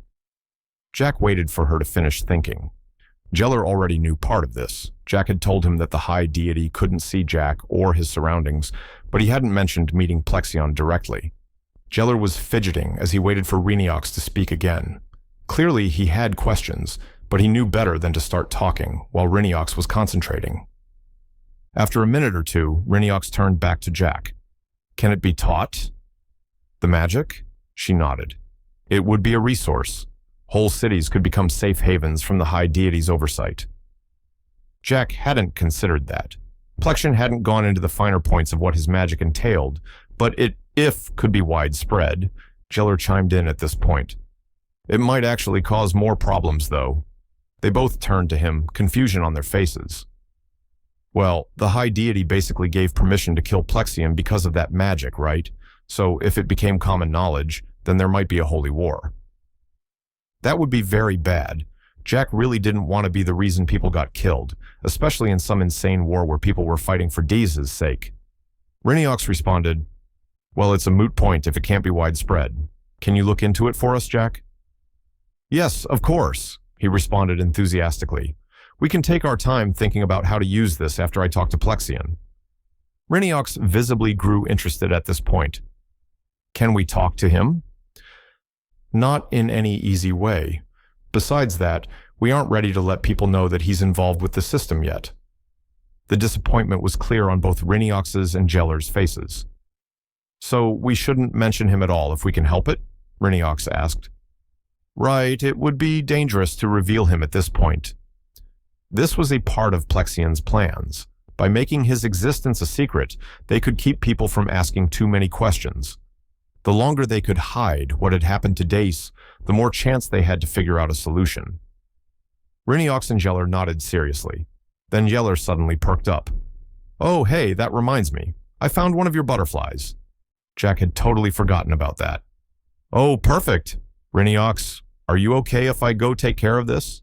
Jack waited for her to finish thinking. Jeller already knew part of this. Jack had told him that the High Deity couldn't see Jack or his surroundings, but he hadn't mentioned meeting Plexion directly. Jeller was fidgeting as he waited for Reiniox to speak again. Clearly he had questions, but he knew better than to start talking while Reiniox was concentrating. After a minute or two, Reiniox turned back to Jack. "Can it be taught?" "The magic?" She nodded. "It would be a resource. Whole cities could become safe havens from the High Deity's oversight." Jack hadn't considered that. Plexion hadn't gone into the finer points of what his magic entailed, but if could be widespread. Jeller chimed in at this point. "It might actually cause more problems, though." They both turned to him, confusion on their faces. "Well, the High Deity basically gave permission to kill Plexion because of that magic, right? So if it became common knowledge, then there might be a holy war." That would be very bad. Jack really didn't want to be the reason people got killed, especially in some insane war where people were fighting for Deez's sake. Reiniox responded, "Well, it's a moot point if it can't be widespread. Can you look into it for us, Jack?" "Yes, of course," he responded enthusiastically. "We can take our time thinking about how to use this after I talk to Plexion." Reiniox visibly grew interested at this point. "Can we talk to him?" "Not in any easy way. Besides that, we aren't ready to let people know that he's involved with the system yet." The disappointment was clear on both Reiniox's and Jeller's faces. "So we shouldn't mention him at all if we can help it?" Reiniox asked. "Right, it would be dangerous to reveal him at this point." This was a part of Plexian's plans. By making his existence a secret, they could keep people from asking too many questions. The longer they could hide what had happened to Dace, the more chance they had to figure out a solution. Riniox and Yeller nodded seriously. Then Yeller suddenly perked up. "Oh, hey, that reminds me. I found one of your butterflies." Jack had totally forgotten about that. "Oh, perfect. Riniox, are you okay if I go take care of this?"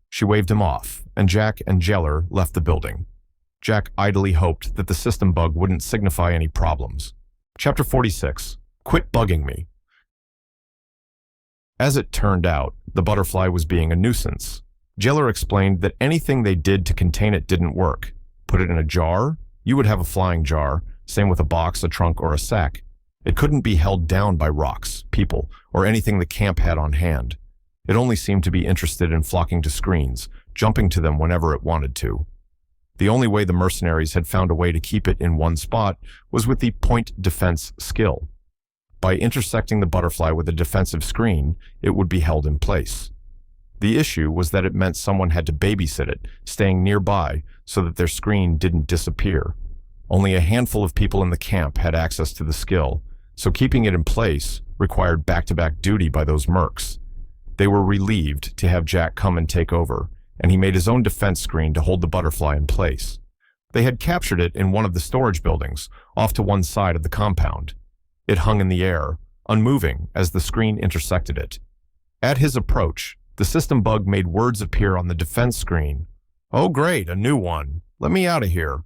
She waved him off, and Jack and Yeller left the building. Jack idly hoped that the system bug wouldn't signify any problems. Chapter 46. Quit bugging me. As it turned out, the butterfly was being a nuisance. Yeller explained that anything they did to contain it didn't work. Put it in a jar? You would have a flying jar, same with a box, a trunk, or a sack. It couldn't be held down by rocks, people, or anything the camp had on hand. It only seemed to be interested in flocking to screens, jumping to them whenever it wanted to. The only way the mercenaries had found a way to keep it in one spot was with the point defense skill. By intersecting the butterfly with a defensive screen, it would be held in place. The issue was that it meant someone had to babysit it, staying nearby so that their screen didn't disappear. Only a handful of people in the camp had access to the skill, so keeping it in place required back-to-back duty by those mercs. They were relieved to have Jack come and take over, and he made his own defense screen to hold the butterfly in place. They had captured it in one of the storage buildings, off to one side of the compound. It hung in the air, unmoving as the screen intersected it. At his approach, the system bug made words appear on the defense screen. "Oh great, a new one. Let me out of here."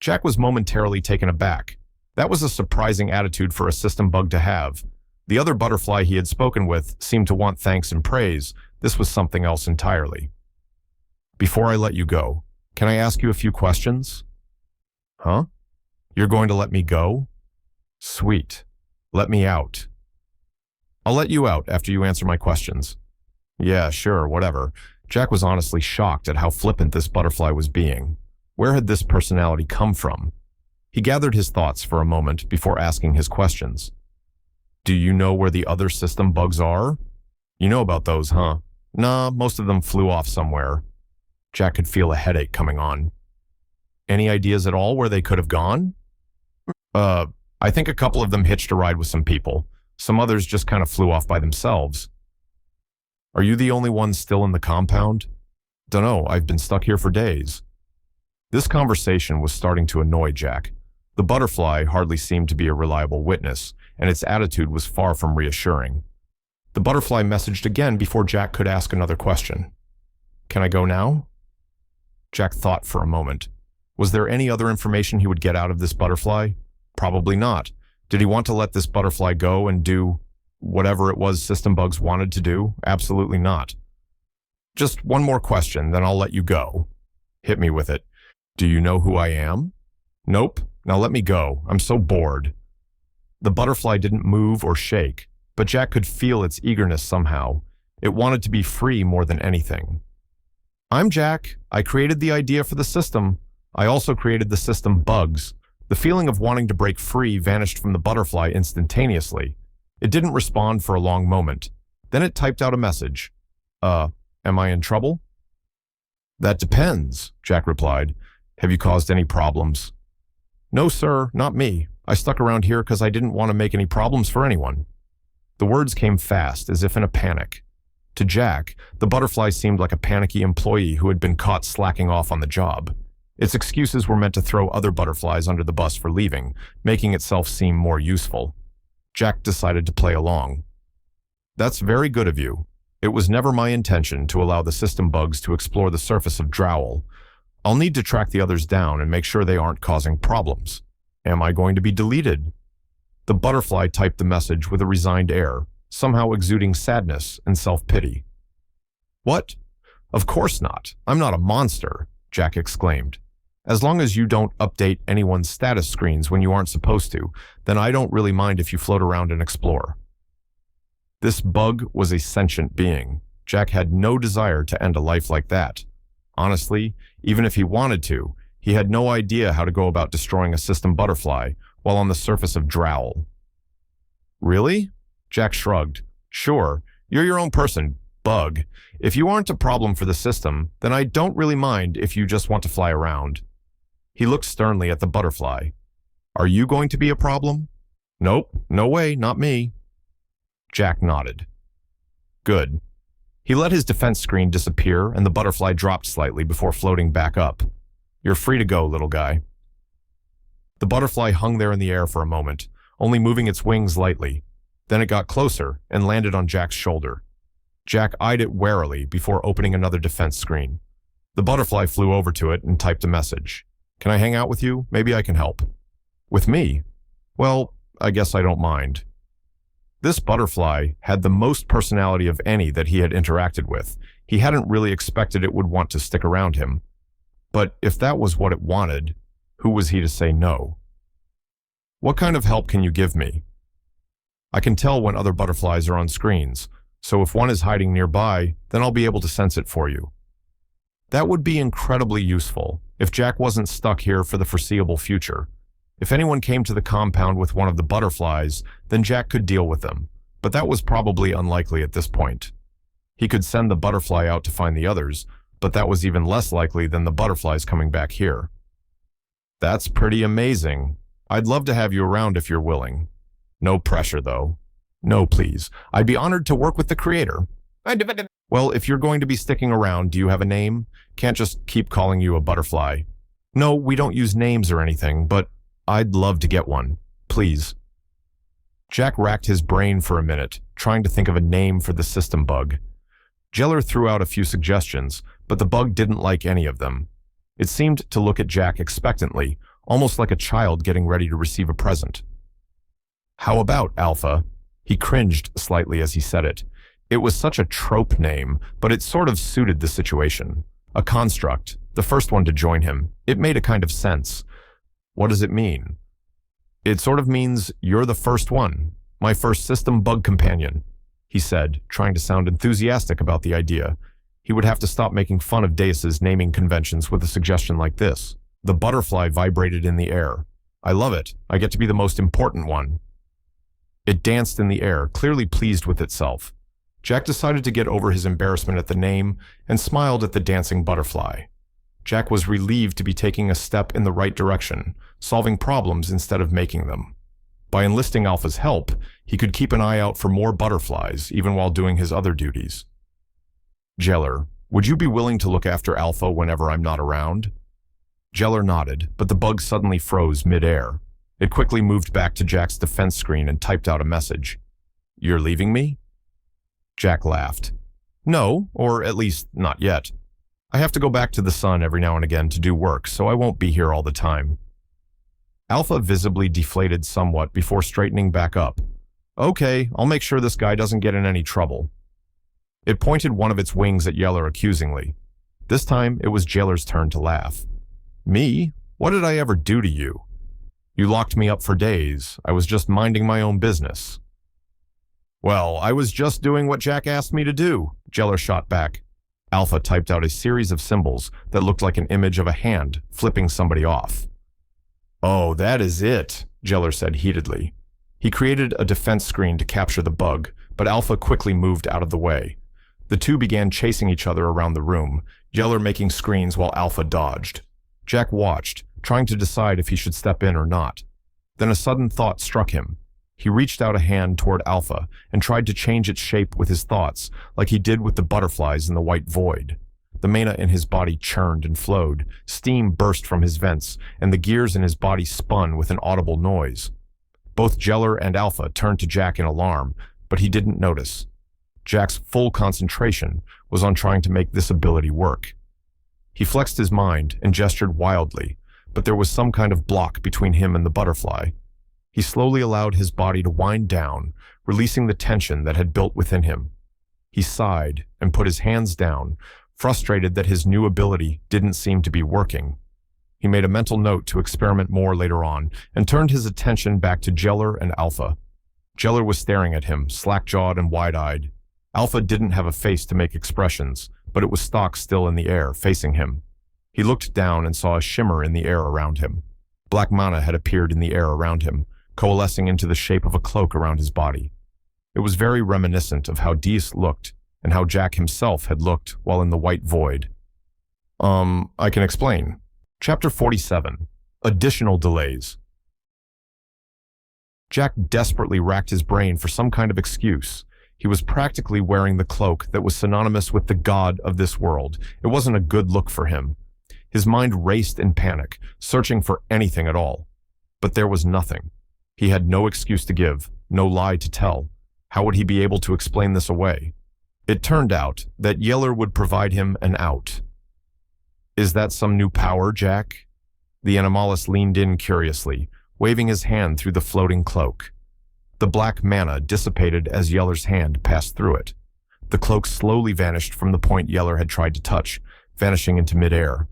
Jack was momentarily taken aback. That was a surprising attitude for a system bug to have. The other butterfly he had spoken with seemed to want thanks and praise. This was something else entirely. "Before I let you go, can I ask you a few questions?" "Huh? You're going to let me go?" "Sweet. Let me out." "I'll let you out after you answer my questions." "Yeah, sure, whatever." Jack was honestly shocked at how flippant this butterfly was being. Where had this personality come from? He gathered his thoughts for a moment before asking his questions. "Do you know where the other system bugs are?" "You know about those, huh?" "Nah, most of them flew off somewhere." Jack could feel a headache coming on. "Any ideas at all where they could have gone?" I think a couple of them hitched a ride with some people. Some others just kind of flew off by themselves." "Are you the only one still in the compound?" "Dunno, I've been stuck here for days." This conversation was starting to annoy Jack. The butterfly hardly seemed to be a reliable witness, and its attitude was far from reassuring. The butterfly messaged again before Jack could ask another question. "Can I go now?" Jack thought for a moment. Was there any other information he would get out of this butterfly? Probably not. Did he want to let this butterfly go and do whatever it was system bugs wanted to do? Absolutely not. "Just one more question, then I'll let you go." "Hit me with it." "Do you know who I am?" "Nope. Now let me go. I'm so bored." The butterfly didn't move or shake, but Jack could feel its eagerness somehow. It wanted to be free more than anything. "I'm Jack. I created the idea for the system. I also created the system bugs." The feeling of wanting to break free vanished from the butterfly instantaneously. It didn't respond for a long moment. Then it typed out a message. Am I in trouble?" "That depends," Jack replied. "Have you caused any problems?" "No, sir, not me. I stuck around here because I didn't want to make any problems for anyone." The words came fast, as if in a panic. To Jack, the butterfly seemed like a panicky employee who had been caught slacking off on the job. Its excuses were meant to throw other butterflies under the bus for leaving, making itself seem more useful. Jack decided to play along. "That's very good of you. It was never my intention to allow the system bugs to explore the surface of Drowell. I'll need to track the others down and make sure they aren't causing problems. Am I going to be deleted?" The butterfly typed the message with a resigned air, somehow exuding sadness and self-pity. "What? Of course not. I'm not a monster," Jack exclaimed. "As long as you don't update anyone's status screens when you aren't supposed to, then I don't really mind if you float around and explore." This bug was a sentient being. Jack had no desire to end a life like that. Honestly, even if he wanted to, he had no idea how to go about destroying a system butterfly while on the surface of Drowell. "Really?" Jack shrugged. "Sure, you're your own person. Bug, if you aren't a problem for the system, then I don't really mind if you just want to fly around. He looked sternly at the butterfly. Are you going to be a problem? Nope, no way, not me. Jack nodded. Good. He let his defense screen disappear and the butterfly dropped slightly before floating back up. You're free to go, little guy. The butterfly hung there in the air for a moment, only moving its wings lightly. Then it got closer and landed on Jack's shoulder. Jack eyed it warily before opening another defense screen. The butterfly flew over to it and typed a message. Can I hang out with you? Maybe I can help. With me? Well, I guess I don't mind. This butterfly had the most personality of any that he had interacted with. He hadn't really expected it would want to stick around him. But if that was what it wanted, who was he to say no? What kind of help can you give me? I can tell when other butterflies are on screens, so if one is hiding nearby, then I'll be able to sense it for you. That would be incredibly useful if Jack wasn't stuck here for the foreseeable future. If anyone came to the compound with one of the butterflies, then Jack could deal with them, but that was probably unlikely at this point. He could send the butterfly out to find the others, but that was even less likely than the butterflies coming back here. That's pretty amazing. I'd love to have you around if you're willing. No pressure, though. No, please. I'd be honored to work with the creator. Well, if you're going to be sticking around, do you have a name? Can't just keep calling you a butterfly. No, we don't use names or anything, but I'd love to get one. Please. Jack racked his brain for a minute, trying to think of a name for the system bug. Jeller threw out a few suggestions, but the bug didn't like any of them. It seemed to look at Jack expectantly, almost like a child getting ready to receive a present. How about Alpha? He cringed slightly as he said it. It was such a trope name, but it sort of suited the situation. A construct, the first one to join him. It made a kind of sense. What does it mean? It sort of means you're the first one, my first system bug companion, he said, trying to sound enthusiastic about the idea. He would have to stop making fun of Deus's naming conventions with a suggestion like this. The butterfly vibrated in the air. I love it. I get to be the most important one. It danced in the air, clearly pleased with itself. Jack decided to get over his embarrassment at the name and smiled at the dancing butterfly. Jack was relieved to be taking a step in the right direction, solving problems instead of making them. By enlisting Alpha's help, he could keep an eye out for more butterflies, even while doing his other duties. Jeller, would you be willing to look after Alpha whenever I'm not around? Jeller nodded, but the bug suddenly froze mid-air. It quickly moved back to Jack's defense screen and typed out a message. You're leaving me? Jack laughed. No, or at least not yet. I have to go back to the sun every now and again to do work, so I won't be here all the time. Alpha visibly deflated somewhat before straightening back up. Okay, I'll make sure this guy doesn't get in any trouble. It pointed one of its wings at Yeller accusingly. This time, it was Jeller's turn to laugh. Me? What did I ever do to you? You locked me up for days. I was just minding my own business. Well, I was just doing what Jack asked me to do, Jeller shot back. Alpha typed out a series of symbols that looked like an image of a hand flipping somebody off. Oh, that is it, Jeller said heatedly. He created a defense screen to capture the bug, but Alpha quickly moved out of the way. The two began chasing each other around the room, Jeller making screens while Alpha dodged. Jack watched, trying to decide if he should step in or not. Then a sudden thought struck him. He reached out a hand toward Alpha and tried to change its shape with his thoughts, like he did with the butterflies in the white void. The mana in his body churned and flowed, steam burst from his vents, and the gears in his body spun with an audible noise. Both Jeller and Alpha turned to Jack in alarm, but he didn't notice. Jack's full concentration was on trying to make this ability work. He flexed his mind and gestured wildly, but there was some kind of block between him and the butterfly. He slowly allowed his body to wind down, releasing the tension that had built within him. He sighed and put his hands down, frustrated that his new ability didn't seem to be working. He made a mental note to experiment more later on and turned his attention back to Jeller and Alpha. Jeller was staring at him, slack-jawed and wide-eyed. Alpha didn't have a face to make expressions, but it was stock still in the air, facing him. He looked down and saw a shimmer in the air around him. Black mana had appeared in the air around him, coalescing into the shape of a cloak around his body. It was very reminiscent of how Deus looked, and how Jack himself had looked while in the white void. I can explain. Chapter 47. Additional Delays. Jack desperately racked his brain for some kind of excuse. He was practically wearing the cloak that was synonymous with the god of this world. It wasn't a good look for him. His mind raced in panic, searching for anything at all. But there was nothing. He had no excuse to give, no lie to tell. How would he be able to explain this away? It turned out that Yeller would provide him an out. Is that some new power, Jack? The Animalist leaned in curiously, waving his hand through the floating cloak. The black mana dissipated as Yeller's hand passed through it. The cloak slowly vanished from the point Yeller had tried to touch, vanishing into midair.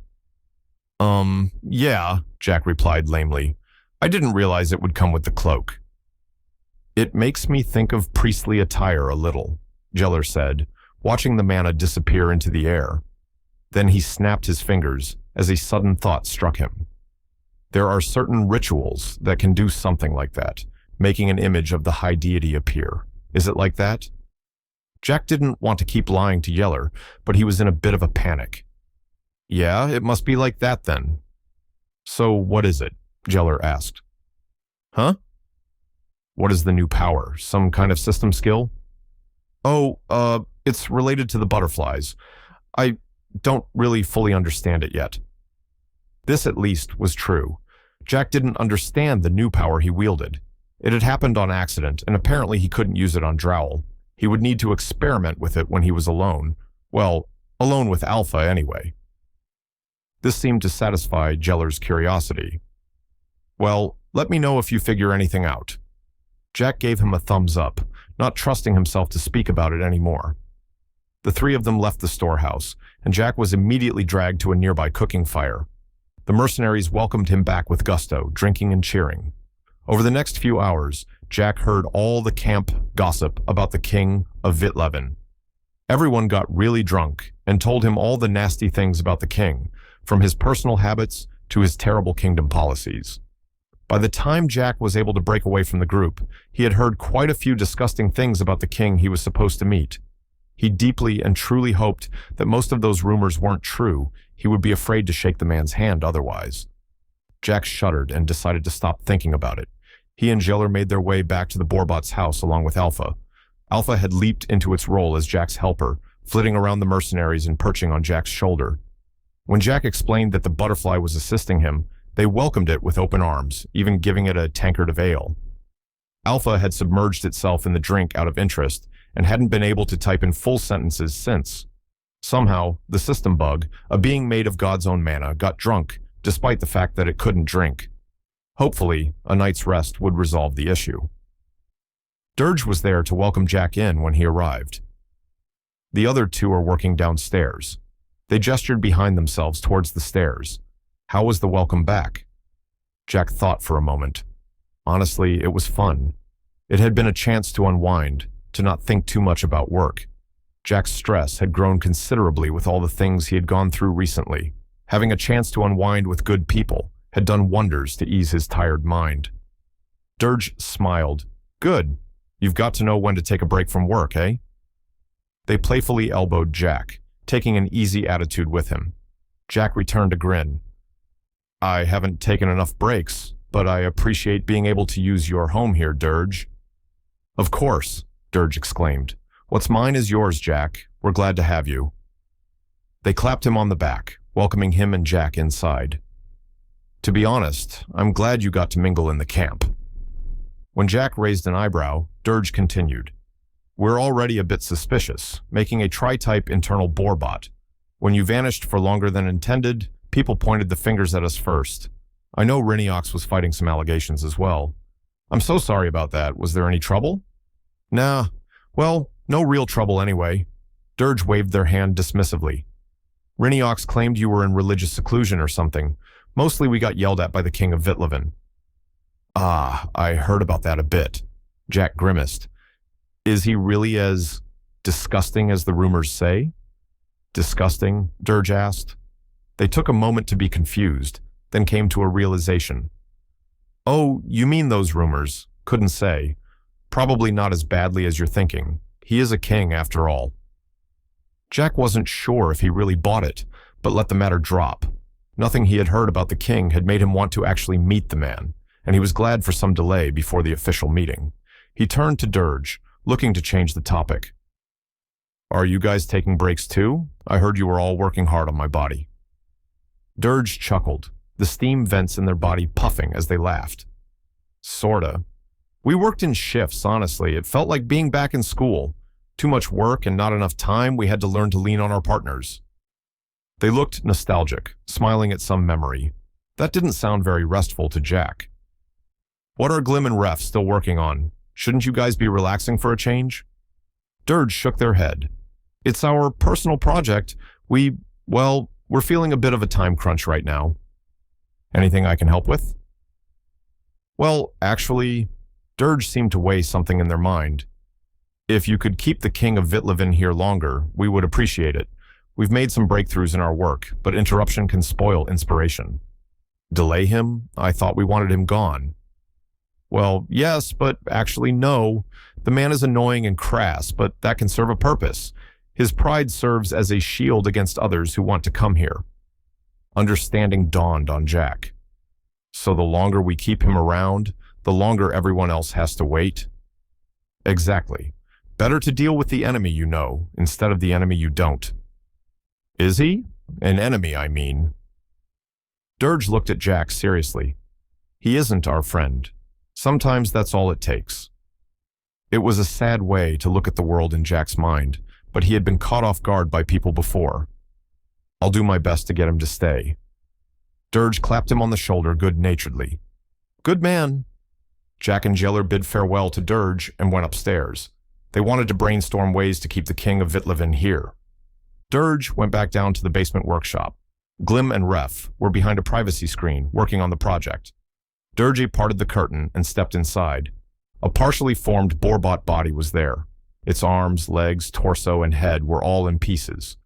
Yeah, Jack replied lamely. I didn't realize it would come with the cloak. It makes me think of priestly attire a little, Yeller said, watching the mana disappear into the air. Then he snapped his fingers as a sudden thought struck him. There are certain rituals that can do something like that, making an image of the high deity appear. Is it like that? Jack didn't want to keep lying to Yeller, but he was in a bit of a panic. Yeah, it must be like that then. So what is it? Yeller asked. Huh? What is the new power? Some kind of system skill? Oh, it's related to the butterflies. I don't really fully understand it yet. This, at least, was true. Jack didn't understand the new power he wielded. It had happened on accident, and apparently he couldn't use it on Drowl. He would need to experiment with it when he was alone. Well, alone with Alpha, anyway. This seemed to satisfy Jeller's curiosity. Well, let me know if you figure anything out. Jack gave him a thumbs up, not trusting himself to speak about it anymore. The three of them left the storehouse, and Jack was immediately dragged to a nearby cooking fire. The mercenaries welcomed him back with gusto, drinking and cheering. Over the next few hours, Jack heard all the camp gossip about the king of Vitlevin. Everyone got really drunk and told him all the nasty things about the king, from his personal habits to his terrible kingdom policies. By the time Jack was able to break away from the group, he had heard quite a few disgusting things about the king he was supposed to meet. He deeply and truly hoped that most of those rumors weren't true. He would be afraid to shake the man's hand otherwise. Jack shuddered and decided to stop thinking about it. He and Yeller made their way back to the Borbot's house along with Alpha. Alpha had leaped into its role as Jack's helper, flitting around the mercenaries and perching on Jack's shoulder. When Jack explained that the butterfly was assisting him, they welcomed it with open arms, even giving it a tankard of ale. Alpha had submerged itself in the drink out of interest and hadn't been able to type in full sentences since. Somehow, the system bug, a being made of God's own mana, got drunk, despite the fact that it couldn't drink. Hopefully, a night's rest would resolve the issue. Dirge was there to welcome Jack in when he arrived. The other two were working downstairs. They gestured behind themselves towards the stairs. How was the welcome back? Jack thought for a moment. Honestly, it was fun. It had been a chance to unwind, to not think too much about work. Jack's stress had grown considerably with all the things he had gone through recently. Having a chance to unwind with good people had done wonders to ease his tired mind. Dirge smiled. Good. You've got to know when to take a break from work, eh? They playfully elbowed Jack, taking an easy attitude with him. Jack returned a grin. I haven't taken enough breaks, but I appreciate being able to use your home here, Dirge. Of course, Dirge exclaimed. What's mine is yours, Jack. We're glad to have you. They clapped him on the back, welcoming him and Jack inside. To be honest, I'm glad you got to mingle in the camp. When Jack raised an eyebrow, Dirge continued. We're already a bit suspicious, making a tri-type internal Borbot. When you vanished for longer than intended, people pointed the fingers at us first. I know Riniox was fighting some allegations as well. I'm so sorry about that. Was there any trouble? Nah. Well, no real trouble anyway. Dirge waved their hand dismissively. Riniox claimed you were in religious seclusion or something. Mostly we got yelled at by the king of Vitlevin. Ah, I heard about that a bit. Jack grimaced. Is he really as disgusting as the rumors say? Disgusting? Dirge asked. They took a moment to be confused, then came to a realization. Oh, you mean those rumors? Couldn't say. Probably not as badly as you're thinking. He is a king, after all. Jack wasn't sure if he really bought it, but let the matter drop. Nothing he had heard about the king had made him want to actually meet the man, and he was glad for some delay before the official meeting. He turned to Dirge, looking to change the topic. "Are you guys taking breaks too? I heard you were all working hard on my body." Dirge chuckled, the steam vents in their body puffing as they laughed. "Sorta. We worked in shifts, honestly. It felt like being back in school. Too much work and not enough time, we had to learn to lean on our partners." They looked nostalgic, smiling at some memory. That didn't sound very restful to Jack. "What are Glim and Ref still working on? Shouldn't you guys be relaxing for a change?" Dirge shook their head. "It's our personal project. We're feeling a bit of a time crunch right now." "Anything I can help with?" "Well, actually," Dirge seemed to weigh something in their mind. "If you could keep the King of Vitlevin here longer, we would appreciate it. We've made some breakthroughs in our work, but interruption can spoil inspiration." "Delay him? I thought we wanted him gone." "Well, yes, but actually no. The man is annoying and crass, but that can serve a purpose. His pride serves as a shield against others who want to come here." Understanding dawned on Jack. "So the longer we keep him around, the longer everyone else has to wait?" "Exactly. Better to deal with the enemy you know, instead of the enemy you don't." "Is he? An enemy, I mean." Dirge looked at Jack seriously. "He isn't our friend. Sometimes that's all it takes." It was a sad way to look at the world in Jack's mind, but he had been caught off guard by people before. "I'll do my best to get him to stay." Dirge clapped him on the shoulder good-naturedly. "Good man." Jack and Jailer bid farewell to Dirge and went upstairs. They wanted to brainstorm ways to keep the King of Vitlevin here. Dirge went back down to the basement workshop. Glim and Ref were behind a privacy screen, working on the project. Dirge parted the curtain and stepped inside. A partially formed Borbot body was there. Its arms, legs, torso, and head were all in pieces.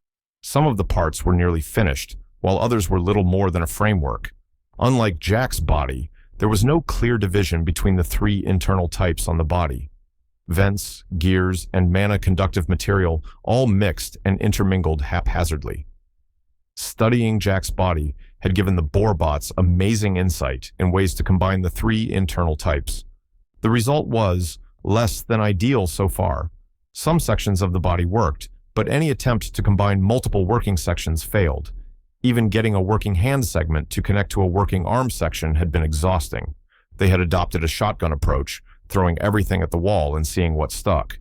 Some of the parts were nearly finished, while others were little more than a framework. Unlike Jack's body, there was no clear division between the three internal types on the body. Vents, gears, and mana-conductive material all mixed and intermingled haphazardly. Studying Jack's body had given the Borbots amazing insight in ways to combine the three internal types. The result was less than ideal so far. Some sections of the body worked, but any attempt to combine multiple working sections failed. Even getting a working hand segment to connect to a working arm section had been exhausting. They had adopted a shotgun approach, throwing everything at the wall and seeing what stuck.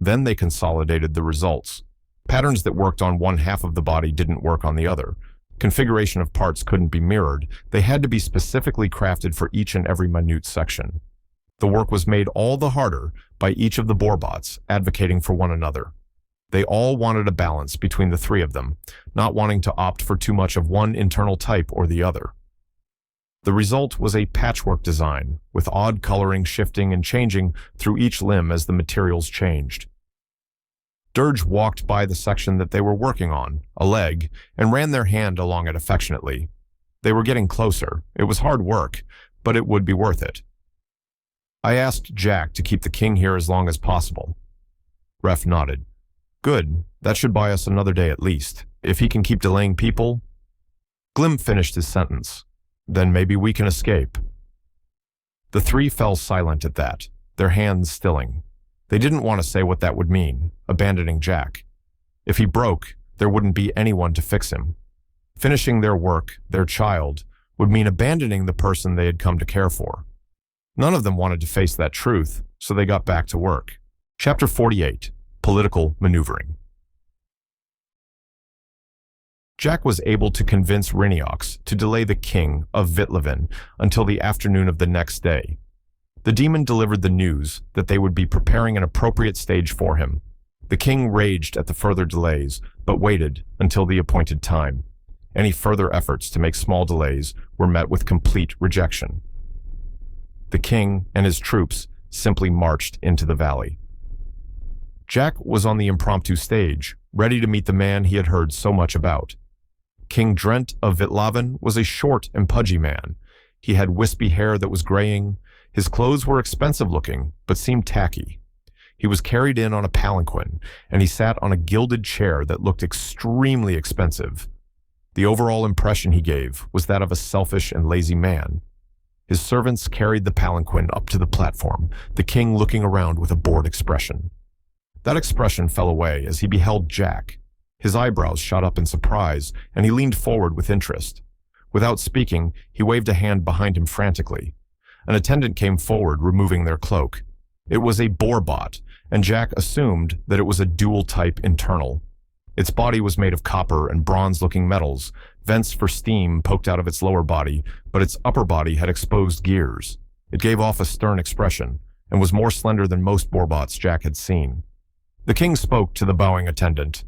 Then they consolidated the results. Patterns that worked on one half of the body didn't work on the other. Configuration of parts couldn't be mirrored. They had to be specifically crafted for each and every minute section. The work was made all the harder by each of the Borbots advocating for one another. They all wanted a balance between the three of them, not wanting to opt for too much of one internal type or the other. The result was a patchwork design, with odd coloring shifting and changing through each limb as the materials changed. Dirge walked by the section that they were working on, a leg, and ran their hand along it affectionately. They were getting closer. It was hard work, but it would be worth it. "I asked Jack to keep the king here as long as possible." Ref nodded. "Good. That should buy us another day at least. If he can keep delaying people..." Glim finished his sentence. "Then maybe we can escape." The three fell silent at that, their hands stilling. They didn't want to say what that would mean, abandoning Jack. If he broke, there wouldn't be anyone to fix him. Finishing their work, their child, would mean abandoning the person they had come to care for. None of them wanted to face that truth, so they got back to work. Chapter 48, Political Maneuvering. Jack was able to convince Riniox to delay the King of Vitlevin until the afternoon of the next day. The demon delivered the news that they would be preparing an appropriate stage for him. The king raged at the further delays, but waited until the appointed time. Any further efforts to make small delays were met with complete rejection. The king and his troops simply marched into the valley. Jack was on the impromptu stage, ready to meet the man he had heard so much about. King Drent of Vitlavin was a short and pudgy man. He had wispy hair that was graying. His clothes were expensive looking, but seemed tacky. He was carried in on a palanquin, and he sat on a gilded chair that looked extremely expensive. The overall impression he gave was that of a selfish and lazy man. His servants carried the palanquin up to the platform, the king looking around with a bored expression. That expression fell away as he beheld Jack. His eyebrows shot up in surprise, and he leaned forward with interest. Without speaking, he waved a hand behind him frantically. An attendant came forward, removing their cloak. It was a boarbot, and Jack assumed that it was a dual-type internal. Its body was made of copper and bronze-looking metals. Vents for steam poked out of its lower body, but its upper body had exposed gears. It gave off a stern expression, and was more slender than most boarbots Jack had seen. The king spoke to the bowing attendant.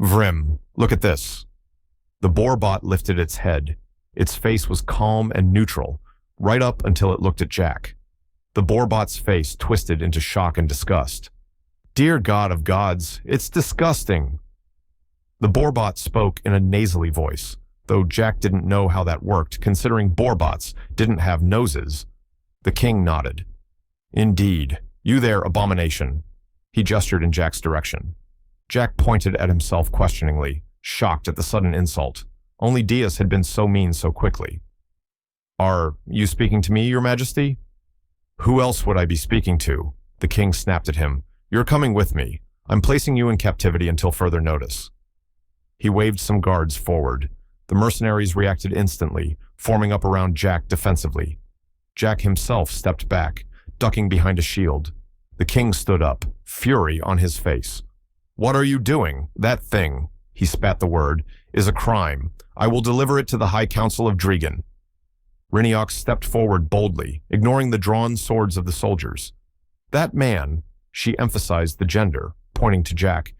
"Vrim, look at this." The boarbot lifted its head. Its face was calm and neutral, right up until it looked at Jack. The boarbot's face twisted into shock and disgust. "Dear God of gods, it's disgusting." The boarbot spoke in a nasally voice, though Jack didn't know how that worked, considering boarbots didn't have noses. The king nodded. "Indeed. You there, abomination." He gestured in Jack's direction. Jack pointed at himself questioningly, shocked at the sudden insult. Only Diaz had been so mean so quickly. "Are you speaking to me, Your Majesty?" "Who else would I be speaking to?" The king snapped at him. "You're coming with me. I'm placing you in captivity until further notice." He waved some guards forward. The mercenaries reacted instantly, forming up around Jack defensively. Jack himself stepped back, ducking behind a shield. The king stood up, fury on his face. "What are you doing? That thing," he spat the word, "is a crime. I will deliver it to the High Council of Dregan." Reiniox stepped forward boldly, ignoring the drawn swords of the soldiers. "That man," she emphasized the gender, pointing to Jack,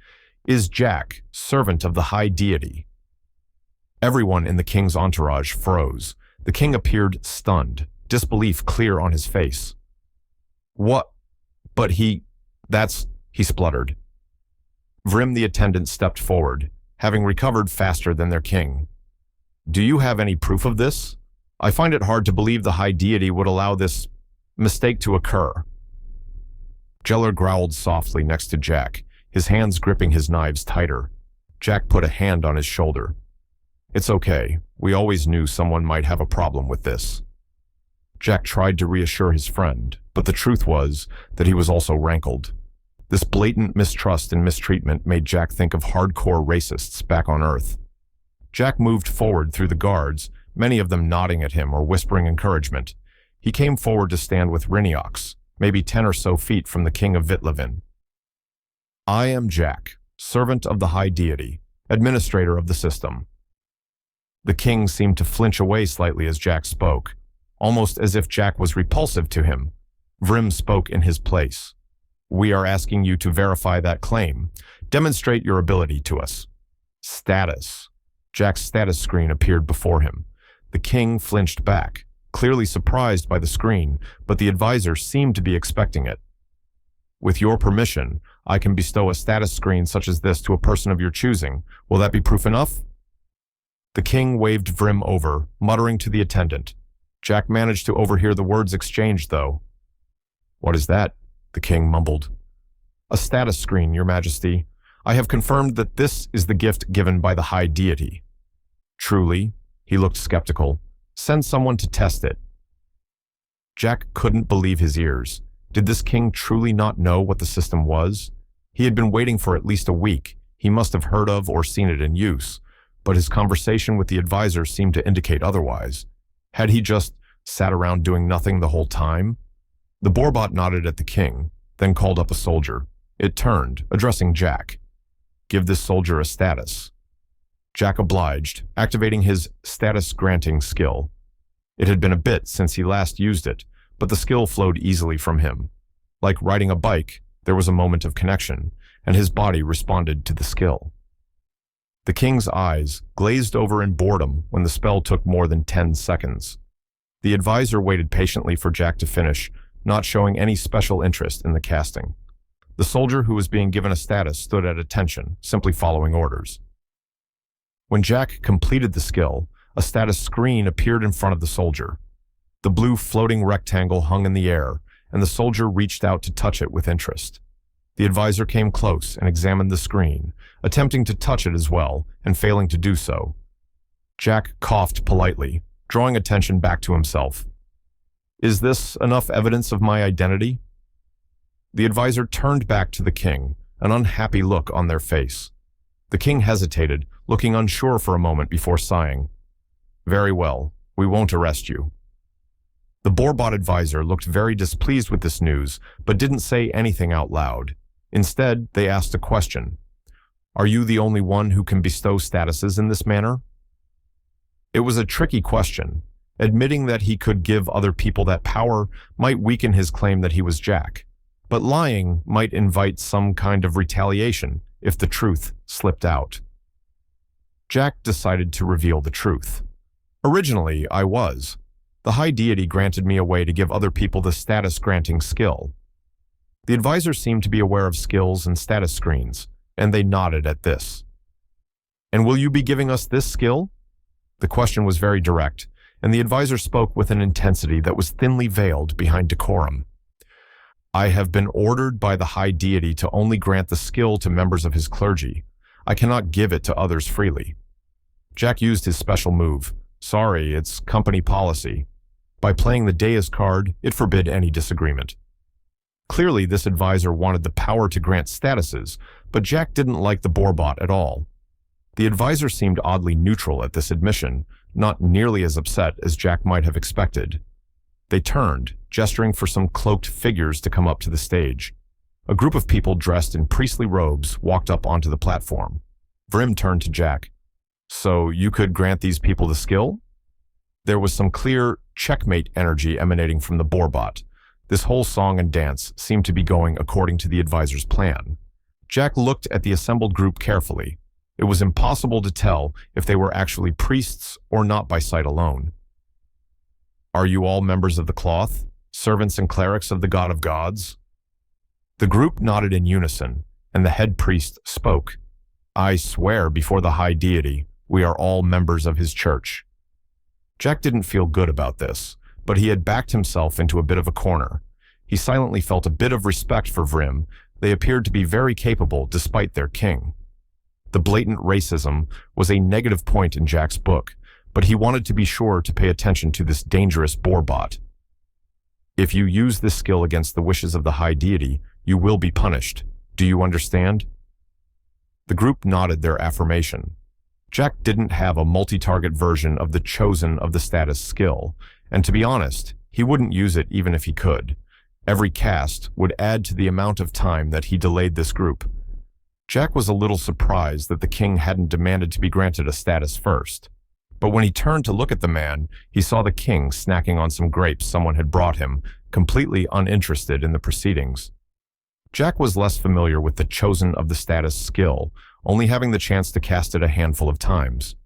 "is Jack, servant of the high deity." Everyone in the king's entourage froze. The king appeared stunned, disbelief clear on his face. "What? But he spluttered. Vrim the attendant stepped forward, having recovered faster than their king. "Do you have any proof of this? I find it hard to believe the high deity would allow this mistake to occur." Jeller growled softly next to Jack, his hands gripping his knives tighter. Jack put a hand on his shoulder. "It's okay. We always knew someone might have a problem with this." Jack tried to reassure his friend, but the truth was that he was also rankled. This blatant mistrust and mistreatment made Jack think of hardcore racists back on Earth. Jack moved forward through the guards, many of them nodding at him or whispering encouragement. He came forward to stand with Reiniox, maybe 10 or so feet from the king of Vitlevin. "I am Jack, servant of the high deity, administrator of the system." The king seemed to flinch away slightly as Jack spoke, almost as if Jack was repulsive to him. Vrim spoke in his place. "We are asking you to verify that claim. Demonstrate your ability to us." "Status." Jack's status screen appeared before him. The king flinched back, clearly surprised by the screen, but the advisor seemed to be expecting it. "With your permission, I can bestow a status screen such as this to a person of your choosing. Will that be proof enough?" The king waved Vrim over, muttering to the attendant. Jack managed to overhear the words exchanged, though. "What is that?" the king mumbled. "A status screen, Your Majesty. I have confirmed that this is the gift given by the high deity." "Truly?" He looked skeptical. "Send someone to test it." Jack couldn't believe his ears. Did this king truly not know what the system was? He had been waiting for at least a week. He must have heard of or seen it in use, but his conversation with the advisor seemed to indicate otherwise. Had he just sat around doing nothing the whole time? The boarbot nodded at the king, then called up a soldier. It turned, addressing Jack. "Give this soldier a status." Jack obliged, activating his status-granting skill. It had been a bit since he last used it, but the skill flowed easily from him. Like riding a bike, there was a moment of connection, and his body responded to the skill. The king's eyes glazed over in boredom when the spell took more than 10 seconds. The advisor waited patiently for Jack to finish, not showing any special interest in the casting. The soldier who was being given a status stood at attention, simply following orders. When Jack completed the skill, a status screen appeared in front of the soldier. The blue floating rectangle hung in the air, and the soldier reached out to touch it with interest. The advisor came close and examined the screen, attempting to touch it as well, and failing to do so. Jack coughed politely, drawing attention back to himself. Is this enough evidence of my identity? The advisor turned back to the king, an unhappy look on their face. The king hesitated, looking unsure for a moment before sighing. Very well, we won't arrest you. The Borbot advisor looked very displeased with this news, but didn't say anything out loud. Instead, they asked a question. Are you the only one who can bestow statuses in this manner? It was a tricky question. Admitting that he could give other people that power might weaken his claim that he was Jack, but lying might invite some kind of retaliation if the truth slipped out. Jack decided to reveal the truth. Originally, I was. The high deity granted me a way to give other people the status-granting skill. The advisor seemed to be aware of skills and status screens, and they nodded at this. And will you be giving us this skill? The question was very direct, and the advisor spoke with an intensity that was thinly veiled behind decorum. I have been ordered by the high deity to only grant the skill to members of his clergy. I cannot give it to others freely. Jack used his special move. Sorry, it's company policy. By playing the Deus card, it forbid any disagreement. Clearly, this advisor wanted the power to grant statuses, but Jack didn't like the Borbot at all. The advisor seemed oddly neutral at this admission, not nearly as upset as Jack might have expected. They turned, gesturing for some cloaked figures to come up to the stage. A group of people dressed in priestly robes walked up onto the platform. Vrim turned to Jack. So you could grant these people the skill? There was some clear checkmate energy emanating from the Borbot. This whole song and dance seemed to be going according to the advisor's plan. Jack looked at the assembled group carefully. It was impossible to tell if they were actually priests or not by sight alone. Are you all members of the cloth, servants and clerics of the God of Gods? The group nodded in unison, and the head priest spoke. I swear before the high deity, we are all members of his church. Jack didn't feel good about this, but he had backed himself into a bit of a corner. He silently felt a bit of respect for Vrim. They appeared to be very capable despite their king. The blatant racism was a negative point in Jack's book, but he wanted to be sure to pay attention to this dangerous Borbot. If you use this skill against the wishes of the high deity, you will be punished. Do you understand? The group nodded their affirmation. Jack didn't have a multi-target version of the chosen of the status skill, and to be honest, he wouldn't use it even if he could. Every cast would add to the amount of time that he delayed this group. Jack was a little surprised that the king hadn't demanded to be granted a status first. But when he turned to look at the man, he saw the king snacking on some grapes someone had brought him, completely uninterested in the proceedings. Jack was less familiar with the chosen of the status skill, only having the chance to cast it a handful of times.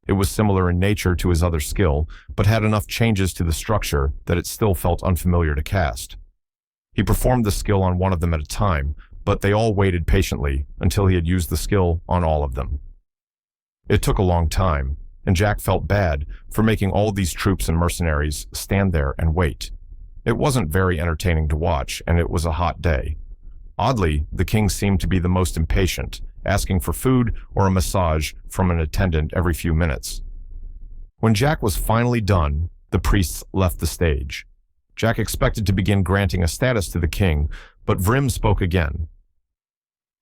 It was similar in nature to his other skill, but had enough changes to the structure that it still felt unfamiliar to cast. He performed the skill on one of them at a time, but they all waited patiently until he had used the skill on all of them. It took a long time, and Jack felt bad for making all these troops and mercenaries stand there and wait. It wasn't very entertaining to watch, and it was a hot day. Oddly, the king seemed to be the most impatient, asking for food or a massage from an attendant every few minutes. When Jack was finally done, the priests left the stage. Jack expected to begin granting a status to the king, but Vrim spoke again.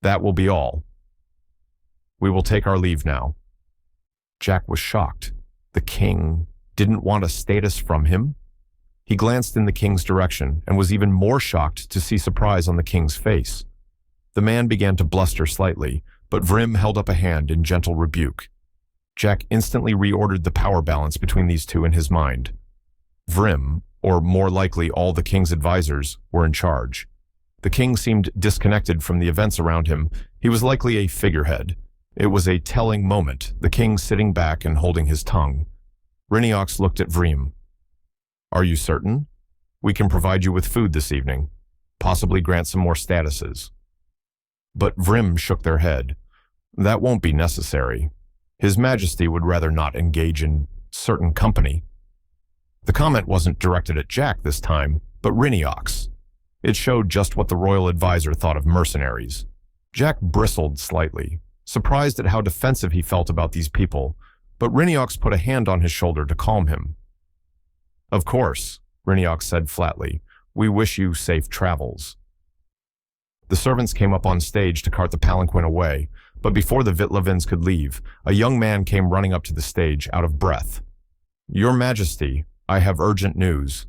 That will be all. We will take our leave now. Jack was shocked. The king didn't want a status from him? He glanced in the king's direction and was even more shocked to see surprise on the king's face. The man began to bluster slightly, but Vrim held up a hand in gentle rebuke. Jack instantly reordered the power balance between these two in his mind. Vrim, or more likely all the king's advisors, were in charge. The king seemed disconnected from the events around him. He was likely a figurehead. It was a telling moment, the king sitting back and holding his tongue. Reincarnation looked at Vrim. Are you certain? We can provide you with food this evening, possibly grant some more statuses. But Vrim shook their head. That won't be necessary. His Majesty would rather not engage in certain company. The comment wasn't directed at Jack this time, but Reincarnation. It showed just what the royal advisor thought of mercenaries. Jack bristled slightly, surprised at how defensive he felt about these people, but Reiniox put a hand on his shoulder to calm him. "Of course," Reiniox said flatly. "We wish you safe travels." The servants came up on stage to cart the palanquin away, but before the Vitlavins could leave, a young man came running up to the stage, out of breath. "Your Majesty, I have urgent news."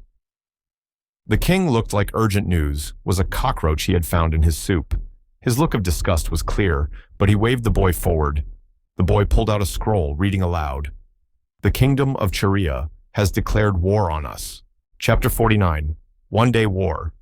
The king looked like urgent news was a cockroach he had found in his soup. His look of disgust was clear, but he waved the boy forward. The boy pulled out a scroll, reading aloud. "The kingdom of Cheria has declared war on us." Chapter 49, One-Day War.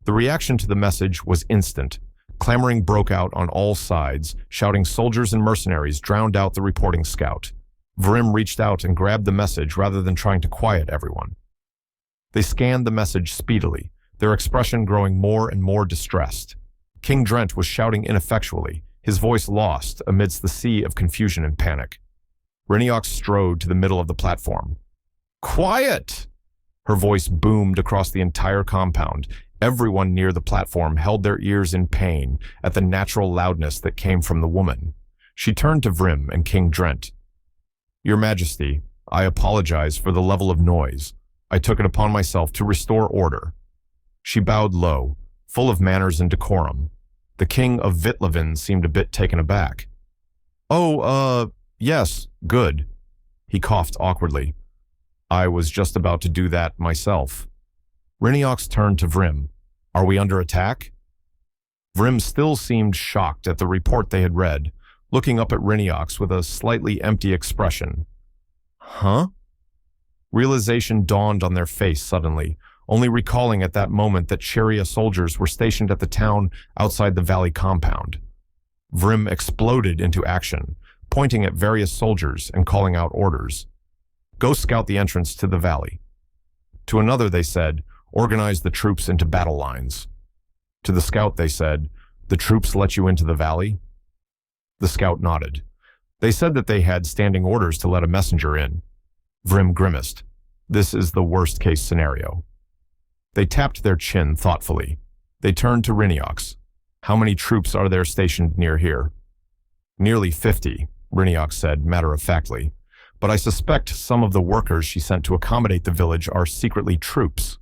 The reaction to the message was instant. Clamoring broke out on all sides, shouting soldiers and mercenaries drowned out the reporting scout. Vrim reached out and grabbed the message rather than trying to quiet everyone. They scanned the message speedily, their expression growing more and more distressed. King Drent was shouting ineffectually, his voice lost amidst the sea of confusion and panic. Reiniox strode to the middle of the platform. "Quiet!" Her voice boomed across the entire compound. Everyone near the platform held their ears in pain at the natural loudness that came from the woman. She turned to Vrim and King Drent. "Your Majesty, I apologize for the level of noise. I took it upon myself to restore order." She bowed low, full of manners and decorum. The king of Vitlavin seemed a bit taken aback. Yes, good." He coughed awkwardly. "I was just about to do that myself." Reiniox turned to Vrim. "Are we under attack?" Vrim still seemed shocked at the report they had read, looking up at Reiniox with a slightly empty expression. "Huh?" Realization dawned on their face suddenly, only recalling at that moment that Cheria soldiers were stationed at the town outside the valley compound. Vrim exploded into action, pointing at various soldiers and calling out orders. "Go scout the entrance to the valley." To another they said, "Organize the troops into battle lines." To the scout they said, "The troops let you into the valley?" The scout nodded. They said that they had standing orders to let a messenger in. Vrim grimaced. This is the worst-case scenario. They tapped their chin thoughtfully. They turned to Reiniox. "How many troops are there stationed near here?" "Nearly 50, Reiniox said matter-of-factly. "But I suspect some of the workers she sent to accommodate the village are secretly troops.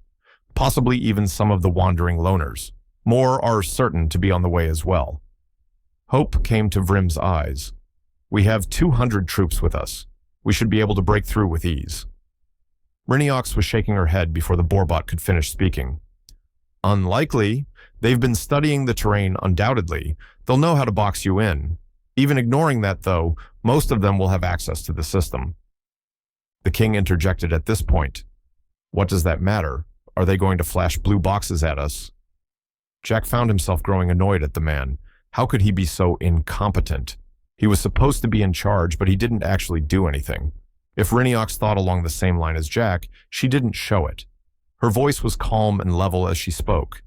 Possibly even some of the wandering loners. More are certain to be on the way as well." Hope came to Vrim's eyes. "We have 200 troops with us. We should be able to break through with ease." Reiniox was shaking her head before the Borbot could finish speaking. "Unlikely. They've been studying the terrain undoubtedly. They'll know how to box you in. Even ignoring that, though, most of them will have access to the system." The king interjected at this point. "What does that matter? Are they going to flash blue boxes at us?" Jack found himself growing annoyed at the man. How could he be so incompetent? He was supposed to be in charge, but he didn't actually do anything. If Reiniox thought along the same line as Jack, she didn't show it. Her voice was calm and level as she spoke.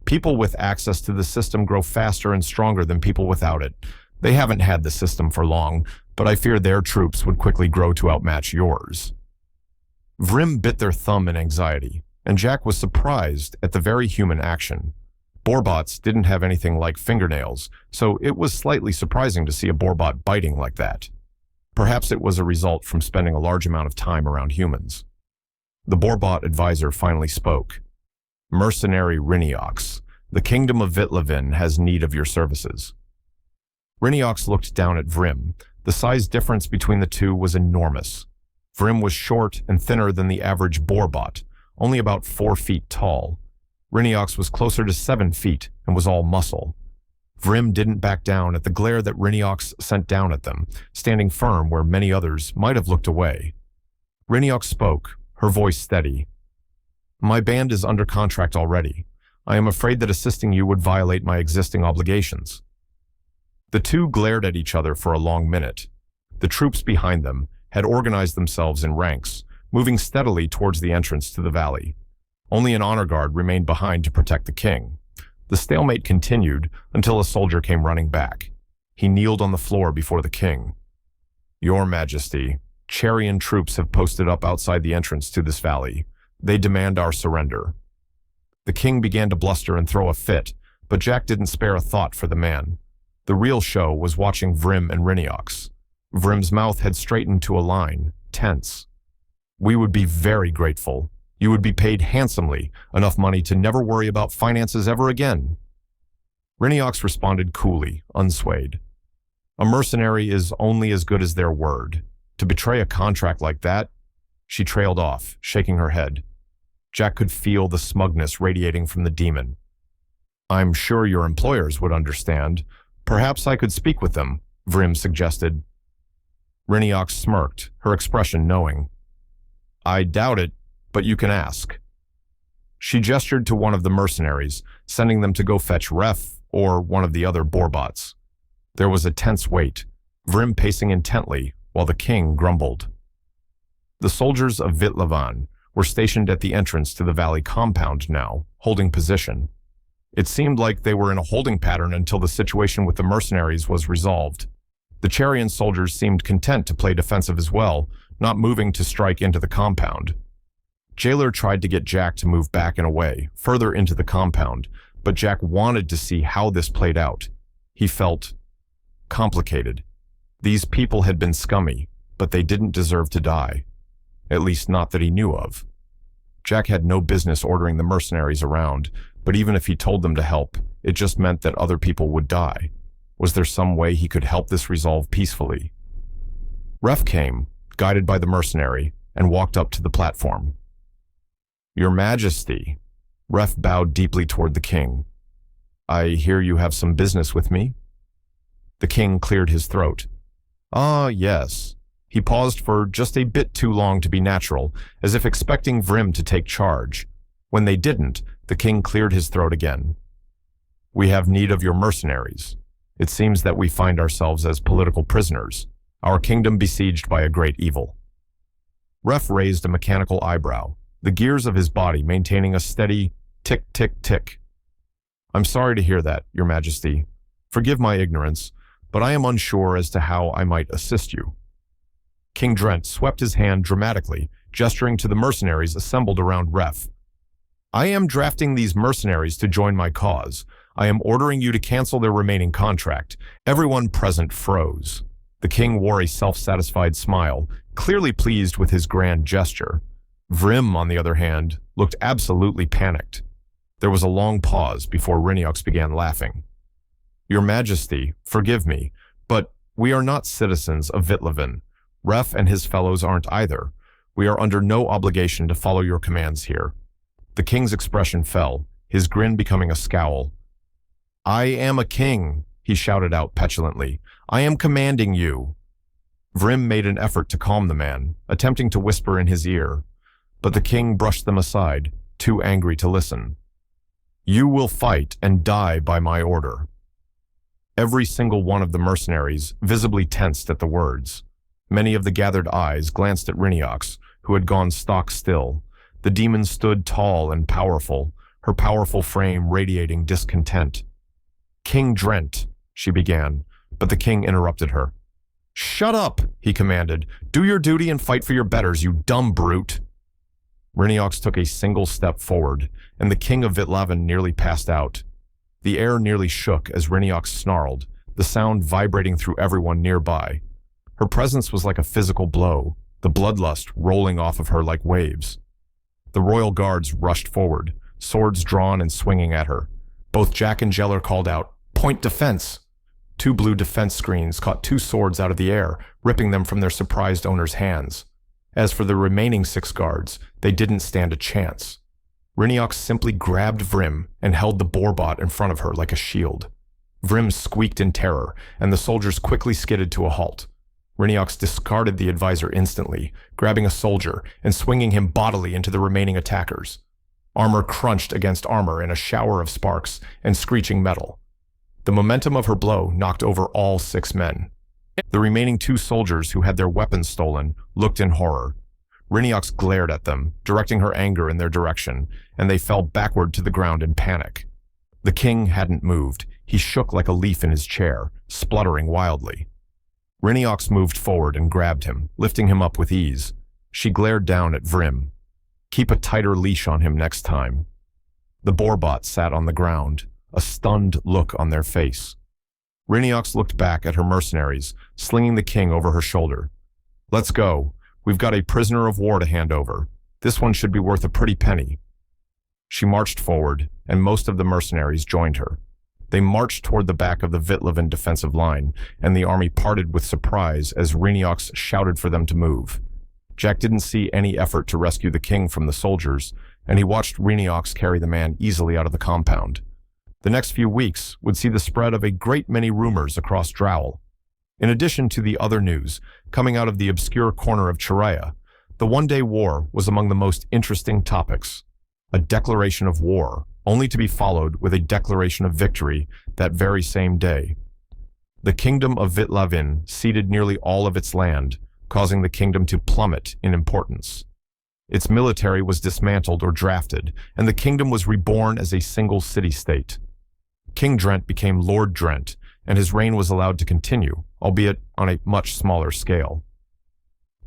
"People with access to the system grow faster and stronger than people without it. They haven't had the system for long, but I fear their troops would quickly grow to outmatch yours." Vrim bit their thumb in anxiety, and Jack was surprised at the very human action. Borbots didn't have anything like fingernails, so it was slightly surprising to see a Borbot biting like that. Perhaps it was a result from spending a large amount of time around humans. The Borbot advisor finally spoke. "Mercenary Reiniox, the kingdom of Vitlavin has need of your services." Reiniox looked down at Vrim. The size difference between the two was enormous. Vrim was short and thinner than the average Borbot, only about 4 feet tall. Reiniox was closer to 7 feet and was all muscle. Vrim didn't back down at the glare that Reiniox sent down at them, standing firm where many others might have looked away. Reiniox spoke, her voice steady. "My band is under contract already. I am afraid that assisting you would violate my existing obligations." The two glared at each other for a long minute. The troops behind them had organized themselves in ranks, moving steadily towards the entrance to the valley. Only an honor guard remained behind to protect the king. The stalemate continued until a soldier came running back. He kneeled on the floor before the king. "Your Majesty, Cherian troops have posted up outside the entrance to this valley. They demand our surrender." The king began to bluster and throw a fit, but Jack didn't spare a thought for the man. The real show was watching Vrim and Riniox. Vrim's mouth had straightened to a line, tense. "We would be very grateful. You would be paid handsomely, enough money to never worry about finances ever again." Riniox responded coolly, unswayed. "A mercenary is only as good as their word. To betray a contract like that—" She trailed off, shaking her head. Jack could feel the smugness radiating from the demon. "I'm sure your employers would understand. Perhaps I could speak with them," Vrim suggested. Riniox smirked, her expression knowing. "I doubt it, but you can ask." She gestured to one of the mercenaries, sending them to go fetch Ref or one of the other Borbots. There was a tense wait, Vrim pacing intently while the king grumbled. The soldiers of Vitlavan were stationed at the entrance to the valley compound now, holding position. It seemed like they were in a holding pattern until the situation with the mercenaries was resolved. The Charian soldiers seemed content to play defensive as well, not moving to strike into the compound. Jailer tried to get Jack to move back and away, further into the compound, but Jack wanted to see how this played out. He felt complicated. These people had been scummy, but they didn't deserve to die. At least not that he knew of. Jack had no business ordering the mercenaries around, but even if he told them to help, it just meant that other people would die. Was there some way he could help this resolve peacefully? Ref came, guided by the mercenary, and walked up to the platform. "Your Majesty," Ref bowed deeply toward the king. "I hear you have some business with me?" The king cleared his throat. "Ah, yes." He paused for just a bit too long to be natural, as if expecting Vrim to take charge. When they didn't, the king cleared his throat again. "We have need of your mercenaries. It seems that we find ourselves as political prisoners, our kingdom besieged by a great evil." Ref raised a mechanical eyebrow, the gears of his body maintaining a steady tick, tick, tick. "I'm sorry to hear that, Your Majesty. Forgive my ignorance, but I am unsure as to how I might assist you." King Drent swept his hand dramatically, gesturing to the mercenaries assembled around Ref. "I am drafting these mercenaries to join my cause. I am ordering you to cancel their remaining contract." Everyone present froze. The king wore a self-satisfied smile, clearly pleased with his grand gesture. Vrim, on the other hand, looked absolutely panicked. There was a long pause before Riniox began laughing. "Your Majesty, forgive me, but we are not citizens of Vitlavan. Ref and his fellows aren't either. We are under no obligation to follow your commands here." The king's expression fell, his grin becoming a scowl. "I am a king," he shouted out petulantly. "I am commanding you." Vrim made an effort to calm the man, attempting to whisper in his ear. But the king brushed them aside, too angry to listen. "You will fight and die by my order." Every single one of the mercenaries visibly tensed at the words. Many of the gathered eyes glanced at Riniox, who had gone stock still. The demon stood tall and powerful, her powerful frame radiating discontent. "King Drent," she began, but the king interrupted her. "Shut up," he commanded. "Do your duty and fight for your betters, you dumb brute." Riniox took a single step forward, and the king of Vitlavan nearly passed out. The air nearly shook as Riniox snarled, the sound vibrating through everyone nearby. Her presence was like a physical blow, the bloodlust rolling off of her like waves. The royal guards rushed forward, swords drawn and swinging at her. Both Jack and Jeller called out, "Point defense!" Two blue defense screens caught two swords out of the air, ripping them from their surprised owner's hands. As for the remaining 6 guards, they didn't stand a chance. Riniox simply grabbed Vrim and held the Borbot in front of her like a shield. Vrim squeaked in terror, and the soldiers quickly skidded to a halt. Riniox discarded the advisor instantly, grabbing a soldier and swinging him bodily into the remaining attackers. Armor crunched against armor in a shower of sparks and screeching metal. The momentum of her blow knocked over all 6 men. The remaining 2 soldiers who had their weapons stolen looked in horror. Riniox glared at them, directing her anger in their direction, and they fell backward to the ground in panic. The king hadn't moved. He shook like a leaf in his chair, spluttering wildly. Riniox moved forward and grabbed him, lifting him up with ease. She glared down at Vrim. Keep a tighter leash on him next time." The Borbot sat on the ground, a stunned look on their face. Reiniox looked back at her mercenaries, slinging the king over her shoulder. "Let's go. We've got a prisoner of war to hand over. This one should be worth a pretty penny." She marched forward, and most of the mercenaries joined her. They marched toward the back of the Wittloven defensive line, and the army parted with surprise as Reiniox shouted for them to move. Jack didn't see any effort to rescue the king from the soldiers, and he watched Reiniox carry the man easily out of the compound. The next few weeks would see the spread of a great many rumors across Drowell. In addition to the other news coming out of the obscure corner of Chiraya, the one-day war was among the most interesting topics. A declaration of war, only to be followed with a declaration of victory that very same day. The kingdom of Wittloven ceded nearly all of its land, causing the kingdom to plummet in importance. Its military was dismantled or drafted, and the kingdom was reborn as a single city-state. King Drent became Lord Drent, and his reign was allowed to continue, albeit on a much smaller scale.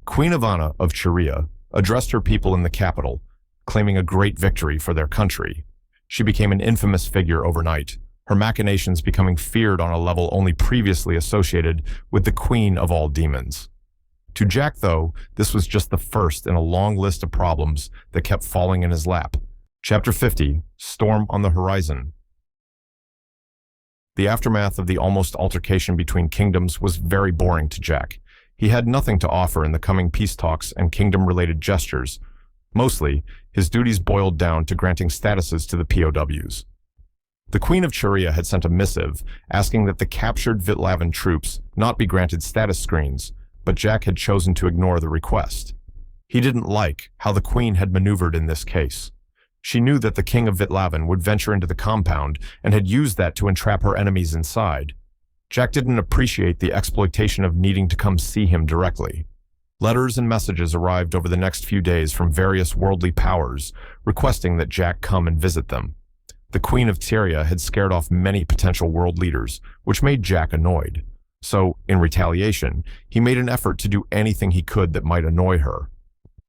Queen Ivana of Chiria addressed her people in the capital, claiming a great victory for their country. She became an infamous figure overnight, her machinations becoming feared on a level only previously associated with the queen of all demons. To Jack, though, this was just the first in a long list of problems that kept falling in his lap. Chapter 50, Storm on the Horizon. The aftermath of the almost altercation between kingdoms was very boring to Jack. He had nothing to offer in the coming peace talks and kingdom-related gestures. Mostly, his duties boiled down to granting statuses to the POWs. The Queen of Chiria had sent a missive asking that the captured Wittloven troops not be granted status screens, but Jack had chosen to ignore the request. He didn't like how the Queen had maneuvered in this case. She knew that the King of Wittloven would venture into the compound and had used that to entrap her enemies inside. Jack didn't appreciate the exploitation of needing to come see him directly. Letters and messages arrived over the next few days from various worldly powers, requesting that Jack come and visit them. The Queen of Tyria had scared off many potential world leaders, which made Jack annoyed. So, in retaliation, he made an effort to do anything he could that might annoy her.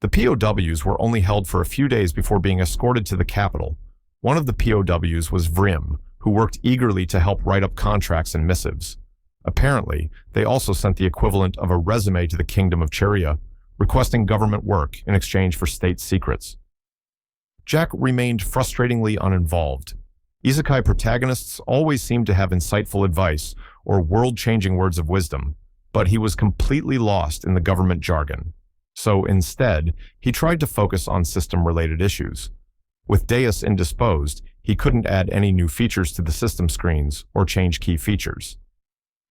The POWs were only held for a few days before being escorted to the capital. One of the POWs was Vrim, who worked eagerly to help write up contracts and missives. Apparently, they also sent the equivalent of a resume to the Kingdom of Chiria, requesting government work in exchange for state secrets. Jack remained frustratingly uninvolved. Isekai protagonists always seemed to have insightful advice or world-changing words of wisdom, but he was completely lost in the government jargon. So instead, he tried to focus on system-related issues. With Deus indisposed, he couldn't add any new features to the system screens or change key features.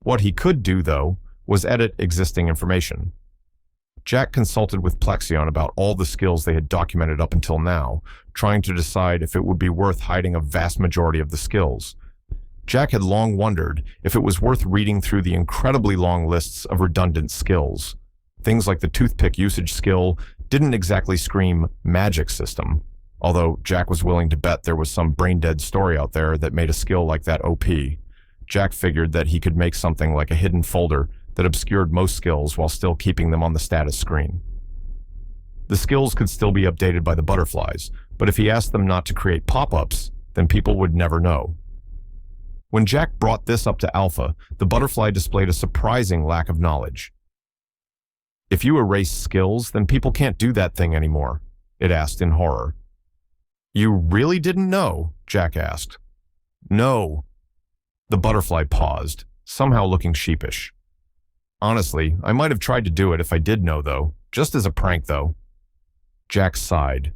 What he could do, though, was edit existing information. Jack consulted with Plexion about all the skills they had documented up until now, trying to decide if it would be worth hiding a vast majority of the skills. Jack had long wondered if it was worth reading through the incredibly long lists of redundant skills. Things like the toothpick usage skill didn't exactly scream magic system, although Jack was willing to bet there was some brain-dead story out there that made a skill like that OP. Jack figured that he could make something like a hidden folder that obscured most skills while still keeping them on the status screen. The skills could still be updated by the butterflies, but if he asked them not to create pop-ups, then people would never know. When Jack brought this up to Alpha, the butterfly displayed a surprising lack of knowledge. "If you erase skills, then people can't do that thing anymore," it asked in horror. "You really didn't know?" Jack asked. "No." The butterfly paused, somehow looking sheepish. "Honestly, I might have tried to do it if I did know, though. Just as a prank, though." Jack sighed.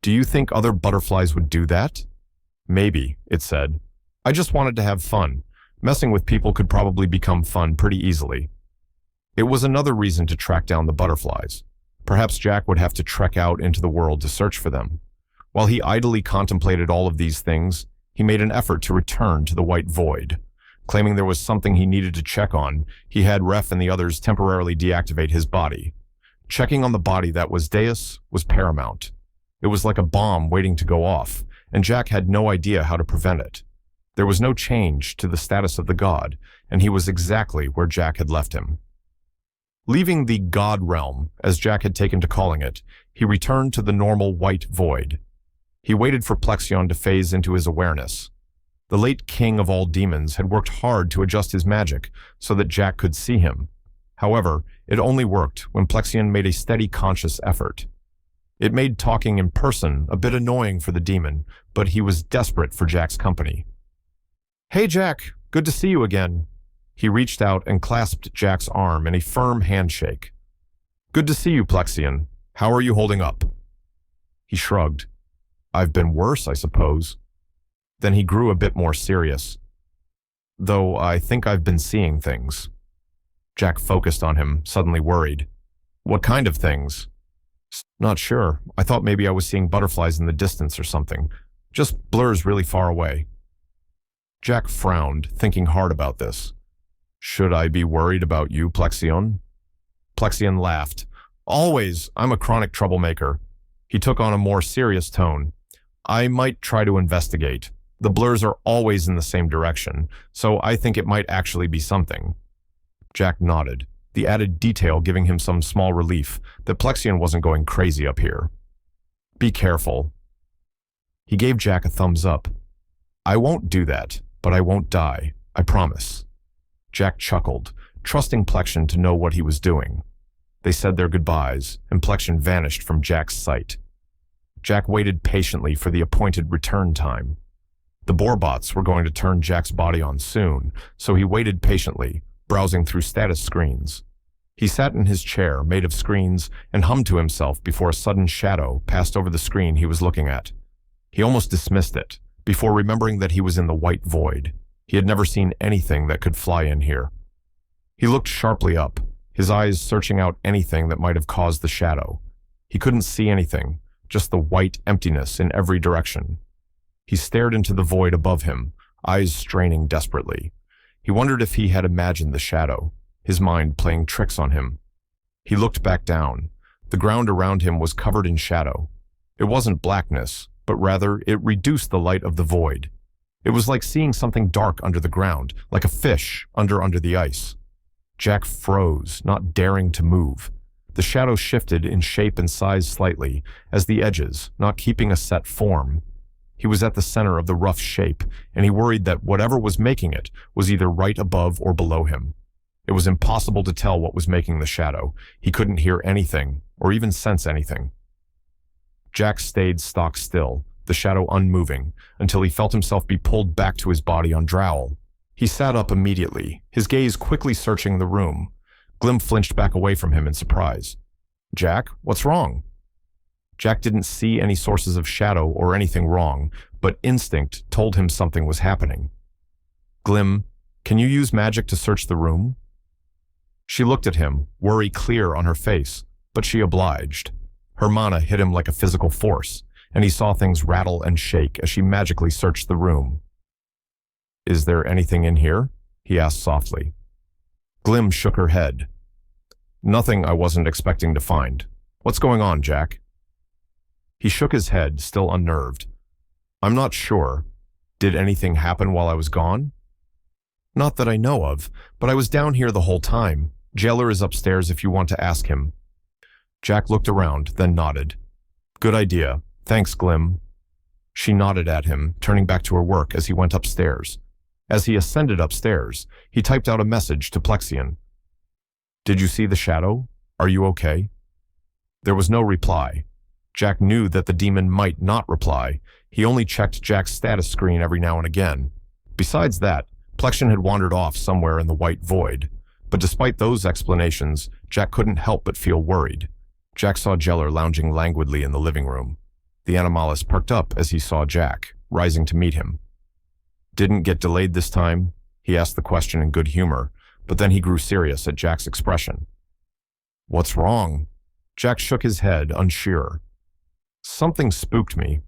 "Do you think other butterflies would do that?" "Maybe," it said. "I just wanted to have fun. Messing with people could probably become fun pretty easily." It was another reason to track down the butterflies. Perhaps Jack would have to trek out into the world to search for them. While he idly contemplated all of these things, he made an effort to return to the White Void. Claiming there was something he needed to check on, he had Ref and the others temporarily deactivate his body. Checking on the body that was Deus was paramount. It was like a bomb waiting to go off, and Jack had no idea how to prevent it. There was no change to the status of the god, and he was exactly where Jack had left him. Leaving the God realm, as Jack had taken to calling it, he returned to the normal white void. He waited for Plexion to phase into his awareness. The late king of all demons had worked hard to adjust his magic so that Jack could see him. However, it only worked when Plexion made a steady conscious effort. It made talking in person a bit annoying for the demon, but he was desperate for Jack's company. "Hey Jack, good to see you again." He reached out and clasped Jack's arm in a firm handshake. "Good to see you, Plexion. How are you holding up?" He shrugged. "I've been worse, I suppose." Then he grew a bit more serious. "Though I think I've been seeing things." Jack focused on him, suddenly worried. "What kind of things?" "Not sure. I thought maybe I was seeing butterflies in the distance or something. Just blurs really far away." Jack frowned, thinking hard about this. "Should I be worried about you, Plexion?" Plexion laughed. "Always. I'm a chronic troublemaker." He took on a more serious tone. "I might try to investigate. The blurs are always in the same direction, so I think it might actually be something." Jack nodded, the added detail giving him some small relief that Plexion wasn't going crazy up here. "Be careful." He gave Jack a thumbs up. "I won't do that, but I won't die. I promise." Jack chuckled, trusting Plexion to know what he was doing. They said their goodbyes, and Plexion vanished from Jack's sight. Jack waited patiently for the appointed return time. The Borbots were going to turn Jack's body on soon, so he waited patiently, browsing through status screens. He sat in his chair, made of screens, and hummed to himself before a sudden shadow passed over the screen he was looking at. He almost dismissed it, before remembering that he was in the white void. He had never seen anything that could fly in here. He looked sharply up, his eyes searching out anything that might have caused the shadow. He couldn't see anything, just the white emptiness in every direction. He stared into the void above him, eyes straining desperately. He wondered if he had imagined the shadow, his mind playing tricks on him. He looked back down. The ground around him was covered in shadow. It wasn't blackness, but rather it reduced the light of the void. It was like seeing something dark under the ground, like a fish under the ice. Jack froze, not daring to move. The shadow shifted in shape and size slightly, as the edges, not keeping a set form. He was at the center of the rough shape, and he worried that whatever was making it was either right above or below him. It was impossible to tell what was making the shadow. He couldn't hear anything, or even sense anything. Jack stayed stock still, the shadow unmoving, until he felt himself be pulled back to his body on Drowl. He sat up immediately, his gaze quickly searching the room. Glim flinched back away from him in surprise. "Jack, what's wrong?" Jack didn't see any sources of shadow or anything wrong, but instinct told him something was happening. "Glim, can you use magic to search the room?" She looked at him, worry clear on her face, but she obliged. Her mana hit him like a physical force, and he saw things rattle and shake as she magically searched the room. "Is there anything in here?" he asked softly. Glim shook her head. "Nothing I wasn't expecting to find. What's going on, Jack?" He shook his head, still unnerved. "I'm not sure. Did anything happen while I was gone?" "Not that I know of, but I was down here the whole time. Jailer is upstairs if you want to ask him." Jack looked around, then nodded. "Good idea. Thanks, Glim." She nodded at him, turning back to her work as he went upstairs. As he ascended upstairs, he typed out a message to Plexion. "Did you see the shadow? Are you okay?" There was no reply. Jack knew that the demon might not reply. He only checked Jack's status screen every now and again. Besides that, Plexion had wandered off somewhere in the white void. But despite those explanations, Jack couldn't help but feel worried. Jack saw Jeller lounging languidly in the living room. The Animalist perked up as he saw Jack, rising to meet him. "Didn't get delayed this time?" He asked the question in good humor, but then he grew serious at Jack's expression. "What's wrong?" Jack shook his head, unsure. "Something spooked me.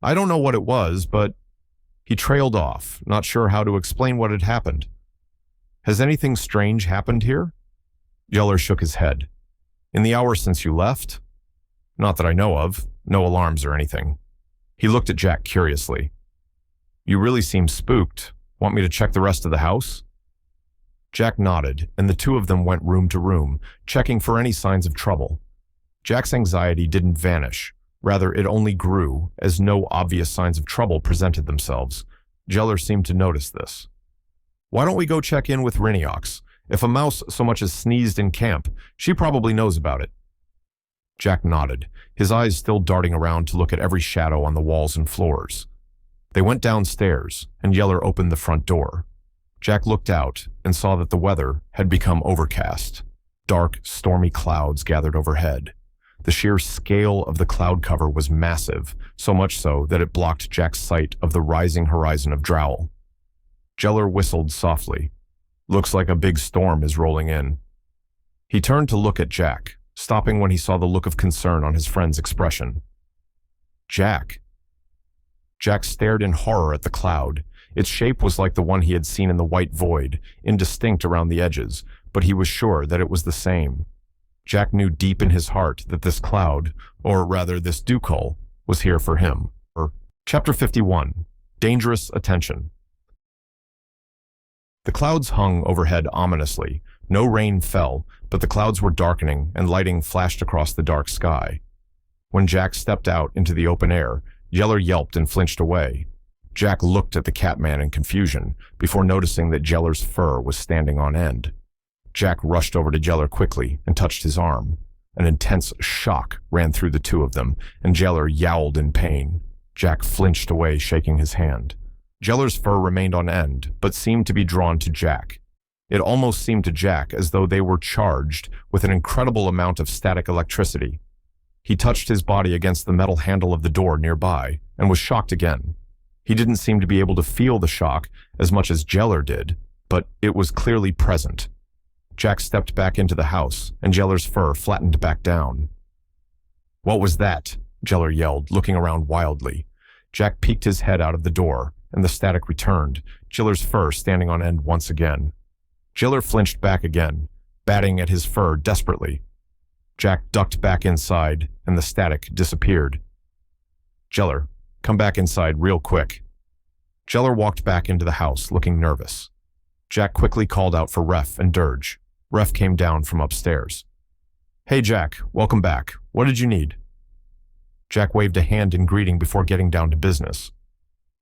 I don't know what it was, but..." He trailed off, not sure how to explain what had happened. "Has anything strange happened here?" Jeller shook his head. "In the hour since you left?" "Not that I know of. No alarms or anything." He looked at Jack curiously. "You really seem spooked. Want me to check the rest of the house?" Jack nodded, and the two of them went room to room, checking for any signs of trouble. Jack's anxiety didn't vanish. Rather, it only grew, as no obvious signs of trouble presented themselves. Jeller seemed to notice this. "Why don't we go check in with Reincarnation? If a mouse so much as sneezed in camp, she probably knows about it." Jack nodded, his eyes still darting around to look at every shadow on the walls and floors. They went downstairs, and Yeller opened the front door. Jack looked out and saw that the weather had become overcast. Dark, stormy clouds gathered overhead. The sheer scale of the cloud cover was massive, so much so that it blocked Jack's sight of the rising horizon of Drowl. Jeller whistled softly. "Looks like a big storm is rolling in." He turned to look at Jack, stopping when he saw the look of concern on his friend's expression. "Jack." Jack stared in horror at the cloud. Its shape was like the one he had seen in the white void, indistinct around the edges, but he was sure that it was the same. Jack knew deep in his heart that this cloud, or rather this Dukul, was here for him. Chapter 51. Dangerous Attention. The clouds hung overhead ominously. No rain fell, but the clouds were darkening and lighting flashed across the dark sky. When Jack stepped out into the open air, Yeller yelped and flinched away. Jack looked at the Catman in confusion, before noticing that Jeller's fur was standing on end. Jack rushed over to Jeller quickly and touched his arm. An intense shock ran through the two of them, and Jeller yowled in pain. Jack flinched away, shaking his hand. Jeller's fur remained on end, but seemed to be drawn to Jack. It almost seemed to Jack as though they were charged with an incredible amount of static electricity. He touched his body against the metal handle of the door nearby, and was shocked again. He didn't seem to be able to feel the shock as much as Jeller did, but it was clearly present. Jack stepped back into the house, and Jeller's fur flattened back down. "What was that?" Jeller yelled, looking around wildly. Jack peeked his head out of the door, and the static returned, Jeller's fur standing on end once again. Jeller flinched back again, batting at his fur desperately. Jack ducked back inside, and the static disappeared. "Jeller, come back inside real quick." Jeller walked back into the house, looking nervous. Jack quickly called out for Ref and Dirge. Ref came down from upstairs. "Hey Jack, welcome back. What did you need?" Jack waved a hand in greeting before getting down to business.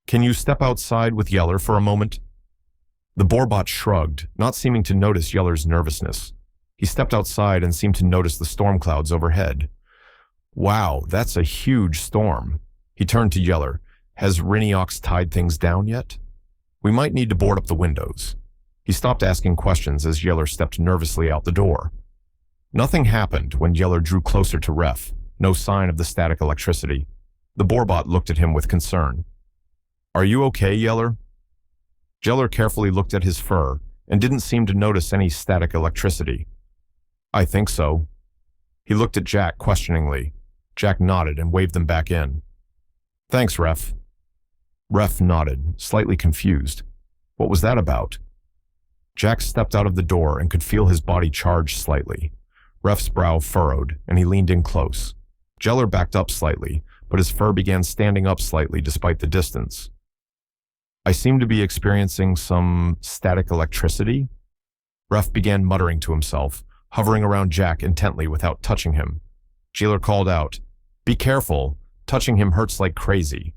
"Can you step outside with Yeller for a moment?" The Borbot shrugged, not seeming to notice Yeller's nervousness. He stepped outside and seemed to notice the storm clouds overhead. "Wow, that's a huge storm." He turned to Yeller. "Has Reincarnation tied things down yet? We might need to board up the windows." He stopped asking questions as Yeller stepped nervously out the door. Nothing happened when Yeller drew closer to Ref. No sign of the static electricity. The Borbot looked at him with concern. "Are you okay, Yeller?" Yeller carefully looked at his fur and didn't seem to notice any static electricity. "I think so." He looked at Jack questioningly. Jack nodded and waved them back in. "Thanks, Ref." Ref nodded, slightly confused. What was that about? Jack stepped out of the door and could feel his body charge slightly. Ref's brow furrowed, and he leaned in close. Jeller backed up slightly, but his fur began standing up slightly despite the distance. "I seem to be experiencing some static electricity." Ref began muttering to himself, hovering around Jack intently without touching him. Jeller called out, "Be careful, touching him hurts like crazy."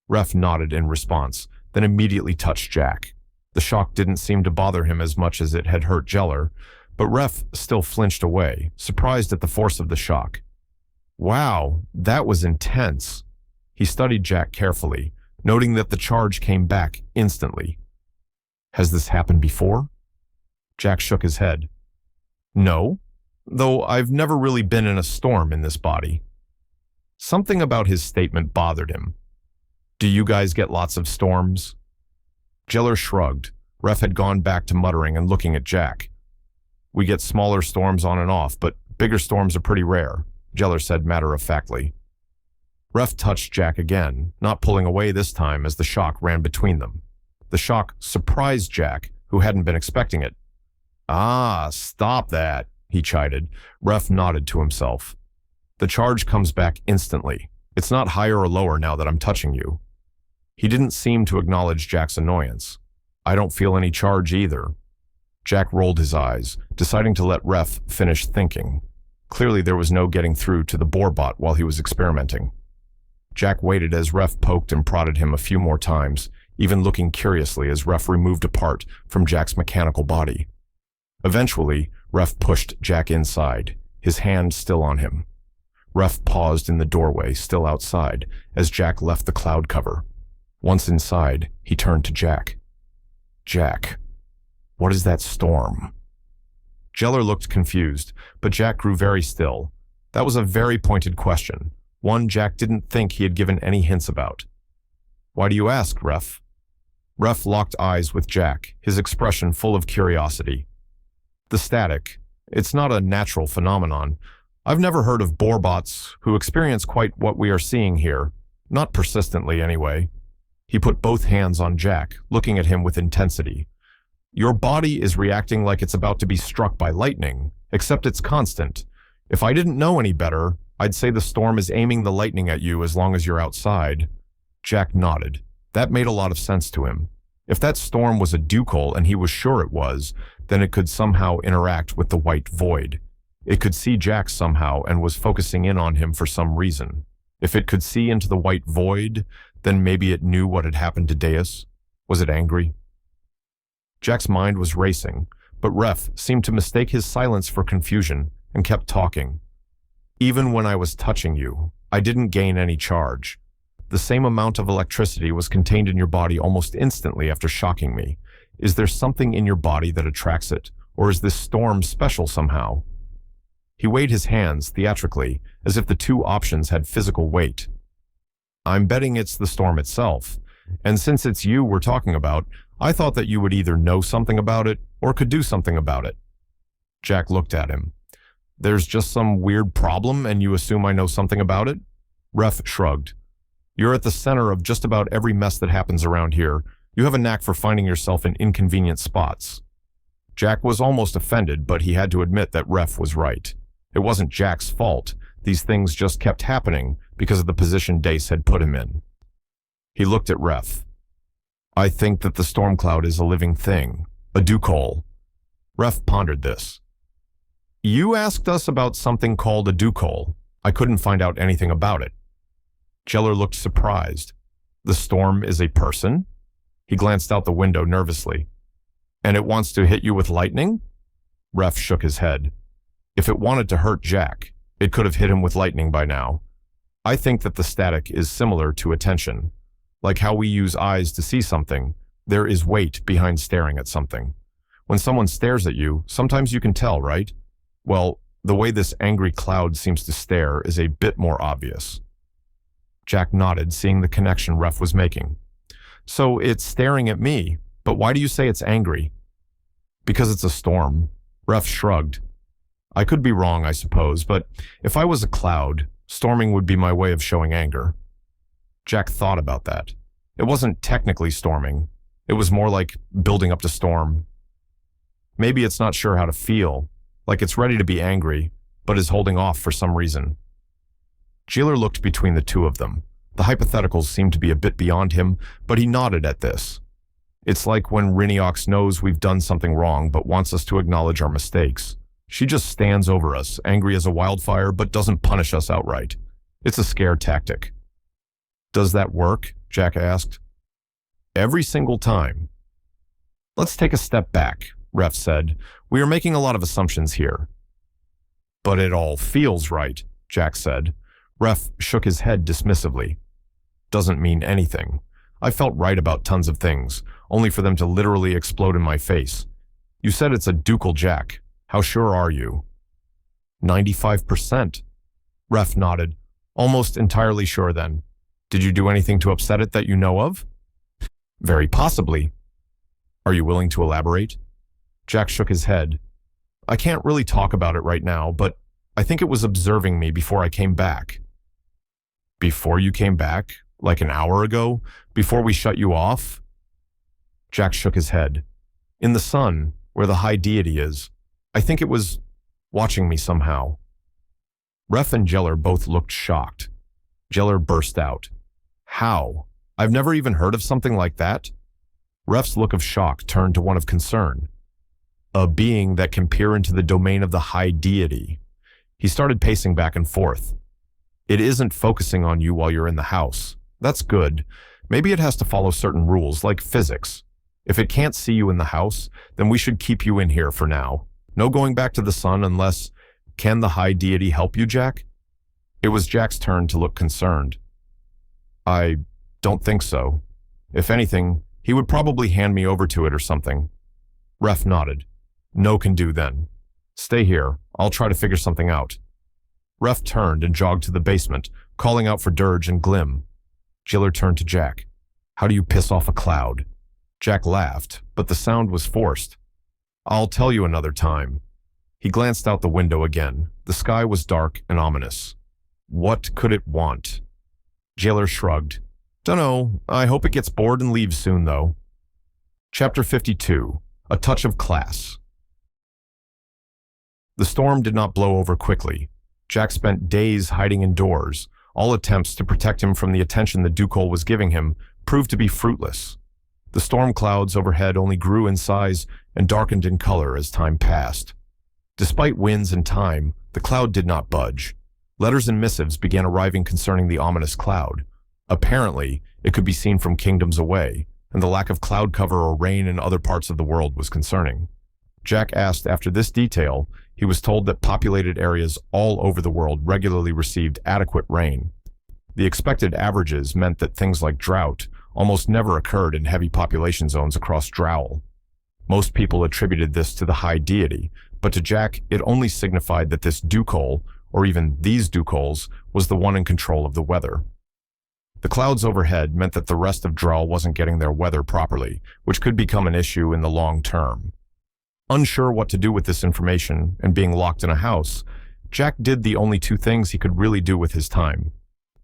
Ref nodded in response, then immediately touched Jack. The shock didn't seem to bother him as much as it had hurt Jeller, but Ref still flinched away, surprised at the force of the shock. "Wow, that was intense." He studied Jack carefully, noting that the charge came back instantly. "Has this happened before?" Jack shook his head. "No, though I've never really been in a storm in this body." Something about his statement bothered him. "Do you guys get lots of storms?" Jeller shrugged. Ref had gone back to muttering and looking at Jack. "We get smaller storms on and off, but bigger storms are pretty rare," Jeller said matter-of-factly. Ref touched Jack again, not pulling away this time as the shock ran between them. The shock surprised Jack, who hadn't been expecting it. "Ah, stop that," he chided. Ref nodded to himself. "The charge comes back instantly. It's not higher or lower now that I'm touching you." He didn't seem to acknowledge Jack's annoyance. "I don't feel any charge either." Jack rolled his eyes, deciding to let Ref finish thinking. Clearly there was no getting through to the borebot while he was experimenting. Jack waited as Ref poked and prodded him a few more times, even looking curiously as Ref removed a part from Jack's mechanical body. Eventually, Ref pushed Jack inside, his hand still on him. Ref paused in the doorway, still outside, as Jack left the cloud cover. Once inside, he turned to Jack. "Jack, what is that storm?" Jeller looked confused, but Jack grew very still. That was a very pointed question, one Jack didn't think he had given any hints about. "Why do you ask, Ref?" Ref locked eyes with Jack, his expression full of curiosity. "The static. It's not a natural phenomenon. I've never heard of borebots who experience quite what we are seeing here. Not persistently, anyway." He put both hands on Jack, looking at him with intensity. "Your body is reacting like it's about to be struck by lightning, except it's constant. If I didn't know any better, I'd say the storm is aiming the lightning at you as long as you're outside." Jack nodded. That made a lot of sense to him. If that storm was a ducal, and he was sure it was, then it could somehow interact with the white void. It could see Jack somehow and was focusing in on him for some reason. If it could see into the white void, then maybe it knew what had happened to Deus. Was it angry? Jack's mind was racing, but Ref seemed to mistake his silence for confusion and kept talking. "Even when I was touching you, I didn't gain any charge. The same amount of electricity was contained in your body almost instantly after shocking me. Is there something in your body that attracts it, or is this storm special somehow?" He weighed his hands theatrically, as if the two options had physical weight. "I'm betting it's the storm itself, and since it's you we're talking about, I thought that you would either know something about it or could do something about it." Jack looked at him. "There's just some weird problem and you assume I know something about it?" Ref shrugged. "You're at the center of just about every mess that happens around here. You have a knack for finding yourself in inconvenient spots." Jack was almost offended, but he had to admit that Ref was right. It wasn't Jack's fault. These things just kept happening because of the position Dace had put him in. He looked at Ref. "I think that the storm cloud is a living thing, a ducal." Ref pondered this. "You asked us about something called a ducal. I couldn't find out anything about it." Jeller looked surprised. "The storm is a person?" He glanced out the window nervously. "And it wants to hit you with lightning?" Ref shook his head. "If it wanted to hurt Jack, it could have hit him with lightning by now. I think that the static is similar to attention. Like how we use eyes to see something, there is weight behind staring at something. When someone stares at you, sometimes you can tell, right? Well, the way this angry cloud seems to stare is a bit more obvious." Jack nodded, seeing the connection Ref was making. "So it's staring at me, but why do you say it's angry?" "Because it's a storm." Ref shrugged. "I could be wrong, I suppose, but if I was a cloud, storming would be my way of showing anger." Jack thought about that. It wasn't technically storming. It was more like building up to storm. Maybe it's not sure how to feel, like it's ready to be angry, but is holding off for some reason. Jeller looked between the two of them. The hypotheticals seemed to be a bit beyond him, but he nodded at this. "It's like when Riniox knows we've done something wrong but wants us to acknowledge our mistakes. She just stands over us, angry as a wildfire, but doesn't punish us outright. It's a scare tactic." "Does that work?" Jack asked. "Every single time." "Let's take a step back," Ref said. "We are making a lot of assumptions here." "But it all feels right," Jack said. Ref shook his head dismissively. "Doesn't mean anything. I felt right about tons of things, only for them to literally explode in my face. You said it's a ducal, Jack. How sure are you?" 95%. Ref nodded. "Almost entirely sure then. Did you do anything to upset it that you know of?" "Very possibly." "Are you willing to elaborate?" Jack shook his head. "I can't really talk about it right now, but I think it was observing me before I came back." "Before you came back? Like an hour ago? Before we shut you off?" Jack shook his head. "In the sun, where the high deity is. I think it was watching me somehow." Ref and Jeller both looked shocked. Jeller burst out. "How? I've never even heard of something like that." Ref's look of shock turned to one of concern. A being that can peer into the domain of the high deity. He started pacing back and forth. It isn't focusing on you while you're in the house. That's good. Maybe it has to follow certain rules, like physics. If it can't see you in the house, then we should keep you in here for now. No going back to the sun unless... Can the high deity help you, Jack? It was Jack's turn to look concerned. I don't think so. If anything, he would probably hand me over to it or something. Ref nodded. No can do then. Stay here. I'll try to figure something out. Ref turned and jogged to the basement, calling out for Dirge and Glim. Jiller turned to Jack. How do you piss off a cloud? Jack laughed, but the sound was forced. I'll tell you another time. He glanced out the window again. The sky was dark and ominous. What could it want? Jailer shrugged. Dunno. I hope it gets bored and leaves soon, though. Chapter 52. A Touch of Class. The storm did not blow over quickly. Jack spent days hiding indoors. All attempts to protect him from the attention the Ducal was giving him proved to be fruitless. The storm clouds overhead only grew in size and darkened in color as time passed. Despite winds and time, the cloud did not budge. Letters and missives began arriving concerning the ominous cloud. Apparently, it could be seen from kingdoms away, and the lack of cloud cover or rain in other parts of the world was concerning. Jack asked after this detail. He was told that populated areas all over the world regularly received adequate rain. The expected averages meant that things like drought almost never occurred in heavy population zones across Drowl. Most people attributed this to the high deity, but to Jack it only signified that this Ducal, or even these Ducals, was the one in control of the weather. The clouds overhead meant that the rest of Drowl wasn't getting their weather properly, which could become an issue in the long term. Unsure what to do with this information and being locked in a house, Jack did the only two things he could really do with his time.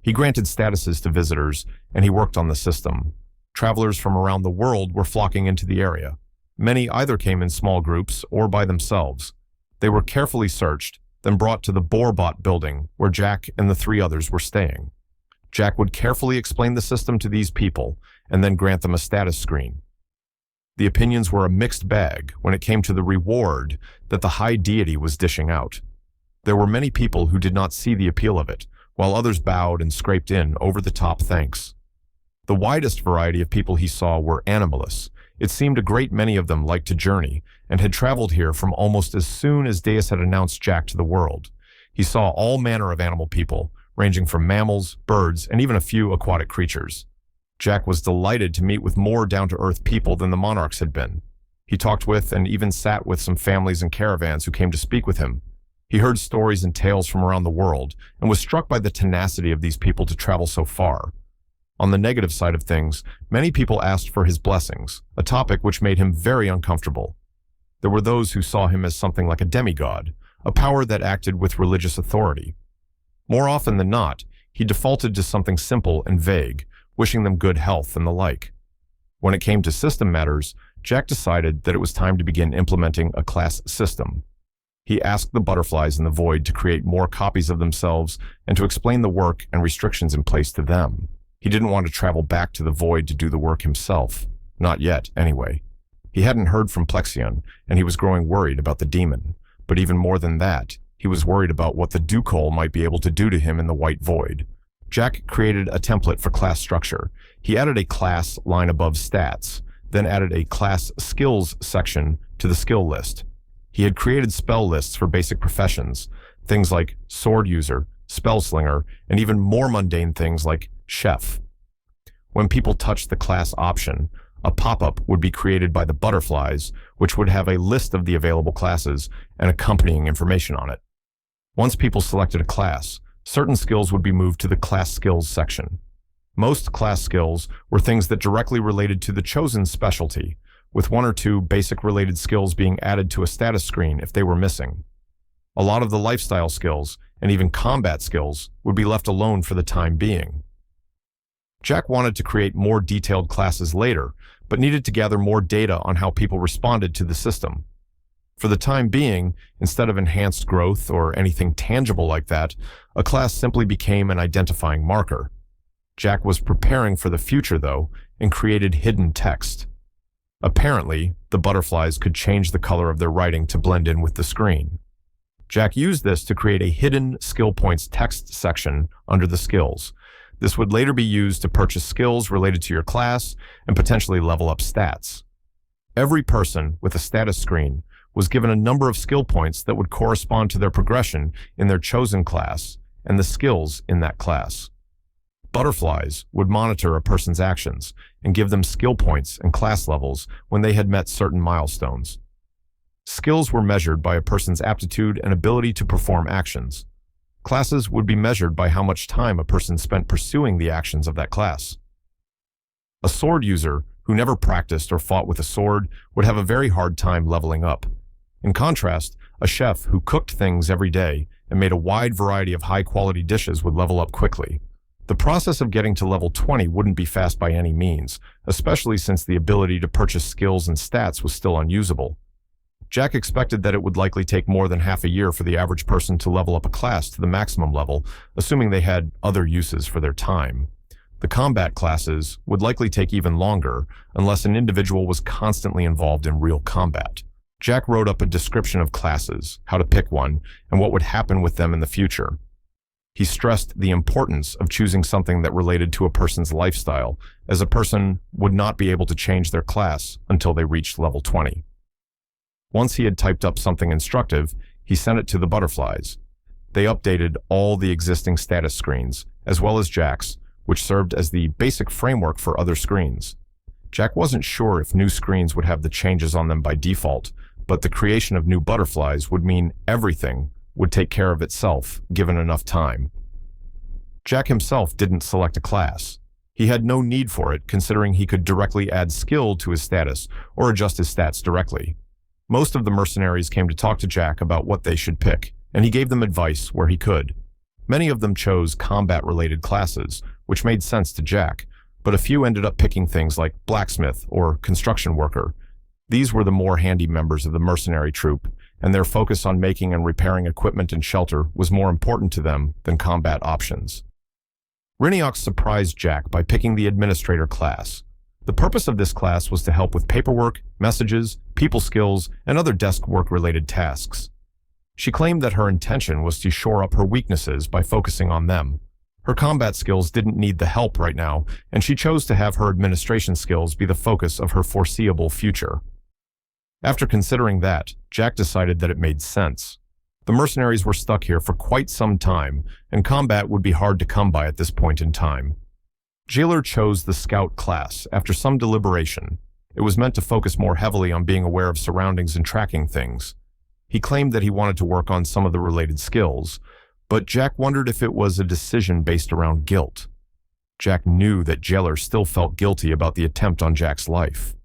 He granted statuses to visitors, and he worked on the system. Travelers from around the world were flocking into the area. Many either came in small groups or by themselves. They were carefully searched, then brought to the Borbot building, where Jack and the three others were staying. Jack would carefully explain the system to these people, and then grant them a status screen. The opinions were a mixed bag when it came to the reward that the high deity was dishing out. There were many people who did not see the appeal of it, while others bowed and scraped in over-the-top thanks. The widest variety of people he saw were animalists. It seemed a great many of them liked to journey, and had traveled here from almost as soon as Deus had announced Jack to the world. He saw all manner of animal people, ranging from mammals, birds, and even a few aquatic creatures. Jack was delighted to meet with more down-to-earth people than the monarchs had been. He talked with and even sat with some families and caravans who came to speak with him. He heard stories and tales from around the world and was struck by the tenacity of these people to travel so far. On the negative side of things, many people asked for his blessings, a topic which made him very uncomfortable. There were those who saw him as something like a demigod, a power that acted with religious authority. More often than not, he defaulted to something simple and vague, wishing them good health and the like. When it came to system matters, Jack decided that it was time to begin implementing a class system. He asked the butterflies in the void to create more copies of themselves and to explain the work and restrictions in place to them. He didn't want to travel back to the void to do the work himself. Not yet, anyway. He hadn't heard from Plexion, and he was growing worried about the demon. But even more than that, he was worried about what the Ducal might be able to do to him in the white void. Jack created a template for class structure. He added a class line above stats, then added a class skills section to the skill list. He had created spell lists for basic professions, things like sword user, spell slinger, and even more mundane things like chef. When people touched the class option, a pop-up would be created by the butterflies, which would have a list of the available classes and accompanying information on it. Once people selected a class, certain skills would be moved to the class skills section. Most class skills were things that directly related to the chosen specialty, with one or two basic related skills being added to a status screen if they were missing. A lot of the lifestyle skills, and even combat skills, would be left alone for the time being. Jack wanted to create more detailed classes later, but needed to gather more data on how people responded to the system. For the time being, instead of enhanced growth or anything tangible like that, a class simply became an identifying marker. Jack was preparing for the future, though, and created hidden text. Apparently, the butterflies could change the color of their writing to blend in with the screen. Jack used this to create a hidden skill points text section under the skills. This would later be used to purchase skills related to your class and potentially level up stats. Every person with a status screen was given a number of skill points that would correspond to their progression in their chosen class and the skills in that class. Butterflies would monitor a person's actions and give them skill points and class levels when they had met certain milestones. Skills were measured by a person's aptitude and ability to perform actions. Classes would be measured by how much time a person spent pursuing the actions of that class. A sword user who never practiced or fought with a sword would have a very hard time leveling up. In contrast, a chef who cooked things every day and made a wide variety of high-quality dishes would level up quickly. The process of getting to level 20 wouldn't be fast by any means, especially since the ability to purchase skills and stats was still unusable. Jack expected that it would likely take more than half a year for the average person to level up a class to the maximum level, assuming they had other uses for their time. The combat classes would likely take even longer, unless an individual was constantly involved in real combat. Jack wrote up a description of classes, how to pick one, and what would happen with them in the future. He stressed the importance of choosing something that related to a person's lifestyle, as a person would not be able to change their class until they reached level 20. Once he had typed up something instructive, he sent it to the butterflies. They updated all the existing status screens, as well as Jack's, which served as the basic framework for other screens. Jack wasn't sure if new screens would have the changes on them by default, but the creation of new butterflies would mean everything would take care of itself, given enough time. Jack himself didn't select a class. He had no need for it, considering he could directly add skill to his status or adjust his stats directly. Most of the mercenaries came to talk to Jack about what they should pick, and he gave them advice where he could. Many of them chose combat-related classes, which made sense to Jack, but a few ended up picking things like blacksmith or construction worker. These were the more handy members of the mercenary troop, and their focus on making and repairing equipment and shelter was more important to them than combat options. Reincarnation surprised Jack by picking the administrator class. The purpose of this class was to help with paperwork, messages, people skills, and other desk work-related tasks. She claimed that her intention was to shore up her weaknesses by focusing on them. Her combat skills didn't need the help right now, and she chose to have her administration skills be the focus of her foreseeable future. After considering that, Jack decided that it made sense. The mercenaries were stuck here for quite some time, and combat would be hard to come by at this point in time. Jailer chose the Scout class after some deliberation. It was meant to focus more heavily on being aware of surroundings and tracking things. He claimed that he wanted to work on some of the related skills, but Jack wondered if it was a decision based around guilt. Jack knew that Jailer still felt guilty about the attempt on Jack's life.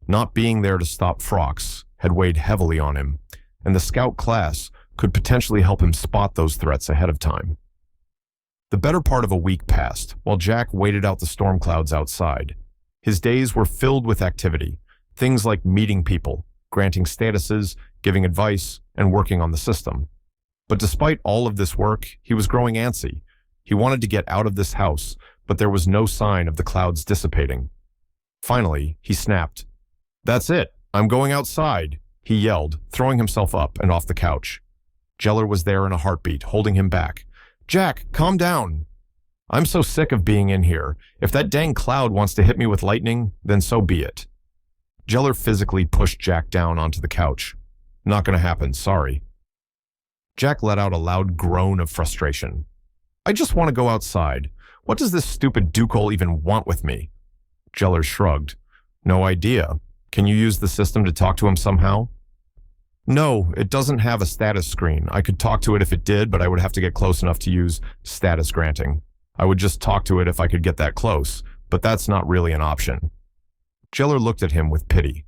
Not being there to stop Frox had weighed heavily on him, and the Scout class could potentially help him spot those threats ahead of time. The better part of a week passed while Jack waited out the storm clouds outside. His days were filled with activity, things like meeting people, granting statuses, giving advice, and working on the system. But despite all of this work, he was growing antsy. He wanted to get out of this house, but there was no sign of the clouds dissipating. Finally, he snapped. "That's it, I'm going outside," he yelled, throwing himself up and off the couch. Jailer was there in a heartbeat, holding him back. "Jack, calm down. I'm so sick of being in here. If that dang cloud wants to hit me with lightning, then so be it." Jailer physically pushed Jack down onto the couch. "Not gonna happen, sorry." Jack let out a loud groan of frustration. "I just want to go outside. What does this stupid Ducal even want with me?" Jailer shrugged. "No idea. Can you use the system to talk to him somehow?" "No, it doesn't have a status screen. I could talk to it if it did, but I would have to get close enough to use status granting. I would just talk to it if I could get that close, but that's not really an option." Jailer looked at him with pity.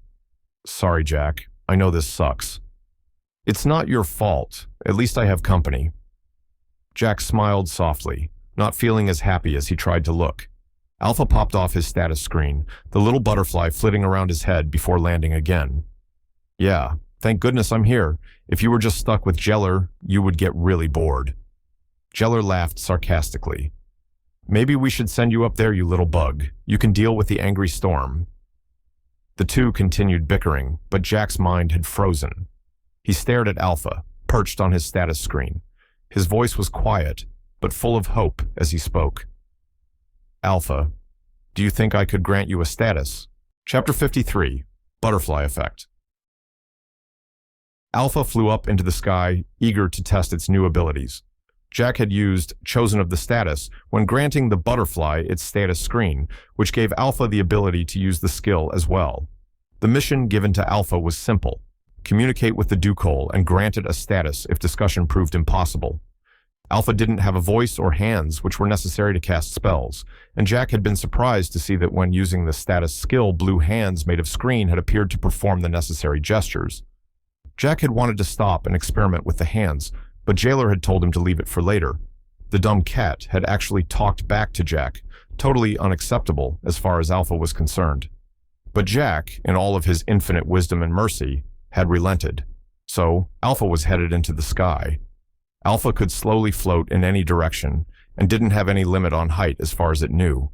"Sorry, Jack. I know this sucks." "It's not your fault. At least I have company." Jack smiled softly, not feeling as happy as he tried to look. Alpha popped off his status screen, the little butterfly flitting around his head before landing again. "Yeah, thank goodness I'm here. If you were just stuck with Jailer, you would get really bored." Jailer laughed sarcastically. "Maybe we should send you up there, you little bug. You can deal with the angry storm." The two continued bickering, but Jack's mind had frozen. He stared at Alpha, perched on his status screen. His voice was quiet, but full of hope as he spoke. Alpha, do you think I could grant you a status? Chapter 53, Butterfly Effect. Alpha flew up into the sky, eager to test its new abilities. Jack had used Chosen of the Status when granting the Butterfly its status screen, which gave Alpha the ability to use the skill as well. The mission given to Alpha was simple: communicate with the Ducal and grant it a status if discussion proved impossible. Alpha didn't have a voice or hands which were necessary to cast spells, and Jack had been surprised to see that when using the status skill, blue hands made of screen had appeared to perform the necessary gestures. Jack had wanted to stop and experiment with the hands, but Jailer had told him to leave it for later. The dumb cat had actually talked back to Jack, totally unacceptable as far as Alpha was concerned. But Jack, in all of his infinite wisdom and mercy, had relented. So Alpha was headed into the sky. Alpha could slowly float in any direction and didn't have any limit on height as far as it knew.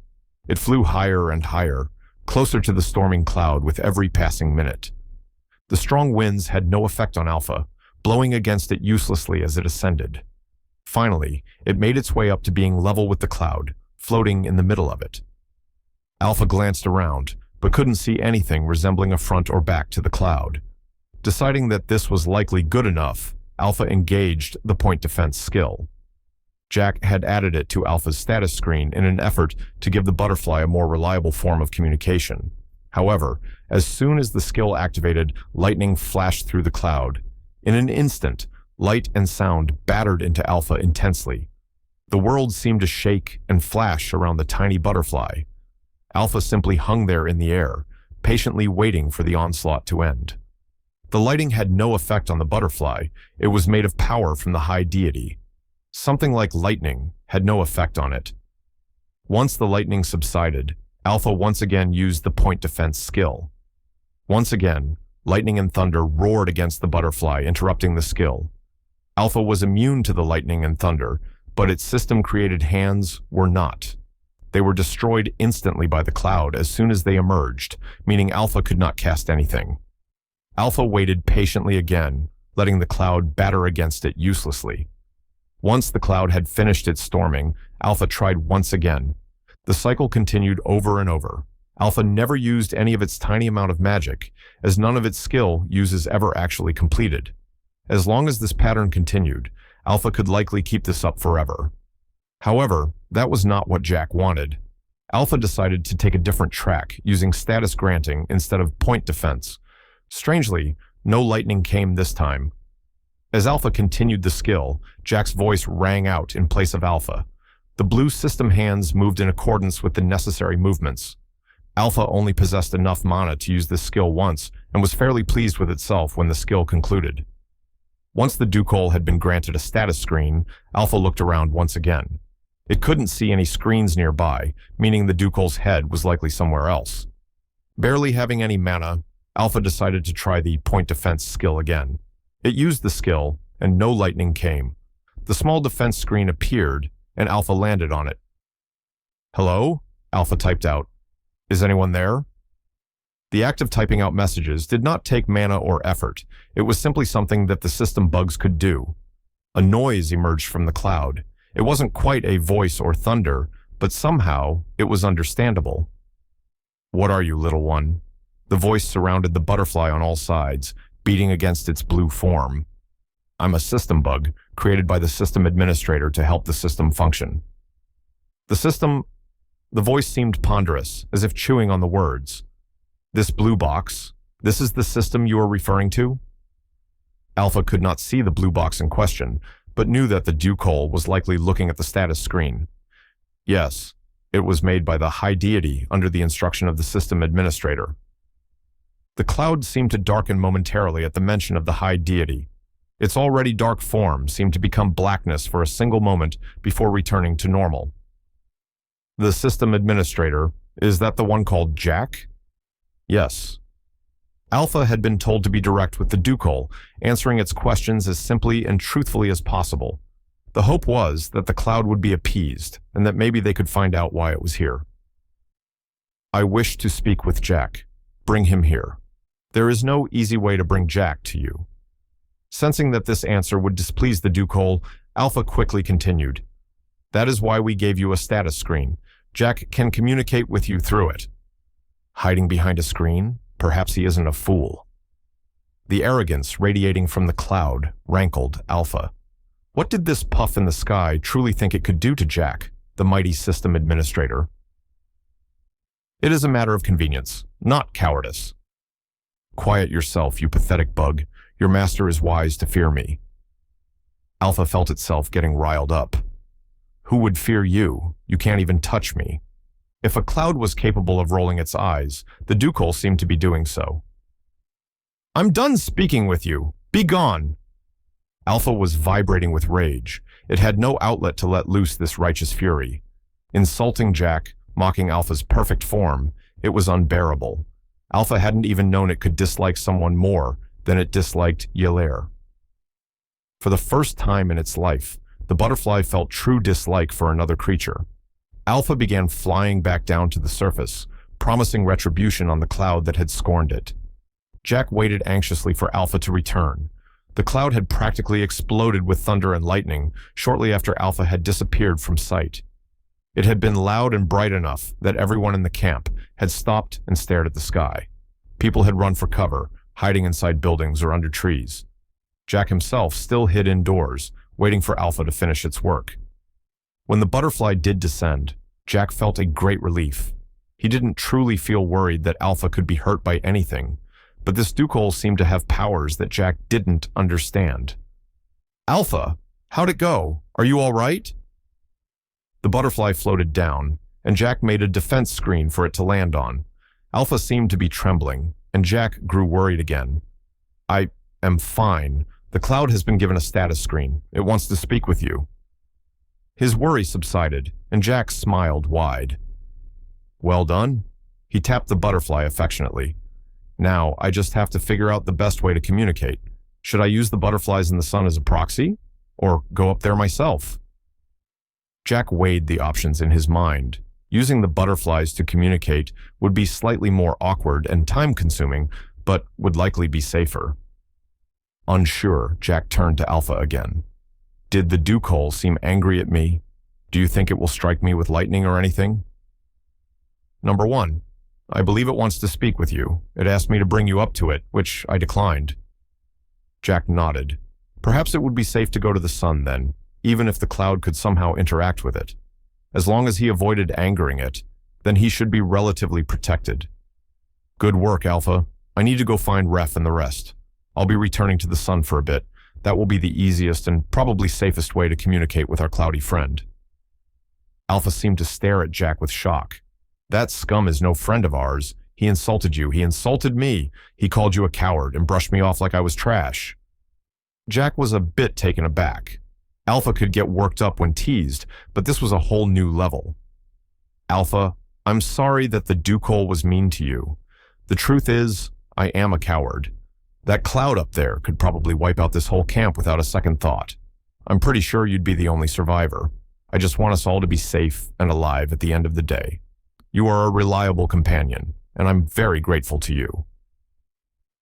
It flew higher and higher, closer to the storming cloud with every passing minute. The strong winds had no effect on Alpha, blowing against it uselessly as it ascended. Finally, it made its way up to being level with the cloud, floating in the middle of it. Alpha glanced around, but couldn't see anything resembling a front or back to the cloud. Deciding that this was likely good enough, Alpha engaged the point defense skill. Jack had added it to Alpha's status screen in an effort to give the butterfly a more reliable form of communication. However, as soon as the skill activated, lightning flashed through the cloud. In an instant, light and sound battered into Alpha intensely. The world seemed to shake and flash around the tiny butterfly. Alpha simply hung there in the air, patiently waiting for the onslaught to end. The lighting had no effect on the butterfly. It was made of power from the high deity. Something like lightning had no effect on it. Once the lightning subsided, Alpha once again used the point defense skill. Once again, lightning and thunder roared against the butterfly, interrupting the skill. Alpha was immune to the lightning and thunder, but its system-created hands were not. They were destroyed instantly by the cloud as soon as they emerged, meaning Alpha could not cast anything. Alpha waited patiently again, letting the cloud batter against it uselessly. Once the cloud had finished its storming, Alpha tried once again. The cycle continued over and over. Alpha never used any of its tiny amount of magic, as none of its skill uses ever actually completed. As long as this pattern continued, Alpha could likely keep this up forever. However, that was not what Jack wanted. Alpha decided to take a different track, using status granting instead of point defense. Strangely, no lightning came this time. As Alpha continued the skill, Jack's voice rang out in place of Alpha. The blue system hands moved in accordance with the necessary movements. Alpha only possessed enough mana to use this skill once and was fairly pleased with itself when the skill concluded. Once the Ducal had been granted a status screen, Alpha looked around once again. It couldn't see any screens nearby, meaning the Ducal's head was likely somewhere else. Barely having any mana, Alpha decided to try the point defense skill again. It used the skill, and no lightning came. The small defense screen appeared, and Alpha landed on it. "Hello?" Alpha typed out. "Is anyone there?" The act of typing out messages did not take mana or effort. It was simply something that the system bugs could do. A noise emerged from the cloud. It wasn't quite a voice or thunder, but somehow it was understandable. "What are you, little one?" The voice surrounded the butterfly on all sides, beating against its blue form. "I'm a system bug, created by the system administrator to help the system function." The voice seemed ponderous, as if chewing on the words. "This blue box, this is the system you are referring to?" Alpha could not see the blue box in question, but knew that the Ducal was likely looking at the status screen. Yes, it was made by the high deity under the instruction of the system administrator. The cloud seemed to darken momentarily at the mention of the high deity. Its already dark form seemed to become blackness for a single moment before returning to normal. "The system administrator, is that the one called Jack?" "Yes." Alpha had been told to be direct with the Ducal, answering its questions as simply and truthfully as possible. The hope was that the cloud would be appeased, and that maybe they could find out why it was here. "I wish to speak with Jack." Bring him here. There is no easy way to bring Jack to you. Sensing that this answer would displease the Duke, Alpha quickly continued. That is why we gave you a status screen. Jack can communicate with you through it. Hiding behind a screen? Perhaps he isn't a fool. The arrogance radiating from the cloud rankled Alpha. What did this puff in the sky truly think it could do to Jack, the mighty system administrator? It is a matter of convenience, not cowardice. Quiet yourself, you pathetic bug. Your master is wise to fear me. Alpha felt itself getting riled up. Who would fear you? You can't even touch me. If a cloud was capable of rolling its eyes, the Duke seemed to be doing so. I'm done speaking with you. Be gone. Alpha was vibrating with rage. It had no outlet to let loose this righteous fury. Insulting Jack, mocking Alpha's perfect form, it was unbearable. Alpha hadn't even known it could dislike someone more than it disliked Yelair. For the first time in its life, the butterfly felt true dislike for another creature. Alpha began flying back down to the surface, promising retribution on the cloud that had scorned it. Jack waited anxiously for Alpha to return. The cloud had practically exploded with thunder and lightning shortly after Alpha had disappeared from sight. It had been loud and bright enough that everyone in the camp had stopped and stared at the sky. People had run for cover, hiding inside buildings or under trees. Jack himself still hid indoors, waiting for Alpha to finish its work. When the butterfly did descend, Jack felt a great relief. He didn't truly feel worried that Alpha could be hurt by anything, but this Duke seemed to have powers that Jack didn't understand. Alpha, how'd it go? Are you all right? The butterfly floated down, and Jack made a defense screen for it to land on. Alpha seemed to be trembling, and Jack grew worried again. I am fine. The cloud has been given a status screen. It wants to speak with you. His worry subsided, and Jack smiled wide. Well done. He tapped the butterfly affectionately. Now, I just have to figure out the best way to communicate. Should I use the butterflies in the sun as a proxy? Or go up there myself? Jack weighed the options in his mind. Using the butterflies to communicate would be slightly more awkward and time-consuming, but would likely be safer. Unsure, Jack turned to Alpha again. Did the Duke seem angry at me? Do you think it will strike me with lightning or anything? Number 1. I believe it wants to speak with you. It asked me to bring you up to it, which I declined. Jack nodded. Perhaps it would be safe to go to the sun then, even if the cloud could somehow interact with it. As long as he avoided angering it, then he should be relatively protected. Good work, Alpha. I need to go find Ref and the rest. I'll be returning to the sun for a bit. That will be the easiest and probably safest way to communicate with our cloudy friend. Alpha seemed to stare at Jack with shock. That scum is no friend of ours. He insulted you. He insulted me. He called you a coward and brushed me off like I was trash. Jack was a bit taken aback. Alpha could get worked up when teased, but this was a whole new level. Alpha, I'm sorry that the Duke was mean to you. The truth is, I am a coward. That cloud up there could probably wipe out this whole camp without a second thought. I'm pretty sure you'd be the only survivor. I just want us all to be safe and alive at the end of the day. You are a reliable companion, and I'm very grateful to you.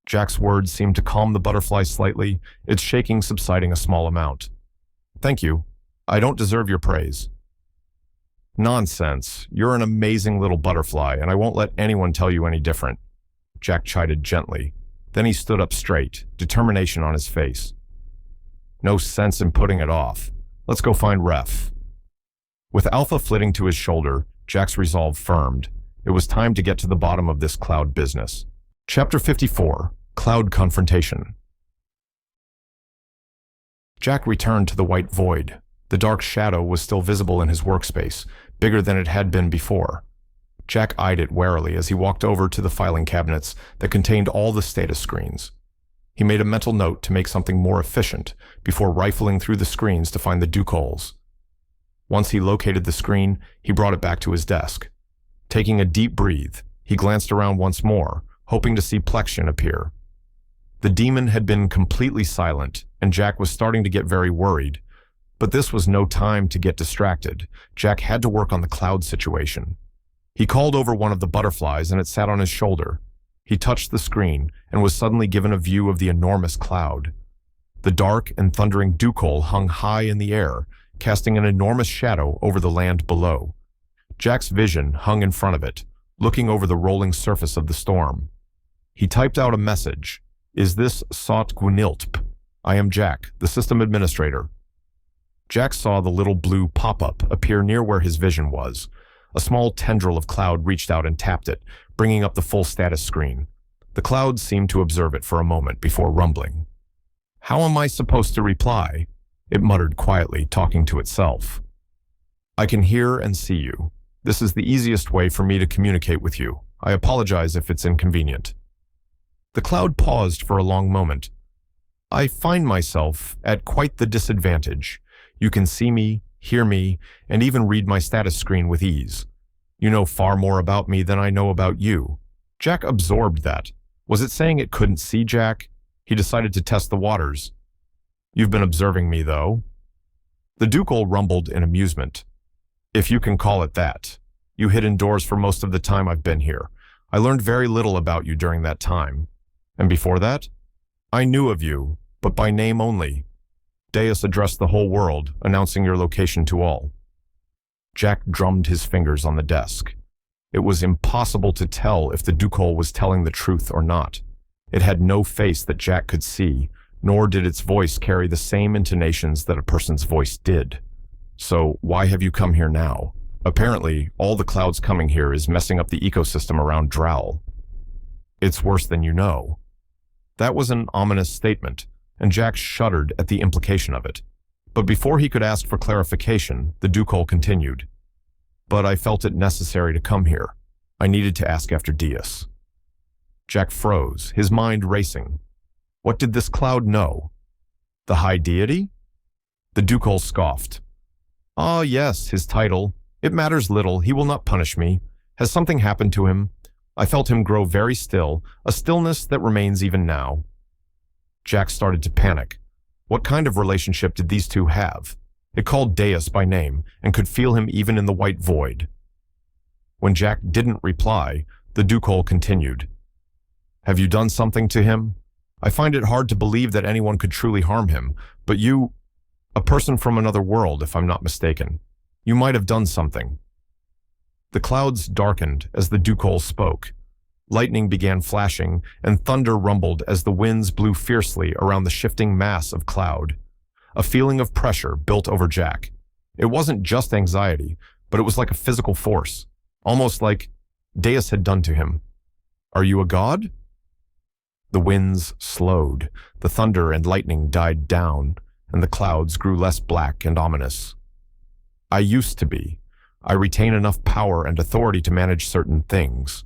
Jack's words seemed to calm the butterfly slightly, its shaking subsiding a small amount. Thank you. I don't deserve your praise. Nonsense. You're an amazing little butterfly, and I won't let anyone tell you any different. Jack chided gently. Then he stood up straight, determination on his face. No sense in putting it off. Let's go find Ref. With Alpha flitting to his shoulder, Jack's resolve firmed. It was time to get to the bottom of this cloud business. Chapter 54, Cloud Confrontation. Jack returned to the white void. The dark shadow was still visible in his workspace, bigger than it had been before. Jack eyed it warily as he walked over to the filing cabinets that contained all the status screens. He made a mental note to make something more efficient before rifling through the screens to find the Duke holes. Once he located the screen, he brought it back to his desk. Taking a deep breath, he glanced around once more, hoping to see Plexion appear. The demon had been completely silent, and Jack was starting to get very worried. But this was no time to get distracted. Jack had to work on the cloud situation. He called over one of the butterflies, and it sat on his shoulder. He touched the screen and was suddenly given a view of the enormous cloud. The dark and thundering dew-coal hung high in the air, casting an enormous shadow over the land below. Jack's vision hung in front of it, looking over the rolling surface of the storm. He typed out a message. "Is this Sot Gwyniltp? I am Jack, the system administrator." Jack saw the little blue pop-up appear near where his vision was. A small tendril of cloud reached out and tapped it, bringing up the full status screen. The cloud seemed to observe it for a moment before rumbling. "How am I supposed to reply?" it muttered quietly, talking to itself. "I can hear and see you. This is the easiest way for me to communicate with you. I apologize if it's inconvenient." The cloud paused for a long moment. "I find myself at quite the disadvantage. You can see me, hear me, and even read my status screen with ease. You know far more about me than I know about you." Jack absorbed that. Was it saying it couldn't see Jack? He decided to test the waters. "You've been observing me, though." The dew-coal rumbled in amusement. "If you can call it that. You hid indoors for most of the time I've been here. I learned very little about you during that time. And before that? I knew of you, but by name only. Deus addressed the whole world, announcing your location to all." Jack drummed his fingers on the desk. It was impossible to tell if the dew-coal was telling the truth or not. It had no face that Jack could see, nor did its voice carry the same intonations that a person's voice did. "So why have you come here now? Apparently, all the clouds coming here is messing up the ecosystem around Drowl." "It's worse than you know." That was an ominous statement, and Jack shuddered at the implication of it. But before he could ask for clarification, the dew-coal continued. "But I felt it necessary to come here. I needed to ask after Deus." Jack froze, his mind racing. What did this cloud know? The high deity? The dew-coal scoffed. "Ah, yes, his title. It matters little. He will not punish me. Has something happened to him? I felt him grow very still, a stillness that remains even now." Jack started to panic. What kind of relationship did these two have? It called Deus by name and could feel him even in the white void. When Jack didn't reply, the dew-coal continued. "Have you done something to him? I find it hard to believe that anyone could truly harm him, but you, a person from another world, if I'm not mistaken, you might have done something." The clouds darkened as the dew-coal spoke. Lightning began flashing, and thunder rumbled as the winds blew fiercely around the shifting mass of cloud. A feeling of pressure built over Jack. It wasn't just anxiety, but it was like a physical force, almost like Deus had done to him. "Are you a god?" The winds slowed, the thunder and lightning died down, and the clouds grew less black and ominous. "I used to be. I retain enough power and authority to manage certain things.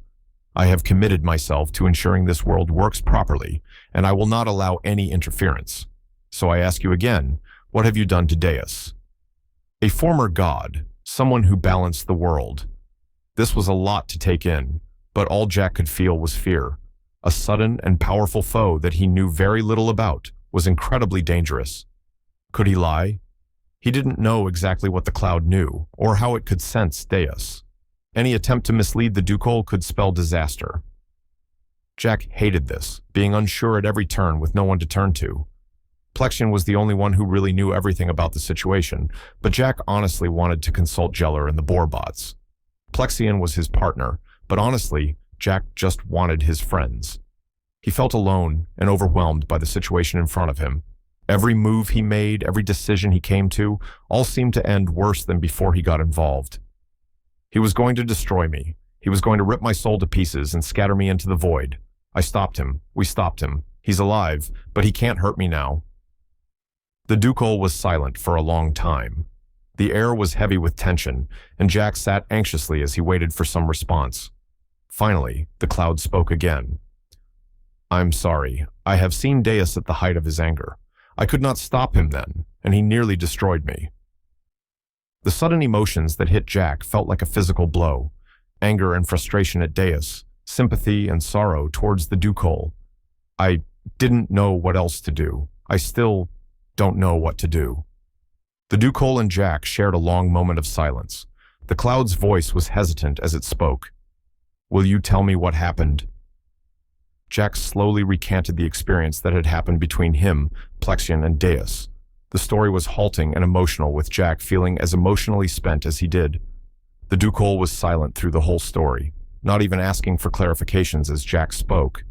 I have committed myself to ensuring this world works properly, and I will not allow any interference. So I ask you again, what have you done to Deus?" A former god, someone who balanced the world. This was a lot to take in, but all Jack could feel was fear. A sudden and powerful foe that he knew very little about was incredibly dangerous. Could he lie? He didn't know exactly what the cloud knew, or how it could sense Deus. Any attempt to mislead the dew-coal could spell disaster. Jack hated this, being unsure at every turn with no one to turn to. Plexian was the only one who really knew everything about the situation, but Jack honestly wanted to consult Jeller and the Boarbots. Plexian was his partner, but honestly, Jack just wanted his friends. He felt alone and overwhelmed by the situation in front of him. Every move he made, every decision he came to, all seemed to end worse than before he got involved. He was going to destroy me. He was going to rip my soul to pieces and scatter me into the void. I stopped him. We stopped him. He's alive, but he can't hurt me now. The dew-coal was silent for a long time. The air was heavy with tension, and Jack sat anxiously as he waited for some response. Finally, the cloud spoke again. "I'm sorry. I have seen Deus at the height of his anger. I could not stop him then, and he nearly destroyed me." The sudden emotions that hit Jack felt like a physical blow. Anger and frustration at Deus, sympathy and sorrow towards the dew-coal. I didn't know what else to do. I still don't know what to do. The dew-coal and Jack shared a long moment of silence. The cloud's voice was hesitant as it spoke. "Will you tell me what happened?" Jack slowly recanted the experience that had happened between him, Plexion, and Deus. The story was halting and emotional, with Jack feeling as emotionally spent as he did. The Ducal was silent through the whole story, not even asking for clarifications as Jack spoke.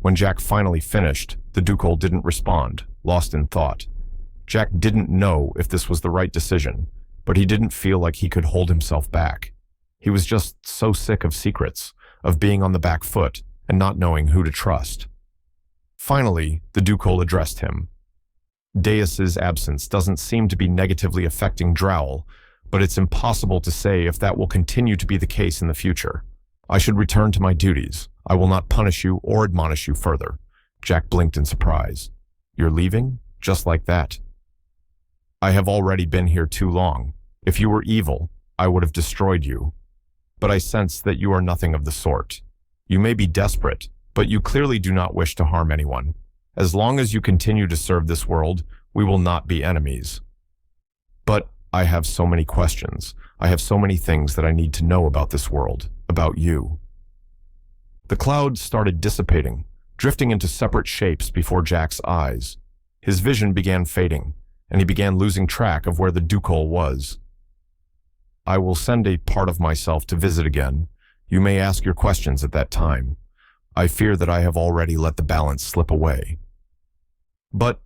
When Jack finally finished, the Ducal didn't respond, lost in thought. Jack didn't know if this was the right decision, but he didn't feel like he could hold himself back. He was just so sick of secrets, of being on the back foot, and not knowing who to trust. Finally, the Ducal addressed him. Deus's absence doesn't seem to be negatively affecting Drowl, but it's impossible to say if that will continue to be the case in the future. I should return to my duties. I will not punish you or admonish you further. Jack blinked in surprise. You're leaving? Just like that? I have already been here too long. If you were evil, I would have destroyed you. But I sense that you are nothing of the sort. You may be desperate, but you clearly do not wish to harm anyone. As long as you continue to serve this world, we will not be enemies. But I have so many questions. I have so many things that I need to know about this world, about you. The cloud started dissipating, drifting into separate shapes before Jack's eyes. His vision began fading, and he began losing track of where the Ducal was. I will send a part of myself to visit again. You may ask your questions at that time. I fear that I have already let the balance slip away. But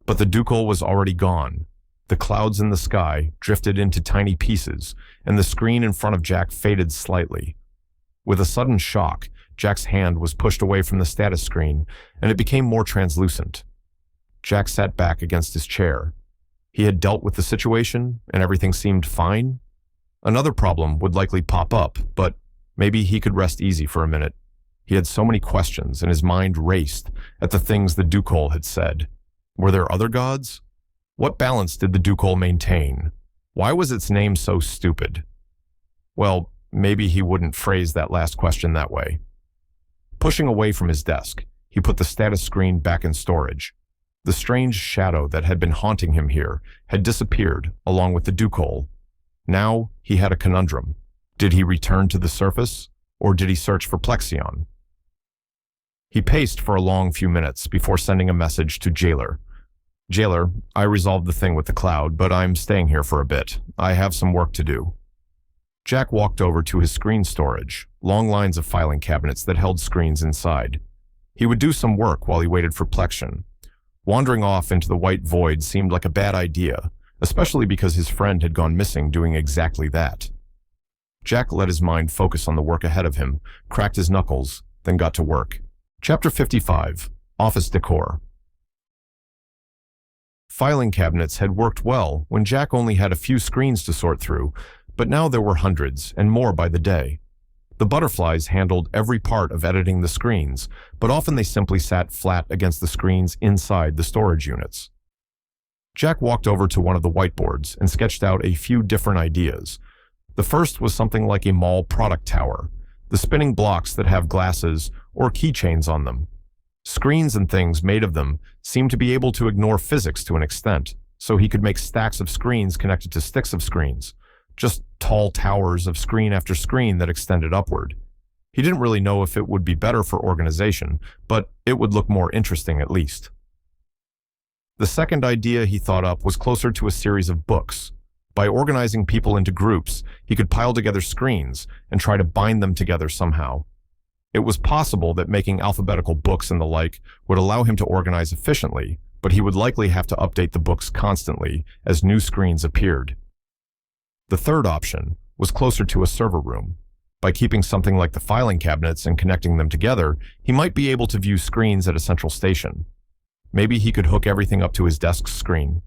the Ducal was already gone. The clouds in the sky drifted into tiny pieces, and the screen in front of Jack faded slightly. With a sudden shock, Jack's hand was pushed away from the status screen, and it became more translucent. Jack sat back against his chair. He had dealt with the situation, and everything seemed fine. Another problem would likely pop up, but maybe he could rest easy for a minute. He had so many questions, and his mind raced at the things the Ducal had said. Were there other gods? What balance did the Ducal maintain? Why was its name so stupid? Well, maybe he wouldn't phrase that last question that way. Pushing away from his desk, he put the status screen back in storage. The strange shadow that had been haunting him here had disappeared along with the Ducal. Now he had a conundrum. Did he return to the surface, or did he search for Plexion? He paced for a long few minutes before sending a message to Jailer. Jailer, I resolved the thing with the cloud, but I'm staying here for a bit. I have some work to do. Jack walked over to his screen storage, long lines of filing cabinets that held screens inside. He would do some work while he waited for Plexion. Wandering off into the white void seemed like a bad idea, especially because his friend had gone missing doing exactly that. Jack let his mind focus on the work ahead of him, cracked his knuckles, then got to work. Chapter 55, Office Decor. Filing cabinets had worked well when Jack only had a few screens to sort through, but now there were hundreds and more by the day. The butterflies handled every part of editing the screens, but often they simply sat flat against the screens inside the storage units. Jack walked over to one of the whiteboards and sketched out a few different ideas. The first was something like a mall product tower, the spinning blocks that have glasses or keychains on them. Screens and things made of them seemed to be able to ignore physics to an extent, so he could make stacks of screens connected to sticks of screens, just tall towers of screen after screen that extended upward. He didn't really know if it would be better for organization, but it would look more interesting at least. The second idea he thought up was closer to a series of books. By organizing people into groups, he could pile together screens and try to bind them together somehow. It was possible that making alphabetical books and the like would allow him to organize efficiently, but he would likely have to update the books constantly as new screens appeared. The third option was closer to a server room. By keeping something like the filing cabinets and connecting them together, he might be able to view screens at a central station. Maybe he could hook everything up to his desk's screen.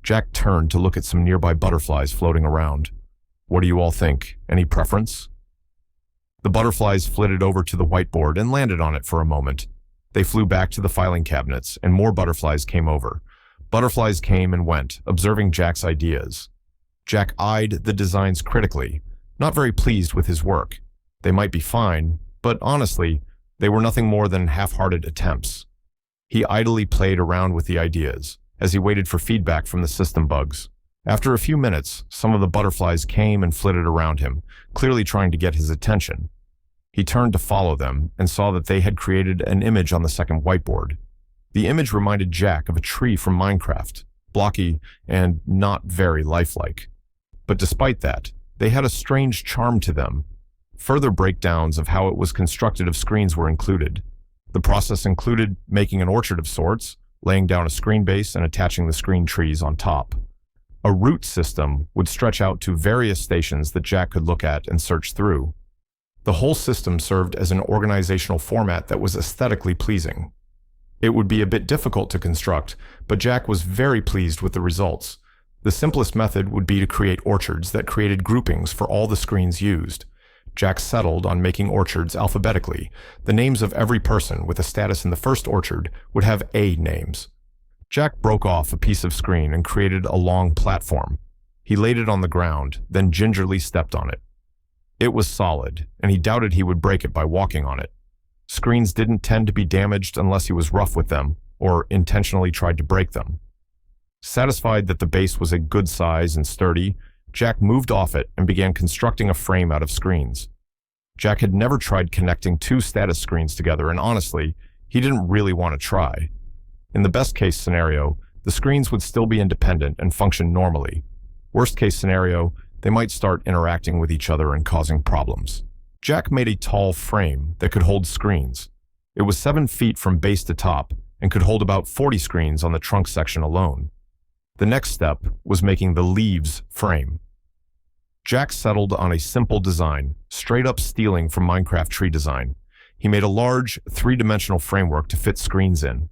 Jack turned to look at some nearby butterflies floating around. What do you all think? Any preference? The butterflies flitted over to the whiteboard and landed on it for a moment. They flew back to the filing cabinets, and more butterflies came over. Butterflies came and went, observing Jack's ideas. Jack eyed the designs critically, not very pleased with his work. They might be fine, but honestly, they were nothing more than half-hearted attempts. He idly played around with the ideas, as he waited for feedback from the system bugs. After a few minutes, some of the butterflies came and flitted around him, clearly trying to get his attention. He turned to follow them and saw that they had created an image on the second whiteboard. The image reminded Jack of a tree from Minecraft, blocky and not very lifelike. But despite that, they had a strange charm to them. Further breakdowns of how it was constructed of screens were included. The process included making an orchard of sorts, laying down a screen base and attaching the screen trees on top. A route system would stretch out to various stations that Jack could look at and search through. The whole system served as an organizational format that was aesthetically pleasing. It would be a bit difficult to construct, but Jack was very pleased with the results. The simplest method would be to create orchards that created groupings for all the screens used. Jack settled on making orchards alphabetically. The names of every person with a status in the first orchard would have A names. Jack broke off a piece of screen and created a long platform. He laid it on the ground, then gingerly stepped on it. It was solid, and he doubted he would break it by walking on it. Screens didn't tend to be damaged unless he was rough with them or intentionally tried to break them. Satisfied that the base was a good size and sturdy, Jack moved off it and began constructing a frame out of screens. Jack had never tried connecting two status screens together, and honestly, he didn't really want to try. In the best-case scenario, the screens would still be independent and function normally. Worst-case scenario, they might start interacting with each other and causing problems. Jack made a tall frame that could hold screens. It was 7 feet from base to top and could hold about 40 screens on the trunk section alone. The next step was making the leaves frame. Jack settled on a simple design, straight up stealing from Minecraft tree design. He made a large, 3-dimensional framework to fit screens in.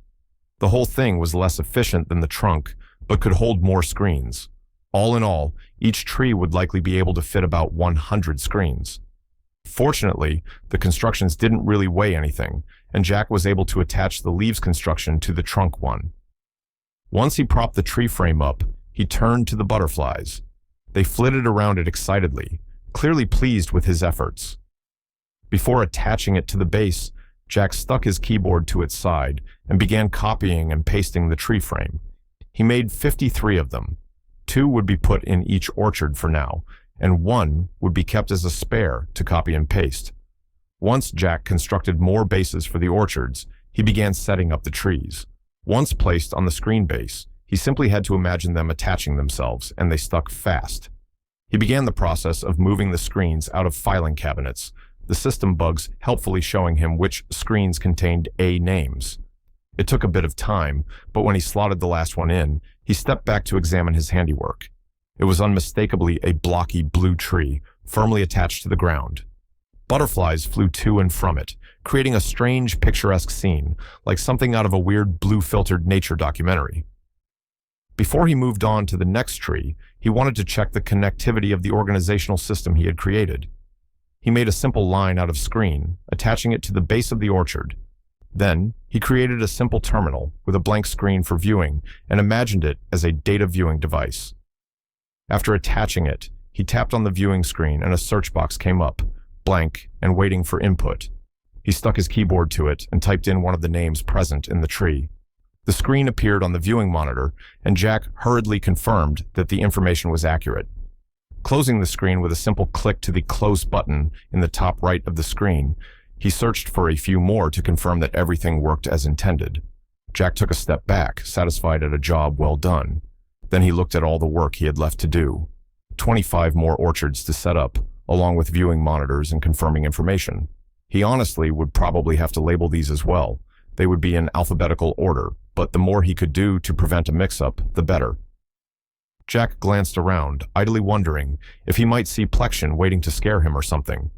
The whole thing was less efficient than the trunk, but could hold more screens. All in all, each tree would likely be able to fit about 100 screens. Fortunately, the constructions didn't really weigh anything, and Jack was able to attach the leaves construction to the trunk one. Once he propped the tree frame up, he turned to the butterflies. They flitted around it excitedly, clearly pleased with his efforts. Before attaching it to the base, Jack stuck his keyboard to its side and began copying and pasting the tree frame. He made 53 of them. 2 would be put in each orchard for now, and 1 would be kept as a spare to copy and paste. Once Jack constructed more bases for the orchards, he began setting up the trees. Once placed on the screen base, he simply had to imagine them attaching themselves, and they stuck fast. He began the process of moving the screens out of filing cabinets, the system bugs helpfully showing him which screens contained A names. It took a bit of time, but when he slotted the last one in, he stepped back to examine his handiwork. It was unmistakably a blocky blue tree, firmly attached to the ground. Butterflies flew to and from it, creating a strange, picturesque scene, like something out of a weird blue-filtered nature documentary. Before he moved on to the next tree, he wanted to check the connectivity of the organizational system he had created. He made a simple line out of screen, attaching it to the base of the orchard. Then, he created a simple terminal with a blank screen for viewing and imagined it as a data viewing device. After attaching it, he tapped on the viewing screen and a search box came up, blank and waiting for input. He stuck his keyboard to it and typed in one of the names present in the tree. The screen appeared on the viewing monitor, and Jack hurriedly confirmed that the information was accurate. Closing the screen with a simple click to the close button in the top right of the screen, he searched for a few more to confirm that everything worked as intended. Jack took a step back, satisfied at a job well done. Then he looked at all the work he had left to do. 25 more orchards to set up, along with viewing monitors and confirming information. He honestly would probably have to label these as well. They would be in alphabetical order, but the more he could do to prevent a mix-up, the better. Jack glanced around, idly wondering if he might see Plexion waiting to scare him or something.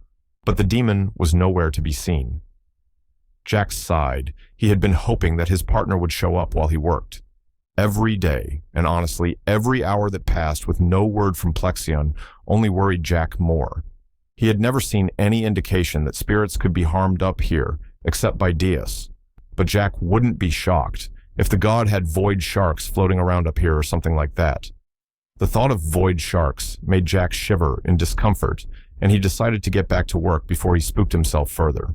But the demon was nowhere to be seen. Jack sighed. He had been hoping that his partner would show up while he worked. Every day, and honestly, every hour that passed with no word from Plexion only worried Jack more. He had never seen any indication that spirits could be harmed up here, except by Dias. But Jack wouldn't be shocked if the god had void sharks floating around up here or something like that. The thought of void sharks made Jack shiver in discomfort, and he decided to get back to work before he spooked himself further.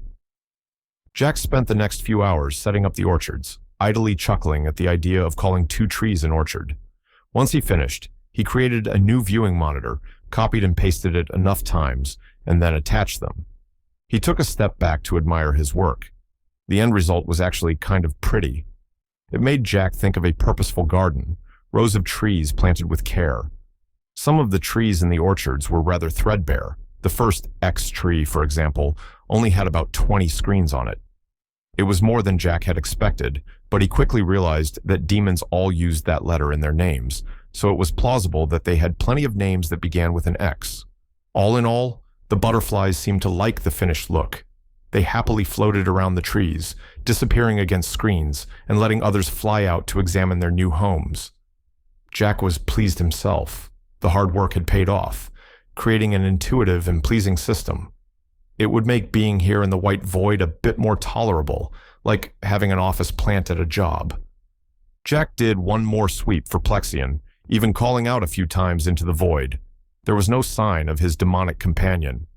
Jack spent the next few hours setting up the orchards, idly chuckling at the idea of calling 2 trees an orchard. Once he finished, he created a new viewing monitor, copied and pasted it enough times, and then attached them. He took a step back to admire his work. The end result was actually kind of pretty. It made Jack think of a purposeful garden, rows of trees planted with care. Some of the trees in the orchards were rather threadbare. The first X tree, for example, only had about 20 screens on it. It was more than Jack had expected, but he quickly realized that demons all used that letter in their names, so it was plausible that they had plenty of names that began with an X. All in all, the butterflies seemed to like the finished look. They happily floated around the trees, disappearing against screens and letting others fly out to examine their new homes. Jack was pleased himself. The hard work had paid off, creating an intuitive and pleasing system. It would make being here in the white void a bit more tolerable, like having an office plant at a job. Jack did one more sweep for Plexion, even calling out a few times into the void. There was no sign of his demonic companion.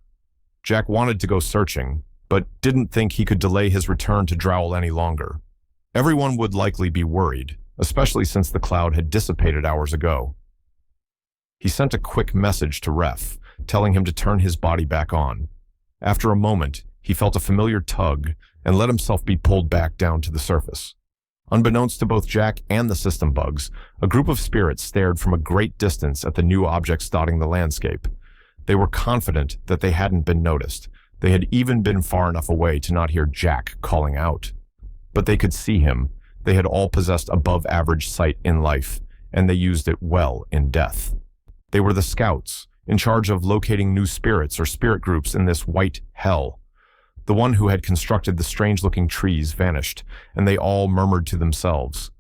Jack wanted to go searching, but didn't think he could delay his return to Drowl any longer. Everyone would likely be worried, especially since the cloud had dissipated hours ago. He sent a quick message to Ref, telling him to turn his body back on. After a moment, he felt a familiar tug and let himself be pulled back down to the surface. Unbeknownst to both Jack and the system bugs, a group of spirits stared from a great distance at the new objects dotting the landscape. They were confident that they hadn't been noticed. They had even been far enough away to not hear Jack calling out. But they could see him. They had all possessed above-average sight in life, and they used it well in death. They were the scouts, in charge of locating new spirits or spirit groups in this white hell. The one who had constructed the strange-looking trees vanished, and they all murmured to themselves.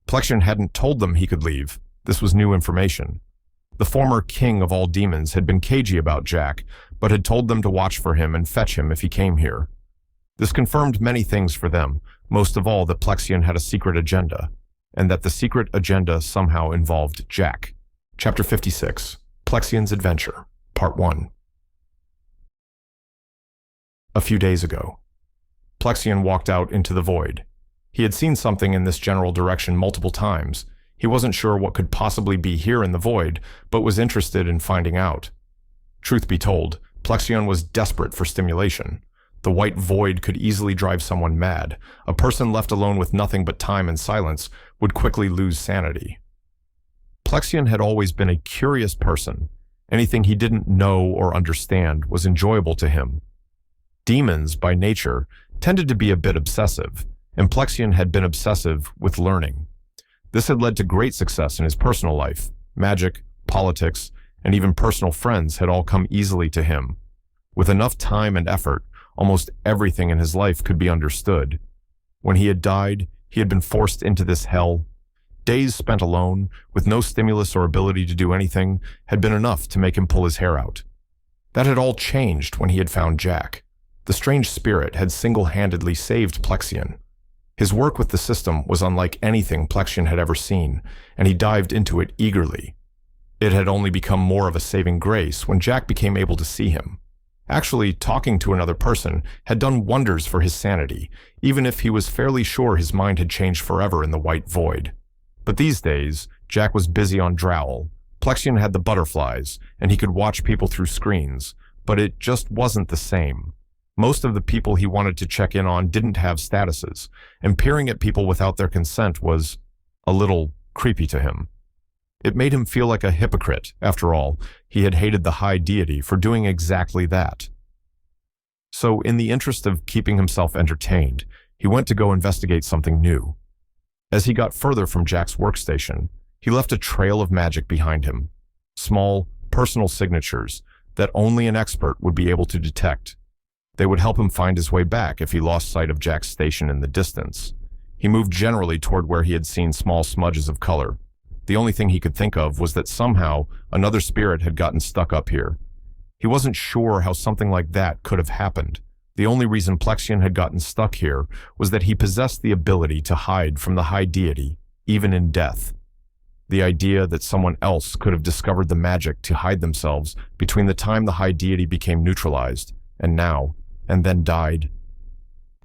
Plexion hadn't told them he could leave. This was new information. The former king of all demons had been cagey about Jack, but had told them to watch for him and fetch him if he came here. This confirmed many things for them, most of all that Plexion had a secret agenda, and that the secret agenda somehow involved Jack. Chapter 56, Plexion's Adventure, Part 1. A few days ago, Plexion walked out into the void. He had seen something in this general direction multiple times. He wasn't sure what could possibly be here in the void, but was interested in finding out. Truth be told, Plexion was desperate for stimulation. The white void could easily drive someone mad. A person left alone with nothing but time and silence would quickly lose sanity. Plexion had always been a curious person. Anything he didn't know or understand was enjoyable to him. Demons, by nature, tended to be a bit obsessive, and Plexion had been obsessive with learning. This had led to great success in his personal life. Magic, politics, and even personal friends had all come easily to him. With enough time and effort, almost everything in his life could be understood. When he had died, he had been forced into this hell. Days spent alone, with no stimulus or ability to do anything, had been enough to make him pull his hair out. That had all changed when he had found Jack. The strange spirit had single-handedly saved Plexion. His work with the system was unlike anything Plexion had ever seen, and he dived into it eagerly. It had only become more of a saving grace when Jack became able to see him. Actually, talking to another person had done wonders for his sanity, even if he was fairly sure his mind had changed forever in the white void. But these days, Jack was busy on Drowl. Plexion had the butterflies, and he could watch people through screens, but it just wasn't the same. Most of the people he wanted to check in on didn't have statuses, and peering at people without their consent was a little creepy to him. It made him feel like a hypocrite. After all, he had hated the high deity for doing exactly that. So, in the interest of keeping himself entertained, he went to go investigate something new. As he got further from Jack's workstation, he left a trail of magic behind him. Small, personal signatures that only an expert would be able to detect. They would help him find his way back if he lost sight of Jack's station in the distance. He moved generally toward where he had seen small smudges of color. The only thing he could think of was that somehow another spirit had gotten stuck up here. He wasn't sure how something like that could have happened. The only reason Plexion had gotten stuck here was that he possessed the ability to hide from the high deity, even in death. The idea that someone else could have discovered the magic to hide themselves between the time the high deity became neutralized and now, and then died.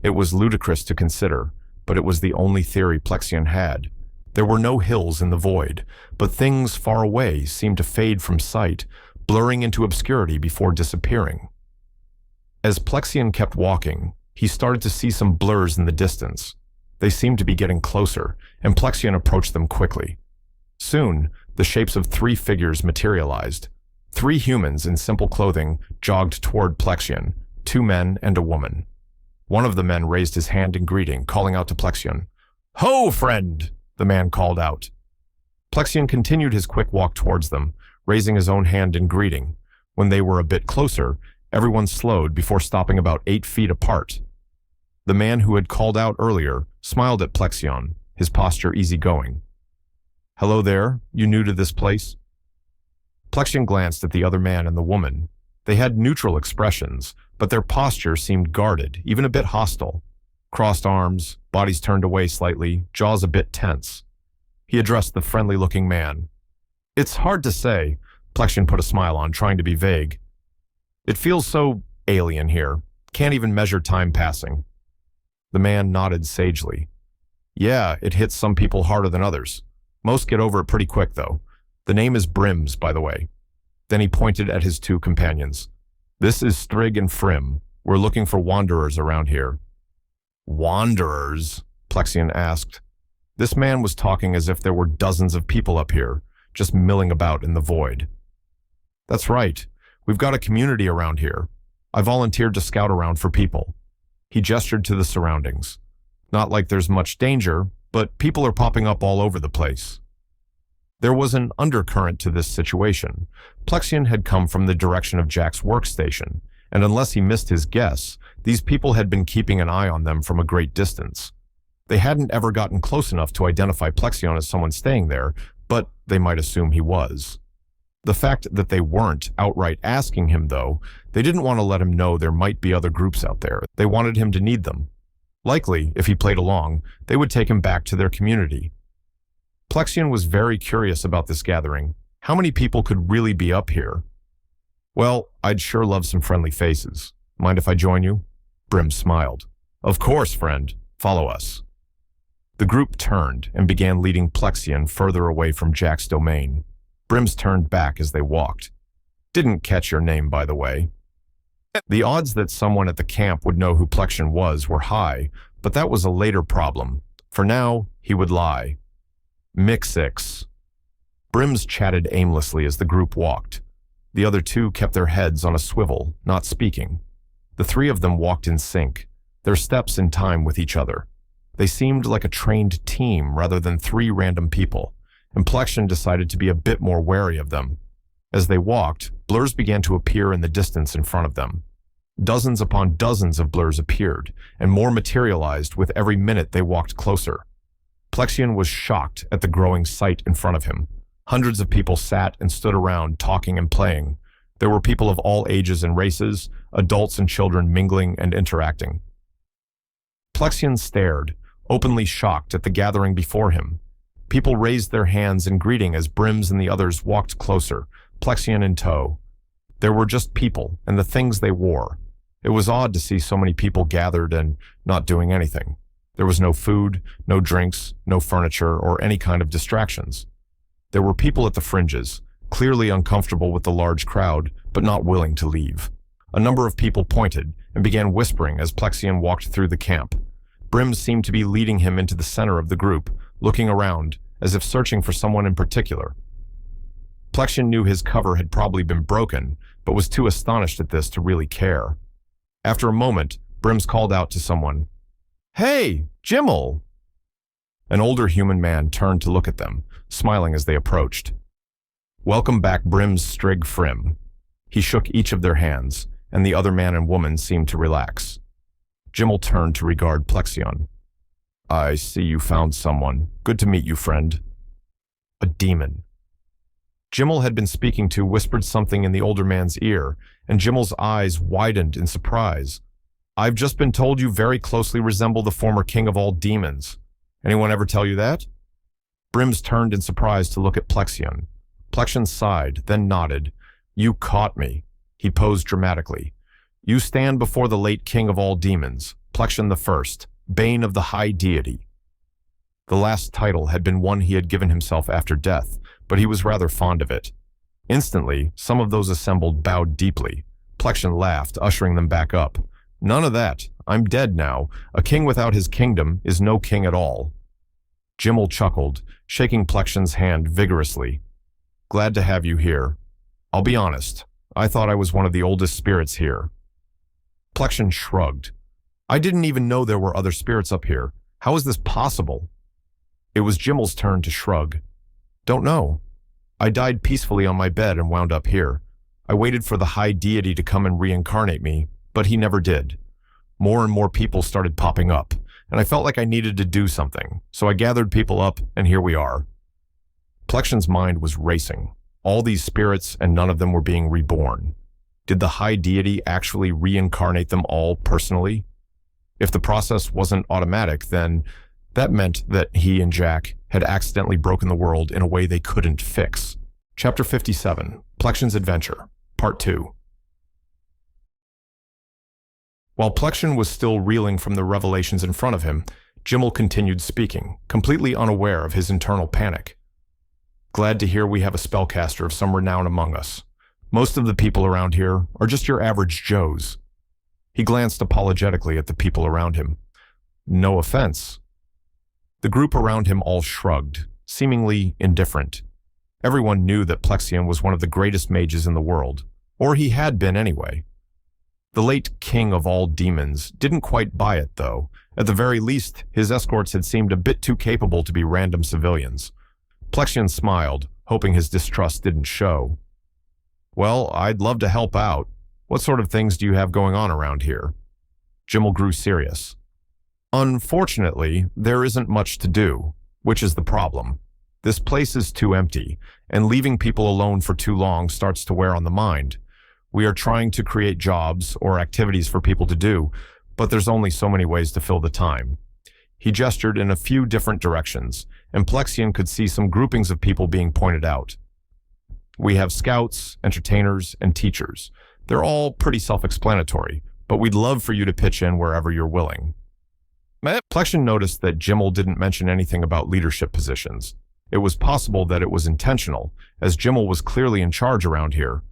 It was ludicrous to consider, but it was the only theory Plexion had. There were no hills in the void, but things far away seemed to fade from sight, blurring into obscurity before disappearing. As Plexion kept walking, he started to see some blurs in the distance. They seemed to be getting closer, and Plexion approached them quickly. Soon, the shapes of 3 figures materialized. 3 humans in simple clothing jogged toward Plexion, 2 men and a woman. One of the men raised his hand in greeting, calling out to Plexion. "Ho, friend!" the man called out. Plexion continued his quick walk towards them, raising his own hand in greeting. When they were a bit closer, everyone slowed before stopping about 8 feet apart. The man who had called out earlier smiled at Plexion, his posture easygoing. "Hello there, you new to this place?" Plexion glanced at the other man and the woman. They had neutral expressions, but their posture seemed guarded, even a bit hostile. Crossed arms, bodies turned away slightly, jaws a bit tense. He addressed the friendly-looking man. "It's hard to say," Plexion put a smile on, trying to be vague. "It feels so alien here. Can't even measure time passing." The man nodded sagely. "Yeah, it hits some people harder than others. Most get over it pretty quick, though. The name is Brims, by the way." Then he pointed at his 2 companions. "This is Strig and Frim. We're looking for wanderers around here." "Wanderers?" Plexion asked. This man was talking as if there were dozens of people up here, just milling about in the void. "That's right. We've got a community around here. I volunteered to scout around for people." He gestured to the surroundings. "Not like there's much danger, but people are popping up all over the place." There was an undercurrent to this situation. Plexion had come from the direction of Jack's workstation, and unless he missed his guess, these people had been keeping an eye on them from a great distance. They hadn't ever gotten close enough to identify Plexion as someone staying there, but they might assume he was. The fact that they weren't outright asking him, though, they didn't want to let him know there might be other groups out there. They wanted him to need them. Likely, if he played along, they would take him back to their community. Plexion was very curious about this gathering. How many people could really be up here? "Well, I'd sure love some friendly faces. Mind if I join you?" Brim smiled. "Of course, friend. Follow us." The group turned and began leading Plexion further away from Jack's domain. Brims turned back as they walked. "Didn't catch your name, by the way." The odds that someone at the camp would know who Plexion was were high, but that was a later problem. For now, he would lie. "Mixix." Brims chatted aimlessly as the group walked. The other 2 kept their heads on a swivel, not speaking. The 3 of them walked in sync, their steps in time with each other. They seemed like a trained team rather than 3 random people, and Plexion decided to be a bit more wary of them. As they walked, blurs began to appear in the distance in front of them. Dozens upon dozens of blurs appeared, and more materialized with every minute they walked closer. Plexion was shocked at the growing sight in front of him. Hundreds of people sat and stood around, talking and playing. There were people of all ages and races, adults and children mingling and interacting. Plexion stared, openly shocked at the gathering before him. People raised their hands in greeting as Brims and the others walked closer, Plexion in tow. There were just people and the things they wore. It was odd to see so many people gathered and not doing anything. There was no food, no drinks, no furniture, or any kind of distractions. There were people at the fringes, clearly uncomfortable with the large crowd, but not willing to leave. A number of people pointed and began whispering as Plexion walked through the camp. Brims seemed to be leading him into the center of the group, looking around, as if searching for someone in particular. Plexion knew his cover had probably been broken, but was too astonished at this to really care. After a moment, Brims called out to someone, "Hey, Jimmel!" An older human man turned to look at them, smiling as they approached. "Welcome back, Brims, Strig, Frim." He shook each of their hands, and the other man and woman seemed to relax. Jimmel turned to regard Plexion. "I see you found someone. Good to meet you, friend." A demon. Jimmel had been speaking to whispered something in the older man's ear, and Jimmel's eyes widened in surprise. "I've just been told you very closely resemble the former king of all demons. Anyone ever tell you that?" Brims turned in surprise to look at Plexion. Plexion sighed, then nodded. "You caught me." He posed dramatically. "You stand before the late king of all demons, Plexion the First, bane of the high deity." The last title had been one he had given himself after death, but he was rather fond of it. Instantly, some of those assembled bowed deeply. Plexion laughed, ushering them back up. None of that. I'm dead now. A king without his kingdom is no king at all. Jimmel chuckled, shaking Plexion's hand vigorously. Glad to have you here. I'll be honest, I thought I was one of the oldest spirits here. Plexion shrugged. I didn't even know there were other spirits up here. How is this possible? It was Jimmel's turn to shrug. Don't know. I died peacefully on my bed and wound up here. I waited for the high deity to come and reincarnate me, but he never did. More and more people started popping up, and I felt like I needed to do something, so I gathered people up, and here we are. Plexion's mind was racing. All these spirits, and none of them were being reborn. Did the high deity actually reincarnate them all personally? If the process wasn't automatic, then that meant that he and Jack had accidentally broken the world in a way they couldn't fix. Chapter 57, Plexion's Adventure, Part 2. While Plexion was still reeling from the revelations in front of him, Jimmel continued speaking, completely unaware of his internal panic. Glad to hear we have a spellcaster of some renown among us. Most of the people around here are just your average Joes. He glanced apologetically at the people around him. No offense. The group around him all shrugged, seemingly indifferent. Everyone knew that Plexion was one of the greatest mages in the world, or he had been anyway. The late king of all demons didn't quite buy it, though. At the very least, his escorts had seemed a bit too capable to be random civilians. Plexion smiled, hoping his distrust didn't show. Well, I'd love to help out. What sort of things do you have going on around here? Jimmel grew serious. Unfortunately, there isn't much to do, which is the problem. This place is too empty, and leaving people alone for too long starts to wear on the mind. We are trying to create jobs or activities for people to do, but there's only so many ways to fill the time. He gestured in a few different directions, and Plexion could see some groupings of people being pointed out. We have scouts, entertainers, and teachers. They're all pretty self-explanatory, but we'd love for you to pitch in wherever you're willing. Plexion noticed that Jimmel didn't mention anything about leadership positions. It was possible that it was intentional, as Jimmel was clearly in charge around here.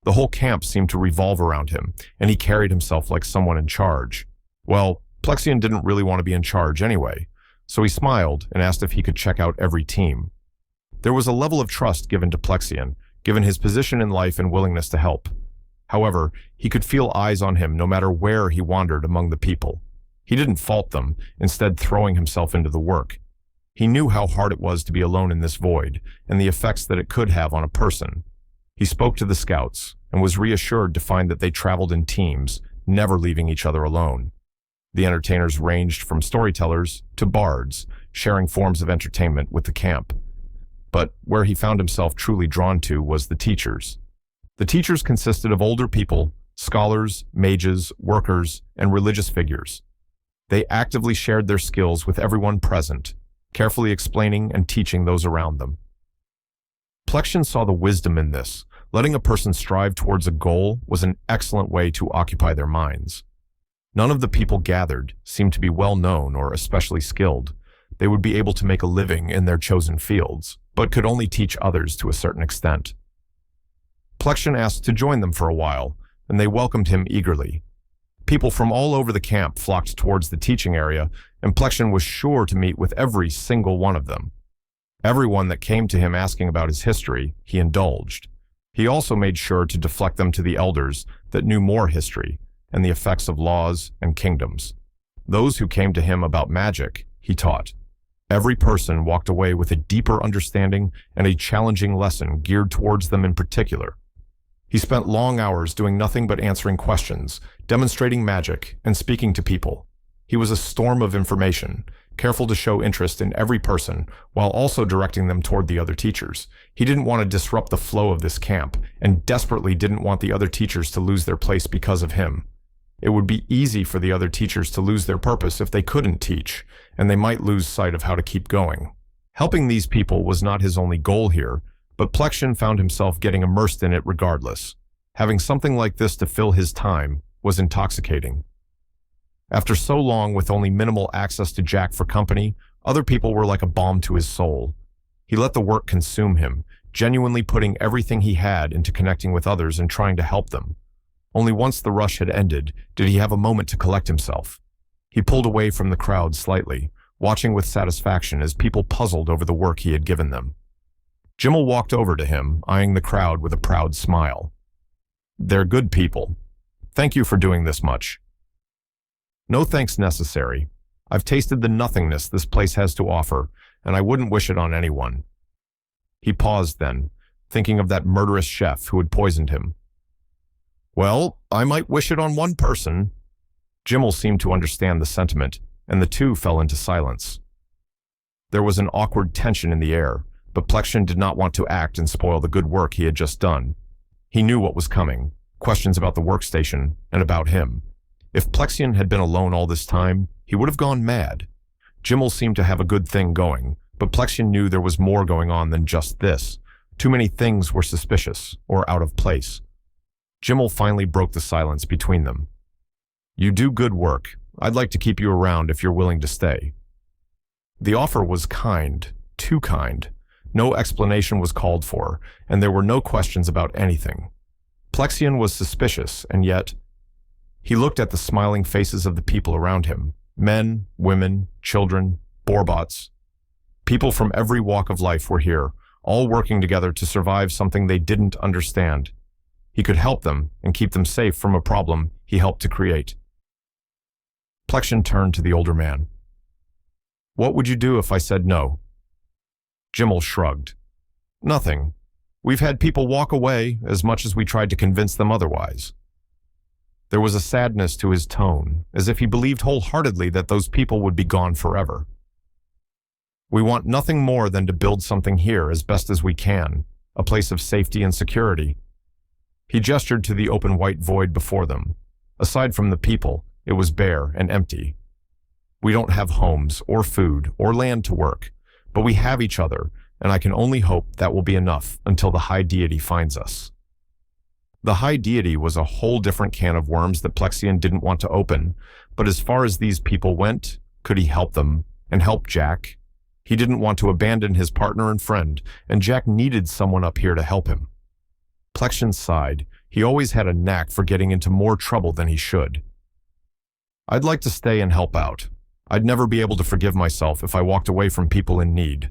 The whole camp seemed to revolve around him, and he carried himself like someone in charge. Well, Plexion didn't really want to be in charge anyway, so he smiled and asked if he could check out every team. There was a level of trust given to Plexion, given his position in life and willingness to help. However, he could feel eyes on him no matter where he wandered among the people. He didn't fault them, instead throwing himself into the work. He knew how hard it was to be alone in this void, and the effects that it could have on a person. He spoke to the scouts, and was reassured to find that they traveled in teams, never leaving each other alone. The entertainers ranged from storytellers to bards, sharing forms of entertainment with the camp. But where he found himself truly drawn to was the teachers. The teachers consisted of older people, scholars, mages, workers, and religious figures. They actively shared their skills with everyone present, carefully explaining and teaching those around them. Plexion saw the wisdom in this. Letting a person strive towards a goal was an excellent way to occupy their minds. None of the people gathered seemed to be well known or especially skilled. They would be able to make a living in their chosen fields, but could only teach others to a certain extent. Plexion asked to join them for a while, and they welcomed him eagerly. People from all over the camp flocked towards the teaching area, and Plexion was sure to meet with every single one of them. Everyone that came to him asking about his history, he indulged. He also made sure to deflect them to the elders that knew more history and the effects of laws and kingdoms. Those who came to him about magic, he taught. Every person walked away with a deeper understanding and a challenging lesson geared towards them in particular. He spent long hours doing nothing but answering questions, demonstrating magic, and speaking to people. He was a storm of information, careful to show interest in every person, while also directing them toward the other teachers. He didn't want to disrupt the flow of this camp, and desperately didn't want the other teachers to lose their place because of him. It would be easy for the other teachers to lose their purpose if they couldn't teach, and they might lose sight of how to keep going. Helping these people was not his only goal here, but Plexion found himself getting immersed in it regardless. Having something like this to fill his time was intoxicating. After so long with only minimal access to Jack for company, other people were like a balm to his soul. He let the work consume him, genuinely putting everything he had into connecting with others and trying to help them. Only once the rush had ended did he have a moment to collect himself. He pulled away from the crowd slightly, watching with satisfaction as people puzzled over the work he had given them. Jimmel walked over to him, eyeing the crowd with a proud smile. "They're good people. Thank you for doing this much." "No thanks necessary. I've tasted the nothingness this place has to offer, and I wouldn't wish it on anyone." He paused then, thinking of that murderous chef who had poisoned him. "Well, I might wish it on one person." Jimmel seemed to understand the sentiment, and the two fell into silence. There was an awkward tension in the air, but Plexion did not want to act and spoil the good work he had just done. He knew what was coming, questions about the workstation and about him. If Plexion had been alone all this time, he would have gone mad. Jimmel seemed to have a good thing going, but Plexion knew there was more going on than just this. Too many things were suspicious or out of place. Jimmel finally broke the silence between them. "You do good work. I'd like to keep you around if you're willing to stay." The offer was kind, too kind. No explanation was called for, and there were no questions about anything. Plexion was suspicious, and yet he looked at the smiling faces of the people around him. Men, women, children, Borbots. People from every walk of life were here, all working together to survive something they didn't understand. He could help them and keep them safe from a problem he helped to create. Plexion turned to the older man. "What would you do if I said no?" Jimmel shrugged. "Nothing. We've had people walk away as much as we tried to convince them otherwise." There was a sadness to his tone, as if he believed wholeheartedly that those people would be gone forever. "We want nothing more than to build something here as best as we can, a place of safety and security." He gestured to the open white void before them. Aside from the people, it was bare and empty. "We don't have homes or food or land to work, but we have each other, and I can only hope that will be enough until the High Deity finds us." The High Deity was a whole different can of worms that Plexion didn't want to open, but as far as these people went, could he help them and help Jack? He didn't want to abandon his partner and friend, and Jack needed someone up here to help him. Plexion sighed. He always had a knack for getting into more trouble than he should. "I'd like to stay and help out. I'd never be able to forgive myself if I walked away from people in need."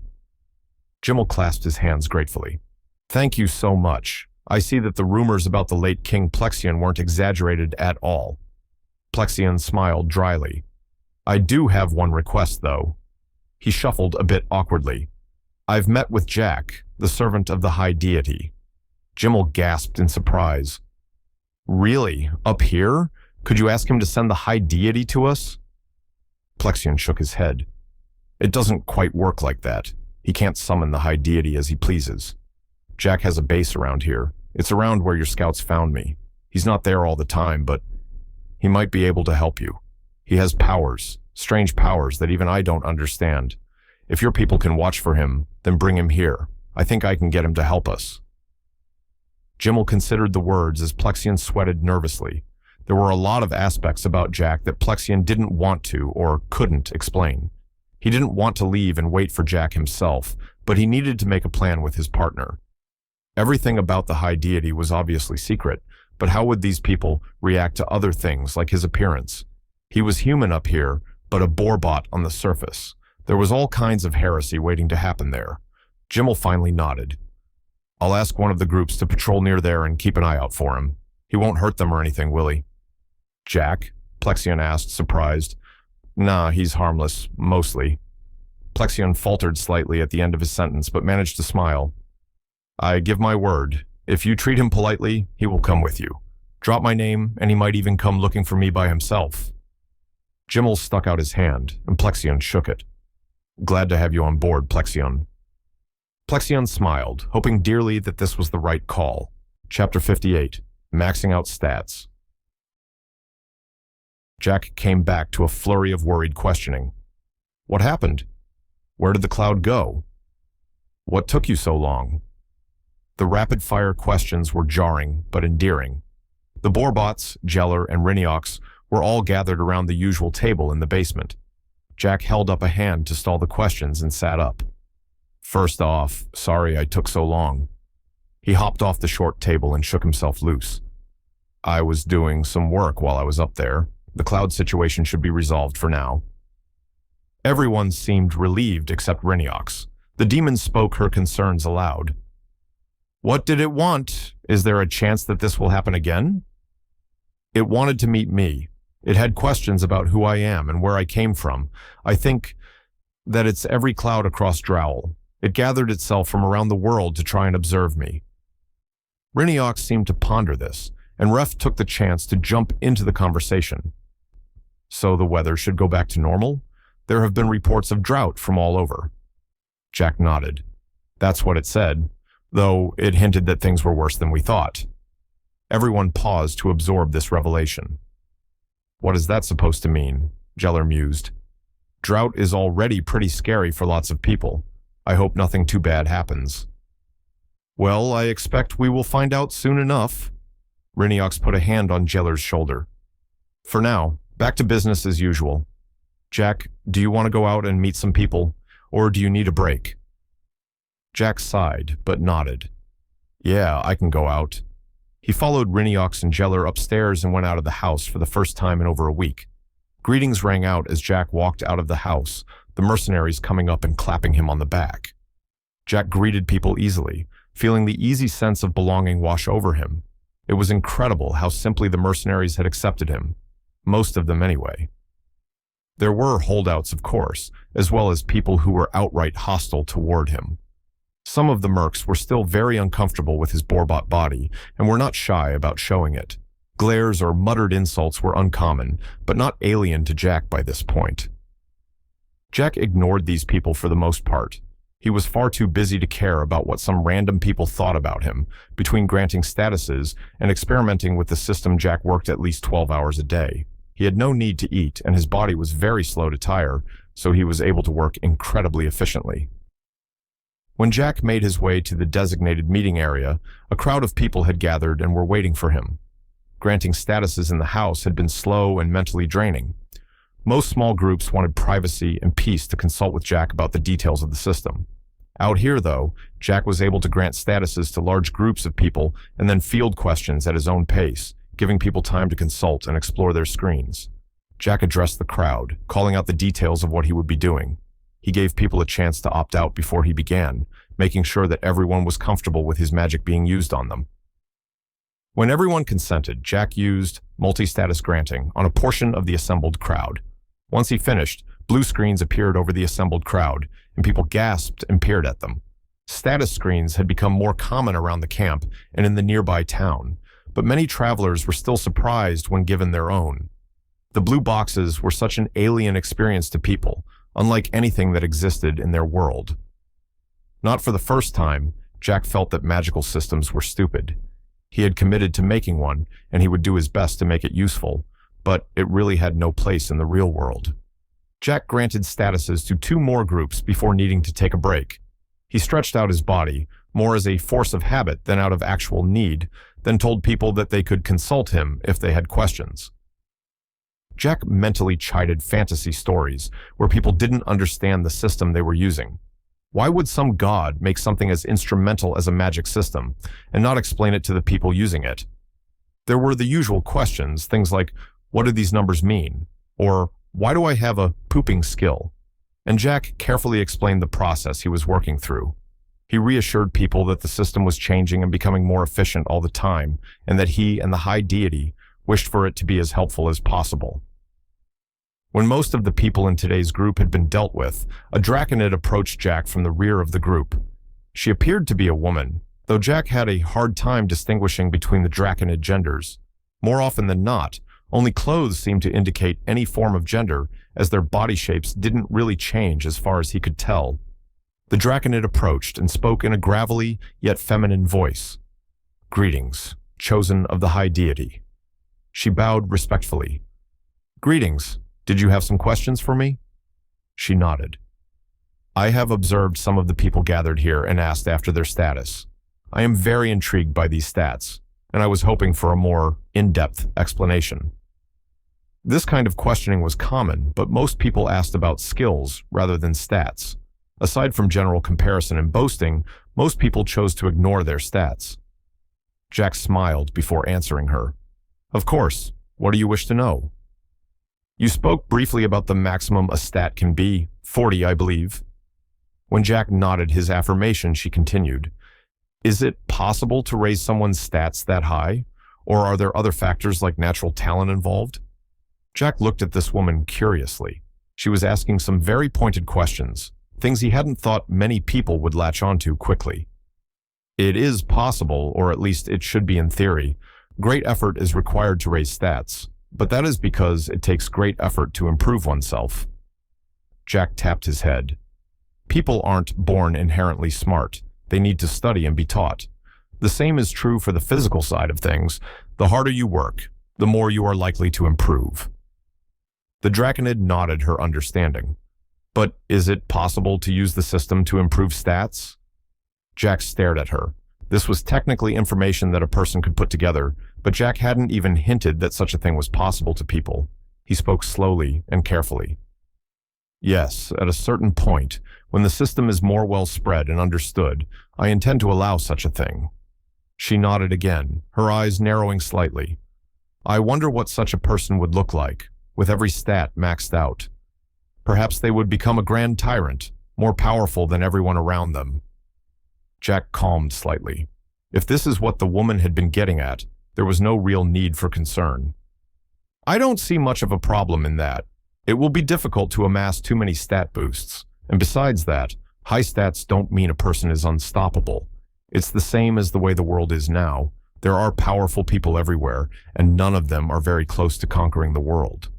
Jimmel clasped his hands gratefully. "Thank you so much. I see that the rumors about the late King Plexion weren't exaggerated at all." Plexion smiled dryly. "I do have one request, though." He shuffled a bit awkwardly. "I've met with Jack, the servant of the High Deity." Jimmel gasped in surprise. "Really? Up here? Could you ask him to send the High Deity to us?" Plexion shook his head. "It doesn't quite work like that. He can't summon the High Deity as he pleases. Jack has a base around here. It's around where your scouts found me. He's not there all the time, but he might be able to help you. He has powers, strange powers that even I don't understand. If your people can watch for him, then bring him here. I think I can get him to help us." Jimmel considered the words as Plexion sweated nervously. There were a lot of aspects about Jack that Plexion didn't want to or couldn't explain. He didn't want to leave and wait for Jack himself, but he needed to make a plan with his partner. Everything about the High Deity was obviously secret, but how would these people react to other things like his appearance? He was human up here, but a Borbot on the surface. There was all kinds of heresy waiting to happen there. Jimmel finally nodded. "I'll ask one of the groups to patrol near there and keep an eye out for him. He won't hurt them or anything, will he?" "Jack?" Plexion asked, surprised. "Nah, he's harmless, mostly." Plexion faltered slightly at the end of his sentence, but managed to smile. "I give my word. If you treat him politely, he will come with you. Drop my name, and he might even come looking for me by himself." Jimmel stuck out his hand, and Plexion shook it. "Glad to have you on board, Plexion." Plexion smiled, hoping dearly that this was the right call. Chapter 58, Maxing Out Stats. Jack came back to a flurry of worried questioning. "What happened? Where did the cloud go? What took you so long?" The rapid-fire questions were jarring but endearing. The Borbots, Jeller, and Riniox were all gathered around the usual table in the basement. Jack held up a hand to stall the questions and sat up. "First off, sorry I took so long." He hopped off the short table and shook himself loose. I was doing some work while I was up there. The cloud situation should be resolved for now. Everyone seemed relieved except Reincarnation. The demon spoke her concerns aloud. What did it want? Is there a chance that this will happen again? It wanted to meet me. It had questions about who I am and where I came from. I think that it's every cloud across Drowl. It gathered itself from around the world to try and observe me. Reincarnation seemed to ponder this, and Ref took the chance to jump into the conversation. So the weather should go back to normal? There have been reports of drought from all over. Jack nodded. That's what it said, though it hinted that things were worse than we thought. Everyone paused to absorb this revelation. What is that supposed to mean? Jeller mused. Drought is already pretty scary for lots of people. I hope nothing too bad happens. Well, I expect we will find out soon enough. Reincarnation put a hand on Jeller's shoulder. For now, back to business as usual. Jack, do you want to go out and meet some people, or do you need a break? Jack sighed, but nodded. Yeah, I can go out. He followed Reincarnation and Jeller upstairs and went out of the house for the first time in over a week. Greetings rang out as Jack walked out of the house, the mercenaries coming up and clapping him on the back. Jack greeted people easily, feeling the easy sense of belonging wash over him. It was incredible how simply the mercenaries had accepted him. Most of them anyway. There were holdouts, of course, as well as people who were outright hostile toward him. Some of the mercs were still very uncomfortable with his Borbot body and were not shy about showing it. Glares or muttered insults were uncommon, but not alien to Jack by this point. Jack ignored these people for the most part. He was far too busy to care about what some random people thought about him. Between granting statuses and experimenting with the system, Jack worked at least 12 hours a day. He had no need to eat, and his body was very slow to tire, so he was able to work incredibly efficiently. When Jack made his way to the designated meeting area, a crowd of people had gathered and were waiting for him. Granting statuses in the house had been slow and mentally draining. Most small groups wanted privacy and peace to consult with Jack about the details of the system. Out here, though, Jack was able to grant statuses to large groups of people and then field questions at his own pace, giving people time to consult and explore their screens. Jack addressed the crowd, calling out the details of what he would be doing. He gave people a chance to opt out before he began, making sure that everyone was comfortable with his magic being used on them. When everyone consented, Jack used multi-status granting on a portion of the assembled crowd. Once he finished, blue screens appeared over the assembled crowd, and people gasped and peered at them. Status screens had become more common around the camp and in the nearby town, but many travelers were still surprised when given their own. The blue boxes were such an alien experience to people, unlike anything that existed in their world. Not for the first time, Jack felt that magical systems were stupid. He had committed to making one, and he would do his best to make it useful, but it really had no place in the real world. Jack granted statuses to 2 more groups before needing to take a break. He stretched out his body, more as a force of habit than out of actual need, then told people that they could consult him if they had questions. Jack mentally chided fantasy stories where people didn't understand the system they were using. Why would some god make something as instrumental as a magic system and not explain it to the people using it? There were the usual questions, things like, what do these numbers mean? Or, why do I have a pooping skill? And Jack carefully explained the process he was working through. He reassured people that the system was changing and becoming more efficient all the time, and that he and the high deity wished for it to be as helpful as possible. When most of the people in today's group had been dealt with, a Draconid approached Jack from the rear of the group. She appeared to be a woman, though Jack had a hard time distinguishing between the Draconid genders. More often than not, only clothes seemed to indicate any form of gender, as their body shapes didn't really change as far as he could tell. The Draconid approached and spoke in a gravelly yet feminine voice. Greetings, chosen of the high deity. She bowed respectfully. Greetings. Did you have some questions for me? She nodded. I have observed some of the people gathered here and asked after their status. I am very intrigued by these stats, and I was hoping for a more in-depth explanation. This kind of questioning was common, but most people asked about skills rather than stats. Aside from general comparison and boasting, most people chose to ignore their stats. Jack smiled before answering her. Of course. What do you wish to know? You spoke briefly about the maximum a stat can be, 40, I believe. When Jack nodded his affirmation, she continued, Is it possible to raise someone's stats that high? Or are there other factors like natural talent involved? Jack looked at this woman curiously. She was asking some very pointed questions, things he hadn't thought many people would latch onto quickly. It is possible, or at least it should be in theory. Great effort is required to raise stats, but that is because it takes great effort to improve oneself. Jack tapped his head. People aren't born inherently smart. They need to study and be taught. The same is true for the physical side of things. The harder you work, the more you are likely to improve. The Draconid nodded her understanding. But is it possible to use the system to improve stats? Jack stared at her. This was technically information that a person could put together, but Jack hadn't even hinted that such a thing was possible to people. He spoke slowly and carefully. Yes, at a certain point, when the system is more well spread and understood, I intend to allow such a thing. She nodded again, her eyes narrowing slightly. I wonder what such a person would look like, with every stat maxed out. Perhaps they would become a grand tyrant, more powerful than everyone around them. Jack calmed slightly. If this is what the woman had been getting at, there was no real need for concern. I don't see much of a problem in that. It will be difficult to amass too many stat boosts, and besides that, high stats don't mean a person is unstoppable. It's the same as the way the world is now. There are powerful people everywhere, and none of them are very close to conquering the world.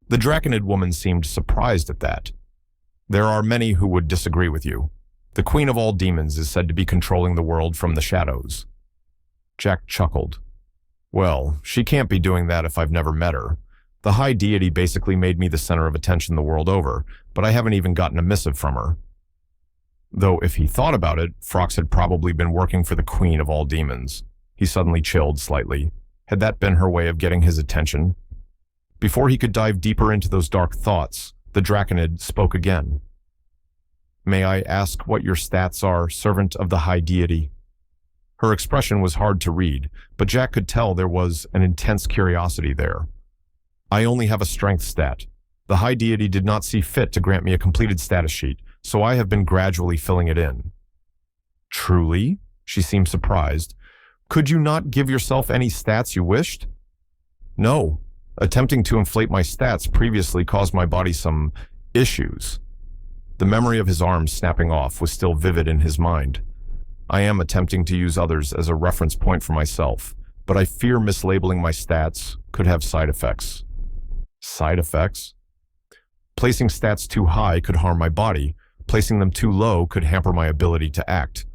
The Draconid woman seemed surprised at that. There are many who would disagree with you. The Queen of all Demons is said to be controlling the world from the shadows. Jack chuckled. Well, she can't be doing that if I've never met her. The high deity basically made me the center of attention the world over, but I haven't even gotten a missive from her. Though if he thought about it, Frox had probably been working for the Queen of all Demons. He suddenly chilled slightly. Had that been her way of getting his attention? Before he could dive deeper into those dark thoughts, the Draconid spoke again. May I ask what your stats are, servant of the high deity? Her expression was hard to read, but Jack could tell there was an intense curiosity there. I only have a strength stat. The high deity did not see fit to grant me a completed status sheet, so I have been gradually filling it in. Truly? She seemed surprised. Could you not give yourself any stats you wished? No. Attempting to inflate my stats previously caused my body some issues. The memory of his arms snapping off was still vivid in his mind. I am attempting to use others as a reference point for myself, but I fear mislabeling my stats could have side effects. Side effects? Placing stats too high could harm my body. Placing them too low could hamper my ability to act.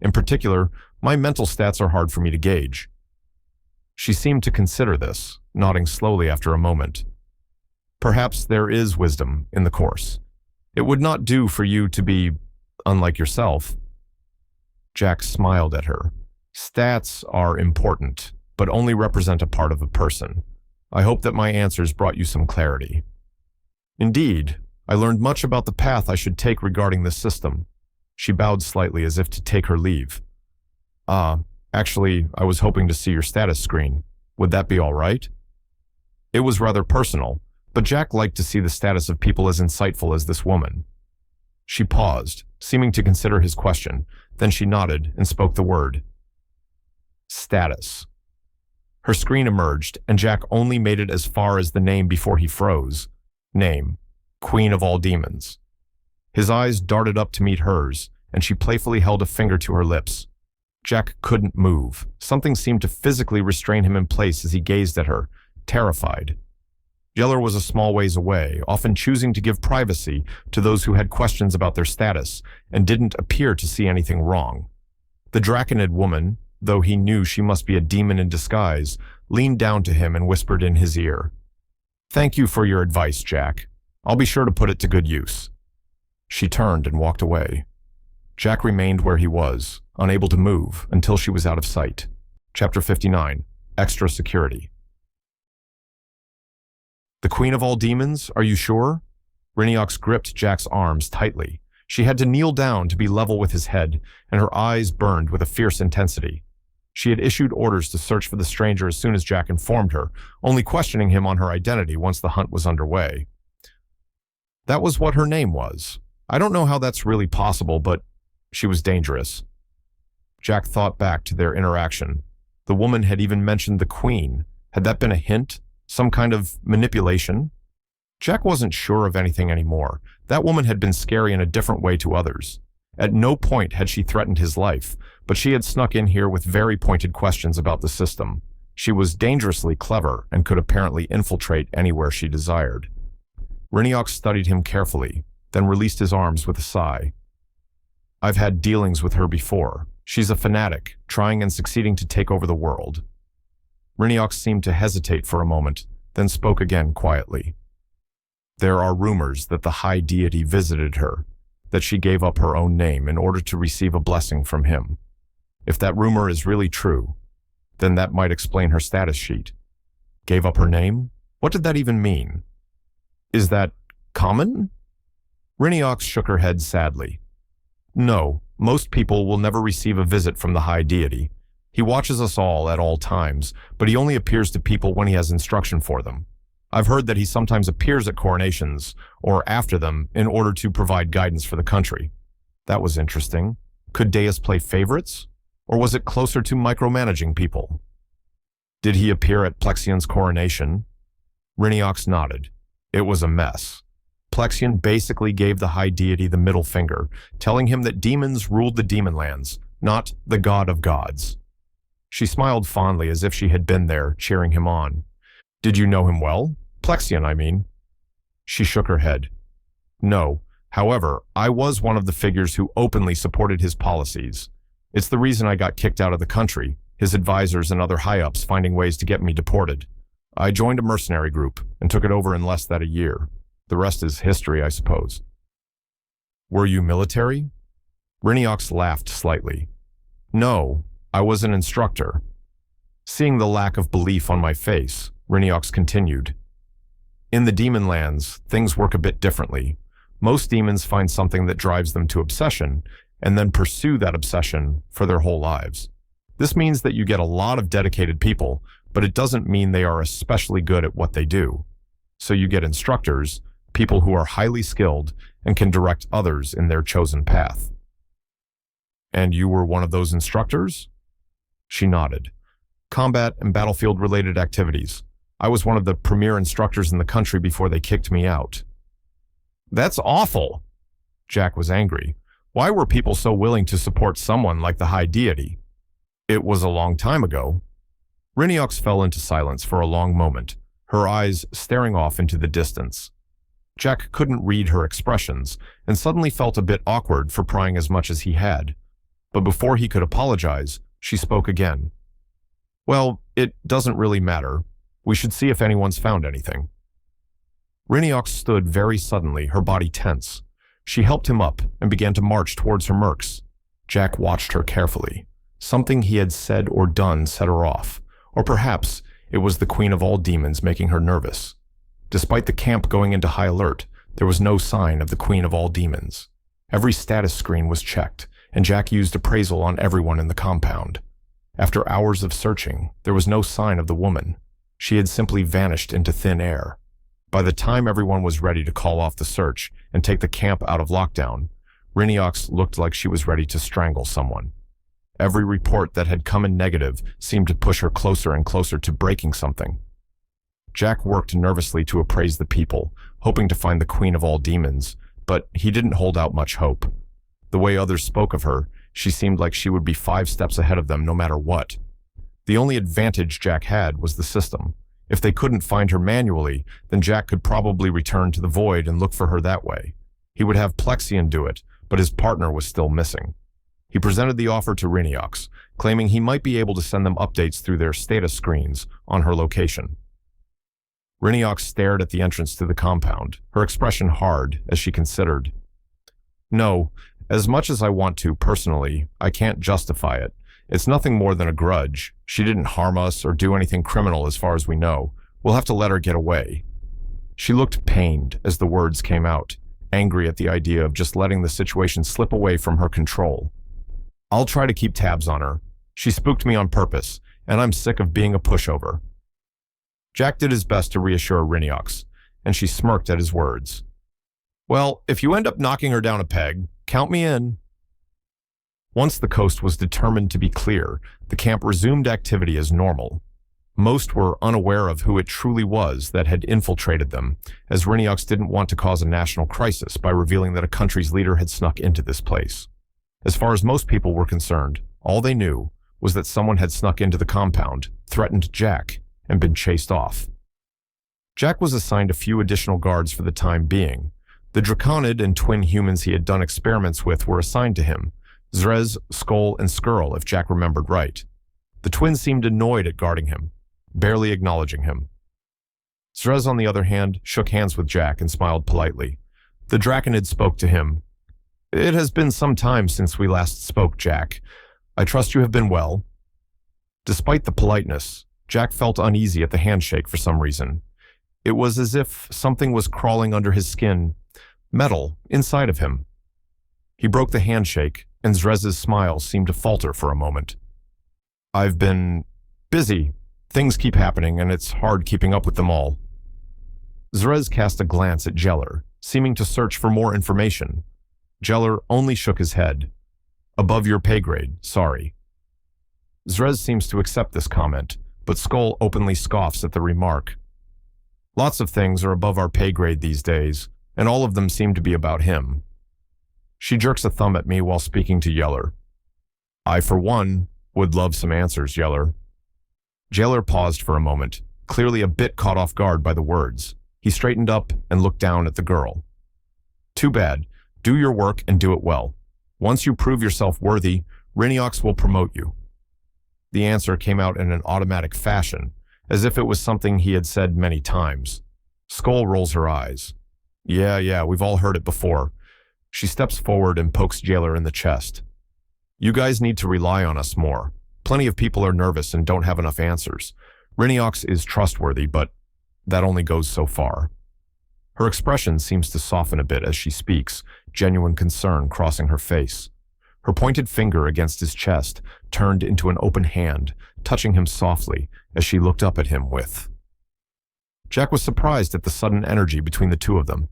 In particular, my mental stats are hard for me to gauge. She seemed to consider this, nodding slowly after a moment. Perhaps there is wisdom in the course. It would not do for you to be unlike yourself. Jack smiled at her. Stats are important, but only represent a part of a person. I hope that my answers brought you some clarity. Indeed, I learned much about the path I should take regarding this system. She bowed slightly as if to take her leave. Actually, I was hoping to see your status screen. Would that be all right? It was rather personal, but Jack liked to see the status of people as insightful as this woman. She paused, seeming to consider his question. Then she nodded and spoke the word. Status. Her screen emerged, and Jack only made it as far as the name before he froze. Name, Queen of all Demons. His eyes darted up to meet hers, and she playfully held a finger to her lips. Jack couldn't move. Something seemed to physically restrain him in place as he gazed at her, terrified. Yeller was a small ways away, often choosing to give privacy to those who had questions about their status and didn't appear to see anything wrong. The Draconid woman, though he knew she must be a demon in disguise, leaned down to him and whispered in his ear. Thank you for your advice, Jack. I'll be sure to put it to good use. She turned and walked away. Jack remained where he was, unable to move, until she was out of sight. Chapter 59. Extra Security. The Queen of all Demons, are you sure? Riniox gripped Jack's arms tightly. She had to kneel down to be level with his head, and her eyes burned with a fierce intensity. She had issued orders to search for the stranger as soon as Jack informed her, only questioning him on her identity once the hunt was underway. That was what her name was. I don't know how that's really possible, but she was dangerous. Jack thought back to their interaction. The woman had even mentioned the Queen. Had that been a hint? Some kind of manipulation? Jack wasn't sure of anything anymore. That woman had been scary in a different way to others. At no point had she threatened his life, but she had snuck in here with very pointed questions about the system. She was dangerously clever and could apparently infiltrate anywhere she desired. Reincarnation studied him carefully, then released his arms with a sigh. I've had dealings with her before. She's a fanatic, trying and succeeding to take over the world. Reincarnation seemed to hesitate for a moment, then spoke again quietly. There are rumors that the high deity visited her, that she gave up her own name in order to receive a blessing from him. If that rumor is really true, then that might explain her status sheet. Gave up her name? What did that even mean? Is that common? Reincarnation shook her head sadly. No, most people will never receive a visit from the high deity. He watches us all at all times, but he only appears to people when he has instruction for them. I've heard that he sometimes appears at coronations, or after them, in order to provide guidance for the country. That was interesting. Could Deus play favorites? Or was it closer to micromanaging people? Did he appear at Plexion's coronation? Reincarnation nodded. It was a mess. Plexion basically gave the high deity the middle finger, telling him that demons ruled the demon lands, not the god of gods. She smiled fondly as if she had been there, cheering him on. Did you know him well? Plexion, I mean. She shook her head. No. However, I was one of the figures who openly supported his policies. It's the reason I got kicked out of the country, his advisors and other high-ups finding ways to get me deported. I joined a mercenary group and took it over in less than a year. The rest is history, I suppose. Were you military? Reincarnation laughed slightly. No, I was an instructor. Seeing the lack of belief on my face, Reincarnation continued. In the demon lands, things work a bit differently. Most demons find something that drives them to obsession, and then pursue that obsession for their whole lives. This means that you get a lot of dedicated people, but it doesn't mean they are especially good at what they do. So you get instructors, people who are highly skilled and can direct others in their chosen path. And you were one of those instructors? She nodded. Combat and battlefield-related activities. I was one of the premier instructors in the country before they kicked me out. That's awful! Jack was angry. Why were people so willing to support someone like the high deity? It was a long time ago. Reincarnation fell into silence for a long moment, her eyes staring off into the distance. Jack couldn't read her expressions and suddenly felt a bit awkward for prying as much as he had. But before he could apologize, she spoke again. Well, it doesn't really matter. We should see if anyone's found anything. Reincarnation stood very suddenly, her body tense. She helped him up and began to march towards her mercs. Jack watched her carefully. Something he had said or done set her off. Or perhaps it was the Queen of all demons making her nervous. Despite the camp going into high alert, there was no sign of the Queen of all demons. Every status screen was checked, and Jack used appraisal on everyone in the compound. After hours of searching, there was no sign of the woman. She had simply vanished into thin air. By the time everyone was ready to call off the search and take the camp out of lockdown, Reincarnation looked like she was ready to strangle someone. Every report that had come in negative seemed to push her closer and closer to breaking something. Jack worked nervously to appraise the people, hoping to find the Queen of all demons, but he didn't hold out much hope. The way others spoke of her, she seemed like she would be 5 steps ahead of them no matter what. The only advantage Jack had was the system. If they couldn't find her manually, then Jack could probably return to the Void and look for her that way. He would have Plexion do it, but his partner was still missing. He presented the offer to Reincarnation, claiming he might be able to send them updates through their status screens on her location. Reincarnation stared at the entrance to the compound, her expression hard as she considered. No, as much as I want to personally, I can't justify it. It's nothing more than a grudge. She didn't harm us or do anything criminal as far as we know. We'll have to let her get away. She looked pained as the words came out, angry at the idea of just letting the situation slip away from her control. I'll try to keep tabs on her. She spooked me on purpose, and I'm sick of being a pushover. Jack did his best to reassure Reincarnation, and she smirked at his words. Well, if you end up knocking her down a peg, count me in. Once the coast was determined to be clear, the camp resumed activity as normal. Most were unaware of who it truly was that had infiltrated them, as Reincarnation didn't want to cause a national crisis by revealing that a country's leader had snuck into this place. As far as most people were concerned, all they knew was that someone had snuck into the compound, threatened Jack, and been chased off. Jack was assigned a few additional guards for the time being. The Draconid and twin humans he had done experiments with were assigned to him, Zrez, Skull, and Skrull, if Jack remembered right. The twins seemed annoyed at guarding him, barely acknowledging him. Zrez, on the other hand, shook hands with Jack and smiled politely. The Draconid spoke to him. It has been some time since we last spoke, Jack. I trust you have been well. Despite the politeness, Jack felt uneasy at the handshake for some reason. It was as if something was crawling under his skin, metal, inside of him. He broke the handshake, and Zrez's smile seemed to falter for a moment. I've been busy. Things keep happening, and it's hard keeping up with them all. Zrez cast a glance at Jeller, seeming to search for more information. Jeller only shook his head. Above your pay grade, sorry. Zrez seems to accept this comment, but Skull openly scoffs at the remark. Lots of things are above our pay grade these days, and all of them seem to be about him. She jerks a thumb at me while speaking to Yeller. I, for one, would love some answers, Yeller. Jeller paused for a moment, clearly a bit caught off guard by the words. He straightened up and looked down at the girl. Too bad. Do your work and do it well. Once you prove yourself worthy, Reincarnation will promote you. The answer came out in an automatic fashion, as if it was something he had said many times. Skull rolls her eyes. Yeah, we've all heard it before. She steps forward and pokes Jeller in the chest. You guys need to rely on us more. Plenty of people are nervous and don't have enough answers. Reincarnation is trustworthy, but that only goes so far. Her expression seems to soften a bit as she speaks, genuine concern crossing her face. Her pointed finger against his chest turned into an open hand, touching him softly as she looked up at him with. Jack was surprised at the sudden energy between the two of them.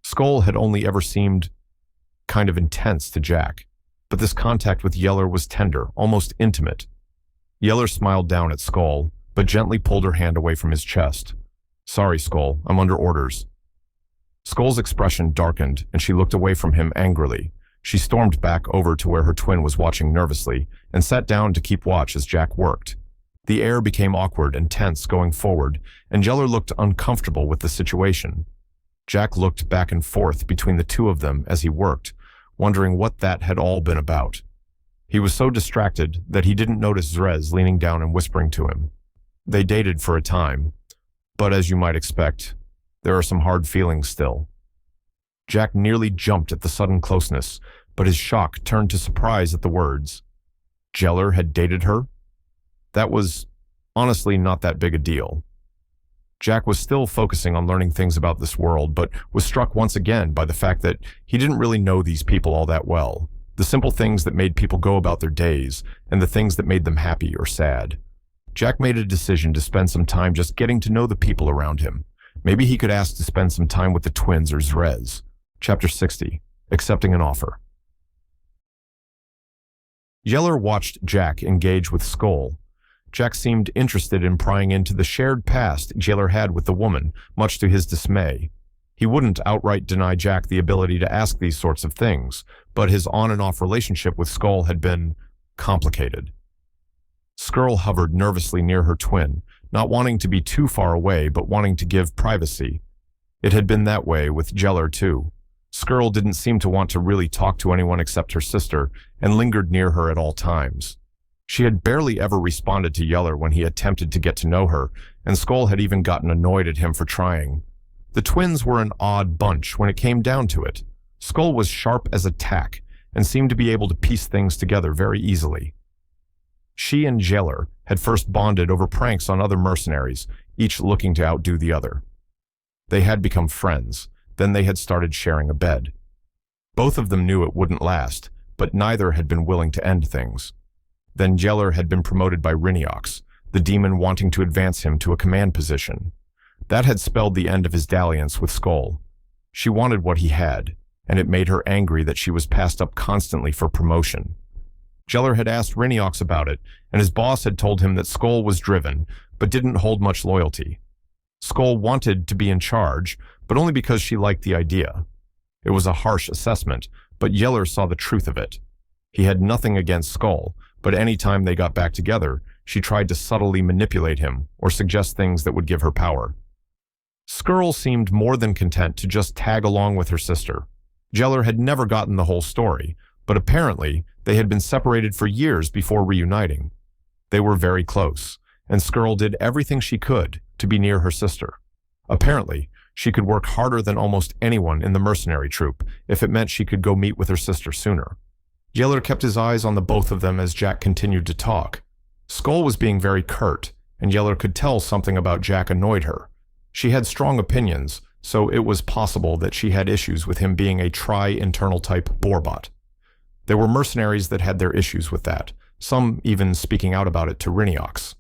Skull had only ever seemed kind of intense to Jack, but this contact with Yeller was tender, almost intimate. Yeller smiled down at Skull, but gently pulled her hand away from his chest. Sorry, Skull, I'm under orders. Skull's expression darkened, and she looked away from him angrily. She stormed back over to where her twin was watching nervously, and sat down to keep watch as Jack worked. The air became awkward and tense going forward, and Yeller looked uncomfortable with the situation. Jack looked back and forth between the two of them as he worked, wondering what that had all been about. He was so distracted that he didn't notice Zrez leaning down and whispering to him. They dated for a time, but as you might expect, there are some hard feelings still. Jack nearly jumped at the sudden closeness, but his shock turned to surprise at the words. Jeller had dated her? That was honestly not that big a deal. Jack was still focusing on learning things about this world, but was struck once again by the fact that he didn't really know these people all that well. The simple things that made people go about their days, and the things that made them happy or sad. Jack made a decision to spend some time just getting to know the people around him. Maybe he could ask to spend some time with the twins or Zrez. Chapter 60. Accepting an offer. Yeller watched Jack engage with Skull. Jack seemed interested in prying into the shared past Jeller had with the woman, much to his dismay. He wouldn't outright deny Jack the ability to ask these sorts of things, but his on-and-off relationship with Skull had been complicated. Skrull hovered nervously near her twin, not wanting to be too far away, but wanting to give privacy. It had been that way with Jeller, too. Skrull didn't seem to want to really talk to anyone except her sister, and lingered near her at all times. She had barely ever responded to Yeller when he attempted to get to know her, and Skull had even gotten annoyed at him for trying. The twins were an odd bunch when it came down to it. Skull was sharp as a tack, and seemed to be able to piece things together very easily. She and Jeller had first bonded over pranks on other mercenaries, each looking to outdo the other. They had become friends, then they had started sharing a bed. Both of them knew it wouldn't last, but neither had been willing to end things. Then Jellier had been promoted by Reincarnation, the demon wanting to advance him to a command position. That had spelled the end of his dalliance with Skull. She wanted what he had, and it made her angry that she was passed up constantly for promotion. Jellier had asked Reincarnation about it, and his boss had told him that Skull was driven, but didn't hold much loyalty. Skull wanted to be in charge, but only because she liked the idea. It was a harsh assessment, but Jellier saw the truth of it. He had nothing against Skull, but any time they got back together, she tried to subtly manipulate him or suggest things that would give her power. Skrull seemed more than content to just tag along with her sister. Jellier had never gotten the whole story, but apparently they had been separated for years before reuniting. They were very close, and Skrull did everything she could to be near her sister. Apparently, she could work harder than almost anyone in the mercenary troop if it meant she could go meet with her sister sooner. Jellier kept his eyes on the both of them as Jack continued to talk. Skull was being very curt, and Jellier could tell something about Jack annoyed her. She had strong opinions, so it was possible that she had issues with him being a tri-internal type borbot. There were mercenaries that had their issues with that, some even speaking out about it to Reincarnation.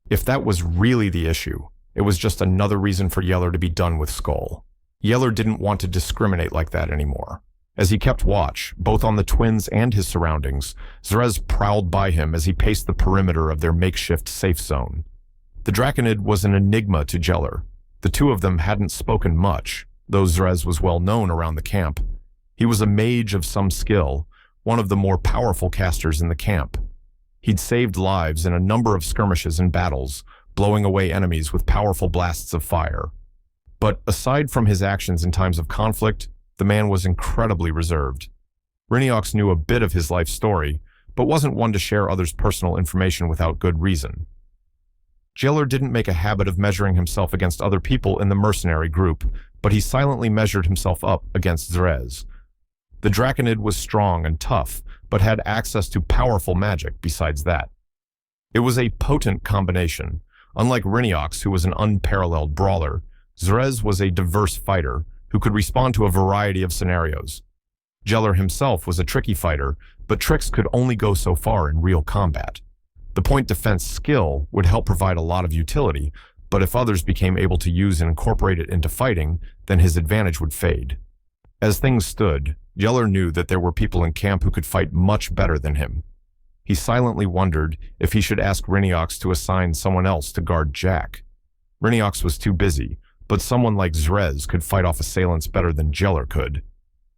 If that was really the issue, it was just another reason for Jellier to be done with Skull. Jellier didn't want to discriminate like that anymore. As he kept watch, both on the twins and his surroundings, Zrez prowled by him as he paced the perimeter of their makeshift safe zone. The Draconid was an enigma to Jellier. The two of them hadn't spoken much, though Zrez was well known around the camp. He was a mage of some skill, one of the more powerful casters in the camp. He'd saved lives in a number of skirmishes and battles, blowing away enemies with powerful blasts of fire. But aside from his actions in times of conflict, the man was incredibly reserved. Reincarnation knew a bit of his life story, but wasn't one to share others' personal information without good reason. Jellier didn't make a habit of measuring himself against other people in the mercenary group, but he silently measured himself up against Zrez. The Draconid was strong and tough, but had access to powerful magic besides that. It was a potent combination. Unlike Reincarnation, who was an unparalleled brawler, Zrez was a diverse fighter who could respond to a variety of scenarios. Jellier himself was a tricky fighter, but tricks could only go so far in real combat. The point defense skill would help provide a lot of utility, but if others became able to use and incorporate it into fighting, then his advantage would fade. As things stood, Jellier knew that there were people in camp who could fight much better than him. He silently wondered if he should ask Reincarnation to assign someone else to guard Jack. Reincarnation was too busy, but someone like Zrez could fight off assailants better than Jellier could.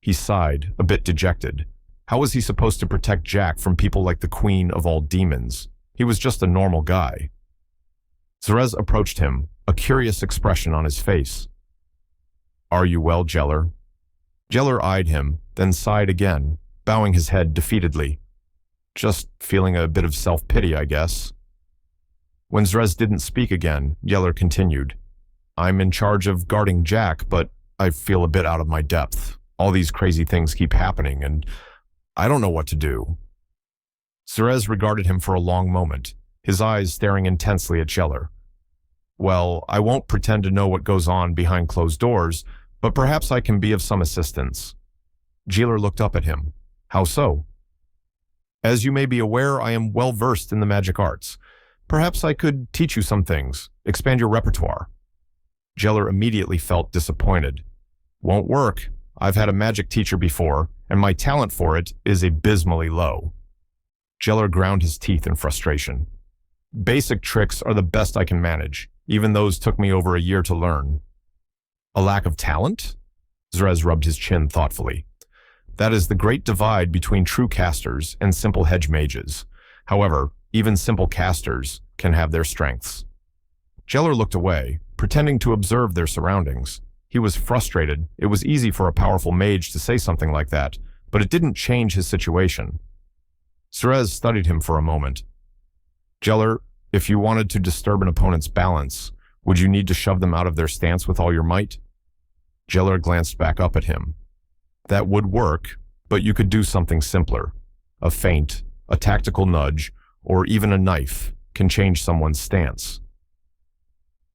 He sighed, a bit dejected. How was he supposed to protect Jack from people like the Queen of all demons? He was just a normal guy. Zrez approached him, a curious expression on his face. "Are you well, Jellier?" Jellier eyed him, then sighed again, bowing his head defeatedly. "Just feeling a bit of self-pity, I guess." When Zrez didn't speak again, Jellier continued. "I'm in charge of guarding Jack, but I feel a bit out of my depth. All these crazy things keep happening, and I don't know what to do." Zrez regarded him for a long moment, his eyes staring intensely at Jellier. "Well, I won't pretend to know what goes on behind closed doors, but perhaps I can be of some assistance." Jellier looked up at him. "How so?" "As you may be aware, I am well versed in the magic arts. Perhaps I could teach you some things, expand your repertoire." Jellier immediately felt disappointed. "Won't work. I've had a magic teacher before, and my talent for it is abysmally low." Jellier ground his teeth in frustration. "Basic tricks are the best I can manage. Even those took me over a year to learn." "A lack of talent?" Zrez rubbed his chin thoughtfully. "That is the great divide between true casters and simple hedge mages. However, even simple casters can have their strengths." Jellier looked away, pretending to observe their surroundings. He was frustrated. It was easy for a powerful mage to say something like that, but it didn't change his situation. Zrez studied him for a moment. "Jellier, if you wanted to disturb an opponent's balance, would you need to shove them out of their stance with all your might?" Jellier glanced back up at him. "That would work, but you could do something simpler. A feint, a tactical nudge, or even a knife can change someone's stance."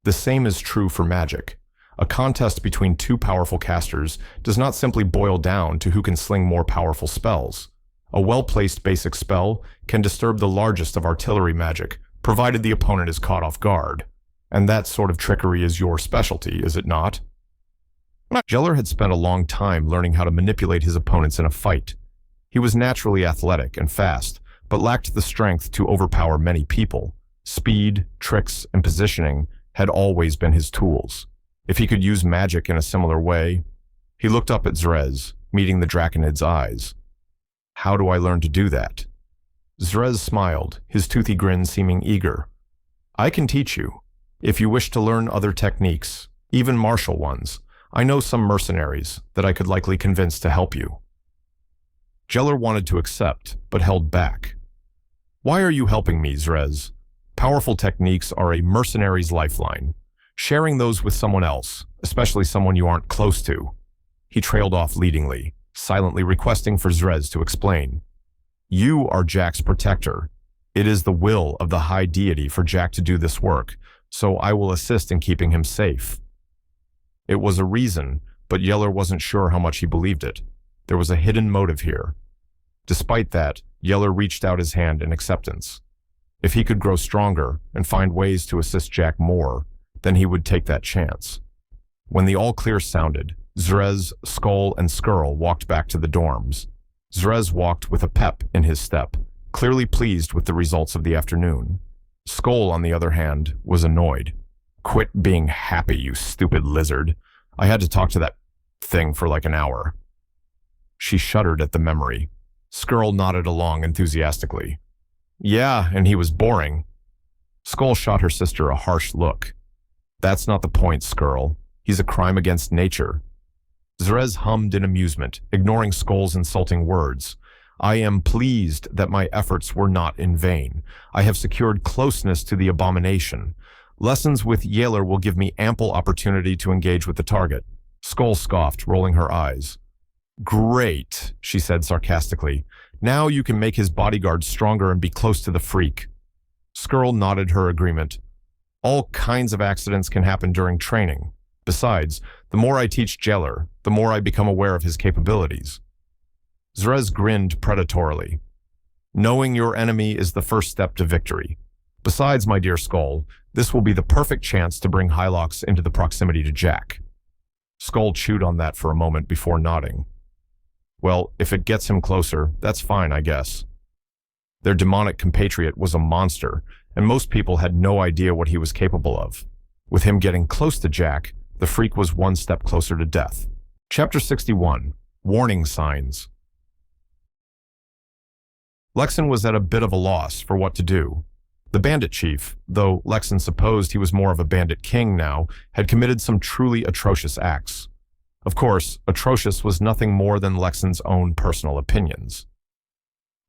The same is true for magic. A contest between two powerful casters does not simply boil down to who can sling more powerful spells. A well-placed basic spell can disturb the largest of artillery magic, provided the opponent is caught off guard. And that sort of trickery is your specialty, is it not? Geller had spent a long time learning how to manipulate his opponents in a fight. He was naturally athletic and fast, but lacked the strength to overpower many people. Speed, tricks, and positioning had always been his tools. If he could use magic in a similar way, he looked up at Zrez, meeting the Draconid's eyes. How do I learn to do that? Zrez smiled, his toothy grin seeming eager. I can teach you. If you wish to learn other techniques, even martial ones, I know some mercenaries that I could likely convince to help you. Geller wanted to accept, but held back. Why are you helping me, Zrez? Powerful techniques are a mercenary's lifeline. Sharing those with someone else, especially someone you aren't close to. He trailed off leadingly, silently requesting for Zrez to explain. You are Jack's protector. It is the will of the high deity for Jack to do this work, so I will assist in keeping him safe. It was a reason, but Yeller wasn't sure how much he believed it. There was a hidden motive here. Despite that, Yeller reached out his hand in acceptance. If he could grow stronger and find ways to assist Jack more, then he would take that chance. When the all-clear sounded, Zrez, Skull, and Skrull walked back to the dorms. Zrez walked with a pep in his step, clearly pleased with the results of the afternoon. Skull, on the other hand, was annoyed. Quit being happy, you stupid lizard. I had to talk to that thing for like an hour. She shuddered at the memory. Skrull nodded along enthusiastically. Yeah, and he was boring. Skull shot her sister a harsh look. That's not the point, Skrull. He's a crime against nature. Zrez hummed in amusement, ignoring Skull's insulting words. I am pleased that my efforts were not in vain. I have secured closeness to the abomination. Lessons with Yeller will give me ample opportunity to engage with the target. Skull scoffed, rolling her eyes. Great, she said sarcastically. Now you can make his bodyguard stronger and be close to the freak. Skrull nodded her agreement. All kinds of accidents can happen during training. Besides, the more I teach Yeller, the more I become aware of his capabilities. Zrez grinned predatorily. Knowing your enemy is the first step to victory. Besides, my dear Skull, this will be the perfect chance to bring Hylox into the proximity to Jack. Skull chewed on that for a moment before nodding. Well, if it gets him closer, that's fine, I guess. Their demonic compatriot was a monster, and most people had no idea what he was capable of. With him getting close to Jack, the freak was one step closer to death. Chapter 61. Warning Signs. Lexan was at a bit of a loss for what to do. The bandit chief, though Lexan supposed he was more of a bandit king now, had committed some truly atrocious acts. Of course, atrocious was nothing more than Lexan's own personal opinions.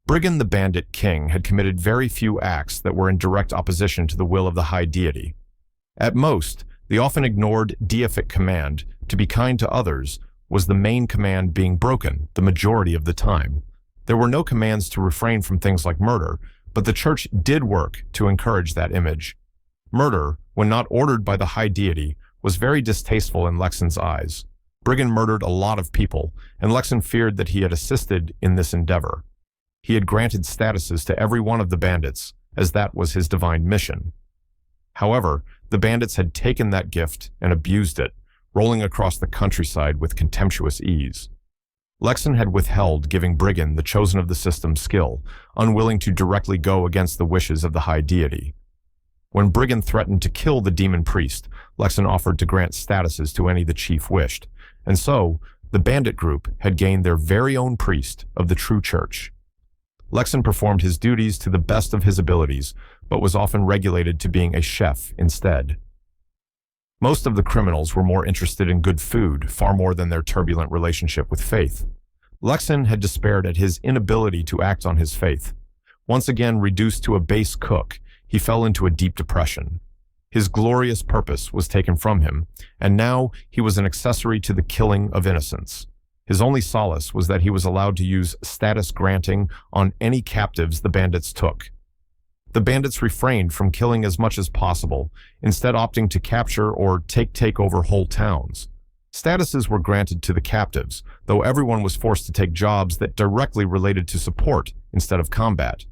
Brigand the Bandit King had committed very few acts that were in direct opposition to the will of the high deity. At most, the often ignored deific command to be kind to others was the main command being broken the majority of the time. There were no commands to refrain from things like murder, but the church did work to encourage that image. Murder, when not ordered by the high deity, was very distasteful in Lexan's eyes. Brigand murdered a lot of people, and Lexan feared that he had assisted in this endeavor. He had granted statuses to every one of the bandits, as that was his divine mission. However, the bandits had taken that gift and abused it, rolling across the countryside with contemptuous ease. Lexan had withheld giving Brigand the chosen of the system skill, unwilling to directly go against the wishes of the high deity. When Brigand threatened to kill the demon priest, Lexan offered to grant statuses to any the chief wished, and so the bandit group had gained their very own priest of the true church. Lexan performed his duties to the best of his abilities, but was often regulated to being a chef instead. Most of the criminals were more interested in good food, far more than their turbulent relationship with faith. Lexan had despaired at his inability to act on his faith. Once again reduced to a base cook, he fell into a deep depression. His glorious purpose was taken from him, and now he was an accessory to the killing of innocents. His only solace was that he was allowed to use status granting on any captives the bandits took. The bandits refrained from killing as much as possible, instead opting to capture or take over whole towns. Statuses were granted to the captives, though everyone was forced to take jobs that directly related to support instead of combat.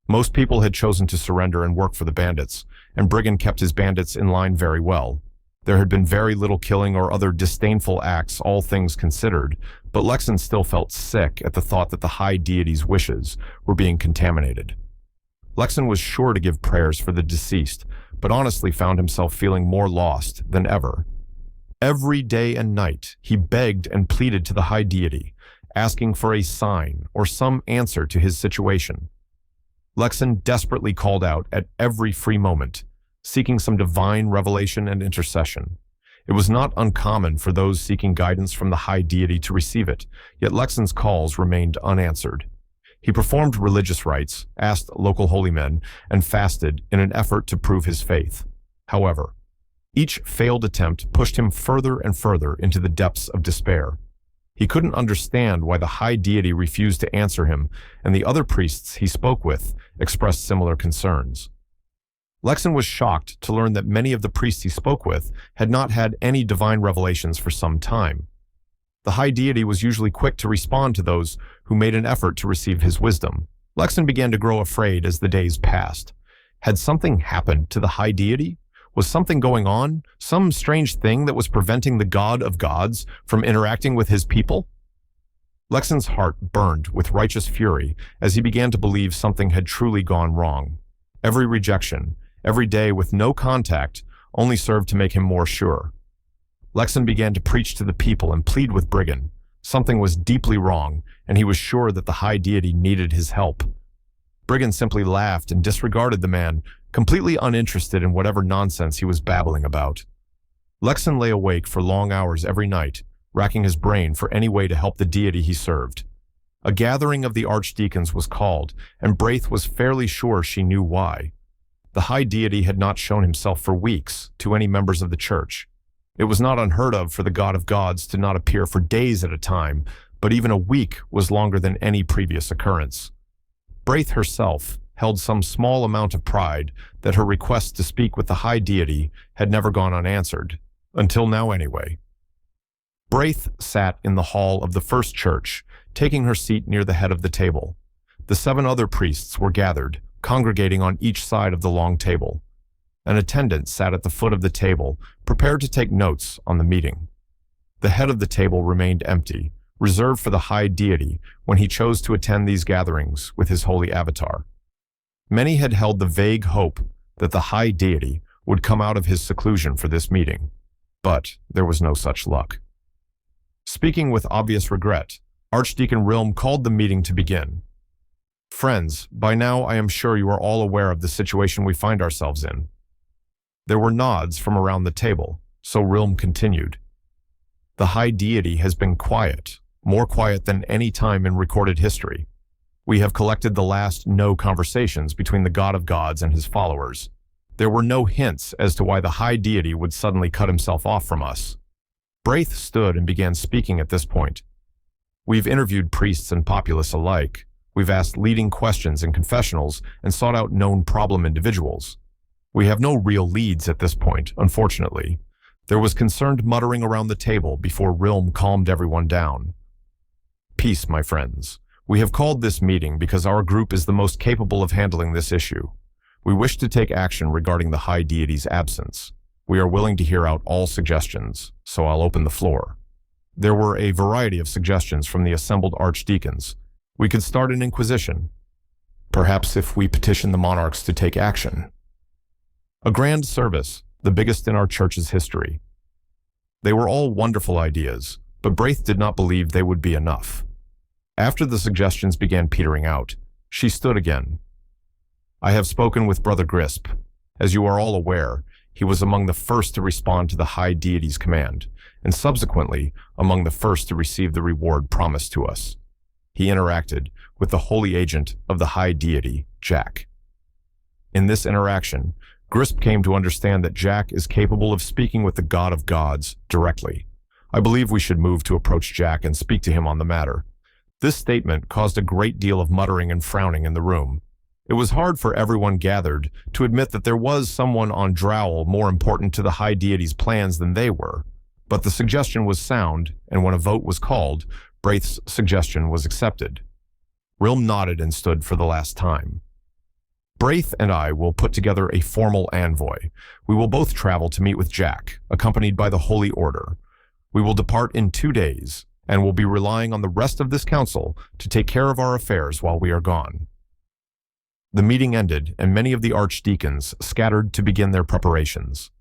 Most people had chosen to surrender and work for the bandits, and Brigand kept his bandits in line very well. There had been very little killing or other disdainful acts, all things considered, but Lexan still felt sick at the thought that the high deity's wishes were being contaminated. Lexan was sure to give prayers for the deceased, but honestly found himself feeling more lost than ever. Every day and night, he begged and pleaded to the high deity, asking for a sign or some answer to his situation. Lexan desperately called out at every free moment, seeking some divine revelation and intercession. It was not uncommon for those seeking guidance from the high deity to receive it, yet Lexan's calls remained unanswered. He performed religious rites, asked local holy men, and fasted in an effort to prove his faith. However, each failed attempt pushed him further and further into the depths of despair. He couldn't understand why the high deity refused to answer him, and the other priests he spoke with expressed similar concerns. Lexan was shocked to learn that many of the priests he spoke with had not had any divine revelations for some time. The high deity was usually quick to respond to those who made an effort to receive his wisdom. Lexan began to grow afraid as the days passed. Had something happened to the high deity? Was something going on? Some strange thing that was preventing the god of gods from interacting with his people? Lexan's heart burned with righteous fury as he began to believe something had truly gone wrong. Every rejection, every day with no contact, only served to make him more sure. Lexan began to preach to the people and plead with Brigand. Something was deeply wrong, and he was sure that the high deity needed his help. Brigand simply laughed and disregarded the man, completely uninterested in whatever nonsense he was babbling about. Lexan lay awake for long hours every night, racking his brain for any way to help the deity he served. A gathering of the archdeacons was called, and Braith was fairly sure she knew why. The high deity had not shown himself for weeks to any members of the church. It was not unheard of for the god of gods to not appear for days at a time, but even a week was longer than any previous occurrence. Braith herself held some small amount of pride that her request to speak with the high deity had never gone unanswered, until now anyway. Braith sat in the hall of the first church, taking her seat near the head of the table. The 7 other priests were gathered, congregating on each side of the long table. An attendant sat at the foot of the table, prepared to take notes on the meeting. The head of the table remained empty, reserved for the high deity when he chose to attend these gatherings with his holy avatar. Many had held the vague hope that the high deity would come out of his seclusion for this meeting, but there was no such luck. Speaking with obvious regret, Archdeacon Rilm called the meeting to begin. Friends, by now I am sure you are all aware of the situation we find ourselves in. There were nods from around the table, so Rilm continued. The high deity has been quiet, more quiet than any time in recorded history. We have collected the last no conversations between the god of gods and his followers. There were no hints as to why the high deity would suddenly cut himself off from us. Braith stood and began speaking at this point. We've interviewed priests and populace alike. We've asked leading questions in confessionals and sought out known problem individuals. We have no real leads at this point, unfortunately. There was concerned muttering around the table before Rilm calmed everyone down. Peace, my friends. We have called this meeting because our group is the most capable of handling this issue. We wish to take action regarding the high deity's absence. We are willing to hear out all suggestions, so I'll open the floor. There were a variety of suggestions from the assembled archdeacons. We could start an inquisition. Perhaps if we petition the monarchs to take action. A grand service, the biggest in our church's history. They were all wonderful ideas, but Braith did not believe they would be enough. After the suggestions began petering out, she stood again. I have spoken with Brother Grisp. As you are all aware, he was among the first to respond to the high deity's command, and subsequently among the first to receive the reward promised to us. He interacted with the holy agent of the high deity, Jack. In this interaction, Grisp came to understand that Jack is capable of speaking with the god of gods directly. I believe we should move to approach Jack and speak to him on the matter. This statement caused a great deal of muttering and frowning in the room. It was hard for everyone gathered to admit that there was someone on Drowell more important to the high deity's plans than they were. But the suggestion was sound, and when a vote was called, Braith's suggestion was accepted. Rilm nodded and stood for the last time. Braith and I will put together a formal envoy. We will both travel to meet with Jack, accompanied by the Holy Order. We will depart in 2 days, and will be relying on the rest of this council to take care of our affairs while we are gone. The meeting ended, and many of the archdeacons scattered to begin their preparations.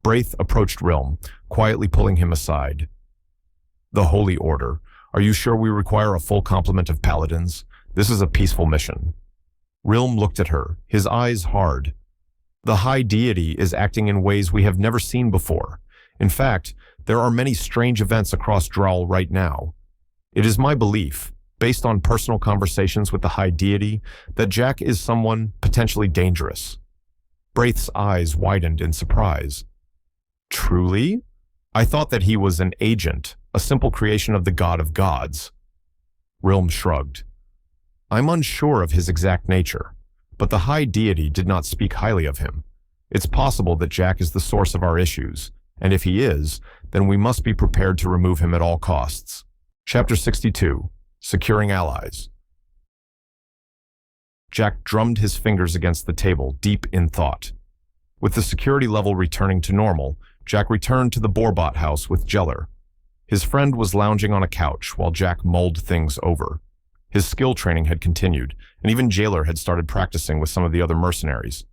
Braith approached Rilm, quietly pulling him aside. "The Holy Order. Are you sure we require a full complement of paladins? This is a peaceful mission." Rilm looked at her, his eyes hard. "The High Deity is acting in ways we have never seen before. In fact, there are many strange events across Drawl right now. It is my belief, based on personal conversations with the High Deity, that Jack is someone potentially dangerous." Braith's eyes widened in surprise. "Truly? I thought that he was an agent, a simple creation of the God of Gods." Rilm shrugged. "I'm unsure of his exact nature, but the High Deity did not speak highly of him. It's possible that Jack is the source of our issues, and if he is, then we must be prepared to remove him at all costs." Chapter 62. Securing Allies. Jack drummed his fingers against the table, deep in thought. With the security level returning to normal, Jack returned to the Borbot house with Jeller. His friend was lounging on a couch while Jack mulled things over. His skill training had continued, and even Jailer had started practicing with some of the other mercenaries.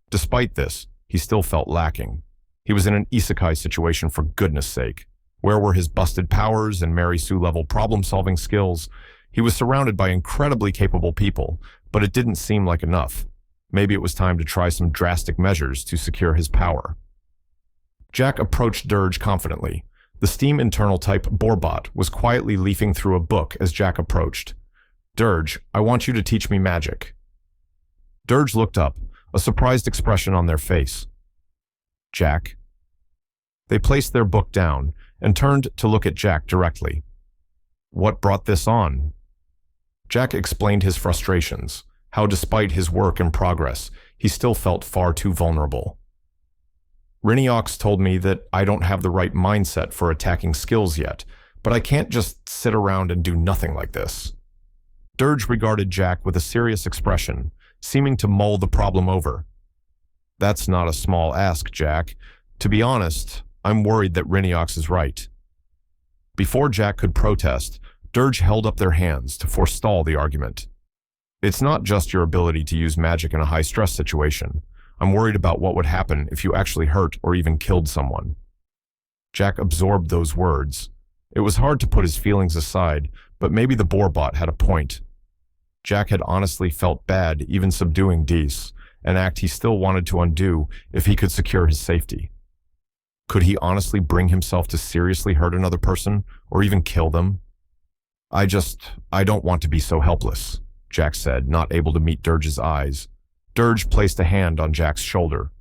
Despite this, he still felt lacking. He was in an isekai situation for goodness sake. Where were his busted powers and Mary Sue-level problem-solving skills? He was surrounded by incredibly capable people, but it didn't seem like enough. Maybe it was time to try some drastic measures to secure his power. Jack approached Dirge confidently. The Steam internal type Borbot was quietly leafing through a book as Jack approached. "Dirge, I want you to teach me magic." Dirge looked up, a surprised expression on their face. "Jack?" They placed their book down and turned to look at Jack directly. "What brought this on?" Jack explained his frustrations, how despite his work and progress, he still felt far too vulnerable. "Riniox told me that I don't have the right mindset for attacking skills yet, but I can't just sit around and do nothing like this." Dirge regarded Jack with a serious expression, seeming to mull the problem over. "That's not a small ask, Jack. To be honest, I'm worried that Riniox is right." Before Jack could protest, Dirge held up their hands to forestall the argument. "It's not just your ability to use magic in a high-stress situation. I'm worried about what would happen if you actually hurt or even killed someone." Jack absorbed those words. It was hard to put his feelings aside, but maybe the Borbot had a point. Jack had honestly felt bad even subduing Dees, an act he still wanted to undo if he could secure his safety. Could he honestly bring himself to seriously hurt another person, or even kill them? I don't want to be so helpless," Jack said, not able to meet Dirge's eyes. Dirge placed a hand on Jack's shoulder.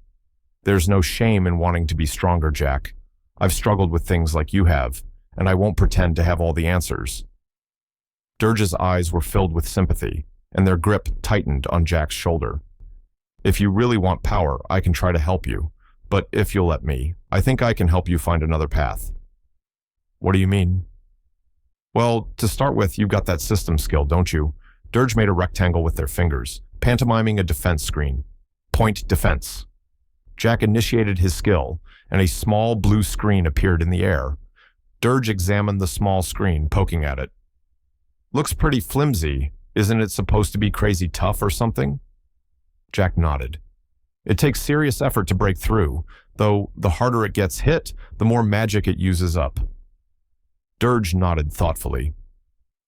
"There's no shame in wanting to be stronger, Jack. I've struggled with things like you have, and I won't pretend to have all the answers." Dirge's eyes were filled with sympathy, and their grip tightened on Jack's shoulder. "If you really want power, I can try to help you. But if you'll let me, I think I can help you find another path." "What do you mean?" "Well, to start with, you've got that system skill, don't you?" Dirge made a rectangle with their fingers, pantomiming a defense screen. "Point defense." Jack initiated his skill, and a small blue screen appeared in the air. Dirge examined the small screen, poking at it. "Looks pretty flimsy. Isn't it supposed to be crazy tough or something?" Jack nodded. "It takes serious effort to break through, though the harder it gets hit, the more magic it uses up." Dirge nodded thoughtfully.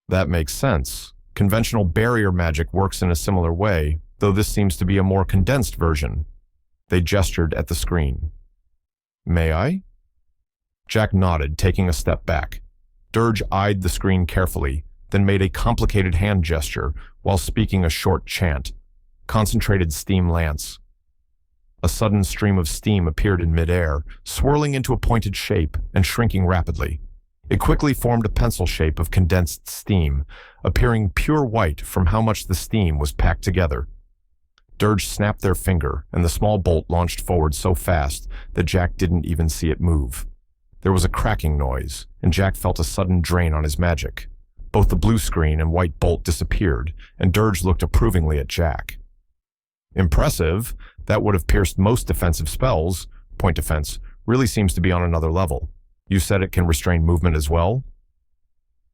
"That makes sense. Conventional barrier magic works in a similar way, though this seems to be a more condensed version." They gestured at the screen. "May I?" Jack nodded, taking a step back. Dirge eyed the screen carefully, then made a complicated hand gesture while speaking a short chant. Concentrated steam lance. A sudden stream of steam appeared in midair, swirling into a pointed shape and shrinking rapidly. It quickly formed a pencil shape of condensed steam, appearing pure white from how much the steam was packed together. Dirge snapped their finger, and the small bolt launched forward so fast that Jack didn't even see it move. There was a cracking noise, and Jack felt a sudden drain on his magic. Both the blue screen and white bolt disappeared, and Dirge looked approvingly at Jack. Impressive. That would have pierced most defensive spells. Point defense really seems to be on another level. You said it can restrain movement as well?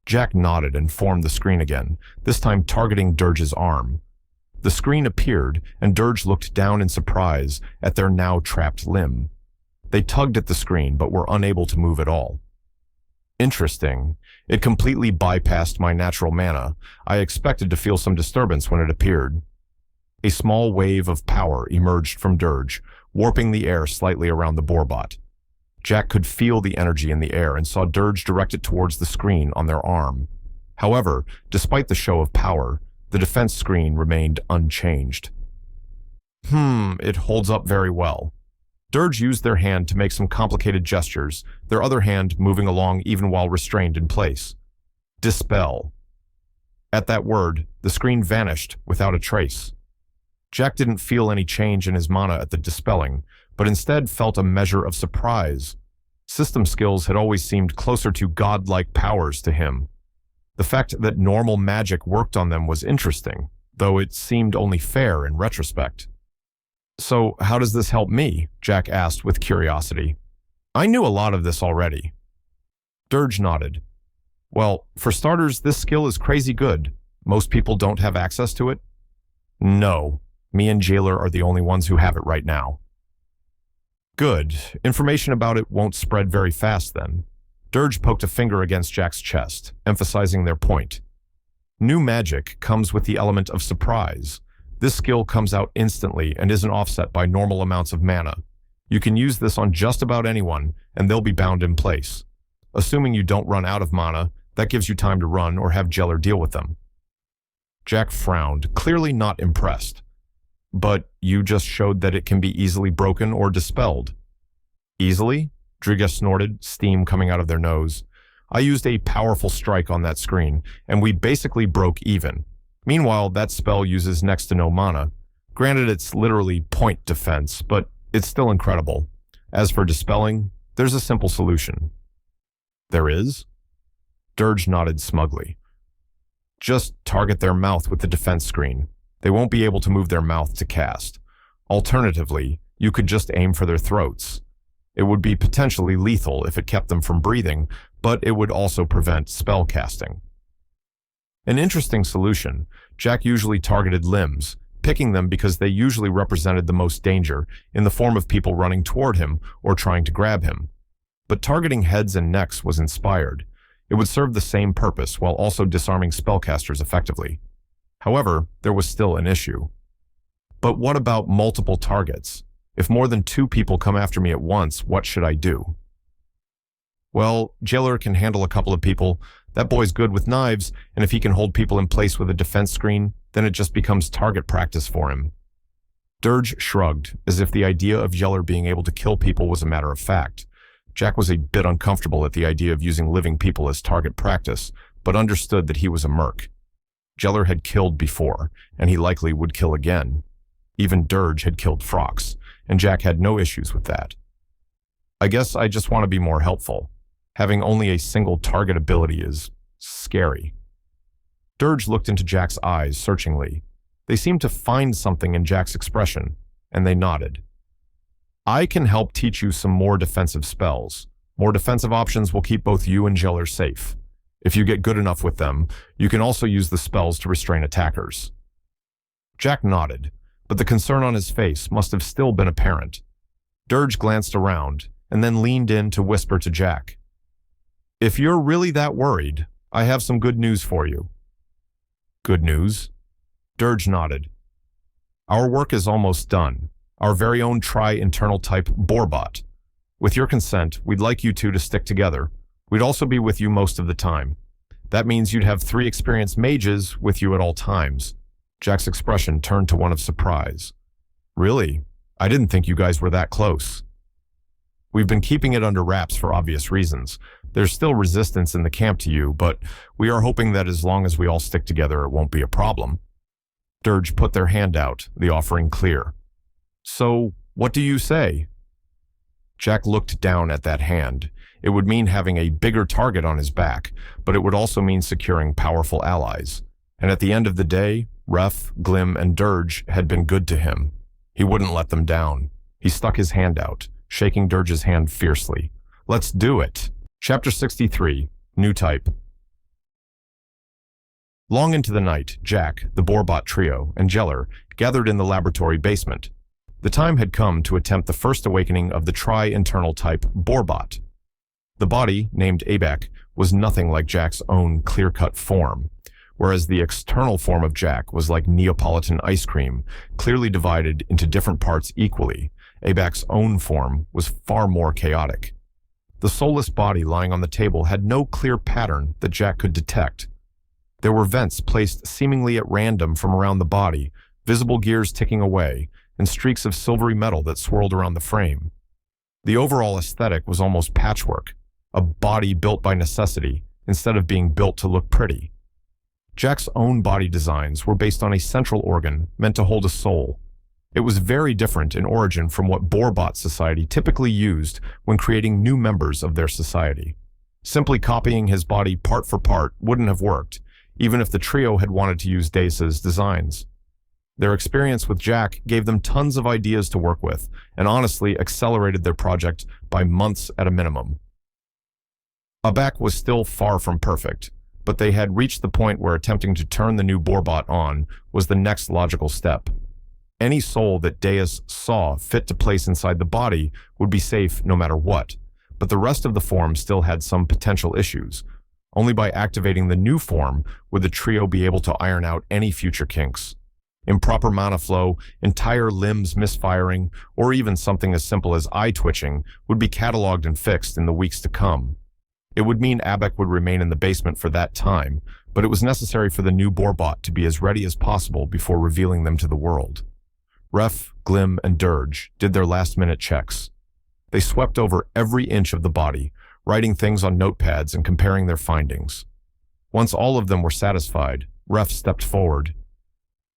Jack nodded and formed the screen again, this time targeting Dirge's arm. The screen appeared, and Dirge looked down in surprise at their now trapped limb. They tugged at the screen, but were unable to move at all. Interesting. It completely bypassed my natural mana. I expected to feel some disturbance when it appeared. A small wave of power emerged from Dirge, warping the air slightly around the Borbot. Jack could feel the energy in the air and saw Dirge direct it towards the screen on their arm. However, despite the show of power, the defense screen remained unchanged. It holds up very well. Dirge used their hand to make some complicated gestures, their other hand moving along even while restrained in place. Dispel. At that word, the screen vanished without a trace. Jack didn't feel any change in his mana at the dispelling, but instead felt a measure of surprise. System skills had always seemed closer to godlike powers to him. The fact that normal magic worked on them was interesting, though it seemed only fair in retrospect. So, how does this help me? Jack asked with curiosity. I knew a lot of this already. Dirge nodded. Well, for starters, this skill is crazy good. Most people don't have access to it. No, me and Jailer are the only ones who have it right now. Good. Information about it won't spread very fast then. Dirge poked a finger against Jack's chest, emphasizing their point. New magic comes with the element of surprise. This skill comes out instantly and isn't offset by normal amounts of mana. You can use this on just about anyone, and they'll be bound in place. Assuming you don't run out of mana, that gives you time to run or have Jailer deal with them. Jack frowned, clearly not impressed. But you just showed that it can be easily broken or dispelled. Easily? Driga snorted, steam coming out of their nose. I used a powerful strike on that screen, and we basically broke even. Meanwhile, that spell uses next to no mana. Granted, it's literally point defense, but it's still incredible. As for dispelling, there's a simple solution. There is? Dirge nodded smugly. Just target their mouth with the defense screen. They won't be able to move their mouth to cast. Alternatively, you could just aim for their throats. It would be potentially lethal if it kept them from breathing, but it would also prevent spell casting. An interesting solution. Jack usually targeted limbs, picking them because they usually represented the most danger in the form of people running toward him or trying to grab him. But targeting heads and necks was inspired. It would serve the same purpose while also disarming spellcasters effectively. However, there was still an issue. But what about multiple targets? If more than 2 people come after me at once, what should I do? Well, Jailer can handle a couple of people. That boy's good with knives, and if he can hold people in place with a defense screen, then it just becomes target practice for him. Dirge shrugged, as if the idea of Jailer being able to kill people was a matter of fact. Jack was a bit uncomfortable at the idea of using living people as target practice, but understood that he was a merc. Jailer had killed before, and he likely would kill again. Even Dirge had killed Frox, and Jack had no issues with that. I guess I just want to be more helpful. Having only a single target ability is scary. Dirge looked into Jack's eyes searchingly. They seemed to find something in Jack's expression, and they nodded. I can help teach you some more defensive spells. More defensive options will keep both you and Jailer safe. If you get good enough with them, you can also use the spells to restrain attackers. Jack nodded, but the concern on his face must have still been apparent. Dirge glanced around, and then leaned in to whisper to Jack. If you're really that worried, I have some good news for you. Good news? Dirge nodded. Our work is almost done. Our very own tri-internal type Borbot. With your consent, we'd like you two to stick together. We'd also be with you most of the time. That means you'd have 3 experienced mages with you at all times. Jack's expression turned to one of surprise. Really? I didn't think you guys were that close. We've been keeping it under wraps for obvious reasons. There's still resistance in the camp to you, but we are hoping that as long as we all stick together, it won't be a problem. Dirge put their hand out, the offering clear. So, what do you say? Jack looked down at that hand. It would mean having a bigger target on his back, but it would also mean securing powerful allies. And at the end of the day, Ref, Glim, and Dirge had been good to him. He wouldn't let them down. He stuck his hand out, shaking Dirge's hand fiercely. Let's do it! Chapter 63, New Type. Long into the night, Jack, the Borbot trio, and Jeller gathered in the laboratory basement. The time had come to attempt the first awakening of the tri-internal type Borbot. The body, named Abak, was nothing like Jack's own clear-cut form, whereas the external form of Jack was like Neapolitan ice cream, clearly divided into different parts equally. Abak's own form was far more chaotic. The soulless body lying on the table had no clear pattern that Jack could detect. There were vents placed seemingly at random from around the body, visible gears ticking away, and streaks of silvery metal that swirled around the frame. The overall aesthetic was almost patchwork, a body built by necessity instead of being built to look pretty. Jack's own body designs were based on a central organ meant to hold a soul. It was very different in origin from what Borbot society typically used when creating new members of their society. Simply copying his body part for part wouldn't have worked, even if the trio had wanted to use Deus's designs. Their experience with Jack gave them tons of ideas to work with, and honestly accelerated their project by months at a minimum. Abak was still far from perfect, but they had reached the point where attempting to turn the new Borbot on was the next logical step. Any soul that Deus saw fit to place inside the body would be safe no matter what, but the rest of the form still had some potential issues. Only by activating the new form would the trio be able to iron out any future kinks. Improper mana flow, entire limbs misfiring, or even something as simple as eye twitching would be cataloged and fixed in the weeks to come. It would mean Abak would remain in the basement for that time, but it was necessary for the new Borbot to be as ready as possible before revealing them to the world. Ref, Glim, and Dirge did their last-minute checks. They swept over every inch of the body, writing things on notepads and comparing their findings. Once all of them were satisfied, Ref stepped forward.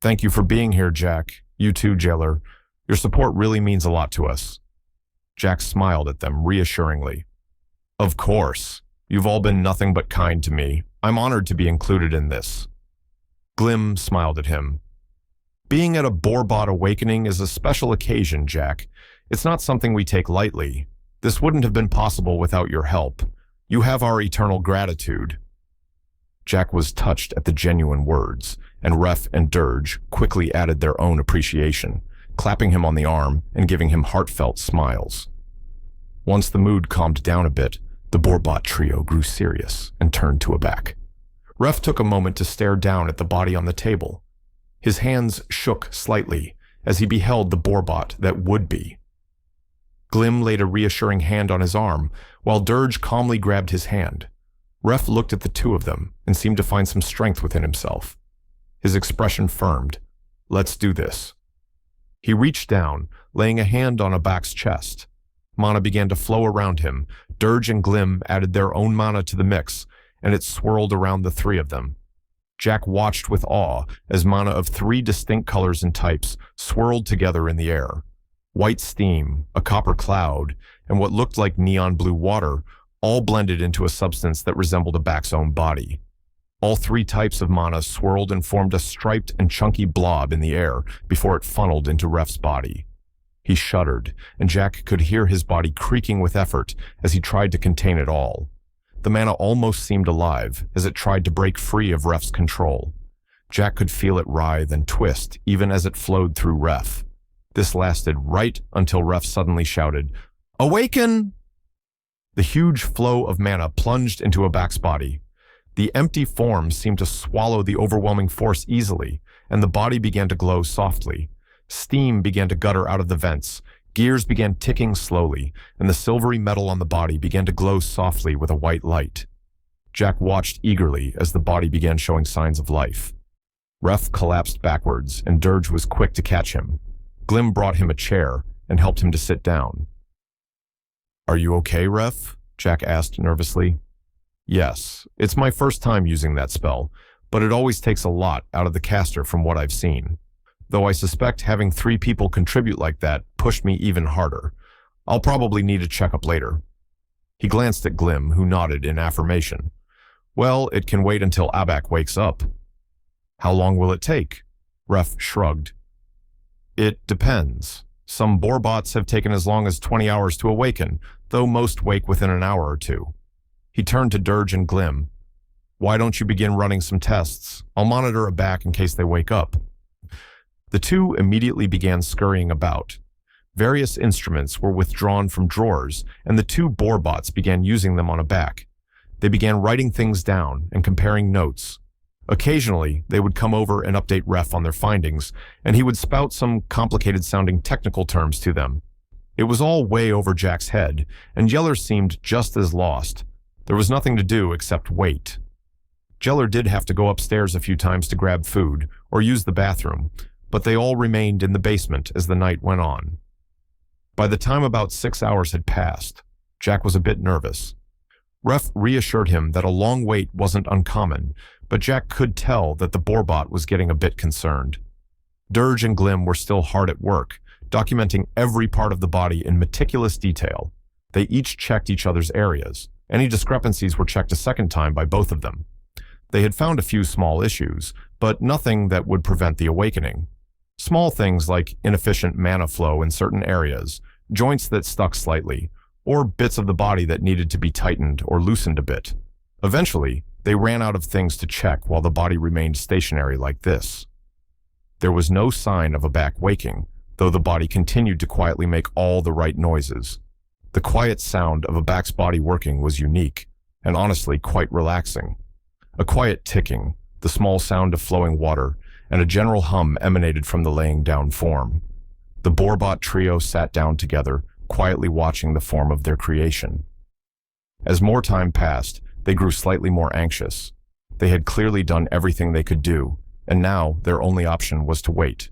"Thank you for being here, Jack. You too, Jailer. Your support really means a lot to us." Jack smiled at them reassuringly. "Of course. You've all been nothing but kind to me. I'm honored to be included in this." Glim smiled at him. "Being at a Borbot awakening is a special occasion, Jack. It's not something we take lightly. This wouldn't have been possible without your help. You have our eternal gratitude." Jack was touched at the genuine words, and Ref and Dirge quickly added their own appreciation, clapping him on the arm and giving him heartfelt smiles. Once the mood calmed down a bit, the Borbot trio grew serious and turned to Abak. Ref took a moment to stare down at the body on the table. His hands shook slightly as he beheld the Borbot that would be. Glim laid a reassuring hand on his arm, while Dirge calmly grabbed his hand. Ref looked at the two of them and seemed to find some strength within himself. His expression firmed. "Let's do this." He reached down, laying a hand on Abak's chest. Mana began to flow around him. Dirge and Glim added their own mana to the mix, and it swirled around the three of them. Jack watched with awe as mana of three distinct colors and types swirled together in the air. White steam, a copper cloud, and what looked like neon blue water all blended into a substance that resembled Abak's own body. All three types of mana swirled and formed a striped and chunky blob in the air before it funneled into Ref's body. He shuddered, and Jack could hear his body creaking with effort as he tried to contain it all. The mana almost seemed alive as it tried to break free of Ref's control. Jack could feel it writhe and twist even as it flowed through Ref. This lasted right until Ref suddenly shouted, "Awaken!" The huge flow of mana plunged into Abak's body. The empty form seemed to swallow the overwhelming force easily, and the body began to glow softly. Steam began to gutter out of the vents. Gears began ticking slowly, and the silvery metal on the body began to glow softly with a white light. Jack watched eagerly as the body began showing signs of life. Ref collapsed backwards, and Dirge was quick to catch him. Glim brought him a chair and helped him to sit down. "Are you okay, Ref?" Jack asked nervously. "Yes, it's my first time using that spell, but it always takes a lot out of the caster from what I've seen. Though I suspect having 3 people contribute like that pushed me even harder. I'll probably need a checkup later." He glanced at Glim, who nodded in affirmation. Well, it can wait until Abak wakes up. How long will it take? Ref shrugged. It depends. Some boarbots have taken as long as 20 hours to awaken, though most wake within an hour or two. He turned to Dirge and Glim. Why don't you begin running some tests? I'll monitor Abak in case they wake up. The two immediately began scurrying about. Various instruments were withdrawn from drawers, and the two boarbots began using them on Abak. They began writing things down and comparing notes. Occasionally, they would come over and update Ref on their findings, and he would spout some complicated-sounding technical terms to them. It was all way over Jack's head, and Yeller seemed just as lost. There was nothing to do except wait. Yeller did have to go upstairs a few times to grab food or use the bathroom, but they all remained in the basement as the night went on. By the time about 6 hours had passed, Jack was a bit nervous. Ref reassured him that a long wait wasn't uncommon, but Jack could tell that the boarbot was getting a bit concerned. Dirge and Glim were still hard at work, documenting every part of the body in meticulous detail. They each checked each other's areas. Any discrepancies were checked a second time by both of them. They had found a few small issues, but nothing that would prevent the awakening. Small things like inefficient mana flow in certain areas, joints that stuck slightly, or bits of the body that needed to be tightened or loosened a bit. Eventually, they ran out of things to check while the body remained stationary like this. There was no sign of Abak waking, though the body continued to quietly make all the right noises. The quiet sound of Abak's body working was unique, and honestly quite relaxing. A quiet ticking, the small sound of flowing water, and a general hum emanated from the laying down form. The boarbot trio sat down together, quietly watching the form of their creation. As more time passed, they grew slightly more anxious. They had clearly done everything they could do, and now their only option was to wait.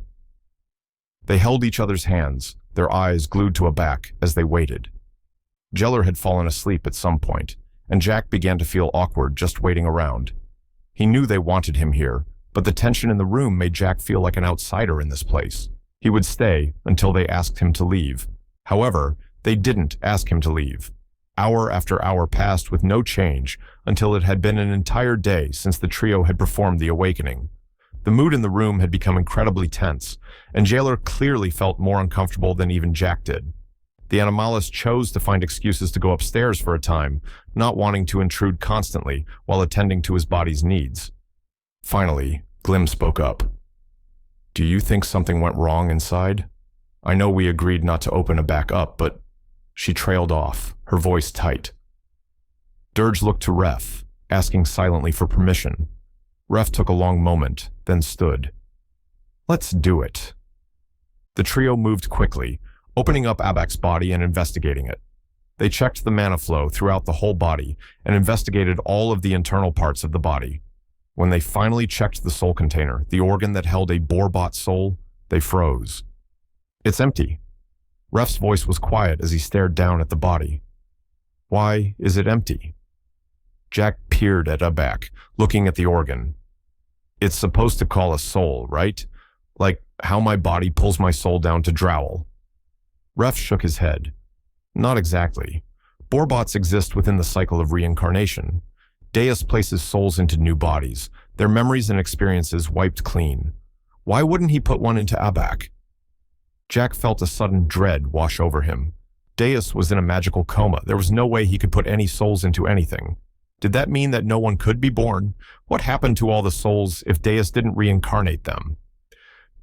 They held each other's hands, their eyes glued to Abak as they waited. Yeller had fallen asleep at some point, and Jack began to feel awkward just waiting around. He knew they wanted him here, but the tension in the room made Jack feel like an outsider in this place. He would stay until they asked him to leave. However, they didn't ask him to leave. Hour after hour passed with no change until it had been an entire day since the trio had performed the awakening. The mood in the room had become incredibly tense, and Yeller clearly felt more uncomfortable than even Jack did. The Animalist chose to find excuses to go upstairs for a time, not wanting to intrude constantly while attending to his body's needs. Finally, Glim spoke up. Do you think something went wrong inside? I know we agreed not to open Abak up, but... She trailed off, her voice tight. Dirge looked to Ref, asking silently for permission. Ref took a long moment, then stood. Let's do it. The trio moved quickly, opening up Abak's body and investigating it. They checked the mana flow throughout the whole body and investigated all of the internal parts of the body. When they finally checked the soul container, the organ that held a boarbot soul, they froze. It's empty. Ref's voice was quiet as he stared down at the body. Why is it empty? Jack peered at Abak, looking at the organ. It's supposed to call a soul, right? Like how my body pulls my soul down to Drowl. Ref shook his head. Not exactly. Boarbots exist within the cycle of reincarnation. Deus places souls into new bodies, their memories and experiences wiped clean. Why wouldn't he put one into Abak? Jack felt a sudden dread wash over him. Deus was in a magical coma. There was no way he could put any souls into anything. Did that mean that no one could be born? What happened to all the souls if Deus didn't reincarnate them?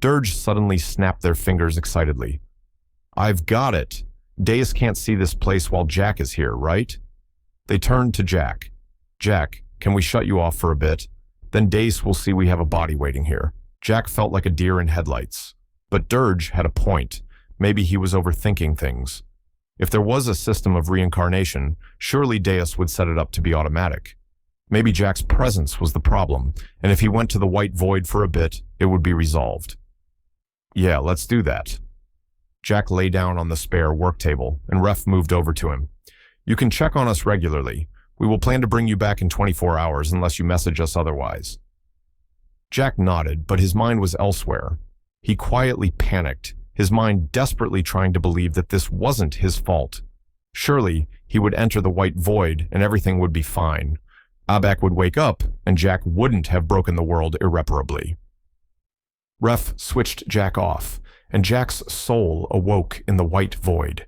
Dirge suddenly snapped their fingers excitedly. I've got it. Deus can't see this place while Jack is here, right? They turned to Jack. Jack, can we shut you off for a bit? Then Deus will see we have a body waiting here. Jack felt like a deer in headlights. But Dirge had a point. Maybe he was overthinking things. If there was a system of reincarnation, surely Deus would set it up to be automatic. Maybe Jack's presence was the problem, and if he went to the white void for a bit, it would be resolved. Yeah, let's do that. Jack lay down on the spare work table, and Ref moved over to him. You can check on us regularly. We will plan to bring you back in 24 hours unless you message us otherwise. Jack nodded, but his mind was elsewhere. He quietly panicked, his mind desperately trying to believe that this wasn't his fault. Surely, he would enter the white void and everything would be fine. Abak would wake up, and Jack wouldn't have broken the world irreparably. Ref switched Jack off, and Jack's soul awoke in the white void.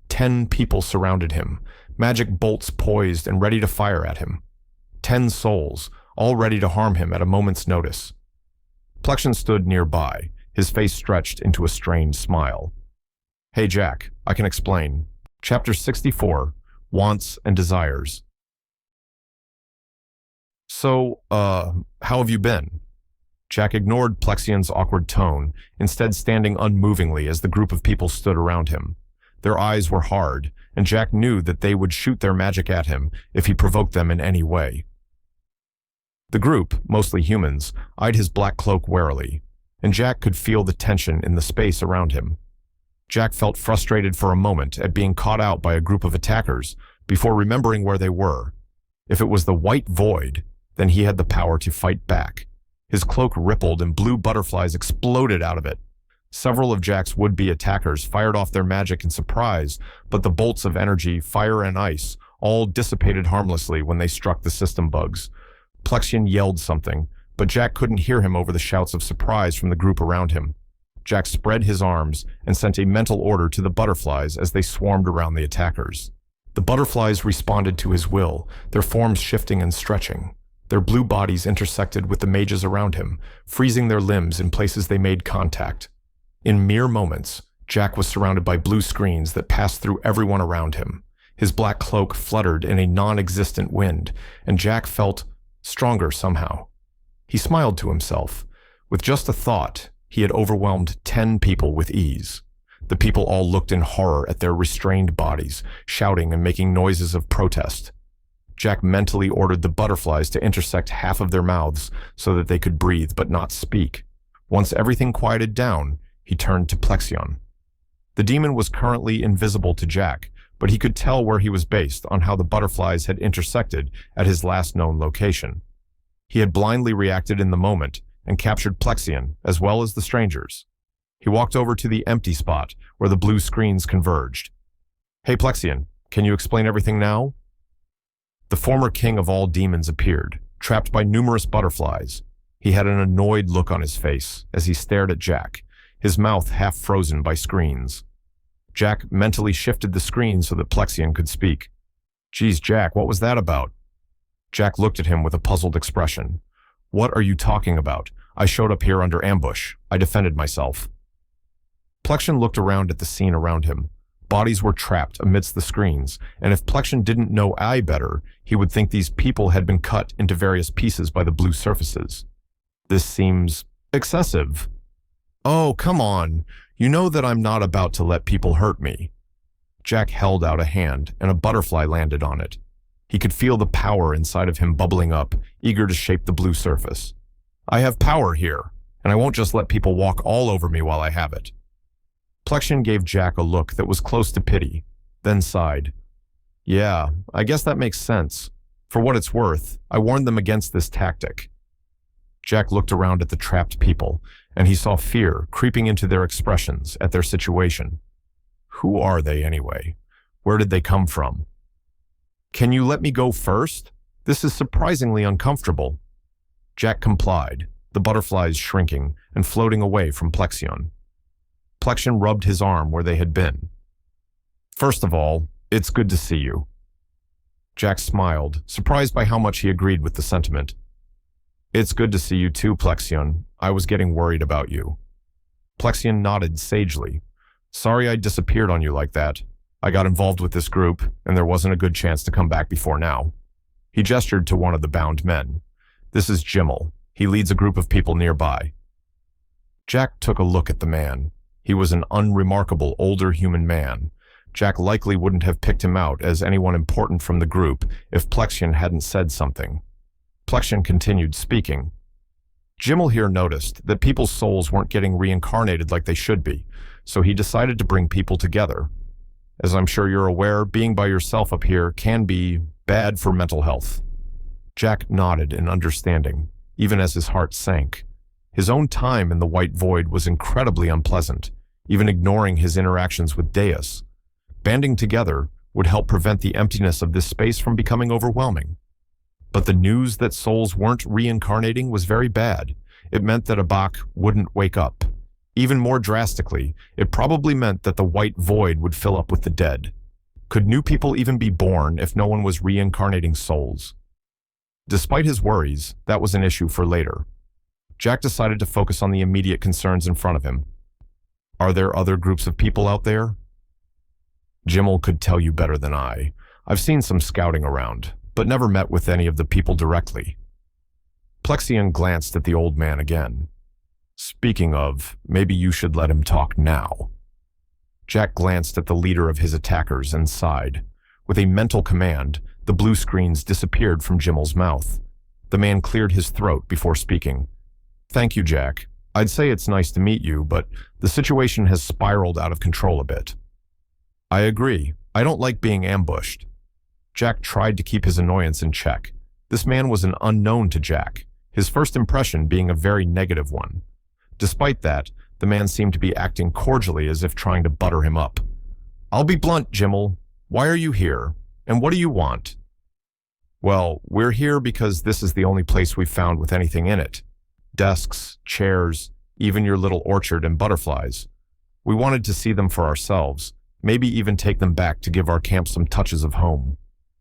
10 people surrounded him, magic bolts poised and ready to fire at him. 10 souls, all ready to harm him at a moment's notice. Plexion stood nearby, his face stretched into a strained smile. "Hey Jack, I can explain." Chapter 64, Wants and Desires. "So, how have you been?" Jack ignored Plexion's awkward tone, instead standing unmovingly as the group of people stood around him. Their eyes were hard, and Jack knew that they would shoot their magic at him if he provoked them in any way. The group, mostly humans, eyed his black cloak warily, and Jack could feel the tension in the space around him. Jack felt frustrated for a moment at being caught out by a group of attackers before remembering where they were. If it was the white void, then he had the power to fight back. His cloak rippled and blue butterflies exploded out of it. Several of Jack's would-be attackers fired off their magic in surprise, but the bolts of energy, fire, and ice all dissipated harmlessly when they struck the system bugs. Plexion yelled something, but Jack couldn't hear him over the shouts of surprise from the group around him. Jack spread his arms and sent a mental order to the butterflies as they swarmed around the attackers. The butterflies responded to his will, their forms shifting and stretching. Their blue bodies intersected with the mages around him, freezing their limbs in places they made contact. In mere moments, Jack was surrounded by blue screens that passed through everyone around him. His black cloak fluttered in a non-existent wind, and Jack felt stronger somehow. He smiled to himself. With just a thought, he had overwhelmed 10 people with ease. The people all looked in horror at their restrained bodies, shouting and making noises of protest. Jack mentally ordered the butterflies to intersect half of their mouths so that they could breathe but not speak. Once everything quieted down, he turned to Plexion. The demon was currently invisible to Jack, but he could tell where he was based on how the butterflies had intersected at his last known location. He had blindly reacted in the moment and captured Plexion as well as the strangers. He walked over to the empty spot where the blue screens converged. "Hey Plexion, can you explain everything now?" The former king of all demons appeared, trapped by numerous butterflies. He had an annoyed look on his face as he stared at Jack, his mouth half frozen by screens. Jack mentally shifted the screen so that Plexion could speak. "Geez, Jack, what was that about?" Jack looked at him with a puzzled expression. "What are you talking about? I showed up here under ambush. I defended myself." Plexion looked around at the scene around him. Bodies were trapped amidst the screens, and if Plexion didn't know eye better, he would think these people had been cut into various pieces by the blue surfaces. "This seems excessive." "Oh, come on. You know that I'm not about to let people hurt me." Jack held out a hand, and a butterfly landed on it. He could feel the power inside of him bubbling up, eager to shape the blue surface. "I have power here, and I won't just let people walk all over me while I have it." Plexion gave Jack a look that was close to pity, then sighed. "Yeah, I guess that makes sense. For what it's worth, I warned them against this tactic." Jack looked around at the trapped people, and he saw fear creeping into their expressions at their situation. Who are they anyway? Where did they come from? "Can you let me go first? This is surprisingly uncomfortable." Jack complied, the butterflies shrinking and floating away from Plexion. Plexion rubbed his arm where they had been. "First of all, it's good to see you." Jack smiled, surprised by how much he agreed with the sentiment. "It's good to see you too, Plexion. I was getting worried about you." Plexion nodded sagely. "Sorry I disappeared on you like that. I got involved with this group, and there wasn't a good chance to come back before now." He gestured to one of the bound men. "This is Jimmel. He leads a group of people nearby." Jack took a look at the man. He was an unremarkable older human man. Jack likely wouldn't have picked him out as anyone important from the group if Plexion hadn't said something. Plexion continued speaking. "Jimmel here noticed that people's souls weren't getting reincarnated like they should be, so he decided to bring people together. As I'm sure you're aware, being by yourself up here can be bad for mental health." Jack nodded in understanding, even as his heart sank. His own time in the white void was incredibly unpleasant, even ignoring his interactions with Deus. Banding together would help prevent the emptiness of this space from becoming overwhelming. But the news that souls weren't reincarnating was very bad. It meant that Abak wouldn't wake up. Even more drastically, it probably meant that the white void would fill up with the dead. Could new people even be born if no one was reincarnating souls? Despite his worries, that was an issue for later. Jack decided to focus on the immediate concerns in front of him. Are there other groups of people out there? Jimmel could tell you better than I. I've seen some scouting around, but never met with any of the people directly. Plexion glanced at the old man again. Speaking of, maybe you should let him talk now. Jack glanced at the leader of his attackers and sighed. With a mental command, the blue screens disappeared from Jimmel's mouth. The man cleared his throat before speaking. Thank you, Jack. I'd say it's nice to meet you, but the situation has spiraled out of control a bit. I agree. I don't like being ambushed. Jack tried to keep his annoyance in check. This man was an unknown to Jack, his first impression being a very negative one. Despite that, the man seemed to be acting cordially as if trying to butter him up. I'll be blunt, Jimmel. Why are you here? And what do you want? Well, we're here because this is the only place we've found with anything in it. Desks, chairs, even your little orchard and butterflies. We wanted to see them for ourselves, maybe even take them back to give our camp some touches of home.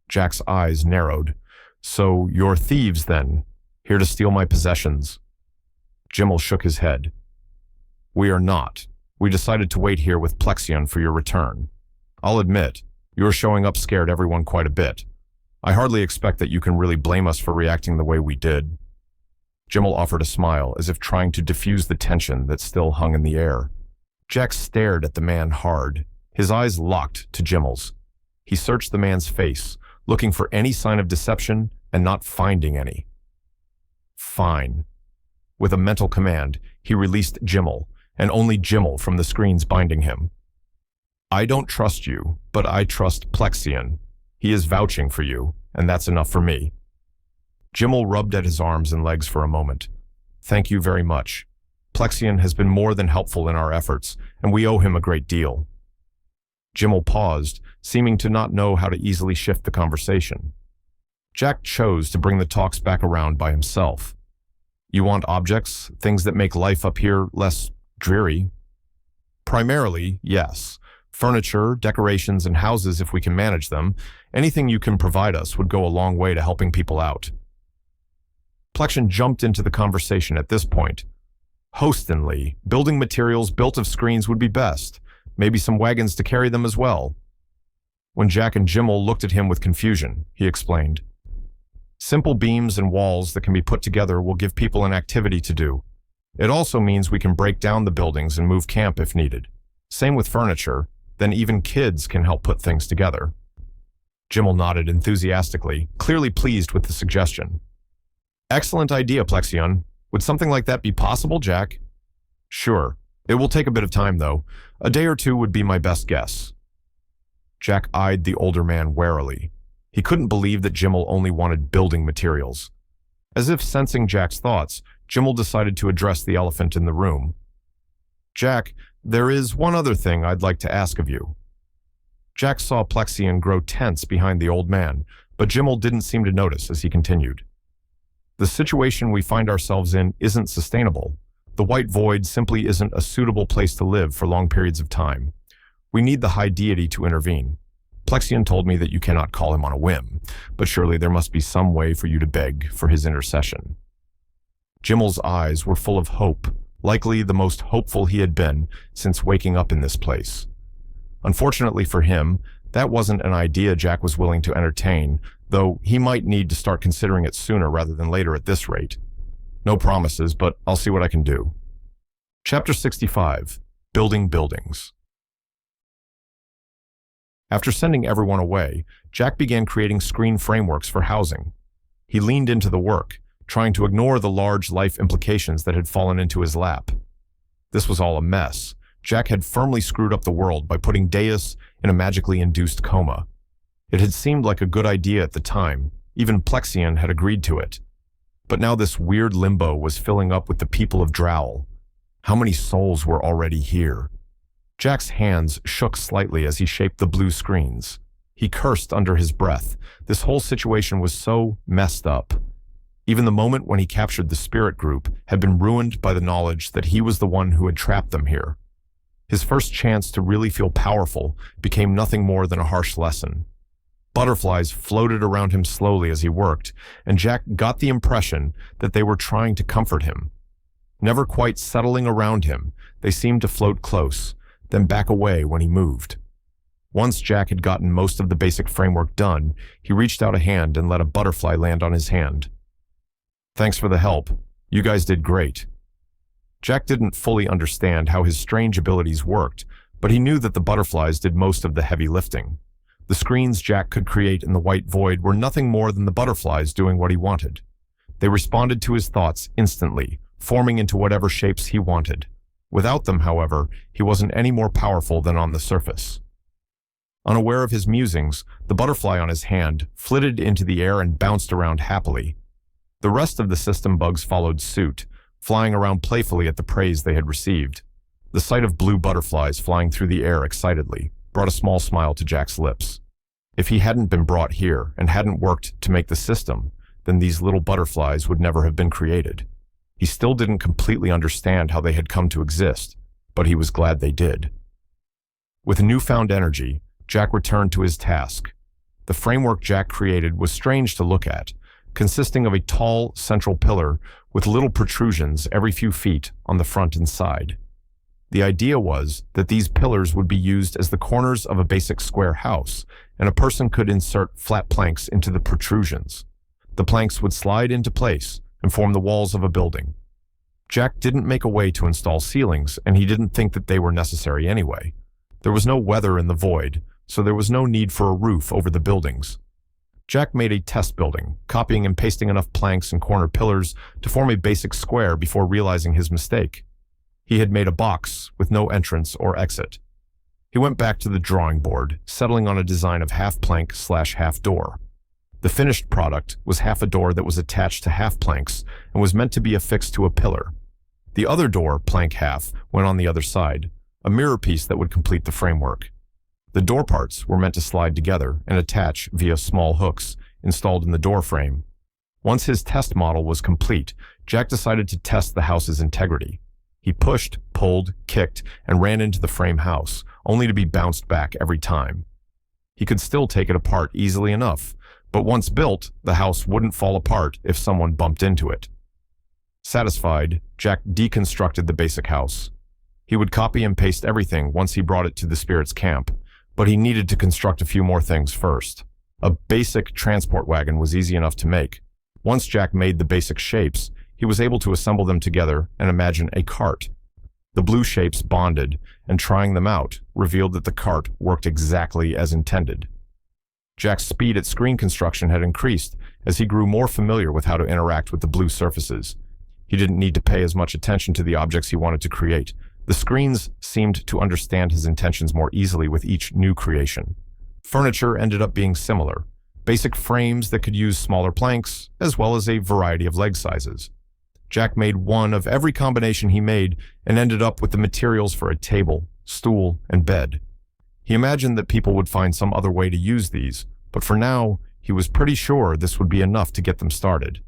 Jack's eyes narrowed. So you're thieves then, here to steal my possessions? Jimmel shook his head. We are not. We decided to wait here with Plexion for your return. I'll admit, your showing up scared everyone quite a bit. I hardly expect that you can really blame us for reacting the way we did. Jimmel offered a smile, as if trying to diffuse the tension that still hung in the air. Jack stared at the man hard, his eyes locked to Jimmel's. He searched the man's face, looking for any sign of deception and not finding any. Fine. With a mental command, he released Jimmel, and only Jimmel from the screens binding him. I don't trust you, but I trust Plexion. He is vouching for you, and that's enough for me. Jimmel rubbed at his arms and legs for a moment. Thank you very much. Plexion has been more than helpful in our efforts, and we owe him a great deal. Jimmel paused, seeming to not know how to easily shift the conversation. Jack chose to bring the talks back around by himself. You want objects, things that make life up here less dreary? Primarily, yes. Furniture, decorations, and houses if we can manage them. Anything you can provide us would go a long way to helping people out. Plexion jumped into the conversation at this point. Hostinly, building materials built of screens would be best. Maybe some wagons to carry them as well. When Jack and Jimmel looked at him with confusion, he explained. Simple beams and walls that can be put together will give people an activity to do. It also means we can break down the buildings and move camp if needed. Same with furniture, then even kids can help put things together. Jimmel nodded enthusiastically, clearly pleased with the suggestion. Excellent idea, Plexion. Would something like that be possible, Jack? Sure. It will take a bit of time, though. A day or two would be my best guess. Jack eyed the older man warily. He couldn't believe that Jimmel only wanted building materials. As if sensing Jack's thoughts, Jimmel decided to address the elephant in the room. Jack, there is one other thing I'd like to ask of you. Jack saw Plexion grow tense behind the old man, but Jimmel didn't seem to notice as he continued. The situation we find ourselves in isn't sustainable. The white void simply isn't a suitable place to live for long periods of time. We need the high deity to intervene. Plexion told me that you cannot call him on a whim, but surely there must be some way for you to beg for his intercession. Jimmel's eyes were full of hope, likely the most hopeful he had been since waking up in this place. Unfortunately for him, that wasn't an idea Jack was willing to entertain, though he might need to start considering it sooner rather than later at this rate. No promises, but I'll see what I can do. Chapter 65. Building Buildings. After sending everyone away, Jack began creating screen frameworks for housing. He leaned into the work, trying to ignore the large life implications that had fallen into his lap. This was all a mess. Jack had firmly screwed up the world by putting Deus in a magically induced coma. It had seemed like a good idea at the time. Even Plexion had agreed to it. But now this weird limbo was filling up with the people of Drowl. How many souls were already here? Jack's hands shook slightly as he shaped the blue screens. He cursed under his breath. This whole situation was so messed up. Even the moment when he captured the spirit group had been ruined by the knowledge that he was the one who had trapped them here. His first chance to really feel powerful became nothing more than a harsh lesson. Butterflies floated around him slowly as he worked, and Jack got the impression that they were trying to comfort him. Never quite settling around him, they seemed to float close, then back away when he moved. Once Jack had gotten most of the basic framework done, he reached out a hand and let a butterfly land on his hand. "Thanks for the help. You guys did great." Jack didn't fully understand how his strange abilities worked, but he knew that the butterflies did most of the heavy lifting. The screens Jack could create in the white void were nothing more than the butterflies doing what he wanted. They responded to his thoughts instantly, forming into whatever shapes he wanted. Without them, however, he wasn't any more powerful than on the surface. Unaware of his musings, the butterfly on his hand flitted into the air and bounced around happily. The rest of the system bugs followed suit, flying around playfully at the praise they had received. The sight of blue butterflies flying through the air excitedly brought a small smile to Jack's lips. If he hadn't been brought here and hadn't worked to make the system, then these little butterflies would never have been created. He still didn't completely understand how they had come to exist, but he was glad they did. With newfound energy, Jack returned to his task. The framework Jack created was strange to look at, consisting of a tall central pillar with little protrusions every few feet on the front and side. The idea was that these pillars would be used as the corners of a basic square house, and a person could insert flat planks into the protrusions. The planks would slide into place and form the walls of a building. Jack didn't make a way to install ceilings, and he didn't think that they were necessary anyway. There was no weather in the void, so there was no need for a roof over the buildings. Jack made a test building, copying and pasting enough planks and corner pillars to form a basic square before realizing his mistake. He had made a box with no entrance or exit. He went back to the drawing board, settling on a design of half plank / half door. The finished product was half a door that was attached to half planks and was meant to be affixed to a pillar. The other door, plank half, went on the other side, a mirror piece that would complete the framework. The door parts were meant to slide together and attach via small hooks installed in the door frame. Once his test model was complete, Jack decided to test the house's integrity. He pushed, pulled, kicked, and ran into the frame house, only to be bounced back every time. He could still take it apart easily enough, but once built, the house wouldn't fall apart if someone bumped into it. Satisfied, Jack deconstructed the basic house. He would copy and paste everything once he brought it to the spirit's camp, but he needed to construct a few more things first. A basic transport wagon was easy enough to make. Once Jack made the basic shapes, he was able to assemble them together and imagine a cart. The blue shapes bonded, and trying them out revealed that the cart worked exactly as intended. Jack's speed at screen construction had increased as he grew more familiar with how to interact with the blue surfaces. He didn't need to pay as much attention to the objects he wanted to create. The screens seemed to understand his intentions more easily with each new creation. Furniture ended up being similar, basic frames that could use smaller planks, as well as a variety of leg sizes. Jack made one of every combination he made and ended up with the materials for a table, stool, and bed. He imagined that people would find some other way to use these, but for now, he was pretty sure this would be enough to get them started.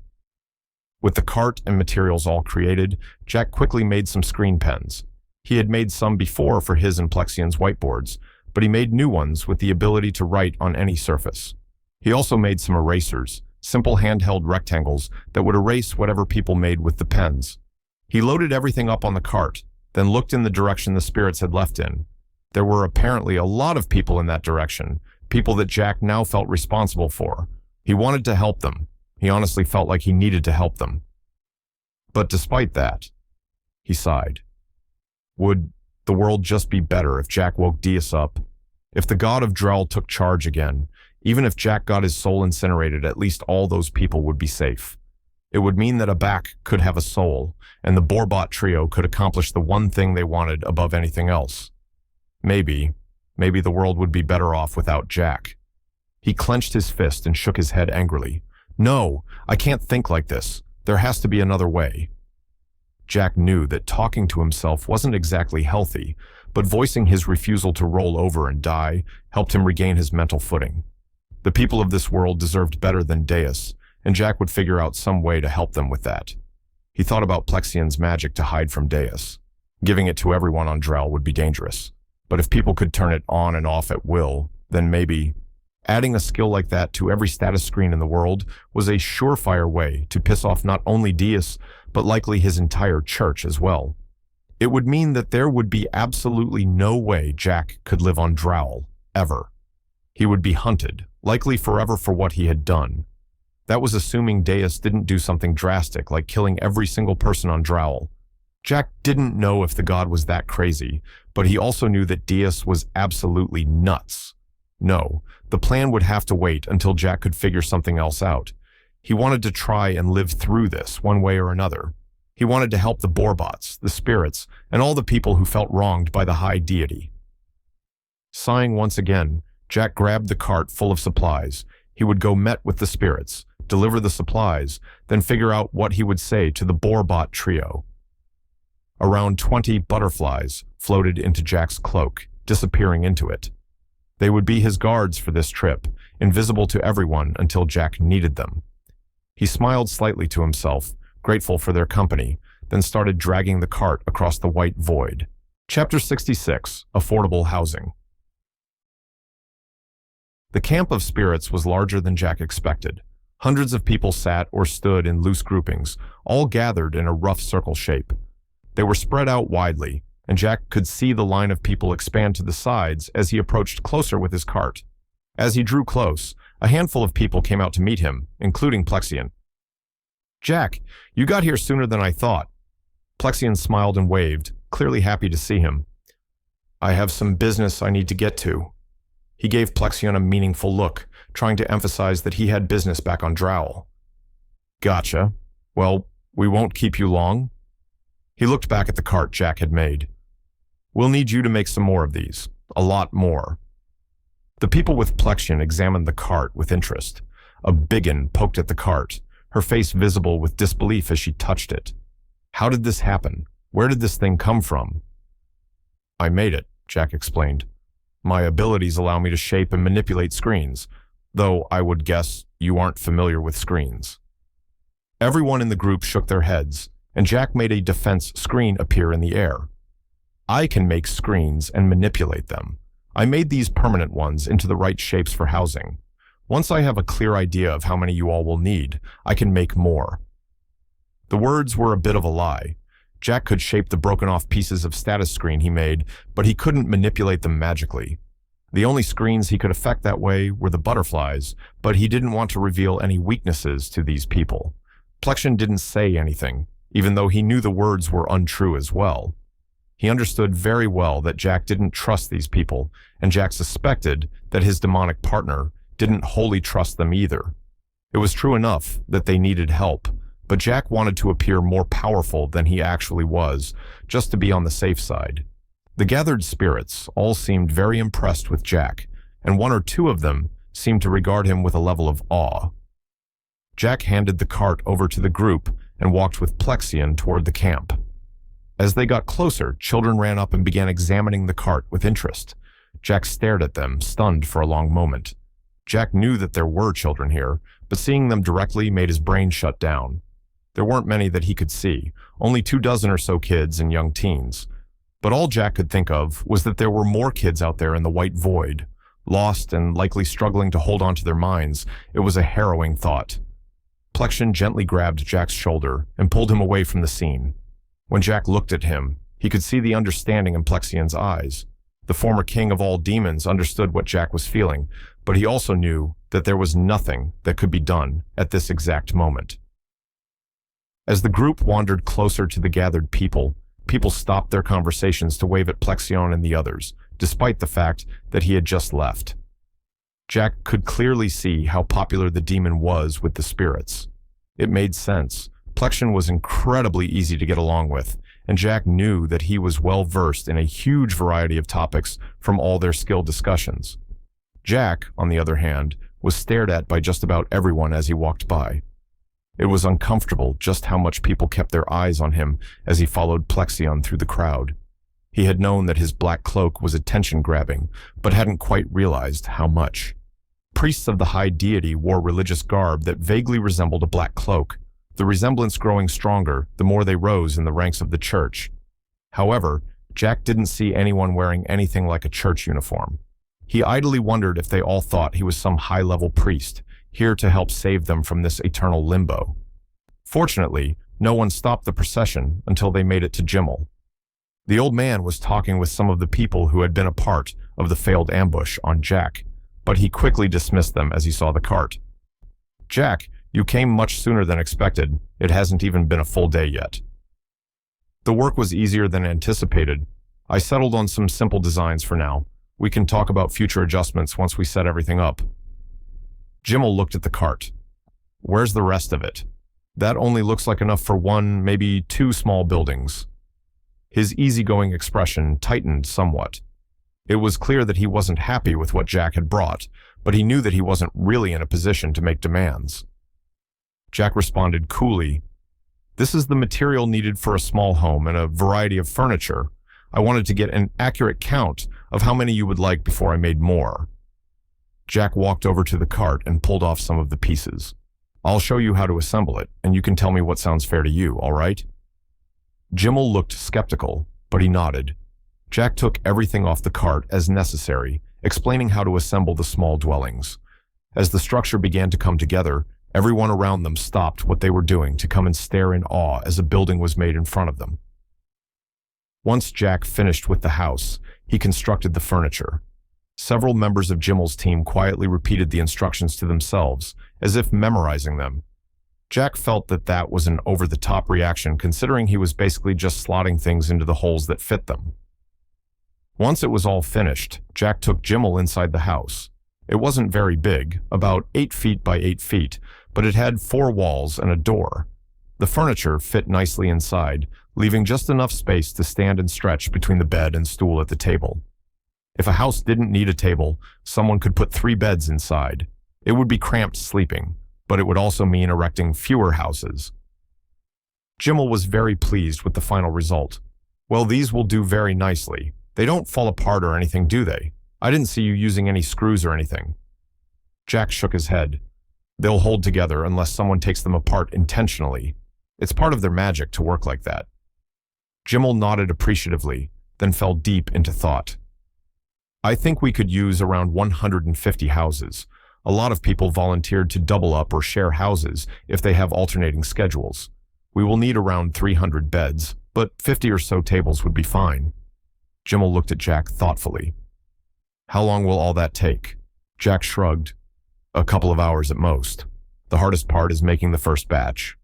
With the cart and materials all created, Jack quickly made some screen pens. He had made some before for his and Plexion's whiteboards, but he made new ones with the ability to write on any surface. He also made some erasers, simple handheld rectangles that would erase whatever people made with the pens. He loaded everything up on the cart, then looked in the direction the spirits had left in. There were apparently a lot of people in that direction, people that Jack now felt responsible for. He wanted to help them. He honestly felt like he needed to help them. But despite that, he sighed. Would the world just be better if Jack woke Diaz up? If the god of Drell took charge again, even if Jack got his soul incinerated, at least all those people would be safe. It would mean that Abak could have a soul, and the Borbot trio could accomplish the one thing they wanted above anything else. Maybe the world would be better off without Jack. He clenched his fist and shook his head angrily. No, I can't think like this. There has to be another way. Jack knew that talking to himself wasn't exactly healthy, but voicing his refusal to roll over and die helped him regain his mental footing. The people of this world deserved better than Deus, and Jack would figure out some way to help them with that. He thought about Plexion's magic to hide from Deus. Giving it to everyone on Drell would be dangerous, but if people could turn it on and off at will, then maybe adding a skill like that to every status screen in the world was a surefire way to piss off not only Deus, but likely his entire church as well. It would mean that there would be absolutely no way Jack could live on Drowl, ever. He would be hunted, likely forever for what he had done. That was assuming Deus didn't do something drastic like killing every single person on Drowl. Jack didn't know if the god was that crazy, but he also knew that Deus was absolutely nuts. No, the plan would have to wait until Jack could figure something else out. He wanted to try and live through this one way or another. He wanted to help the Borbots, the spirits, and all the people who felt wronged by the high deity. Sighing once again, Jack grabbed the cart full of supplies. He would go met with the spirits, deliver the supplies, then figure out what he would say to the Borbot trio. Around 20 butterflies floated into Jack's cloak, disappearing into it. They would be his guards for this trip, invisible to everyone until Jack needed them. He smiled slightly to himself, grateful for their company, then started dragging the cart across the white void. Chapter 66, Affordable Housing. The camp of spirits was larger than Jack expected. Hundreds of people sat or stood in loose groupings, all gathered in a rough circle shape. They were spread out widely, and Jack could see the line of people expand to the sides as he approached closer with his cart. As he drew close, a handful of people came out to meet him, including Plexion. "Jack, you got here sooner than I thought." Plexion smiled and waved, clearly happy to see him. "I have some business I need to get to." He gave Plexion a meaningful look, trying to emphasize that he had business back on Drowl. "Gotcha. Well, we won't keep you long." He looked back at the cart Jack had made. "We'll need you to make some more of these. A lot more." The people with Plexion examined the cart with interest. A biggin poked at the cart, her face visible with disbelief as she touched it. How did this happen? Where did this thing come from? "I made it," Jack explained. "My abilities allow me to shape and manipulate screens, though I would guess you aren't familiar with screens." Everyone in the group shook their heads, and Jack made a defense screen appear in the air. "I can make screens and manipulate them. I made these permanent ones into the right shapes for housing. Once I have a clear idea of how many you all will need, I can make more." The words were a bit of a lie. Jack could shape the broken-off pieces of status screen he made, but he couldn't manipulate them magically. The only screens he could affect that way were the butterflies, but he didn't want to reveal any weaknesses to these people. Plexion didn't say anything, even though he knew the words were untrue as well. He understood very well that Jack didn't trust these people, and Jack suspected that his demonic partner didn't wholly trust them either. It was true enough that they needed help, but Jack wanted to appear more powerful than he actually was, just to be on the safe side. The gathered spirits all seemed very impressed with Jack, and one or two of them seemed to regard him with a level of awe. Jack handed the cart over to the group and walked with Plexion toward the camp. As they got closer, children ran up and began examining the cart with interest. Jack stared at them, stunned for a long moment. Jack knew that there were children here, but seeing them directly made his brain shut down. There weren't many that he could see, only 24 or so kids and young teens. But all Jack could think of was that there were more kids out there in the white void, lost and likely struggling to hold on to their minds. It was a harrowing thought. Plexion gently grabbed Jack's shoulder and pulled him away from the scene. When Jack looked at him, he could see the understanding in Plexion's eyes. The former king of all demons understood what Jack was feeling, but he also knew that there was nothing that could be done at this exact moment. As the group wandered closer to the gathered people stopped their conversations to wave at Plexion and the others, despite the fact that he had just left. Jack could clearly see how popular the demon was with the spirits. It made sense. Plexion was incredibly easy to get along with, and Jack knew that he was well versed in a huge variety of topics from all their skill discussions. Jack, on the other hand, was stared at by just about everyone as he walked by. It was uncomfortable just how much people kept their eyes on him as he followed Plexion through the crowd. He had known that his black cloak was attention-grabbing, but hadn't quite realized how much. Priests of the high deity wore religious garb that vaguely resembled a black cloak, the resemblance growing stronger the more they rose in the ranks of the church. However, Jack didn't see anyone wearing anything like a church uniform. He idly wondered if they all thought he was some high-level priest, here to help save them from this eternal limbo. Fortunately, no one stopped the procession until they made it to Jimmel. The old man was talking with some of the people who had been a part of the failed ambush on Jack, but he quickly dismissed them as he saw the cart. "Jack, you came much sooner than expected. It hasn't even been a full day yet." The work was easier than anticipated. I settled on some simple designs for now. We can talk about future adjustments once we set everything up. Jimmel looked at the cart. "Where's the rest of it? That only looks like enough for one, maybe two small buildings." His easygoing expression tightened somewhat. It was clear that he wasn't happy with what Jack had brought, but he knew that he wasn't really in a position to make demands. Jack responded coolly, "This is the material needed for a small home and a variety of furniture. I wanted to get an accurate count of how many you would like before I made more." Jack walked over to the cart and pulled off some of the pieces. "I'll show you how to assemble it, and you can tell me what sounds fair to you, all right?" Jimmel looked skeptical, but he nodded. Jack took everything off the cart as necessary, explaining how to assemble the small dwellings. As the structure began to come together, everyone around them stopped what they were doing to come and stare in awe as a building was made in front of them. Once Jack finished with the house, he constructed the furniture. Several members of Jimmel's team quietly repeated the instructions to themselves, as if memorizing them. Jack felt that that was an over-the-top reaction, considering he was basically just slotting things into the holes that fit them. Once it was all finished, Jack took Jimmel inside the house. It wasn't very big, about 8 feet by 8 feet, but it had 4 walls and a door. The furniture fit nicely inside, leaving just enough space to stand and stretch between the bed and stool at the table. If a house didn't need a table, someone could put 3 beds inside. It would be cramped sleeping, but it would also mean erecting fewer houses. Jimmel was very pleased with the final result. "Well, these will do very nicely. They don't fall apart or anything, do they? I didn't see you using any screws or anything." Jack shook his head. "They'll hold together unless someone takes them apart intentionally. It's part of their magic to work like that." Jimmel nodded appreciatively, then fell deep into thought. "I think we could use around 150 houses. A lot of people volunteered to double up or share houses if they have alternating schedules. We will need around 300 beds, but 50 or so tables would be fine." Jimmel looked at Jack thoughtfully. "How long will all that take?" Jack shrugged. "A couple of hours at most. The hardest part is making the first batch."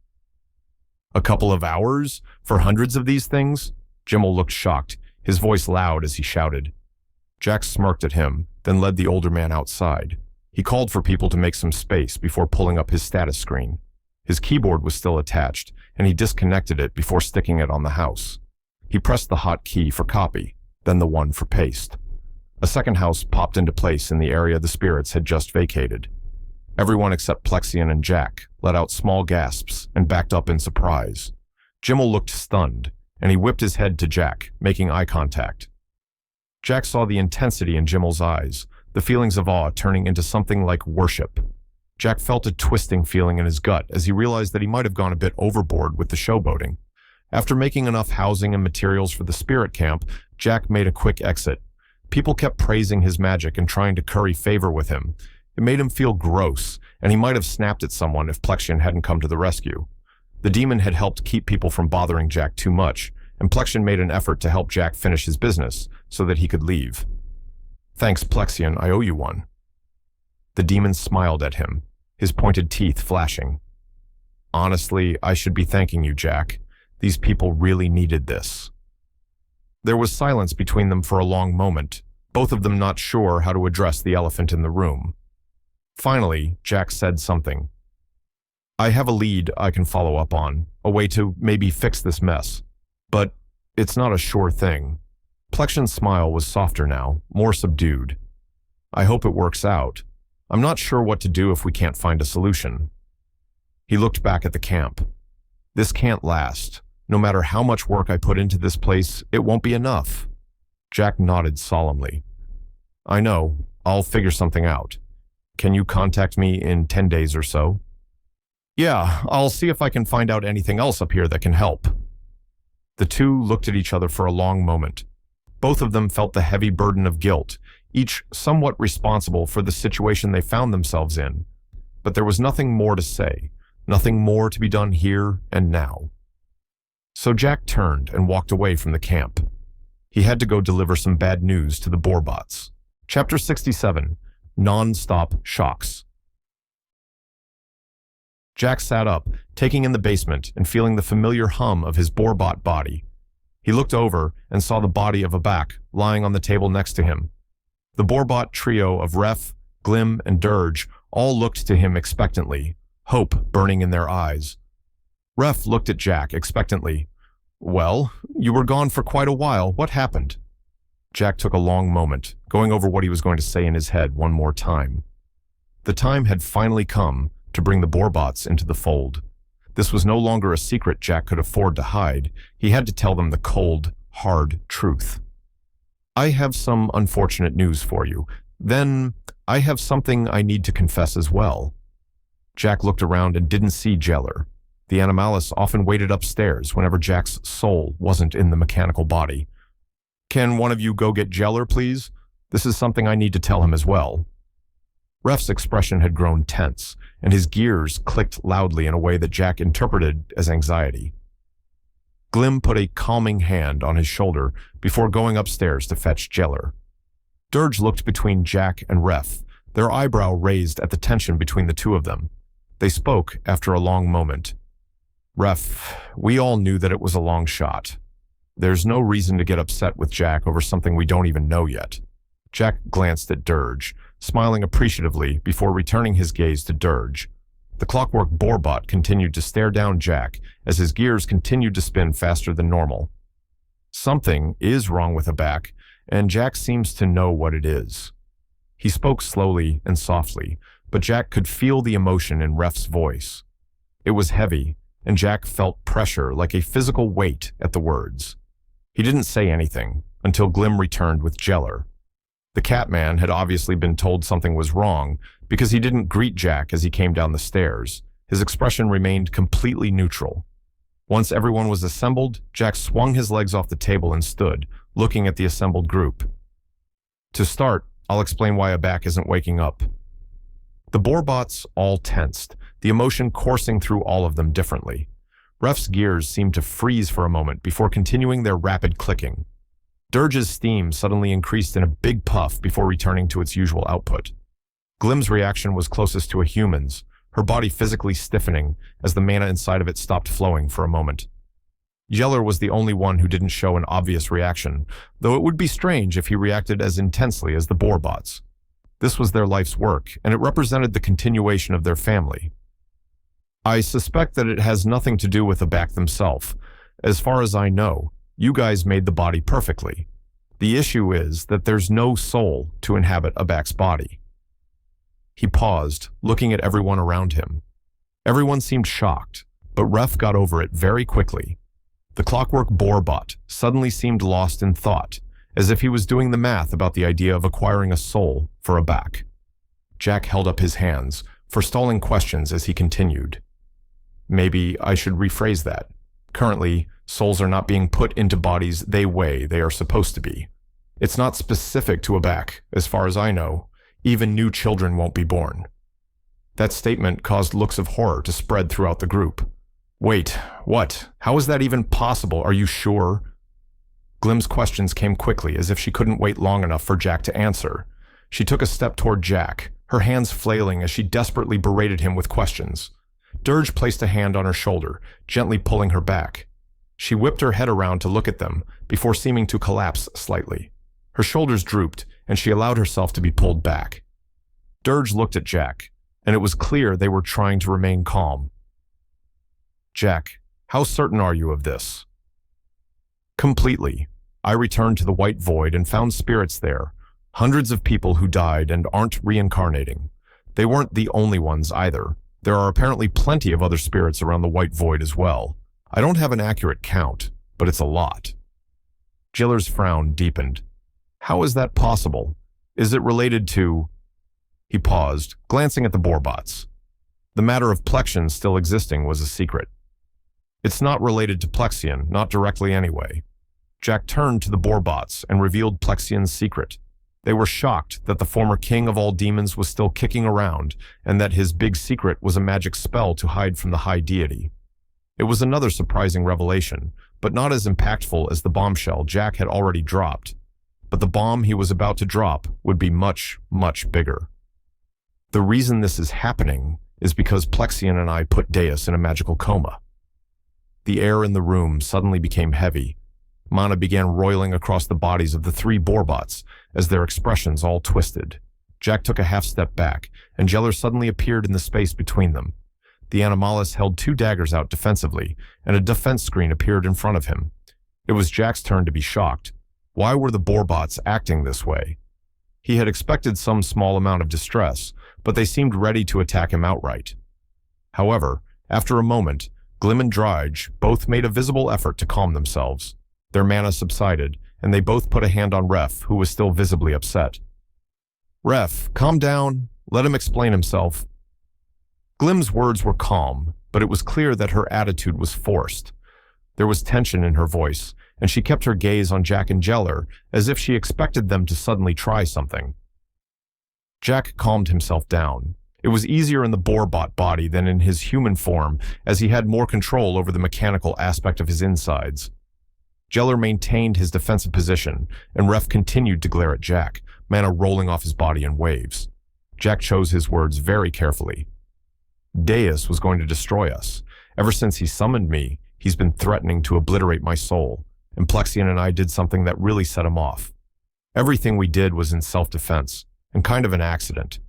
"A couple of hours? For hundreds of these things?" Jimmel looked shocked, his voice loud as he shouted. Jack smirked at him, then led the older man outside. He called for people to make some space before pulling up his status screen. His keyboard was still attached, and he disconnected it before sticking it on the house. He pressed the hot key for copy, then the one for paste. A second house popped into place in the area the spirits had just vacated. Everyone except Plexion and Jack let out small gasps and backed up in surprise. Jimmel looked stunned, and he whipped his head to Jack, making eye contact. Jack saw the intensity in Jimmel's eyes, the feelings of awe turning into something like worship. Jack felt a twisting feeling in his gut as he realized that he might have gone a bit overboard with the showboating. After making enough housing and materials for the spirit camp, Jack made a quick exit. People kept praising his magic and trying to curry favor with him. It made him feel gross, and he might have snapped at someone if Plexion hadn't come to the rescue. The demon had helped keep people from bothering Jack too much, and Plexion made an effort to help Jack finish his business so that he could leave. "Thanks, Plexion, I owe you one." The demon smiled at him, his pointed teeth flashing. "Honestly, I should be thanking you, Jack. These people really needed this." There was silence between them for a long moment, both of them not sure how to address the elephant in the room. Finally, Jack said something. "I have a lead I can follow up on, a way to maybe fix this mess. But it's not a sure thing." Plexion's smile was softer now, more subdued. "I hope it works out. I'm not sure what to do if we can't find a solution." He looked back at the camp. "This can't last. No matter how much work I put into this place, it won't be enough. Jack nodded solemnly. I know. I'll figure something out. Can you contact me in 10 days or so? Yeah, I'll see if I can find out anything else up here that can help. The two looked at each other for a long moment. Both of them felt the heavy burden of guilt, each somewhat responsible for the situation they found themselves in. But there was nothing more to say, nothing more to be done here and now. So Jack turned and walked away from the camp. He had to go deliver some bad news to the Borbots. Chapter 67, Non-Stop Shocks. Jack sat up, taking in the basement and feeling the familiar hum of his Borbot body. He looked over and saw the body of Abak lying on the table next to him. The Borbot trio of Ref, Glim, and Dirge all looked to him expectantly, hope burning in their eyes. Ref looked at Jack expectantly. Well, you were gone for quite a while. What happened? Jack took a long moment, going over what he was going to say in his head one more time. The time had finally come to bring the Borbots into the fold. This was no longer a secret Jack could afford to hide. He had to tell them the cold, hard truth. I have some unfortunate news for you. Then, I have something I need to confess as well. Jack looked around and didn't see Jeller. The Animalis often waited upstairs whenever Jack's soul wasn't in the mechanical body. Can one of you go get Jeller, please? This is something I need to tell him as well. Ref's expression had grown tense, and his gears clicked loudly in a way that Jack interpreted as anxiety. Glim put a calming hand on his shoulder before going upstairs to fetch Jeller. Dirge looked between Jack and Ref, their eyebrow raised at the tension between the two of them. They spoke after a long moment. Ref, we all knew that it was a long shot. There's no reason to get upset with Jack over something we don't even know yet. Jack glanced at Dirge, smiling appreciatively before returning his gaze to Dirge. The clockwork Borbot continued to stare down Jack as his gears continued to spin faster than normal. Something is wrong with Abak, and Jack seems to know what it is. He spoke slowly and softly, but Jack could feel the emotion in Ref's voice. It was heavy, and Jack felt pressure like a physical weight at the words. He didn't say anything until Glim returned with Jeller. The Catman had obviously been told something was wrong because he didn't greet Jack as he came down the stairs. His expression remained completely neutral. Once everyone was assembled, Jack swung his legs off the table and stood, looking at the assembled group. To start, I'll explain why Abak isn't waking up. The Borbots all tensed, the emotion coursing through all of them differently. Ref's gears seemed to freeze for a moment before continuing their rapid clicking. Dirge's steam suddenly increased in a big puff before returning to its usual output. Glim's reaction was closest to a human's, her body physically stiffening as the mana inside of it stopped flowing for a moment. Jeller was the only one who didn't show an obvious reaction, though it would be strange if he reacted as intensely as the Borbots. This was their life's work, and it represented the continuation of their family. I suspect that it has nothing to do with Abak themselves. As far as I know, you guys made the body perfectly. The issue is that there's no soul to inhabit Abak's body. He paused, looking at everyone around him. Everyone seemed shocked, but Ref got over it very quickly. The clockwork Borbot suddenly seemed lost in thought, as if he was doing the math about the idea of acquiring a soul for Abak. Jack held up his hands, forestalling questions as he continued. Maybe I should rephrase that. Currently, souls are not being put into bodies they are supposed to be. It's not specific to Abak, as far as I know. Even new children won't be born. That statement caused looks of horror to spread throughout the group. Wait, what? How is that even possible? Are you sure? Glim's questions came quickly, as if she couldn't wait long enough for Jack to answer. She took a step toward Jack, her hands flailing as she desperately berated him with questions. Dirge placed a hand on her shoulder, gently pulling her back. She whipped her head around to look at them, before seeming to collapse slightly. Her shoulders drooped, and she allowed herself to be pulled back. Dirge looked at Jack, and it was clear they were trying to remain calm. Jack, how certain are you of this? Completely. I returned to the White Void and found spirits there, hundreds of people who died and aren't reincarnating. They weren't the only ones either. There are apparently plenty of other spirits around the White Void as well. I don't have an accurate count, but it's a lot. Jiller's frown deepened. How is that possible? Is it related to... He paused, glancing at the Borbots. The matter of Plexion still existing was a secret. It's not related to Plexion, not directly anyway. Jack turned to the Borbots and revealed Plexion's secret. They were shocked that the former king of all demons was still kicking around and that his big secret was a magic spell to hide from the high deity. It was another surprising revelation, but not as impactful as the bombshell Jack had already dropped. But the bomb he was about to drop would be much, much bigger. The reason this is happening is because Plexion and I put Deus in a magical coma. The air in the room suddenly became heavy. Mana began roiling across the bodies of the three Borbots as their expressions all twisted. Jack took a half-step back, and Jeller suddenly appeared in the space between them. The Animalis held two daggers out defensively, and a defense screen appeared in front of him. It was Jack's turn to be shocked. Why were the Borbots acting this way? He had expected some small amount of distress, but they seemed ready to attack him outright. However, after a moment, Glim and Dryge both made a visible effort to calm themselves. Their mana subsided, and they both put a hand on Ref, who was still visibly upset. "Ref, calm down. Let him explain himself." Glim's words were calm, but it was clear that her attitude was forced. There was tension in her voice, and she kept her gaze on Jack and Jeller as if she expected them to suddenly try something. Jack calmed himself down. It was easier in the Borbot body than in his human form, as he had more control over the mechanical aspect of his insides. Jeller maintained his defensive position, and Ref continued to glare at Jack, mana rolling off his body in waves. Jack chose his words very carefully. Deus was going to destroy us. Ever since he summoned me, he's been threatening to obliterate my soul, and Plexion and I did something that really set him off. Everything we did was in self-defense, and kind of an accident.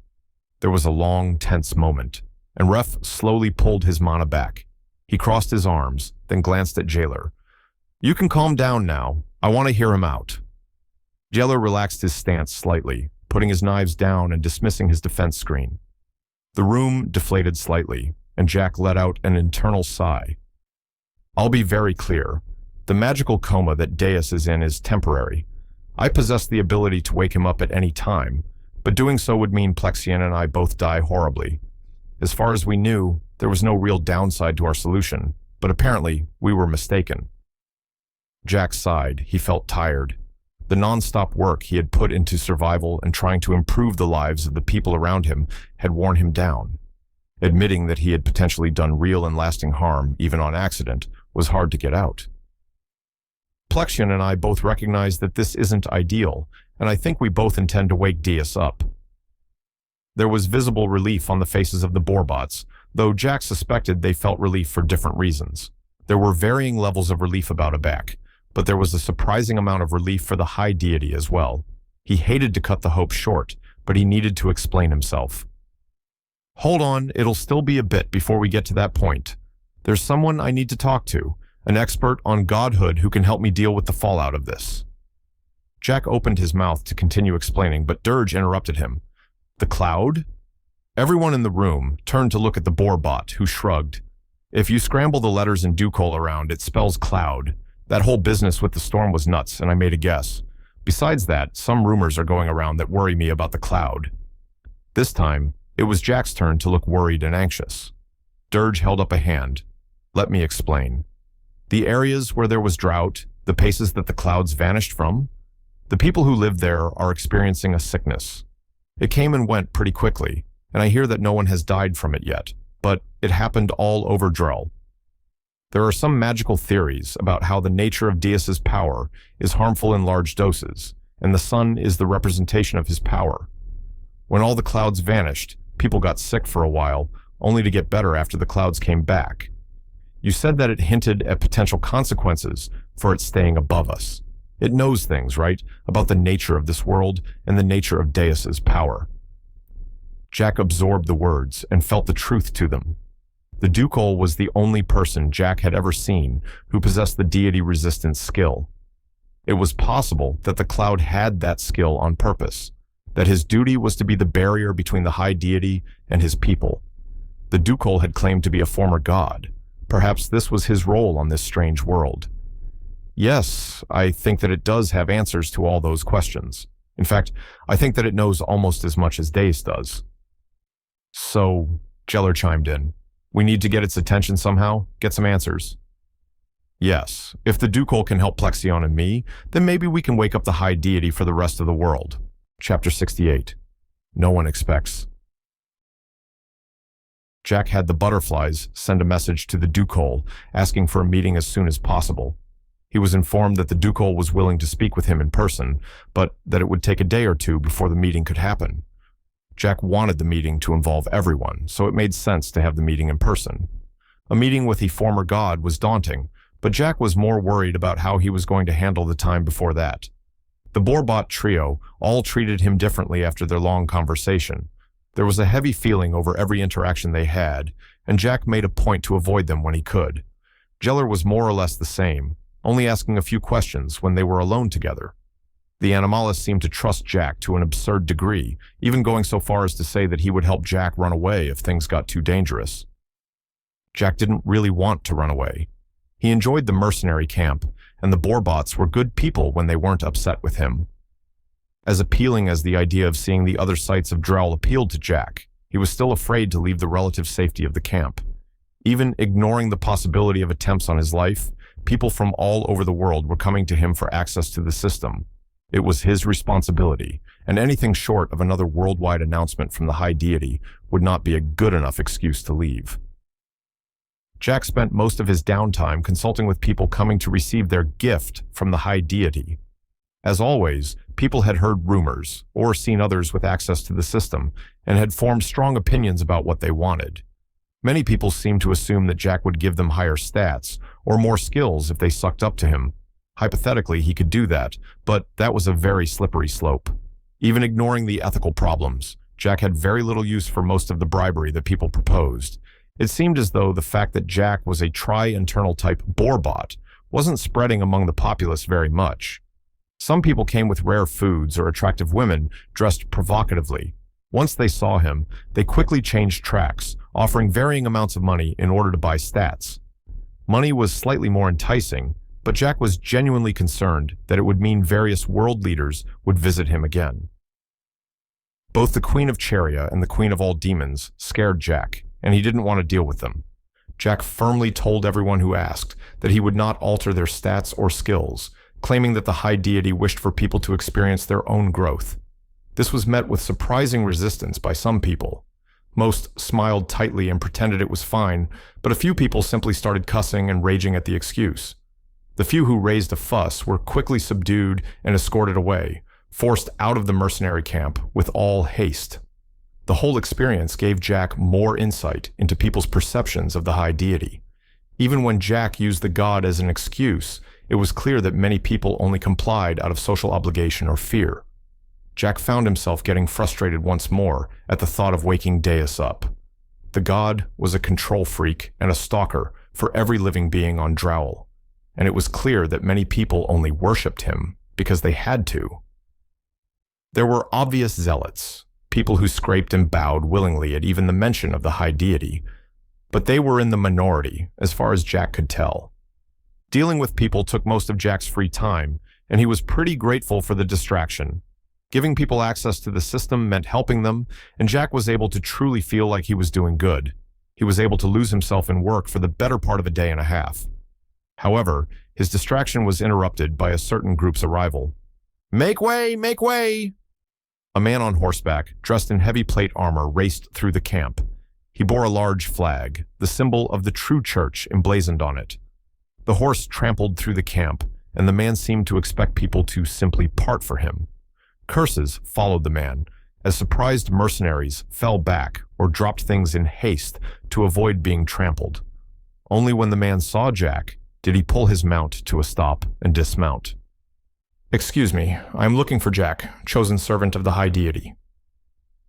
There was a long, tense moment, and Ref slowly pulled his mana back. He crossed his arms, then glanced at Jeller. "You can calm down now. I want to hear him out." Jeller relaxed his stance slightly, putting his knives down and dismissing his defense screen. The room deflated slightly, and Jack let out an internal sigh. "I'll be very clear. The magical coma that Deus is in is temporary. I possess the ability to wake him up at any time, but doing so would mean Plexion and I both die horribly. As far as we knew, there was no real downside to our solution, but apparently we were mistaken." Jack sighed. He felt tired. The non-stop work he had put into survival and trying to improve the lives of the people around him had worn him down. Admitting that he had potentially done real and lasting harm, even on accident, was hard to get out. "Plexion and I both recognize that this isn't ideal, and I think we both intend to wake Deus up." There was visible relief on the faces of the Borbots, though Jack suspected they felt relief for different reasons. There were varying levels of relief about Abek, but there was a surprising amount of relief for the high deity as well. He hated to cut the hope short, but he needed to explain himself. "Hold on, it'll still be a bit before we get to that point. There's someone I need to talk to, an expert on godhood who can help me deal with the fallout of this." Jack opened his mouth to continue explaining, but Dirge interrupted him. "The cloud?" Everyone in the room turned to look at the Borbot, who shrugged. "If you scramble the letters in Ducol around, it spells cloud. That whole business with the storm was nuts, and I made a guess. Besides that, some rumors are going around that worry me about the cloud." This time, it was Jack's turn to look worried and anxious. Dirge held up a hand. "Let me explain. The areas where there was drought, the places that the clouds vanished from, the people who live there are experiencing a sickness. It came and went pretty quickly, and I hear that no one has died from it yet, but it happened all over Drell. There are some magical theories about how the nature of Deus's power is harmful in large doses, and the sun is the representation of his power. When all the clouds vanished, people got sick for a while, only to get better after the clouds came back. You said that it hinted at potential consequences for it staying above us. It knows things, right, about the nature of this world and the nature of Deus's power." Jack absorbed the words and felt the truth to them. The Ducol was the only person Jack had ever seen who possessed the deity resistance skill. It was possible that the cloud had that skill on purpose, that his duty was to be the barrier between the high deity and his people. The Ducol had claimed to be a former god. Perhaps this was his role on this strange world. Yes, I think that it does have answers to all those questions. In fact, I think that it knows almost as much as Dace does. So, Jeller chimed in, we need to get its attention somehow, get some answers. Yes, if the Ducal can help Plexion and me, then maybe we can wake up the high deity for the rest of the world. Chapter 68. No one expects. Jack had the butterflies send a message to the Ducal asking for a meeting as soon as possible. He was informed that the Ducal was willing to speak with him in person, but that it would take a day or two before the meeting could happen. Jack wanted the meeting to involve everyone, so it made sense to have the meeting in person. A meeting with the former god was daunting, but Jack was more worried about how he was going to handle the time before that. The Borbot trio all treated him differently after their long conversation. There was a heavy feeling over every interaction they had, and Jack made a point to avoid them when he could. Jeller was more or less the same, only asking a few questions when they were alone together. The Animalist seemed to trust Jack to an absurd degree, even going so far as to say that he would help Jack run away if things got too dangerous. Jack didn't really want to run away. He enjoyed the mercenary camp, and the Borbots were good people when they weren't upset with him. As appealing as the idea of seeing the other sights of Drowl appealed to Jack, he was still afraid to leave the relative safety of the camp. Even ignoring the possibility of attempts on his life, people from all over the world were coming to him for access to the system. It was his responsibility, and anything short of another worldwide announcement from the High Deity would not be a good enough excuse to leave. Jack spent most of his downtime consulting with people coming to receive their gift from the High Deity. As always, people had heard rumors, or seen others with access to the system, and had formed strong opinions about what they wanted. Many people seemed to assume that Jack would give them higher stats, or more skills if they sucked up to him. Hypothetically, he could do that, but that was a very slippery slope. Even ignoring the ethical problems, Jack had very little use for most of the bribery that people proposed. It seemed as though the fact that Jack was a tri-internal type Borbot wasn't spreading among the populace very much. Some people came with rare foods or attractive women dressed provocatively. Once they saw him, they quickly changed tracks, offering varying amounts of money in order to buy stats. Money was slightly more enticing, but Jack was genuinely concerned that it would mean various world leaders would visit him again. Both the Queen of Cheria and the Queen of all Demons scared Jack, and he didn't want to deal with them. Jack firmly told everyone who asked that he would not alter their stats or skills, claiming that the High Deity wished for people to experience their own growth. This was met with surprising resistance by some people. Most smiled tightly and pretended it was fine, but a few people simply started cussing and raging at the excuse. The few who raised a fuss were quickly subdued and escorted away, forced out of the mercenary camp with all haste. The whole experience gave Jack more insight into people's perceptions of the High Deity. Even when Jack used the god as an excuse, it was clear that many people only complied out of social obligation or fear. Jack found himself getting frustrated once more at the thought of waking Deus up. The god was a control freak and a stalker for every living being on Drowl, and it was clear that many people only worshipped him because they had to. There were obvious zealots, people who scraped and bowed willingly at even the mention of the High Deity, but they were in the minority as far as Jack could tell. Dealing with people took most of Jack's free time, and he was pretty grateful for the distraction. Giving people access to the system meant helping them, and Jack was able to truly feel like he was doing good. He was able to lose himself in work for the better part of a day and a half. However, his distraction was interrupted by a certain group's arrival. "Make way! Make way!" A man on horseback, dressed in heavy plate armor, raced through the camp. He bore a large flag, the symbol of the true church emblazoned on it. The horse trampled through the camp, and the man seemed to expect people to simply part for him. Curses followed the man, as surprised mercenaries fell back or dropped things in haste to avoid being trampled. Only when the man saw Jack did he pull his mount to a stop and dismount. "Excuse me, I am looking for Jack, chosen servant of the High Deity."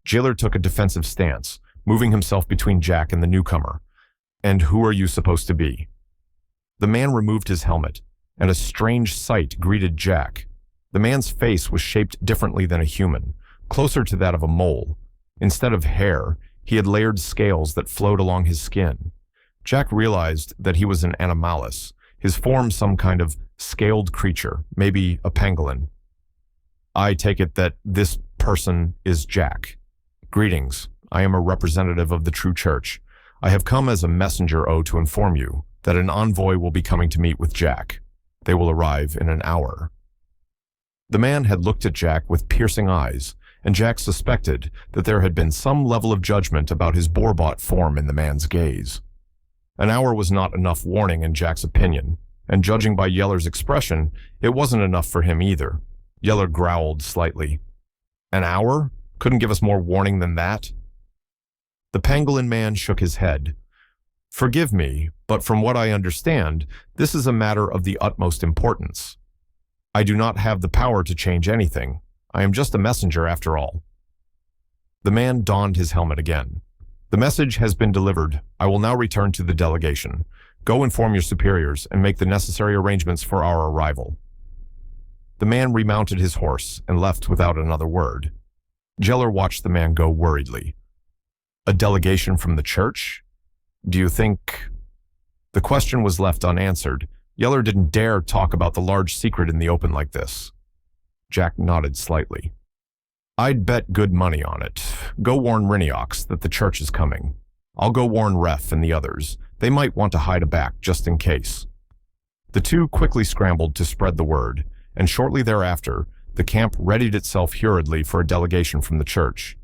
Jailer took a defensive stance, moving himself between Jack and the newcomer. "And who are you supposed to be?" The man removed his helmet, and a strange sight greeted Jack. The man's face was shaped differently than a human, closer to that of a mole. Instead of hair, he had layered scales that flowed along his skin. Jack realized that he was an animalis. his form some kind of scaled creature, maybe a pangolin. I take it that this person is Jack. Greetings. I am a representative of the true church. I have come as a messenger to inform you that an envoy will be coming to meet with Jack. They will arrive in an hour. The man had looked at Jack with piercing eyes, and Jack suspected that there had been some level of judgment about his boar-bought form in the man's gaze. An hour was not enough warning in Jack's opinion, and judging by Yeller's expression, it wasn't enough for him either. Yeller growled slightly. An hour? Couldn't give us more warning than that? The pangolin man shook his head. Forgive me, but from what I understand, this is a matter of the utmost importance. I do not have the power to change anything. I am just a messenger after all. The man donned his helmet again. The message has been delivered. I will now return to the delegation. Go inform your superiors and make the necessary arrangements for our arrival. The man remounted his horse and left without another word. Yeller watched the man go worriedly. A delegation from the church? Do you think... The question was left unanswered. Yeller didn't dare talk about the large secret in the open like this. Jack nodded slightly. I'd bet good money on it. Go warn Reincarnation that the church is coming. I'll go warn Ref and the others. They might want to hide back just in case. The two quickly scrambled to spread the word, and shortly thereafter, the camp readied itself hurriedly for a delegation from the church.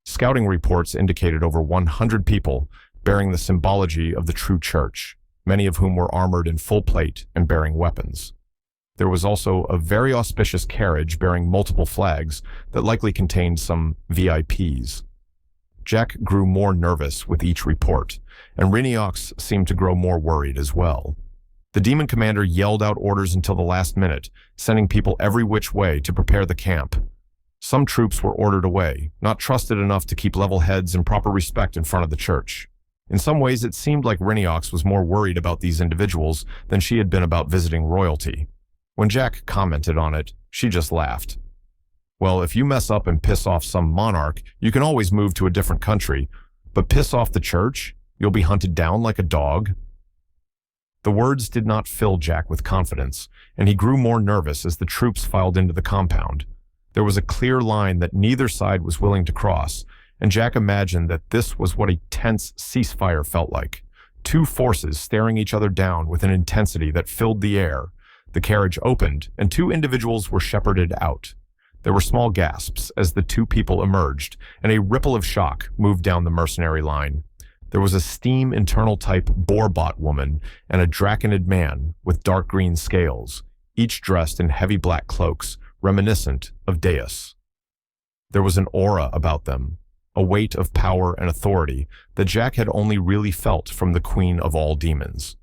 Scouting reports indicated over 100 people bearing the symbology of the true church, many of whom were armored in full plate and bearing weapons. There was also a very auspicious carriage bearing multiple flags that likely contained some VIPs. Jack grew more nervous with each report, and Reincarnation seemed to grow more worried as well. The demon commander yelled out orders until the last minute, sending people every which way to prepare the camp. Some troops were ordered away, not trusted enough to keep level heads and proper respect in front of the church. In some ways, it seemed like Reincarnation was more worried about these individuals than she had been about visiting royalty. When Jack commented on it, she just laughed. Well, if you mess up and piss off some monarch, you can always move to a different country, but piss off the church? You'll be hunted down like a dog? The words did not fill Jack with confidence, and he grew more nervous as the troops filed into the compound. There was a clear line that neither side was willing to cross, and Jack imagined that this was what a tense ceasefire felt like. Two forces staring each other down with an intensity that filled the air. The carriage opened, and two individuals were shepherded out. There were small gasps as the two people emerged, and a ripple of shock moved down the mercenary line. There was a steam internal type boar-bought woman and a draconid man with dark green scales, each dressed in heavy black cloaks, reminiscent of Deus. There was an aura about them, a weight of power and authority that Jack had only really felt from the Queen of all demons.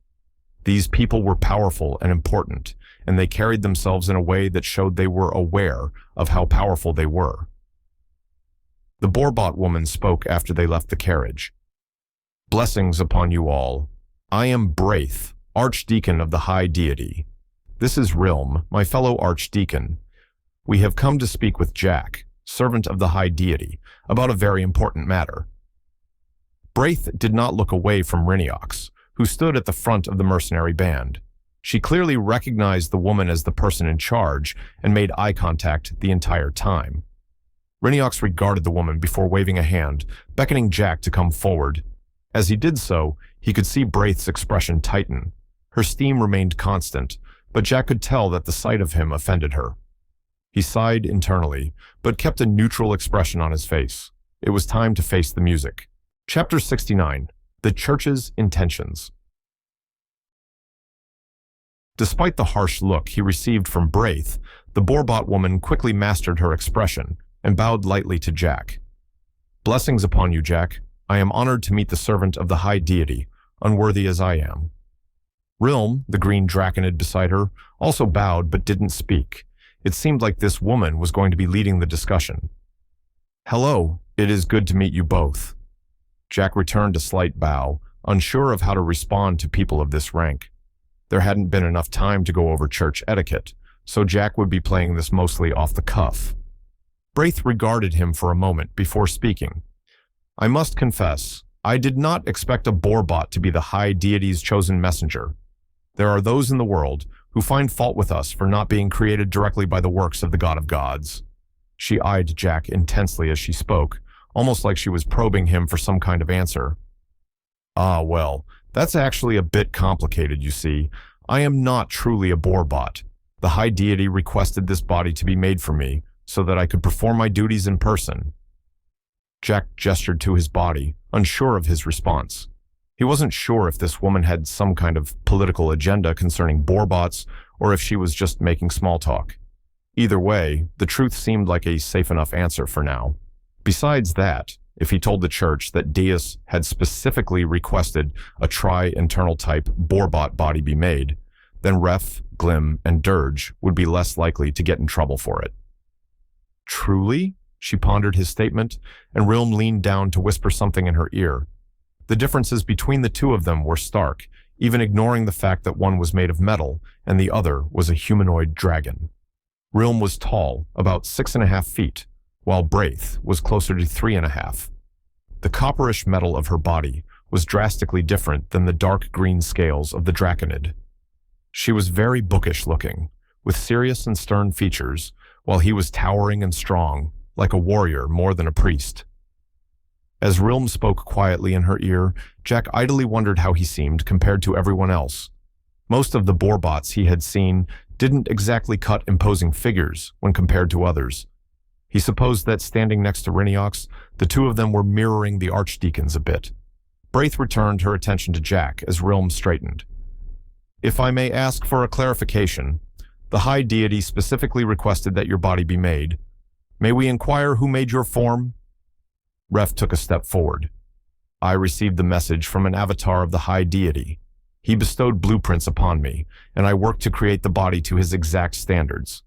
These people were powerful and important, and they carried themselves in a way that showed they were aware of how powerful they were. The boar-bought woman spoke after they left the carriage. Blessings upon you all. I am Braith, Archdeacon of the High Deity. This is Rilm, my fellow Archdeacon. We have come to speak with Jack, servant of the High Deity, about a very important matter. Braith did not look away from Reincarnation, who stood at the front of the mercenary band. She clearly recognized the woman as the person in charge and made eye contact the entire time. Reincarnation regarded the woman before waving a hand, beckoning Jack to come forward. As he did so, he could see Braith's expression tighten. Her steam remained constant, but Jack could tell that the sight of him offended her. He sighed internally, but kept a neutral expression on his face. It was time to face the music. Chapter 69. The Church's Intentions. Despite the harsh look he received from Braith, the boar-bought woman quickly mastered her expression and bowed lightly to Jack. Blessings upon you, Jack. I am honored to meet the servant of the High Deity, unworthy as I am. Rilm, the green draconid beside her, also bowed but didn't speak. It seemed like this woman was going to be leading the discussion. Hello, it is good to meet you both. Jack returned a slight bow, unsure of how to respond to people of this rank. There hadn't been enough time to go over church etiquette, so Jack would be playing this mostly off the cuff. Braith regarded him for a moment before speaking. I must confess, I did not expect a boar-bought to be the High Deity's chosen messenger. There are those in the world who find fault with us for not being created directly by the works of the God of gods. She eyed Jack intensely as she spoke, almost like she was probing him for some kind of answer. Ah, well, that's actually a bit complicated, you see. I am not truly a boarbot. The high deity requested this body to be made for me so that I could perform my duties in person. Jack gestured to his body, unsure of his response. He wasn't sure if this woman had some kind of political agenda concerning boarbots or if she was just making small talk. Either way, the truth seemed like a safe enough answer for now. Besides that, if he told the church that Deus had specifically requested a tri-internal type boarbot body be made, then Ref, Glim, and Dirge would be less likely to get in trouble for it. Truly? She pondered his statement, and Rilm leaned down to whisper something in her ear. The differences between the two of them were stark, even ignoring the fact that one was made of metal and the other was a humanoid dragon. Rilm was tall, about 6.5 feet, while Braith was closer to 3.5. The copperish metal of her body was drastically different than the dark green scales of the Draconid. She was very bookish looking, with serious and stern features, while he was towering and strong, like a warrior more than a priest. As Rilm spoke quietly in her ear, Jack idly wondered how he seemed compared to everyone else. Most of the boarbots he had seen didn't exactly cut imposing figures when compared to others. He supposed that standing next to Reiniox, the two of them were mirroring the archdeacons a bit. Braith returned her attention to Jack as Rilm straightened. If I may ask for a clarification, the high deity specifically requested that your body be made. May we inquire who made your form? Ref took a step forward. I received the message from an avatar of the high deity. He bestowed blueprints upon me, and I worked to create the body to his exact standards.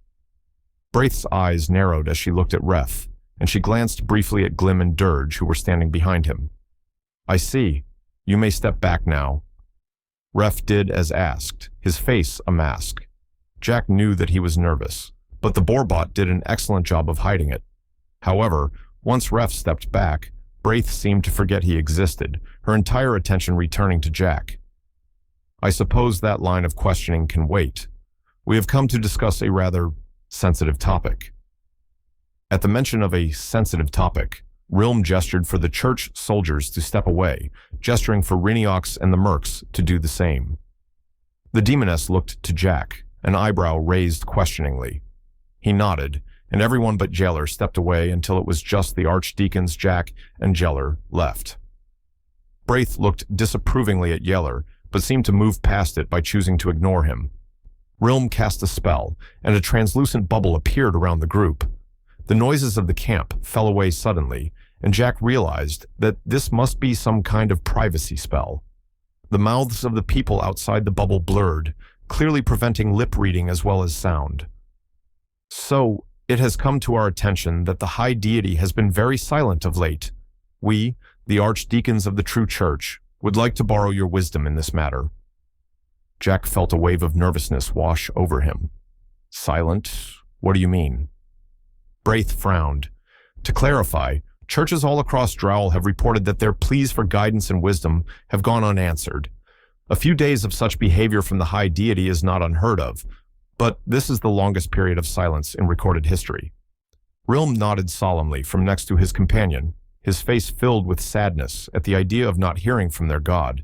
Braith's eyes narrowed as she looked at Ref, and she glanced briefly at Glim and Dirge, who were standing behind him. I see. You may step back now. Ref did as asked, his face a mask. Jack knew that he was nervous, but the boarbot did an excellent job of hiding it. However, once Ref stepped back, Braith seemed to forget he existed, her entire attention returning to Jack. I suppose that line of questioning can wait. We have come to discuss a rather sensitive topic. At the mention of a sensitive topic, Rilm gestured for the church soldiers to step away, gesturing for Reiniox and the mercs to do the same. The demoness looked to Jack, an eyebrow raised questioningly. He nodded, and everyone but Jailer stepped away until it was just the archdeacons, Jack, and Jailer left. Braith looked disapprovingly at Jailer, but seemed to move past it by choosing to ignore him. Rilm cast a spell, and a translucent bubble appeared around the group. The noises of the camp fell away suddenly, and Jack realized that this must be some kind of privacy spell. The mouths of the people outside the bubble blurred, clearly preventing lip reading as well as sound. So, it has come to our attention that the high deity has been very silent of late. We, the archdeacons of the true church, would like to borrow your wisdom in this matter. Jack felt a wave of nervousness wash over him. Silent? What do you mean? Braith frowned. To clarify, churches all across Drowl have reported that their pleas for guidance and wisdom have gone unanswered. A few days of such behavior from the high deity is not unheard of, but this is the longest period of silence in recorded history. Rilm nodded solemnly from next to his companion, his face filled with sadness at the idea of not hearing from their god.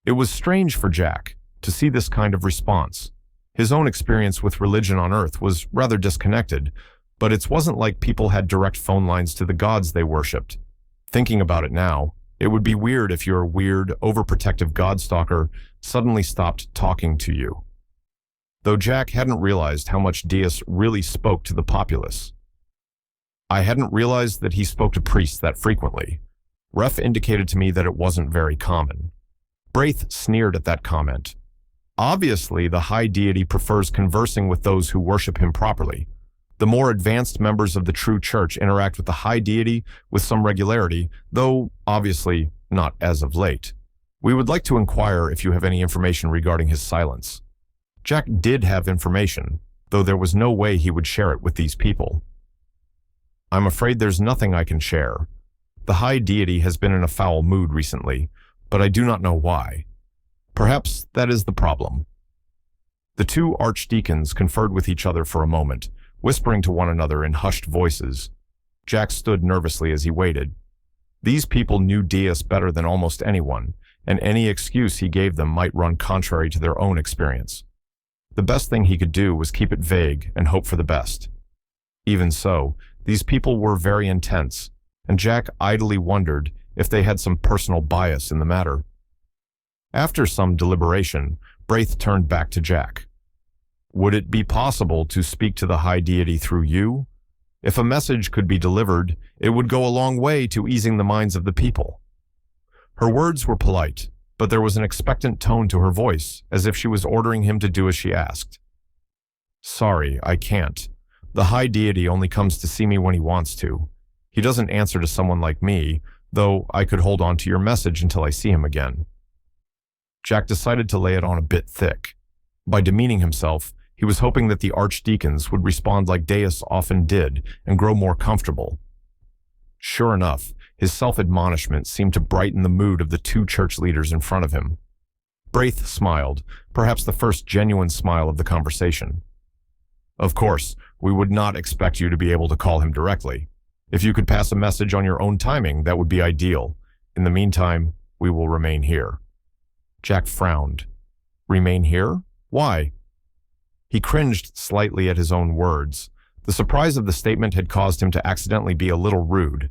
It was strange for Jack to see this kind of response. His own experience with religion on Earth was rather disconnected, but it wasn't like people had direct phone lines to the gods they worshipped. Thinking about it now, it would be weird if your weird, overprotective godstalker suddenly stopped talking to you. Though Jack hadn't realized how much Deus really spoke to the populace. I hadn't realized that he spoke to priests that frequently. Ref indicated to me that it wasn't very common. Braith sneered at that comment. Obviously, the high deity prefers conversing with those who worship him properly. The more advanced members of the true church interact with the high deity with some regularity, though obviously not as of late. We would like to inquire if you have any information regarding his silence. Jack did have information, though there was no way he would share it with these people. I'm afraid there's nothing I can share. The high deity has been in a foul mood recently, but I do not know why. Perhaps that is the problem. The two archdeacons conferred with each other for a moment, whispering to one another in hushed voices. Jack stood nervously as he waited. These people knew Diaz better than almost anyone, and any excuse he gave them might run contrary to their own experience. The best thing he could do was keep it vague and hope for the best. Even so, these people were very intense, and Jack idly wondered if they had some personal bias in the matter. After some deliberation, Braith turned back to Jack. Would it be possible to speak to the high deity through you? If a message could be delivered, it would go a long way to easing the minds of the people. Her words were polite, but there was an expectant tone to her voice, as if she was ordering him to do as she asked. Sorry, I can't. The high deity only comes to see me when he wants to. He doesn't answer to someone like me, though I could hold on to your message until I see him again. Jack decided to lay it on a bit thick. By demeaning himself, he was hoping that the archdeacons would respond like Deus often did and grow more comfortable. Sure enough, his self-admonishment seemed to brighten the mood of the two church leaders in front of him. Braith smiled, perhaps the first genuine smile of the conversation. Of course, we would not expect you to be able to call him directly. If you could pass a message on your own timing, that would be ideal. In the meantime, we will remain here. Jack frowned. Remain here? Why? He cringed slightly at his own words. The surprise of the statement had caused him to accidentally be a little rude.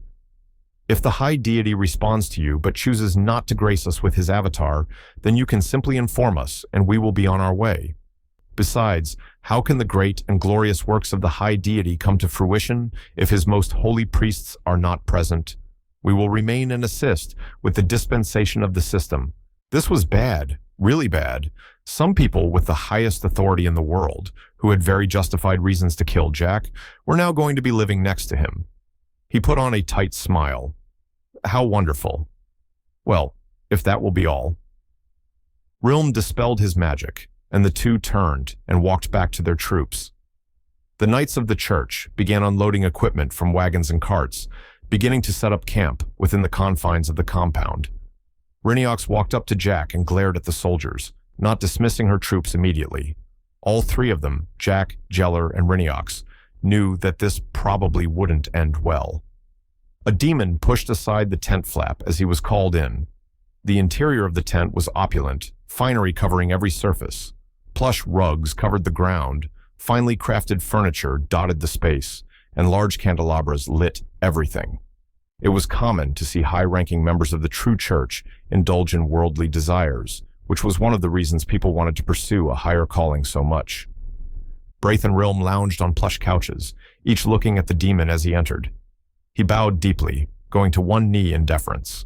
If the high deity responds to you but chooses not to grace us with his avatar, then you can simply inform us and we will be on our way. Besides, how can the great and glorious works of the high deity come to fruition if his most holy priests are not present? We will remain and assist with the dispensation of the system. This was bad, really bad. Some people with the highest authority in the world, who had very justified reasons to kill Jack, were now going to be living next to him. He put on a tight smile. How wonderful. Well, if that will be all. Rilm dispelled his magic, and the two turned and walked back to their troops. The knights of the church began unloading equipment from wagons and carts, beginning to set up camp within the confines of the compound. Reiniox walked up to Jack and glared at the soldiers, not dismissing her troops immediately. All three of them, Jack, Jeller, and Reiniox, knew that this probably wouldn't end well. A demon pushed aside the tent flap as he was called in. The interior of the tent was opulent, finery covering every surface. Plush rugs covered the ground, finely crafted furniture dotted the space, and large candelabras lit everything. It was common to see high-ranking members of the true church indulge in worldly desires, which was one of the reasons people wanted to pursue a higher calling so much. Braith and Rilm lounged on plush couches, each looking at the demon as he entered. He bowed deeply, going to one knee in deference.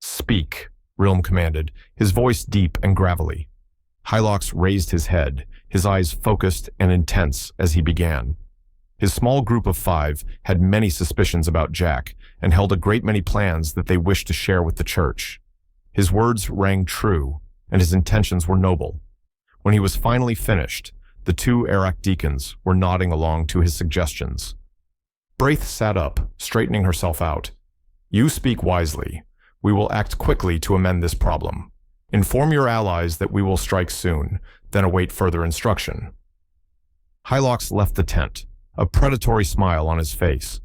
"Speak," Rilm commanded, his voice deep and gravelly. Hylox raised his head, his eyes focused and intense as he began. His small group of 5 had many suspicions about Jack and held a great many plans that they wished to share with the church. His words rang true, and his intentions were noble. When he was finally finished, the 2 Arak deacons were nodding along to his suggestions. Braith sat up, straightening herself out. "You speak wisely. We will act quickly to amend this problem. Inform your allies that we will strike soon, then await further instruction." Hylox left the tent, a predatory smile on his face.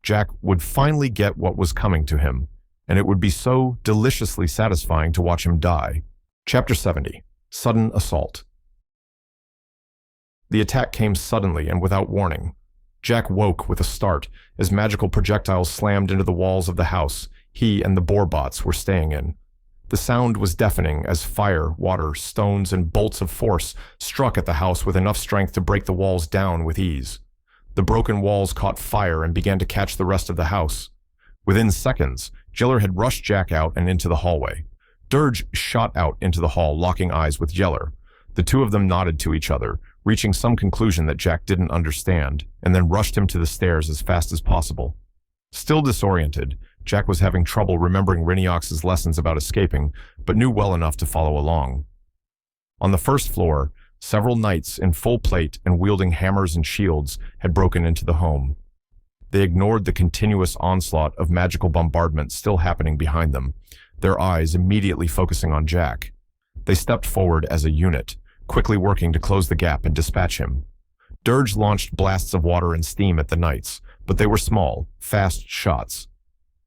Jack would finally get what was coming to him, and it would be so deliciously satisfying to watch him die. Chapter 70. Sudden Assault. The attack came suddenly and without warning. Jack woke with a start as magical projectiles slammed into the walls of the house he and the boarbots were staying in. The sound was deafening as fire, water, stones, and bolts of force struck at the house with enough strength to break the walls down with ease. The broken walls caught fire and began to catch the rest of the house. Within seconds, Jeller had rushed Jack out and into the hallway. Dirge shot out into the hall, locking eyes with Jeller. The two of them nodded to each other, reaching some conclusion that Jack didn't understand, and then rushed him to the stairs as fast as possible. Still disoriented, Jack was having trouble remembering Reiniox's lessons about escaping, but knew well enough to follow along. On the first floor, several knights in full plate and wielding hammers and shields had broken into the home. They ignored the continuous onslaught of magical bombardment still happening behind them, their eyes immediately focusing on Jack. They stepped forward as a unit, quickly working to close the gap and dispatch him. Dirge launched blasts of water and steam at the knights, but they were small, fast shots.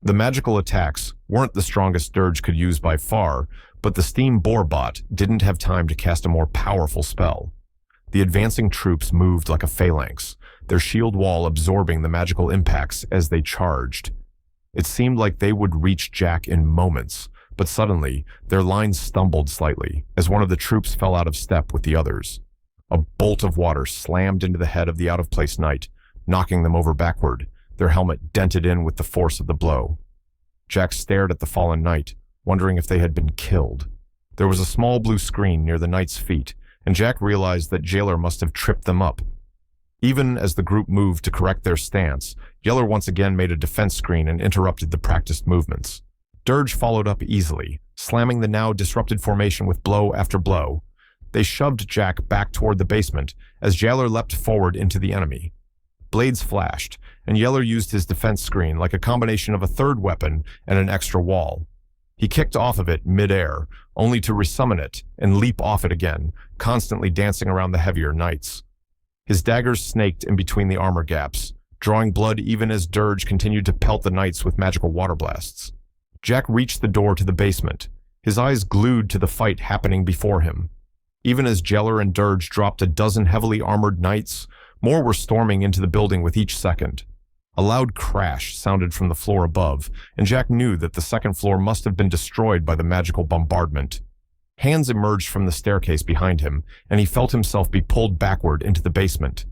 The magical attacks weren't the strongest Dirge could use by far, but the steam boar bot didn't have time to cast a more powerful spell. The advancing troops moved like a phalanx, their shield wall absorbing the magical impacts as they charged. It seemed like they would reach Jack in moments, but suddenly their lines stumbled slightly as one of the troops fell out of step with the others. A bolt of water slammed into the head of the out-of-place knight, knocking them over backward, their helmet dented in with the force of the blow. Jack stared at the fallen knight, wondering if they had been killed. There was a small blue screen near the knight's feet, and Jack realized that Jailer must have tripped them up. Even as the group moved to correct their stance, Yeller once again made a defense screen and interrupted the practiced movements. Dirge followed up easily, slamming the now disrupted formation with blow after blow. They shoved Jack back toward the basement as Jailer leapt forward into the enemy. Blades flashed, and Yeller used his defense screen like a combination of a third weapon and an extra wall. He kicked off of it mid-air, only to resummon it and leap off it again, constantly dancing around the heavier knights. His daggers snaked in between the armor gaps, drawing blood even as Dirge continued to pelt the knights with magical water blasts. Jack reached the door to the basement, his eyes glued to the fight happening before him. Even as Jailer and Dirge dropped a dozen heavily armored knights, more were storming into the building with each second. A loud crash sounded from the floor above, and Jack knew that the second floor must have been destroyed by the magical bombardment. Hands emerged from the staircase behind him, and he felt himself be pulled backward into the basement.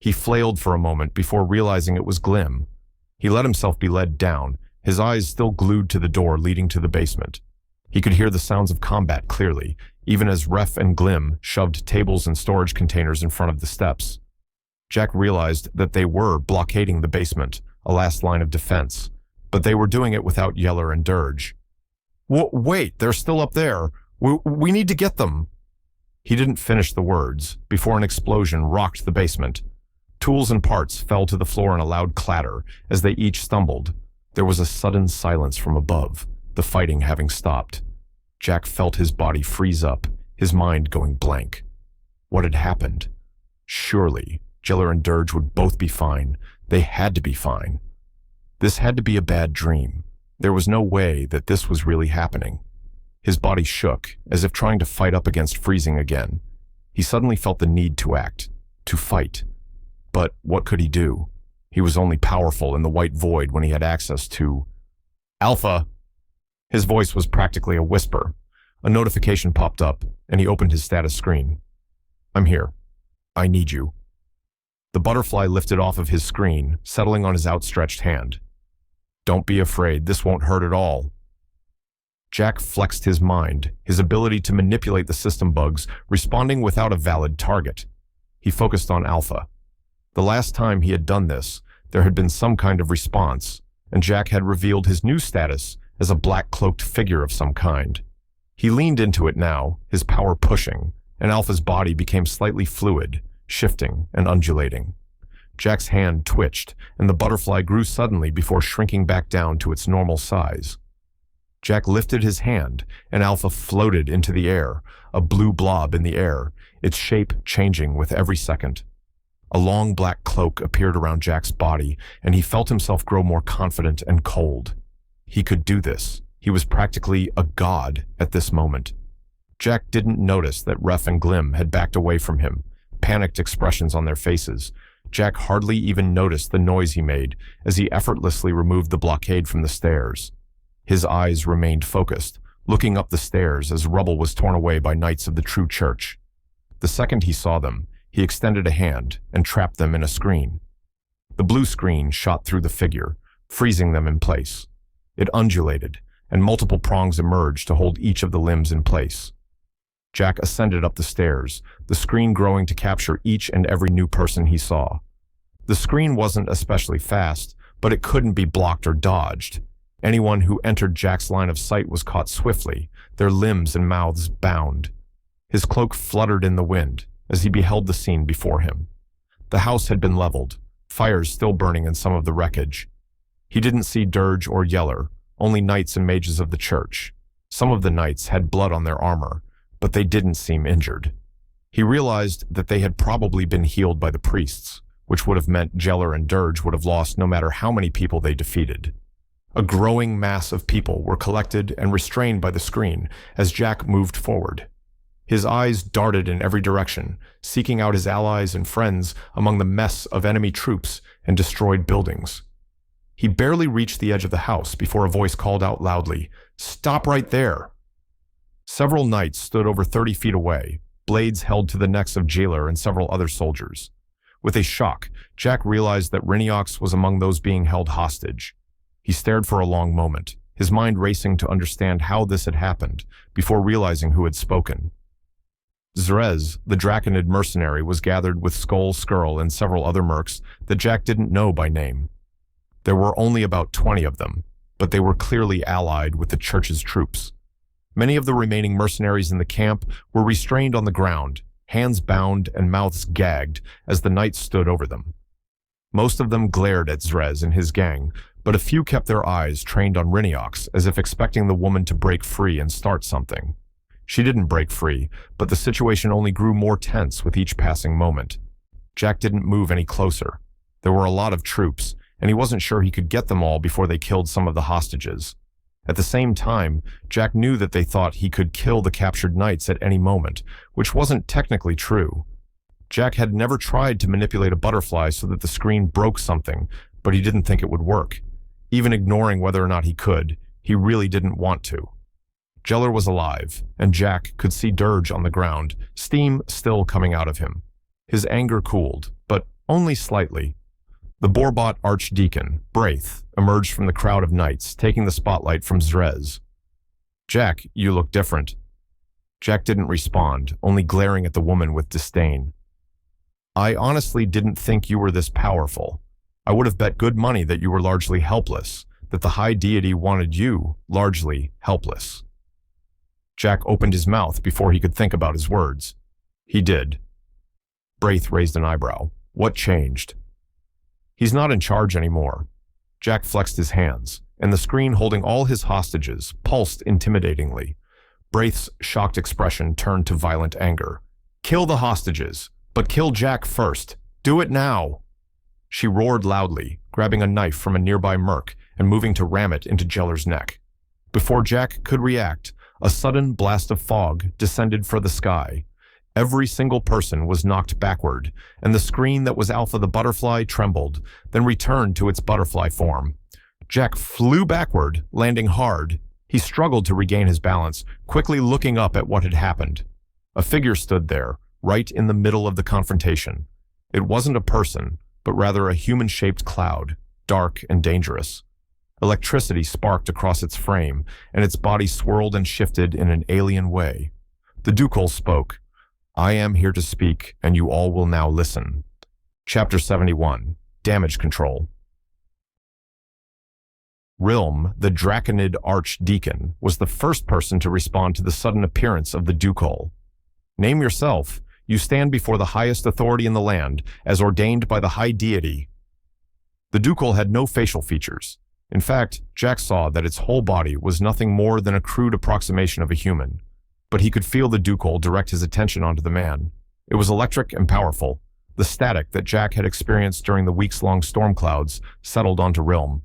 He flailed for a moment before realizing it was Glim. He let himself be led down, his eyes still glued to the door leading to the basement. He could hear the sounds of combat clearly, even as Ref and Glim shoved tables and storage containers in front of the steps. Jack realized that they were blockading the basement, a last line of defense, but they were doing it without Yeller and Dirge. Wait, they're still up there. We need to get them. He didn't finish the words before an explosion rocked the basement. Tools and parts fell to the floor in a loud clatter as they each stumbled. There was a sudden silence from above, the fighting having stopped. Jack felt his body freeze up, his mind going blank. What had happened? Surely Jailer and Dirge would both be fine. They had to be fine. This had to be a bad dream. There was no way that this was really happening. His body shook, as if trying to fight up against freezing again. He suddenly felt the need to act, to fight. But what could he do? He was only powerful in the white void when he had access to Alpha. His voice was practically a whisper. A notification popped up, and he opened his status screen. I'm here. I need you. The butterfly lifted off of his screen, settling on his outstretched hand. Don't be afraid, this won't hurt at all. Jack flexed his mind, his ability to manipulate the system bugs, responding without a valid target. He focused on Alpha. The last time he had done this, there had been some kind of response, and Jack had revealed his new status as a black-cloaked figure of some kind. He leaned into it now, his power pushing, and Alpha's body became slightly fluid, shifting and undulating. Jack's hand twitched, and the butterfly grew suddenly before shrinking back down to its normal size. Jack lifted his hand, and Alpha floated into the air, a blue blob in the air, its shape changing with every second. A long black cloak appeared around Jack's body, and he felt himself grow more confident and cold. He could do this. He was practically a god at this moment. Jack didn't notice that Ref and Glim had backed away from him, panicked expressions on their faces. Jack hardly even noticed the noise he made as he effortlessly removed the blockade from the stairs. His eyes remained focused, looking up the stairs as rubble was torn away by knights of the true church. The second he saw them, he extended a hand and trapped them in a screen. The blue screen shot through the figure, freezing them in place. It undulated, and multiple prongs emerged to hold each of the limbs in place. Jack ascended up the stairs, the screen growing to capture each and every new person he saw. The screen wasn't especially fast, but it couldn't be blocked or dodged. Anyone who entered Jack's line of sight was caught swiftly, their limbs and mouths bound. His cloak fluttered in the wind as he beheld the scene before him. The house had been leveled, fires still burning in some of the wreckage. He didn't see Dirge or Yeller, only knights and mages of the church. Some of the knights had blood on their armor, but they didn't seem injured. He realized that they had probably been healed by the priests, which would have meant Jeller and Dirge would have lost no matter how many people they defeated. A growing mass of people were collected and restrained by the screen as Jack moved forward. His eyes darted in every direction, seeking out his allies and friends among the mess of enemy troops and destroyed buildings. He barely reached the edge of the house before a voice called out loudly, "Stop right there!" Several knights stood over 30 feet away, blades held to the necks of Jailer and several other soldiers. With a shock, Jack realized that Reincarnation was among those being held hostage. He stared for a long moment, his mind racing to understand how this had happened, before realizing who had spoken. Zrez, the Draconid mercenary, was gathered with Skull, Skrull, and several other mercs that Jack didn't know by name. There were only about 20 of them, but they were clearly allied with the church's troops. Many of the remaining mercenaries in the camp were restrained on the ground, hands bound and mouths gagged as the knights stood over them. Most of them glared at Zrez and his gang, but a few kept their eyes trained on Reincarnation as if expecting the woman to break free and start something. She didn't break free, but the situation only grew more tense with each passing moment. Jack didn't move any closer. There were a lot of troops, and he wasn't sure he could get them all before they killed some of the hostages. At the same time, Jack knew that they thought he could kill the captured knights at any moment, which wasn't technically true. Jack had never tried to manipulate a butterfly so that the screen broke something, but he didn't think it would work. Even ignoring whether or not he could, he really didn't want to. Jeller was alive, and Jack could see Dirge on the ground, steam still coming out of him. His anger cooled, but only slightly. The Borbot Archdeacon, Braith, emerged from the crowd of knights, taking the spotlight from Zrez. "Jack, you look different." Jack didn't respond, only glaring at the woman with disdain. "I honestly didn't think you were this powerful. I would have bet good money that you were largely helpless, that the high deity wanted you largely helpless." Jack opened his mouth before he could think about his words. He did. Braith raised an eyebrow. "What changed?" "He's not in charge anymore." Jack flexed his hands, and the screen holding all his hostages pulsed intimidatingly. Braith's shocked expression turned to violent anger. "Kill the hostages, but kill Jack first. Do it now!" She roared loudly, grabbing a knife from a nearby merc and moving to ram it into Jeller's neck. Before Jack could react, a sudden blast of fog descended from the sky. Every single person was knocked backward, and the screen that was Alpha the butterfly trembled, then returned to its butterfly form. Jack flew backward, landing hard. He struggled to regain his balance, quickly looking up at what had happened. A figure stood there, right in the middle of the confrontation. It wasn't a person, but rather a human-shaped cloud, dark and dangerous. Electricity sparked across its frame, and its body swirled and shifted in an alien way. The Ducal spoke. "I am here to speak, and you all will now listen." Chapter 71. Damage Control. Rilm, the Draconid Archdeacon, was the first person to respond to the sudden appearance of the Ducal. "Name yourself. You stand before the highest authority in the land, as ordained by the high deity." The Ducal had no facial features. In fact, Jack saw that its whole body was nothing more than a crude approximation of a human. But he could feel the Ducal direct his attention onto the man. It was electric and powerful. The static that Jack had experienced during the weeks-long storm clouds settled onto Rilm.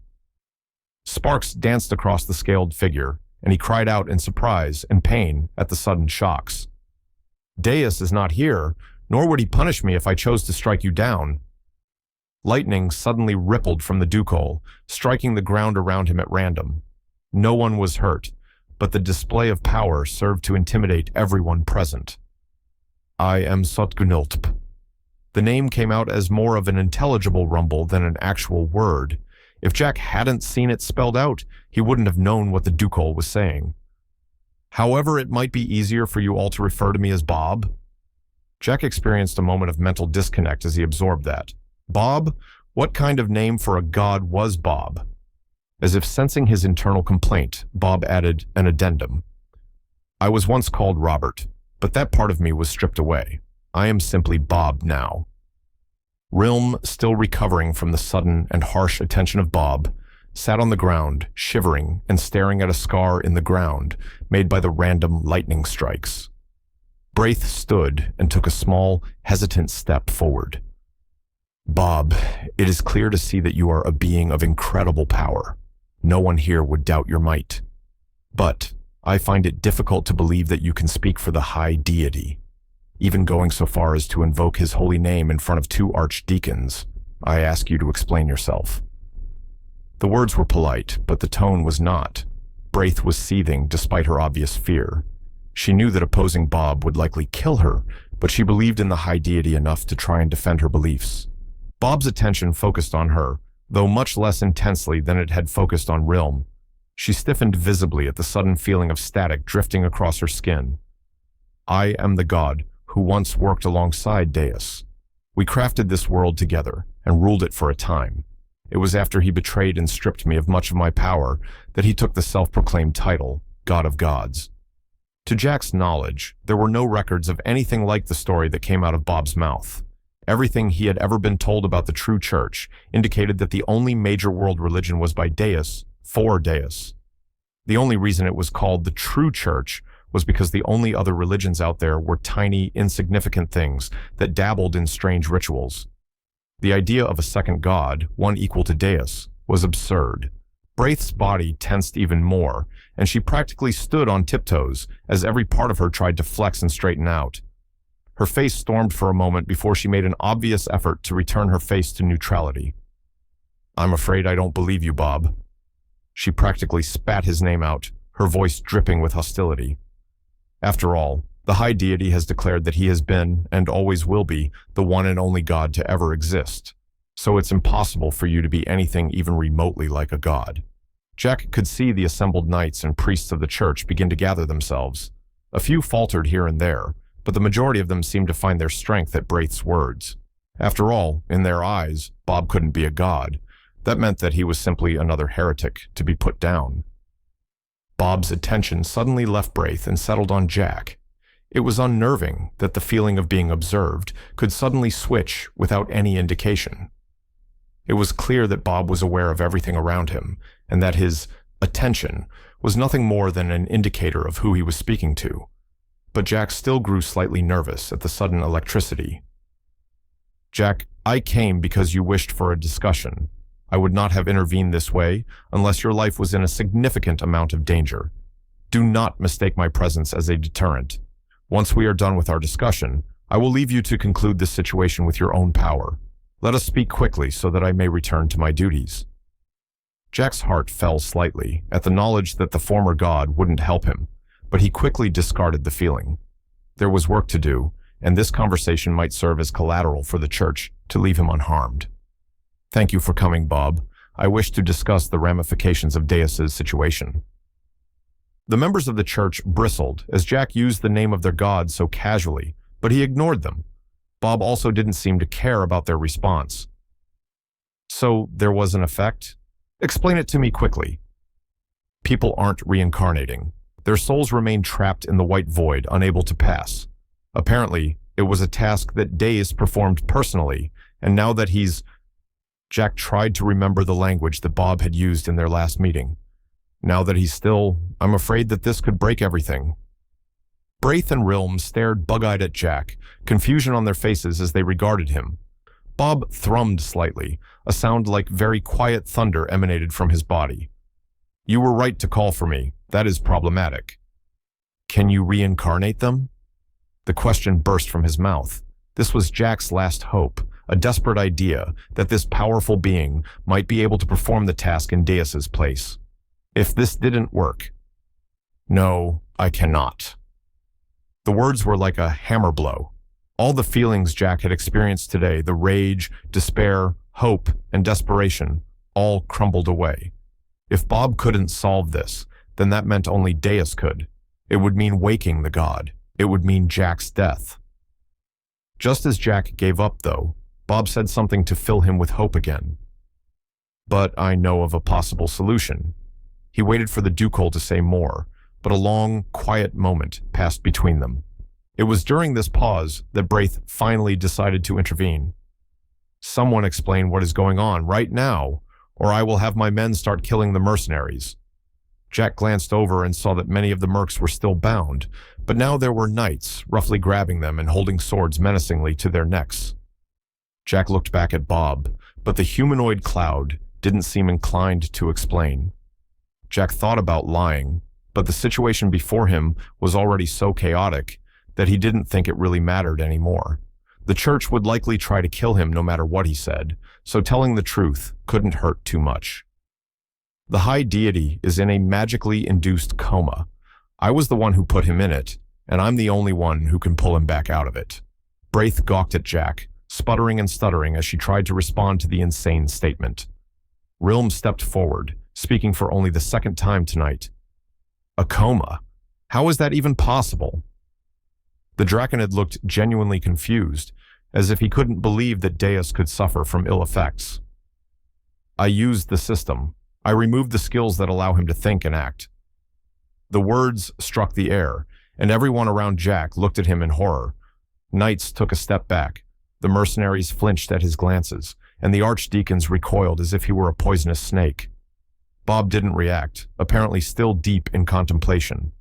Sparks danced across the scaled figure, and he cried out in surprise and pain at the sudden shocks. "Deus is not here, nor would he punish me if I chose to strike you down." Lightning suddenly rippled from the Ducal, striking the ground around him at random. No one was hurt, but the display of power served to intimidate everyone present. "I am Sotguniltp." The name came out as more of an intelligible rumble than an actual word. If Jack hadn't seen it spelled out, he wouldn't have known what the Ducal was saying. "However, it might be easier for you all to refer to me as Bob." Jack experienced a moment of mental disconnect as he absorbed that. Bob? What kind of name for a god was Bob? As if sensing his internal complaint, Bob added an addendum. "I was once called Robert, but that part of me was stripped away. I am simply Bob now." Rilm, still recovering from the sudden and harsh attention of Bob, sat on the ground, shivering and staring at a scar in the ground made by the random lightning strikes. Braith stood and took a small, hesitant step forward. "Bob, it is clear to see that you are a being of incredible power. No one here would doubt your might. But I find it difficult to believe that you can speak for the high deity. Even going so far as to invoke his holy name in front of 2 archdeacons, I ask you to explain yourself." The words were polite, but the tone was not. Braith was seething despite her obvious fear. She knew that opposing Bob would likely kill her, but she believed in the high deity enough to try and defend her beliefs. Bob's attention focused on her, though much less intensely than it had focused on Realm. She stiffened visibly at the sudden feeling of static drifting across her skin. "I am the god who once worked alongside Deus. We crafted this world together and ruled it for a time. It was after he betrayed and stripped me of much of my power that he took the self-proclaimed title, God of Gods." To Jack's knowledge, there were no records of anything like the story that came out of Bob's mouth. Everything he had ever been told about the true church indicated that the only major world religion was by Deus, for Deus. The only reason it was called the true church was because the only other religions out there were tiny, insignificant things that dabbled in strange rituals. The idea of a second god, one equal to Deus, was absurd. Braith's body tensed even more, and she practically stood on tiptoes as every part of her tried to flex and straighten out. Her face stormed for a moment before she made an obvious effort to return her face to neutrality. "I'm afraid I don't believe you, Bob." She practically spat his name out, her voice dripping with hostility. After all, the high deity has declared that he has been, and always will be, the one and only god to ever exist. So it's impossible for you to be anything even remotely like a god. Jack could see the assembled knights and priests of the church begin to gather themselves. A few faltered here and there, but the majority of them seemed to find their strength at Braith's words. After all, in their eyes, Bob couldn't be a god. That meant that he was simply another heretic to be put down. Bob's attention suddenly left Braith and settled on Jack. It was unnerving that the feeling of being observed could suddenly switch without any indication. It was clear that Bob was aware of everything around him, and that his attention was nothing more than an indicator of who he was speaking to. But Jack still grew slightly nervous at the sudden electricity. "Jack, I came because you wished for a discussion. I would not have intervened this way unless your life was in a significant amount of danger. Do not mistake my presence as a deterrent. Once we are done with our discussion, I will leave you to conclude this situation with your own power. Let us speak quickly so that I may return to my duties." Jack's heart fell slightly at the knowledge that the former god wouldn't help him, but he quickly discarded the feeling. There was work to do, and this conversation might serve as collateral for the church to leave him unharmed. "Thank you for coming, Bob. I wish to discuss the ramifications of Deus's situation." The members of the church bristled as Jack used the name of their god so casually, but he ignored them. Bob also didn't seem to care about their response. "So there was an effect? Explain it to me quickly." "People aren't reincarnating. Their souls remain trapped in the white void, unable to pass. Apparently, it was a task that Deus performed personally, and now that he's..." Jack tried to remember the language that Bob had used in their last meeting. "Now that he's still, I'm afraid that this could break everything." Braith and Realm stared bug-eyed at Jack, confusion on their faces as they regarded him. Bob thrummed slightly, a sound like very quiet thunder emanated from his body. "You were right to call for me. That is problematic." "Can you reincarnate them?" The question burst from his mouth. This was Jack's last hope, a desperate idea that this powerful being might be able to perform the task in Deus's place. If this didn't work... "No, I cannot." The words were like a hammer blow. All the feelings Jack had experienced today, the rage, despair, hope, and desperation, all crumbled away. If Bob couldn't solve this, then that meant only Deus could. It would mean waking the god. It would mean Jack's death. Just as Jack gave up, though, Bob said something to fill him with hope again. "But I know of a possible solution." He waited for the Ducal to say more, but a long, quiet moment passed between them. It was during this pause that Braith finally decided to intervene. "Someone explain what is going on right now, or I will have my men start killing the mercenaries." Jack glanced over and saw that many of the mercs were still bound, But now there were knights, roughly grabbing them and holding swords menacingly to their necks. Jack looked back at Bob, but the humanoid cloud didn't seem inclined to explain. Jack thought about lying, but the situation before him was already so chaotic that he didn't think it really mattered anymore. The church would likely try to kill him no matter what he said, so telling the truth couldn't hurt too much. The high deity is in a magically induced coma. I was the one who put him in it, and I'm the only one who can pull him back out of it. Braith gawked at Jack, sputtering and stuttering as she tried to respond to the insane statement. Rilm stepped forward, speaking for only the second time tonight. A coma? How is that even possible? The Draconid looked genuinely confused, as if he couldn't believe that Deus could suffer from ill effects. I used the system. I removed the skills that allow him to think and act. The words struck the air, and everyone around Jack looked at him in horror. Knights took a step back. The mercenaries flinched at his glances, and the archdeacons recoiled as if he were a poisonous snake. Bob didn't react, apparently still deep in contemplation.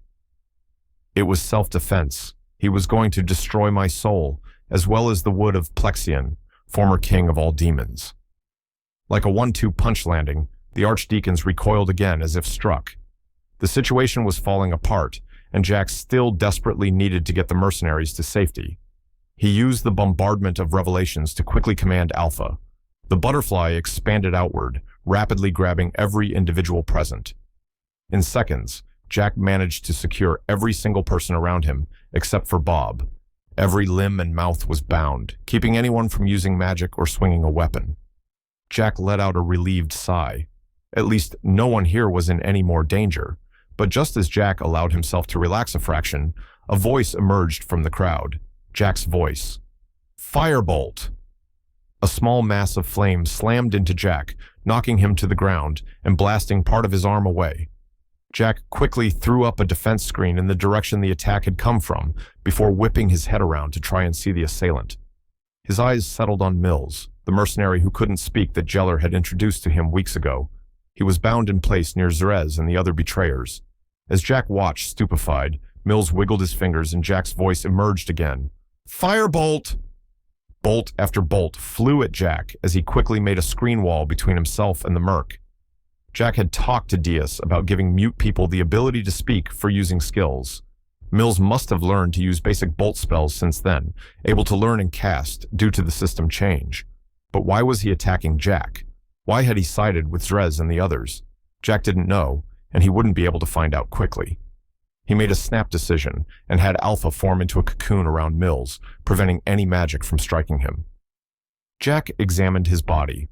It was self-defense. He was going to destroy my soul, as well as the wood of Plexion, former king of all demons. Like a 1-2 punch landing, the archdeacons recoiled again as if struck. The situation was falling apart, and Jack still desperately needed to get the mercenaries to safety. He used the bombardment of revelations to quickly command Alpha. The butterfly expanded outward, rapidly grabbing every individual present. In seconds, Jack managed to secure every single person around him, except for Bob. Every limb and mouth was bound, keeping anyone from using magic or swinging a weapon. Jack let out a relieved sigh. At least no one here was in any more danger. But just as Jack allowed himself to relax a fraction, a voice emerged from the crowd. Jack's voice. Firebolt! A small mass of flame slammed into Jack, knocking him to the ground and blasting part of his arm away. Jack quickly threw up a defense screen in the direction the attack had come from, before whipping his head around to try and see the assailant. His eyes settled on Mills, the mercenary who couldn't speak that Jeller had introduced to him weeks ago. He was bound in place near Zrez and the other betrayers. As Jack watched, stupefied, Mills wiggled his fingers and Jack's voice emerged again. Firebolt! Bolt after bolt flew at Jack as he quickly made a screen wall between himself and the merc. Jack had talked to Deus about giving mute people the ability to speak for using skills. Mills must have learned to use basic bolt spells since then, able to learn and cast due to the system change. But why was he attacking Jack? Why had he sided with Zrez and the others? Jack didn't know, and he wouldn't be able to find out quickly. He made a snap decision and had Alpha form into a cocoon around Mills, preventing any magic from striking him. Jack examined his body.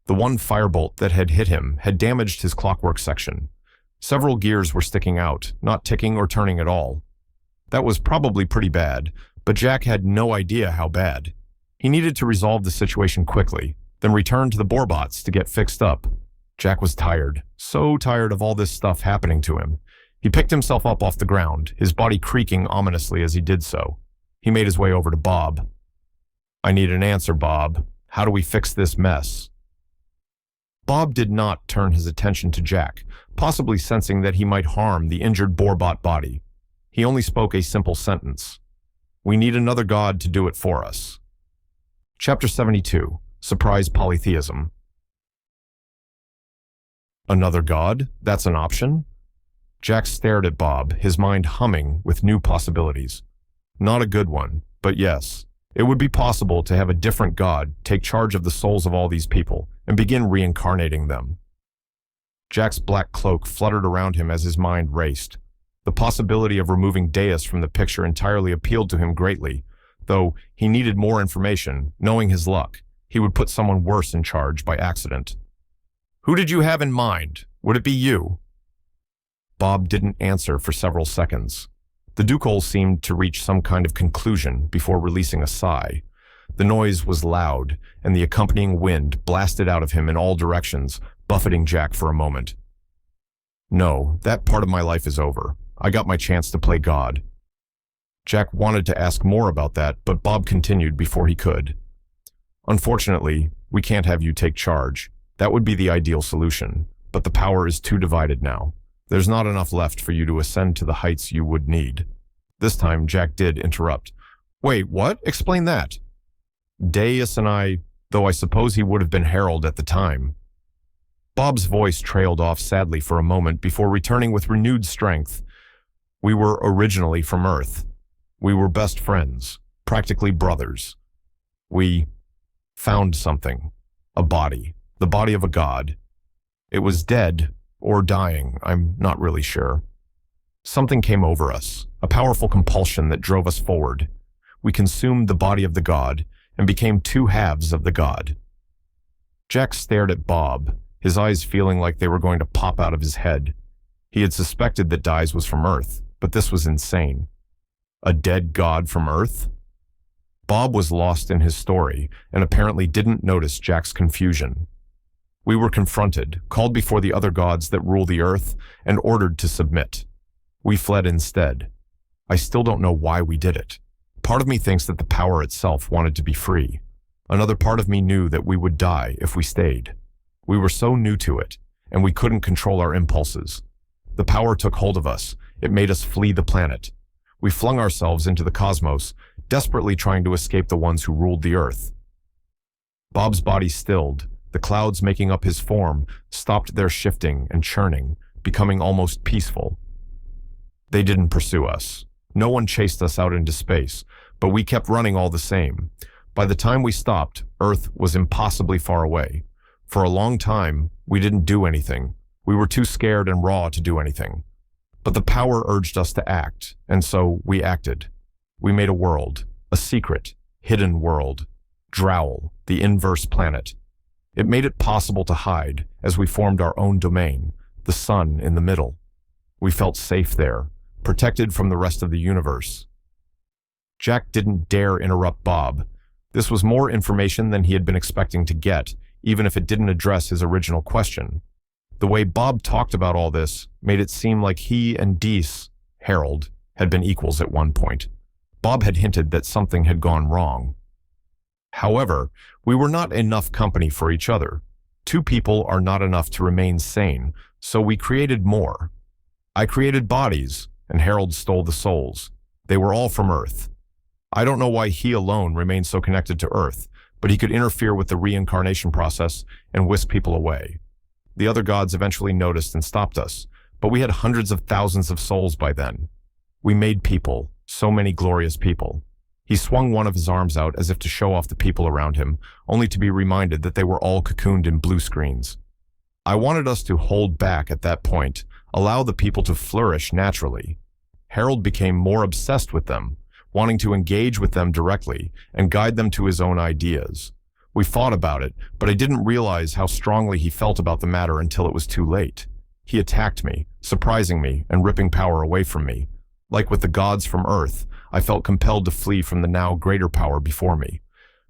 The one firebolt that had hit him had damaged his clockwork section. Several gears were sticking out, not ticking or turning at all. That was probably pretty bad, but Jack had no idea how bad. He needed to resolve the situation quickly, then return to the Borbots to get fixed up. Jack was tired, so tired of all this stuff happening to him. He picked himself up off the ground, his body creaking ominously as he did so. He made his way over to Bob. I need an answer, Bob. How do we fix this mess? Bob did not turn his attention to Jack, possibly sensing that he might harm the injured Borbot body. He only spoke a simple sentence. We need another god to do it for us. Chapter 72. Surprise Polytheism. Another god? That's an option? Jack stared at Bob, his mind humming with new possibilities. Not a good one, but yes. It would be possible to have a different god take charge of the souls of all these people and begin reincarnating them. Jack's black cloak fluttered around him as his mind raced. The possibility of removing Deus from the picture entirely appealed to him greatly, though he needed more information. Knowing his luck, he would put someone worse in charge by accident. Who did you have in mind? Would it be you? Bob didn't answer for several seconds. The Ducal seemed to reach some kind of conclusion before releasing a sigh. The noise was loud, and the accompanying wind blasted out of him in all directions, buffeting Jack for a moment. No, that part of my life is over. I got my chance to play God. Jack wanted to ask more about that, but Bob continued before he could. Unfortunately, we can't have you take charge. That would be the ideal solution, but the power is too divided now. There's not enough left for you to ascend to the heights you would need. This time, Jack did interrupt. Wait, what? Explain that. Deus and I, though I suppose he would have been Harold at the time. Bob's voice trailed off sadly for a moment before returning with renewed strength. We were originally from Earth. We were best friends, practically brothers. We found something, a body, the body of a god. It was dead, or dying, I'm not really sure. Something came over us, a powerful compulsion that drove us forward. We consumed the body of the god and became two halves of the god. Jack stared at Bob, his eyes feeling like they were going to pop out of his head. He had suspected that Dies was from Earth, but this was insane. A dead god from Earth? Bob was lost in his story and apparently didn't notice Jack's confusion. We were confronted, called before the other gods that rule the earth, and ordered to submit. We fled instead. I still don't know why we did it. Part of me thinks that the power itself wanted to be free. Another part of me knew that we would die if we stayed. We were so new to it, and we couldn't control our impulses. The power took hold of us. It made us flee the planet. We flung ourselves into the cosmos, desperately trying to escape the ones who ruled the earth. Bob's body stilled. The clouds making up his form stopped their shifting and churning, becoming almost peaceful. They didn't pursue us. No one chased us out into space, but we kept running all the same. By the time we stopped, Earth was impossibly far away. For a long time, we didn't do anything. We were too scared and raw to do anything. But the power urged us to act, and so we acted. We made a world, a secret, hidden world. Drowl, the inverse planet. It made it possible to hide as we formed our own domain, the sun in the middle. We felt safe there, protected from the rest of the universe. Jack didn't dare interrupt Bob. This was more information than he had been expecting to get, even if it didn't address his original question. The way Bob talked about all this made it seem like he and Dees, Harold, had been equals at one point. Bob had hinted that something had gone wrong. However, we were not enough company for each other. Two people are not enough to remain sane, so we created more. I created bodies, and Harold stole the souls. They were all from Earth. I don't know why he alone remained so connected to Earth, but he could interfere with the reincarnation process and whisk people away. The other gods eventually noticed and stopped us, but we had hundreds of thousands of souls by then. We made people, so many glorious people. He swung one of his arms out as if to show off the people around him, only to be reminded that they were all cocooned in blue screens. I wanted us to hold back at that point, allow the people to flourish naturally. Harold became more obsessed with them, wanting to engage with them directly and guide them to his own ideas. We fought about it, but I didn't realize how strongly he felt about the matter until it was too late. He attacked me, surprising me and ripping power away from me. Like with the gods from Earth, I felt compelled to flee from the now greater power before me.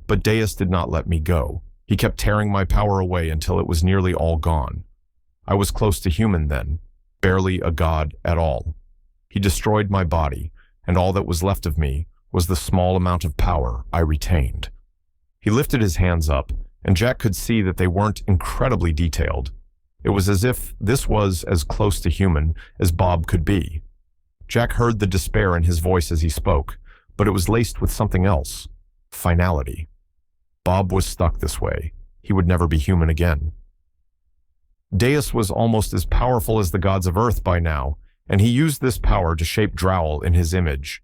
But Deus did not let me go. He kept tearing my power away until it was nearly all gone. I was close to human then, barely a god at all. He destroyed my body, and all that was left of me was the small amount of power I retained. He lifted his hands up, and Jack could see that they weren't incredibly detailed. It was as if this was as close to human as Bob could be. Jack heard the despair in his voice as he spoke, but it was laced with something else. Finality. Bob was stuck this way. He would never be human again. Deus was almost as powerful as the gods of Earth by now, and he used this power to shape Drowl in his image.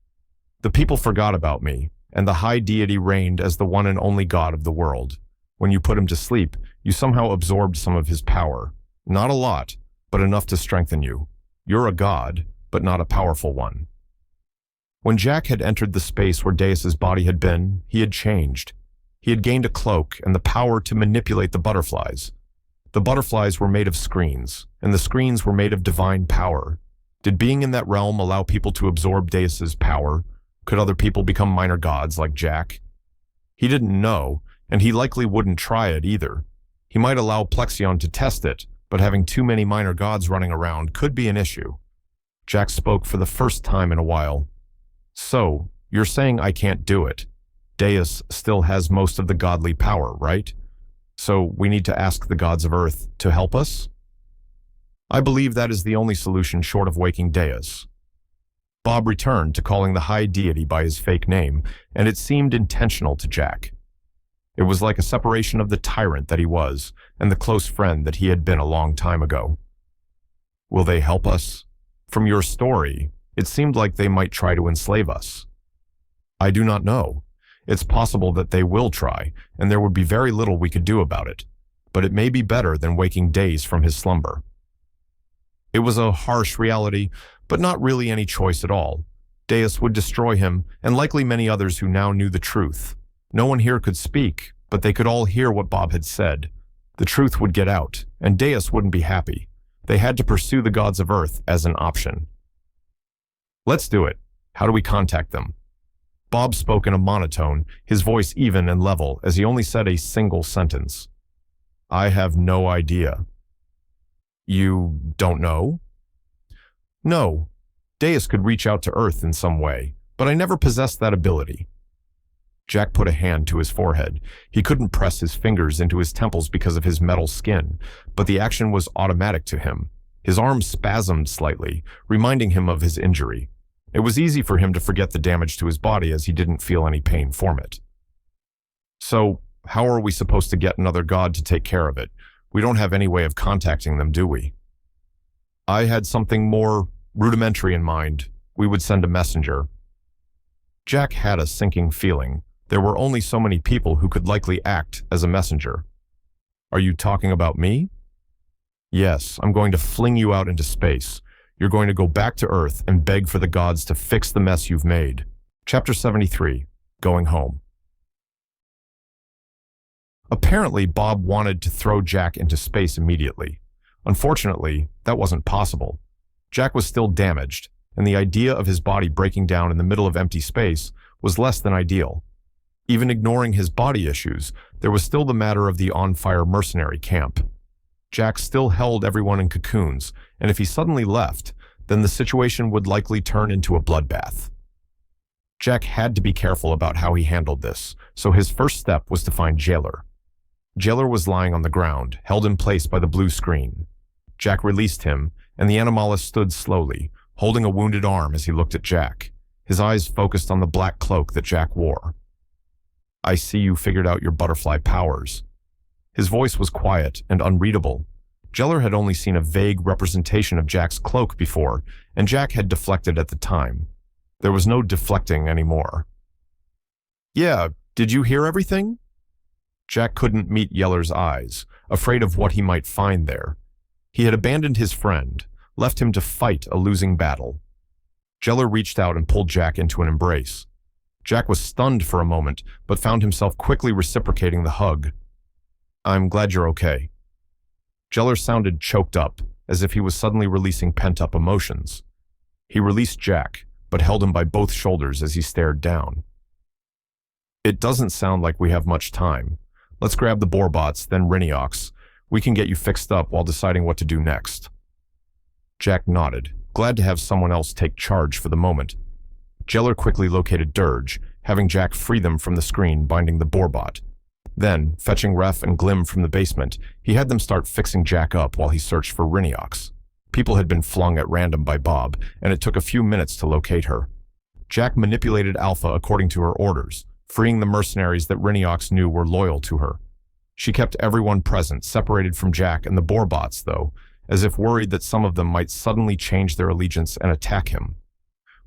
The people forgot about me, and the high deity reigned as the one and only god of the world. When you put him to sleep, you somehow absorbed some of his power. Not a lot, but enough to strengthen you. You're a god, but not a powerful one. When Jack had entered the space where Deus's body had been, he had changed. He had gained a cloak and the power to manipulate the butterflies. The butterflies were made of screens, and the screens were made of divine power. Did being in that realm allow people to absorb Deus's power? Could other people become minor gods like Jack? He didn't know, and he likely wouldn't try it either. He might allow Plexion to test it, but having too many minor gods running around could be an issue. Jack spoke for the first time in a while. So, you're saying I can't do it. Deus still has most of the godly power, right? So we need to ask the gods of Earth to help us? I believe that is the only solution short of waking Deus. Bob returned to calling the high deity by his fake name, and it seemed intentional to Jack. It was like a separation of the tyrant that he was and the close friend that he had been a long time ago. Will they help us? From your story, it seemed like they might try to enslave us. I do not know. It's possible that they will try, and there would be very little we could do about it, but it may be better than waking days from his slumber. It was a harsh reality, but not really any choice at all. Deus would destroy him, and likely many others who now knew the truth. No one here could speak, but they could all hear what Bob had said. The truth would get out, and Deus wouldn't be happy. They had to pursue the gods of Earth as an option. Let's do it. How do we contact them? Bob spoke in a monotone, his voice even and level, as he only said a single sentence. I have no idea. You don't know? No. Deus could reach out to Earth in some way, but I never possessed that ability. Jack put a hand to his forehead. He couldn't press his fingers into his temples because of his metal skin, but the action was automatic to him. His arm spasmed slightly, reminding him of his injury. It was easy for him to forget the damage to his body as he didn't feel any pain from it. So, how are we supposed to get another god to take care of it? We don't have any way of contacting them, do we? I had something more rudimentary in mind. We would send a messenger. Jack had a sinking feeling. There were only so many people who could likely act as a messenger. Are you talking about me? Yes, I'm going to fling you out into space. You're going to go back to Earth and beg for the gods to fix the mess you've made. Chapter 73, Going Home. Apparently, Bob wanted to throw Jack into space immediately. Unfortunately, that wasn't possible. Jack was still damaged, and the idea of his body breaking down in the middle of empty space was less than ideal. Even ignoring his body issues, there was still the matter of the on-fire mercenary camp. Jack still held everyone in cocoons, and if he suddenly left, then the situation would likely turn into a bloodbath. Jack had to be careful about how he handled this, so his first step was to find Jailer. Jailer was lying on the ground, held in place by the blue screen. Jack released him, and the Animalist stood slowly, holding a wounded arm as he looked at Jack, his eyes focused on the black cloak that Jack wore. I see you figured out your butterfly powers. His voice was quiet and unreadable. Jailer had only seen a vague representation of Jack's cloak before, and Jack had deflected at the time. There was no deflecting anymore. Yeah, did you hear everything? Jack couldn't meet Yeller's eyes, afraid of what he might find there. He had abandoned his friend, left him to fight a losing battle. Jailer reached out and pulled Jack into an embrace. Jack was stunned for a moment, but found himself quickly reciprocating the hug. I'm glad you're okay. Jailer sounded choked up, as if he was suddenly releasing pent-up emotions. He released Jack, but held him by both shoulders as he stared down. It doesn't sound like we have much time. Let's grab the Borbots, then Riniox. We can get you fixed up while deciding what to do next. Jack nodded, glad to have someone else take charge for the moment. Jailer quickly located Dirge, having Jack free them from the screen binding the Borbot. Then, fetching Ref and Glim from the basement, he had them start fixing Jack up while he searched for Riniox. People had been flung at random by Bob, and it took a few minutes to locate her. Jack manipulated Alpha according to her orders, freeing the mercenaries that Riniox knew were loyal to her. She kept everyone present, separated from Jack and the Borbots, though, as if worried that some of them might suddenly change their allegiance and attack him.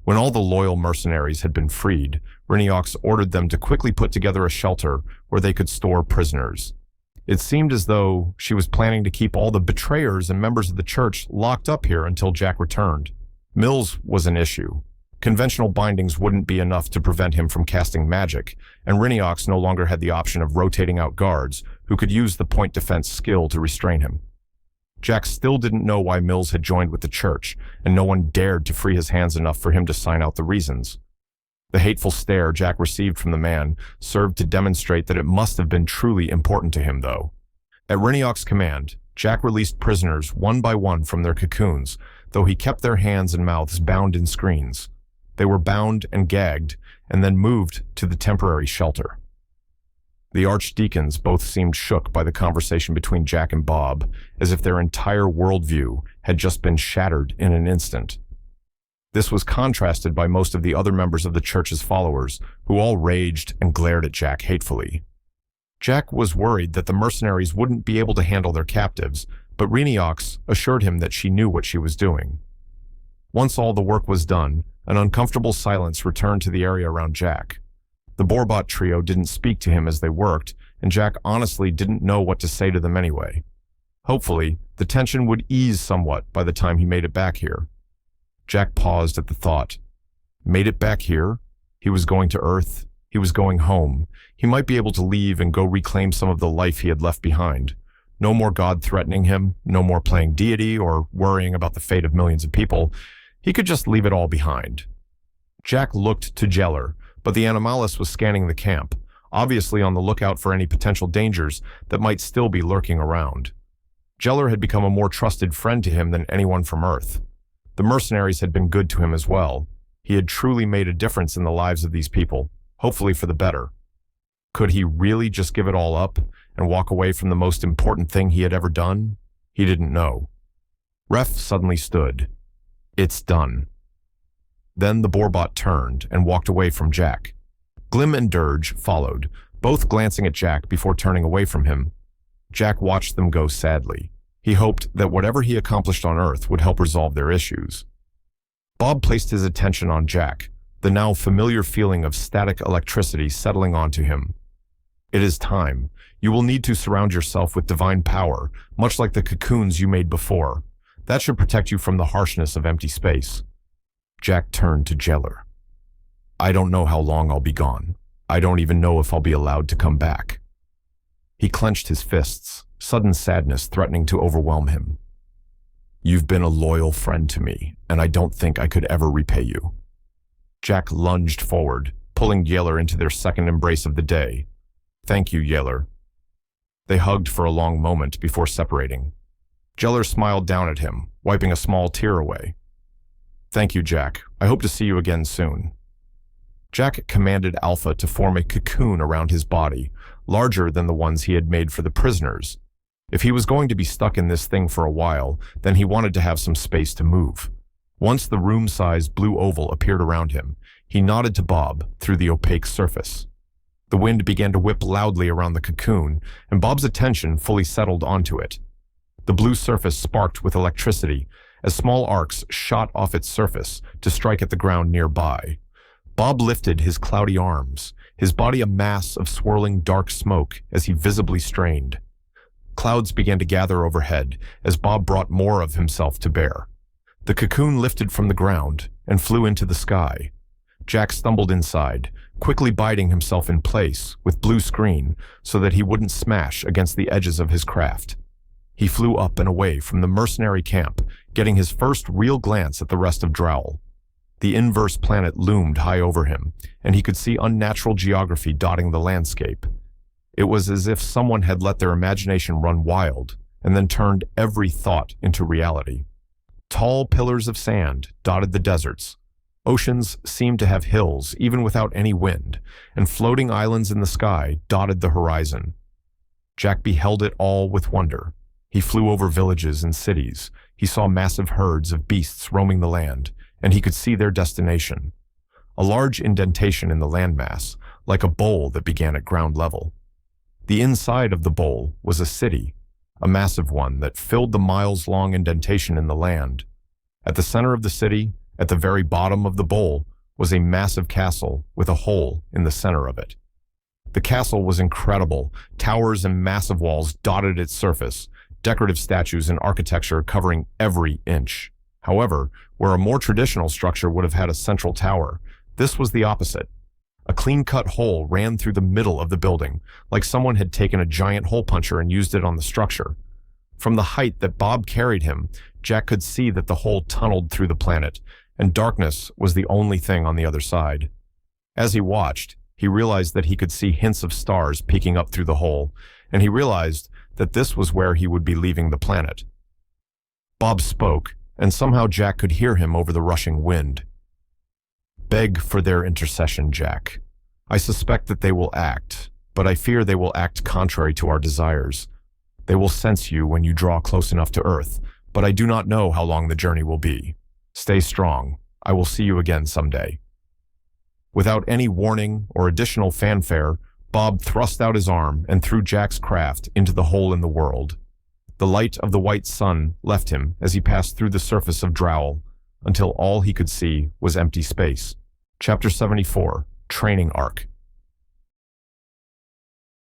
When all the loyal mercenaries had been freed, Riniox ordered them to quickly put together a shelter where they could store prisoners. It seemed as though she was planning to keep all the betrayers and members of the church locked up here until Jack returned. Mills was an issue. Conventional bindings wouldn't be enough to prevent him from casting magic, and Riniox no longer had the option of rotating out guards who could use the point defense skill to restrain him. Jack still didn't know why Mills had joined with the church, and no one dared to free his hands enough for him to sign out the reasons. The hateful stare Jack received from the man served to demonstrate that it must have been truly important to him, though. At Riniox's command, Jack released prisoners one by one from their cocoons, though he kept their hands and mouths bound in screens. They were bound and gagged, and then moved to the temporary shelter. The archdeacons both seemed shook by the conversation between Jack and Bob, as if their entire worldview had just been shattered in an instant. This was contrasted by most of the other members of the church's followers, who all raged and glared at Jack hatefully. Jack was worried that the mercenaries wouldn't be able to handle their captives, but Reniox assured him that she knew what she was doing. Once all the work was done, an uncomfortable silence returned to the area around Jack. The Borbot trio didn't speak to him as they worked, and Jack honestly didn't know what to say to them anyway. Hopefully, the tension would ease somewhat by the time he made it back here. Jack paused at the thought. Made it back here? He was going to Earth. He was going home. He might be able to leave and go reclaim some of the life he had left behind. No more God threatening him, no more playing deity or worrying about the fate of millions of people. He could just leave it all behind. Jack looked to Jeller, but the Animalis was scanning the camp, obviously on the lookout for any potential dangers that might still be lurking around. Jeller had become a more trusted friend to him than anyone from Earth. The mercenaries had been good to him as well. He had truly made a difference in the lives of these people, hopefully for the better. Could he really just give it all up and walk away from the most important thing he had ever done? He didn't know. Ref suddenly stood. It's done. Then the Borbot turned and walked away from Jack. Glim and Dirge followed, both glancing at Jack before turning away from him. Jack watched them go sadly. He hoped that whatever he accomplished on Earth would help resolve their issues. Bob placed his attention on Jack, the now familiar feeling of static electricity settling onto him. It is time. You will need to surround yourself with divine power, much like the cocoons you made before. That should protect you from the harshness of empty space. Jack turned to Jeller. I don't know how long I'll be gone. I don't even know if I'll be allowed to come back. He clenched his fists, sudden sadness threatening to overwhelm him. You've been a loyal friend to me, and I don't think I could ever repay you. Jack lunged forward, pulling Yeller into their second embrace of the day. Thank you, Yeller. They hugged for a long moment before separating. Jeller smiled down at him, wiping a small tear away. Thank you, Jack. I hope to see you again soon. Jack commanded Alpha to form a cocoon around his body, larger than the ones he had made for the prisoners. If he was going to be stuck in this thing for a while, then he wanted to have some space to move. Once the room-sized blue oval appeared around him, he nodded to Bob through the opaque surface. The wind began to whip loudly around the cocoon, and Bob's attention fully settled onto it. The blue surface sparked with electricity as small arcs shot off its surface to strike at the ground nearby. Bob lifted his cloudy arms, his body a mass of swirling dark smoke as he visibly strained. Clouds began to gather overhead as Bob brought more of himself to bear. The cocoon lifted from the ground and flew into the sky. Jack stumbled inside, quickly biding himself in place with blue screen so that he wouldn't smash against the edges of his craft. He flew up and away from the mercenary camp, getting his first real glance at the rest of Drowl. The inverse planet loomed high over him, and he could see unnatural geography dotting the landscape. It was as if someone had let their imagination run wild and then turned every thought into reality. Tall pillars of sand dotted the deserts. Oceans seemed to have hills even without any wind, and floating islands in the sky dotted the horizon. Jack beheld it all with wonder. He flew over villages and cities. He saw massive herds of beasts roaming the land, and he could see their destination. A large indentation in the landmass, like a bowl that began at ground level. The inside of the bowl was a city, a massive one that filled the miles-long indentation in the land. At the center of the city, at the very bottom of the bowl, was a massive castle with a hole in the center of it. The castle was incredible. Towers and massive walls dotted its surface, decorative statues and architecture covering every inch. However, where a more traditional structure would have had a central tower, this was the opposite. A clean-cut hole ran through the middle of the building, like someone had taken a giant hole puncher and used it on the structure. From the height that Bob carried him, Jack could see that the hole tunneled through the planet, and darkness was the only thing on the other side. As he watched, he realized that he could see hints of stars peeking up through the hole, and he realized that this was where he would be leaving the planet. Bob spoke, and somehow Jack could hear him over the rushing wind. Beg for their intercession, Jack. I suspect that they will act, but I fear they will act contrary to our desires. They will sense you when you draw close enough to Earth, but I do not know how long the journey will be. Stay strong. I will see you again someday." Without any warning or additional fanfare, Bob thrust out his arm and threw Jack's craft into the hole in the world. The light of the white sun left him as he passed through the surface of Drowl, until all he could see was empty space. Chapter 74, Training Arc.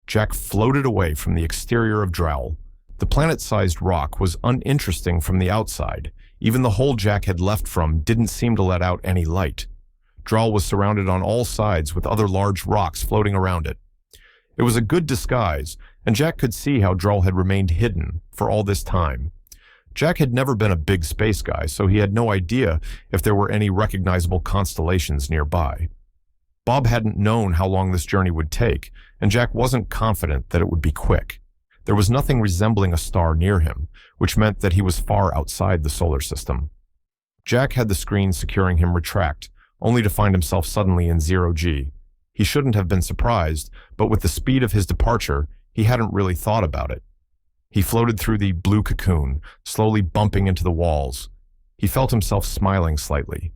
Jack floated away from the exterior of Drowl. The planet-sized rock was uninteresting from the outside. Even the hole Jack had left from didn't seem to let out any light. Drowl was surrounded on all sides with other large rocks floating around it. It was a good disguise, and Jack could see how Drowl had remained hidden for all this time. Jack had never been a big space guy, so he had no idea if there were any recognizable constellations nearby. Bob hadn't known how long this journey would take, and Jack wasn't confident that it would be quick. There was nothing resembling a star near him, which meant that he was far outside the solar system. Jack had the screen securing him retract, only to find himself suddenly in 0G. He shouldn't have been surprised, but with the speed of his departure, he hadn't really thought about it. He floated through the blue cocoon, slowly bumping into the walls. He felt himself smiling slightly.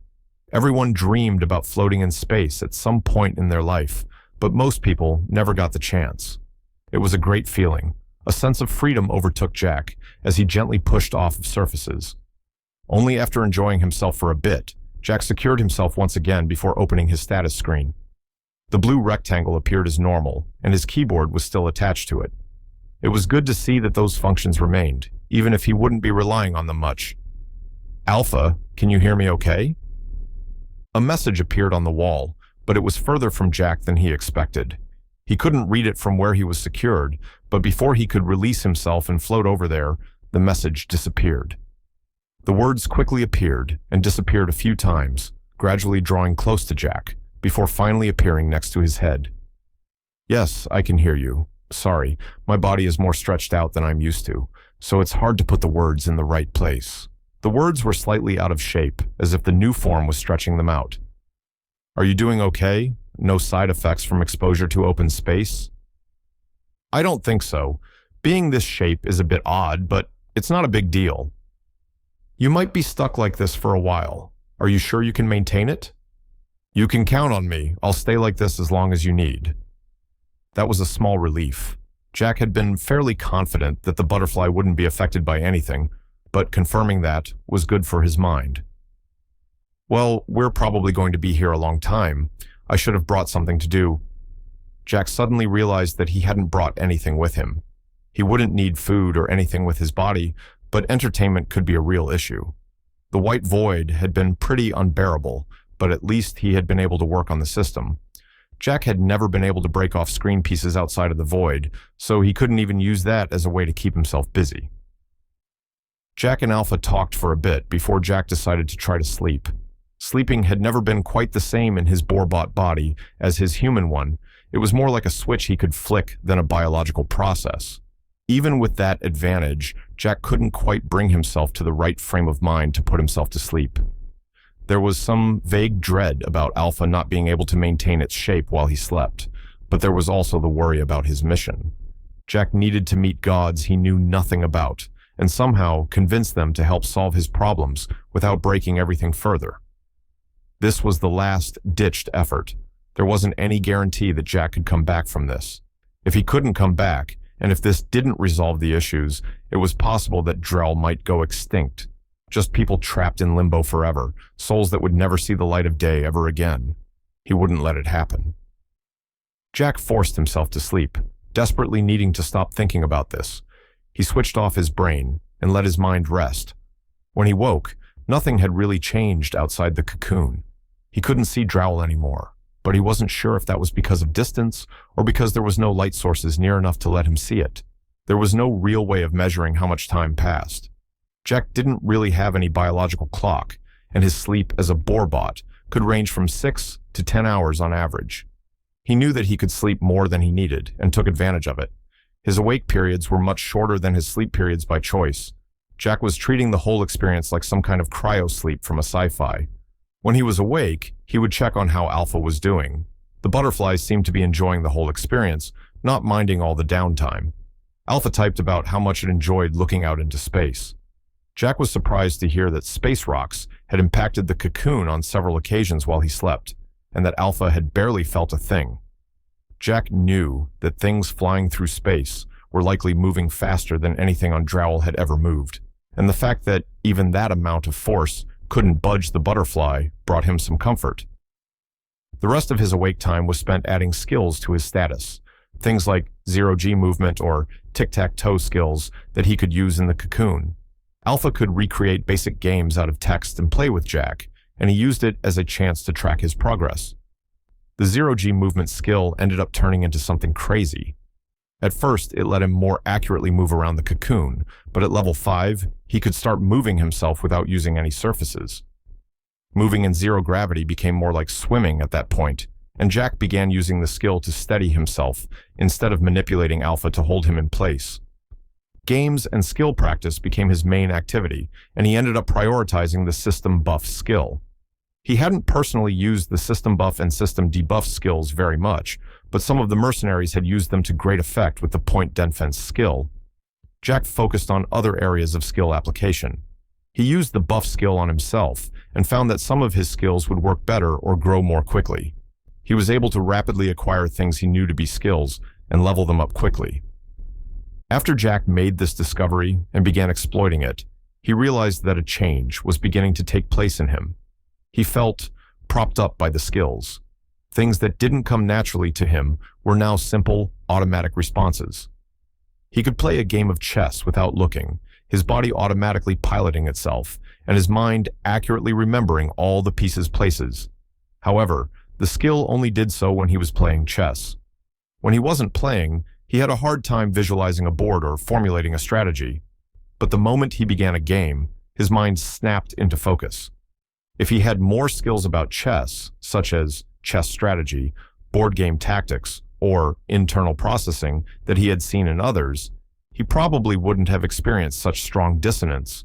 Everyone dreamed about floating in space at some point in their life, but most people never got the chance. It was a great feeling. A sense of freedom overtook Jack as he gently pushed off of surfaces. Only after enjoying himself for a bit, Jack secured himself once again before opening his status screen. The blue rectangle appeared as normal, and his keyboard was still attached to it. It was good to see that those functions remained, even if he wouldn't be relying on them much. "Alpha, can you hear me okay?" A message appeared on the wall, but it was further from Jack than he expected. He couldn't read it from where he was secured, but before he could release himself and float over there, the message disappeared. The words quickly appeared and disappeared a few times, gradually drawing close to Jack, before finally appearing next to his head. "Yes, I can hear you. Sorry, my body is more stretched out than I'm used to, so it's hard to put the words in the right place." The words were slightly out of shape, as if the new form was stretching them out. "Are you doing okay? No side effects from exposure to open space?" "I don't think so. Being this shape is a bit odd, but it's not a big deal." "You might be stuck like this for a while. Are you sure you can maintain it?" "You can count on me. I'll stay like this as long as you need." That was a small relief. Jack had been fairly confident that the butterfly wouldn't be affected by anything, but confirming that was good for his mind. "Well, we're probably going to be here a long time. I should have brought something to do." Jack suddenly realized that he hadn't brought anything with him. He wouldn't need food or anything with his body, but entertainment could be a real issue. The white void had been pretty unbearable, but at least he had been able to work on the system. Jack had never been able to break off screen pieces outside of the void, so he couldn't even use that as a way to keep himself busy. Jack and Alpha talked for a bit before Jack decided to try to sleep. Sleeping had never been quite the same in his boar-bot body as his human one. It was more like a switch he could flick than a biological process. Even with that advantage, Jack couldn't quite bring himself to the right frame of mind to put himself to sleep. There was some vague dread about Alpha not being able to maintain its shape while he slept, but there was also the worry about his mission. Jack needed to meet gods he knew nothing about, and somehow convince them to help solve his problems without breaking everything further. This was the last-ditched effort. There wasn't any guarantee that Jack could come back from this. If he couldn't come back, and if this didn't resolve the issues, it was possible that Drell might go extinct. Just people trapped in limbo forever, souls that would never see the light of day ever again. He wouldn't let it happen. Jack forced himself to sleep, desperately needing to stop thinking about this. He switched off his brain and let his mind rest. When he woke, nothing had really changed outside the cocoon. He couldn't see Drowl anymore, but he wasn't sure if that was because of distance or because there was no light sources near enough to let him see it. There was no real way of measuring how much time passed. Jack didn't really have any biological clock, and his sleep as a boar-bot could range from 6 to 10 hours on average. He knew that he could sleep more than he needed and took advantage of it. His awake periods were much shorter than his sleep periods by choice. Jack was treating the whole experience like some kind of cryo-sleep from a sci-fi. When he was awake, he would check on how Alpha was doing. The butterflies seemed to be enjoying the whole experience, not minding all the downtime. Alpha typed about how much it enjoyed looking out into space. Jack was surprised to hear that space rocks had impacted the cocoon on several occasions while he slept, and that Alpha had barely felt a thing. Jack knew that things flying through space were likely moving faster than anything on Drowell had ever moved, and the fact that even that amount of force couldn't budge the butterfly brought him some comfort. The rest of his awake time was spent adding skills to his status, things like zero-G movement or tic-tac-toe skills that he could use in the cocoon. Alpha could recreate basic games out of text and play with Jack, and he used it as a chance to track his progress. The zero-G movement skill ended up turning into something crazy. At first, it let him more accurately move around the cocoon, but at level 5, he could start moving himself without using any surfaces. Moving in zero gravity became more like swimming at that point, and Jack began using the skill to steady himself instead of manipulating Alpha to hold him in place. Games and skill practice became his main activity, and he ended up prioritizing the system buff skill. He hadn't personally used the system buff and system debuff skills very much, but some of the mercenaries had used them to great effect with the point defense skill. Jack focused on other areas of skill application. He used the buff skill on himself and found that some of his skills would work better or grow more quickly. He was able to rapidly acquire things he knew to be skills and level them up quickly. After Jack made this discovery and began exploiting it, he realized that a change was beginning to take place in him. He felt propped up by the skills. Things that didn't come naturally to him were now simple, automatic responses. He could play a game of chess without looking, his body automatically piloting itself, and his mind accurately remembering all the pieces' places. However, the skill only did so when he was playing chess. When he wasn't playing, he had a hard time visualizing a board or formulating a strategy. But the moment he began a game, his mind snapped into focus. If he had more skills about chess, such as chess strategy, board game tactics, or internal processing that he had seen in others, he probably wouldn't have experienced such strong dissonance.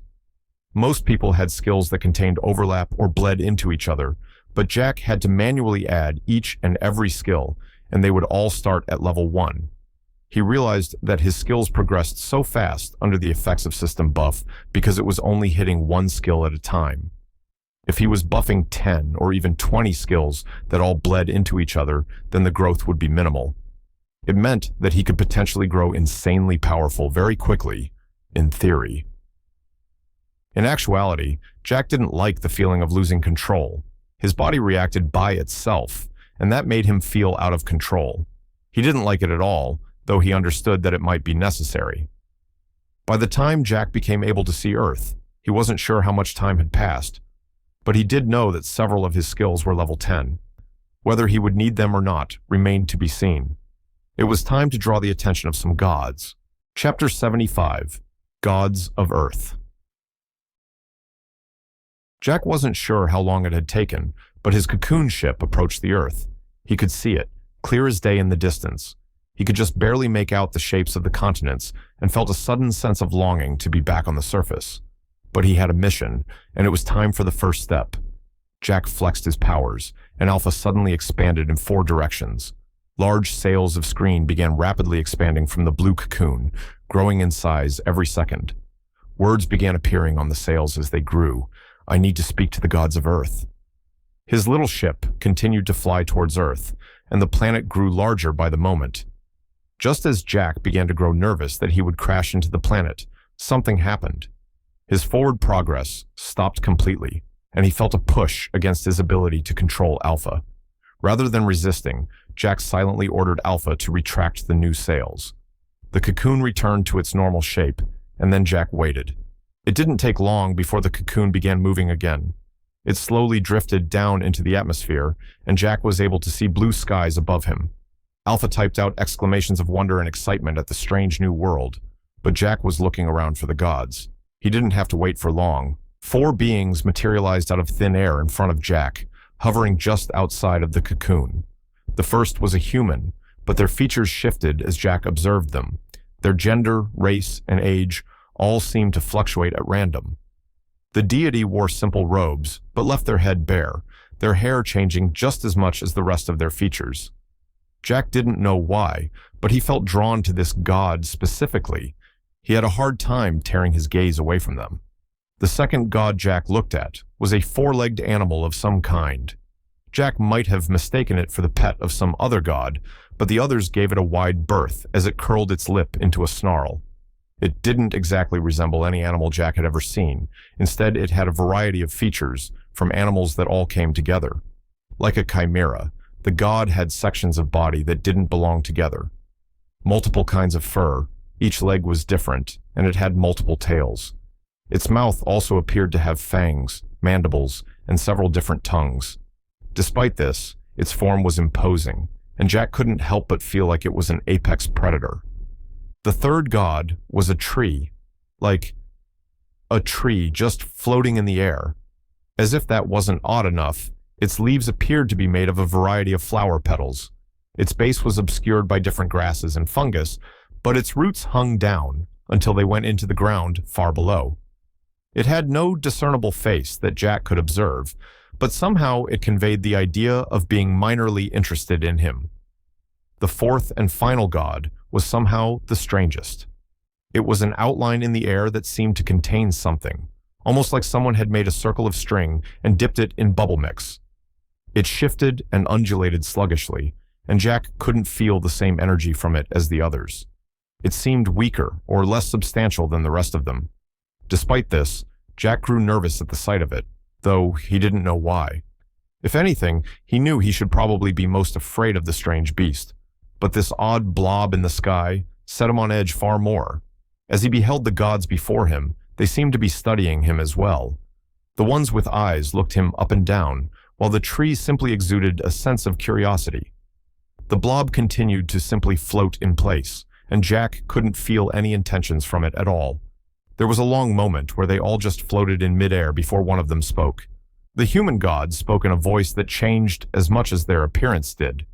Most people had skills that contained overlap or bled into each other, but Jack had to manually add each and every skill, and they would all start at level 1. He realized that his skills progressed so fast under the effects of system buff because it was only hitting one skill at a time. If he was buffing 10 or even 20 skills that all bled into each other, then the growth would be minimal. It meant that he could potentially grow insanely powerful very quickly, in theory. In actuality, Jack didn't like the feeling of losing control. His body reacted by itself, and that made him feel out of control. He didn't like it at all, though he understood that it might be necessary. By the time Jack became able to see Earth, he wasn't sure how much time had passed, but he did know that several of his skills were level 10. Whether he would need them or not remained to be seen. It was time to draw the attention of some gods. Chapter 75, Gods of Earth. Jack wasn't sure how long it had taken, but his cocoon ship approached the Earth. He could see it, clear as day in the distance. He could just barely make out the shapes of the continents and felt a sudden sense of longing to be back on the surface. But he had a mission, and it was time for the first step. Jack flexed his powers, and Alpha suddenly expanded in 4 directions. Large sails of screen began rapidly expanding from the blue cocoon, growing in size every second. Words began appearing on the sails as they grew. I need to speak to the gods of Earth. His little ship continued to fly towards Earth, and the planet grew larger by the moment. Just as Jack began to grow nervous that he would crash into the planet, something happened. His forward progress stopped completely, and he felt a push against his ability to control Alpha. Rather than resisting, Jack silently ordered Alpha to retract the new sails. The cocoon returned to its normal shape, and then Jack waited. It didn't take long before the cocoon began moving again. It slowly drifted down into the atmosphere, and Jack was able to see blue skies above him. Alpha typed out exclamations of wonder and excitement at the strange new world, but Jack was looking around for the gods. He didn't have to wait for long. 4 beings materialized out of thin air in front of Jack, hovering just outside of the cocoon. The first was a human, but their features shifted as Jack observed them. Their gender, race, and age all seemed to fluctuate at random. The deity wore simple robes, but left their head bare, their hair changing just as much as the rest of their features. Jack didn't know why, but he felt drawn to this god specifically. He had a hard time tearing his gaze away from them. The second god Jack looked at was a four-legged animal of some kind. Jack might have mistaken it for the pet of some other god, but the others gave it a wide berth as it curled its lip into a snarl. It didn't exactly resemble any animal Jack had ever seen. Instead, it had a variety of features from animals that all came together. Like a chimera, the god had sections of body that didn't belong together. Multiple kinds of fur, each leg was different, and it had multiple tails. Its mouth also appeared to have fangs, mandibles, and several different tongues. Despite this, its form was imposing, and Jack couldn't help but feel like it was an apex predator. The third god was a tree, like a tree just floating in the air. As if that wasn't odd enough, its leaves appeared to be made of a variety of flower petals. Its base was obscured by different grasses and fungus, but its roots hung down until they went into the ground far below. It had no discernible face that Jack could observe, but somehow it conveyed the idea of being minorly interested in him. The fourth and final god was somehow the strangest. It was an outline in the air that seemed to contain something, almost like someone had made a circle of string and dipped it in bubble mix. It shifted and undulated sluggishly, and Jack couldn't feel the same energy from it as the others. It seemed weaker or less substantial than the rest of them. Despite this, Jack grew nervous at the sight of it, though he didn't know why. If anything, he knew he should probably be most afraid of the strange beast, but this odd blob in the sky set him on edge far more. As he beheld the gods before him, they seemed to be studying him as well. The ones with eyes looked him up and down, while the tree simply exuded a sense of curiosity. The blob continued to simply float in place, and Jack couldn't feel any intentions from it at all. There was a long moment where they all just floated in midair before one of them spoke. The human god spoke in a voice that changed as much as their appearance did.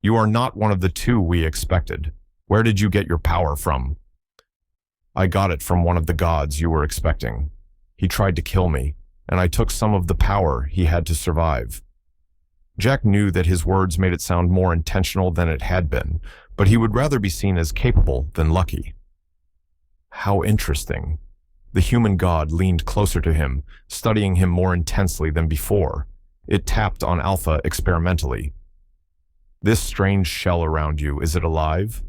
"You are not one of the two we expected. Where did you get your power from?" "I got it from one of the gods you were expecting. He tried to kill me, and I took some of the power he had to survive." Jack knew that his words made it sound more intentional than it had been, but he would rather be seen as capable than lucky. "How interesting." The human god leaned closer to him, studying him more intensely than before. It tapped on Alpha experimentally. "This strange shell around you, is it alive?"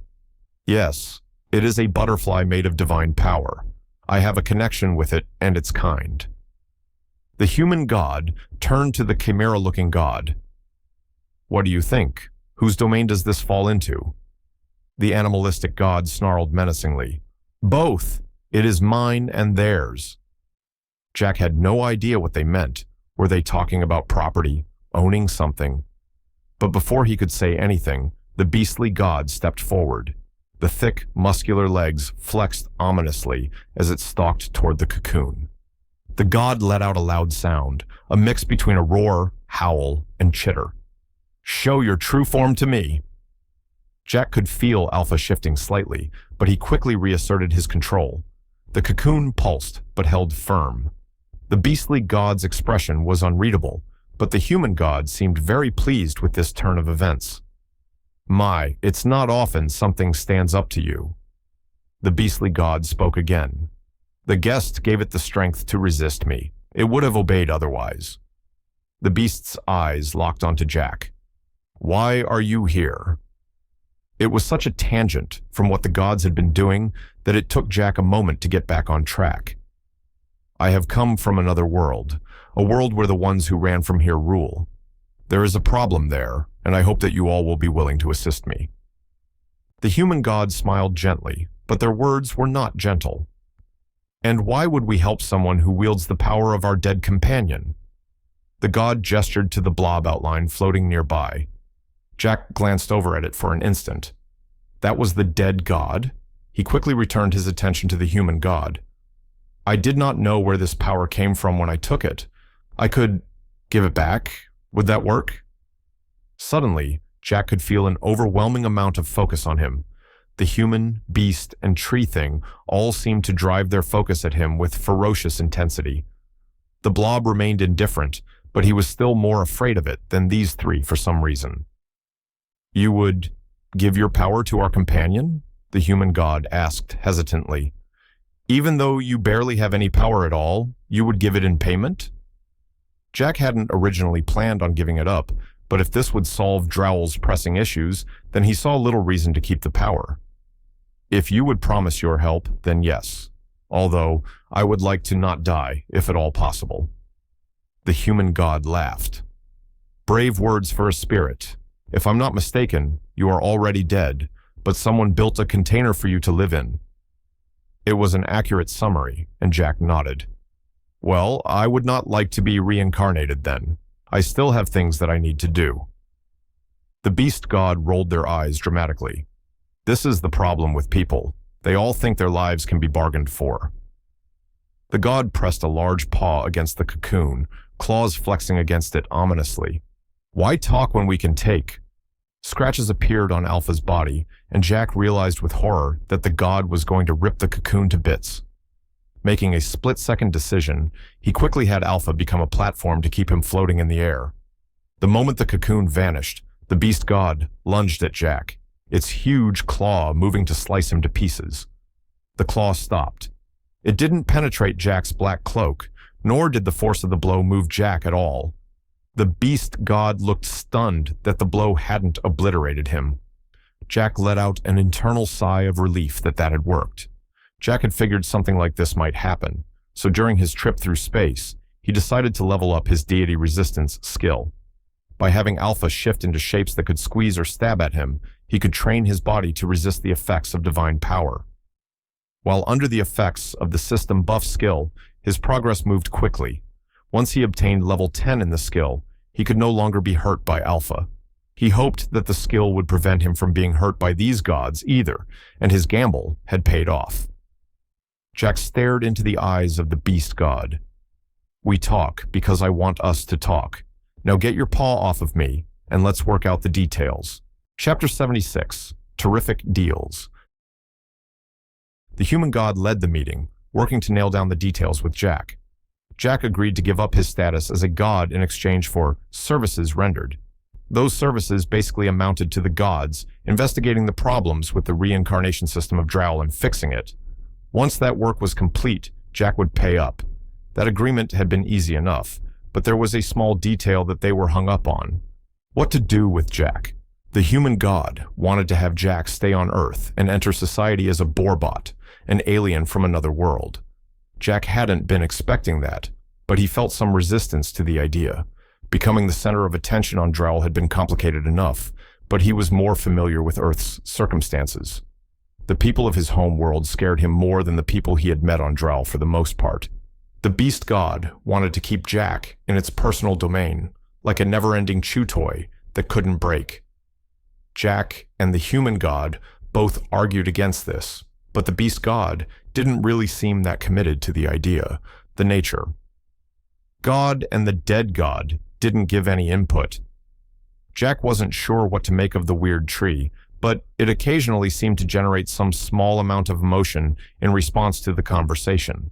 "Yes, it is a butterfly made of divine power. I have a connection with it and its kind." The human god turned to the chimera-looking god. "What do you think? Whose domain does this fall into?" The animalistic god snarled menacingly. "Both! It is mine and theirs." Jack had no idea what they meant. Were they talking about property, owning something? But before he could say anything, the beastly god stepped forward. The thick, muscular legs flexed ominously as it stalked toward the cocoon. The god let out a loud sound, a mix between a roar, howl, and chitter. "Show your true form to me." Jack could feel Alpha shifting slightly, but he quickly reasserted his control. The cocoon pulsed, but held firm. The beastly god's expression was unreadable, but the human god seemed very pleased with this turn of events. "My, it's not often something stands up to you." The beastly god spoke again. "The guest gave it the strength to resist me. It would have obeyed otherwise." The beast's eyes locked onto Jack. "Why are you here?" It was such a tangent from what the gods had been doing that it took Jack a moment to get back on track. "I have come from another world, a world where the ones who ran from here rule. There is a problem there, and I hope that you all will be willing to assist me." The human god smiled gently, but their words were not gentle. "And why would we help someone who wields the power of our dead companion?" The god gestured to the blob outline floating nearby. Jack glanced over at it for an instant. That was the dead god? He quickly returned his attention to the human god. "I did not know where this power came from when I took it. I could give it back. Would that work?" Suddenly, Jack could feel an overwhelming amount of focus on him. The human, beast, and tree thing all seemed to drive their focus at him with ferocious intensity. The blob remained indifferent, but he was still more afraid of it than these three for some reason. "You would give your power to our companion?" the human god asked hesitantly. "Even though you barely have any power at all, you would give it in payment?" Jack hadn't originally planned on giving it up, but if this would solve Drowl's pressing issues, then he saw little reason to keep the power. If you would promise your help, then yes. Although, I would like to not die, if at all possible. The human god laughed. Brave words for a spirit. If I'm not mistaken, you are already dead, but someone built a container for you to live in. It was an accurate summary, and Jack nodded. Well, I would not like to be reincarnated then. I still have things that I need to do. The beast god rolled their eyes dramatically. This is the problem with people. They all think their lives can be bargained for. The god pressed a large paw against the cocoon, claws flexing against it ominously. Why talk when we can take? Scratches appeared on Alpha's body, and Jack realized with horror that the god was going to rip the cocoon to bits. Making a split-second decision, he quickly had Alpha become a platform to keep him floating in the air. The moment the cocoon vanished, the beast god lunged at Jack, its huge claw moving to slice him to pieces. The claw stopped. It didn't penetrate Jack's black cloak, nor did the force of the blow move Jack at all. The beast god looked stunned that the blow hadn't obliterated him. Jack let out an internal sigh of relief that had worked. Jack had figured something like this might happen, so during his trip through space, he decided to level up his deity resistance skill. By having Alpha shift into shapes that could squeeze or stab at him, he could train his body to resist the effects of divine power. While under the effects of the system buff skill, his progress moved quickly. Once he obtained level 10 in the skill, he could no longer be hurt by Alpha. He hoped that the skill would prevent him from being hurt by these gods either, and his gamble had paid off. Jack stared into the eyes of the beast god. We talk because I want us to talk. Now get your paw off of me, and let's work out the details. Chapter 76, Terrific Deals. The human god led the meeting, working to nail down the details with Jack. Jack agreed to give up his status as a god in exchange for services rendered. Those services basically amounted to the gods investigating the problems with the reincarnation system of Drowl and fixing it. Once that work was complete, Jack would pay up. That agreement had been easy enough, but there was a small detail that they were hung up on. What to do with Jack? The human god wanted to have Jack stay on Earth and enter society as a boarbot, an alien from another world. Jack hadn't been expecting that, but he felt some resistance to the idea. Becoming the center of attention on Drowl had been complicated enough, but he was more familiar with Earth's circumstances. The people of his home world scared him more than the people he had met on Drowl for the most part. The beast god wanted to keep Jack in its personal domain, like a never-ending chew toy that couldn't break. Jack and the human god both argued against this, but the beast god didn't really seem that committed to the idea, the nature. God and the dead god didn't give any input. Jack wasn't sure what to make of the weird tree, but it occasionally seemed to generate some small amount of emotion in response to the conversation.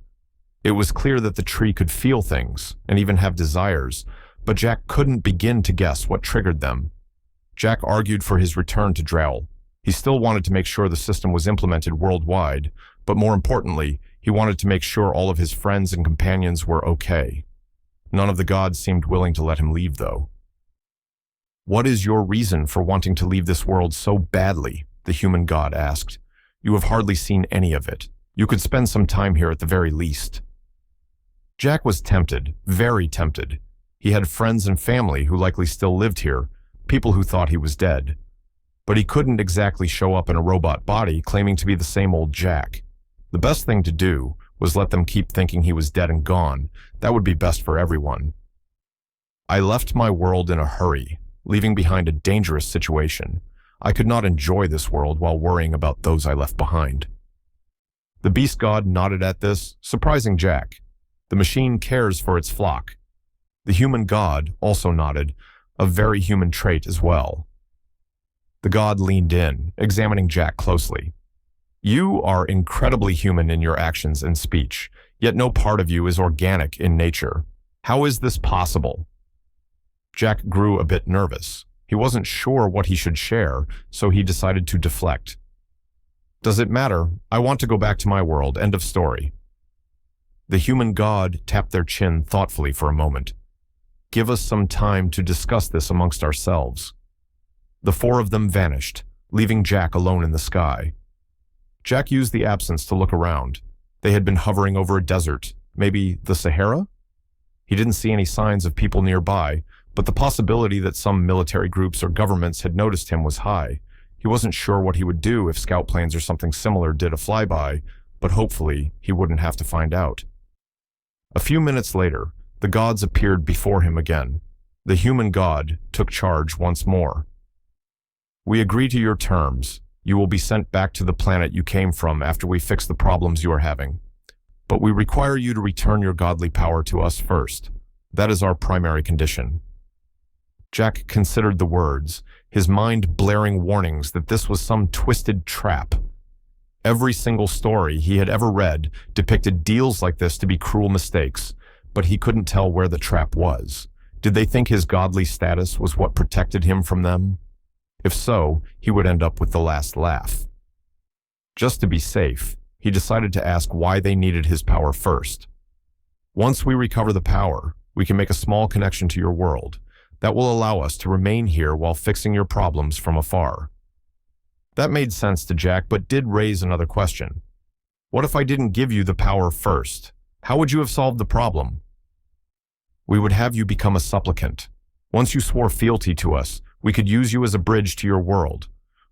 It was clear that the tree could feel things and even have desires, but Jack couldn't begin to guess what triggered them. Jack argued for his return to Drowl. He still wanted to make sure the system was implemented worldwide, but more importantly, he wanted to make sure all of his friends and companions were okay. None of the gods seemed willing to let him leave, though. What is your reason for wanting to leave this world so badly? The human god asked. You have hardly seen any of it. You could spend some time here at the very least. Jack was tempted, very tempted. He had friends and family who likely still lived here, people who thought he was dead. But he couldn't exactly show up in a robot body claiming to be the same old Jack. The best thing to do was let them keep thinking he was dead and gone. That would be best for everyone. I left my world in a hurry, leaving behind a dangerous situation. I could not enjoy this world while worrying about those I left behind. The beast god nodded at this, surprising Jack. The machine cares for its flock. The human god also nodded, a very human trait as well. The god leaned in, examining Jack closely. You are incredibly human in your actions and speech, yet no part of you is organic in nature. How is this possible? Jack grew a bit nervous. He wasn't sure what he should share, so he decided to deflect. Does it matter? I want to go back to my world. End of story. The human god tapped their chin thoughtfully for a moment. Give us some time to discuss this amongst ourselves." The four of them vanished, leaving Jack alone in the sky. Jack used the absence to look around. They had been hovering over a desert, maybe the Sahara? He didn't see any signs of people nearby, but the possibility that some military groups or governments had noticed him was high. He wasn't sure what he would do if scout planes or something similar did a flyby, but hopefully he wouldn't have to find out. A few minutes later, the gods appeared before him again. The human god took charge once more. "We agree to your terms. You will be sent back to the planet you came from after we fix the problems you are having. But we require you to return your godly power to us first. That is our primary condition." Jack considered the words, his mind blaring warnings that this was some twisted trap. Every single story he had ever read depicted deals like this to be cruel mistakes, but he couldn't tell where the trap was. Did they think his godly status was what protected him from them? If so, he would end up with the last laugh. Just to be safe, he decided to ask why they needed his power first. "Once we recover the power, we can make a small connection to your world. That will allow us to remain here while fixing your problems from afar." That made sense to Jack, but did raise another question. "What if I didn't give you the power first? How would you have solved the problem?" "We would have you become a supplicant. Once you swore fealty to us, we could use you as a bridge to your world.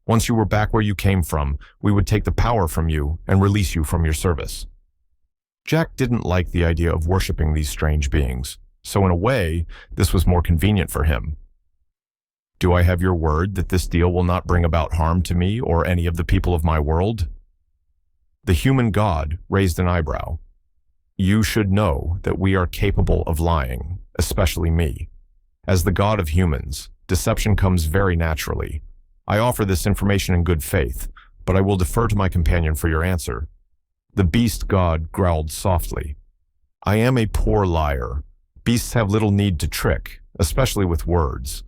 Once you were back where you came from, we would take the power from you and release you from your service." Jack didn't like the idea of worshiping these strange beings, so in a way, this was more convenient for him. "Do I have your word that this deal will not bring about harm to me or any of the people of my world?" The human god raised an eyebrow. "You should know that we are capable of lying, especially me. As the god of humans, deception comes very naturally. I offer this information in good faith, but I will defer to my companion for your answer." The beast god growled softly. "I am a poor liar. Beasts have little need to trick, especially with words.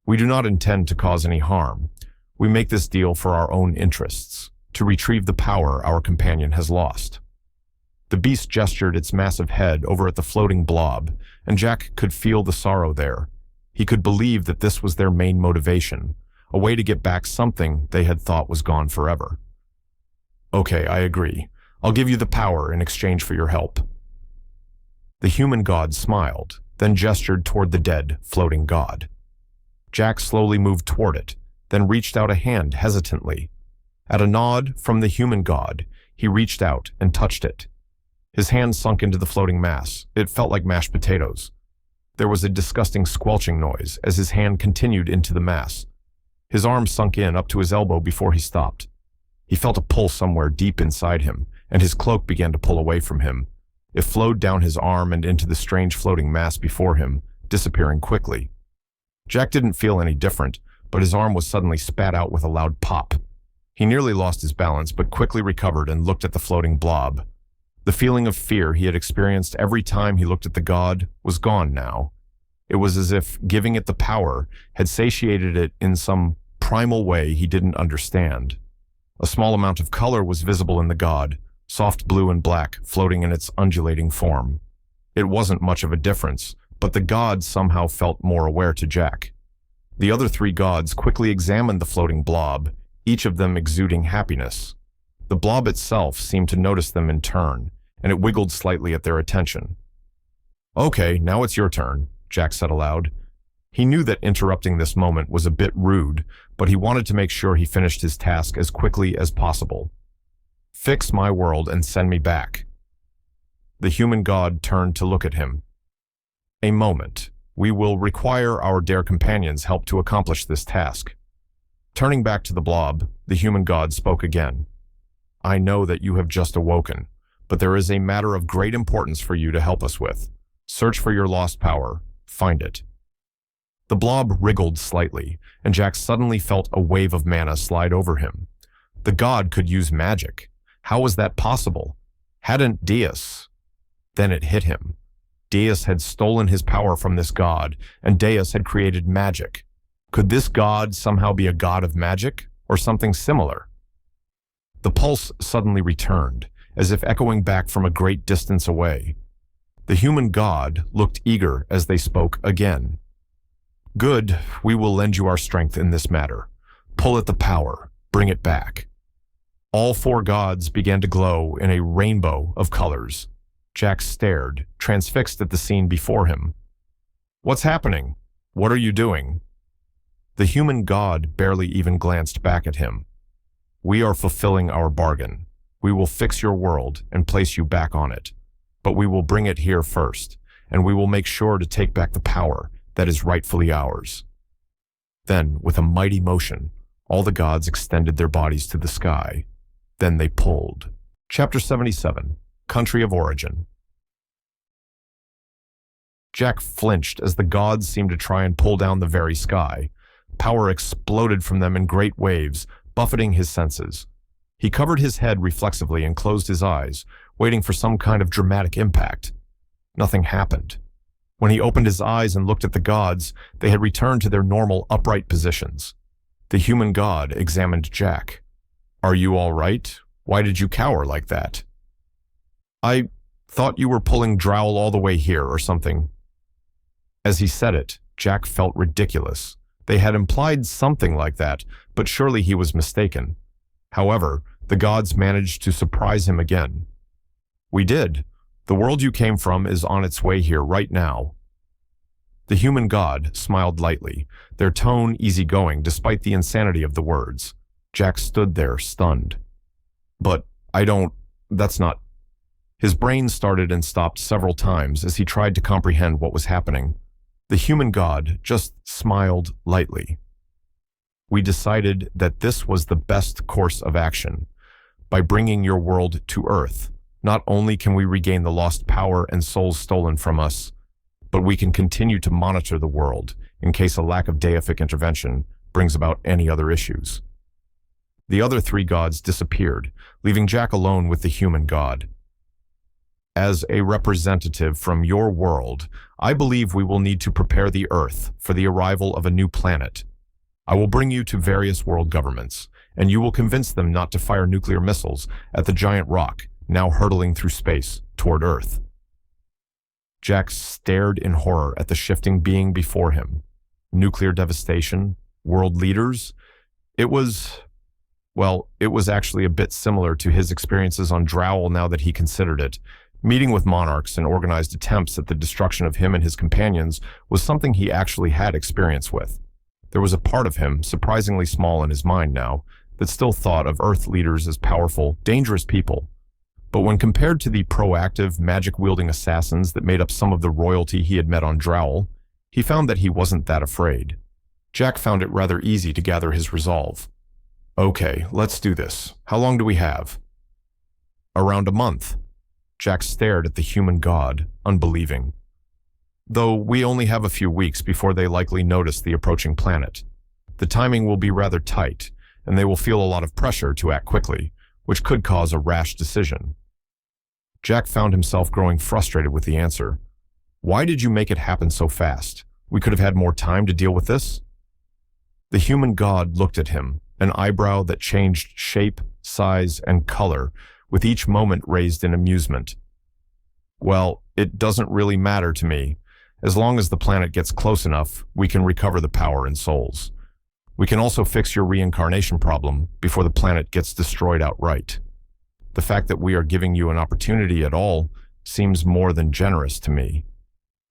We do not intend to cause any harm. We make this deal for our own interests, to retrieve the power our companion has lost." The beast gestured its massive head over at the floating blob, and Jack could feel the sorrow there. He could believe that this was their main motivation, a way to get back something they had thought was gone forever. "Okay, I agree. I'll give you the power in exchange for your help." The human god smiled, then gestured toward the dead, floating god. Jack slowly moved toward it, then reached out a hand hesitantly. At a nod from the human god, he reached out and touched it. His hand sunk into the floating mass. It felt like mashed potatoes. There was a disgusting squelching noise as his hand continued into the mass. His arm sunk in up to his elbow before he stopped. He felt a pull somewhere deep inside him, and his cloak began to pull away from him. It flowed down his arm and into the strange floating mass before him, disappearing quickly. Jack didn't feel any different, but his arm was suddenly spat out with a loud pop. He nearly lost his balance, but quickly recovered and looked at the floating blob. The feeling of fear he had experienced every time he looked at the god was gone now. It was as if giving it the power had satiated it in some primal way he didn't understand. A small amount of color was visible in the god, soft blue and black floating in its undulating form. It wasn't much of a difference, but the god somehow felt more aware to Jack. The other three gods quickly examined the floating blob, each of them exuding happiness. The blob itself seemed to notice them in turn, and it wiggled slightly at their attention. "Okay, now it's your turn," Jack said aloud. He knew that interrupting this moment was a bit rude, but he wanted to make sure he finished his task as quickly as possible. "Fix my world and send me back." The human god turned to look at him. "A moment. We will require our dare companions' help to accomplish this task." Turning back to the blob, the human god spoke again. "I know that you have just awoken, but there is a matter of great importance for you to help us with. Search for your lost power. Find it." The blob wriggled slightly, and Jack suddenly felt a wave of mana slide over him. The god could use magic. How was that possible? Hadn't Deus? Then it hit him. Deus had stolen his power from this god, and Deus had created magic. Could this god somehow be a god of magic, or something similar? The pulse suddenly returned, as if echoing back from a great distance away. The human god looked eager as they spoke again. "Good, we will lend you our strength in this matter. Pull at the power, bring it back." All four gods began to glow in a rainbow of colors. Jack stared, transfixed at the scene before him. "What's happening? What are you doing?" The human god barely even glanced back at him. "We are fulfilling our bargain. We will fix your world and place you back on it. But we will bring it here first, and we will make sure to take back the power that is rightfully ours." Then, with a mighty motion, all the gods extended their bodies to the sky. Then they pulled. Chapter 77, Country of Origin. Jack flinched as the gods seemed to try and pull down the very sky. Power exploded from them in great waves, buffeting his senses. He covered his head reflexively and closed his eyes, waiting for some kind of dramatic impact. Nothing happened. When he opened his eyes and looked at the gods, they had returned to their normal upright positions. The human god examined Jack. "Are you all right? Why did you cower like that?" "I thought you were pulling Drowl all the way here or something." As he said it, Jack felt ridiculous. They had implied something like that, but surely he was mistaken. However, the gods managed to surprise him again. "We did. The world you came from is on its way here right now." The human god smiled lightly, their tone easygoing despite the insanity of the words. Jack stood there, stunned. "But that's not..." His brain started and stopped several times as he tried to comprehend what was happening. The human god just smiled lightly. "We decided that this was the best course of action. By bringing your world to Earth, not only can we regain the lost power and souls stolen from us, but we can continue to monitor the world in case a lack of deific intervention brings about any other issues." The other three gods disappeared, leaving Jack alone with the human god. "As a representative from your world, I believe we will need to prepare the Earth for the arrival of a new planet. I will bring you to various world governments, and you will convince them not to fire nuclear missiles at the giant rock now hurtling through space toward Earth." Jack stared in horror at the shifting being before him. Nuclear devastation? World leaders? It was actually a bit similar to his experiences on Drowl now that he considered it. Meeting with monarchs and organized attempts at the destruction of him and his companions was something he actually had experience with. There was a part of him, surprisingly small in his mind now, that still thought of Earth leaders as powerful, dangerous people. But when compared to the proactive, magic-wielding assassins that made up some of the royalty he had met on Drowl, he found that he wasn't that afraid. Jack found it rather easy to gather his resolve. "Okay, let's do this. How long do we have?" "Around a month." Jack stared at the human god, unbelieving. "Though we only have a few weeks before they likely notice the approaching planet. The timing will be rather tight, and they will feel a lot of pressure to act quickly, which could cause a rash decision." Jack found himself growing frustrated with the answer. "Why did you make it happen so fast? We could have had more time to deal with this?" The human god looked at him, an eyebrow that changed shape, size, and color, with each moment raised in amusement. "Well, it doesn't really matter to me. As long as the planet gets close enough, we can recover the power and souls. We can also fix your reincarnation problem before the planet gets destroyed outright. The fact that we are giving you an opportunity at all seems more than generous to me."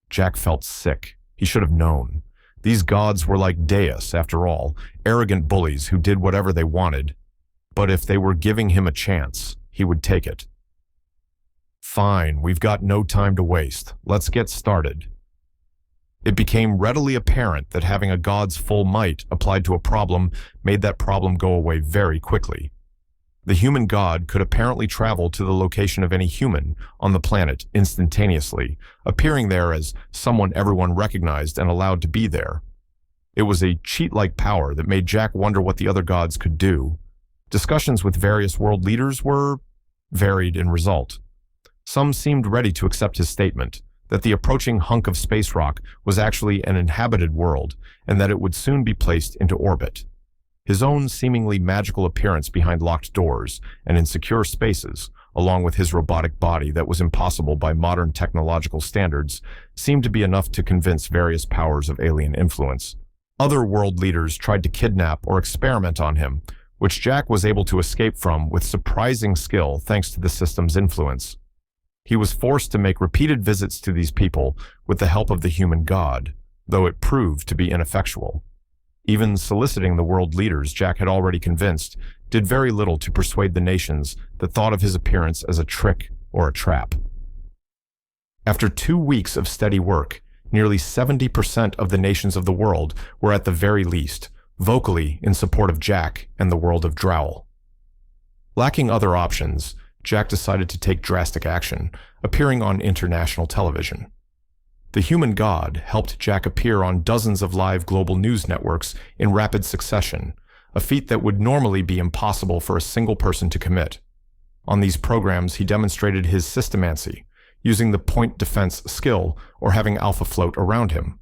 Jack felt sick. He should have known. These gods were like Deus, after all, arrogant bullies who did whatever they wanted. But if they were giving him a chance, he would take it. "Fine, we've got no time to waste. Let's get started." It became readily apparent that having a god's full might applied to a problem made that problem go away very quickly. The human god could apparently travel to the location of any human on the planet instantaneously, appearing there as someone everyone recognized and allowed to be there. It was a cheat-like power that made Jack wonder what the other gods could do. Discussions with various world leaders were varied in result. Some seemed ready to accept his statement, that the approaching hunk of space rock was actually an inhabited world, and that it would soon be placed into orbit. His own seemingly magical appearance behind locked doors and in secure spaces along with his robotic body that was impossible by modern technological standards, seemed to be enough to convince various powers of alien influence. Other world leaders tried to kidnap or experiment on him, which Jack was able to escape from with surprising skill thanks to the system's influence. He was forced to make repeated visits to these people with the help of the human god, though it proved to be ineffectual. Even soliciting the world leaders Jack had already convinced did very little to persuade the nations that thought of his appearance as a trick or a trap. After 2 weeks of steady work, nearly 70% of the nations of the world were at the very least vocally in support of Jack and the world of Drowl. Lacking other options, Jack decided to take drastic action, appearing on international television. The human god helped Jack appear on dozens of live global news networks in rapid succession, a feat that would normally be impossible for a single person to commit. On these programs, he demonstrated his systemancy, using the point defense skill or having Alpha float around him.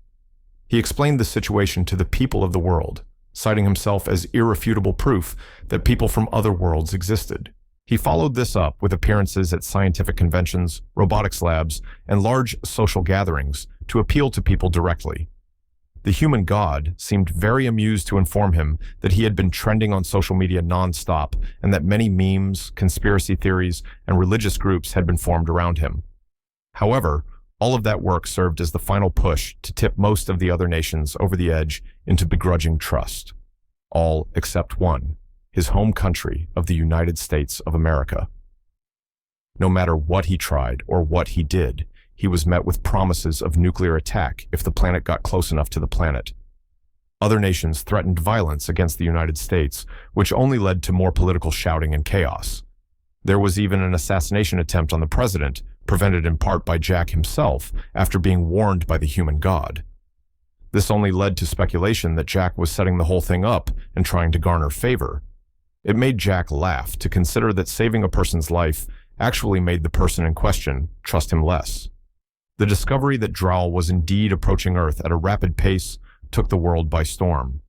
He explained the situation to the people of the world, citing himself as irrefutable proof that people from other worlds existed. He followed this up with appearances at scientific conventions, robotics labs, and large social gatherings to appeal to people directly. The human god seemed very amused to inform him that he had been trending on social media non-stop and that many memes, conspiracy theories, and religious groups had been formed around him. However, all of that work served as the final push to tip most of the other nations over the edge into begrudging trust. All except one, his home country of the United States of America. No matter what he tried or what he did, he was met with promises of nuclear attack if the planet got close enough to the planet. Other nations threatened violence against the United States, which only led to more political shouting and chaos. There was even an assassination attempt on the president, prevented in part by Jack himself after being warned by the human god. This only led to speculation that Jack was setting the whole thing up and trying to garner favor. It made Jack laugh to consider that saving a person's life actually made the person in question trust him less. The discovery that Drowl was indeed approaching Earth at a rapid pace took the world by storm.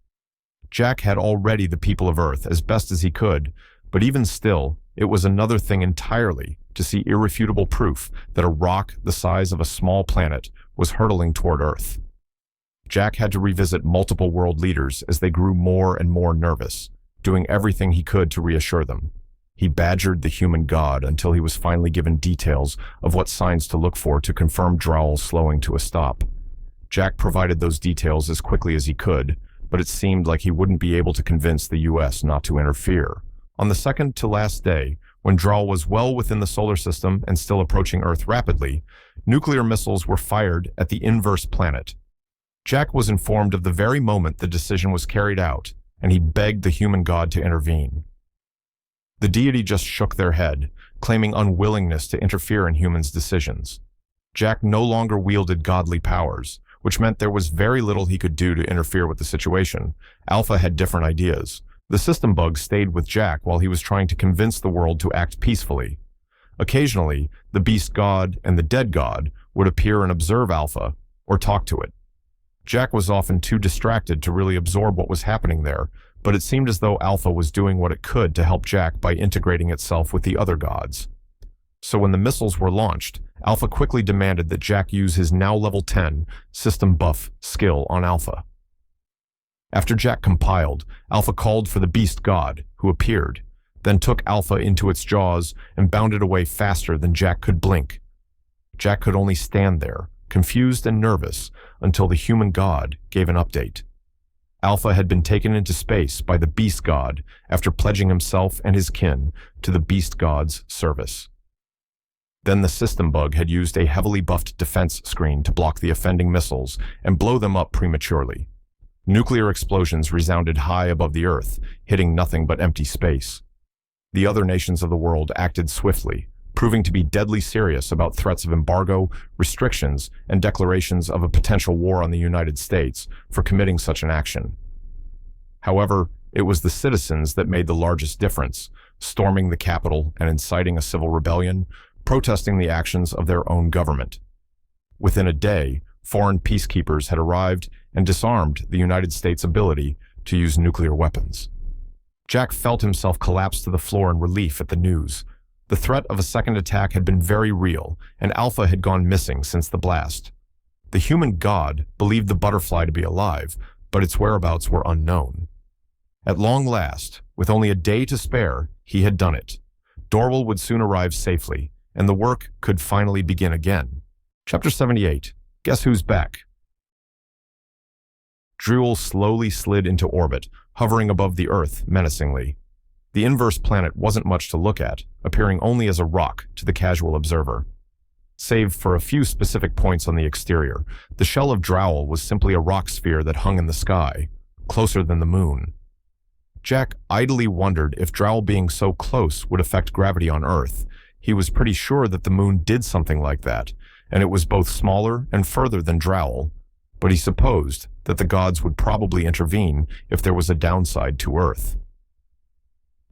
Jack had already the people of Earth as best as he could, but even still, it was another thing entirely to see irrefutable proof that a rock the size of a small planet was hurtling toward Earth. Jack had to revisit multiple world leaders as they grew more and more nervous, doing everything he could to reassure them. He badgered the human god until he was finally given details of what signs to look for to confirm Drowl's slowing to a stop. Jack provided those details as quickly as he could, but it seemed like he wouldn't be able to convince the US not to interfere. On the second to last day, when Drowl was well within the solar system and still approaching Earth rapidly, nuclear missiles were fired at the inverse planet. Jack was informed of the very moment the decision was carried out, and he begged the human god to intervene. The deity just shook their head, claiming unwillingness to interfere in humans' decisions. Jack no longer wielded godly powers, which meant there was very little he could do to interfere with the situation. Alpha had different ideas. The system bug stayed with Jack while he was trying to convince the world to act peacefully. Occasionally, the beast god and the dead god would appear and observe Alpha, or talk to it. Jack was often too distracted to really absorb what was happening there, but it seemed as though Alpha was doing what it could to help Jack by integrating itself with the other gods. So when the missiles were launched, Alpha quickly demanded that Jack use his now level 10 system buff skill on Alpha. After Jack compiled, Alpha called for the beast god, who appeared, then took Alpha into its jaws and bounded away faster than Jack could blink. Jack could only stand there, confused and nervous, until the human god gave an update. Alpha had been taken into space by the beast god after pledging himself and his kin to the beast god's service. Then the system bug had used a heavily buffed defense screen to block the offending missiles and blow them up prematurely. Nuclear explosions resounded high above the Earth, hitting nothing but empty space. The other nations of the world acted swiftly, proving to be deadly serious about threats of embargo, restrictions, and declarations of a potential war on the United States for committing such an action. However, it was the citizens that made the largest difference, storming the Capitol and inciting a civil rebellion, protesting the actions of their own government. Within a day, foreign peacekeepers had arrived and disarmed the United States' ability to use nuclear weapons. Jack felt himself collapse to the floor in relief at the news. The threat of a second attack had been very real, and Alpha had gone missing since the blast. The human god believed the butterfly to be alive, but its whereabouts were unknown. At long last, with only a day to spare, he had done it. Dorwell would soon arrive safely, and the work could finally begin again. Chapter 78. Guess who's back? Drewel slowly slid into orbit, hovering above the Earth menacingly. The inverse planet wasn't much to look at, appearing only as a rock to the casual observer. Save for a few specific points on the exterior, the shell of Drowel was simply a rock sphere that hung in the sky, closer than the moon. Jack idly wondered if Drowel being so close would affect gravity on Earth. He was pretty sure that the moon did something like that, and it was both smaller and further than Drowel, but he supposed that the gods would probably intervene if there was a downside to Earth.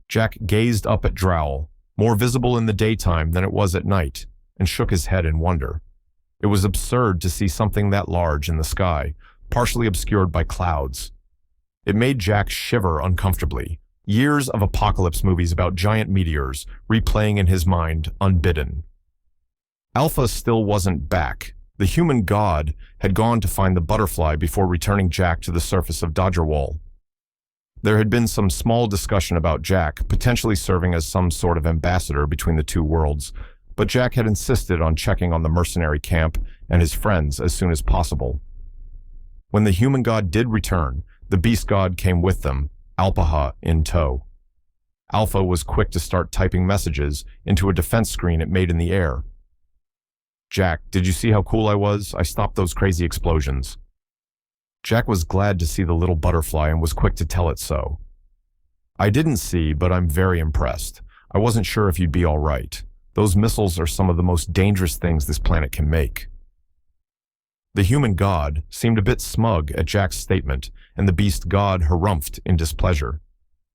Jack gazed up at Drowel, more visible in the daytime than it was at night, and shook his head in wonder. It was absurd to see something that large in the sky, partially obscured by clouds. It made Jack shiver uncomfortably, years of apocalypse movies about giant meteors replaying in his mind unbidden. Alpha still wasn't back. The human god had gone to find the butterfly before returning Jack to the surface of Dodgerwall. There had been some small discussion about Jack potentially serving as some sort of ambassador between the two worlds, but Jack had insisted on checking on the mercenary camp and his friends as soon as possible. When the human god did return, the beast god came with them, Alpaha in tow. Alpha was quick to start typing messages into a defense screen it made in the air. "Jack, did you see how cool I was? I stopped those crazy explosions." Jack was glad to see the little butterfly and was quick to tell it so. "I didn't see, but I'm very impressed. I wasn't sure if you'd be all right. Those missiles are some of the most dangerous things this planet can make." The human god seemed a bit smug at Jack's statement, and the beast god harumphed in displeasure.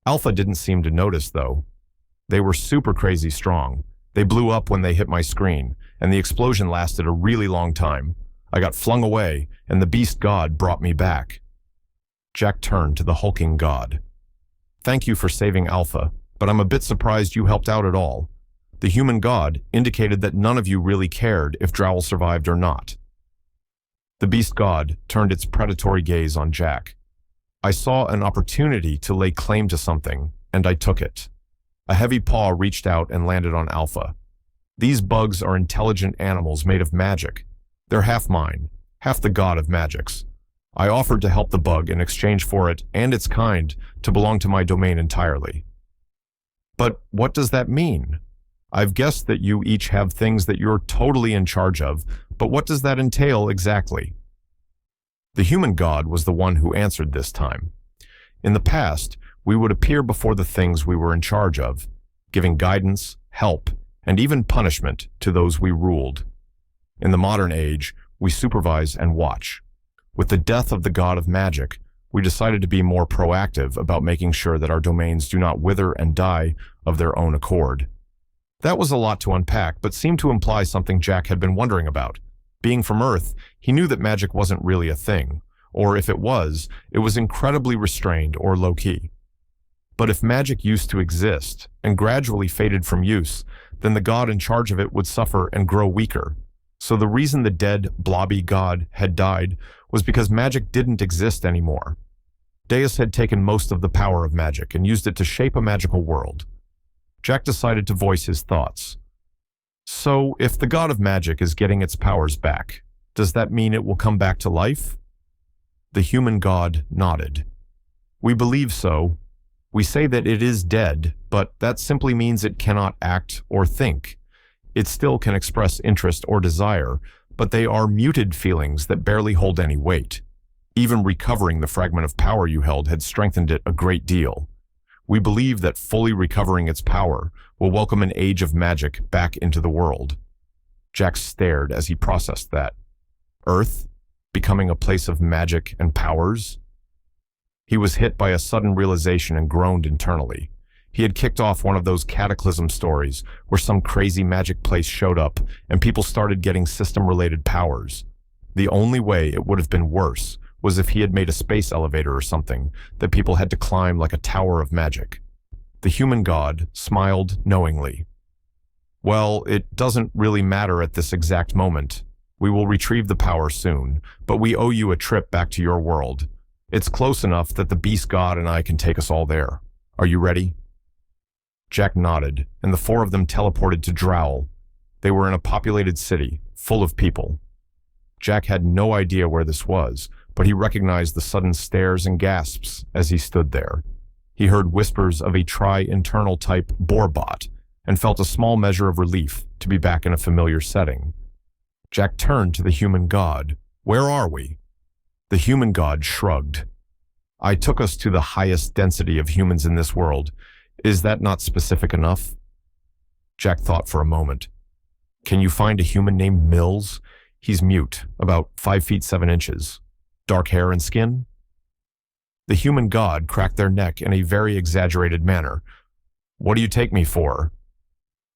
Alpha didn't seem to notice, though. "They were super crazy strong. They blew up when they hit my screen, and the explosion lasted a really long time. I got flung away, and the beast god brought me back." Jack turned to the hulking god. "Thank you for saving Alpha, but I'm a bit surprised you helped out at all. The human god indicated that none of you really cared if Drowel survived or not." The beast god turned its predatory gaze on Jack. "I saw an opportunity to lay claim to something, and I took it." A heavy paw reached out and landed on Alpha. "These bugs are intelligent animals made of magic. They're half mine, half the god of magics. I offered to help the bug in exchange for it and its kind to belong to my domain entirely." "But what does that mean? I've guessed that you each have things that you're totally in charge of, but what does that entail exactly?" The human god was the one who answered this time. "In the past, we would appear before the things we were in charge of, giving guidance, help, and even punishment to those we ruled. In the modern age, we supervise and watch. With the death of the god of magic, we decided to be more proactive about making sure that our domains do not wither and die of their own accord." That was a lot to unpack, but seemed to imply something Jack had been wondering about. Being from Earth, he knew that magic wasn't really a thing, or if it was incredibly restrained or low-key. But if magic used to exist and gradually faded from use, then the god in charge of it would suffer and grow weaker. So the reason the dead, blobby god had died was because magic didn't exist anymore. Deus had taken most of the power of magic and used it to shape a magical world. Jack decided to voice his thoughts. "So, if the god of magic is getting its powers back, does that mean it will come back to life?" The human god nodded. "We believe so. We say that it is dead, but that simply means it cannot act or think. It still can express interest or desire, but they are muted feelings that barely hold any weight. Even recovering the fragment of power you held had strengthened it a great deal. We believe that fully recovering its power will welcome an age of magic back into the world." Jack stared as he processed that. Earth becoming a place of magic and powers? He was hit by a sudden realization and groaned internally. He had kicked off one of those cataclysm stories where some crazy magic place showed up and people started getting system-related powers. The only way it would have been worse was if he had made a space elevator or something that people had to climb like a tower of magic. The human god smiled knowingly. Well, it doesn't really matter at this exact moment. We will retrieve the power soon, but we owe you a trip back to your world. It's close enough that the beast god and I can take us all there. Are you ready? Jack nodded, and the four of them teleported to Drowl. They were in a populated city, full of people. Jack had no idea where this was, but he recognized the sudden stares and gasps as he stood there. He heard whispers of a tri-internal type Borbot, and felt a small measure of relief to be back in a familiar setting. Jack turned to the human god. Where are we? The human god shrugged. I took us to the highest density of humans in this world. Is that not specific enough? Jack thought for a moment. Can you find a human named Mills? He's mute, about 5 feet 7 inches. Dark hair and skin? The human god cracked their neck in a very exaggerated manner. What do you take me for?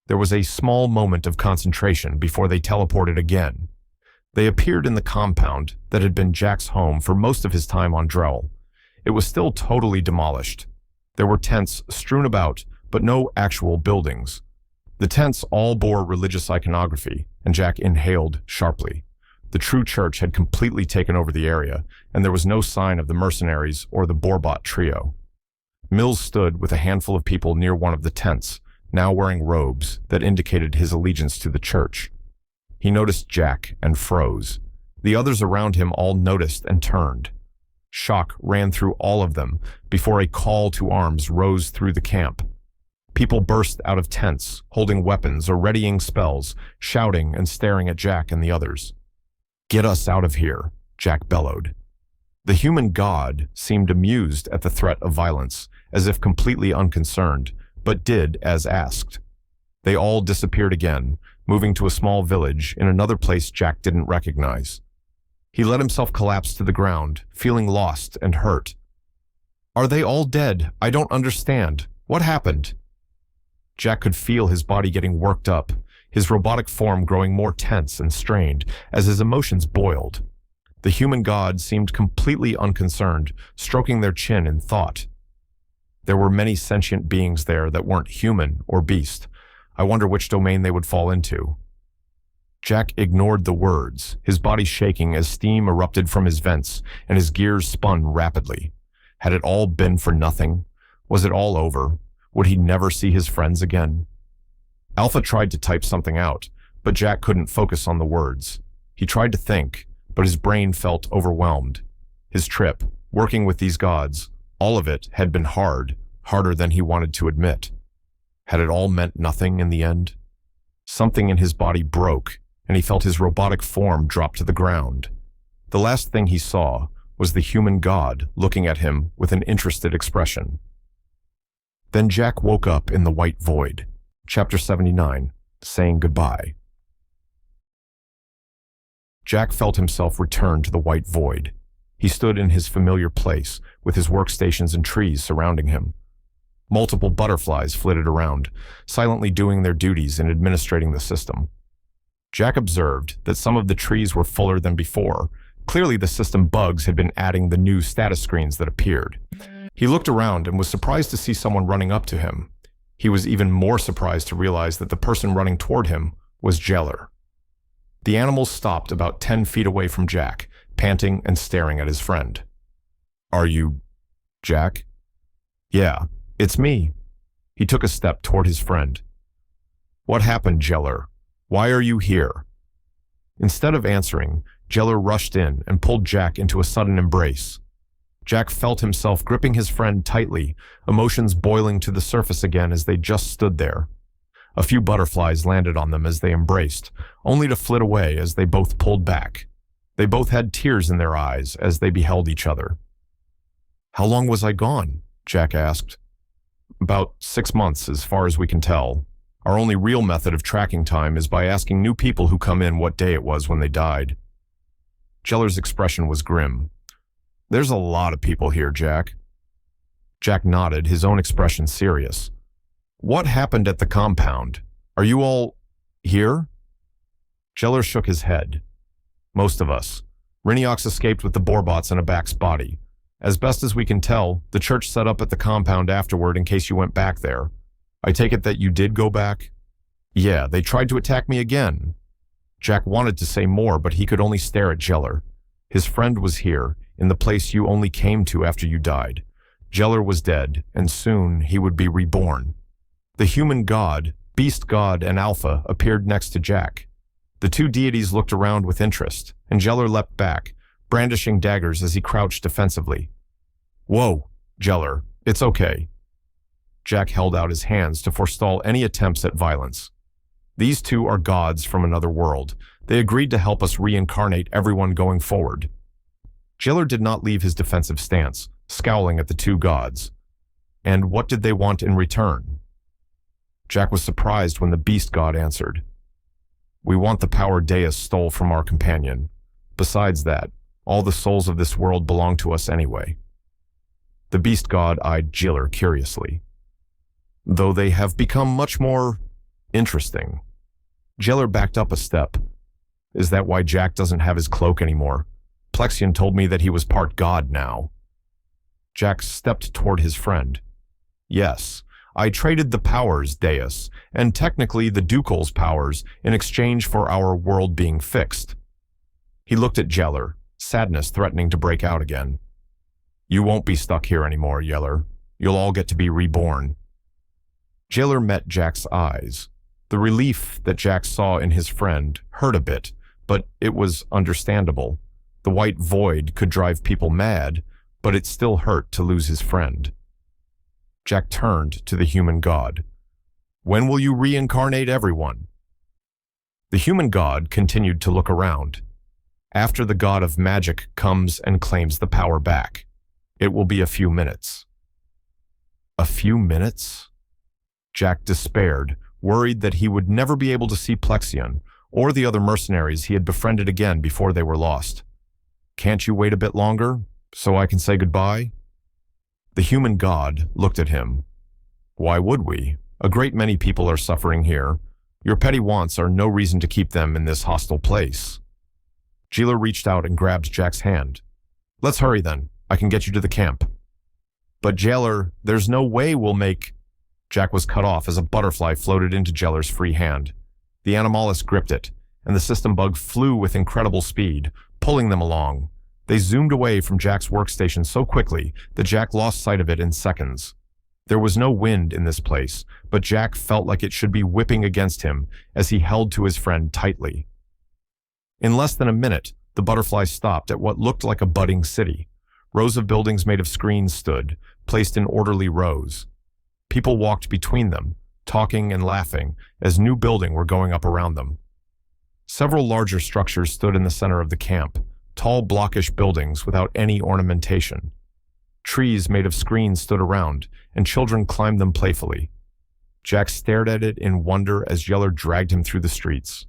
There was a small moment of concentration before they teleported again. They appeared in the compound that had been Jack's home for most of his time on Drell. It was still totally demolished. There were tents strewn about, but no actual buildings. The tents all bore religious iconography, and Jack inhaled sharply. The true church had completely taken over the area, and there was no sign of the mercenaries or the Borbot trio. Mills stood with a handful of people near one of the tents, now wearing robes that indicated his allegiance to the church. He noticed Jack and froze. The others around him all noticed and turned. Shock ran through all of them before a call to arms rose through the camp. People burst out of tents, holding weapons or readying spells, shouting and staring at Jack and the others. "Get us out of here," Jack bellowed. The human god seemed amused at the threat of violence, as if completely unconcerned, but did as asked. They all disappeared again, moving to a small village in another place Jack didn't recognize. He let himself collapse to the ground, feeling lost and hurt. "Are they all dead? I don't understand. What happened?" Jack could feel his body getting worked up, his robotic form growing more tense and strained as his emotions boiled. The human god seemed completely unconcerned, stroking their chin in thought. There were many sentient beings there that weren't human or beast. I wonder which domain they would fall into. Jack ignored the words, his body shaking as steam erupted from his vents and his gears spun rapidly. Had it all been for nothing? Was it all over? Would he never see his friends again? Alpha tried to type something out, but Jack couldn't focus on the words. He tried to think, but his brain felt overwhelmed. His trip, working with these gods, all of it had been hard, harder than he wanted to admit. Had it all meant nothing in the end? Something in his body broke, and he felt his robotic form drop to the ground. The last thing he saw was the human god looking at him with an interested expression. Then Jack woke up in the white void. Chapter 79, Saying Goodbye. Jack felt himself return to the white void. He stood in his familiar place, with his workstations and trees surrounding him. Multiple butterflies flitted around, silently doing their duties in administrating the system. Jack observed that some of the trees were fuller than before. Clearly the system bugs had been adding the new status screens that appeared. He looked around and was surprised to see someone running up to him. He was even more surprised to realize that the person running toward him was Jeller. The animal stopped about 10 feet away from Jack, panting and staring at his friend. "Are you Jack?" "Yeah, it's me." He took a step toward his friend. "What happened, Jeller? Why are you here?" Instead of answering, Jeller rushed in and pulled Jack into a sudden embrace. Jack felt himself gripping his friend tightly, emotions boiling to the surface again as they just stood there. A few butterflies landed on them as they embraced, only to flit away as they both pulled back. They both had tears in their eyes as they beheld each other. "How long was I gone?" Jack asked. "About 6 months, as far as we can tell. Our only real method of tracking time is by asking new people who come in what day it was when they died." Jeller's expression was grim. "There's a lot of people here, Jack." Jack nodded, his own expression serious. "What happened at the compound? Are you all here?" Jeller shook his head. "Most of us. Riniox escaped with the Borbots in a Back's body. As best as we can tell, the church set up at the compound afterward in case you went back there. I take it that you did go back?" Yeah, they tried to attack me again. Jack wanted to say more, but he could only stare at Jeller. His friend was here, in the place you only came to after you died. Jeller was dead, and soon he would be reborn. The human god, beast god, and Alpha appeared next to Jack. The two deities looked around with interest, and Jeller leapt back, brandishing daggers as he crouched defensively. Whoa, Jeller, it's okay. Jack held out his hands to forestall any attempts at violence. These two are gods from another world. They agreed to help us reincarnate everyone going forward. Jeller did not leave his defensive stance, scowling at the two gods. And what did they want in return? Jack was surprised when the beast god answered. We want the power Deus stole from our companion. Besides that, all the souls of this world belong to us anyway. The beast god eyed Jeller curiously. Though they have become much more interesting. Jeller backed up a step. Is that why Jack doesn't have his cloak anymore? Plexion told me that he was part god now. Jack stepped toward his friend. Yes, I traded the powers, Deus, and technically the Ducal's powers, in exchange for our world being fixed. He looked at Jeller, sadness threatening to break out again. You won't be stuck here anymore, Jeller. You'll all get to be reborn. Jeller met Jack's eyes. The relief that Jack saw in his friend hurt a bit, but it was understandable. The white void could drive people mad, but it still hurt to lose his friend. Jack turned to the human god. When will you reincarnate everyone? The human god continued to look around. After the god of magic comes and claims the power back, it will be a few minutes. A few minutes? Jack despaired, worried that he would never be able to see Plexion or the other mercenaries he had befriended again before they were lost. Can't you wait a bit longer, so I can say goodbye? The human god looked at him. Why would we? A great many people are suffering here. Your petty wants are no reason to keep them in this hostile place. Jeller reached out and grabbed Jack's hand. Let's hurry then. I can get you to the camp. But Jeller, there's no way we'll make... Jack was cut off as a butterfly floated into Jeller's free hand. The Animalis gripped it, and the system bug flew with incredible speed, pulling them along. They zoomed away from Jack's workstation so quickly that Jack lost sight of it in seconds. There was no wind in this place, but Jack felt like it should be whipping against him as he held to his friend tightly. In less than a minute, the butterfly stopped at what looked like a budding city. Rows of buildings made of screens stood, placed in orderly rows. People walked between them, talking and laughing, as new buildings were going up around them. Several larger structures stood in the center of the camp, tall blockish buildings without any ornamentation. Trees made of screens stood around, and children climbed them playfully. Jack stared at it in wonder as Jeller dragged him through the streets.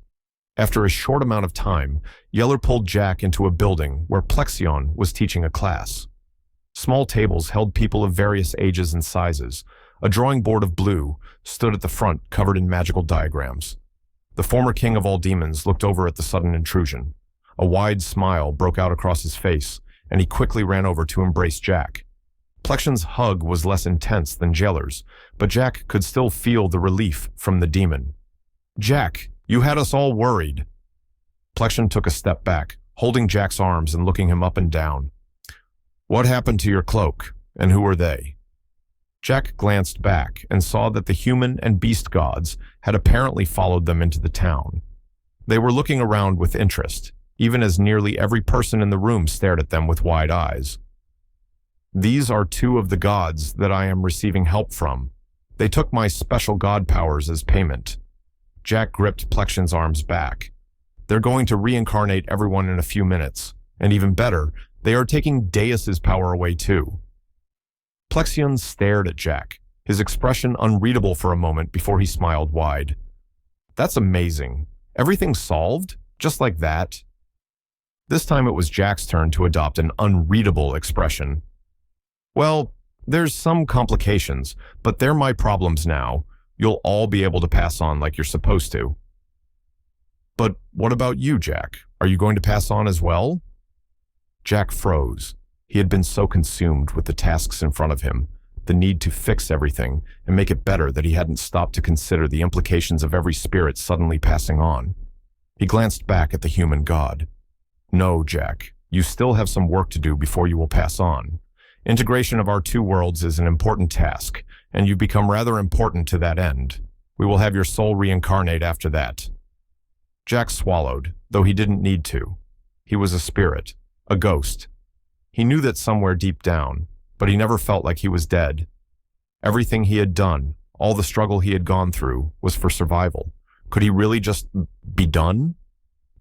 After a short amount of time, Jeller pulled Jack into a building where Plexion was teaching a class. Small tables held people of various ages and sizes. A drawing board of blue stood at the front, covered in magical diagrams. The former king of all demons looked over at the sudden intrusion. A wide smile broke out across his face, and he quickly ran over to embrace Jack. Plexion's hug was less intense than Jeller's, but Jack could still feel the relief from the demon. Jack, you had us all worried. Plexion took a step back, holding Jack's arms and looking him up and down. What happened to your cloak, and who were they? Jack glanced back and saw that the human and beast gods had apparently followed them into the town. They were looking around with interest, even as nearly every person in the room stared at them with wide eyes. These are two of the gods that I am receiving help from. They took my special god powers as payment. Jack gripped Plexion's arms back. They're going to reincarnate everyone in a few minutes, and even better, they are taking Deus's power away too. Plexion stared at Jack, his expression unreadable for a moment before he smiled wide. That's amazing. Everything solved? Just like that? This time it was Jack's turn to adopt an unreadable expression. Well, there's some complications, but they're my problems now. You'll all be able to pass on like you're supposed to. But what about you, Jack? Are you going to pass on as well? Jack froze. He had been so consumed with the tasks in front of him. the need to fix everything and make it better that he hadn't stopped to consider the implications of every spirit suddenly passing on. He glanced back at the human god. No, Jack, you still have some work to do before you will pass on. Integration of our two worlds is an important task, and you've become rather important to that end. We will have your soul reincarnate after that. Jack swallowed, though he didn't need to. He was a spirit, a ghost. He knew that somewhere deep down, but he never felt like he was dead. Everything he had done, all the struggle he had gone through, was for survival. Could he really just be done?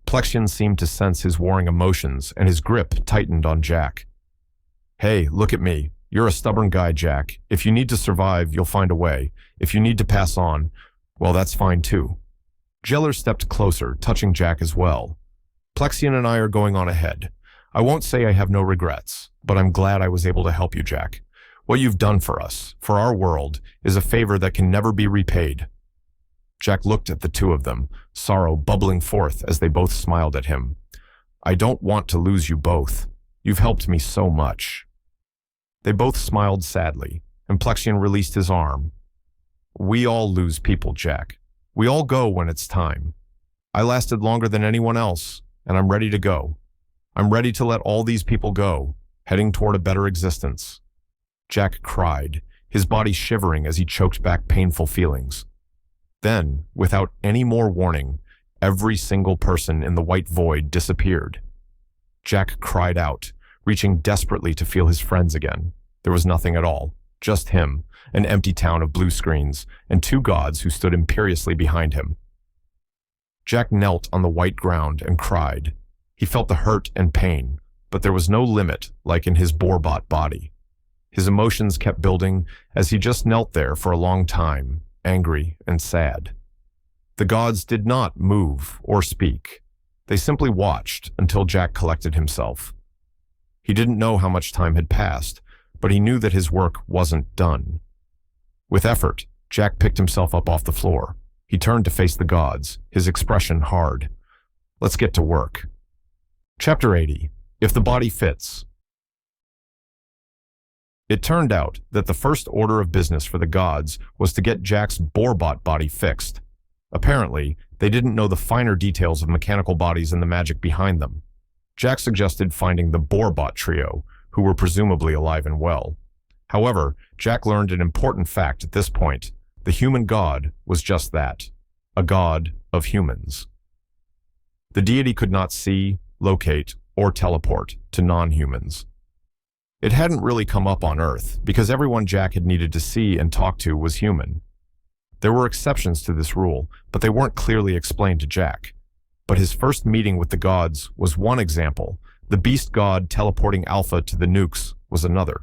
Plexion seemed to sense his warring emotions, and his grip tightened on Jack. Hey, look at me. You're a stubborn guy, Jack. If you need to survive, you'll find a way. If you need to pass on, well, that's fine too. Jeller stepped closer, touching Jack as well. Plexion and I are going on ahead. I won't say I have no regrets, but I'm glad I was able to help you, Jack. What you've done for us, for our world, is a favor that can never be repaid. Jack looked at the two of them, sorrow bubbling forth as they both smiled at him. I don't want to lose you both. You've helped me so much. They both smiled sadly, and Plexion released his arm. We all lose people, Jack. We all go when it's time. I lasted longer than anyone else, and I'm ready to go. I'm ready to let all these people go, heading toward a better existence. Jack cried, his body shivering as he choked back painful feelings. Then, without any more warning, every single person in the white void disappeared. Jack cried out, reaching desperately to feel his friends again. There was nothing at all, just him, an empty town of blue screens, and two gods who stood imperiously behind him. Jack knelt on the white ground and cried. He felt the hurt and pain, but there was no limit like in his Borbot body. His emotions kept building as he just knelt there for a long time, angry and sad. The gods did not move or speak. They simply watched until Jack collected himself. He didn't know how much time had passed, but he knew that his work wasn't done. With effort, Jack picked himself up off the floor. He turned to face the gods, his expression hard. Let's get to work. Chapter 80. If the Body Fits. It turned out that the first order of business for the gods was to get Jack's Borbot body fixed. Apparently, they didn't know the finer details of mechanical bodies and the magic behind them. Jack suggested finding the Borbot trio, who were presumably alive and well. However, Jack learned an important fact at this point. The human god was just that, a god of humans. The deity could not see, locate, or teleport to non-humans. It hadn't really come up on Earth, because everyone Jack had needed to see and talk to was human. There were exceptions to this rule, but they weren't clearly explained to Jack. But his first meeting with the gods was one example. The beast god teleporting Alpha to the nukes was another.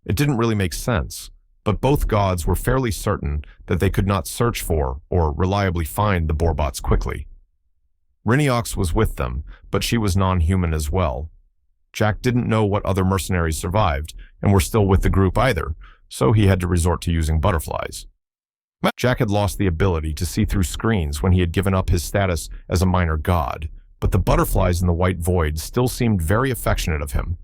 It didn't really make sense, but both gods were fairly certain that they could not search for or reliably find the Borbots quickly. Riniox was with them, but she was non-human as well. Jack didn't know what other mercenaries survived and were still with the group either, so he had to resort to using butterflies. Jack had lost the ability to see through screens when he had given up his status as a minor god, but the butterflies in the white void still seemed very affectionate of him.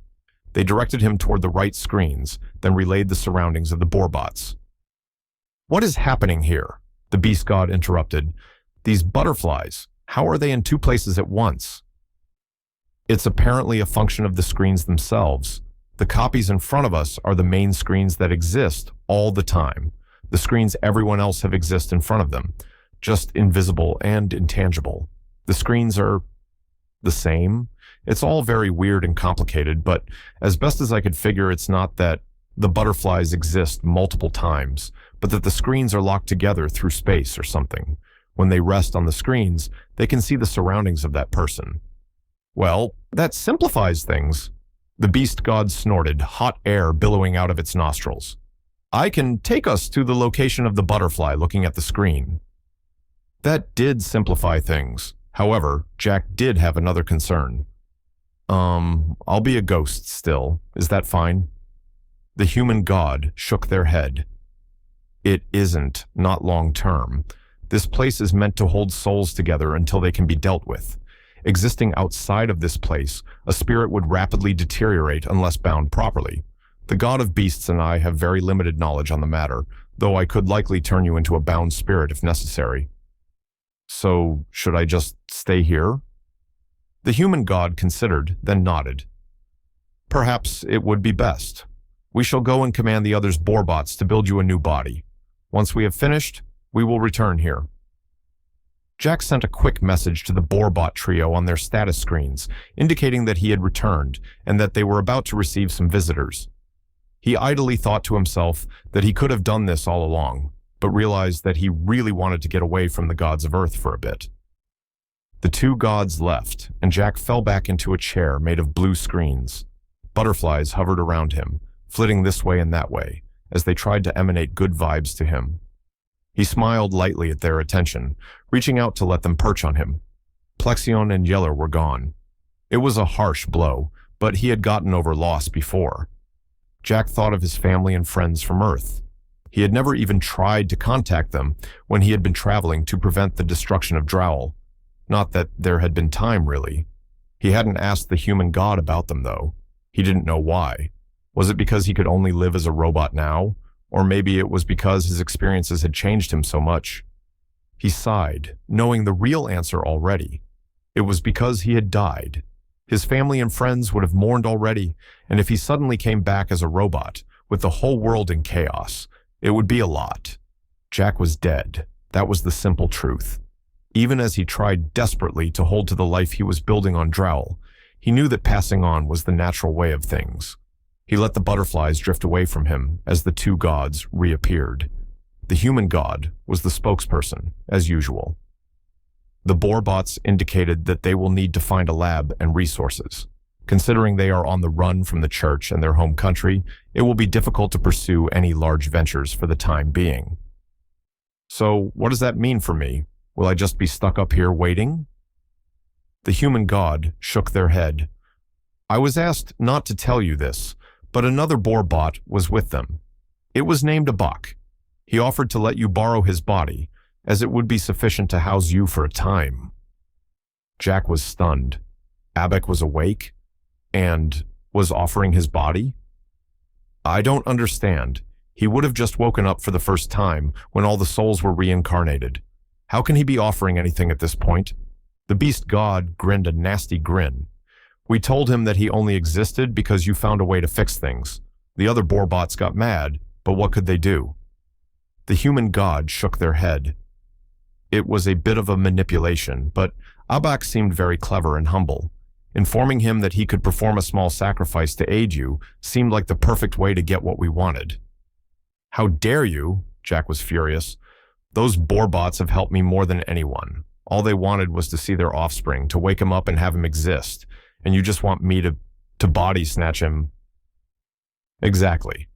They directed him toward the right screens, then relayed the surroundings of the Borbots. What is happening here? The beast god interrupted. These butterflies, how are they in two places at once? It's apparently a function of the screens themselves. The copies in front of us are the main screens that exist all the time. The screens everyone else have exist in front of them, just invisible and intangible. The screens are the same. It's all very weird and complicated, but as best as I could figure, it's not that the butterflies exist multiple times, but that the screens are locked together through space or something. When they rest on the screens, they can see the surroundings of that person. Well, that simplifies things. The beast god snorted, hot air billowing out of its nostrils. I can take us to the location of the butterfly looking at the screen. That did simplify things. However, Jack did have another concern. I'll be a ghost still. Is that fine? The human god shook their head. It isn't, not long term. This place is meant to hold souls together until they can be dealt with. Existing outside of this place, a spirit would rapidly deteriorate unless bound properly. The god of beasts and I have very limited knowledge on the matter, though I could likely turn you into a bound spirit if necessary. So, should I just stay here? The human god considered, then nodded. Perhaps it would be best. We shall go and command the others Borbots to build you a new body. Once we have finished, we will return here. Jack sent a quick message to the Borbot trio on their status screens, indicating that he had returned and that they were about to receive some visitors. He idly thought to himself that he could have done this all along, but realized that he really wanted to get away from the gods of Earth for a bit. The two gods left, and Jack fell back into a chair made of blue screens. Butterflies hovered around him, flitting this way and that way, as they tried to emanate good vibes to him. He smiled lightly at their attention, reaching out to let them perch on him. Plexion and Yeller were gone. It was a harsh blow, but he had gotten over loss before. Jack thought of his family and friends from Earth. He had never even tried to contact them when he had been traveling to prevent the destruction of Drowl. Not that there had been time, really. He hadn't asked the human god about them, though. He didn't know why. Was it because he could only live as a robot now? Or maybe it was because his experiences had changed him so much. He sighed, knowing the real answer already. It was because he had died. His family and friends would have mourned already, and if he suddenly came back as a robot, with the whole world in chaos, it would be a lot. Jack was dead. That was the simple truth. Even as he tried desperately to hold to the life he was building on Drowl, he knew that passing on was the natural way of things. He let the butterflies drift away from him as the two gods reappeared. The human god was the spokesperson, as usual. The Borbots indicated that they will need to find a lab and resources. Considering they are on the run from the church and their home country, it will be difficult to pursue any large ventures for the time being. So, what does that mean for me? Will I just be stuck up here waiting? The human god shook their head. I was asked not to tell you this, but another Borbot was with them. It was named Abak. He offered to let you borrow his body, as it would be sufficient to house you for a time. Jack was stunned. Abak was awake and was offering his body? I don't understand. He would have just woken up for the first time when all the souls were reincarnated. How can he be offering anything at this point? The beast god grinned a nasty grin. We told him that he only existed because you found a way to fix things. The other Borbots got mad, but what could they do? The human god shook their head. It was a bit of a manipulation, but Abak seemed very clever and humble. Informing him that he could perform a small sacrifice to aid you seemed like the perfect way to get what we wanted. How dare you? Jack was furious. Those Borbots have helped me more than anyone. All they wanted was to see their offspring, to wake him up and have him exist. And you just want me to body snatch him? Exactly.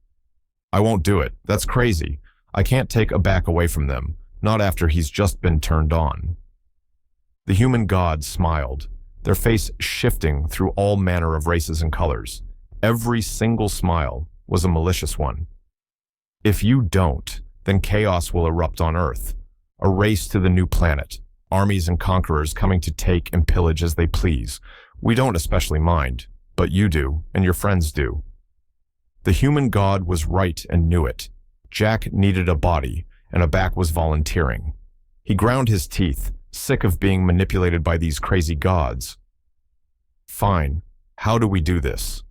I won't do it. That's crazy. I can't take Abak away from them, not after he's just been turned on. The human god smiled, their face shifting through all manner of races and colors. Every single smile was a malicious one. If you don't, then chaos will erupt on Earth. A race to the new planet. Armies and conquerors coming to take and pillage as they please. We don't especially mind, but you do, and your friends do. The human god was right and knew it. Jack needed a body, and Abak was volunteering. He ground his teeth, sick of being manipulated by these crazy gods. Fine. How do we do this?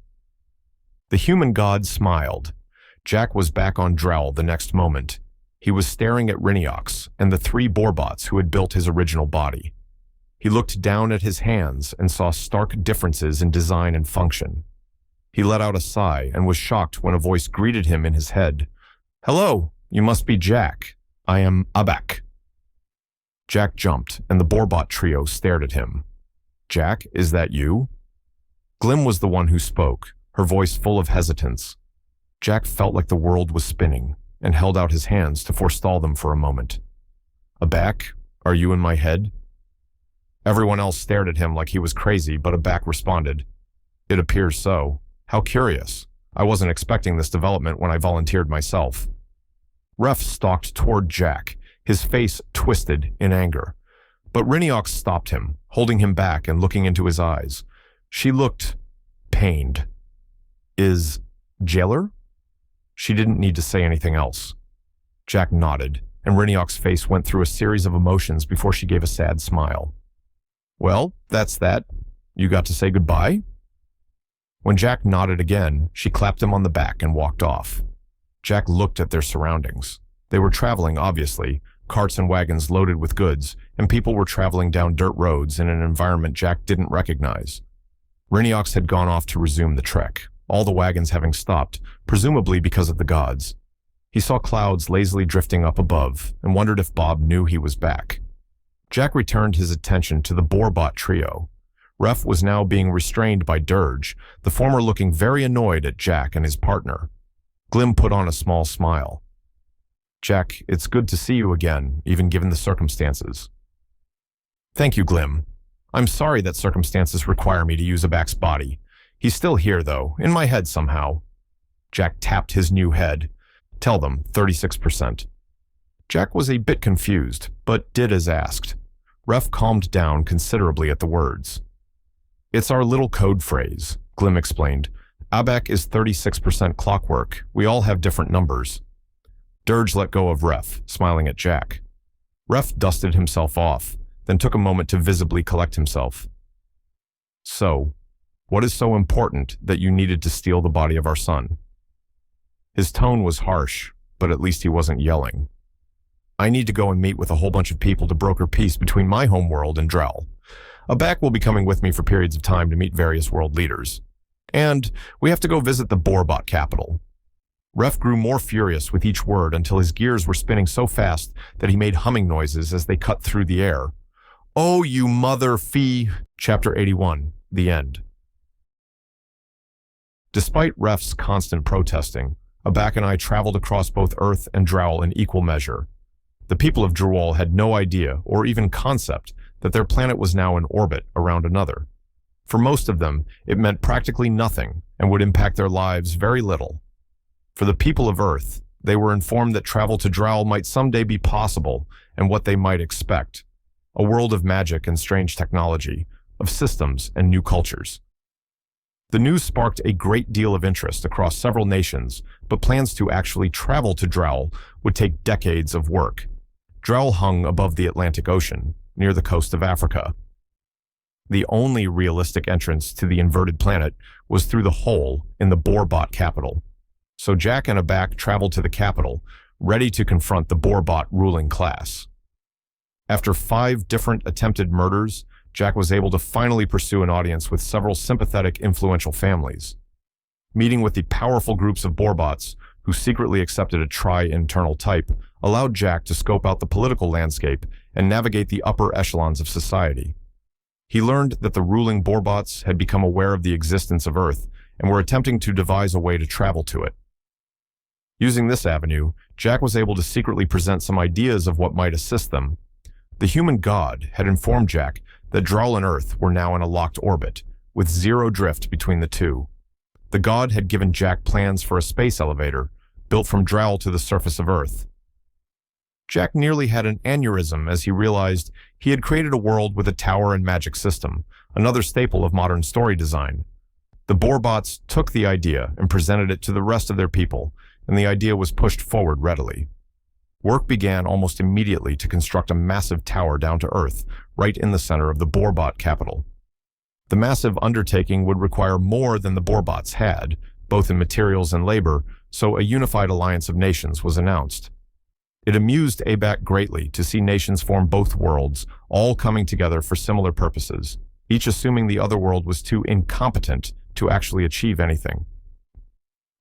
The human god smiled. Jack was back on Drowl the next moment. He was staring at Reincarnation and the three Borbots who had built his original body. He looked down at his hands and saw stark differences in design and function. He let out a sigh and was shocked when a voice greeted him in his head. Hello, you must be Jack. I am Abak. Jack jumped, and the Borbot trio stared at him. Jack, is that you? Glim was the one who spoke, her voice full of hesitance. Jack felt like the world was spinning, and held out his hands to forestall them for a moment. Abak, are you in my head? Everyone else stared at him like he was crazy, but Abak responded. It appears so. How curious. I wasn't expecting this development when I volunteered myself. Ref stalked toward Jack, his face twisted in anger. But Reincarnation stopped him, holding him back and looking into his eyes. She looked pained. Is Jailer? She didn't need to say anything else. Jack nodded, and Riniok's face went through a series of emotions before she gave a sad smile. Well, that's that. You got to say goodbye? When Jack nodded again, she clapped him on the back and walked off. Jack looked at their surroundings. They were traveling, obviously, carts and wagons loaded with goods, and people were traveling down dirt roads in an environment Jack didn't recognize. Riniok's had gone off to resume the trek, all the wagons having stopped, presumably because of the gods. He saw clouds lazily drifting up above and wondered if Bob knew he was back. Jack returned his attention to the Borbot trio. Ref was now being restrained by Dirge, the former looking very annoyed at Jack and his partner. Glim put on a small smile. Jack, it's good to see you again, even given the circumstances. Thank you, Glim. I'm sorry that circumstances require me to use Abak's body. He's still here, though, in my head somehow. Jack tapped his new head. Tell them, 36%. Jack was a bit confused, but did as asked. Ref calmed down considerably at the words. It's our little code phrase, Glim explained. Abak is 36% clockwork. We all have different numbers. Dirge let go of Ref, smiling at Jack. Ref dusted himself off, then took a moment to visibly collect himself. So, what is so important that you needed to steal the body of our son? His tone was harsh, but at least he wasn't yelling. I need to go and meet with a whole bunch of people to broker peace between my home world and Drell. Abak will be coming with me for periods of time to meet various world leaders. And we have to go visit the Borbot capital. Ref grew more furious with each word until his gears were spinning so fast that he made humming noises as they cut through the air. Oh, you mother fee! Chapter 81, the end. Despite Ref's constant protesting, Abak and I traveled across both Earth and Drowl in equal measure. The people of Drowl had no idea, or even concept, that their planet was now in orbit around another. For most of them, it meant practically nothing and would impact their lives very little. For the people of Earth, they were informed that travel to Drowl might someday be possible and what they might expect. A world of magic and strange technology, of systems and new cultures. The news sparked a great deal of interest across several nations, but plans to actually travel to Drowl would take decades of work. Drowl hung above the Atlantic Ocean, near the coast of Africa. The only realistic entrance to the inverted planet was through the hole in the Borbot capital. So Jack and Abak traveled to the capital, ready to confront the Borbot ruling class. After 5 different attempted murders, Jack was able to finally pursue an audience with several sympathetic, influential families. Meeting with the powerful groups of Borbots, who secretly accepted a tri-internal type, allowed Jack to scope out the political landscape and navigate the upper echelons of society. He learned that the ruling Borbots had become aware of the existence of Earth and were attempting to devise a way to travel to it. Using this avenue, Jack was able to secretly present some ideas of what might assist them. The human god had informed Jack that Drowl and Earth were now in a locked orbit, with zero drift between the two. The god had given Jack plans for a space elevator, built from Drowl to the surface of Earth. Jack nearly had an aneurysm as he realized he had created a world with a tower and magic system, another staple of modern story design. The Borbots took the idea and presented it to the rest of their people, and the idea was pushed forward readily. Work began almost immediately to construct a massive tower down to Earth, right in the center of the Borbot capital. The massive undertaking would require more than the Borbots had, both in materials and labor, so a unified alliance of nations was announced. It amused Abak greatly to see nations form both worlds, all coming together for similar purposes, each assuming the other world was too incompetent to actually achieve anything.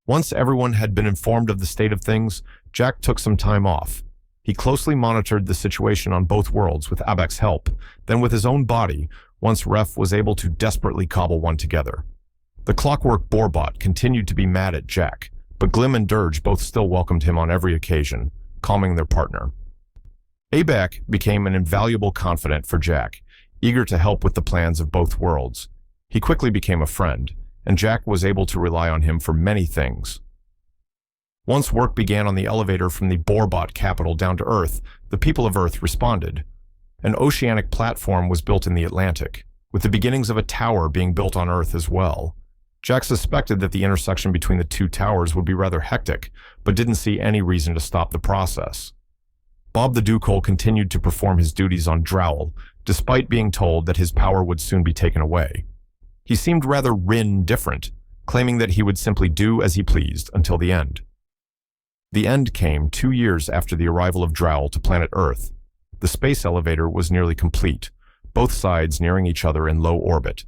Once everyone had been informed of the state of things, Jack took some time off. He closely monitored the situation on both worlds with Abak's help, then with his own body, once Ref was able to desperately cobble one together. The clockwork Borbot continued to be mad at Jack, but Glim and Dirge both still welcomed him on every occasion, calming their partner. Abak became an invaluable confidant for Jack, eager to help with the plans of both worlds. He quickly became a friend, and Jack was able to rely on him for many things. Once work began on the elevator from the Borbot capital down to Earth, the people of Earth responded. An oceanic platform was built in the Atlantic, with the beginnings of a tower being built on Earth as well. Jack suspected that the intersection between the two towers would be rather hectic, but didn't see any reason to stop the process. Bob the Dukehole continued to perform his duties on Drowl, despite being told that his power would soon be taken away. He seemed rather indifferent, claiming that he would simply do as he pleased until the end. The end came 2 years after the arrival of Drowl to planet Earth. The space elevator was nearly complete, both sides nearing each other in low orbit.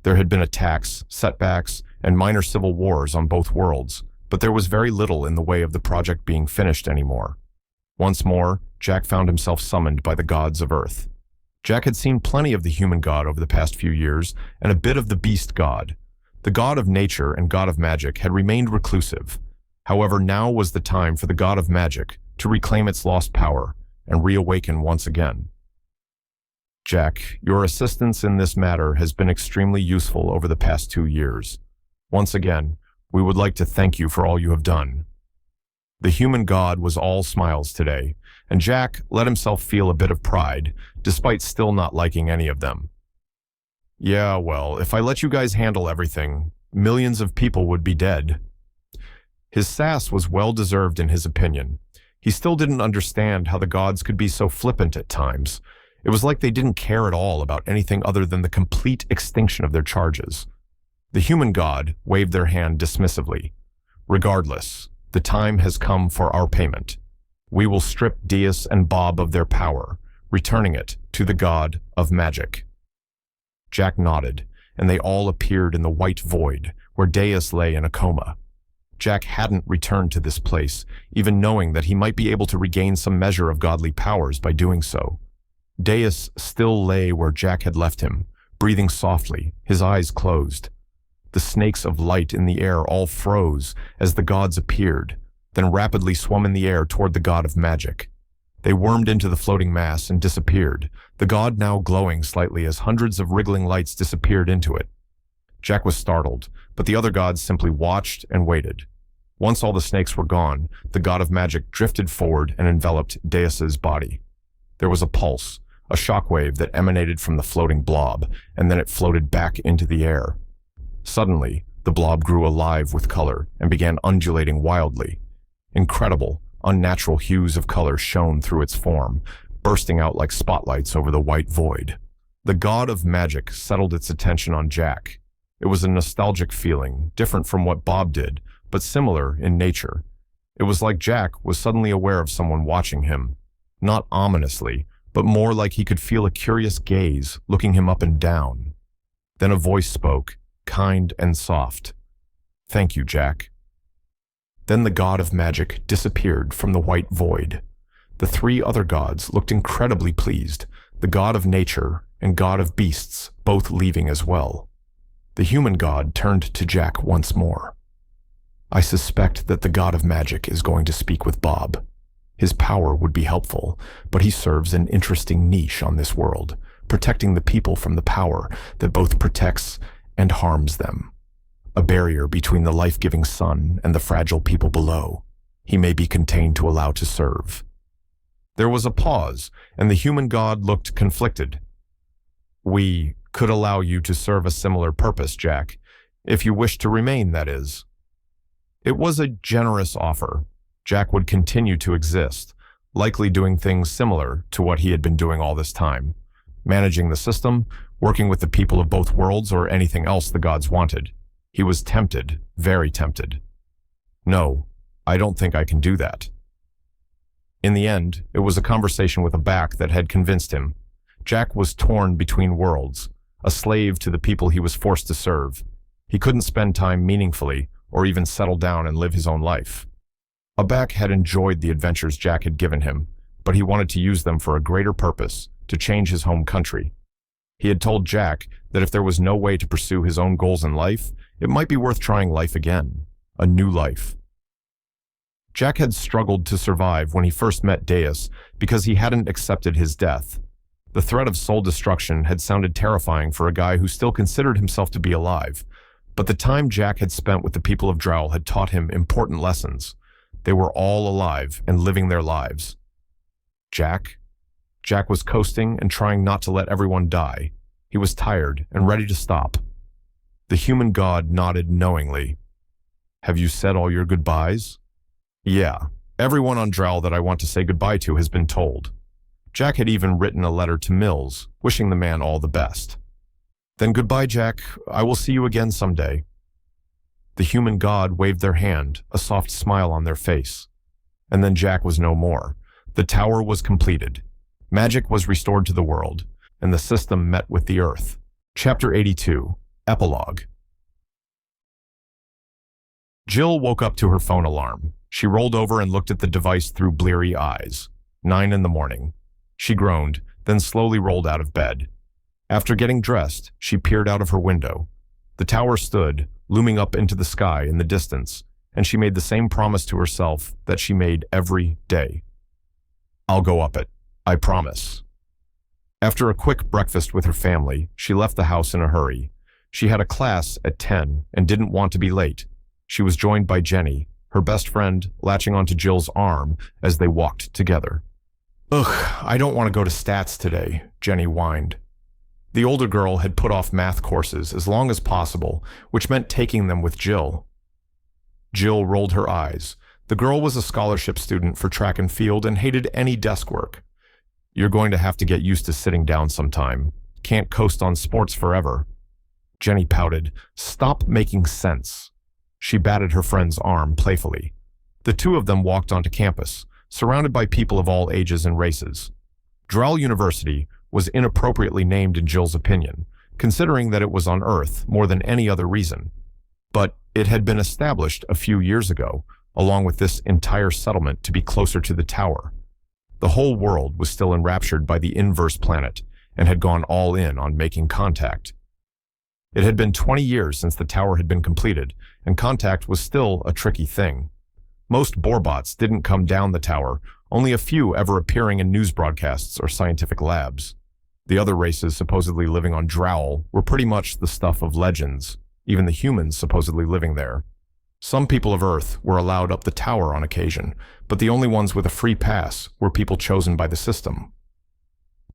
There had been attacks, setbacks, and minor civil wars on both worlds, but there was very little in the way of the project being finished anymore. Once more, Jack found himself summoned by the gods of Earth. Jack had seen plenty of the human god over the past few years, and a bit of the beast god. The god of nature and god of magic had remained reclusive. However, now was the time for the god of magic to reclaim its lost power and reawaken once again. Jack, your assistance in this matter has been extremely useful over the past 2 years. Once again, we would like to thank you for all you have done. The human god was all smiles today, and Jack let himself feel a bit of pride, despite still not liking any of them. Yeah, well, if I let you guys handle everything, millions of people would be dead. His sass was well-deserved in his opinion. He still didn't understand how the gods could be so flippant at times. It was like they didn't care at all about anything other than the complete extinction of their charges. The human god waved their hand dismissively. Regardless, the time has come for our payment. We will strip Deus and Bob of their power, returning it to the god of magic. Jack nodded, and they all appeared in the white void, where Deus lay in a coma. Jack hadn't returned to this place, even knowing that he might be able to regain some measure of godly powers by doing so. Deus still lay where Jack had left him, breathing softly, his eyes closed. The snakes of light in the air all froze as the gods appeared, then rapidly swam in the air toward the god of magic. They wormed into the floating mass and disappeared, the god now glowing slightly as hundreds of wriggling lights disappeared into it. Jack was startled, but the other gods simply watched and waited. Once all the snakes were gone, the god of magic drifted forward and enveloped Deus's body. There was a pulse, a shockwave that emanated from the floating blob, and then it floated back into the air. Suddenly, the blob grew alive with color and began undulating wildly. Incredible, unnatural hues of color shone through its form, bursting out like spotlights over the white void. The god of magic settled its attention on Jack. It was a nostalgic feeling, different from what Bob did, but similar in nature. It was like Jack was suddenly aware of someone watching him, not ominously, but more like he could feel a curious gaze looking him up and down. Then a voice spoke, kind and soft. "Thank you, Jack." Then the god of magic disappeared from the white void. The 3 other gods looked incredibly pleased, the god of nature and god of beasts both leaving as well. The human god turned to Jack once more. "I suspect that the god of magic is going to speak with Bob. His power would be helpful, but he serves an interesting niche on this world, protecting the people from the power that both protects and harms them. A barrier between the life-giving sun and the fragile people below. He may be contained to allow to serve." There was a pause, and the human god looked conflicted. "We could allow you to serve a similar purpose, Jack, if you wish to remain, that is." It was a generous offer. Jack would continue to exist, likely doing things similar to what he had been doing all this time, managing the system, working with the people of both worlds, or anything else the gods wanted. He was tempted, very tempted. "No, I don't think I can do that." In the end, it was a conversation with a back that had convinced him. Jack was torn between worlds, a slave to the people he was forced to serve. He couldn't spend time meaningfully, or even settle down and live his own life. Abak had enjoyed the adventures Jack had given him, but he wanted to use them for a greater purpose, to change his home country. He had told Jack that if there was no way to pursue his own goals in life, it might be worth trying life again, a new life. Jack had struggled to survive when he first met Deus because he hadn't accepted his death. The threat of soul destruction had sounded terrifying for a guy who still considered himself to be alive, but the time Jack had spent with the people of Drowl had taught him important lessons. They were all alive and living their lives. Jack was coasting and trying not to let everyone die. He was tired and ready to stop. The human god nodded knowingly. Have you said all your goodbyes? Yeah, everyone on Drow that I want to say goodbye to has been told. Jack had even written a letter to Mills, wishing the man all the best. Then goodbye, Jack. I will see you again someday. The human god waved their hand, a soft smile on their face. And then Jack was no more. The tower was completed. Magic was restored to the world, and the system met with the Earth. Chapter 82, Epilogue. Jill woke up to her phone alarm. She rolled over and looked at the device through bleary eyes. 9 in the morning. She groaned, then slowly rolled out of bed. After getting dressed, she peered out of her window. The tower stood, looming up into the sky in the distance, and she made the same promise to herself that she made every day. I'll go up it. I promise. After a quick breakfast with her family, she left the house in a hurry. She had a class at 10 and didn't want to be late. She was joined by Jenny, her best friend, latching onto Jill's arm as they walked together. Ugh, I don't want to go to stats today, Jenny whined. The older girl had put off math courses as long as possible, which meant taking them with Jill. Jill rolled her eyes. The girl was a scholarship student for track and field and hated any desk work. You're going to have to get used to sitting down sometime. Can't coast on sports forever. Jenny pouted. Stop making sense. She batted her friend's arm playfully. The two of them walked onto campus, surrounded by people of all ages and races. Drow University was inappropriately named in Jill's opinion, considering that it was on Earth more than any other reason. But it had been established a few years ago, along with this entire settlement, to be closer to the tower. The whole world was still enraptured by the inverse planet and had gone all in on making contact. It had been 20 years since the tower had been completed, and contact was still a tricky thing. Most Borbots didn't come down the tower, only a few ever appearing in news broadcasts or scientific labs. The other races supposedly living on Drow were pretty much the stuff of legends, even the humans supposedly living there. Some people of Earth were allowed up the tower on occasion, but the only ones with a free pass were people chosen by the system.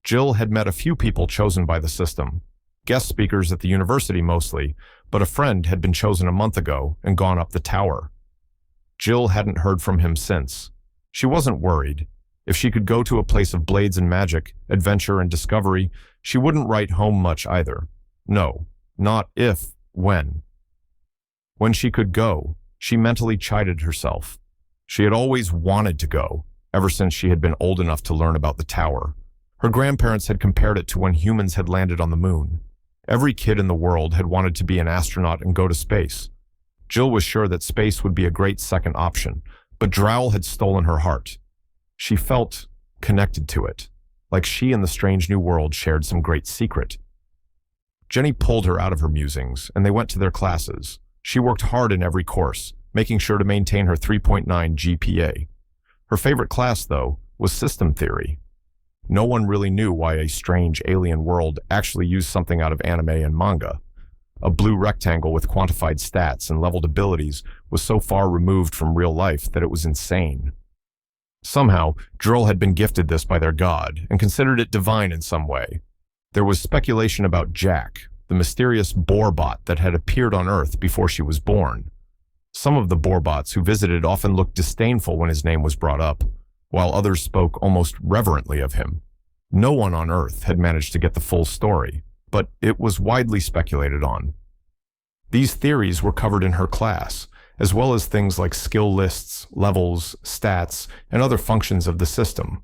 Jill had met a few people chosen by the system, guest speakers at the university mostly, but a friend had been chosen a month ago and gone up the tower. Jill hadn't heard from him since. She wasn't worried. If she could go to a place of blades and magic, adventure and discovery, she wouldn't write home much either. No, not if, when. When she could go, she mentally chided herself. She had always wanted to go, ever since she had been old enough to learn about the tower. Her grandparents had compared it to when humans had landed on the moon. Every kid in the world had wanted to be an astronaut and go to space. Jill was sure that space would be a great second option, but Drow had stolen her heart. She felt connected to it, like she and the strange new world shared some great secret. Jenny pulled her out of her musings, and they went to their classes. She worked hard in every course, making sure to maintain her 3.9 GPA. Her favorite class, though, was system theory. No one really knew why a strange alien world actually used something out of anime and manga. A blue rectangle with quantified stats and leveled abilities was so far removed from real life that it was insane. Somehow, Drill had been gifted this by their god and considered it divine in some way. There was speculation about Jack, the mysterious Borbot that had appeared on Earth before she was born. Some of the Borbots who visited often looked disdainful when his name was brought up, while others spoke almost reverently of him. No one on Earth had managed to get the full story, but it was widely speculated on. These theories were covered in her class, as well as things like skill lists, levels, stats, and other functions of the system.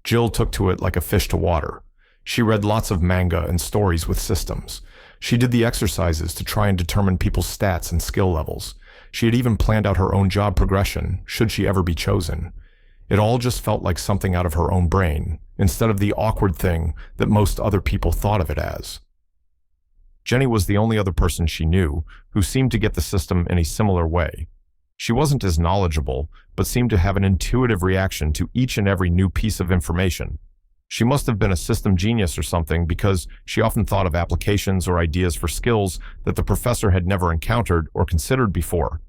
Jill took to it like a fish to water. She read lots of manga and stories with systems. She did the exercises to try and determine people's stats and skill levels. She had even planned out her own job progression, should she ever be chosen. It all just felt like something out of her own brain, instead of the awkward thing that most other people thought of it as. Jenny was the only other person she knew who seemed to get the system in a similar way. She wasn't as knowledgeable, but seemed to have an intuitive reaction to each and every new piece of information. She must have been a system genius or something, because she often thought of applications or ideas for skills that the professor had never encountered or considered before.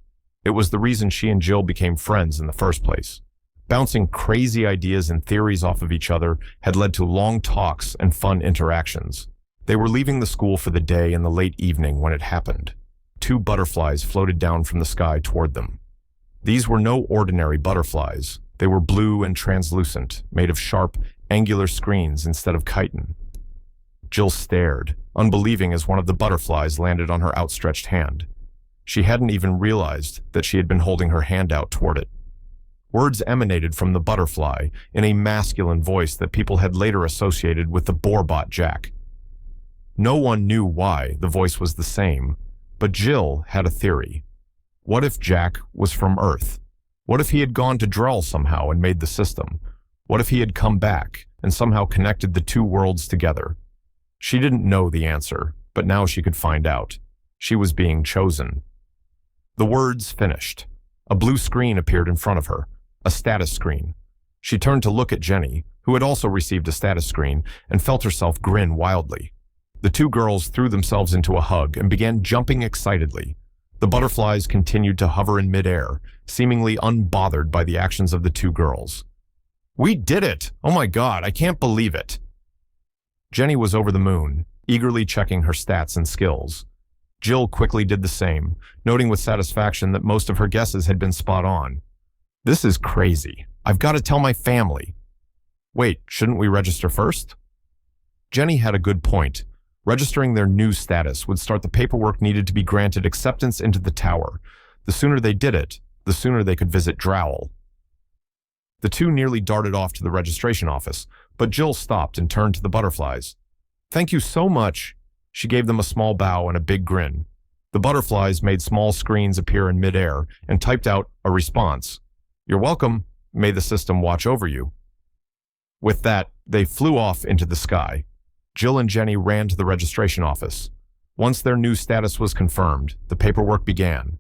It was the reason she and Jill became friends in the first place. Bouncing crazy ideas and theories off of each other had led to long talks and fun interactions. They were leaving the school for the day in the late evening when it happened. 2 butterflies floated down from the sky toward them. These were no ordinary butterflies. They were blue and translucent, made of sharp, angular screens instead of chitin. Jill stared, unbelieving as one of the butterflies landed on her outstretched hand. She hadn't even realized that she had been holding her hand out toward it. Words emanated from the butterfly in a masculine voice that people had later associated with the Borbot Jack. No one knew why the voice was the same, but Jill had a theory. What if Jack was from Earth? What if he had gone to Drell somehow and made the system? What if he had come back and somehow connected the 2 worlds together? She didn't know the answer, but now she could find out. She was being chosen. The words finished. A blue screen appeared in front of her, a status screen. She turned to look at Jenny, who had also received a status screen, and felt herself grin wildly. The 2 girls threw themselves into a hug and began jumping excitedly. The butterflies continued to hover in midair, seemingly unbothered by the actions of the 2 girls. "We did it! Oh my God, I can't believe it!" Jenny was over the moon, eagerly checking her stats and skills. Jill quickly did the same, noting with satisfaction that most of her guesses had been spot on. "This is crazy. I've got to tell my family." "Wait, shouldn't we register first?" Jenny had a good point. Registering their new status would start the paperwork needed to be granted acceptance into the tower. The sooner they did it, the sooner they could visit Drowell. The 2 nearly darted off to the registration office, but Jill stopped and turned to the butterflies. "Thank you so much." She gave them a small bow and a big grin. The butterflies made small screens appear in midair and typed out a response. "You're welcome. May the system watch over you." With that, they flew off into the sky. Jill and Jenny ran to the registration office. Once their new status was confirmed, the paperwork began.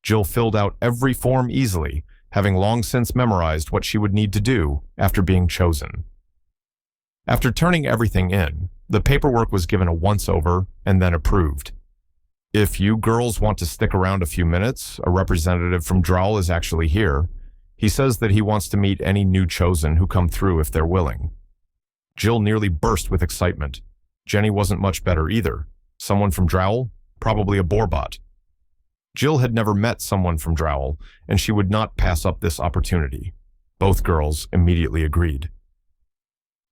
Jill filled out every form easily, having long since memorized what she would need to do after being chosen. After turning everything in, the paperwork was given a once-over and then approved. "If you girls want to stick around a few minutes, a representative from Drowell is actually here. He says that he wants to meet any new chosen who come through if they're willing." Jill nearly burst with excitement. Jenny wasn't much better either. Someone from Drowell? Probably a Borbot. Jill had never met someone from Drowell, and she would not pass up this opportunity. Both girls immediately agreed.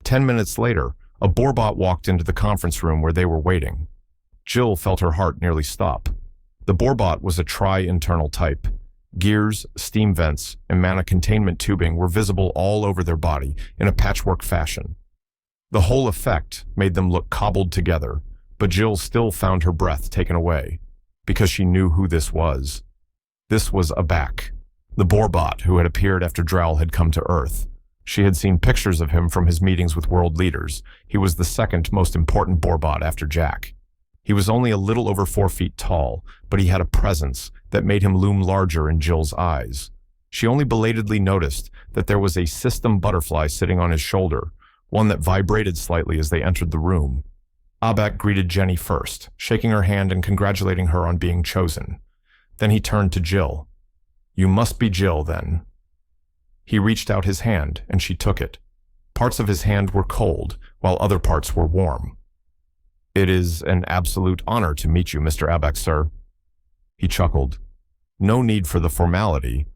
10 minutes later, a Borbot walked into the conference room where they were waiting. Jill felt her heart nearly stop. The Borbot was a tri-internal type. Gears, steam vents, and mana containment tubing were visible all over their body in a patchwork fashion. The whole effect made them look cobbled together, but Jill still found her breath taken away, because she knew who this was. This was Abak, the Borbot who had appeared after Drowell had come to Earth. She had seen pictures of him from his meetings with world leaders. He was the 2nd most important Borbot after Jack. He was only a little over 4 feet tall, but he had a presence that made him loom larger in Jill's eyes. She only belatedly noticed that there was a system butterfly sitting on his shoulder, one that vibrated slightly as they entered the room. Abak greeted Jenny first, shaking her hand and congratulating her on being chosen. Then he turned to Jill. "You must be Jill, then." He reached out his hand, and she took it. Parts of his hand were cold, while other parts were warm. "It is an absolute honor to meet you, Mr. Abak, sir." He chuckled. "No need for the formality.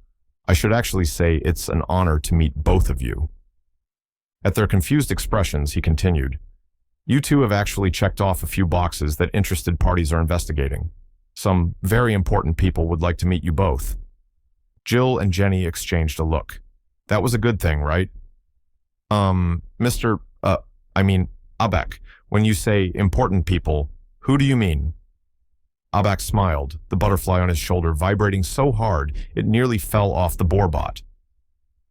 I should actually say it's an honor to meet both of you." At their confused expressions, he continued, "You 2 have actually checked off a few boxes that interested parties are investigating. Some very important people would like to meet you both." Jill and Jenny exchanged a look. "That was a good thing, right?" Abak, when you say important people, who do you mean?" Abak smiled, the butterfly on his shoulder vibrating so hard it nearly fell off the Borbot.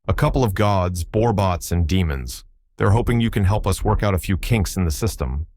"A couple of gods, Borbots, and demons. They're hoping you can help us work out a few kinks in the system.